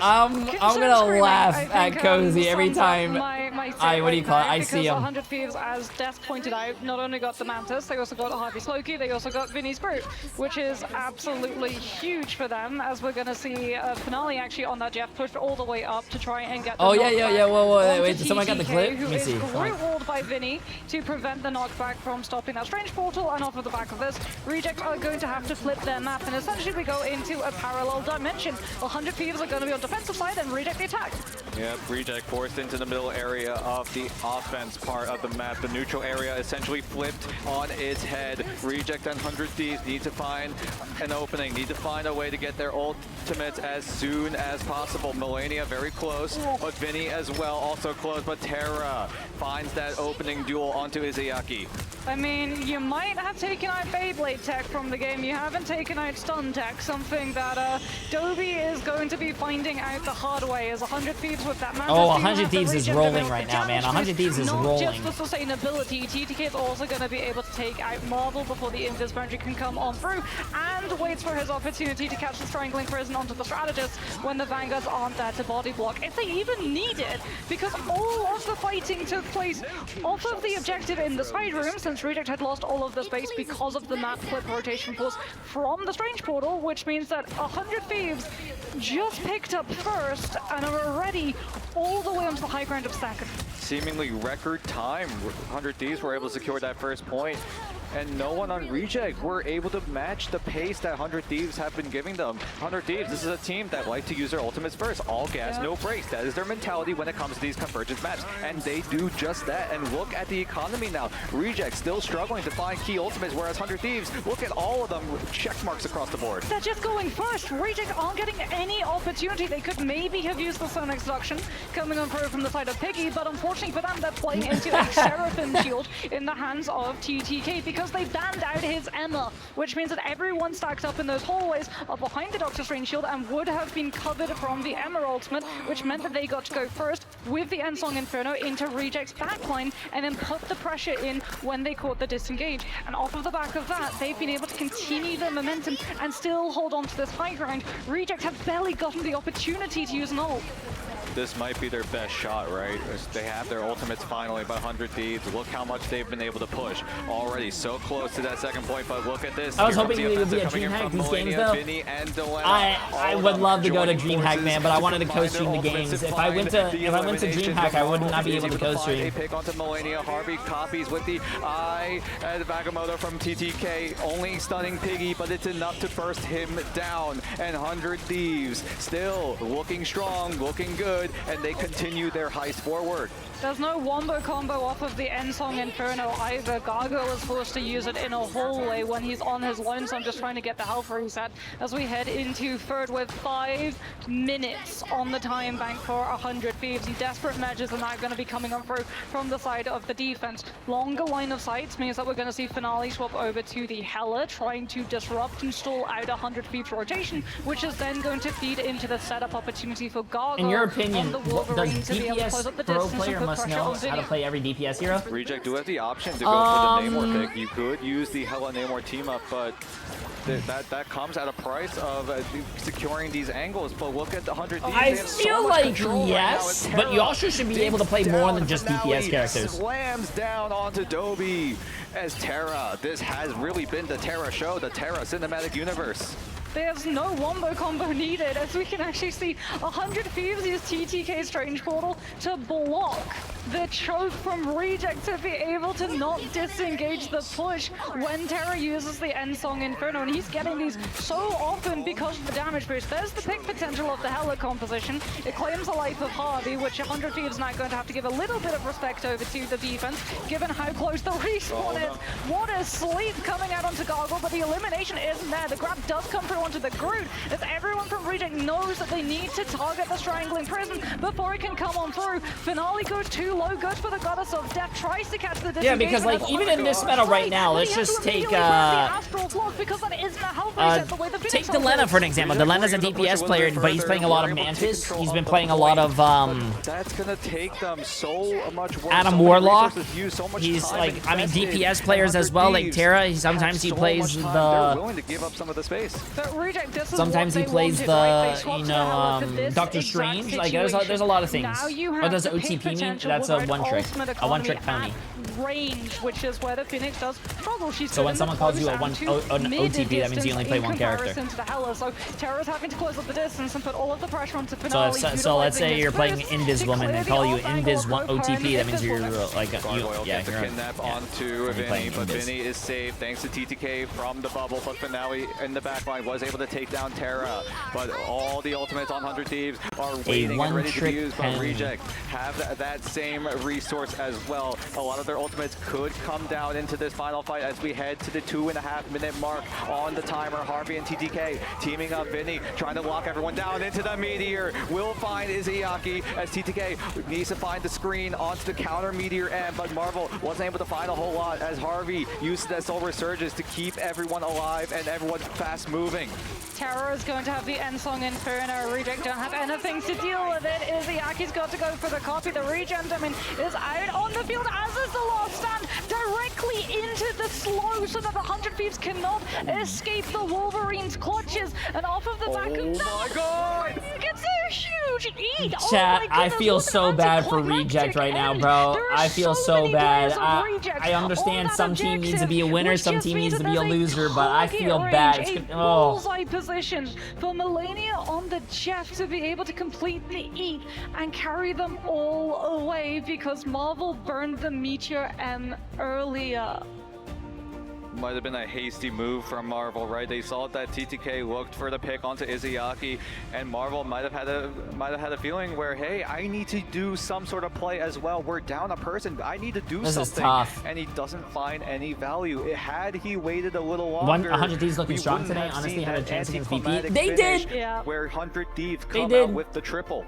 I'm gonna laugh at Cozy every time. What do you call it? I see him. 100 Thieves, as Death pointed out, not only got the Mantis, they also got Harvey's Loki, they also got Vinny's Groot, which is absolutely huge for them, as we're gonna see Finale actually on that Jeff pushed all the way up to try and get the knockback. Whoa, wait, someone got the clip? Who Let me see. is Groot walled by Vinny to prevent the knockback from stopping that strange portal, and off of the back of this, Reject are going to have to flip their map, and essentially we go into a parallel dimension. 100 Thieves are going to be on defensive side and Reject the attack. Yep, Reject forced into the middle area of the offense part of the map. The neutral area essentially flipped on its head. Reject and 100 Thieves need to find an opening, need to find a way to get their ultimates as soon as possible. Melania very close, but Vinny as well also close, but Terra finds that opening duel onto Izayaki. I mean, you might have taken out Beyblade tech from the game, you haven't taken out stun tech, something that Dobie is going to be finding out the hard way, as 100 Thieves with that Mantis. 100 Thieves is rolling right now, man. 100 Thieves is rolling. Not just the sustainability, TTK is also going to be able to take out Marvel before the Invis boundary can come on through, and waits for his opportunity to catch the Strangling Prison onto the Strategist when the Vanguards aren't there to body block, if they even need it, because all of the fighting took place off of the objective in the side room, since Reject had lost all of the space because of the map flip rotation force from the Strange Portal, which means that 100 Thieves just picked up first and are already all the way onto the high ground of second. Seemingly record time. 100 Thieves were able to secure that first point, and no one on Reject were able to match the pace that 100 Thieves have been giving them. 100 Thieves, this is a team that like to use their ultimates first. All gas, no brakes. That is their mentality when it comes to these convergence maps, and they do just that. And look at the economy now. Reject still struggling to find key ultimates, whereas 100 Thieves, look at all of them with check marks across the board. They're just going first. Reject aren't getting any opportunity. They could maybe have used the Sonic Seduction coming on through from the side of Piggy, but unfortunately for them, they're playing into a Seraphim shield in the hands of TTK, because they banned out his Emma, which means that everyone stacked up in those hallways are behind the Doctor Strange shield and would have been covered from the Emma ultimate, which meant that they got to go first with the Ensong Inferno into Reject's backline and then put the pressure in when they caught the disengage. And off of the back of that, they've been able to continue their momentum and still hold on to this high ground. Reject have barely gotten the opportunity to use an ult. This might be their best shot, right? They have their ultimates finally by 100 Thieves. Look how much they've been able to push already. So close to that second point, but look at this. I was hoping it would be a DreamHack these games, though. I would love to go to DreamHack, man, but I wanted to co-stream the games. If I went to DreamHack, I would not be able to co-stream. Pick onto Melania. Harvey copies with the eye. And Vagamoto from TTK only stunning Piggy, but it's enough to burst him down. And 100 Thieves still looking strong, looking good. good, and they continue their heist forward. There's no wombo combo off of the Ensong Inferno either. Gargoyle is forced to use it in a hallway when he's on his lonesome, just trying to get the health reset as we head into third with 5 minutes on the time bank for 100 Thieves. Desperate measures are now going to be coming up through from the side of the defense. Longer line of sights means that we're going to see Finale swap over to the Hela, trying to disrupt and stall out 100 Thieves rotation, which is then going to feed into the setup opportunity for Gargoyle. In your opinion, the does DPS pro player must know how to play every DPS hero? Reject do have the option to go for the Namor pick. You could use the Hela Namor team up, but that comes at a price of securing these angles. But look at the 100 Thieves. I feel like yes, but you also should be able to play more than just DPS characters. Slams down onto Dobby as Terra. This has really been the Terra show, the Terra cinematic universe. There's no wombo combo needed, as we can actually see 100 Thieves use TTK Strange Portal to block the choke from Reject to be able to not disengage the push when Terra uses the Ensong Inferno, and he's getting these so often because of the damage boost. There's the pick potential of the Hela composition. It claims the life of Harvey, which 100 Thieves now going to have to give a little bit of respect over to the defense, given how close the respawn is. What a sleep coming out onto Gargoyle, but the elimination isn't there. The grab does come through onto the Groot, as everyone from Reject knows that they need to target the Strangling Prison before it can come on through. Finale goes too low, good for the Goddess of Death, tries to catch the disengagement. Yeah, because like even in this meta right now, let's just take take Delena for an example. Delena's a DPS player, but he's playing a lot of Mantis. He's been playing a lot of That's gonna take them so much work. Adam Warlock. He's like, I mean, DPS players as well, like Terra. Sometimes he plays They're the. willing to give up some of the space. Sometimes he plays the, you know, Doctor Strange. Like there's a lot of things. What does OTP mean? That's a one trick pony. Range, which is where the Phoenix does struggle. So when someone calls you an OTP, that means you only play one character. So Terra's having to close up the distance and put all of the pressure onto Finale. So let's say you're playing Invis Woman and call you Invis OTP, that means you're like You're kidnap onto Vinny, but Vinny is saved thanks to TTK from the bubble, but Finale in the backline was able to take down Terra, but all the ultimates on 100 Thieves are waiting and ready to be used, but Reject have that same resource as well. A lot of their ultimates could come down into this final fight as we head to the 2.5 minute mark on the timer. Harvey and TTK teaming up. Vinny trying to lock everyone down into the Meteor. Will find Izayaki as TTK needs to find the screen onto the counter Meteor end, but Marvel wasn't able to find a whole lot as Harvey used that Soul Resurgence to keep everyone alive and everyone fast moving. Terra is going to have the Ensong Inferno. Reject don't have anything to deal with it. Izayaki's got to go for the copy. The regen, I mean, is out on the field, as is the last stand, directly into the slow so that the 100 Thieves cannot escape the Wolverine's clutches. And off of the back of that, my God! It's a huge eat. Chat, I feel so bad for Reject right now, bro. I feel so bad. I understand some team needs to be a winner, some team needs to be a loser, but I feel bad. It's gonna, bullseye position for Melania on the Jeff to be able to complete the eat and carry them all away because Marvel burned the Meteor M earlier. Might have been a hasty move from Marvel, right? They saw that TTK looked for the pick onto Izayaki, and Marvel might have had a feeling where, hey, I need to do some sort of play as well. We're down a person. I need to do something. This is tough. And he doesn't find any value. Had he waited a little longer, 100 Thieves looking strong today. Honestly, had a chance against VP. They did. Yeah. Where 100 Thieves come out with the triple.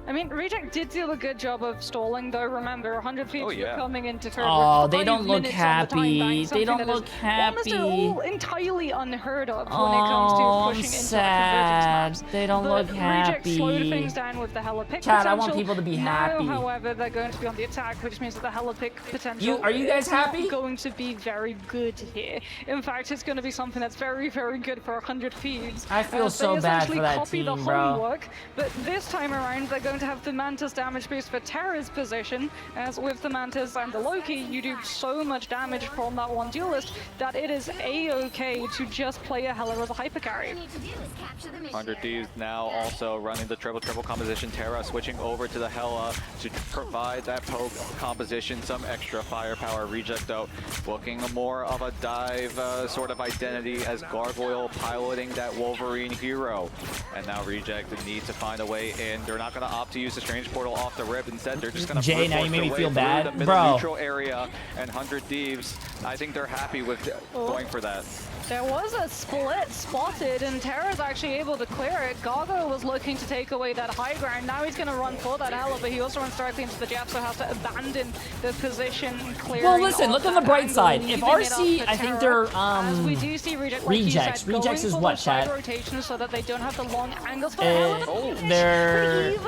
I mean, Reject did do a good job of stalling, though. Remember, 100 Thieves were coming into third. Oh, they don't look happy. They don't look happy. Almost all entirely unheard of when it comes to pushing into sad. They don't look happy. Reject slowed things down with the Hela pick Chad, potential. I want people to be happy. Now, however, they're going to be on the attack, which means that the Hela pick potential are you guys happy? Is going to be very good here. In fact, it's going to be something that's very, very good for 100 Thieves. I feel so bad for that team, the bro. homework, but this time around, they're going to have the Mantis damage boost for Terra's position, as with the Mantis and the Loki, you do so much damage from that one duelist that it is a-okay to just play a Hela as a hyper carry. 100 Thieves now also running the triple composition. Terra switching over to the Hela to provide that poke composition some extra firepower. Reject though looking more of a dive sort of identity as Gargoyle piloting that Wolverine hero. And now Reject needs to find a way in. They're not going to opt to use the Strange Portal off the rip. Instead, they're just going to Jay, now you made me feel bad. the middle Bro. neutral area, and 100 Thieves, I think they're happy with going for that. There was a split spotted, and Terra's actually able to clear it. Gargo was looking to take away that high ground. Now he's going to run for that Hella, but he also runs directly into the Jeff, so has to abandon the position clearing. Well, listen, look on the bright angle, side. If RC, I think they're as we do see Reject, like rejects. Said, Rejects is going for what, those side chat? rotations so that they don't have the long angles for Hella. They're.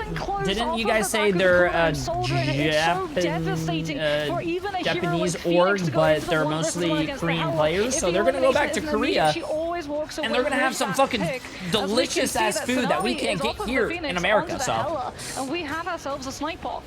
Didn't you guys say they're Japanese org, but they're mostly Korean players? So they're gonna go back to Korea, and they're gonna have some fucking delicious ass food that we can't get here in America. So. And we have ourselves a snipe off.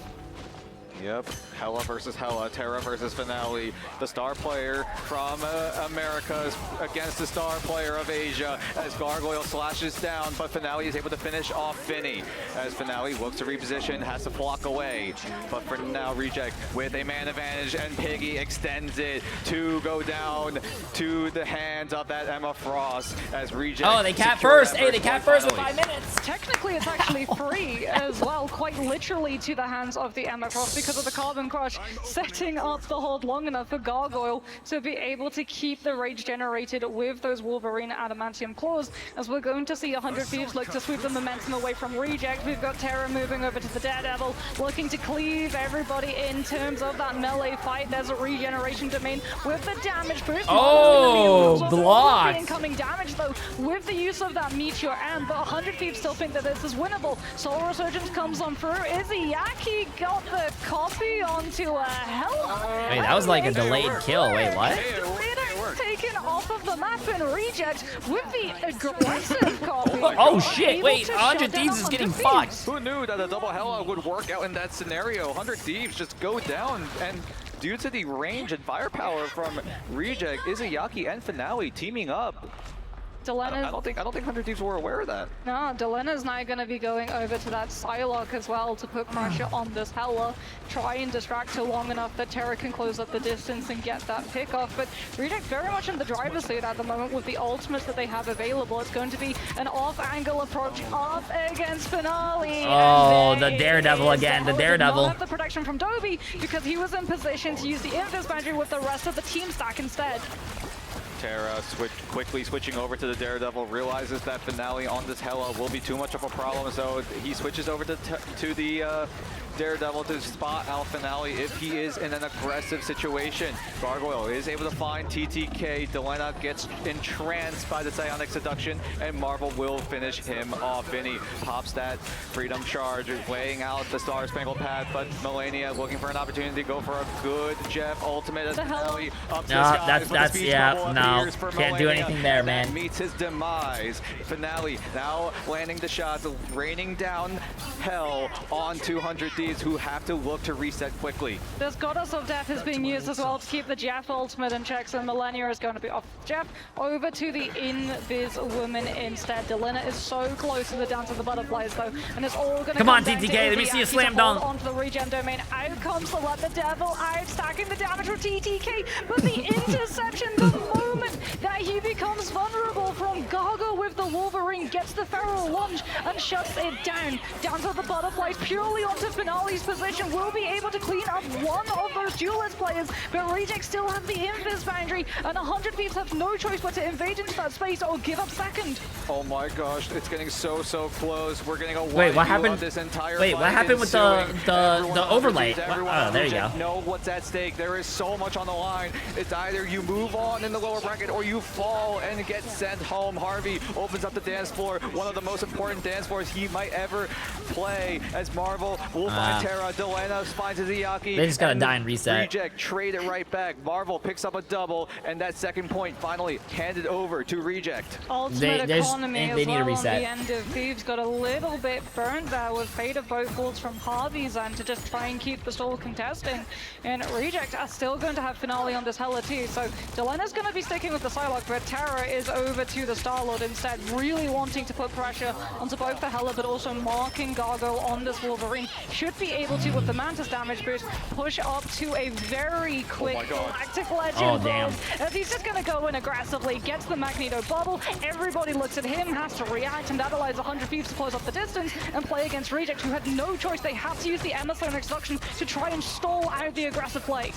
Yep, Hella versus Hella, Terra versus Finale. The star player from America is against the star player of Asia as Gargoyle slashes down, but Finale is able to finish off Finny. As Finale looks to reposition, has to block away. But for now, Reject with a man advantage, and Piggy extends it to go down to the hands of that Emma Frost as Reject. Oh, they cap first. Hey, they cap first with 5 minutes. Technically, it's actually free as well, quite literally to the hands of the Emma Frost because of the Carbon Crush, setting up the hold long enough for Gargoyle to be able to keep the rage generated with those Wolverine Adamantium claws, as we're going to see 100 Thieves look to sweep the momentum away from Reject. We've got Terra moving over to the Daredevil, looking to cleave everybody in terms of that melee fight. There's a regeneration domain with the damage boost. Oh, blocked. Incoming damage though with the use of that Meteor Amp, but 100 Thieves still think that this is winnable. Soul Resurgence comes on through. Izzyaki got the copy onto a Hella. Wait, that was like a delayed kill. Wait, what? Taken off of the map and Reject with the aggressive copy. Oh shit, wait, 100 Thieves is getting fucked. Who knew that a double Hella would work out in that scenario? 100 Thieves just go down, and due to the range and firepower from Reject, Izzyaki and Finale teaming up. I don't think 100 Thieves were aware of that. No, Delena's now going to be going over to that Psylocke as well to put pressure on this Hella, try and distract her long enough that Terra can close up the distance and get that pick off. But Reject very much in the driver's seat at the moment with the ultimates that they have available. It's going to be an off-angle approach up against Finale. Oh, the Daredevil again, the Daredevil. Not have the protection from Dobie because he was in position to use the Invis Boundary with the rest of the team stack instead. Terra quickly switching over to the Daredevil, realizes that Finale on this Hella will be too much of a problem, so he switches over to the Daredevil to spot out Finale if he is in an aggressive situation. Gargoyle is able to find TTK. Delena gets entranced by the Psionic Seduction, and Marvel will finish him off. Vinny pops that Freedom Charge, weighing out the Star Spangled Path, but Melania looking for an opportunity to go for a good Jeff ultimate as Finale up to the skies. That's yeah, no, can't do anything there, man. Meets his demise. Finale now landing the shots, raining down hell on 200 Thieves, who have to look to reset quickly. This Goddess of Death is being used as well to keep the Jeff ultimate in checks, and Melania is going to be off Jeff over to the Invis Woman instead. Delena is so close to the Dance of the Butterflies though, and it's all going to come on, TTK, let me see a slam dunk. Onto the regen domain. Out comes the Let the Devil out, stacking the damage for TTK, but the interception, the moment that he becomes vulnerable from Gargo with the Wolverine, gets the Feral Lunge and shuts it down. Dance of the Butterflies purely onto Finale's position, will be able to clean up one of those duelist players, but Reject still have the Invis Boundary, and 100 Thieves have no choice but to invade into that space or give up second. Oh my gosh, it's getting so close. We're getting a wait, what happened? This entire wait, what happened with the overlay? Oh, there you go. Know what's at stake. There is so much on the line. It's either you move on in the lower bracket or you fall and get sent home. Harvey opens up the dance floor, one of the most important dance floors he might ever play, as Marvel will find Terra. Delena finds Izzyaki. They just gotta die and reset. Reject trade it right back. Marvel picks up a double, and that second point finally handed over to Reject. Ultimate economy they need to reset. On the end of Thieves got a little bit burned there with fate of both balls from Harvey's end to just try and keep the stall contesting. And Reject are still going to have Finale on this Hella too, so Delena's going to be sticking with the Psylocke, but Terra is over to the Star-Lord instead, really wanting to put pressure onto both the Hela, but also marking Gargoyle on this Wolverine. Should be able to, with the Mantis damage boost, push up to a very quick Galactic Legend build, as he's just going to go in aggressively, gets the Magneto bubble, everybody looks at him, has to react, and that allows 100 Thieves to close up the distance and play against Reject, who had no choice. They had to use the Emissary introduction to try and stall out the aggressive play.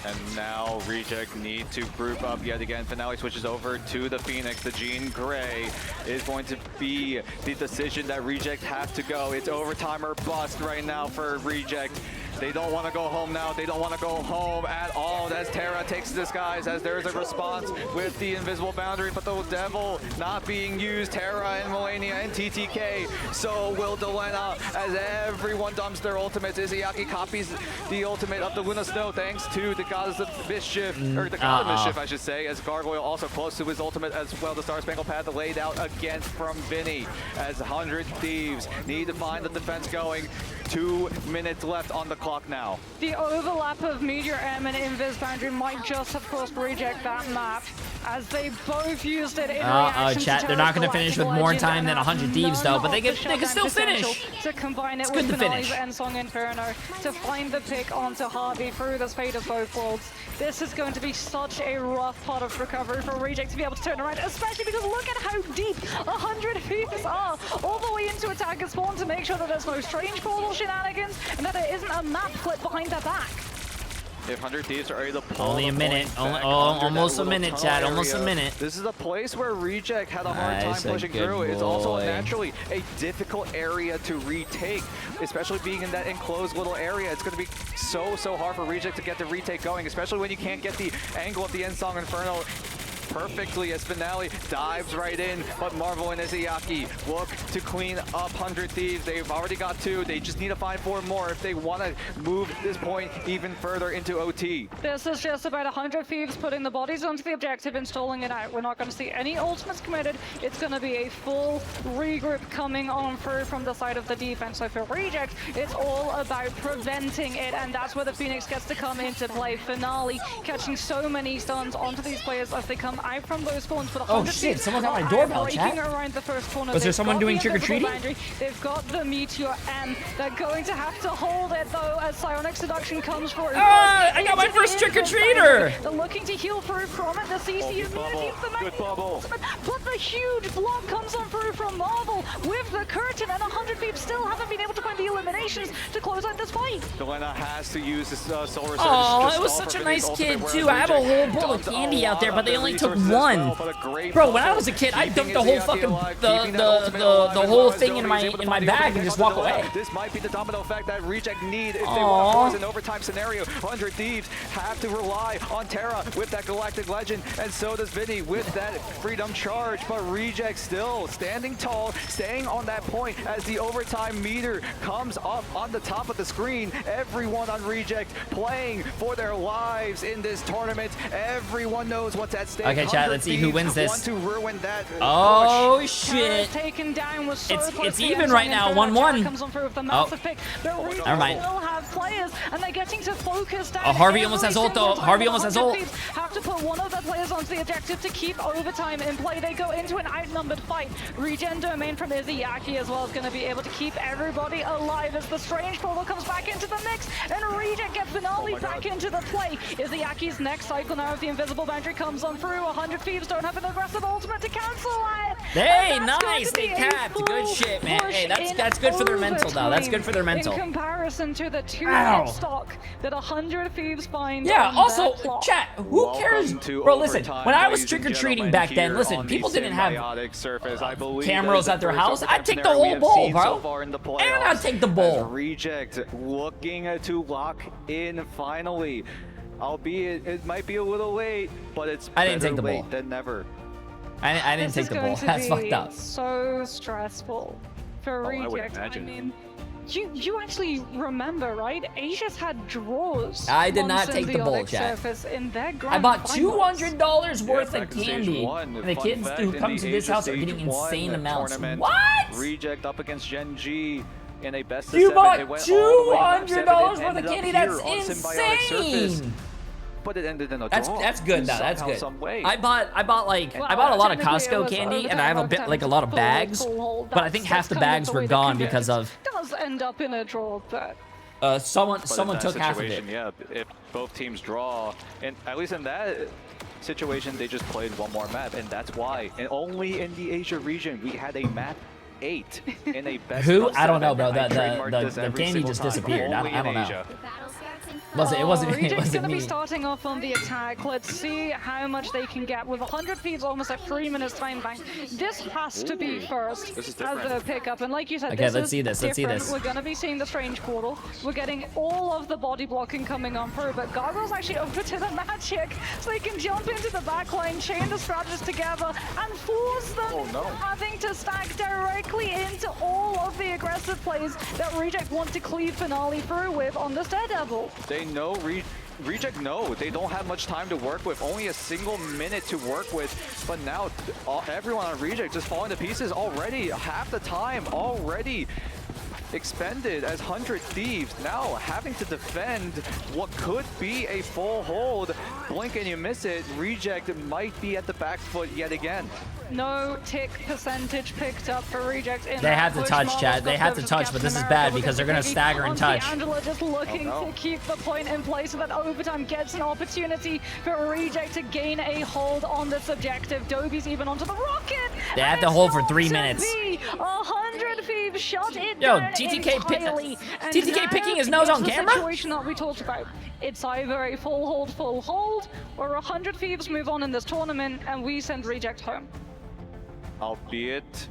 And now Reject need to group up yet again. Finale switches over to the Phoenix. The Jean Grey is going to be the decision that Reject have to go. It's overtime or bust right now for Reject. They don't want to go home now. They don't want to go home at all. As Terra takes the skies, as there's a response with the invisible boundary, but the Devil not being used. Terra and Melania and TTK. So will Delena, as everyone dumps their ultimates. Izayaki copies the ultimate of the Luna Snow thanks to the Goddess of Mischief, or the God of Mischief, I should say, as Gargoyle also close to his ultimate as well. The Star Spangled Path laid out against from Vinny, as 100 Thieves need to find the defense going. 2 minutes left on the clock now. The overlap of Meteor M and Invis Boundary might just have cost Reject that map, as they both used it in reaction chat, to they're not going to finish with more time than 100 100 Thieves though, but they can still finish. To combine it It's with good to Finale's finish. Ensong Inferno to find the pick onto Harvey through this fate of both worlds. This is going to be such a rough part of recovery for Reject to be able to turn around, especially because look at how deep 100 Thieves are, all the way into attack and spawn, to make sure that there's no strange portal shenanigans and that there isn't a map flip behind their back. If 100 Thieves are able to pull Only a the minute. points back Almost a under that minute, little chat. tunnel Almost a area, minute. This is a place where Reject had a hard time Nice, a pushing good through. It's also boy. naturally a difficult area to retake, especially being in that enclosed little area. It's going to be so hard for Reject to get the retake going, especially when you can't get the angle of the Ensong Inferno perfectly, as Finale dives right in, but Marvel and Izayaki look to clean up 100 Thieves. They've already got 2. They just need to find 4 more if they want to move this point even further into OT. This is just about 100 Thieves putting the bodies onto the objective and stalling it out. We're not going to see any ultimates committed. It's going to be a full regroup coming on through from the side of the defense. So for Reject, it's all about preventing it, and that's where the Phoenix gets to come into play. Finale catching so many stuns onto these players as they come out from those spawns. But Oh shit, someone's at my doorbell, chat. Around the first corner. Was there someone doing trick-or-treating? They've got the Meteor M. They're going to have to hold it though as Psionic Seduction comes through. I got my first trick-or-treater! They're looking to heal through from it. The CC immunity of the Magneto, but the huge block comes on through from Marvel with the curtain, and 100 Thieves still haven't been able to find the eliminations to close out this fight. Delena has to use this Solar Surge. Oh, it was such a nice kid too. I have a whole bowl of candy out there, but they only took one. Bro, when I was a kid, I dumped the whole fucking the whole thing in my bag and just walk away. This might be the domino effect that Reject need if they want to force an overtime scenario. 100 Thieves have to rely on Terra with that Galactic Legend, and so does Vinny with that Freedom Charge. But Reject still standing tall, staying on that point as the overtime meter comes up on the top of the screen. Everyone on Reject playing for their lives in this tournament. Everyone knows what's at stake. Okay, chat, let's see who wins this. Want to ruin that Oh push. shit. Taken down was so It's even right now, 1-1. Comes on through with the massive pick. But Reject never mind. still have players, and they're getting to focus down. Harvey almost has ult though. Harvey almost has ult. Have to put one of their players onto the objective to keep overtime in play. They go into an outnumbered fight. Regen domain from Izayaki as well is going to be able to keep everybody alive as the strange portal comes back into the mix, and Reject gets Finale back into the play. Izayaki's next cycle now of the invisible boundary comes on through. 100 Thieves don't have an aggressive ultimate to cancel it. Hey, nice, they capped. Good shit, man. Hey, that's good for their mental though. That's good for their mental. In comparison to the 2-hit stock that 100 Thieves find. Yeah, on also, their clock. chat, who cares? Bro, listen, when I was trick-or-treating back then, listen, people didn't have cameras at their house. I'd take the whole bowl, bro. And I'd take the bowl. Reject looking to lock in finally. Albeit it might be a little late, but it's I didn't better take the late bowl. than never. I didn't take the bowl. That's fucked up. So stressful for Reject. I mean, you actually remember, right? Asia's had draws. I did on not take the bowl, symbiotic chat. surface in their grand I bought finals. $200 worth Yeah, of back in stage candy, one, and the fun kids fact, who in come the to this Asia house are Stage getting 1 insane amounts. tournament, What? Reject up against Gen G in a best of You 7. bought They went all the way to $200 7 and worth of ended up candy? here That's on Symbiotic Surface. insane. but it ended in a draw. That's good though. That's Somehow, good. some way. I bought a lot of Costco candy, and I have a lot of bags, but I think half the bags were gone because of. Does end up in a draw, but. Someone But took half of it. Yeah, if both teams draw, and at least in that situation, they just played one more map, and that's why. And only in the Asia region, we had a map 8 in a best. Who? of I don't know, 7. bro. I trademarked this The every candy single just time, disappeared. only I don't in know. Asia. It wasn't Reject's gonna me. be starting off on the attack. Let's see how much they can get with 100 Thieves almost at 3 minutes time bank. This has to be first as the pickup, and like you said, Okay, this let's see this. Let's see different. this. We're gonna be seeing the strange portal. We're getting all of the body blocking coming on through, but Gargoyle's actually over to the magic, so they can jump into the backline, chain the strategists together, and force them having to stack directly into all of the aggressive plays that Reject want to cleave Finale through with on this Daredevil. They know Reject know they don't have much time to work with, only a single minute to work with, but now everyone on Reject just falling to pieces already, half the time already expended as 100 Thieves, now having to defend what could be a full hold. Blink and you miss it, Reject might be at the back foot yet again. No tick percentage picked up for Reject in They have to touch, Chad. They have to touch, but this is bad because they're going to stagger and touch. Angela just looking to keep the point in place so that overtime gets an opportunity for Reject to gain a hold on this objective. Dobie's even onto the rocket. They have to hold for 3 minutes. 100 Thieves shut it Yo, down TTK entirely. picking his nose on camera? The situation that we talked about. It's either a full hold, or 100 Thieves move on in this tournament and we send Reject home. Albeit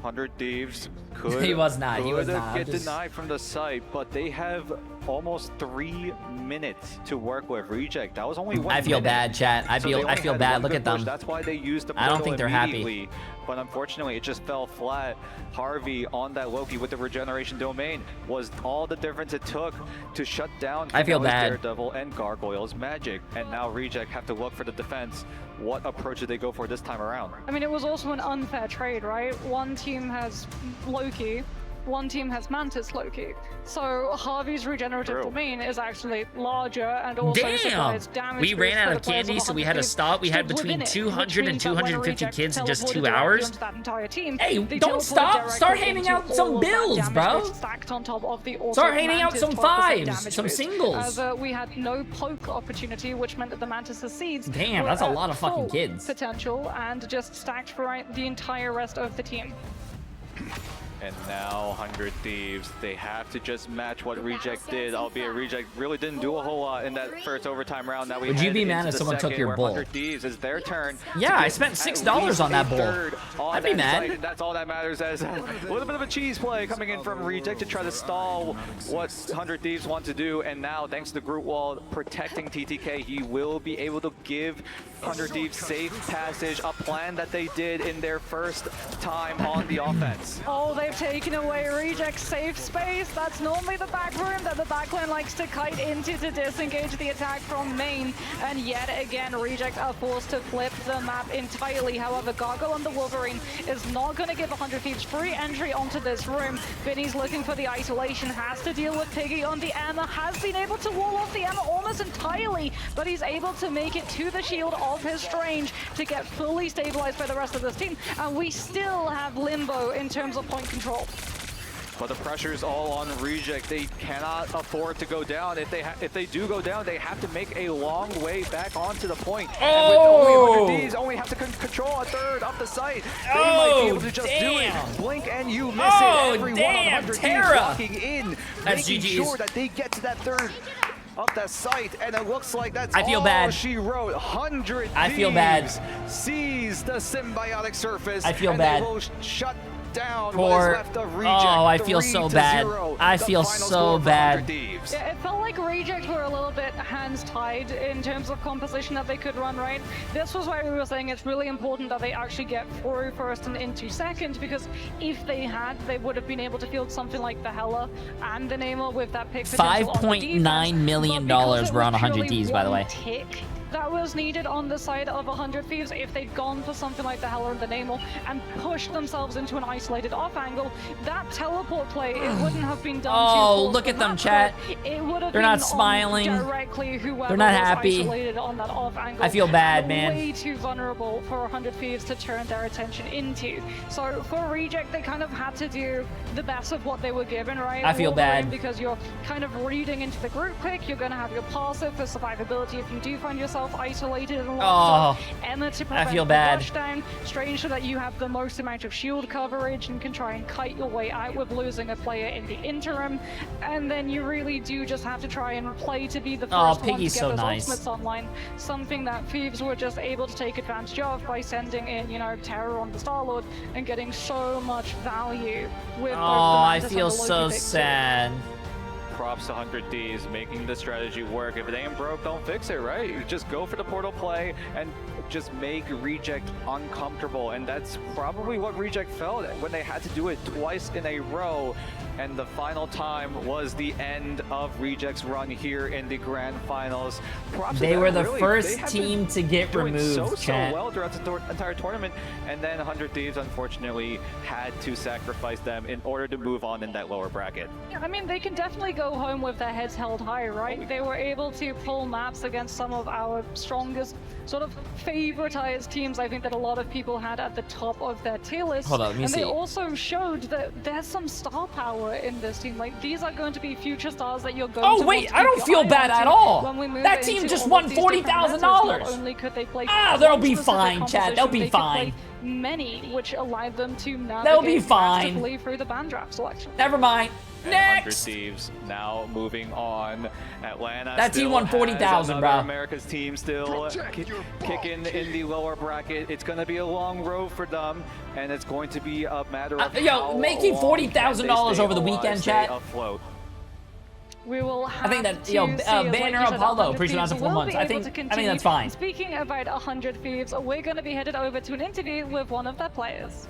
100 Thieves could, He was not get denied from the site, but they have almost 3 minutes to work with Reject. That was only 1 I feel minute. bad, chat. I So they feel only had bad. one Look good at them. push. That's why they used the I don't portal think they're happy. immediately. But unfortunately, it just fell flat. Harvey on that Loki with the regeneration domain was all the difference it took to shut down I feel Finale's bad. Daredevil and Gargoyle's magic. And now Reject have to look for the defense. What approach did they go for this time around? I mean, it was also an unfair trade, right? One team has Loki, one team has Mantis Loki. So Harvey's regenerative domain is actually larger and also supplies damage. We ran out of candy, so we had to stop. We had between 200 and 250 kids in just 2 hours. Hey, don't stop! Start handing out some bills, bro! Start handing out some fives, some singles. As we had no poke opportunity, which meant that the Mantis' seeds Damn, that's a lot of fucking kids. Potential and just stacked for the entire rest of the team. And now 100 Thieves, they have to just match what Reject did, albeit Reject really didn't do a whole lot in that first overtime round. Now we Would you be head mad into if the someone took second your where bull? 100 Thieves is their turn. Yeah, I spent $6 on that bull. I'd be mad. Site. That's all that matters, as a little bit of a cheese play coming in from Reject to try to stall what 100 Thieves want to do. And now, thanks to the group wall protecting TTK, he will be able to give 100 Thieves safe passage, a plan that they did in their first time on the offense. Oh, they've taken away Reject's safe space. That's normally the back room that the backline likes to kite into to disengage the attack from main. And yet again, Reject are forced to flip the map entirely. However, Gargoyle on the Wolverine is not going to give 100 Thieves free entry onto this room. Vinny's looking for the isolation, has to deal with Piggy on the Emma, has been able to wall off the Emma almost entirely, but he's able to make it to the shield of his Strange to get fully stabilized by the rest of this team. And we still have limbo in terms of point control. But the pressure's all on Reject. They cannot afford to go down. If they do go down, they have to make a long way back onto the point. And with only 100 Ds, only have to control a third of the site. They might be able to just do it. Blink and you miss it. Everyone on 100 Ds walking in, making sure that they get to that third of that site, and it looks like that's I feel all bad. she wrote. 100 I feel bad. Sees the symbiotic surface. I feel and bad. They will shut down Poor. what is left of Reject. Oh, I feel so bad. 3-0, I the feel final so score for bad. 100 Thieves. Yeah, it felt like Reject were a little bit hands tied in terms of composition that they could run, right? This was why we were saying it's really important that they actually get through first and into second, because if they had, they would have been able to field something like the Hela and the Namor with that pick potential on the defense. $5.9 million were on 100 Ds, by the way. Tick that was needed on the side of 100 Thieves if they'd gone for something like the Heller and the Namel and pushed themselves into an isolated off angle. That teleport play, it wouldn't have been done. Oh, look at them, chat. It would have They're been not smiling. Directly whoever They're not was happy. isolated on that off angle. I feel bad, and man. Way too vulnerable for 100 Thieves to turn their attention into. So for Reject, they kind of had to do the best of what they were given, right? I feel bad. Because you're kind of reading into the group pick, you're going to have your passive for survivability if you do find yourself isolated and locked up. Emma to prevent I feel the bad. rushdown, Strange so that you have the most amount of shield coverage and can try and kite your way out with losing a player in the interim. And then you really do just have to try and play to be the first one to Piggy's get so those nice. ultimates online. Something that Thieves were just able to take advantage of by sending in, you know, Terror on the Starlord and getting so much value with both the I Mantis feel and the Loki so pick too. sad. Props to 100 Ds, making the strategy work. If it ain't broke, don't fix it, right? You just go for the portal play and just make Reject uncomfortable. And that's probably what Reject felt when they had to do it twice in a row. And the final time was the end of Reject's run here in the grand finals. Props They to were them, the really. first They have team been to get doing removed, so chat. well throughout the entire tournament. And then 100 Thieves, unfortunately, had to sacrifice them in order to move on in that lower bracket. Yeah, I mean, they can definitely go home with their heads held high, right? They were able to pull maps against some of our strongest, sort of favoritized teams, I think, that a lot of people had at the top of their tier list. Hold on, let me and see. they also showed that there's some star power in this team. Like, these are going to be future stars that you're going to Oh, wait, want to I don't keep feel your eye bad on at to all. when we move That into team just all won of these different $40,000. metas. Not only could they play they'll one be specific fine, chat. They'll composition, be they could fine. play many, which allowed them to They'll navigate be fine. masterfully through the band draft selection. Never mind. And 100 Next. Thieves now moving on. Atlanta That team still won 40,000, has bro. another America's team still kicking in the lower bracket. It's going to be a long road for them, and it's going to be a matter of how making long $40,000 can they stay over the alive, weekend, stay chat. Afloat. We will have I think that, to yo, see, as Banner like you said, Apollo, 100 appreciate Thieves it for 4 will months. be I able think to that's continue. fine. Speaking about 100 Thieves, we're going to be headed over to an interview with one of their players.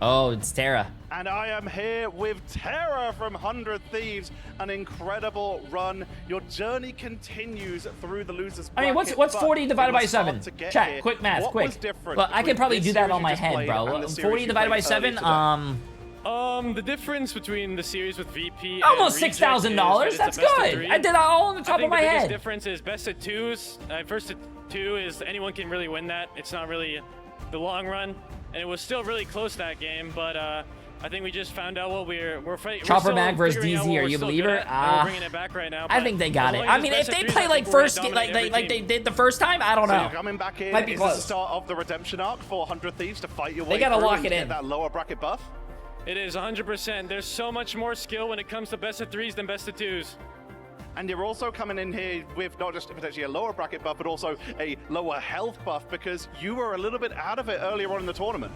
Oh, it's Tara. And I am here with Terra from 100 Thieves. An incredible run. Your journey continues through the losers I mean, bracket, what's but 40 divided it by was 7? hard to get Chat, here. quick math, What quick. was different Well, I can between probably this do that series on you my just head, played bro. and the series 40 you divided by played earlier 7, today? The difference between the series with VP almost and Reject is that $6,000. it's That's a best of good. 3. I did that all on the top of my The head. biggest difference is best of 2s. First to 2 is anyone can really win that. It's not really the long run, and it was still really close that game. But I think we just found out what we're Chopper still Mag versus figuring out DZ, what are we're you a still believer? good at, and we're bringing it back right now. I but think they got as it. long I as mean, it's if best they of play 3s, I like think we're gonna first, dominate every like team. they did the first time, I don't So know. you're coming back in. Might be Is this the close. start of the redemption arc for 100 Thieves to fight your They way gotta through lock and it get in. that lower bracket buff? It is 100%. There's so much more skill when it comes to best of 3s than best of 2s. And you're also coming in here with not just potentially a lower bracket buff, but also a lower health buff because you were a little bit out of it earlier on in the tournament.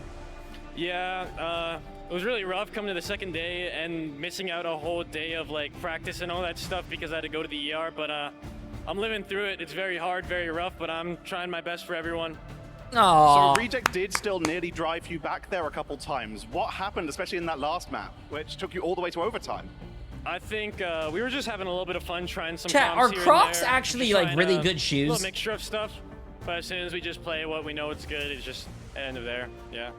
Yeah, it was really rough coming to the second day and missing out a whole day of like practice and all that stuff because I had to go to the ER, but I'm living through it. It's very hard, very rough, but I'm trying my best for everyone. Aww. So Reject did still nearly drive you back there a couple times. What happened, especially in that last map, which took you all the way to overtime? I think we were just having a little bit of fun trying some Chat, comps are here and Crocs there, actually, just like, trying, really good A shoes? little mixture of stuff, but as soon as we just play what we know it's good, it's just end of there, yeah.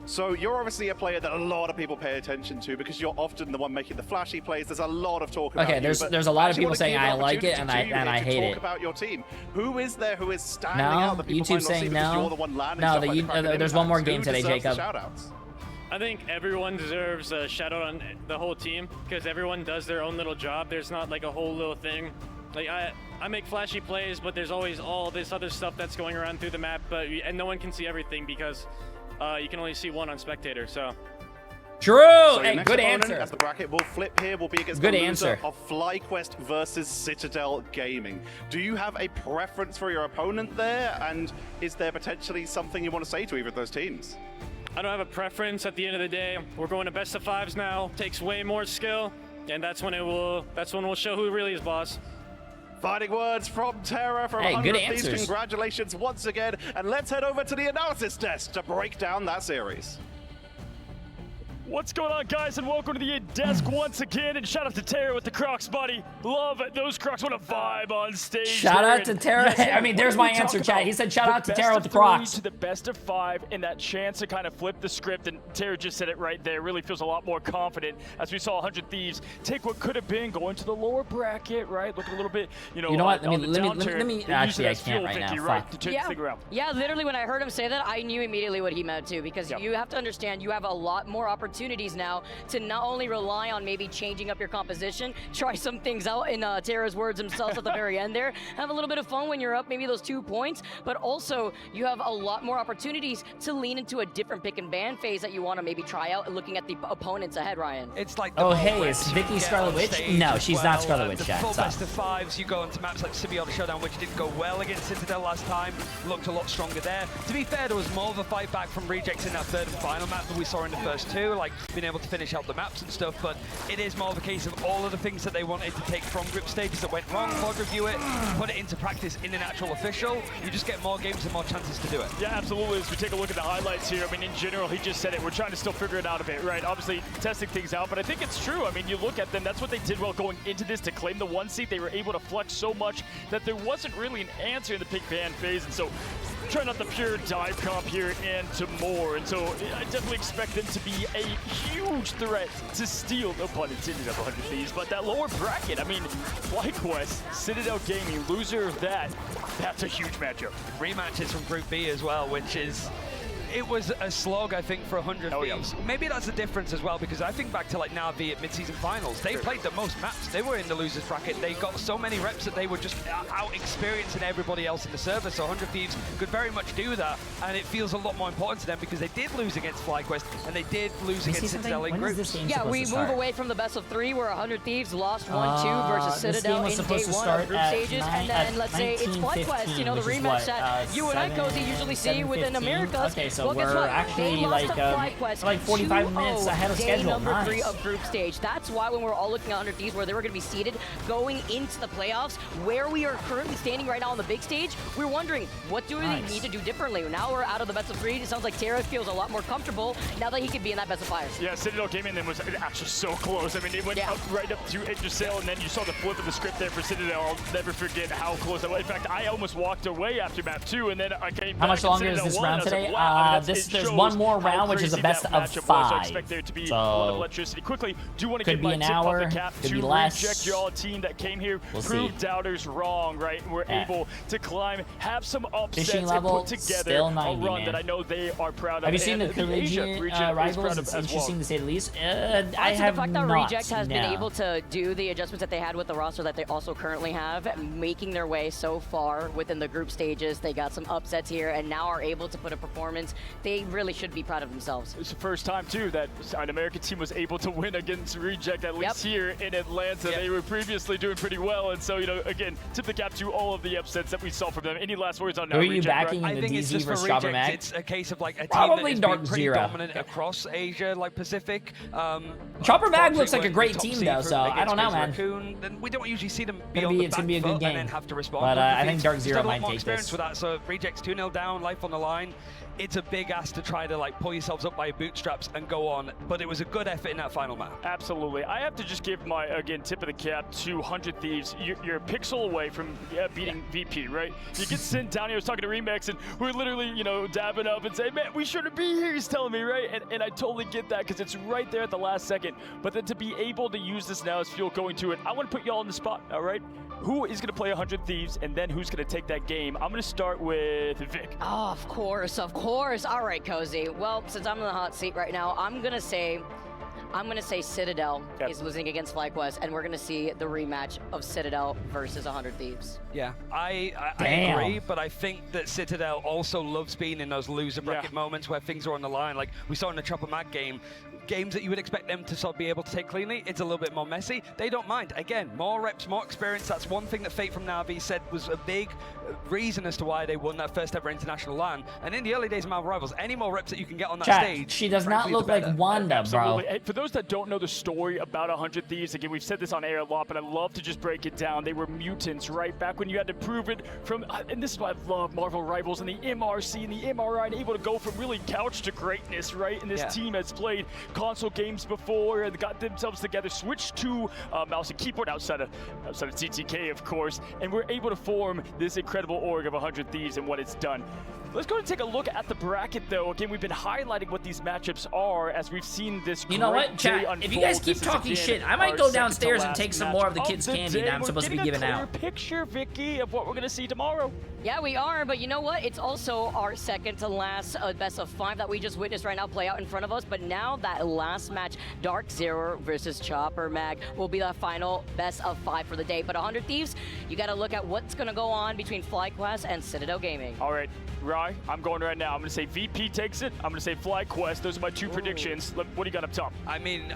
So you're obviously a player that a lot of people pay attention to because you're often the one making the flashy plays. There's a lot of talk about Okay, you, there's but a lot of actually people want to saying give I like it opportunity and to you I to hate talk it. about your team. Who is there who is standing No, out that people YouTube might not see saying because no. you're the one landing No, stuff the like the Kraken there's one more impacts? game Who today, deserves the Jacob. shout-outs? I think everyone deserves a shout out on the whole team because everyone does their own little job. There's not like a whole little thing. Like I make flashy plays, but there's always all this other stuff that's going around through the map, and no one can see everything because you can only see one on spectator. So. True. So Hey, your next good opponent, answer. as the bracket will flip here, will be against Good the loser answer. of FlyQuest versus Citadel Gaming. Do you have a preference for your opponent there? And is there potentially something you want to say to either of those teams? I don't have a preference. At the end of the day, we're going to best of 5s now. Takes way more skill, and that's when we'll show who really is boss. Fighting words from Terra from Hey, 100 good Thieves. answers. Congratulations once again, and let's head over to the analysis desk to break down that series. What's going on, guys, and welcome to the desk once again, and shout out to Tara with the Crocs, buddy. Love those Crocs. What a vibe on stage. Shout out to Tara. I mean, there's my answer, chat. He said shout out to Tara with the Crocs. To the best of 5, and that chance to kind of flip the script, and Tara just said it right there. Really feels a lot more confident as we saw 100 Thieves take what could have been going to the lower bracket, right? Looking a little bit, you know, what? let me actually, I can't right now. Right, to turn the thing around. Yeah, literally when I heard him say that, I knew immediately what he meant too, because you have to understand you have a lot more opportunities now to not only rely on maybe changing up your composition, try some things out in Tara's words himself at the very end there, have a little bit of fun when you're up maybe those 2 points, but also you have a lot more opportunities to lean into a different pick and ban phase that you want to maybe try out, looking at the opponents ahead, Ryan. It's like oh hey, is Vicky Scarlet Witch? No, she's not Scarlet Witch yet. The full best of 5s, you go into maps like Symbiote Showdown, which didn't go well against Citadel last time, looked a lot stronger there. To be fair, there was more of a fight back from Rejects in that 3rd and final map than we saw in the first 2, like being able to finish out the maps and stuff, but it is more of a case of all of the things that they wanted to take from group stages that went wrong, pod review it, put it into practice in an actual official. You just get more games and more chances to do it. Yeah, absolutely. As we take a look at the highlights here, I mean, in general, he just said it. We're trying to still figure it out a bit, right? Obviously, testing things out, but I think it's true. I mean, you look at them, that's what they did well going into this to claim the 1 seat. They were able to flex so much that there wasn't really an answer in the pick ban phase, and so trying out the pure dive comp here and to more, and so I definitely expect them to be a huge threat to steal, no pun intended, of 100 Thieves, but that lower bracket, I mean, FlyQuest, Citadel Gaming, loser of that, that's a huge matchup. Rematches from Group B as well, which is, it was a slog, I think, for 100 Thieves. Maybe that's the difference as well, because I think back to like Na'Vi at mid-season finals. They played the most maps. They were in the losers bracket. They got so many reps that they were just out-experiencing everybody else in the server. So 100 Thieves could very much do that, and it feels a lot more important to them because they did lose against FlyQuest, and they did lose against Citadel in groups. Yeah, we move away from the best of 3, where 100 Thieves lost 1-2 versus Citadel in day 1 of group stages, and then let's say it's FlyQuest, you know, the rematch that you and I, Cozy, usually see within Americas. Okay, so we're actually like 45 minutes ahead of schedule. Day number 3 of group stage. That's why when we're all looking at 100 Thieves, where they were going to be seated going into the playoffs, where we are currently standing right now on the big stage, we're wondering, what do we need to do differently? Now we're out of the best of 3. It sounds like Tara feels a lot more comfortable now that he can be in that best of 5. Yeah, Citadel came in and was actually so close. I mean, it went up, right up to Intercell, and then you saw the flip of the script there for Citadel. I'll never forget how close that was. In fact, I almost walked away after map 2, and then I came back. How much longer is this round today? There's one more round, which is a best of 5. I expect there to be a lot of electricity. Quickly, do want to give my tip off the cap to Reject, y'all, a team that came here, proved doubters wrong, right? And we're able to climb, have some upsets, and put together a run that I know they are proud of. Have you seen the collision rivals? It's interesting to say the least. I have the fact that not. Reject has been able to do the adjustments that they had with the roster that they also currently have, making their way so far within the group stages. They got some upsets here, and now are able to put a performance. They really should be proud of themselves. It's the first time, too, that an American team was able to win against Reject, at least here in Atlanta. They were previously doing pretty well, and so, you know, again, tip the cap to all of the upsets that we saw from them. Any last words on Who are you Reject, backing right? in the DZ versus Reject, Mag? it's a case of like a Probably team that Dark is pretty Zero. dominant across Asia, like Pacific. Chopper Mag looks like a great team, though, so I don't know, man. Raccoon, then we don't usually see them be on the It's going to be a good game, and then have to respond. but I think Dark Zero might might take this. With that, so Reject's 2-0 down, life on the line. It's a big ask to try to like pull yourselves up by your bootstraps and go on, but it was a good effort in that final map. Absolutely. I have to just give my, again, tip of the cap to 100 Thieves. You're a pixel away from beating VP, right? You get sent down here. I was talking to Remax, and we're literally, you know, dabbing up and saying, man, we shouldn't be here, he's telling me, right? And I totally get that because it's right there at the last second. But then to be able to use this now as fuel going to it, I want to put y'all on the spot, all right? Who is going to play 100 Thieves, and then who's going to take that game? I'm going to start with Vic. Oh, of course, of course. All right, Cozy. Well, since I'm in the hot seat right now, I'm going to say Citadel is losing against FlyQuest, and we're going to see the rematch of Citadel versus 100 Thieves. Yeah, I agree, but I think that Citadel also loves being in those loser bracket moments where things are on the line. Like we saw in the Chopper Mag game, games that you would expect them to sort of be able to take cleanly, it's a little bit more messy. They don't mind. Again, more reps, more experience. That's one thing that Fate from Na'Vi said was a big reason as to why they won that first ever international LAN. And in the early days of Marvel Rivals, any more reps that you can get on that stage, she does not frankly, look like Wanda, bro. For those that don't know the story about 100 Thieves, again, we've said this on air a lot, but I love to just break it down. They were mutants, right? Back when you had to prove it from, and this is why I love Marvel Rivals and the MRC and the MRI, and able to go from really couch to greatness, right? And this team has played console games before and got themselves together, switched to mouse and keyboard outside of TTK, of course, and we're able to form this incredible org of 100 Thieves and what it's done. Let's go and take a look at the bracket, though. Again, we've been highlighting what these matchups are as we've seen this. You know what, chat? If you guys keep talking shit, I might go downstairs and take some more of the kids' candy that I'm supposed to be giving out. We're getting a clear picture, Vicky, of what we're gonna see tomorrow. Yeah, we are, but you know what? It's also our second to last best of 5 that we just witnessed right now play out in front of us. But now that last match, Dark Zero versus Chopper Mag, will be the final best of 5 for the day. But 100 Thieves, you got to look at what's going to go on between FlyQuest and Citadel Gaming. All right, Rye, I'm going right now. I'm going to say VP takes it. I'm going to say FlyQuest. Those are my 2 predictions. What do you got up top? I mean,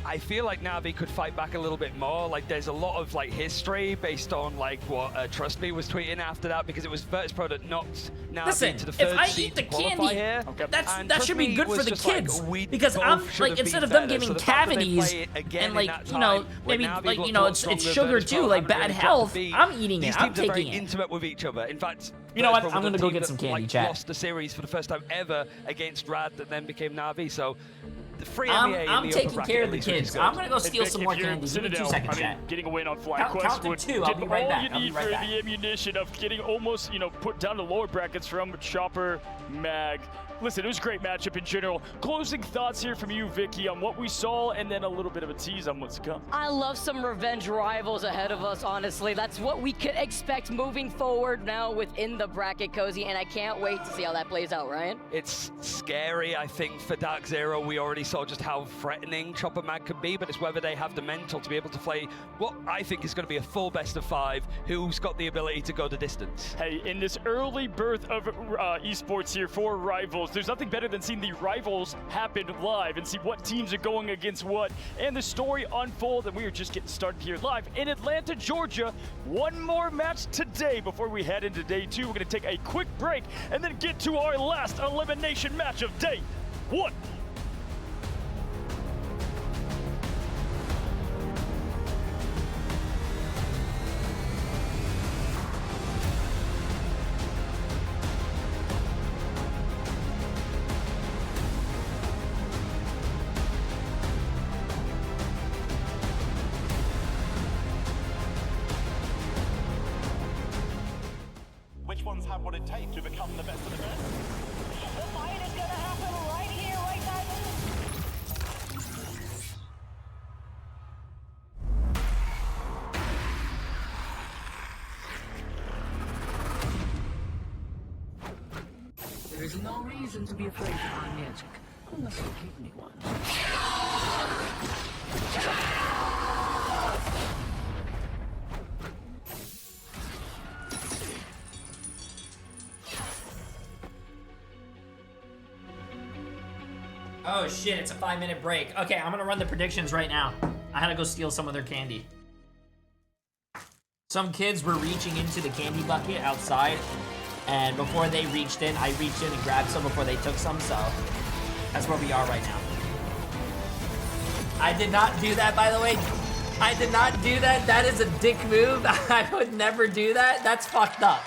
I feel like Na'Vi could fight back a little bit more. Like, there's a lot of like history based on like what Trust Me was tweeting after that, because it was Virtus Pro that knocked Na'Vi to the third if I seed eat the to qualify candy, here. that should be good for the kids, because I'm like, instead of them giving cavities and like, you know, maybe like, you know, it's sugar too, like bad health, I'm eating it, I'm taking it. These teams are very intimate with each other. In fact, you know what, I'm gonna go get some candy, chat. Lost the series for the first time ever against Rad, that then became Na'Vi. So the free I'm taking care of the kids. I'm gonna go steal some more candy. Give me 2 seconds, chat. Getting a win on FlyQuest would get all you need for the ammunition of getting almost, you know, put down the lower brackets from Chopper Mag. Listen, it was a great matchup in general. Closing thoughts here from you, Vicky, on what we saw, and then a little bit of a tease on what's to come. I love some revenge rivals ahead of us, honestly. That's what we could expect moving forward now within the bracket, Cozy, and I can't wait to see how that plays out, Ryan. It's scary, I think, for Dark Zero. We already saw just how threatening Chopper Mag could be, but it's whether they have the mental to be able to play what I think is going to be a full best of 5. Who's got the ability to go the distance? Hey, in this early birth of esports here for Rivals, there's nothing better than seeing the Rivals happen live and see what teams are going against what and the story unfold. And we are just getting started here live in Atlanta, Georgia. One more match today before we head into day 2. We're going to take a quick break and then get to our last elimination match of day 1. Which ones have what it takes to become the best of the best? The fight is gonna happen right here, right now. There is no reason to be afraid of my magic, unless you give me one. Oh shit, it's a 5-minute break. Okay, I'm gonna run the predictions right now. I had to go steal some of their candy. Some kids were reaching into the candy bucket outside, and before they reached in, I reached in and grabbed some before they took some, so that's where we are right now. I did not do that, by the way. I did not do that. That is a dick move. I would never do that. That's fucked up.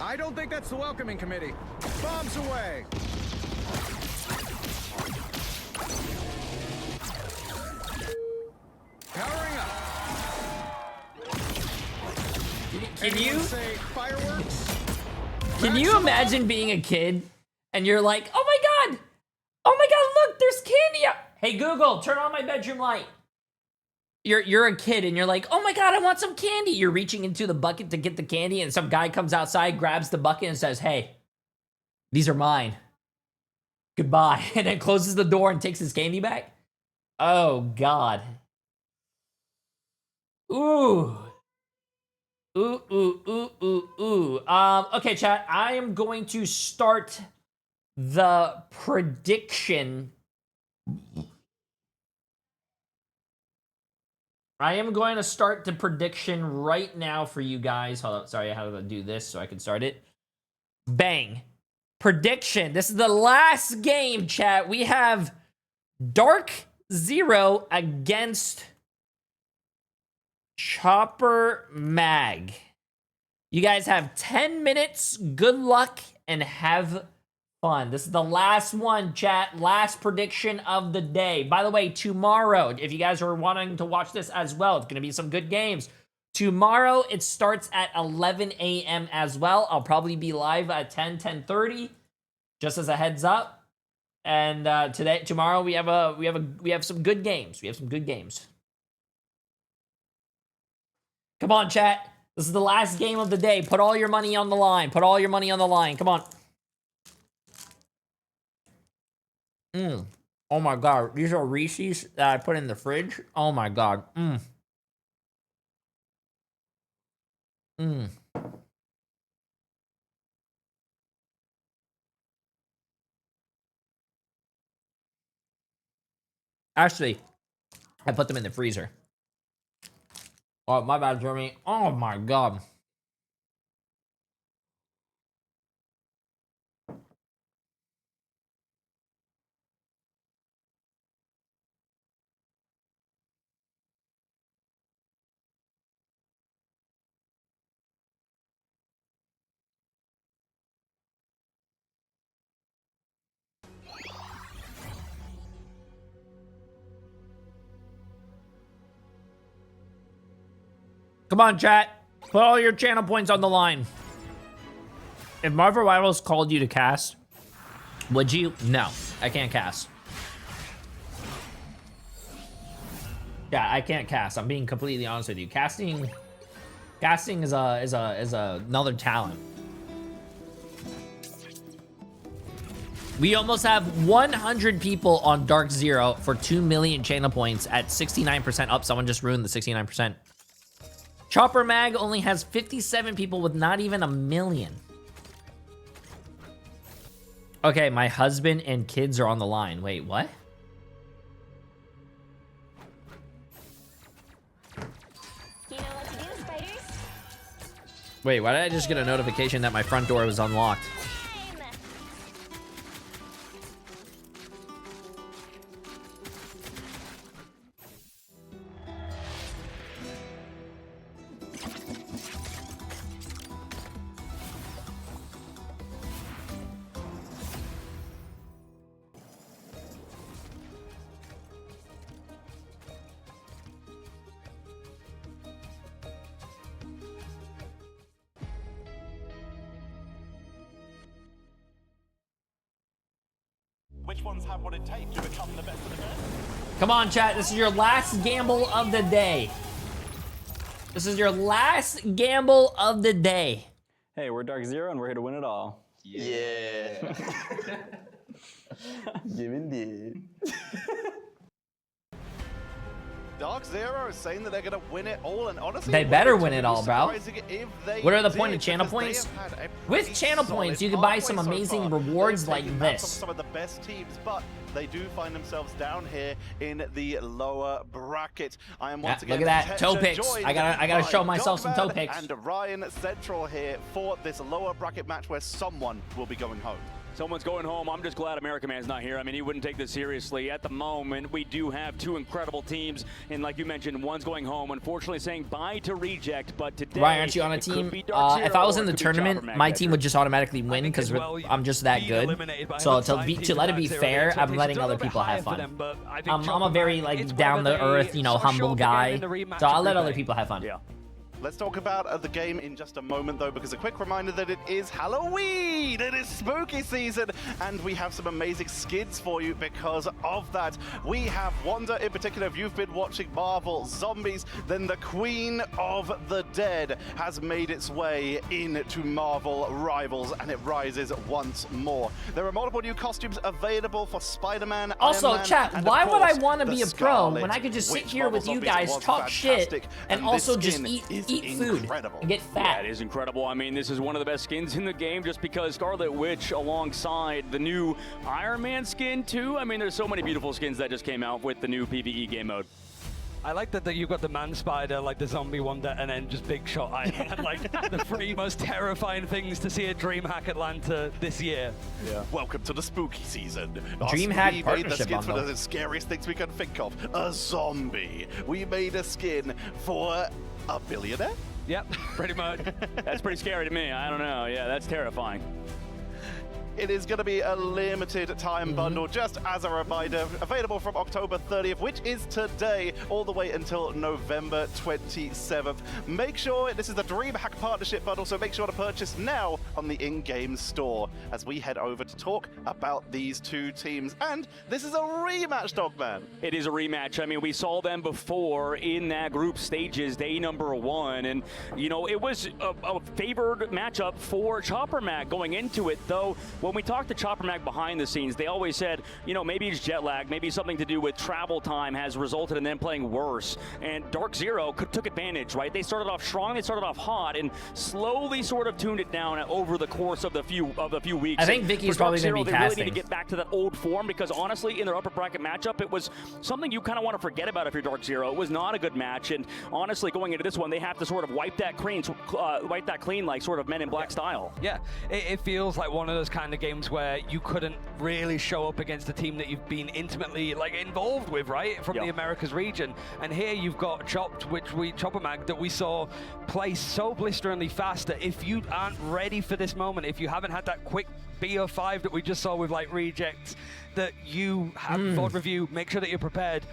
I don't think that's the welcoming committee. Bombs away. Powering up. Can you say fireworks? Can you imagine being a kid and you're like, oh my god, look, there's candy out. Hey Google, turn on my bedroom light. You're a kid and you're like, oh my god, I want some candy. You're reaching into the bucket to get the candy and some guy comes outside, grabs the bucket and says, hey, these are mine. Goodbye. And then closes the door and takes his candy back. Oh god. Ooh. Ooh. Okay, chat, I am going to start the prediction. I am going to start the prediction right now for you guys. Hold up. Sorry, I had to do this so I can start it. Bang. Prediction. This is the last game, chat. We have Dark Zero against Chopper Mag. You guys have 10 minutes. Good luck and have fun. This is the last one, chat. Last prediction of the day. By the way, tomorrow, if you guys are wanting to watch this as well, it's going to be some good games. Tomorrow, it starts at 11 a.m. as well. I'll probably be live at 10:30, just as a heads up. And tomorrow, we have some good games. We have some good games. Come on, chat. This is the last game of the day. Put all your money on the line. Put all your money on the line. Come on. Oh my god. These are Reese's that I put in the fridge. Oh my god. Actually, I put them in the freezer. Oh, my bad, Jeremy. Oh my god. Come on, chat. Put all your channel points on the line. If Marvel Rivals called you to cast, would you? No, I can't cast. Yeah, I can't cast. I'm being completely honest with you. Casting is another talent. We almost have 100 people on Dark Zero for 2 million channel points at 69% up. Someone just ruined the 69%. Chopper Mag only has 57 people with not even 1 million. Okay, my husband and kids are on the line. Wait, what? You know what to do, spiders? Wait, why did I just get a notification that my front door was unlocked? Which ones have what it takes to become the best of the best? Come on, chat. This is your last gamble of the day. This is your last gamble of the day. Hey, we're Dark Zero and we're here to win it all. Yeah. Give indeed. Dark Zero is saying that they're going to win it all, and honestly, They better win it all, bro. What are the point of channel points? With channel points, you can buy some amazing rewards like this. Some of the best teams, but they do find themselves down here in the lower bracket. I am once again. Look at that toe picks. I gotta show myself some toe picks. And Ryan Central here for this lower bracket match where someone will be going home. Someone's going home. I'm just glad American Man's not here. I mean, he wouldn't take this seriously. At the moment, we do have two incredible teams. And like you mentioned, one's going home. Unfortunately, saying bye to Reject. But today, Ryan, aren't you on a team? If I was in the tournament, my team would just automatically win because I'm just that good. So to let it be fair, I'm letting other people have fun. I'm a very like down to earth, you know, humble guy. So I'll let other people have fun. Yeah. Let's talk about the game in just a moment, though, because a quick reminder that it is Halloween! It is spooky season, and we have some amazing skins for you because of that. We have Wanda in particular. If you've been watching Marvel Zombies, then the Queen of the Dead has made its way into Marvel Rivals, and it rises once more. There are multiple new costumes available for Spider-Man, Also, Iron Man, chat, and why of would I course, want to the be a pro Scarlet when I could just sit Witch. here with you Marvel guys, Zombies talk was shit, fantastic, and this also just skin eat food and get fat? Yeah, it is incredible. I mean, this is one of the best skins in the game just because Scarlet Witch alongside the new Iron Man skin too. I mean, there's so many beautiful skins that just came out with the new PvE game mode. I like that you've got the man spider, like the zombie one, and then just big shot Iron Man, like the three most terrifying things to see at DreamHack Atlanta this year. Yeah. Welcome to the spooky season. DreamHack we made the partnership skins for bundle. the scariest things we can think of. A zombie. We made a skin for a billionaire? Yep, pretty much. That's pretty scary to me. I don't know. Yeah, that's terrifying. It is going to be a limited time bundle, just as a reminder, available from October 30th, which is today, all the way until November 27th. Make sure, this is the DreamHack Partnership bundle, so make sure to purchase now on the in-game store as we head over to talk about these two teams. And this is a rematch, Dogman. It is a rematch. I mean, we saw them before in that group stages, day number 1, and, you know, it was a favored matchup for Chopper Mac going into it, though. When we talked to Chopper Mac behind the scenes, they always said, you know, maybe it's jet lag, maybe something to do with travel time has resulted in them playing worse. And Dark Zero took advantage, right? They started off strong, they started off hot, and slowly sort of tuned it down over the course of the few weeks. I think Vicky's probably going to be casting. They really need to get back to that old form because honestly, in their upper bracket matchup, it was something you kind of want to forget about if you're Dark Zero. It was not a good match, and honestly, going into this one, they have to sort of wipe that clean, like sort of Men in Black style. Yeah, it feels like one of those kind of games where you couldn't really show up against a team that you've been intimately involved with, right, from the Americas region. And here you've got Chopper Mag that we saw play so blisteringly fast that if you aren't ready for this moment, if you haven't had that quick BO5 that we just saw with Reject, that you have VOD review, make sure that you're prepared.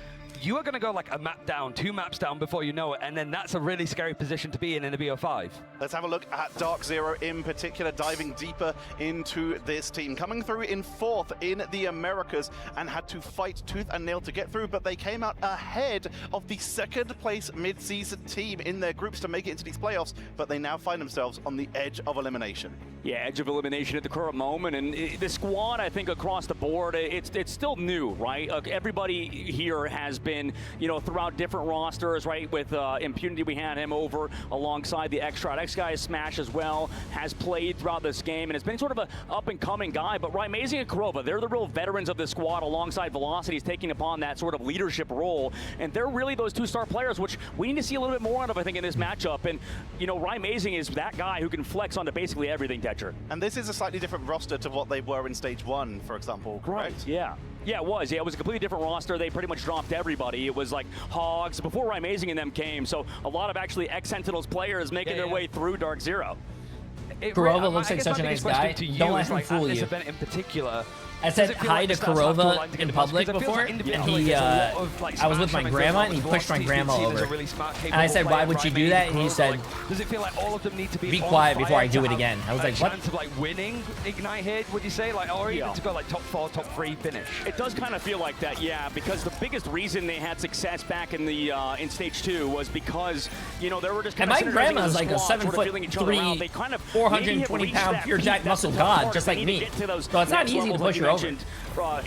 You are going to go like a map down, 2 maps down before you know it, and then that's a really scary position to be in a BO5. Let's have a look at Dark Zero in particular, diving deeper into this team. Coming through in 4th in the Americas and had to fight tooth and nail to get through, but they came out ahead of the 2nd place mid-season team in their groups to make it into these playoffs, but they now find themselves on the edge of elimination. Yeah, edge of elimination at the current moment, and the squad, I think, across the board, it's still new, right? Everybody here has been, you know, throughout different rosters, right? With Impunity, we had him over alongside the X-Trot. X-Guy Smash as well has played throughout this game and has been sort of an up-and-coming guy, but Amazing and Kurova, they're the real veterans of this squad alongside Velocity's taking upon that sort of leadership role, and they're really those 2-star players, which we need to see a little bit more out of, I think, in this matchup. And, you know, Amazing is that guy who can flex onto basically everything, Tetcher. And this is a slightly different roster to what they were in Stage 1, for example, correct? Right, yeah. Yeah, it was. Yeah, it was a completely different roster. They pretty much dropped everybody. It was like Hogs before Amazing and them came. So a lot of actually ex-Sentinels players making their way through Dark Zero. Kurova looks like such a nice guy. Don't let him fool you. This event in particular, I said hi to Kurova in public before, and he, I was with my grandma, and he pushed my grandma over. And I said, why would you do that? And he said, does it feel like all of them need to be quiet before I do it again. I was like, what? Chance of winning Ignite here, would you say? Or even to go top 4, top 3 finish? It does kind of feel like that, yeah, because the biggest reason they had success back in the in Stage 2 was because, you know, there were just kind of my grandma's like a 7'3", 420-pound pure jack muscle god, just like me. So it's not easy to push her over.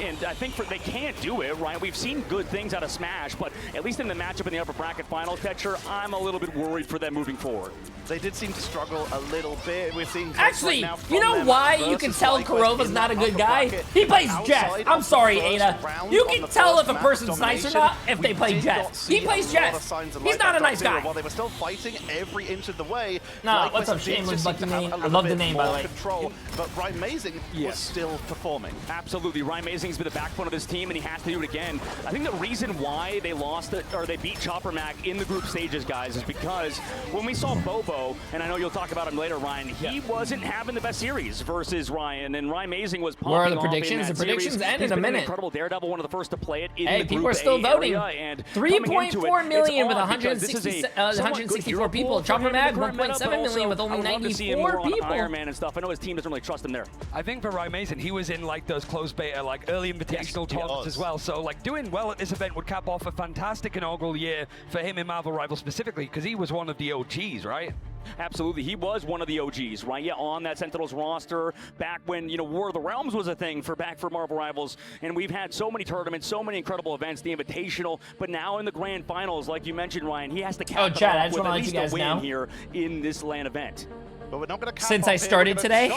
And I think they can't do it, right? We've seen good things out of Smash, but at least in the matchup in the upper bracket finals, Tetcher, I'm a little bit worried for them moving forward. They did seem to struggle a little bit. We're seeing actually, right you know why you can tell Kurova's not a good guy? He plays Jess. I'm sorry, Ada. You can tell if a person's nice or not if they play Jess. He plays Jess. He's not a nice guy. While they were still fighting every inch of the way. No, what's up, Shameless Lucky Name? I love the name, by the way. Control, but Amazing was still performing. Absolutely, Amazing's been the backbone of this team, and he has to do it again. I think the reason why they lost it, or they beat Chopper Mac in the group stages, guys, is because when we saw Bobo, and I know you'll talk about him later, Ryan, he wasn't having the best series versus Ryan, and Amazing was popping off. Where are the predictions? The predictions end in a minute. Incredible Daredevil, one of the first to play it in the group people are still voting. 3.4 million with 164 people. Chopper Mac 1.7 million with only 94 people. Iron Man and stuff. I know his team doesn't really trust him there. I think for Amazing, he was in those closed beta, early invitational tournaments as well. So doing well at this event would cap off a fantastic inaugural year for him in Marvel Rivals specifically, because he was one of the OGs, right? Absolutely, he was one of the OGs, right? Yeah, on that Sentinels roster back when, you know, War of the Realms was a thing for Marvel Rivals, and we've had so many tournaments, so many incredible events, the Invitational, but now in the Grand Finals, like you mentioned, Ryan, he has to cap it off with at least a win here in this LAN event. But we're not going to Since I started today,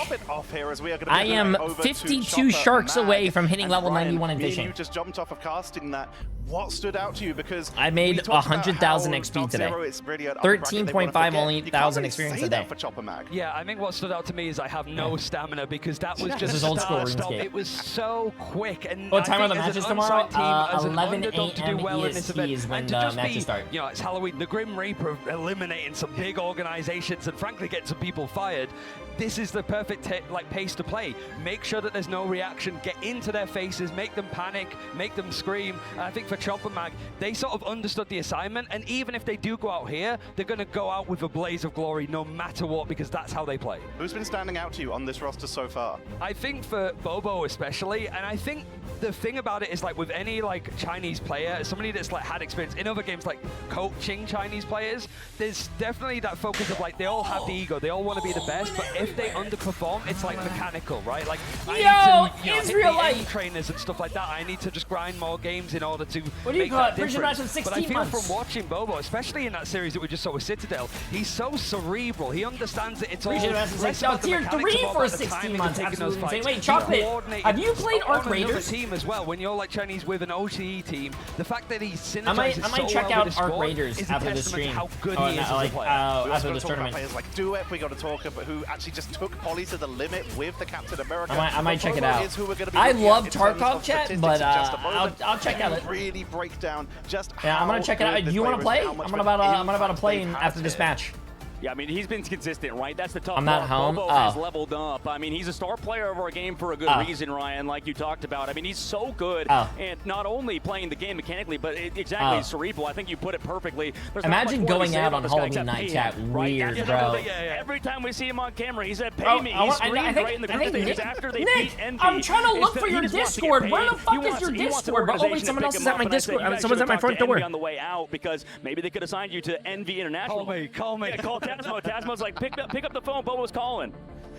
I am 52 sharks away from hitting level 91 in fishing. You just jumped off of casting that what stood out to you? Because I made 100,000 XP today. 13.5 only 1,000 experience a day. For Chopper Mag. Yeah, I think what stood out to me is I have no stamina because that was This just is old school stop. RuneScape. It was so quick. And What time are the I think matches as an tomorrow? unsigned team, as an 11 underdog to do a.m. well in this EST event, is when and to the just matches be, start. you know, it's Halloween, the Grim Reaper eliminating some big organizations and frankly getting some people fired. This is the perfect pace to play. Make sure that there's no reaction. Get into their faces, make them panic, make them scream. And I think for Chopper Mag, they sort of understood the assignment. And even if they do go out here, they're going to go out with a blaze of glory no matter what, because that's how they play. Who's been standing out to you on this roster so far? I think for Bobo especially, and I think the thing about it is like with any like Chinese player, somebody that's like had experience in other games like coaching Chinese players, there's definitely that focus of like they all have the ego, they all want to be the best, but if they underperform, it's like mechanical, right? Like I need to, you know, Israelite hit the trainers and stuff like that. I need to just grind more games in order to What do you make call that it? Prison match difference. in But I 16 feel months. from watching Bobo, especially in that series that we just saw with Citadel, he's so cerebral. He understands that it's all Prison match in less 16 about the tier mechanics 3 of all for about the 16 timing of months. taking those Absolutely insane. fights. Wait, He Chocolate, coordinated have you played on Arc another Raiders? team as well. When you're like Chinese with an OTE team, the fact that he synergizes I might so check well out with his Arc squad Raiders is a after the testament stream. to how good Oh, he no, is as like, a player. We after also this got to talk about tournament. players like Duet. We got to talk about who actually just took Poly to the limit with the Captain America. I might check it Bobo out. is who we're gonna be I looking at love in terms Tarkov of chat, statistics but in just a moment. I'll check out it. Really break down just Yeah, I'm gonna check it out. Do you want to play? I'm gonna play after this match. Yeah, I mean, he's been consistent, right? That's the tough I'm part. not home. Bobo has leveled up. I mean, he's a star player of our game for a good reason, Ryan, like you talked about. I mean, he's so good, and not only playing the game mechanically, but exactly cerebral. I think you put it perfectly. There's Imagine going out on Halloween night chat. Weird, bro. Every time we see him on camera, he said, "Pay me." He screamed right in the group stages after they beat Envy. I'm trying to look for your Discord. Where the fuck is your Discord? Oh wait, someone else is at my Discord. Someone's at my front door. On the way out, because maybe they could assign you to Envy International. Call me. Yeah, call Tasmo. Tasmo's like, pick up the phone. Bobo's calling.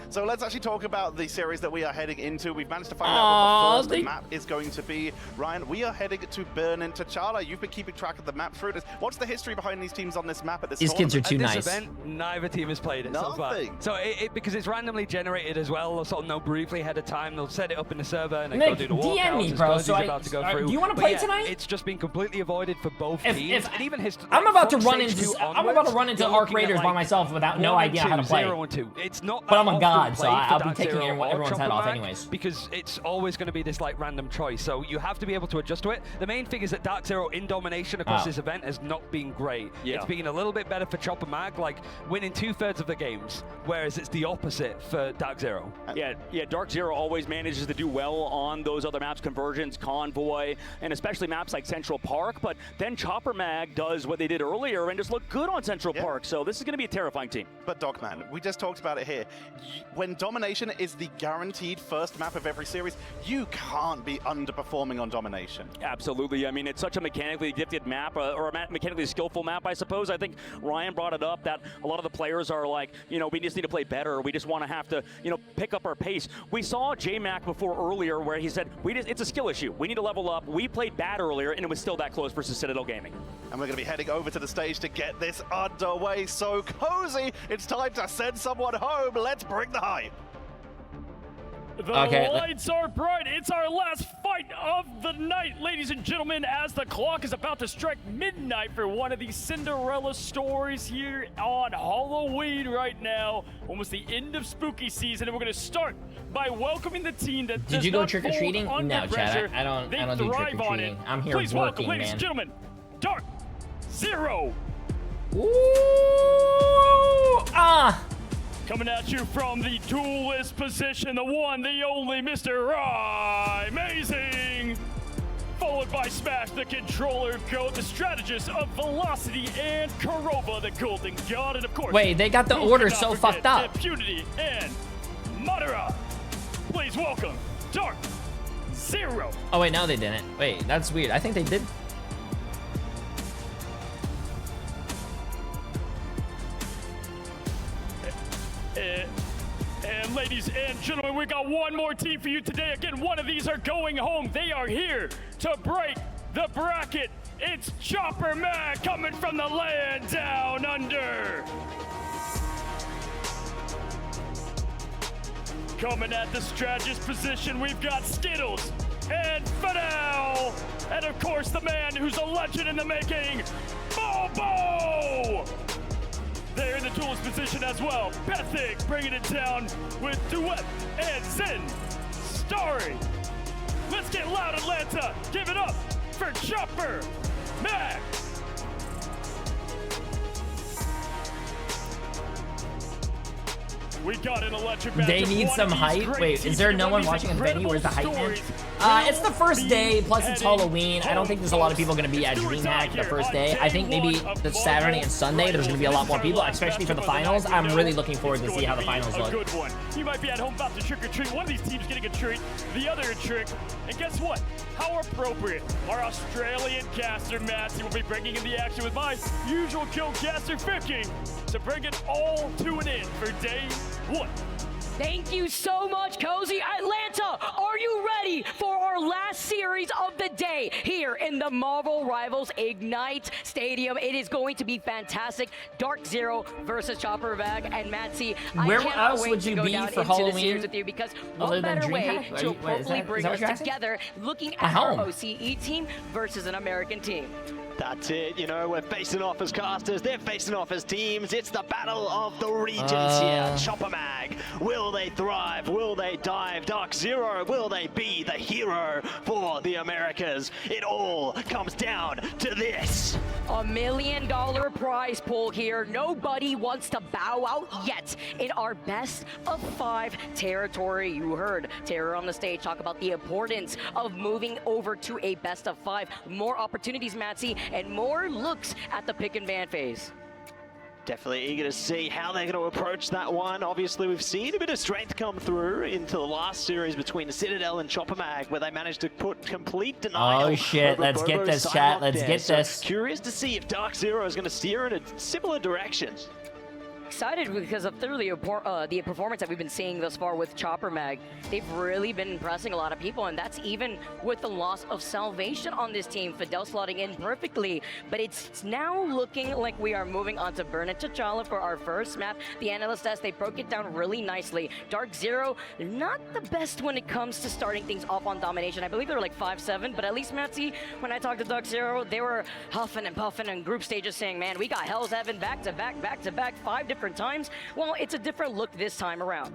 So let's actually talk about the series that we are heading into. We've managed to find out what the first map is going to be. Ryan, we are heading to Burn T'Challa. You've been keeping track of the map through this. What's the history behind these teams on this map at this These kids are too At this nice. event, neither team has played it so far. So because it's randomly generated as well, they'll sort of know briefly ahead of time. They'll set it up in the server and then Nick, go do the DM walkouts me, as bro, Cozy's so about to go through. do you want to But play yeah, tonight? It's just been completely avoided for both teams. And even I'm about to from run stage into 2 I'm about to run into you're Arc looking at, Raiders by like, myself without no 1 idea and how to 2, play. 0 and 2. It's not But I'm a often god, so played for I'll be Dark taking Zero or everyone's head Chopper off Mag anyways. because it's always going to be this like random choice. So you have to be able to adjust to it. The main thing is that Dark Zero in domination across this event has not been great. Yeah. It's been a little bit better for Chopper Mag, like winning 2/3 of the games, whereas it's the opposite for Dark Zero. Yeah, Dark Zero always manages to do well on those other maps, Convergence, Convoy, and especially maps like Central Park, but then Chopper Mag does what they did earlier and just look good on Central Park, so this is going to be a terrifying team. But Dogman, we just talked about it here. When Domination is the guaranteed first map of every series, you can't be underperforming on Domination. Absolutely. I mean, it's such a mechanically gifted map, or a mechanically skillful map, I suppose. I think Ryan brought it up that a lot of the players are like, you know, we just need to play better. We just want to have to, you know, pick up our pace. We saw J-Mac before earlier where he said, it's a skill issue. We need to level up. We played bad earlier, and it was still that close versus Citadel Gaming. And we're going to be heading over to the stage to get this underway. So Cozy, it's time to send someone home. Let's bring the hype. The lights are bright. It's our last fight of the night, ladies and gentlemen, as the clock is about to strike midnight for one of these Cinderella stories here on Halloween right now. Almost the end of spooky season, and we're going to start by welcoming the team that Did you go trick-or-treating? No, Chad, I don't do trick-or-treating. I'm here Please working, welcome, ladies and gentlemen, Dark Zero. Coming at you from the duelist position, the one, the only Mr. Amazing. Followed by Smash, the controller goat, the strategist of Velocity, and Kurova, the golden god, and of course... Wait, they got the order so fucked up. Impunity and Madara. Please welcome Dark Zero. Oh wait, no they didn't. Wait, that's weird. I think they did. And ladies and gentlemen, we got one more team for you today. Again, one of these are going home. They are here to break the bracket. It's Chopper Mag coming from the land down under. Coming at the strategist position, we've got Skittles and Fidel. Royal, and of course the man who's a legend in the making, Bobo! They're in the duelist position as well. Bethig bringing it down with Duet and Zen Starry. Let's get loud, Atlanta. Give it up for Chopper Mag. We got an electric match. They need some hype. Wait, is there no one watching in the venue? Where's the hype man? It's the first day, plus it's Halloween. I don't think there's a lot of people going to be at DreamHack the first day. I think maybe the Saturday and Sunday there's going to be a lot more people, especially for the finals. I'm really looking forward to see how the finals look. Good one. You might be at home about to trick or treat. One of these teams getting a treat, the other a trick. And guess what? How appropriate. Our Australian caster Matty will be bringing in the action with my usual kill caster Vicky to bring it all to an end for day 1. Thank you so much, Cozy. Atlanta, are you ready for our last series of the day here in the Marvel Rivals Ignite Stadium? It is going to be fantastic. Dark Zero versus Chopper Mag and Matsy. Where else would you be for Halloween? With you because what better way to appropriately bring us together looking at our OCE team versus an American team. That's it, you know, we're facing off as casters, they're facing off as teams. It's the battle of the regions here. Chopper Mag, will they thrive? Will they dive? Dark Zero, will they be the hero for the Americas? It all comes down to this. $1 million prize pool here. Nobody wants to bow out yet in our best of 5 territory. You heard Terror on the stage talk about the importance of moving over to a best of 5. More opportunities, Matsy, and more looks at the pick and ban phase. Definitely eager to see how they're going to approach that one. Obviously, we've seen a bit of strength come through into the last series between Citadel and Chopper Mag, where they managed to put complete denial. Oh shit, let's get this, chat. Let's get this. So curious to see if Dark Zero is going to steer in a similar direction. Excited because of the performance that we've been seeing thus far with Chopper Mag. They've really been impressing a lot of people, and that's even with the loss of Salvation on this team. Fidel slotting in perfectly, but it's now looking like we are moving on to Burn and T'Challa for our first map. The analyst test, they broke it down really nicely. Dark Zero, not the best when it comes to starting things off on domination. I believe they were like 5-7, but at least, Matsy, when I talked to Dark Zero, they were huffing and puffing in group stages saying, man, we got Hell's Heaven back-to-back, 5 different times. Well, it's a different look this time around.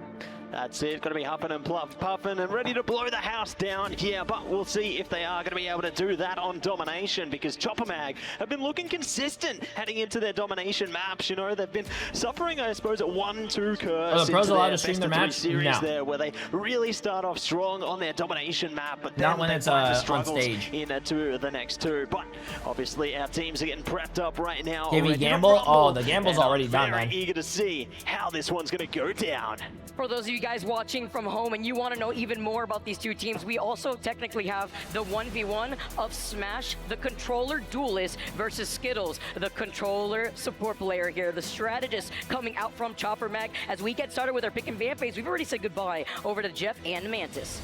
That's it, gonna be huffing and puffing and ready to blow the house down here, but we'll see if they are gonna be able to do that on domination, because Chopper Mag have been looking consistent heading into their domination maps. You know, they've been suffering, I suppose, a 1-2 curse the pros into allowed their to stream best their of 3 match? series No. there, where they really start off strong on their domination map, but then not when it's find the on struggles stage. into the next 2. But obviously, our teams are getting prepped up right now. Give gamble? Oh, the gamble's already done, man. Very eager to see how this one's gonna go down. For those of you guys watching from home and you want to know even more about these two teams, we also technically have the 1v1 of Smash, the controller duelist, versus Skittles, the controller support player here, the strategist coming out from Chopper Mag. As we get started with our pick and ban phase, we've already said goodbye over to Jeff and Mantis.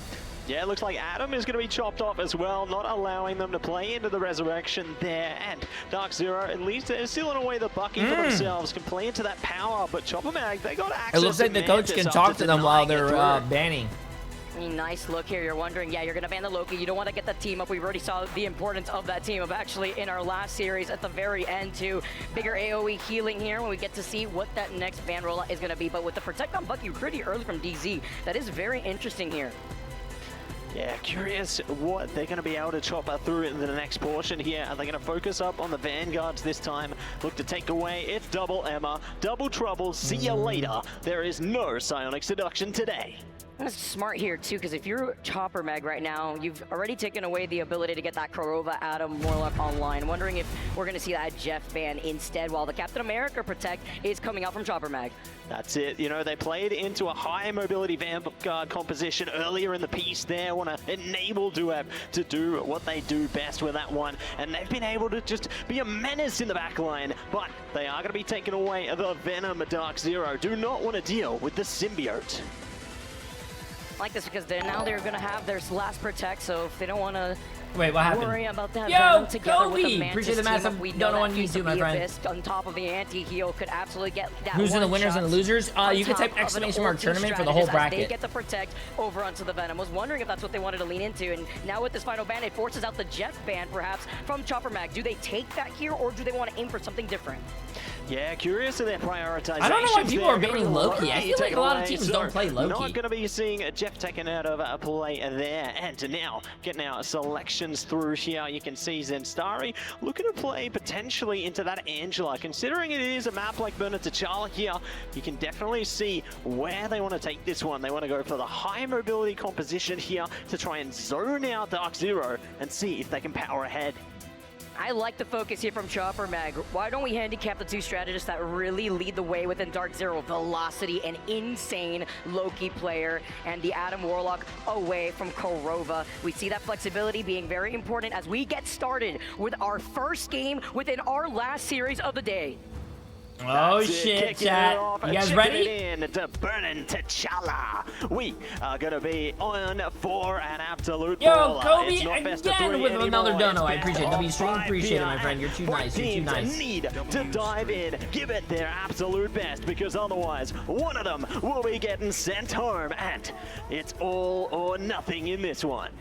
Yeah, it looks like Adam is going to be chopped off as well, not allowing them to play into the resurrection there. And Dark Zero, at least they're sealing away the Bucky for themselves, can play into that power, but Chopper Mag, they got access. It looks like the coach can talk to them while they're banning. Nice look here. You're wondering, yeah, you're going to ban the Loki. You don't want to get that team up. We've already saw the importance of that team up actually in our last series at the very end too. Bigger AoE healing here when we get to see what that next ban rollout is going to be. But with the Protect on Bucky pretty early from DZ, that is very interesting here. Yeah, curious what they're going to be able to chop through in the next portion here. Are they going to focus up on the Vanguards this time? Look to take away its double Emma, double trouble, see ya later. There is no Psionic Seduction today. That's smart here too, because if you're Chopper Mag right now, you've already taken away the ability to get that Korova, Adam, Morlock online. Wondering if we're going to see that Jeff ban instead, while the Captain America Protect is coming out from Chopper Mag. That's it. You know, they played into a high mobility Vanguard composition earlier in the piece there. Want to enable Duep to do what they do best with that one. And they've been able to just be a menace in the back line. But they are going to be taking away the Venom Dark Zero. Do not want to deal with the symbiote. Like this because they're going to have their last Protect, so if they don't want to Wait, what happened? Worrying about that Yo, together with the Kobe! Mantis Appreciate the team massive up. We know dono that on piece YouTube, of my the friend. Abyss on top of the anti-heal could absolutely get that. Who's in the winners and the one-shot losers? on You can top type of an exclamation mark ulti tournament for the whole strategist as They bracket. get to protect over onto the Venom. Was wondering if that's what they wanted to lean into, and now with this final ban, it forces out the Jeff ban perhaps from Chopper Mag. Do they take that here, or do they want to aim for something different? Yeah, curious of their prioritization. I don't know why people are banning Loki. I feel like a lot of teams don't play Loki. Not going to be seeing Jeff taken out of a play there. And now, getting our selections through here, you can see Zenstari looking to play potentially into that Angela. Considering it is a map like Burner T'Challa here, you can definitely see where they want to take this one. They want to go for the high mobility composition here to try and zone out Dark Zero and see if they can power ahead. I like the focus here from Chopper Mag. Why don't we handicap the two strategists that really lead the way within Dark Zero? Velocity, an insane Loki player, and the Adam Warlock away from Korova. We see that flexibility being very important as we get started with our first game within our last series of the day. Oh shit, chat. You guys ready? In to Burning T'Challa. We are gonna be on for an absolute Yo, baller. Kobe It's not best of again three with another anymore. dono. I It's appreciate it. best W of stream, five appreciate it, my behind. friend. You're too nice. You're too Teams nice. need to dive in, give it their absolute best, because otherwise one of them will be getting sent home, and it's all or nothing in this one.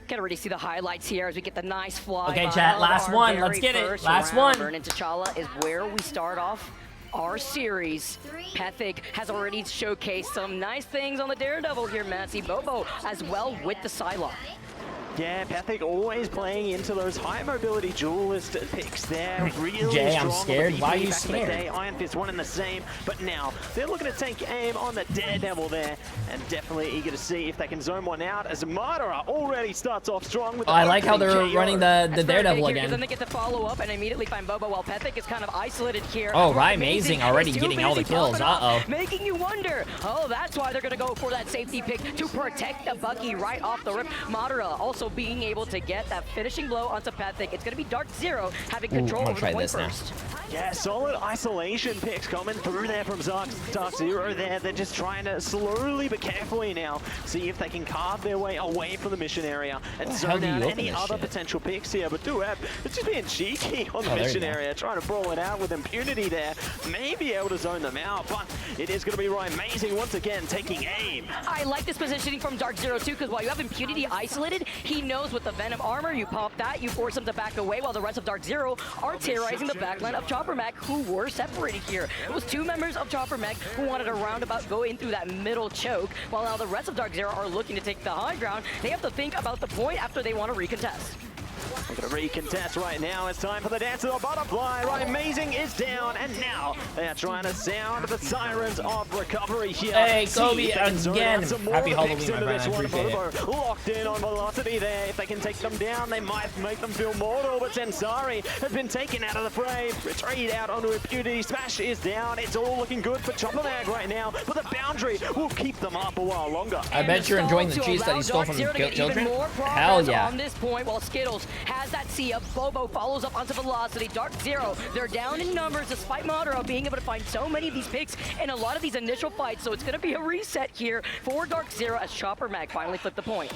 Can already see the highlights here as we get the nice fly. Okay, chat, last one. Let's get it. Last one. Burning T'Challa is where we start off our series. Pethic has already showcased some nice things on the Daredevil here, Massey Bobo, as well with the Psylocke. Yeah, Pethic always playing into those high mobility duelist picks there. Really Jay, I'm strong scared. on the Why are BP you back in the scared? day. Iron Fist one and the same, but now they're looking to take aim on the Daredevil there, and definitely eager to see if they can zone one out as Madara already starts off strong with the I like how they're opening KO. running the That's Daredevil very big here, 'cause again. Then they get to follow up and immediately find Bobo while Pethic is kind of isolated here. Oh, What's amazing already is too getting all the busy kills. popping off, Uh-oh. Making you wonder. Oh, that's why they're going to go for that safety pick to protect the Bucky right off the rip. Madara also being able to get that finishing blow onto Pethic. It's going to be Dark Zero having control over the point first. Yeah, solid isolation picks coming through there from Dark Zero there. They're just trying to slowly but carefully now see if they can carve their way away from the mission area and zone out any other potential picks here. But Duep, it's just being cheeky on the mission area, trying to brawl it out with impunity there. May be able to zone them out, but it is going to be Ryan Amazing once again taking aim. I like this positioning from Dark Zero too, because while you have impunity isolated, he knows with the Venom armor, you pop that, you force him to back away, while the rest of Dark Zero are terrorizing the backline of Chopper Mag, who were separated here. It was two members of Chopper Mag who wanted to roundabout go in through that middle choke, while now the rest of Dark Zero are looking to take the high ground. They have to think about the point after they want to recontest. We're going to recontest right now. It's time for the dance of the butterfly. Right, Amazing is down, and now they are trying to sound the sirens of recovery here. Hey, See Kobe, if they can zone again. out some more Happy picks Halloween, into my friend. this I one. appreciate Bobo locked in on velocity there. If they can take them down, they might make them feel mortal, but Zensari has been taken out of the fray. Retreat out onto impunity. Smash is down. It's all looking good for Chopper Mag right now, but the boundary will keep them up a while longer. I bet you're enjoying the cheese that he stole from the children. Hell yeah. On this point, while Skittles has that Sia, Bobo follows up onto Velocity. Dark Zero, they're down in numbers despite Madara being able to find so many of these picks in a lot of these initial fights. So it's going to be a reset here for Dark Zero as Chopper Mag finally flipped the point.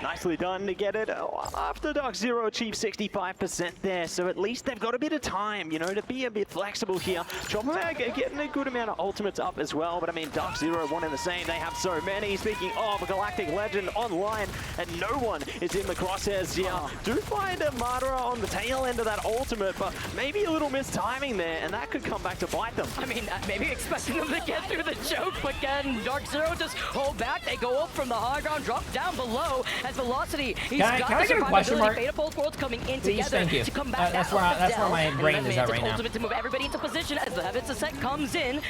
Nicely done to get it after Dark Zero achieved 65% there. So at least they've got a bit of time, you know, to be a bit flexible here. Chopper Mag getting a good amount of ultimates up as well. But I mean, Dark Zero one and the same. They have so many. Speaking of a Galactic Legend online, and no one is in the crosshairs here. Do find a Madara on the tail end of that ultimate, but maybe a little mistiming there, and that could come back to bite them. I mean, maybe expecting them to get through the choke, but can Dark Zero just hold back? They go up from the high ground, drop down below as Velocity. He's got I get a question mark? Beta Pulse Worlds coming in Please, together thank you. to come back That's where my brain is at right now. Ultimate to move everybody into position as the Heavens Ascent comes in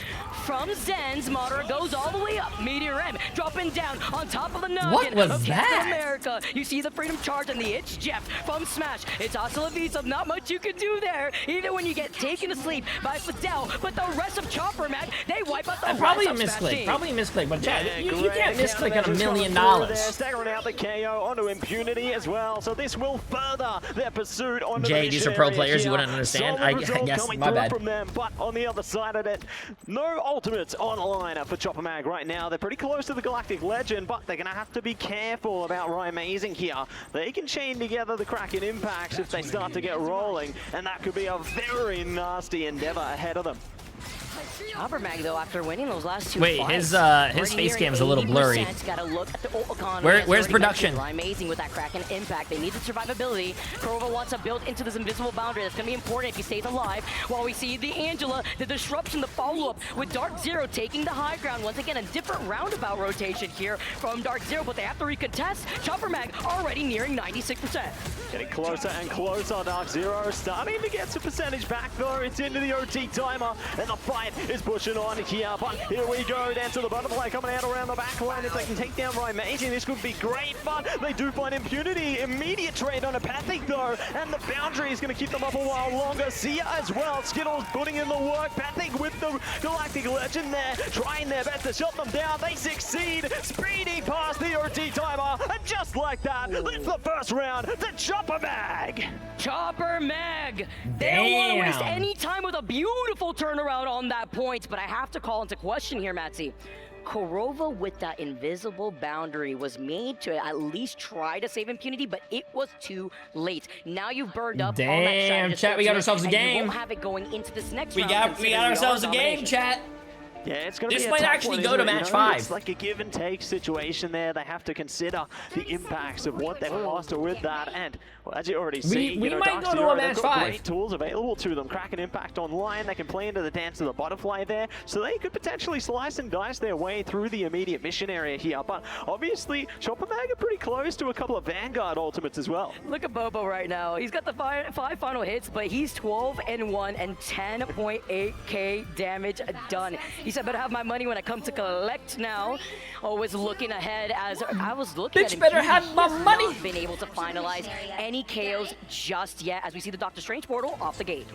from Zen's. Madara goes all the way up. Meteor M dropping down on top of the noggin. What was of that? Captain America. You see the Freedom Charge and the Itch Jeff from Smash. It's also a piece of not much you can do there, even when you get taken to sleep by Fidel. But the rest of Chopper Mag, they wipe out the probably a rest of Smash misclick. team. Probably a misclick, but Chad, Yeah, you can't misclick on $1 million. Staggering out the KO onto Impunity as well, so this will further their pursuit on Jay, these are pro players, you wouldn't understand. I guess, my bad. From them, but on the other side of it, no ultimates online for Chopper Mag right now. They're pretty close to the Galactic Legend, but they're going to have to be careful about Amazing here. They can chain together the Kraken impacts if they start to get rolling, and that could be a very nasty endeavor ahead of them. Chopper Mag, though, after winning those last two Wait, fights, his face cam is a little blurry. Gotta look at the Where's production? Amazing with that Kraken impact. They need the survivability. Kurova wants to build into this invisible boundary. That's gonna be important if he stays alive. While we see the Angela, the disruption, the follow-up with Dark Zero taking the high ground. Once again, a different roundabout rotation here from Dark Zero, but they have to recontest. Chopper Mag already nearing 96%. Getting closer and closer. Dark Zero starting to get some percentage back, though. It's into the OT timer, and the fight is pushing on here, but here we go, down to the butterfly coming out around the back line. If they can take down Amazing, this could be great, but they do find Impunity. Immediate trade on Apathic, though, and the boundary is going to keep them up a while longer. Sia as well, Skittles putting in the work. Apathic with the Galactic Legend there, trying their best to shut them down. They succeed, speeding past the OT timer, and just like that, it's the first round to Chopper Mag. Chopper Mag, they don't want to waste any time with a beautiful turnaround on that point, but I have to call into question here, Matsy. Kurova with that invisible boundary was made to at least try to save Impunity, but it was too late. Now you've burned up all that Damn, chat, we got ourselves a game. You won't have it going into this next we round. We got ourselves a game, chat. Yeah, it's going to be this a might tough actually one, go to match 5. It's like a give and take situation there. They have to consider the impacts of what they've lost with that. And well, as you already see, we might Dark go to Zero, a match they've got 5. great tools available to them. Kraken impact online. They can play into the dance of the butterfly there, so they could potentially slice and dice their way through the immediate mission area here. But obviously, Chopper Mag are pretty close to a couple of Vanguard ultimates as well. Look at Bobo right now. He's got the 5 final hits, but he's 12-1 and 10.8k damage done. He said, better have my money when I come to collect now. Always looking ahead as I was looking at him. Better have my money. Not been able to finalize any KOs just yet as we see the Doctor Strange portal off the gate.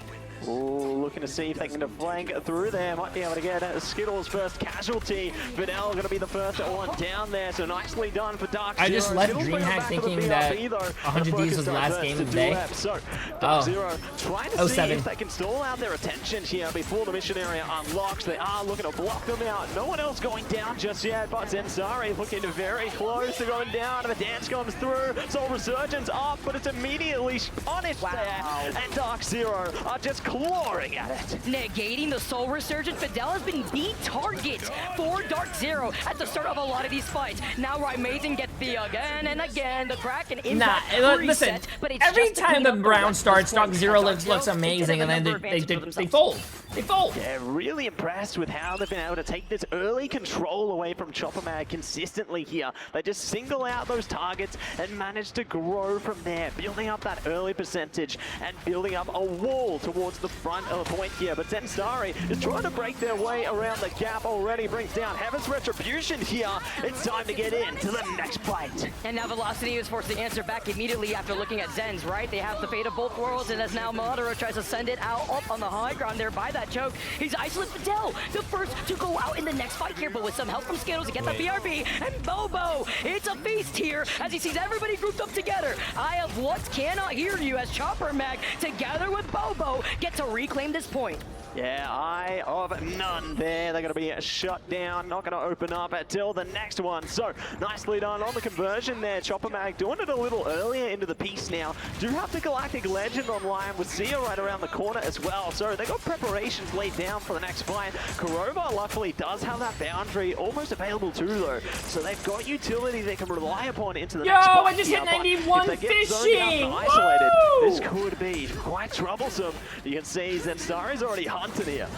Ooh, looking to see if they can flank through there. Might be able to get Skittles' first casualty. Vidal going to be the first one down there, so nicely done for Dark Zero. I just left DreamHack thinking that 100 Ds was the last game of the day. So, Dark Zero trying to see if they can stall out their attention here before the mission area unlocks. They are looking to block them out. No one else going down just yet, but Zensari looking very close to going down. The dance comes through. Soul Resurgence up, but it's immediately punished there. And Dark Zero are just clawing at it. Negating the Soul Resurgence, Fidel has been the target for Dark Zero at the start of a lot of these fights. Now Amazing gets the again and again the Kraken impact listen, reset, but it's every time the round starts, Dark Zero looks amazing, and then they fold. They fold. Yeah, really impressed with how they've been able to take this early control away from Chopper Mag consistently here. They just single out those targets and manage to grow from there, building up that early percentage and building up a wall towards the front of the point here. But Zensari is trying to break their way around the gap already, brings down Heaven's Retribution here. It's time to get into the next fight. And now Velocity is forced to answer back immediately after looking at Zen's, right? They have the fate of both worlds, and as now Madara tries to send it out up on the high ground there by that choke. He's isolated Fidel, the first to go out in the next fight here, but with some help from Skittles to get the BRB. And Bobo, it's a feast here as he sees everybody grouped up together. Eye of What cannot hear you as Chopper Mag, together with Bobo, get to reclaim this point. Yeah, Eye of None there. They're going to be shut down, not going to open up until the next one. So, nicely done on the conversion there. Chopper Mag doing it a little earlier into the piece now. Do have the Galactic Legend online with Sia right around the corner as well. So, they got preparations laid down for the next fight. Kurova luckily does have that boundary almost available too, though. So, they've got utility they can rely upon into the next fight. Yo, I just hit 91 fishing! Isolated, this could be quite troublesome. You can see Zensari's already hunted here.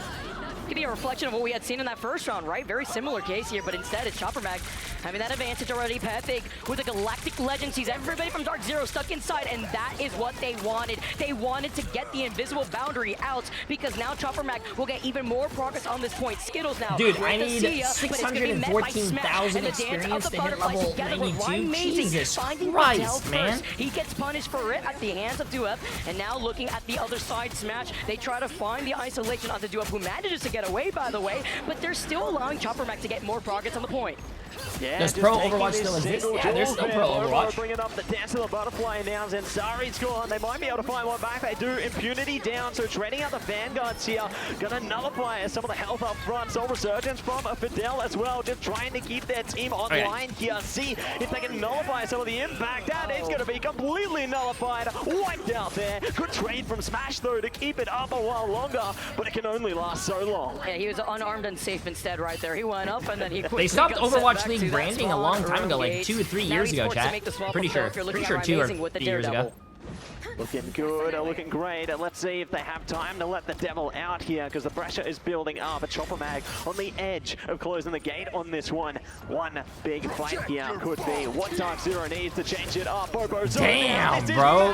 could be a reflection of what we had seen in that first round, right? Very similar case here, but instead it's Chopper Mag having that advantage already. Pathig with the Galactic Legend sees everybody from Dark Zero stuck inside, and that is what they wanted. They wanted to get the invisible boundary out, because now Chopper Mag will get even more progress on this point. Skittles now. Dude, I need 614,000 experience to hit level 92. Jesus Christ, man. He gets punished for it at the hands of Duep, and now looking at the other side, Smash, they try to find the isolation onto Duep, who manages to get away, by the way, but they're still allowing Chopper Mag to get more progress on the point. Yeah, does Pro Overwatch still exist? Yeah, there's still Pro Overwatch. Bringing up the dance of the butterfly now. Zensari's gone. They might be able to find one back. They do. Impunity down, so trading out the Vanguards here. Gonna nullify some of the health up front. Soul Resurgence from Fidel as well. Just trying to keep their team online here. See if they can nullify some of the impact. That is gonna be completely nullified. Wiped out there. Good trade from Smash though to keep it up a while longer, but it can only last so long. Yeah, he was unarmed and safe instead right there. He went up and then he quickly They stopped got Overwatch sent back League to that branding a long time ago, like gate. 2 or 3 Now years he's ago, forced to chat. make the swap Pretty up, though, sure. if you're looking Pretty at sure 2 or Rising with the 3 years ago. Daredevil. Looking good, looking great. Let's see if they have time to let the Devil out here, because the pressure is building up. A Chopper Mag on the edge of closing the gate on this one. One big fight here could be what Dark Zero needs to change it up. Damn, bro.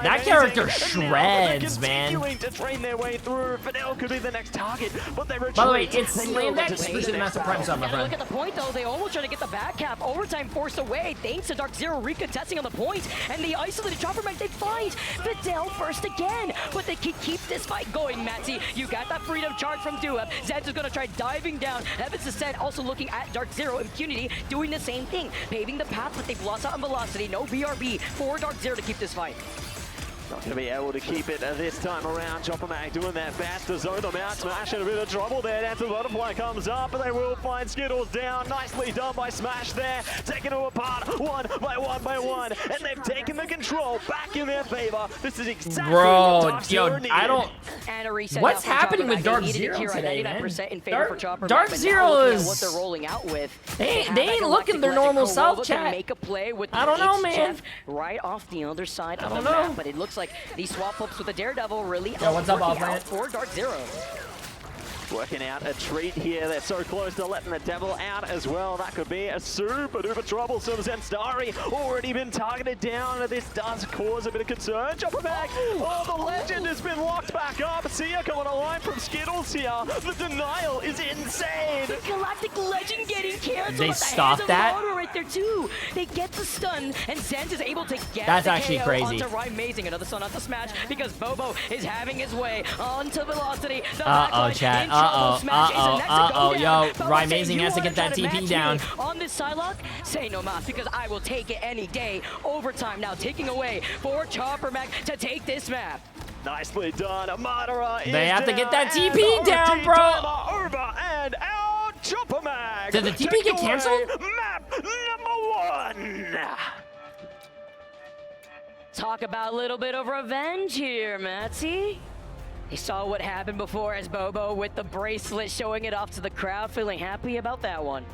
That character shreds, man. To train their way through. Fidel could be the next target, but they retreat. By the way, it's Slandex versus Master Prime sub, my friend. Look at the point, though. They almost try to get the back cap. Overtime forced away, thanks to Dark Zero recontesting on the point. And the isolated Chopper Mag they find. Fidel first again, but they can keep this fight going, Matzy. You got that freedom charge from Duep. Zeds is going to try diving down. Heaven's Descent also looking at Dark Zero. Impunity doing the same thing, paving the path, but they've lost out on velocity. No BRB for Dark Zero to keep this fight. Not going to be able to keep it this time around. Chopper Mag doing their best to zone them out. Smash in a bit of trouble there. Dance of the Butterfly comes up, and they will find Skittles down. Nicely done by Smash there. Taking them apart one by one. And they've taken the control back in their favor. This is exactly what Dark Zero needed. I don't... And a reset What's now happening Chopper with Mag. Dark They needed Zero it here at today, 99% in favor man? for Chopper Dark Mag, Zero but now looking is... at what they're rolling out with. They ain't looking their normal self, chat. Make a play with I don't know, man. Right off the other side of I the don't know. map, but it looks like these swap flips with the Daredevil really what's up, working Offline? out for Dark Zero. Working out a treat here. They're so close to letting the Devil out as well. That could be a super duper troublesome. Zensari already been targeted down. This does cause a bit of concern. Chopper Mag. Oh, the Legend has been locked back up. Sia coming online from Skittles here. The denial is insane. The Galactic Legend getting canceled. They at the stopped hands of that? Moto right there too. They get the stun, and Zenz is able to get That's the actually KO crazy. onto Amazing. Another stun onto Smash because Bobo is having his way onto Velocity. The Uh-oh, backline chat. in trouble. Smash is the next to go down. Yo, Bobo Amazing saying, has to "You get that wanna try to TP match down. me on this Psylocke? Say no mas, because I will take it any day. Overtime now taking away for Chopper Mag to take this map. Nicely done. Madara They is have to get that down, TP and down, OT bro. timer over and out. Chopper Mag. Did the TP taking get canceled? away Map number 1. Talk about a little bit of revenge here, Matzy. They saw what happened before as Bobo with the bracelet showing it off to the crowd, feeling happy about that one.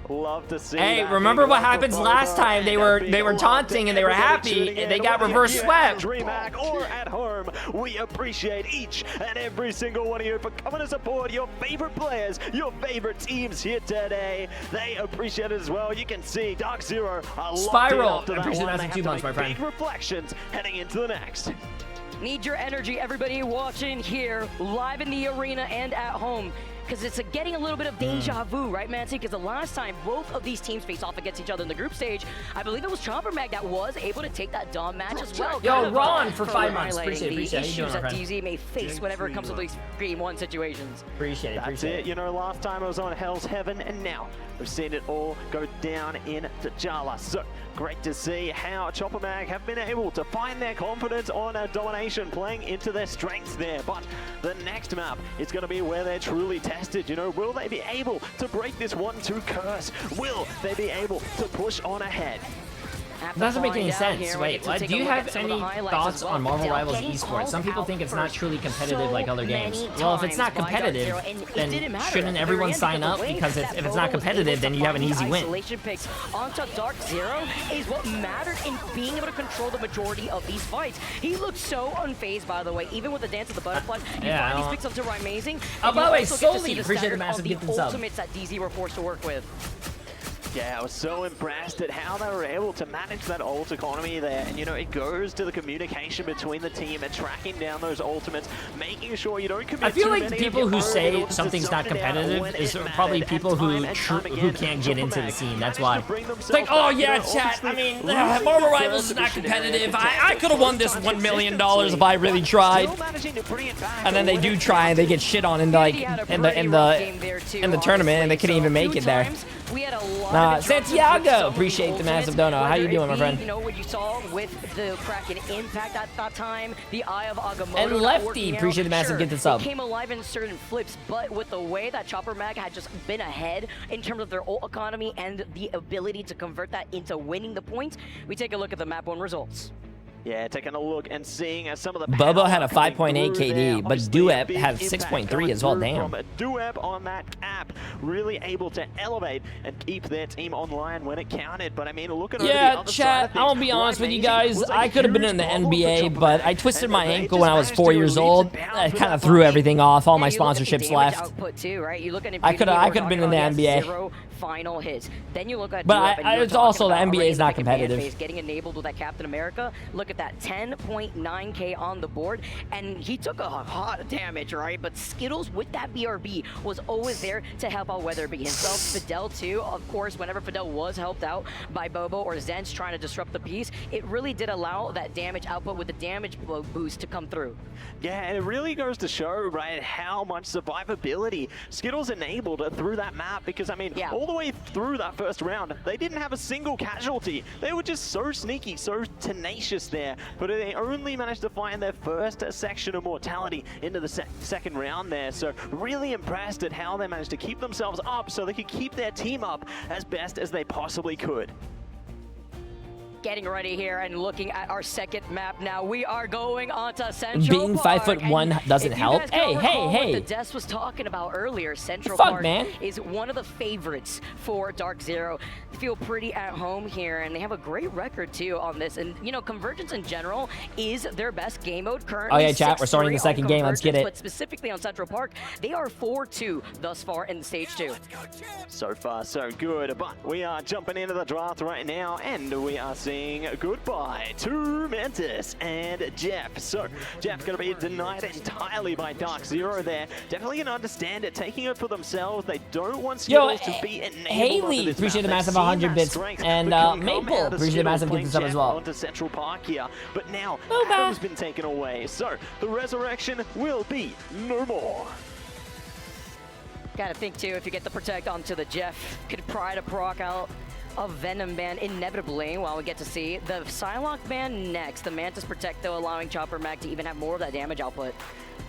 Love to see Hey, that. remember Big what love happens for last Bobo time? They and were big taunting love and they were to everybody happy tuning and they in. got Whether reverse you're swept. at DreamHack or at home, we appreciate each and every single one of you for coming to support your favorite players, your favorite teams here today. They appreciate it as well. You can see Dark Zero Spiral. after that Appreciate one. that in They 2 have to months, make my friend. big reflections heading into the next. Need your energy, everybody watching here, live in the arena and at home. Because it's getting a little bit of deja vu, right, Mancy? Because the last time both of these teams faced off against each other in the group stage, I believe it was Chopper Mag that was able to take that Dom match as well. Yo, kind of, Ron for 5 months. highlighting Appreciate it. the How you doing, issues my that friend? DZ may face whenever it comes to these Game 1 situations. Appreciate it. That's it. You know, last time I was on Hell's Heaven, and now we've seen it all go down in T'Challa. So great to see how Chopper Mag have been able to find their confidence on a domination, playing into their strengths there. But the next map is going to be where they're truly tested. You know, will they be able to break this 1-2 curse? Will they be able to push on ahead? It doesn't make any sense. Wait, what? Do you have any thoughts on Marvel Rivals esports? Some people think it's not truly competitive like other games. Well, if it's not competitive, then shouldn't everyone sign up? Because if it's not competitive, then you have an easy win. Isolation picks onto Dark Zero is what mattered in being able to control the majority of these fights. He looked so unfazed, by the way, even with the dance of the butterflies. You find these picks up to amazing. Oh, by the way, Solely, appreciate the massive gift and sub. Ultimates that DZ were forced to work with. Yeah, I was so impressed at how they were able to manage that ult economy there. And, you know, it goes to the communication between the team and tracking down those ultimates, making sure you don't commit I feel too like many people who say to something's not competitive is probably people who can't get into the scene. That's why. It's like, oh yeah, chat. I mean, Marvel Rivals is not competitive. I could have won this $1 million if I really tried. And then they do try and they get shit on in the tournament and they couldn't even make it there. Santiago, appreciate the massive dono. How you doing, my friend? You know what you saw with the Kraken impact at that time, the Eye of Agamotto. And Lefty, appreciate the massive get this up. Came alive in certain flips, but with the way that Chopper Mag had just been ahead in terms of their ult economy and the ability to convert that into winning the points, we take a look at the map 1 results. Yeah, taking a look and seeing some of the Bobo had a 5.8 KD, but Duep has 6.3 as well. Damn. Duep on that cap, really able to elevate and keep their team online when it counted. But I mean, look at yeah, chat. I'm gonna be honest with you guys. I could have been in the NBA, but I twisted my ankle when I was 4 years old. I kind of threw everything off. All my sponsorships left. I could have been in the NBA. Final hits. Then you look at but it's also the NBA is not competitive. Getting enabled with that Captain America. Look at that 10.9k on the board, and he took a lot of damage, right? But Skittles with that BRB was always there to help out, whether it be himself, Fidel too. Of course, whenever Fidel was helped out by Bobo or Zen's trying to disrupt the piece, it really did allow that damage output with the damage boost to come through. Yeah, and it really goes to show, right, how much survivability Skittles enabled through that map, because I mean, all the way through that first round, they didn't have a single casualty. They were just so sneaky, so tenacious there, but they only managed to find their first section of mortality into the second round there. So really impressed at how they managed to keep themselves up so they could keep their team up as best as they possibly could. Getting ready here and looking at our second map now. We are going on to Central Being Park. 5'1" doesn't help. Hey. What the Des was talking about earlier, Central Park is one of the favorites for Dark Zero. They feel pretty at home here, and they have a great record too on this. And you know, Convergence in general is their best game mode currently. Oh yeah, chat. We're starting the second game. Let's get it. But specifically on Central Park, they are 4-2 thus far in stage 2. So far, so good. But we are jumping into the draft right now, and we are saying goodbye to Mantis and Jeff. So Jeff's going to be denied entirely by Dark Zero there. Definitely going to understand it, taking it for themselves. They don't want Skittles to be enabled. Haley, appreciate the massive 100 bits. And Maple, appreciate the massive gift sub as well. Onto Central Park here. But now, Adam's been taken away. So the resurrection will be no more. Gotta think too, if you get the protect onto the Jeff, could pry to proc out a Venom ban inevitably, while we get to see the Psylocke ban next. The Mantis Protect, though, allowing Chopper Mag to even have more of that damage output.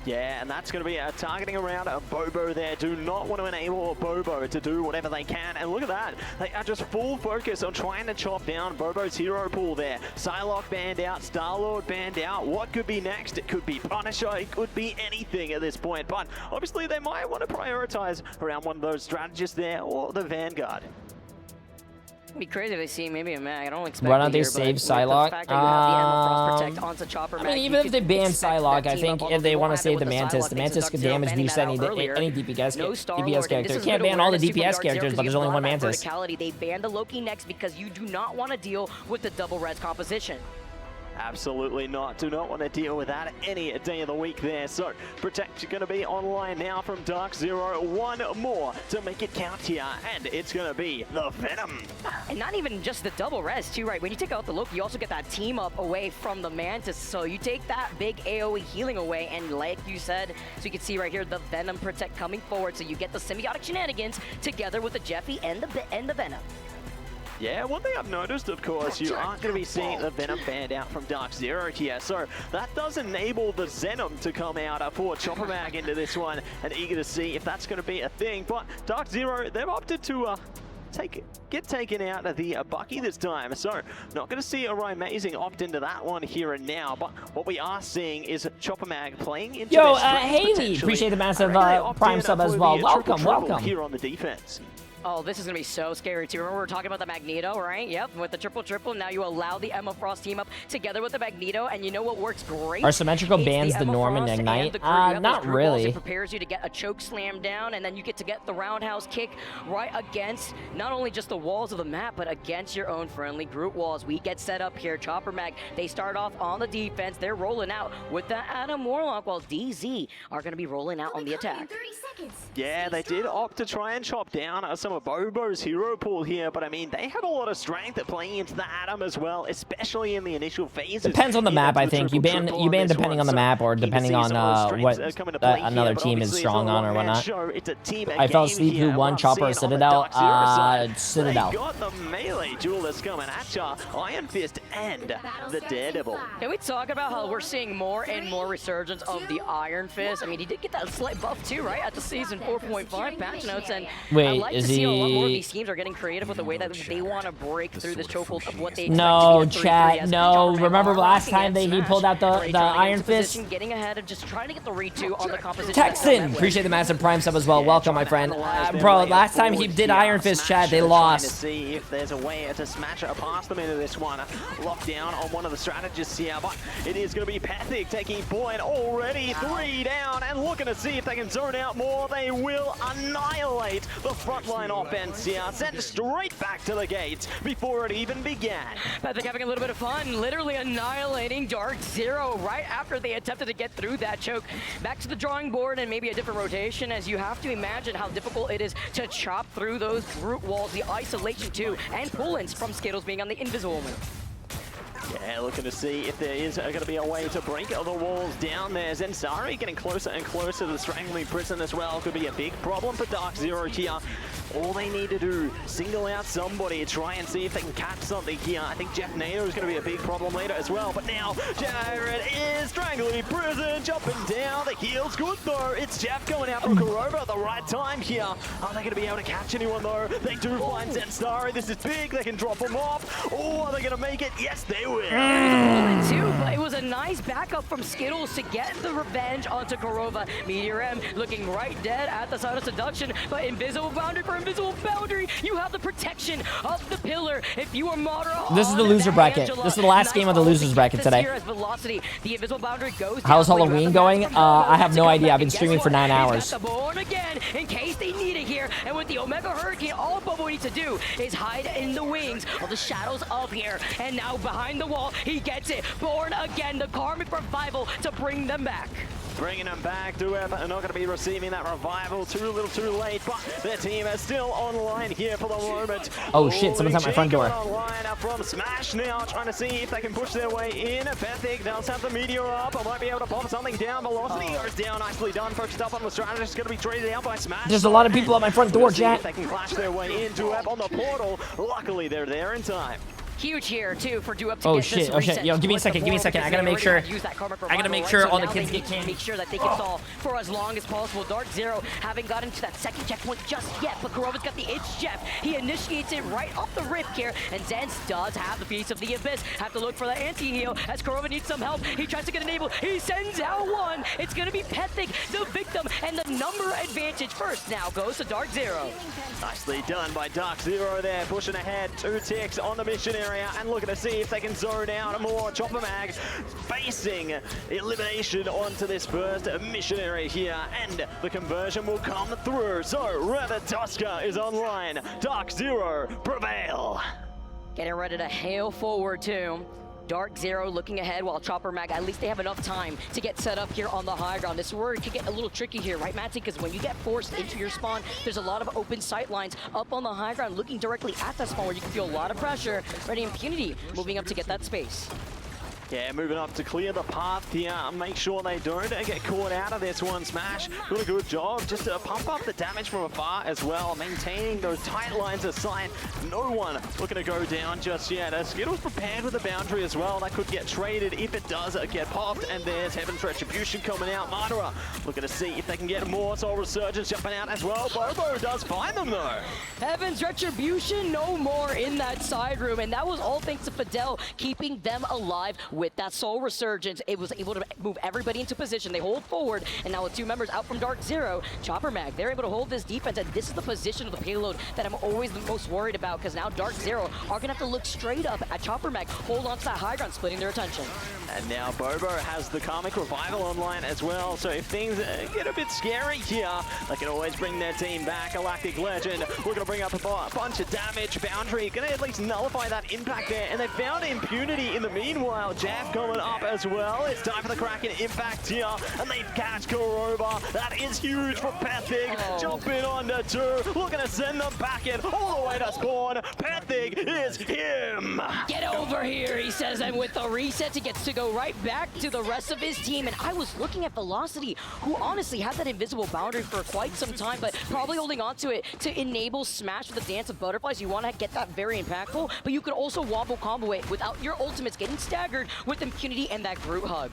Yeah, and that's going to be targeting around Bobo there. Do not want to enable Bobo to do whatever they can. And look at that. They are just full focus on trying to chop down Bobo's hero pool there. Psylocke banned out, Star-Lord banned out. What could be next? It could be Punisher. It could be anything at this point. But obviously they might want to prioritize around one of those strategists there or the Vanguard. It'd be crazy if they see maybe a mag. I don't expect. Why don't they save Psylocke? I mean, even if they ban Psylocke, I think if they want to save the Mantis could damage boost any DPS character. You can't ban all the DPS characters, but there's only one Mantis. They banned the Loki next because you do not want to deal with the double res composition. Absolutely not. Do not want to deal with that any day of the week there. So Protect going to be online now from Dark Zero. One more to make it count here, and it's going to be the Venom. And not even just the double res too, right? When you take out the Loki, you also get that team up away from the Mantis. So you take that big AoE healing away, and like you said, so you can see right here the Venom Protect coming forward. So you get the symbiotic shenanigans together with the Jeffy and the Venom. Yeah, one thing I've noticed, of course, you aren't going to be seeing the Venom banned out from Dark Zero here, so that does enable the Venom to come out for Chopper Mag into this one, and eager to see if that's going to be a thing. But Dark Zero, they've opted to get taken out of the Bucky this time. So not going to see Orion Amazing opt into that one here and now. But what we are seeing is Chopper Mag playing into Yo, their strengths Haley, appreciate the massive potentially. Prime sub as well. Welcome, welcome. Here on the defense. Oh, this is going to be so scary, too. Remember, we were talking about the Magneto, right? Yep, with the triple. Now you allow the Emma Frost team up together with the Magneto, and you know what works great? Are symmetrical bans the norm in Ignite? Not really. It prepares you to get a choke slam down, and then you get to get the roundhouse kick right against not only just the walls of the map, but against your own friendly group walls. We get set up here. Chopper Mag, they start off on the defense. They're rolling out with the Adam Warlock, while DZ are going to be rolling out on the attack. Yeah, they did opt to try and chop down some of Bobo's hero pool here, but I mean, they have a lot of strength at playing into the Atom as well, especially in the initial phases. Depends on the map, I think. You ban depending on the map or depending on what another team is strong on or whatnot. I fell asleep through one Chopper Citadel. Citadel. Got the melee duelist coming at ya, Iron Fist and the Daredevil. Can we talk about how we're seeing more and more resurgence of the Iron Fist? I mean, he did get that slight buff too, right? At the season 4.5 patch notes, and I like to see a lot more of these teams are getting creative with the way that they want to break through this chokehold of what they expect no, to get chat, no. Remember last time he pulled out the Iron Fist? Getting ahead of just trying to get the redo on the composition. Texan, appreciate the massive Prime sub as well. Welcome, my friend. Bro, last time he did Iron Fist, chat, they lost. To see if there's a way to smash it past them into this one. Locked down on one of the strategists here, but it is going to be Pethic taking point already. 3 down, and looking to see if they can zone out more. They will annihilate the frontline offense here. Sent straight back to the gates before it even began. Pethic having a little bit of fun, literally annihilating Dark Zero right after they attempted to get through that choke. Back to the drawing board and maybe a different rotation, as you have to imagine how difficult it is to chop through those root walls, the isolation too, and pull-ins from Skittles being on the invisible one. Yeah, looking to see if there is going to be a way to break the walls down there. Zensari getting closer and closer to the strangling prison as well. Could be a big problem for Dark Zero here. All they need to do, single out somebody, try and see if they can catch something here. I think Jeff Nader is going to be a big problem later as well. But now, Jared is strangling prison, jumping down. The heal's good though. It's Jeff going out from Kurova at the right time here. Are they going to be able to catch anyone though? They do find Zensari. This is big. They can drop him off. Oh, are they going to make it? Yes, they will. But it was a nice backup from Skittles to get the revenge onto Kurova. Meteor M looking right dead at the side of Seduction, but Invisible Boundary for Invisible Boundary. You have the protection of the pillar. If you are Madara, this is the loser bracket. This is the last game of the losers bracket today. Velocity. The Invisible Boundary goes How's Halloween going? I have no idea. I've been streaming for 9 hours. The Born again in case they need it here. And with the Omega Hurricane, all Bobo needs to do is hide in the wings of the shadows up here. And now behind the wall, he gets it. Born again, the karmic revival to bring them back. Bringing them back. Duep are not going to be receiving that revival. Too little, too late. But their team is still online here for the moment. Oh shit! Someone's at my front door. Online from Smash now, trying to see if they can push their way in. Pethic does have the meteor up. I might be able to pop something down. Velocity goes down. Nicely done. Focused up on the strategist. Going to be traded out by Smash. There's a lot of people at my front door, chat. If they can clash their way in. Duep on the portal. Luckily, they're there in time. Huge here too for Duep to oh get shit! This oh shit! Yo, give me a second. Give me a second. I gotta make sure. I gotta make sure all the kids get candy. Make sure that they can stall for as long as possible. Dark Zero haven't gotten to that second checkpoint just yet, but Kurova's got the itch. Jeff, he initiates it right off the rip here, and Zenz does have the piece of the abyss. Have to look for the anti-heal as Kurova needs some help. He tries to get enabled. He sends out one. It's gonna be Pethic, the victim, and the number advantage first. Now goes to Dark Zero. Nicely done by Dark Zero there, pushing ahead. 2 ticks on the mission area, and looking to see if they can zone out more. Chopper Mag facing elimination onto this first missionary here, and the conversion will come through. So Ratatoska is online. Dark Zero prevail. Getting ready to hail forward too. Dark Zero looking ahead while Chopper Mag, at least they have enough time to get set up here on the high ground. This is where it could get a little tricky here, right, Matty? Because when you get forced into your spawn, there's a lot of open sight lines up on the high ground, looking directly at that spawn where you can feel a lot of pressure. Ready Impunity moving up to get that space. Yeah, moving up to clear the path here. Make sure they don't get caught out of this one. Smash doing a good job just to pump up the damage from afar as well, maintaining those tight lines of sight. No one looking to go down just yet. Skittles prepared with the boundary as well. That could get traded if it does get popped. And there's Heaven's Retribution coming out. Madara looking to see if they can get more. Soul Resurgence jumping out as well. Bobo does find them though. Heaven's Retribution, no more in that side room. And that was all thanks to Fidel keeping them alive with that Soul Resurgence. It was able to move everybody into position. They hold forward, and now with 2 members out from Dark Zero, Chopper Mag, they're able to hold this defense, and this is the position of the payload that I'm always the most worried about, because now Dark Zero are gonna have to look straight up at Chopper Mag, hold on to that high ground, splitting their attention. And now Bobo has the Karmic Revival online as well, so if things get a bit scary here, they can always bring their team back. Galactic Legend, we're gonna bring up a bunch of damage. Boundary gonna at least nullify that impact there, and they found Impunity in the meanwhile. Jeff coming up as well. It's time for the Kraken impact here, and they catch Kuroba. That is huge for Pethig. Jumping on the 2, looking to send them back in all the way to spawn. Pethig is him. Get over here, he says, and with the resets, he gets to go right back to the rest of his team. And I was looking at Velocity, who honestly had that invisible boundary for quite some time, but probably holding on to it to enable Smash with the Dance of Butterflies. You want to get that very impactful, but you could also wombo combo it without your ultimates getting staggered with Impunity and that Groot hug.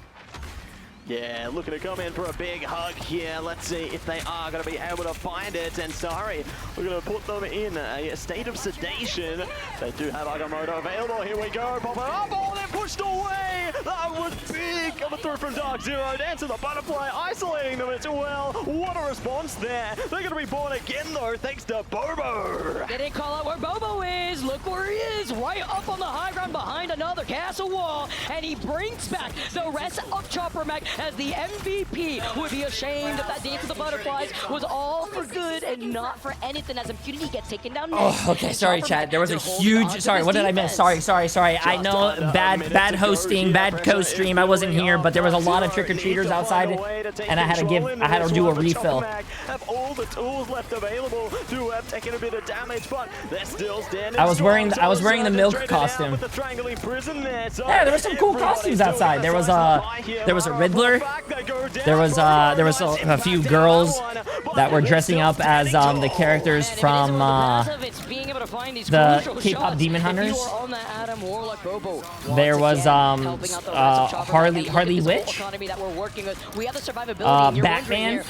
Yeah, looking to come in for a big hug here. Let's see if they are going to be able to find it. And sorry, we're going to put them in a state of sedation. They do have Agamotto available. Here we go. Popping up. Oh, they're pushed away. That was big. Coming through from Dark Zero. Dance of the Butterfly, isolating them as well. What a response there. They're going to be born again, though, thanks to Bobo. They didn't call out where Bobo is. Look where he is. Right up on the high ground behind another castle wall. And he brings back the rest of Chopper Mag as the MVP. Would be ashamed if that Dance of the Butterflies was all for good and not for anything, as Impunity gets taken down next. Oh, okay, sorry, chat. There was a huge... Sorry, what did I miss? Sorry. I know, bad hosting, bad co-stream. I wasn't here, but there was a lot of trick-or-treaters outside, and I had to do a refill. Have all the tools left available to have taken a bit of damage, but they're still standing. I was wearing the milk costume. Yeah, there were some cool costumes outside. There was a Riddler. There was a few girls that were dressing up as the characters from the K-pop Demon Hunters. There was Harley Witch. Batman.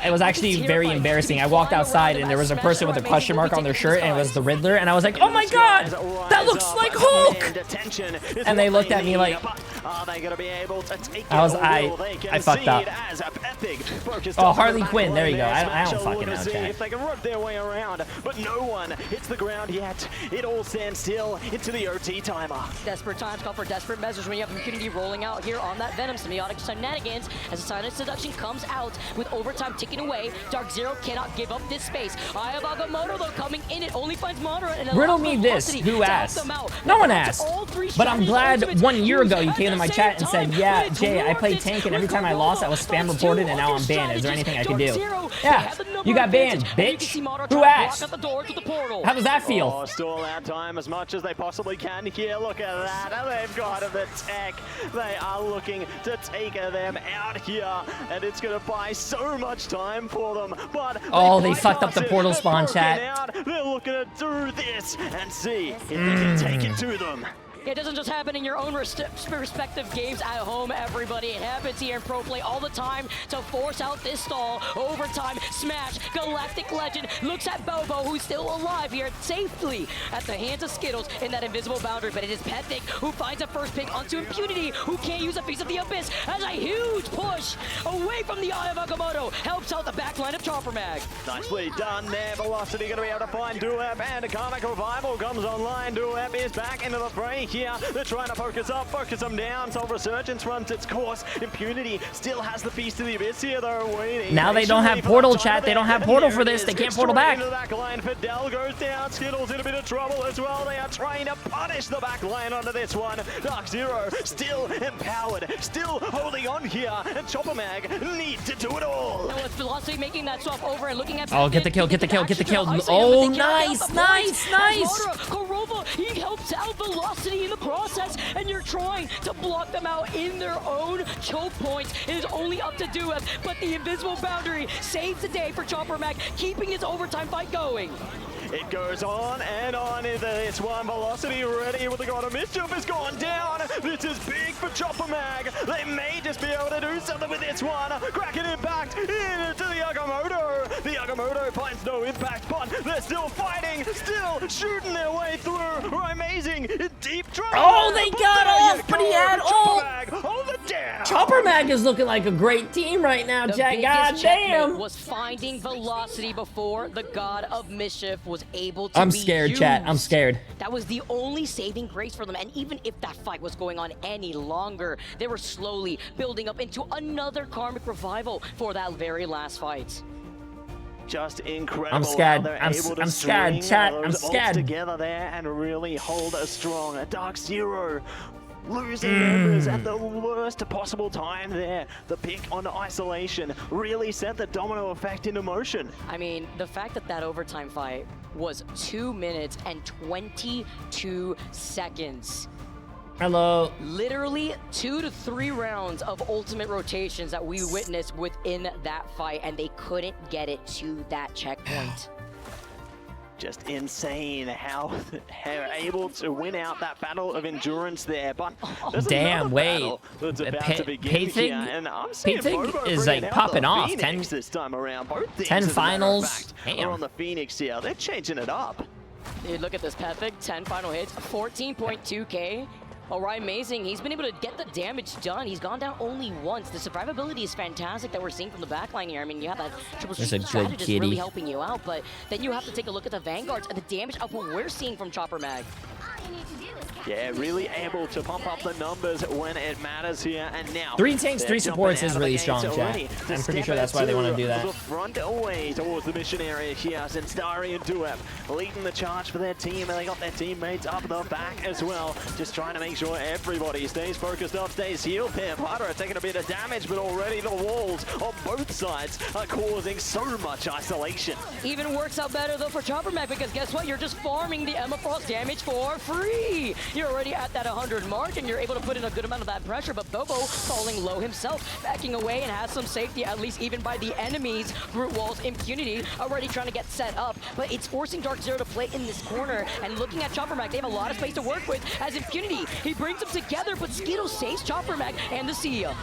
It was actually very embarrassing. I walked outside and there was a person with a question mark on their shirt, and it was the Riddler, and I was like, oh my god, that looks like Hulk! And they looked at me like, I fucked up. Oh, Harley Quinn, there you go. I don't fucking know, chat. If they can work their way around, but no one hits the ground yet. It all stands still into the OT timer. Desperate times call for desperate measures when you have Impunity rolling out here on that Venom Semiotic Shenanigans as the Silent Seduction comes out with overtime ticking away. Dark Zero cannot give up this space. I have Agamotto though coming in. It only finds Madara and riddle me this. Who asked? No one asked. But I'm glad 1 year ago you came to my chat and said, yeah, Jay, I played tank and every time I lost I was spam reported and now I'm banned. Is there anything I can do? Yeah, you got banned, bitch. Who asked? How does that feel? Oh, stall out time as much as they possibly can here. Look at that. And they've got the tech. They are looking to take them out here. And it's going to buy so much time for them. But oh, they fucked up the portal spawn, chat. They're looking to do this and see if they can take it to them. It doesn't just happen in your own respective games at home, everybody. It happens here in pro play all the time to force out this stall. Overtime, Smash, Galactic Legend looks at Bobo, who's still alive here safely at the hands of Skittles in that invisible boundary. But it is Pethig who finds a first pick onto Impunity, who can't use a piece of the Abyss, as a huge push away from the Eye of Agamotto helps out the back line of Chopper Mag. Nicely done there. Velocity going to be able to find Duep, and a Karmic Revival comes online. Duep is back into the fray here. They're trying to focus them down. Soul Resurgence runs its course. Impunity still has the Feast of the Abyss here. They're waiting. Now they don't have portal, chat. They don't have portal for this. They can't portal back. The back line. Fidel goes down. Skittles in a bit of trouble as well. They are trying to punish the back line onto this one. Dark Zero still empowered, still holding on here, and Chopper Mag need to do it all. And with Velocity making that swap over and looking at oh, get the kill. Oh, nice. Kurova, he helps out Velocity in the process, and you're trying to block them out in their own choke points. It is only up to Duev, but the invisible boundary saves the day for Chopper Mag, keeping his overtime fight going. It goes on and on into this one. Velocity already with the God of Mischief has gone down. This is big for Chopper Mag. They may just be able to do something with this one. Cracking impact into the Agamotto. The Agamotto finds no impact, but they're still fighting, still shooting their way through. Amazing, deep trouble. Oh, they got off, but he had Chopper Mag is looking like a great team right now, Jack. God damn. Was finding Velocity before the God of Mischief was able to I'm be scared, used. chat. I'm scared. That was the only saving grace for them. And even if that fight was going on any longer, they were slowly building up into another karmic revival for that very last fight. Just incredible. I'm scared. I'm scared, chat. I'm scared. Together there and really hold a strong Dark Zero. Losing members at the worst possible time there. The pick on isolation really set the domino effect into motion. I mean, the fact that that overtime fight was 2 minutes and 22 seconds. Hello. Literally 2 to 3 rounds of ultimate rotations that we witnessed within that fight, and they couldn't get it to that checkpoint. Just insane how they're able to win out that battle of endurance there. But there's damn, wait. battle that's about to begin here, and I'm seeing Bobo is bringing like out popping the off. Phoenix this time around. Both teams, 10 as a matter of finals. fact, are on the Phoenix here. They're changing it up. Dude, look at this, Pethic, 10 final hits, 14.2k. All right, amazing. He's been able to get the damage done. He's gone down only once. The survivability is fantastic that we're seeing from the backline here. I mean, you have that triple strategist really helping you out, but then you have to take a look at the Vanguards and the damage of what we're seeing from Chopper Mag. Yeah, really able to pump up the numbers when it matters here. And now 3 tanks, 3 supports is really strong, chat. I'm pretty sure that's why they want to do that. The front away towards the mission area here. Zenstari and Duep leading the charge for their team, and they got their teammates up the back as well. Just trying to make sure everybody stays focused up, stays healed here. Patra taking a bit of damage, but already the walls on both sides are causing so much isolation. Even works out better though for Chopper Mag, because guess what? You're just farming the Emma Frost damage for free. You're already at that 100 mark, and you're able to put in a good amount of that pressure, but Bobo falling low himself, backing away and has some safety, at least even by the enemy's brute walls. Impunity already trying to get set up, but it's forcing Dark Zero to play in this corner, and looking at Chopper Mag, they have a lot of space to work with as Impunity. He brings them together, but Skittle saves Chopper Mag and the Sia.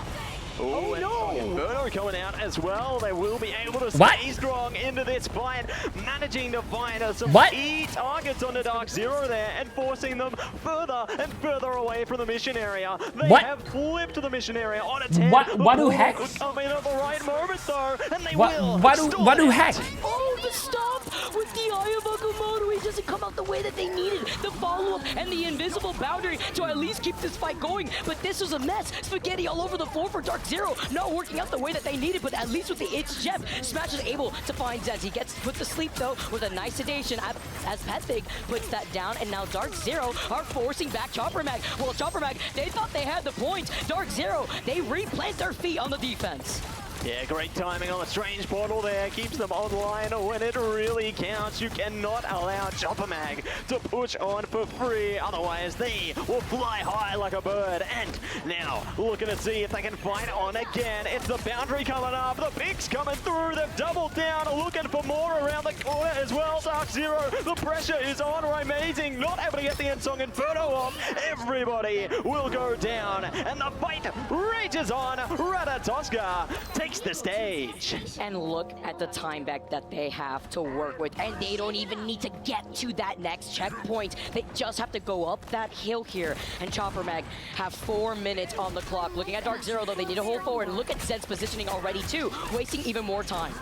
Oh no! Inferno coming out as well. They will be able to stay strong into this fight, managing to find some key targets on the Dark Zero there and forcing them further and further away from the mission area. They have flipped the mission area on its head. What do heck? Coming at the right moment though, and they will. What do heck? Oh, the stop with the Eye of Agamotto. He doesn't come out the way that they needed. The follow-up and the invisible boundary to at least keep this fight going, but this was a mess. Spaghetti all over the floor for Dark Zero, not working out the way that they needed, but at least with the It's Jeff, Smash is able to find Zez. He gets put to sleep though with a nice sedation as Pethic puts that down, and now Dark Zero are forcing back Chopper Mag. Well, Chopper Mag, they thought they had the point. Dark Zero, they replant their feet on the defense. Yeah, great timing on the strange portal there. Keeps them online when it really counts. You cannot allow Chopper Mag to push on for free. Otherwise, they will fly high like a bird. And now, looking to see if they can fight on again. It's the boundary coming up. The picks coming through. They've doubled down. Looking for more around the corner as well. Dark Zero, the pressure is on. Amazing. Not able to get the Ensong Inferno off. Everybody will go down. And the fight rages on. Ratatoska takes the stage. And look at the time back that they have to work with, and they don't even need to get to that next checkpoint. They just have to go up that hill here, and Chopper Mag have 4 minutes on the clock. Looking at Dark Zero though, they need to hold forward. Look at Zed's positioning already too, wasting even more time.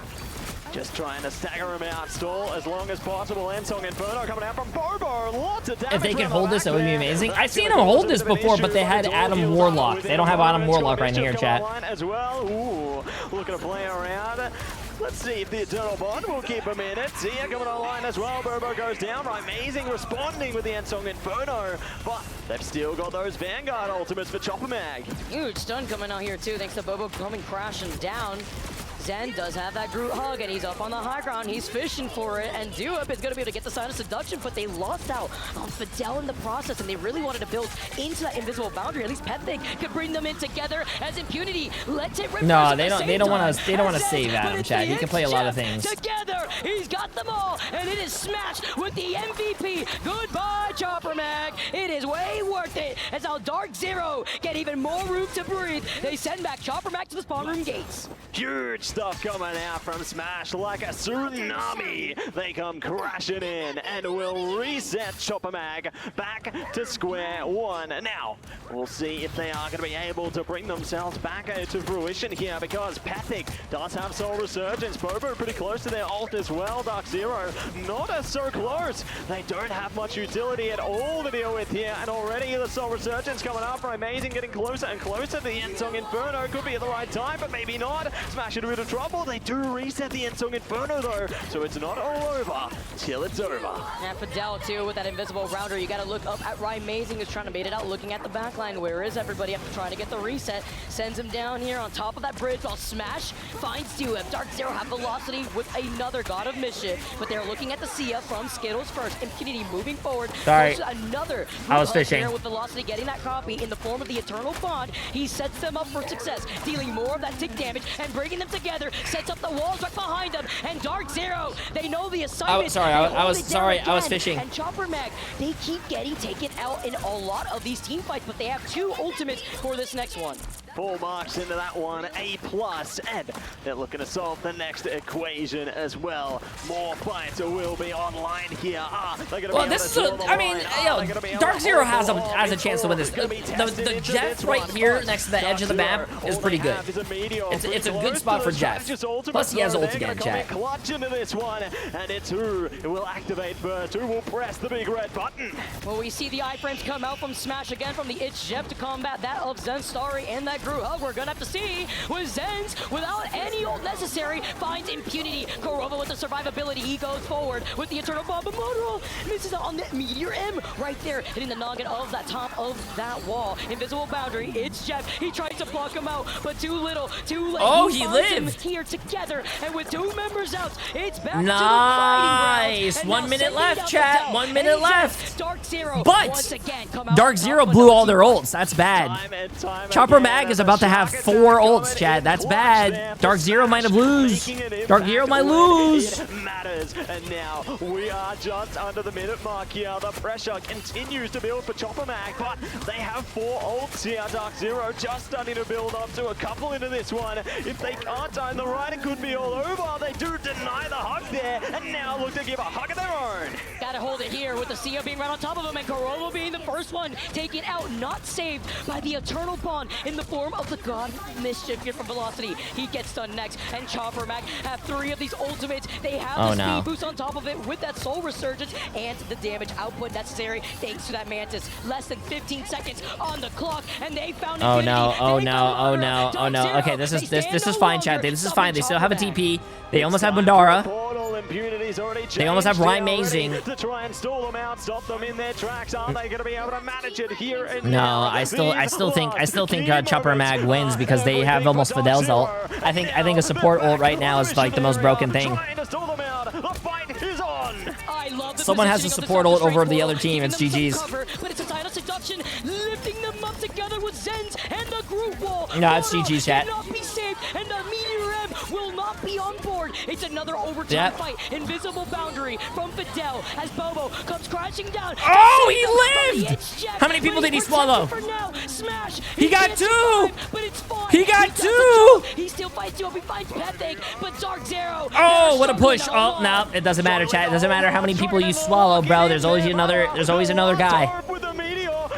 Just trying to stagger him out, stall as long as possible. Ensong Inferno coming out from Bobo. Lots of damage. If they can hold this, that would be amazing. I've seen them hold this before, but they had Adam Warlock. They don't have Adam Warlock right here, chat. As well. Ooh, looking to play around. Let's see if the Eternal Bond will keep him in it. Sia coming online as well. Bobo goes down. Amazing responding with the Ensong Inferno. But they've still got those Vanguard ultimates for Chopper Mag. Huge stun coming out here too, thanks to Bobo coming crashing down. Zen does have that Groot hug, and he's up on the high ground. He's fishing for it, and Duop is going to be able to get the sign of seduction, but they lost out on Fidel in the process, and they really wanted to build into that invisible boundary. At least Pethig could bring them in together as Impunity lets it. No, they don't want to save Adam, Chad. He can play a lot of things. Together, he's got them all, and it is smashed with the MVP. Goodbye, Chopper Mag. It is way worth it, as our Dark Zero get even more room to breathe. They send back Chopper Mag to the spawn room gates. Huge stuff coming out from Smash like a tsunami. They come crashing in and will reset Chopper Mag back to square one. Now, we'll see if they are going to be able to bring themselves back to fruition here, because Pethig does have Soul Resurgence. Bobo pretty close to their ult as well. Dark Zero not as so close. They don't have much utility at all to deal with here, and already the Soul Resurgence coming up for Amazing, getting closer and closer. The Ensong Inferno could be at the right time, but maybe not. Smash in a bit of trouble. They do reset the Ensong Inferno though, so it's not all over till it's over. And Fidel too with that invisible rounder. You got to look up at Amazing, who's trying to bait it out, looking at the backline. Where is everybody after trying to get the reset? Sends him down here on top of that bridge while Smash finds Duep. Dark Zero have velocity with another God of Mischief, but they're looking at the Sia from Skittles first. Impunity moving forward. Sorry. Another I was fishing. with velocity, getting that copy in the form of the Eternal Bond. He sets them up for success, dealing more of that tick damage and bringing them together. Sets up the walls right behind them, and Dark Zero, they know the assignment. I was fishing. And Chopper Mag, they keep getting taken out in a lot of these team fights, but they have 2 ultimates for this next one. Full marks into that one, A+, and they're looking to solve the next equation as well. More fights will be online here. Well, this is Dark Zero has a chance to win this. The Jeff right here next to the edge of the map is pretty good. It's a good spot for Jeff. Plus he has ult again, chat. Clutch into this one, and it's who will activate first, who will press the big red button. Well, we see the iframes come out from Smash again from the It's Jeff to combat that of Zen Starry and that Groot hug. We're gonna have to see with Zen's, without any ult necessary, finds Impunity. Korova with the survivability, he goes forward with the Eternal Bomb, but Monroe misses out on that Meteor M right there, hitting the noggin of that top of that wall. Invisible boundary, It's Jeff. He tries to block him out, but too little, too late. Oh, he lived here together, and with 2 members out, it's back nice. to the 1 minute left, chat. 1 minute left. Dark Zero, but once again, come out Dark Zero blew all their ults. That's bad. Chopper Mag is about to have 4 ults, chat. That's bad. Dark Zero might have lose. Dark Zero might lose. Matters, and now we are just under the minute mark here. The pressure continues to build for Chopper Mag, but they have 4 ults here. Dark Zero just starting to build up to a couple into this one. If they can't time the right, it could be all over. They do deny the hug there, and now look to give a hug of their own. Gotta hold it here with the Sia being right on top of him, and Korova being the first one taken out, not saved by the Eternal Bond in the form of the God Mischief here from Velocity. He gets done next, and Chopper Mag have 3 of these ultimates. They have the speed boost on top of it with that Soul Resurgence and the damage output necessary thanks to that Mantis. Less than 15 seconds on the clock, and they found Oh no, oh no, oh no, oh no. Okay, this is fine, chat. This is fine. They still have a TP. They almost have Mandara. They almost have Amazing. To try and stall them out, stop them in their tracks. Are they going to be able to manage it here? And no, I still think Chopper Mag wins because they have almost Fidel's ult. I think a support ult right now is like the most broken thing. Someone has a support ult over the other team. It's GG's. But it's a sign of seduction, lifting them up together with Zen's and the Groot wall. No, it's GG's, chat. Not be saved, and the Meteor M will not be on board. It's another overtime fight. Invisible boundary from Fidel as Bobo comes crashing down. Oh, he lived! How many people did he swallow? Smash. He got 2! But it's fine. He got 2! He still fights you. He finds Pethig, but Dark Zero. Oh, what a push! Oh no, it doesn't matter, chat. It doesn't matter how many people you swallow, bro. There's always another guy.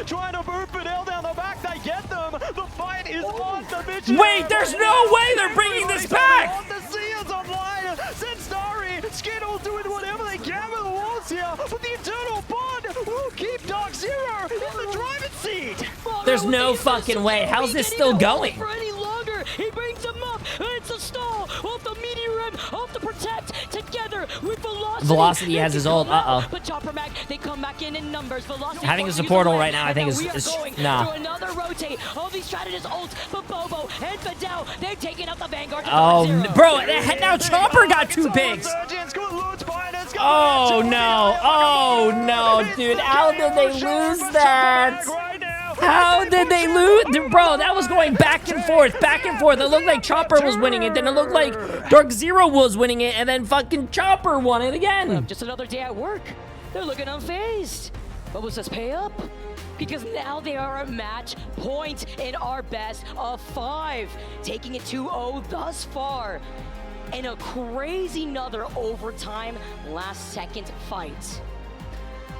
Trying to move Fidel down the back. They get them. The fight is on the bitch. Wait, there's no way they're bringing this back. The Seals online. Starry, Skittles doing whatever they can with the walls here. But the Eternal Bond will keep Dark Zero in the driving seat. There's no fucking way. How's this still going? For any longer, he brings them up. It's a stall off the Meteor M, off the Protect together with Velocity. Velocity has his ult. But Chopper Mag, they come come back in numbers. Velocity having a forces support use ult the right now, I think and we are is going nah. to another rotate. Oh, these strategists ult, but Bobo and Fidel, they're taking out the Vanguard. Oh, bro, now Chopper got 2 picks. Oh no, oh no, dude, how did they lose that? How did they lose? Bro, that was going back and forth. It looked like Chopper was winning it, then it looked like Dark Zero was winning it, and then fucking Chopper won it again. Just another day at work. They're looking unfazed. But was this pay up? Because now they are a match point in our best of 5, taking it 2-0 thus far. And a crazy another overtime last second fight.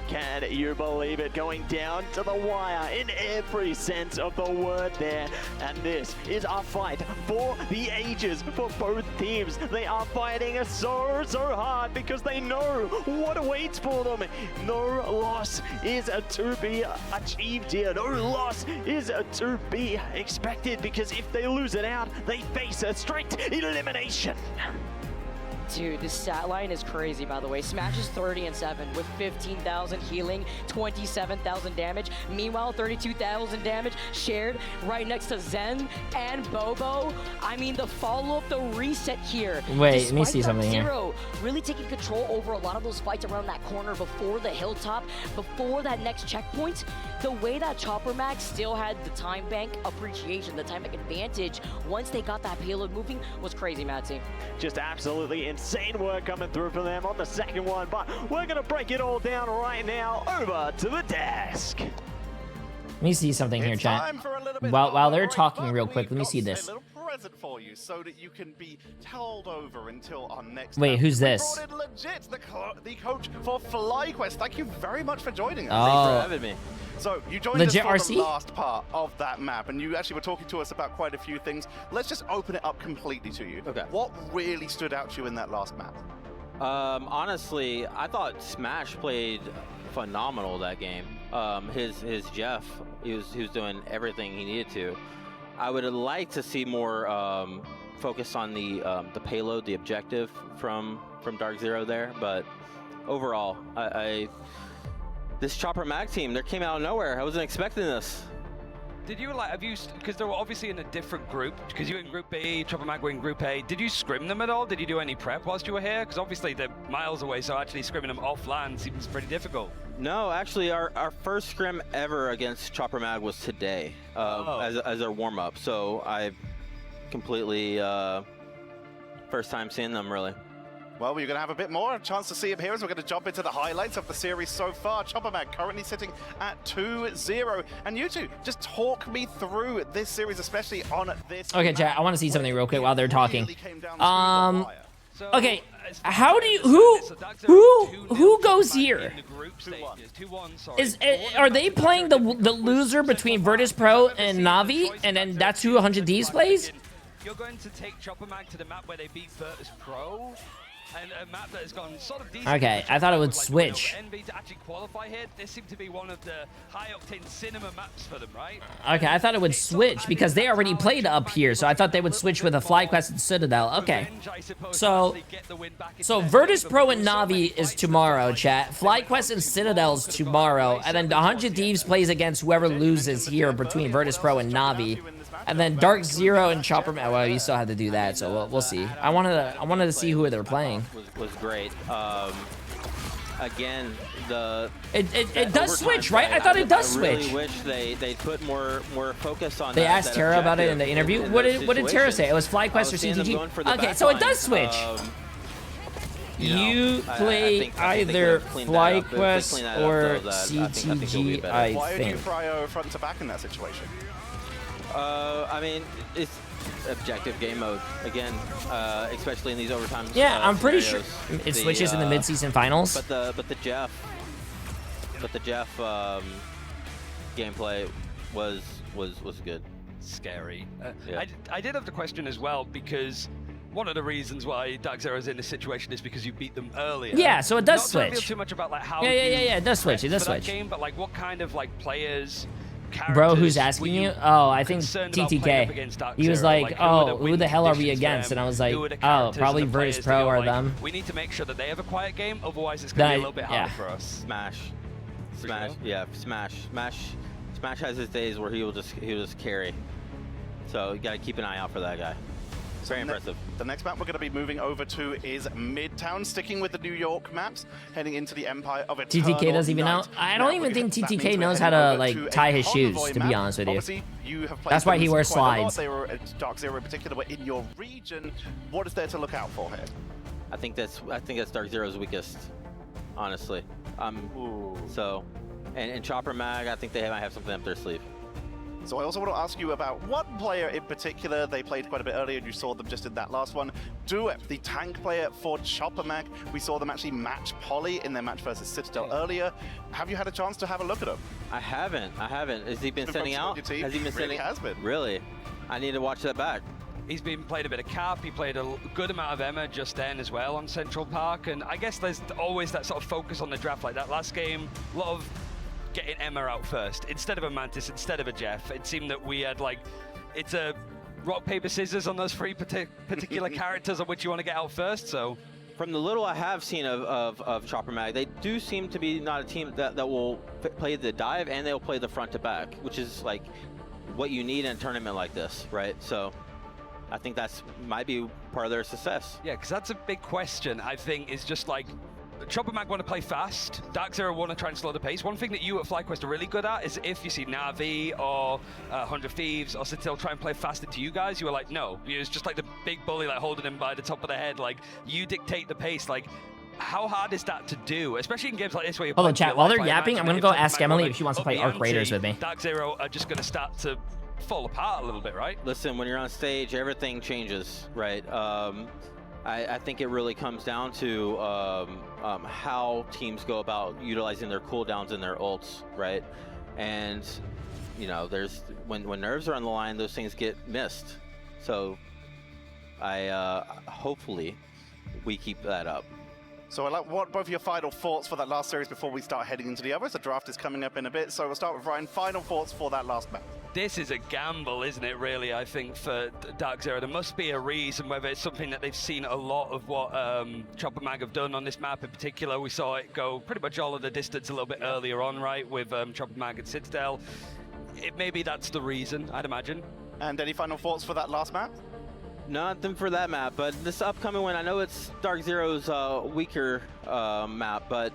Can you believe it? Going down to the wire in every sense of the word there. And this is a fight for the ages for both teams. They are fighting so hard because they know what awaits for them. No loss is to be achieved here. No loss is to be expected, because if they lose it out, they face a straight elimination. Dude, this stat line is crazy, by the way. Smash is 30-7 with 15,000 healing, 27,000 damage. Meanwhile, 32,000 damage shared right next to Zen and Bobo. I mean, the follow-up, the reset here. Wait, let me see something here. Zero really taking control over a lot of those fights around that corner before the hilltop, before that next checkpoint. The way that Chopper Max still had the time bank appreciation, the time bank advantage, once they got that payload moving, was crazy, Matty. Just absolutely insane work coming through for them on the second one, but we're gonna break it all down right now. Over to the desk. Let me see something here, chat. While they're talking real quick, let me see this. Present for you so that you can be held over until our next. Wait, who's this? We brought in Legit, the coach for FlyQuest. Thank you very much for joining us. Oh. Thanks for having me. So you joined Legit us for RC? the last part of that map, and you actually were talking to us about quite a few things. Let's just open it up completely to you. Okay. What really stood out to you in that last map? Honestly, I thought Smash played phenomenal that game. His Jeff, he was doing everything he needed to. I would like to see more focus on the payload, the objective from Dark Zero there. But overall, this Chopper Mag team, they came out of nowhere. I wasn't expecting this. Did you because they were obviously in a different group, because you were in Group B, Chopper Mag were in Group A. Did you scrim them at all? Did you do any prep whilst you were here? Because obviously they're miles away, so actually scrimming them offline seems pretty difficult. No, actually, our first scrim ever against Chopper Mag was today as our warm-up. So I completely first time seeing them, really. Well, we're going to have a bit more, a chance to see him here as we're going to jump into the highlights of the series so far. Chopper Mag currently sitting at 2-0. And you two, just talk me through this series, especially on this. Okay, chat, I want to see something real quick while they're talking. Okay, how do you, who goes here? Are they playing the loser between Virtus Pro and Na'Vi, and then that's who 100Ds plays? You're going to take Chopper Mag to the map where they beat Virtus Pro. And a map that has gone sort of decent. Okay, I thought it would switch. NB to actually qualify here. This seemed to be one of the high-octane cinema maps for them, right? Okay, I thought it would switch because they already played up here, so I thought they would switch with a FlyQuest and Citadel. Okay, so Virtus Pro and Na'Vi is tomorrow, chat. FlyQuest and Citadel's tomorrow, and then the 100 Thieves plays against whoever loses here between Virtus Pro and Na'Vi. And then Dark Zero and Chopper Mag. Well, you still have to do that, so we'll see. I wanted to see who they're playing. Was great. Again, it does switch, right? I thought it does switch. I really wish they put more focus on. They asked Tara about it in the interview. What did Tara say? It was FlyQuest or CTG. Okay, so it does switch. You play either FlyQuest or CTG, I Why would you think. prio front to back in that situation? I mean, it's objective game mode again, especially in these overtime. Yeah, I'm pretty sure scenarios. it switches in the mid-season finals. But the Jeff gameplay was good. Scary. Yeah. I did have the question as well, because one of the reasons why Dark Zero is in this situation is because you beat them earlier. Yeah, so it does Not switch. to reveal too much about like how. Yeah, it does switch. It does switch. Game, but like, what kind of like players? Bro, who's asking you? Oh, I think TTK. He was like, oh, who the hell are we against? And I was like, oh, probably Virtus Pro or them. We need to make sure that they have a quiet game, otherwise it's going to be a little bit harder for us. Smash. Smash, yeah, Smash has his days where he'll just carry. So you got to keep an eye out for that guy. Very impressive. The next map we're going to be moving over to is Midtown, sticking with the New York maps, heading into the Empire of Eternal TTK doesn't even know. I don't even think TTK knows how to like tie his shoes, to be honest with you. That's why he wears slides. They were Dark Zero in particular, were in your region. What is there to look out for here? I think that's Dark Zero's weakest, honestly. So, and Chopper Mag, I think they might have something up their sleeve. So I also want to ask you about one player in particular. They played quite a bit earlier, and you saw them just in that last one. Duep, the tank player for Chopper Mag. We saw them actually match Polly in their match versus Citadel earlier. Have you had a chance to have a look at him? I haven't. Has he been sending out? Has he been sending? Has been. Really? I need to watch that back. He's been played a bit of Cap, he played a good amount of Emma just then as well on Central Park, and I guess there's always that sort of focus on the draft. Like that last game, a lot of getting Emma out first instead of a Mantis, instead of a Jeff. It seemed that we had like, it's a rock, paper, scissors on those three particular characters on which you want to get out first, so. From the little I have seen of Chopper Mag, they do seem to be not a team that will play the dive, and they'll play the front to back, which is like what you need in a tournament like this, right? So I think that's might be part of their success. Yeah, because that's a big question, I think, is just like, Chopper Mag want to play fast, Dark Zero want to try and slow the pace. One thing that you at FlyQuest are really good at is if you see Na'Vi or 100 Thieves or Citadel try and play fast into you guys, you are like, no. It's just like the big bully like holding him by the top of the head. Like, you dictate the pace. Like, how hard is that to do? Especially in games like this where you're Hold on, chat. While they're yapping, I'm going to go ask Emily if she wants to play Arc Raiders with me. Dark Zero are just going to start to fall apart a little bit, right? Listen, when you're on stage, everything changes, right? I think it really comes down to how teams go about utilizing their cooldowns and their ults, right? And you know, there's when nerves are on the line, those things get missed. So I hopefully we keep that up. So I want both of your final thoughts for that last series before we start heading into the others. The draft is coming up in a bit, so we'll start with Ryan. Final thoughts for that last match. This is a gamble, isn't it, really, I think, for Dark Zero. There must be a reason, whether it's something that they've seen a lot of what Chopper Mag have done on this map in particular. We saw it go pretty much all of the distance a little bit earlier on, right, with Chopper Mag and Citadel. Maybe that's the reason, I'd imagine. And any final thoughts for that last map? Nothing for that map, but this upcoming one, I know it's Dark Zero's weaker map, but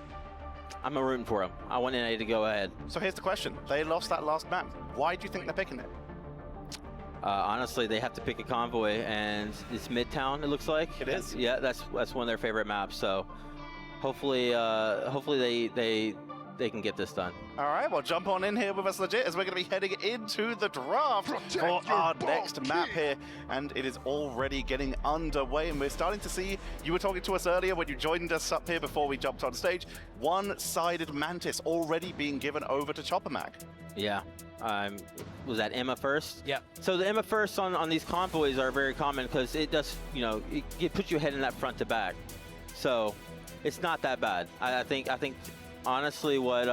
I'm rooting for him. I want NA to go ahead. So here's the question. They lost that last map. Why do you think they're picking it? Honestly, they have to pick a convoy, and it's Midtown, it looks like. It is. Yeah, that's one of their favorite maps, so hopefully they can get this done. All right, well, jump on in here with us legit as we're going to be heading into the draft for our next map here. And it is already getting underway, and we're starting to see, you were talking to us earlier when you joined us up here before we jumped on stage, one-sided Mantis already being given over to Chopper Mag. Yeah. Was that Emma first? Yeah. So the Emma first on these convoys are very common because it does, you know, it puts you head in that front to back. So it's not that bad. I think honestly, what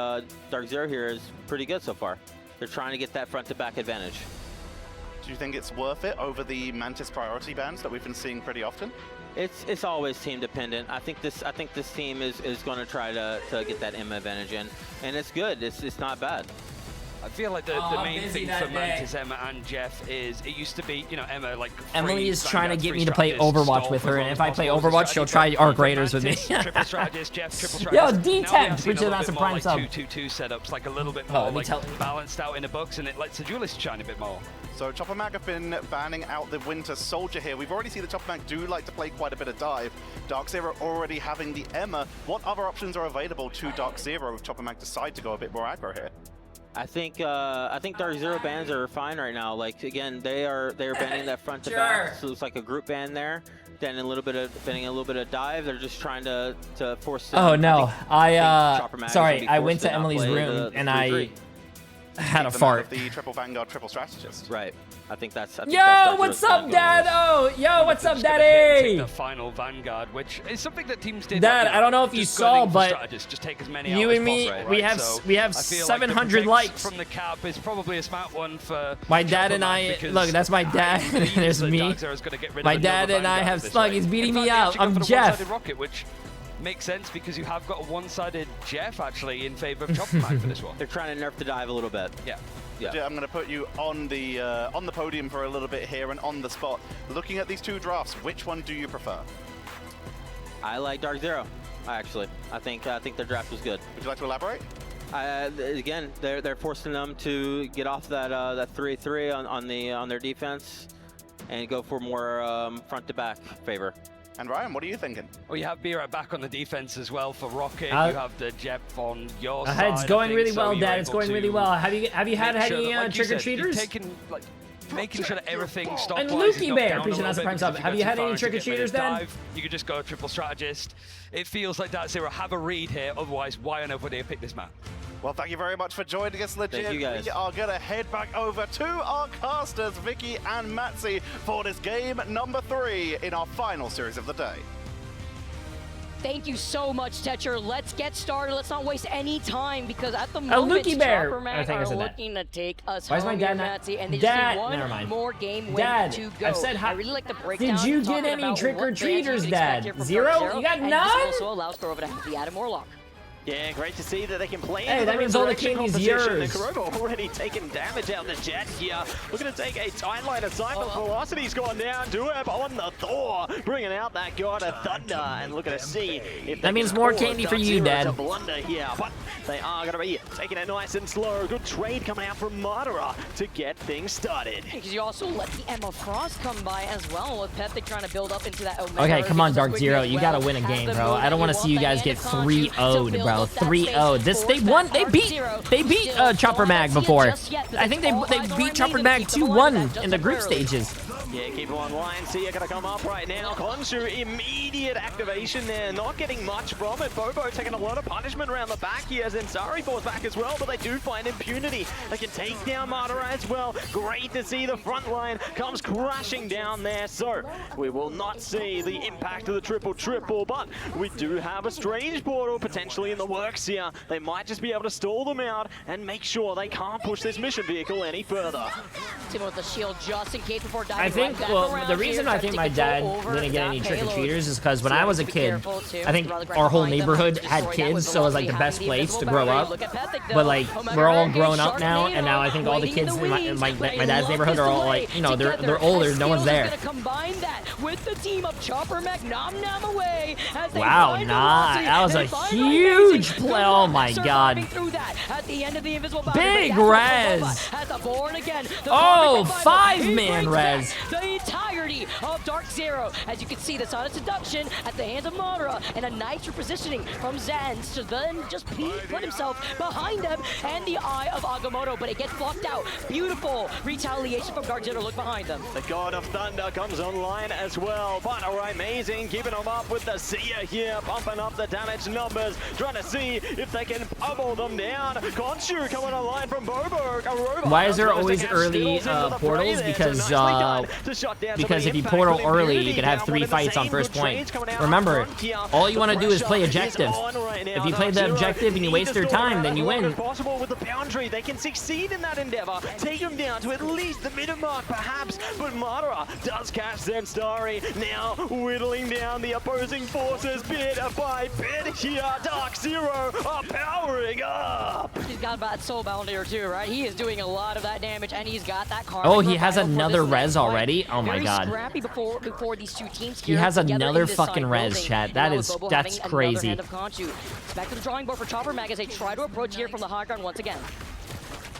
Dark Zero here is pretty good so far. They're trying to get that front-to-back advantage. Do you think it's worth it over the Mantis priority bans that we've been seeing pretty often? It's always team dependent. I think this team is going to try to get that Emma advantage in, and it's good. It's not bad. I feel like the main thing for Mantis, Emma, and Jeff is it used to be, you know, Emma like. Emily is trying to get me to play Overwatch with her, and if I play Overwatch, she'll try Arc Raiders with me. Triple strategist, Jeff, triple strategist. Yo, D10, which is that's a prime sub. 2-2-2 setups, like a little bit more balanced out in the books, and it lets the duelist shine a bit more. So Chopper Mag have been banning out the Winter Soldier here. We've already seen the Chopper Mag do like to play quite a bit of dive. Dark Zero already having the Emma. What other options are available to Dark Zero if Chopper Mag decide to go a bit more aggro here? I think Dark Zero bans are fine right now. Like again, they're banning that front to back. So it looks like a group ban there. Then a little bit of dive. They're just trying to force. Oh no! Sorry, I went to Emily's room and I had a fart. The triple Vanguard, triple strategist. Right. I think that's. Yo, what's up, Dad? Oh, yo, what's up, Daddy? The final Vanguard, which is something that teams did. Dad, I don't know if you saw, but just take as many you and me, we have 700 likes from the cap. Is probably a smart one for my dad and I. Look, that's my dad. There's me. My dad and I have Slug. He's beating me out. I'm Jeff. makes sense because you have got a one-sided Jeff actually in favor of Chopper Mag for this one. They're trying to nerf the dive a little bit. Yeah. Yeah. I'm going to put you on the podium for a little bit here and on the spot. Looking at these two drafts, which one do you prefer? I like Dark Zero, actually. I think their draft was good. Would you like to elaborate? Again, they're forcing them to get off that 3-3 on their defense and go for more front to back favor. And Ryan, what are you thinking? Well, you have B-Right back on the defense as well for Rocket. You have the Jep on your side. It's going really well, Dad. It's going really well. Have you had any trick-or-treaters? Making sure that everything stops. And Lukey Bear, appreciate that prime sub. Have you had any trick-or-treaters then? You could just go triple strategist. It feels like Dark Zero have a read here. Otherwise, why on earth would they pick this map? Well, thank you very much for joining us, Legit. Thank you guys. We are going to head back over to our casters, Vicky and Matzi, for this game number 3 in our final series of the day. Thank you so much, Tetcher. Let's get started. Let's not waste any time because at the moment, Chopper Mag are looking to take us home here, Matzi, and they just need one more game win to go. I've said I really like the breakdown. Did you get any trick-or-treaters, Dad? Zero? You got none? This also allows for over to have the Adam Warlock. Yeah, great to see that they can play Hey, that means all the candy's yours. Kurova already taking damage out the Jet here. We're going to take a tight line assignment. Velocity's gone down. Dueb on the Thor, bringing out that God of Thunder. And looking to see if that means more candy for you, Dad. Blunder here, but they are going to be taking it nice and slow. Good trade coming out from Madara to get things started. Because you also let the Emma Frost come by as well with Peptic trying to build up into that Omega. Okay, come on, Dark Zero. You got to win a game, bro. I don't want to see you guys get 3-0'd, bro. 3-0. They beat Chopper Mag before. I think they beat Chopper Mag 2-1 in the group stages. Yeah, keep him online. See, you're going to come up right now. Khonshu, immediate activation there. Not getting much from it. Bobo taking a lot of punishment around the back here. Zensari falls back as well, but they do find impunity. They can take down Madara as well. Great to see the front line comes crashing down there. So we will not see the impact of the triple, but we do have a strange portal potentially in the works here. They might just be able to stall them out and make sure they can't push this mission vehicle any further. Tim with the shield just in case before diving. Well, the reason I think my dad didn't get any trick-or-treaters is because when I was a kid, I think our whole neighborhood had kids, so it was like the best place to grow up. But like, we're all grown up now, and now I think all the kids in my dad's neighborhood are all like, you know, they're older, no one's there. Combine that with the team of Chopper Mag, Nom away. Wow, that was a huge play. Oh my god. Big res. Oh, 5-man res. The entirety of Dark Zero. As you can see, the Sonic Seduction at the hands of Madara and a nice repositioning from Zens to then just put himself behind them and the eye of Agamotto, but it gets blocked out. Beautiful retaliation from Dark Zero. Look behind them. The God of Thunder comes online as well, but amazing, keeping them up with the Seer here, pumping up the damage numbers, trying to see if they can pummel them down. Khonshu coming online from Bobo. Why is there always early portals? Because if you portal early, you can have 3 fights on first point. Remember, all you want to do is play objective. If you play the objective and you waste your time, then you win. Possible with the boundary, they can succeed in that endeavor. Take them down to at least the middle mark, perhaps. But Madara does catch Zensari, now whittling down the opposing forces bit by bit here. Dark Zero are powering up. He's got that soul bouncer too, right? He is doing a lot of that damage, and he's got that card. Oh, he has another res already? Oh my god. Very scrappy before these two teams. He has another fucking res, chat. That's crazy. Back to the drawing board for Chopper Mag as they try to approach here from the high ground once again.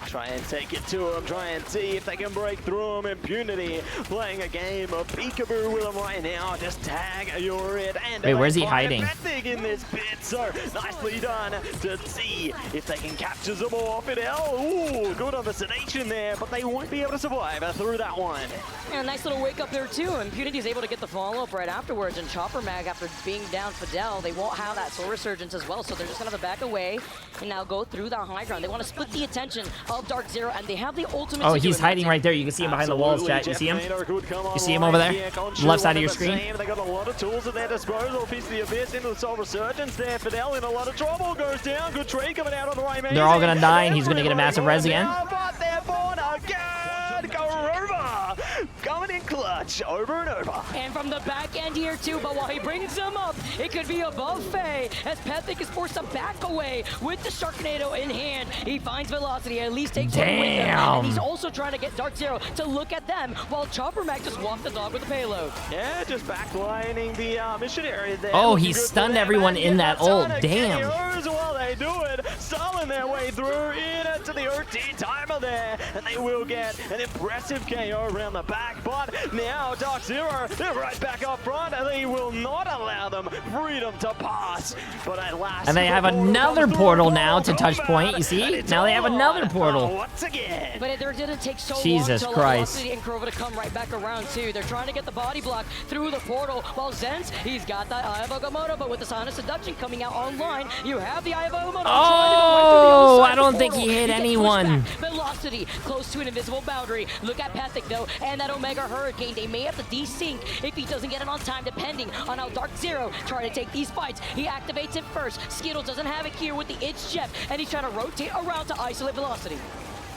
Try and take it to him, try and see if they can break through him. Impunity playing a game of peekaboo with him right now. Just tag your it and wait, where's he hiding? In this bit, so nicely done to see if they can capture some more Fidel. Ooh, good on the sedation there, but they won't be able to survive through that one. And a nice little wake up there too. Impunity is able to get the follow up right afterwards, and Chopper Mag, after being down Fidel, they won't have that soul resurgence as well, so they're just gonna back away and now go through the high ground. They want to split the attention of Dark Zero, and they have the ultimate. Oh, he's hiding right there. You can see him behind the walls, chat. You see him? You see him over there? Left side of your screen? They got a lot of tools at their disposal. Piece of the Abyss into the Soul Resurgence there. Fidel in a lot of trouble. Goes down. Good trade coming out on the right. They're all gonna die, and he's gonna get a massive res again. But they're born again. but Korova coming in clutch over and over. And from the back end here too, but while he brings them up, it could be above Faye as Pethic is forced to back away with the Sharknado in hand. He finds Velocity, at least takes one with him. And he's also trying to get Dark Zero to look at them while Chopper Mac just walked the dog with the payload. Yeah, just backlining the mission area there. Oh, he stunned everyone in that ult. Damn. While they do it, stalling their way through into the OT timer there, and they will get an impressive KO around the back. But now Dark Zero, they're right back up front, and they will not allow them freedom to pass. But at last, and they have another portal now to touch point. You see? Now they have another portal. Once again. But it didn't take so Jesus long Christ. Velocity and Korova to come right back around too. They're trying to get the body block through the portal, while Zenz, he's got that Eye of Agamotto, but with the Sonic Seduction coming out online, you have the Eye of Agamotto. Oh, I don't think he hit anyone. Velocity close to an invisible boundary. Look at Pethic though, and that Omega Hurricane. They may have to desync if he doesn't get it on time, depending on how Dark Zero try to take these fights. He activates it first. Skittles doesn't have it here with the It's Jeff, and he's trying to rotate around to isolate Velocity.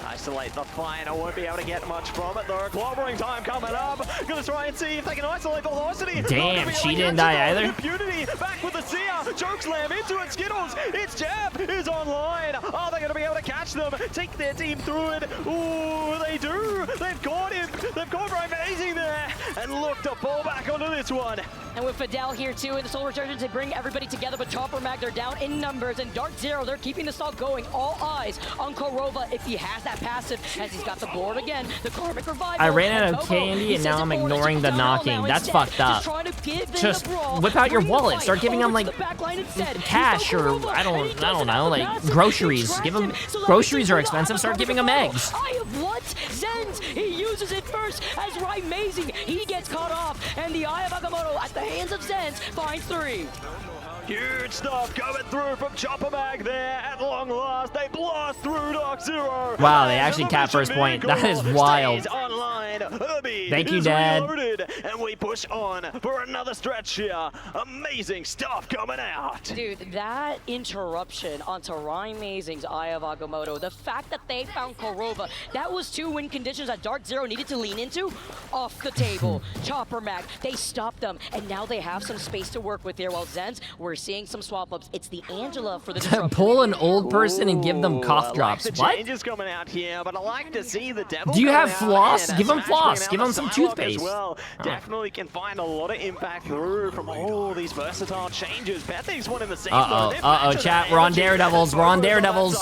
Isolate the fine. I won't be able to get much from it though. Clobbering time coming up. Gonna try and see if they can isolate Velocity. Damn, she didn't die either. Impunity back with the Seer. Choke slam into it. Skittles. It's Jab is online. Are they gonna be able to catch them? Take their team through it. Ooh, they do. They've caught him. They've caught Amazing there. And look to fall back onto this one. And with Fidel here too, and the Soul Resurgence to bring everybody together, but Chopper Mag, they're down in numbers, and Dark Zero, they're keeping the stall going. All eyes on Korova if he has that passive, as he's got the board again. The Karmic Revival. I ran out of candy, and now I'm ignoring the knocking. That's fucked up. Just whip out your wallet. Start giving them like cash or I don't know, like groceries. Give them groceries are expensive. Start giving them eggs. Eye of what? Zenz, he uses it first as Amazing. He gets caught off, and the Eye of Agamotto at the hands of Zenz finds 3. Huge stuff coming through from Chopper Mag there. At long last, they blast through Dark Zero. Wow, they actually capped first point. That is wild. Online. Thank you, Dad. Reloaded, and we push on for another stretch here. Amazing stuff coming out. Dude, that interruption onto Amazing's Eye of Agamotto, the fact that they found Korova, that was 2 win conditions that Dark Zero needed to lean into, off the table. Chopper Mag, they stopped them, and now they have some space to work with here, while Zenz, we're seeing some swap ups. It's the Angela for the disruption. Pull an old person and give them cough drops. Like the changes coming out here, but I like to see the devil. Do you have floss? Give them floss. Give them some toothpaste. Well, definitely can find a lot of impact through from all these versatile changes. Bethany's one in the same. Chat. We're on Daredevils. We're on Daredevils.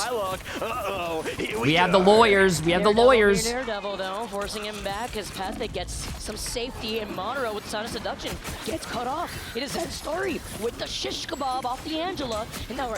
We have the lawyers. We have the lawyers. Daredevil though, forcing him back as Pethic gets some safety in Monero with Sonic Seduction. Gets cut off. It is that story with the shish kebab off the Angela, and now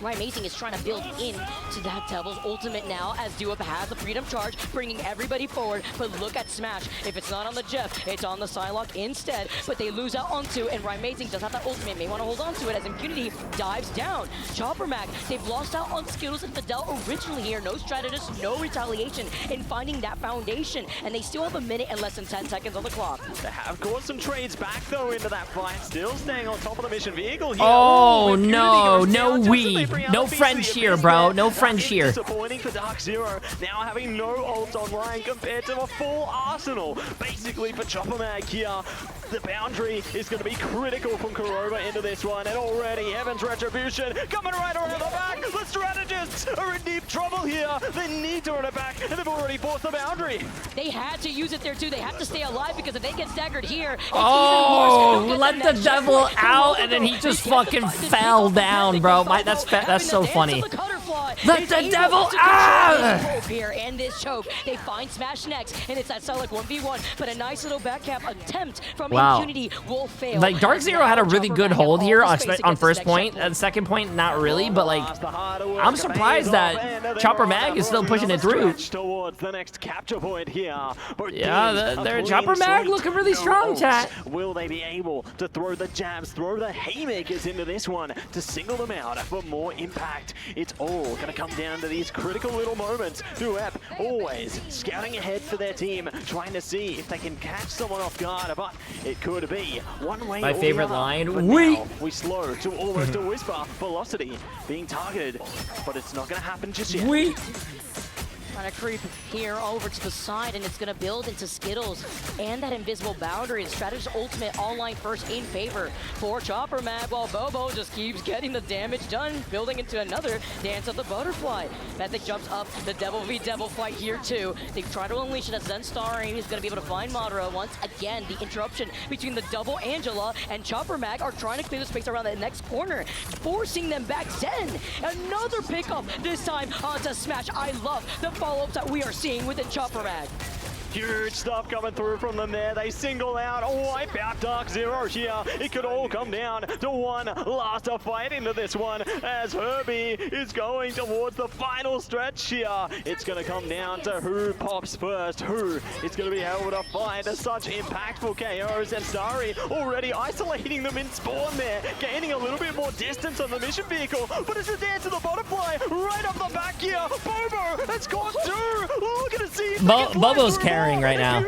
Amazing is trying to build in to that Devil's ultimate now as Duop has the freedom charge, bringing everybody forward. But look at Smash. If it's not on the Jeff, it's on the Psylocke instead. But they lose out onto, and Amazing does have that ultimate. May want to hold on to it as Impunity dives down. Chopper Mag, they've lost out on Skittles and Fidel originally here. No strategist, no retaliation in finding that foundation, and they still have a minute and less than 10 seconds on the clock. They have caught some trades back though into that fight, still staying on top of the mission vehicle here. Oh no, no French here, bro. No French here. Disappointing for Dark Zero, now having no ults online compared to a full arsenal. Basically for Chopper Mag here, the boundary is going to be critical from Korova into this one, and already Heaven's Retribution coming right around the back. The strategists are in deep trouble here. They need to run it back, and they've already forced the boundary. They had to use it there too. They have to stay alive because if they get staggered here, it's let the devil out, and then he just fucking fell down, bro. That's so funny. Let the devil out! Here and this choke, they find Smash next, and it's that Psylocke 1v1, but a nice little back cap attempt from Impunity will fail. Like Dark Zero had a really good hold here on first point. At second point, not really, but like I'm surprised that Chopper Mag is still pushing it through. Towards the next capture point here. Yeah, their Chopper Mag looking really strong, chat. Will they be able to throw the jabs, throw the haymakers into this one to single them out for more impact? It's all going to come down to these critical little moments. Duep always scouting ahead for their team, trying to see if they can catch someone off guard, but it could be one way. My favorite line. We slow to almost a whisper. Velocity being targeted, but it's not going to happen just yet. Trying to creep here over to the side, and it's going to build into Skittles and that invisible boundary. The Strategist ultimate online first in favor for Chopper Mag, while Bobo just keeps getting the damage done, building into another Dance of the Butterfly. Mythic jumps up, the Devil v Devil fight here too. They try to unleash it as Zen Starring is going to be able to find Madara. Once again, the interruption between the double Angela and Chopper Mag are trying to clear the space around that next corner, forcing them back. Zen, another pickup, this time onto Smash. I love the follow-ups that we are seeing within Chopper Mag. Huge stuff coming through from them there. They single out, wipe out Dark Zero here. It could all come down to one last fight into this one as Herbie is going towards the final stretch here. It's going to come down to who pops first, who is going to be able to find such impactful KOs. And Starry already isolating them in spawn there, gaining a little bit more distance on the mission vehicle. But it's a Dance of the Butterfly right off the back here. Bobo has gone through. Look at it, see. Bobo's carrying right now.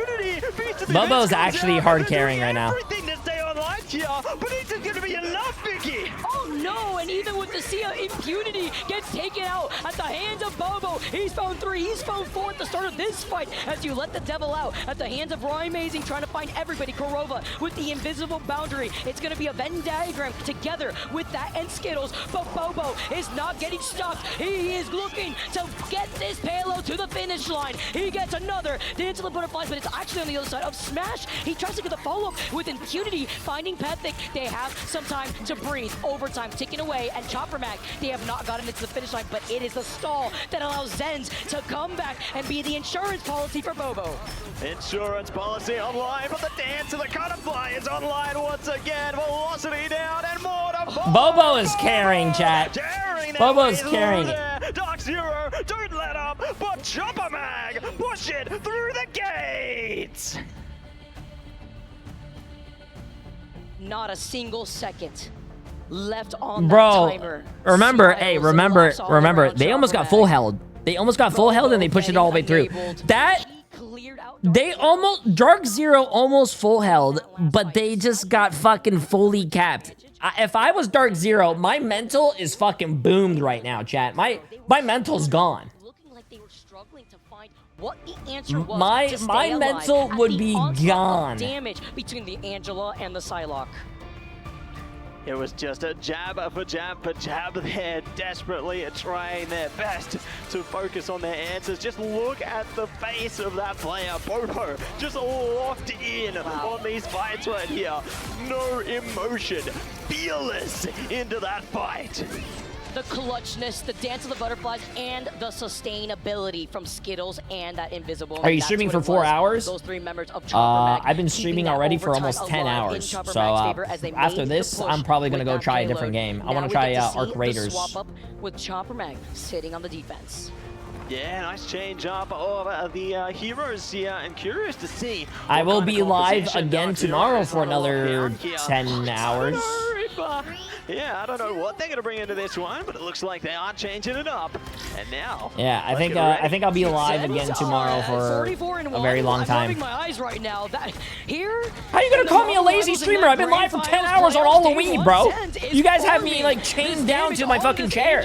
Bobo's actually hard carrying right now. Everything to stay online here, but it's going to be enough, Vicky. Oh no, and even with the Sia, Impunity gets taken out at the hands of Bobo. He's found 3, he's found 4 at the start of this fight as you let the devil out at the hands of Ryan Mazing, trying to find everybody. Korova with the invisible boundary. It's going to be a Venn diagram together with that and Skittles, but Bobo is not getting stuck. He is looking to get this payload to the finish line. He gets another Dance of the Butterflies, but it's actually on the other side of Smash. He tries to get the follow-up with Impunity, finding Pethic. They have some time to breathe. Overtime ticking away, and Chopper Mag, they have not gotten into the finish line, but it is the stall that allows Zens to come back and be the insurance policy for Bobo. Insurance policy online, but the Dance of the Butterfly is online once again. Velocity down and more to Bobo is carrying, chat. Bobo's carrying. Dark Zero, don't let up, but Chopper Mag, push it through the gates. Not a single second left on Bro, that timer. remember, hey, remember, they almost got full held. They almost got full held and they pushed it all the way through. Dark Zero almost full held, but they just got fucking fully capped. If I was Dark Zero, my mental is fucking boomed right now, chat. My mental's gone. What the answer was my mental would be gone. Damage between the Angela and the Psylocke. It was just a jab for jab for jab there, desperately trying their best to focus on their answers. Just look at the face of that player, Bobo, just locked in on these fights right here. No emotion, fearless into that fight. The clutchness, the Dance of the Butterflies, and the sustainability from Skittles and that invisible. Are you streaming for 4 hours? Those 3 members of Chopper Mag, I've been streaming already for almost 10 hours. So after this, I'm probably going to go try a different game. I want to try Arc Raiders. Swap up with Chopper Mag sitting on the defense. Yeah, nice change up of the heroes here, and curious to see. I will be live again tomorrow for another 10 hours. Yeah, I don't know what they're gonna bring into this one, but it looks like they are changing it up. And now, yeah, I think I'll be live again tomorrow for a very long time. I'm rubbing my eyes right now. How are you gonna call me a lazy streamer? I've been live for 10 hours on Halloween, bro. You guys have me like chained down to my fucking chair.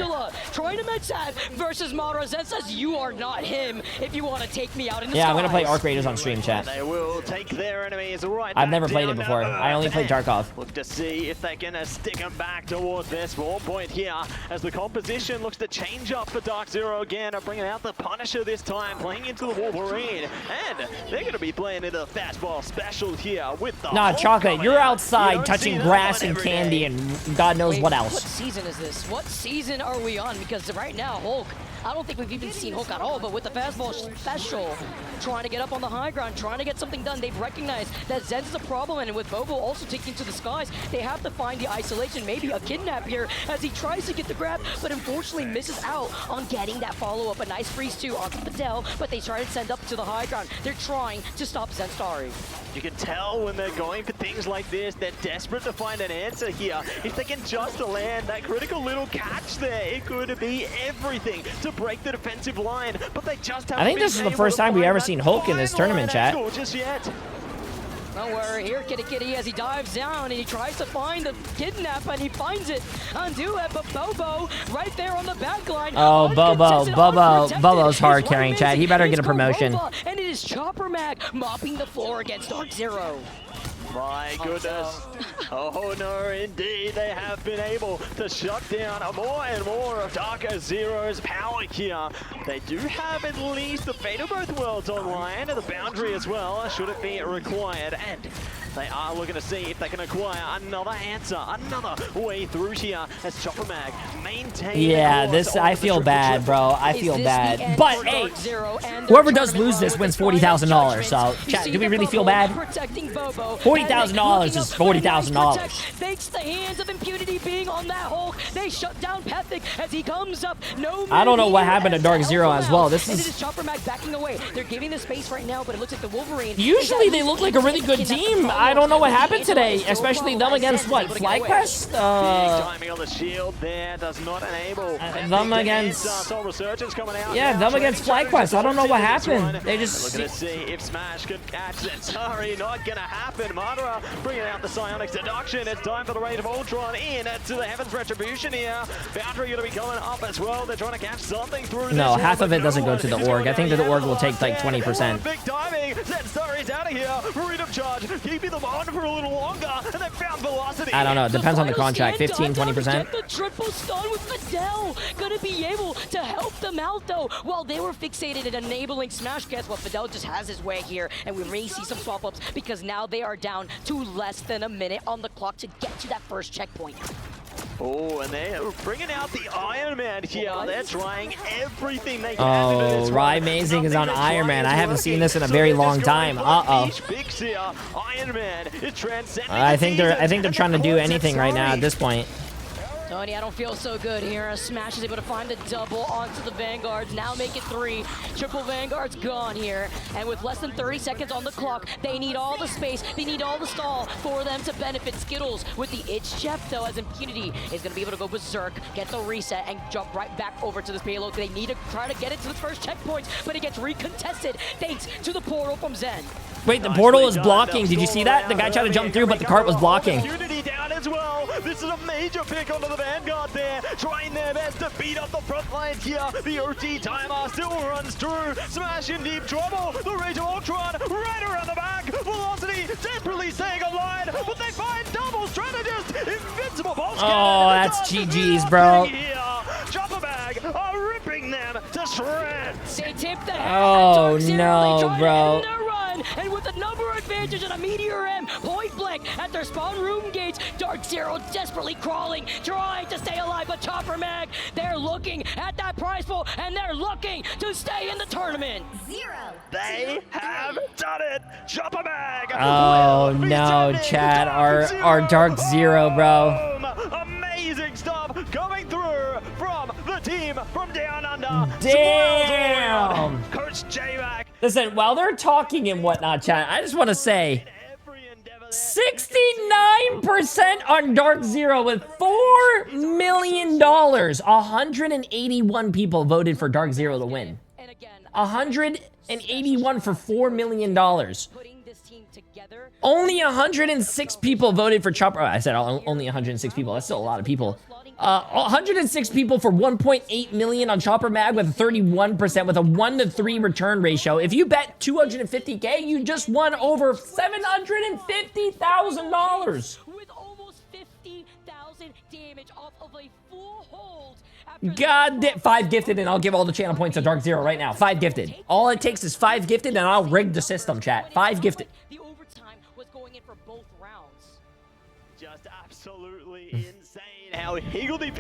Trying to match that versus Madara. Zen says you are not him if you want to take me out in the Yeah, I'm gonna play Arc Raiders on stream, chat. They will take their enemies right. I've never played it before. I only played Tarkov. Look to see if they can stick them back towards their spawn point here as the composition looks to change up for Dark Zero again, bringing out the Punisher this time, playing into the Wolverine, and they're going to be playing into the fastball special here with the Nah, Chocolate, you're outside touching grass and candy and God knows what else. What season is this? What season are we on? Because right now, Hulk, I don't think we've even seen Hulk at all, but with the fastball special, trying to get up on the high ground, trying to get something done, they've recognized that Zen's is a problem, and with Bobo also taking to the skies, they have to find the isolation, maybe a kidnap here, as he tries to get the grab, but unfortunately misses out on getting that follow-up. A nice freeze too onto Fidel, but they try to send up to the high ground. They're trying to stop Zen Starry. You can tell when they're going for things like this, they're desperate to find an answer here. If they can just land that critical little catch there, it could be everything to break the defensive line, but they just haven't. I think this is the first time we've ever seen Hulk in this tournament, chat. Just yet. Don't worry, here Kitty Kitty as he dives down and he tries to find the kidnap and he finds it on Duet, but Bobo right there on the back line. Oh, Bobo's hard carrying, Chad. He better get a promotion. And it is Chopper Mag mopping the floor against Dark Zero. My goodness. Oh no, indeed. They have been able to shut down more and more of Dark Zero's power here. They do have at least the Fate of Both Worlds online and the Boundary as well, should it be required. And they are looking to see if they can acquire another answer, another way through here as Chopper Mag maintains. Yeah, this, I feel bad, bro. I feel bad. But, hey, whoever does lose this wins $40,000. So, chat, do we really feel bad? $40,000 is $40,000. Thanks the hands of Impunity being on that Hulk. They shut down Pethic as he comes up. I don't know what happened to Dark Zero as well. This is Chopper Mag backing away. They're giving the space right now, but it looks like the Wolverine. Usually they look like a really good team. I don't know what happened today, especially them against what? FlyQuest? Timing on the shield there does not enable. Them against. Soul Resurgence coming out. Yeah, them against FlyQuest. I don't know what happened. They just. Looking to see if Smash can catch it. Sorry, not gonna happen. Madara bringing out the Psionic Seduction. It's time for the Rage of Ultron in to the Heaven's Retribution here. Boundary gonna be coming up as well. They're trying to catch something through. No, half of it doesn't go to the org. I think that the org will take like 20%. Big timing. Zedstari's out of here. Freedom charge, keeping them on for a little longer, and they found velocity. I don't know. It depends on the contract. 15, 20%. The triple stun with Fidel. Gonna be able to help them out though. While they were fixated at enabling Smash, guess what? Fidel just has his way here, and we may see some swap ups because now they are down to less than a minute on the clock to get to that first checkpoint. Oh, and they're bringing out the Iron Man here. They're trying everything they can. Oh, Rye Mazing is on Iron Man. I haven't seen this in a very long time. Uh-oh. Iron Man is transcending. I think they're trying to do anything right now at this point. Tony, I don't feel so good here. Smash is able to find the double onto the Vanguards. Now make it 3. Triple Vanguard's gone here. And with less than 30 seconds on the clock, they need all the space. They need all the stall for them to benefit. Skittles with the itch chef, though, as Impunity is going to be able to go berserk, get the reset, and jump right back over to this payload. They need to try to get it to the first checkpoint, but it gets recontested thanks to the portal from Zen. Wait, the portal is blocking. Did you see that? The guy tried to jump through, but the cart was blocking. Impunity down as well. This is a major pick onto the Vanguard there, trying their best to beat up the front lines here. The OT timer still runs through. Smash in deep trouble. The Rage of Ultron right around the back. Velocity desperately staying alive, but they find double strategist. Invincible pulse cannon. Oh, that's GG's, bro. Chopper Mag are ripping them to shreds. They tip the Oh no, bro. And with a number advantage and a Meteor M point blank at their spawn room gates, Dark Zero desperately crawling, trying to stay alive, but Chopper Mag, they're looking at that prize pool and they're looking to stay in the tournament. They have done it. Chopper Mag. Oh no, Chad, our Dark Zero, bro. Amazing stuff coming through from the team from down under. Damn. Coach J-Mac. Listen, while they're talking and whatnot, Chad, I just want to say 69% on Dark Zero with $4 million. 181 people voted for Dark Zero to win. 181 for $4 million. Only 106 people voted for Chopper. Oh, I said only 106 people. That's still a lot of people. 106 people for 1.8 million on Chopper Mag with 31% with a 1-to-3 return ratio. If you bet 250K, you just won over $750,000. With almost 50,000 damage off of a full hold. God damn. 5 gifted, and I'll give all the channel points to Dark Zero right now. 5 gifted. All it takes is 5 gifted, and I'll rig the system, chat. 5 gifted. The overtime was going in for both rounds. Just absolutely insane how higgledy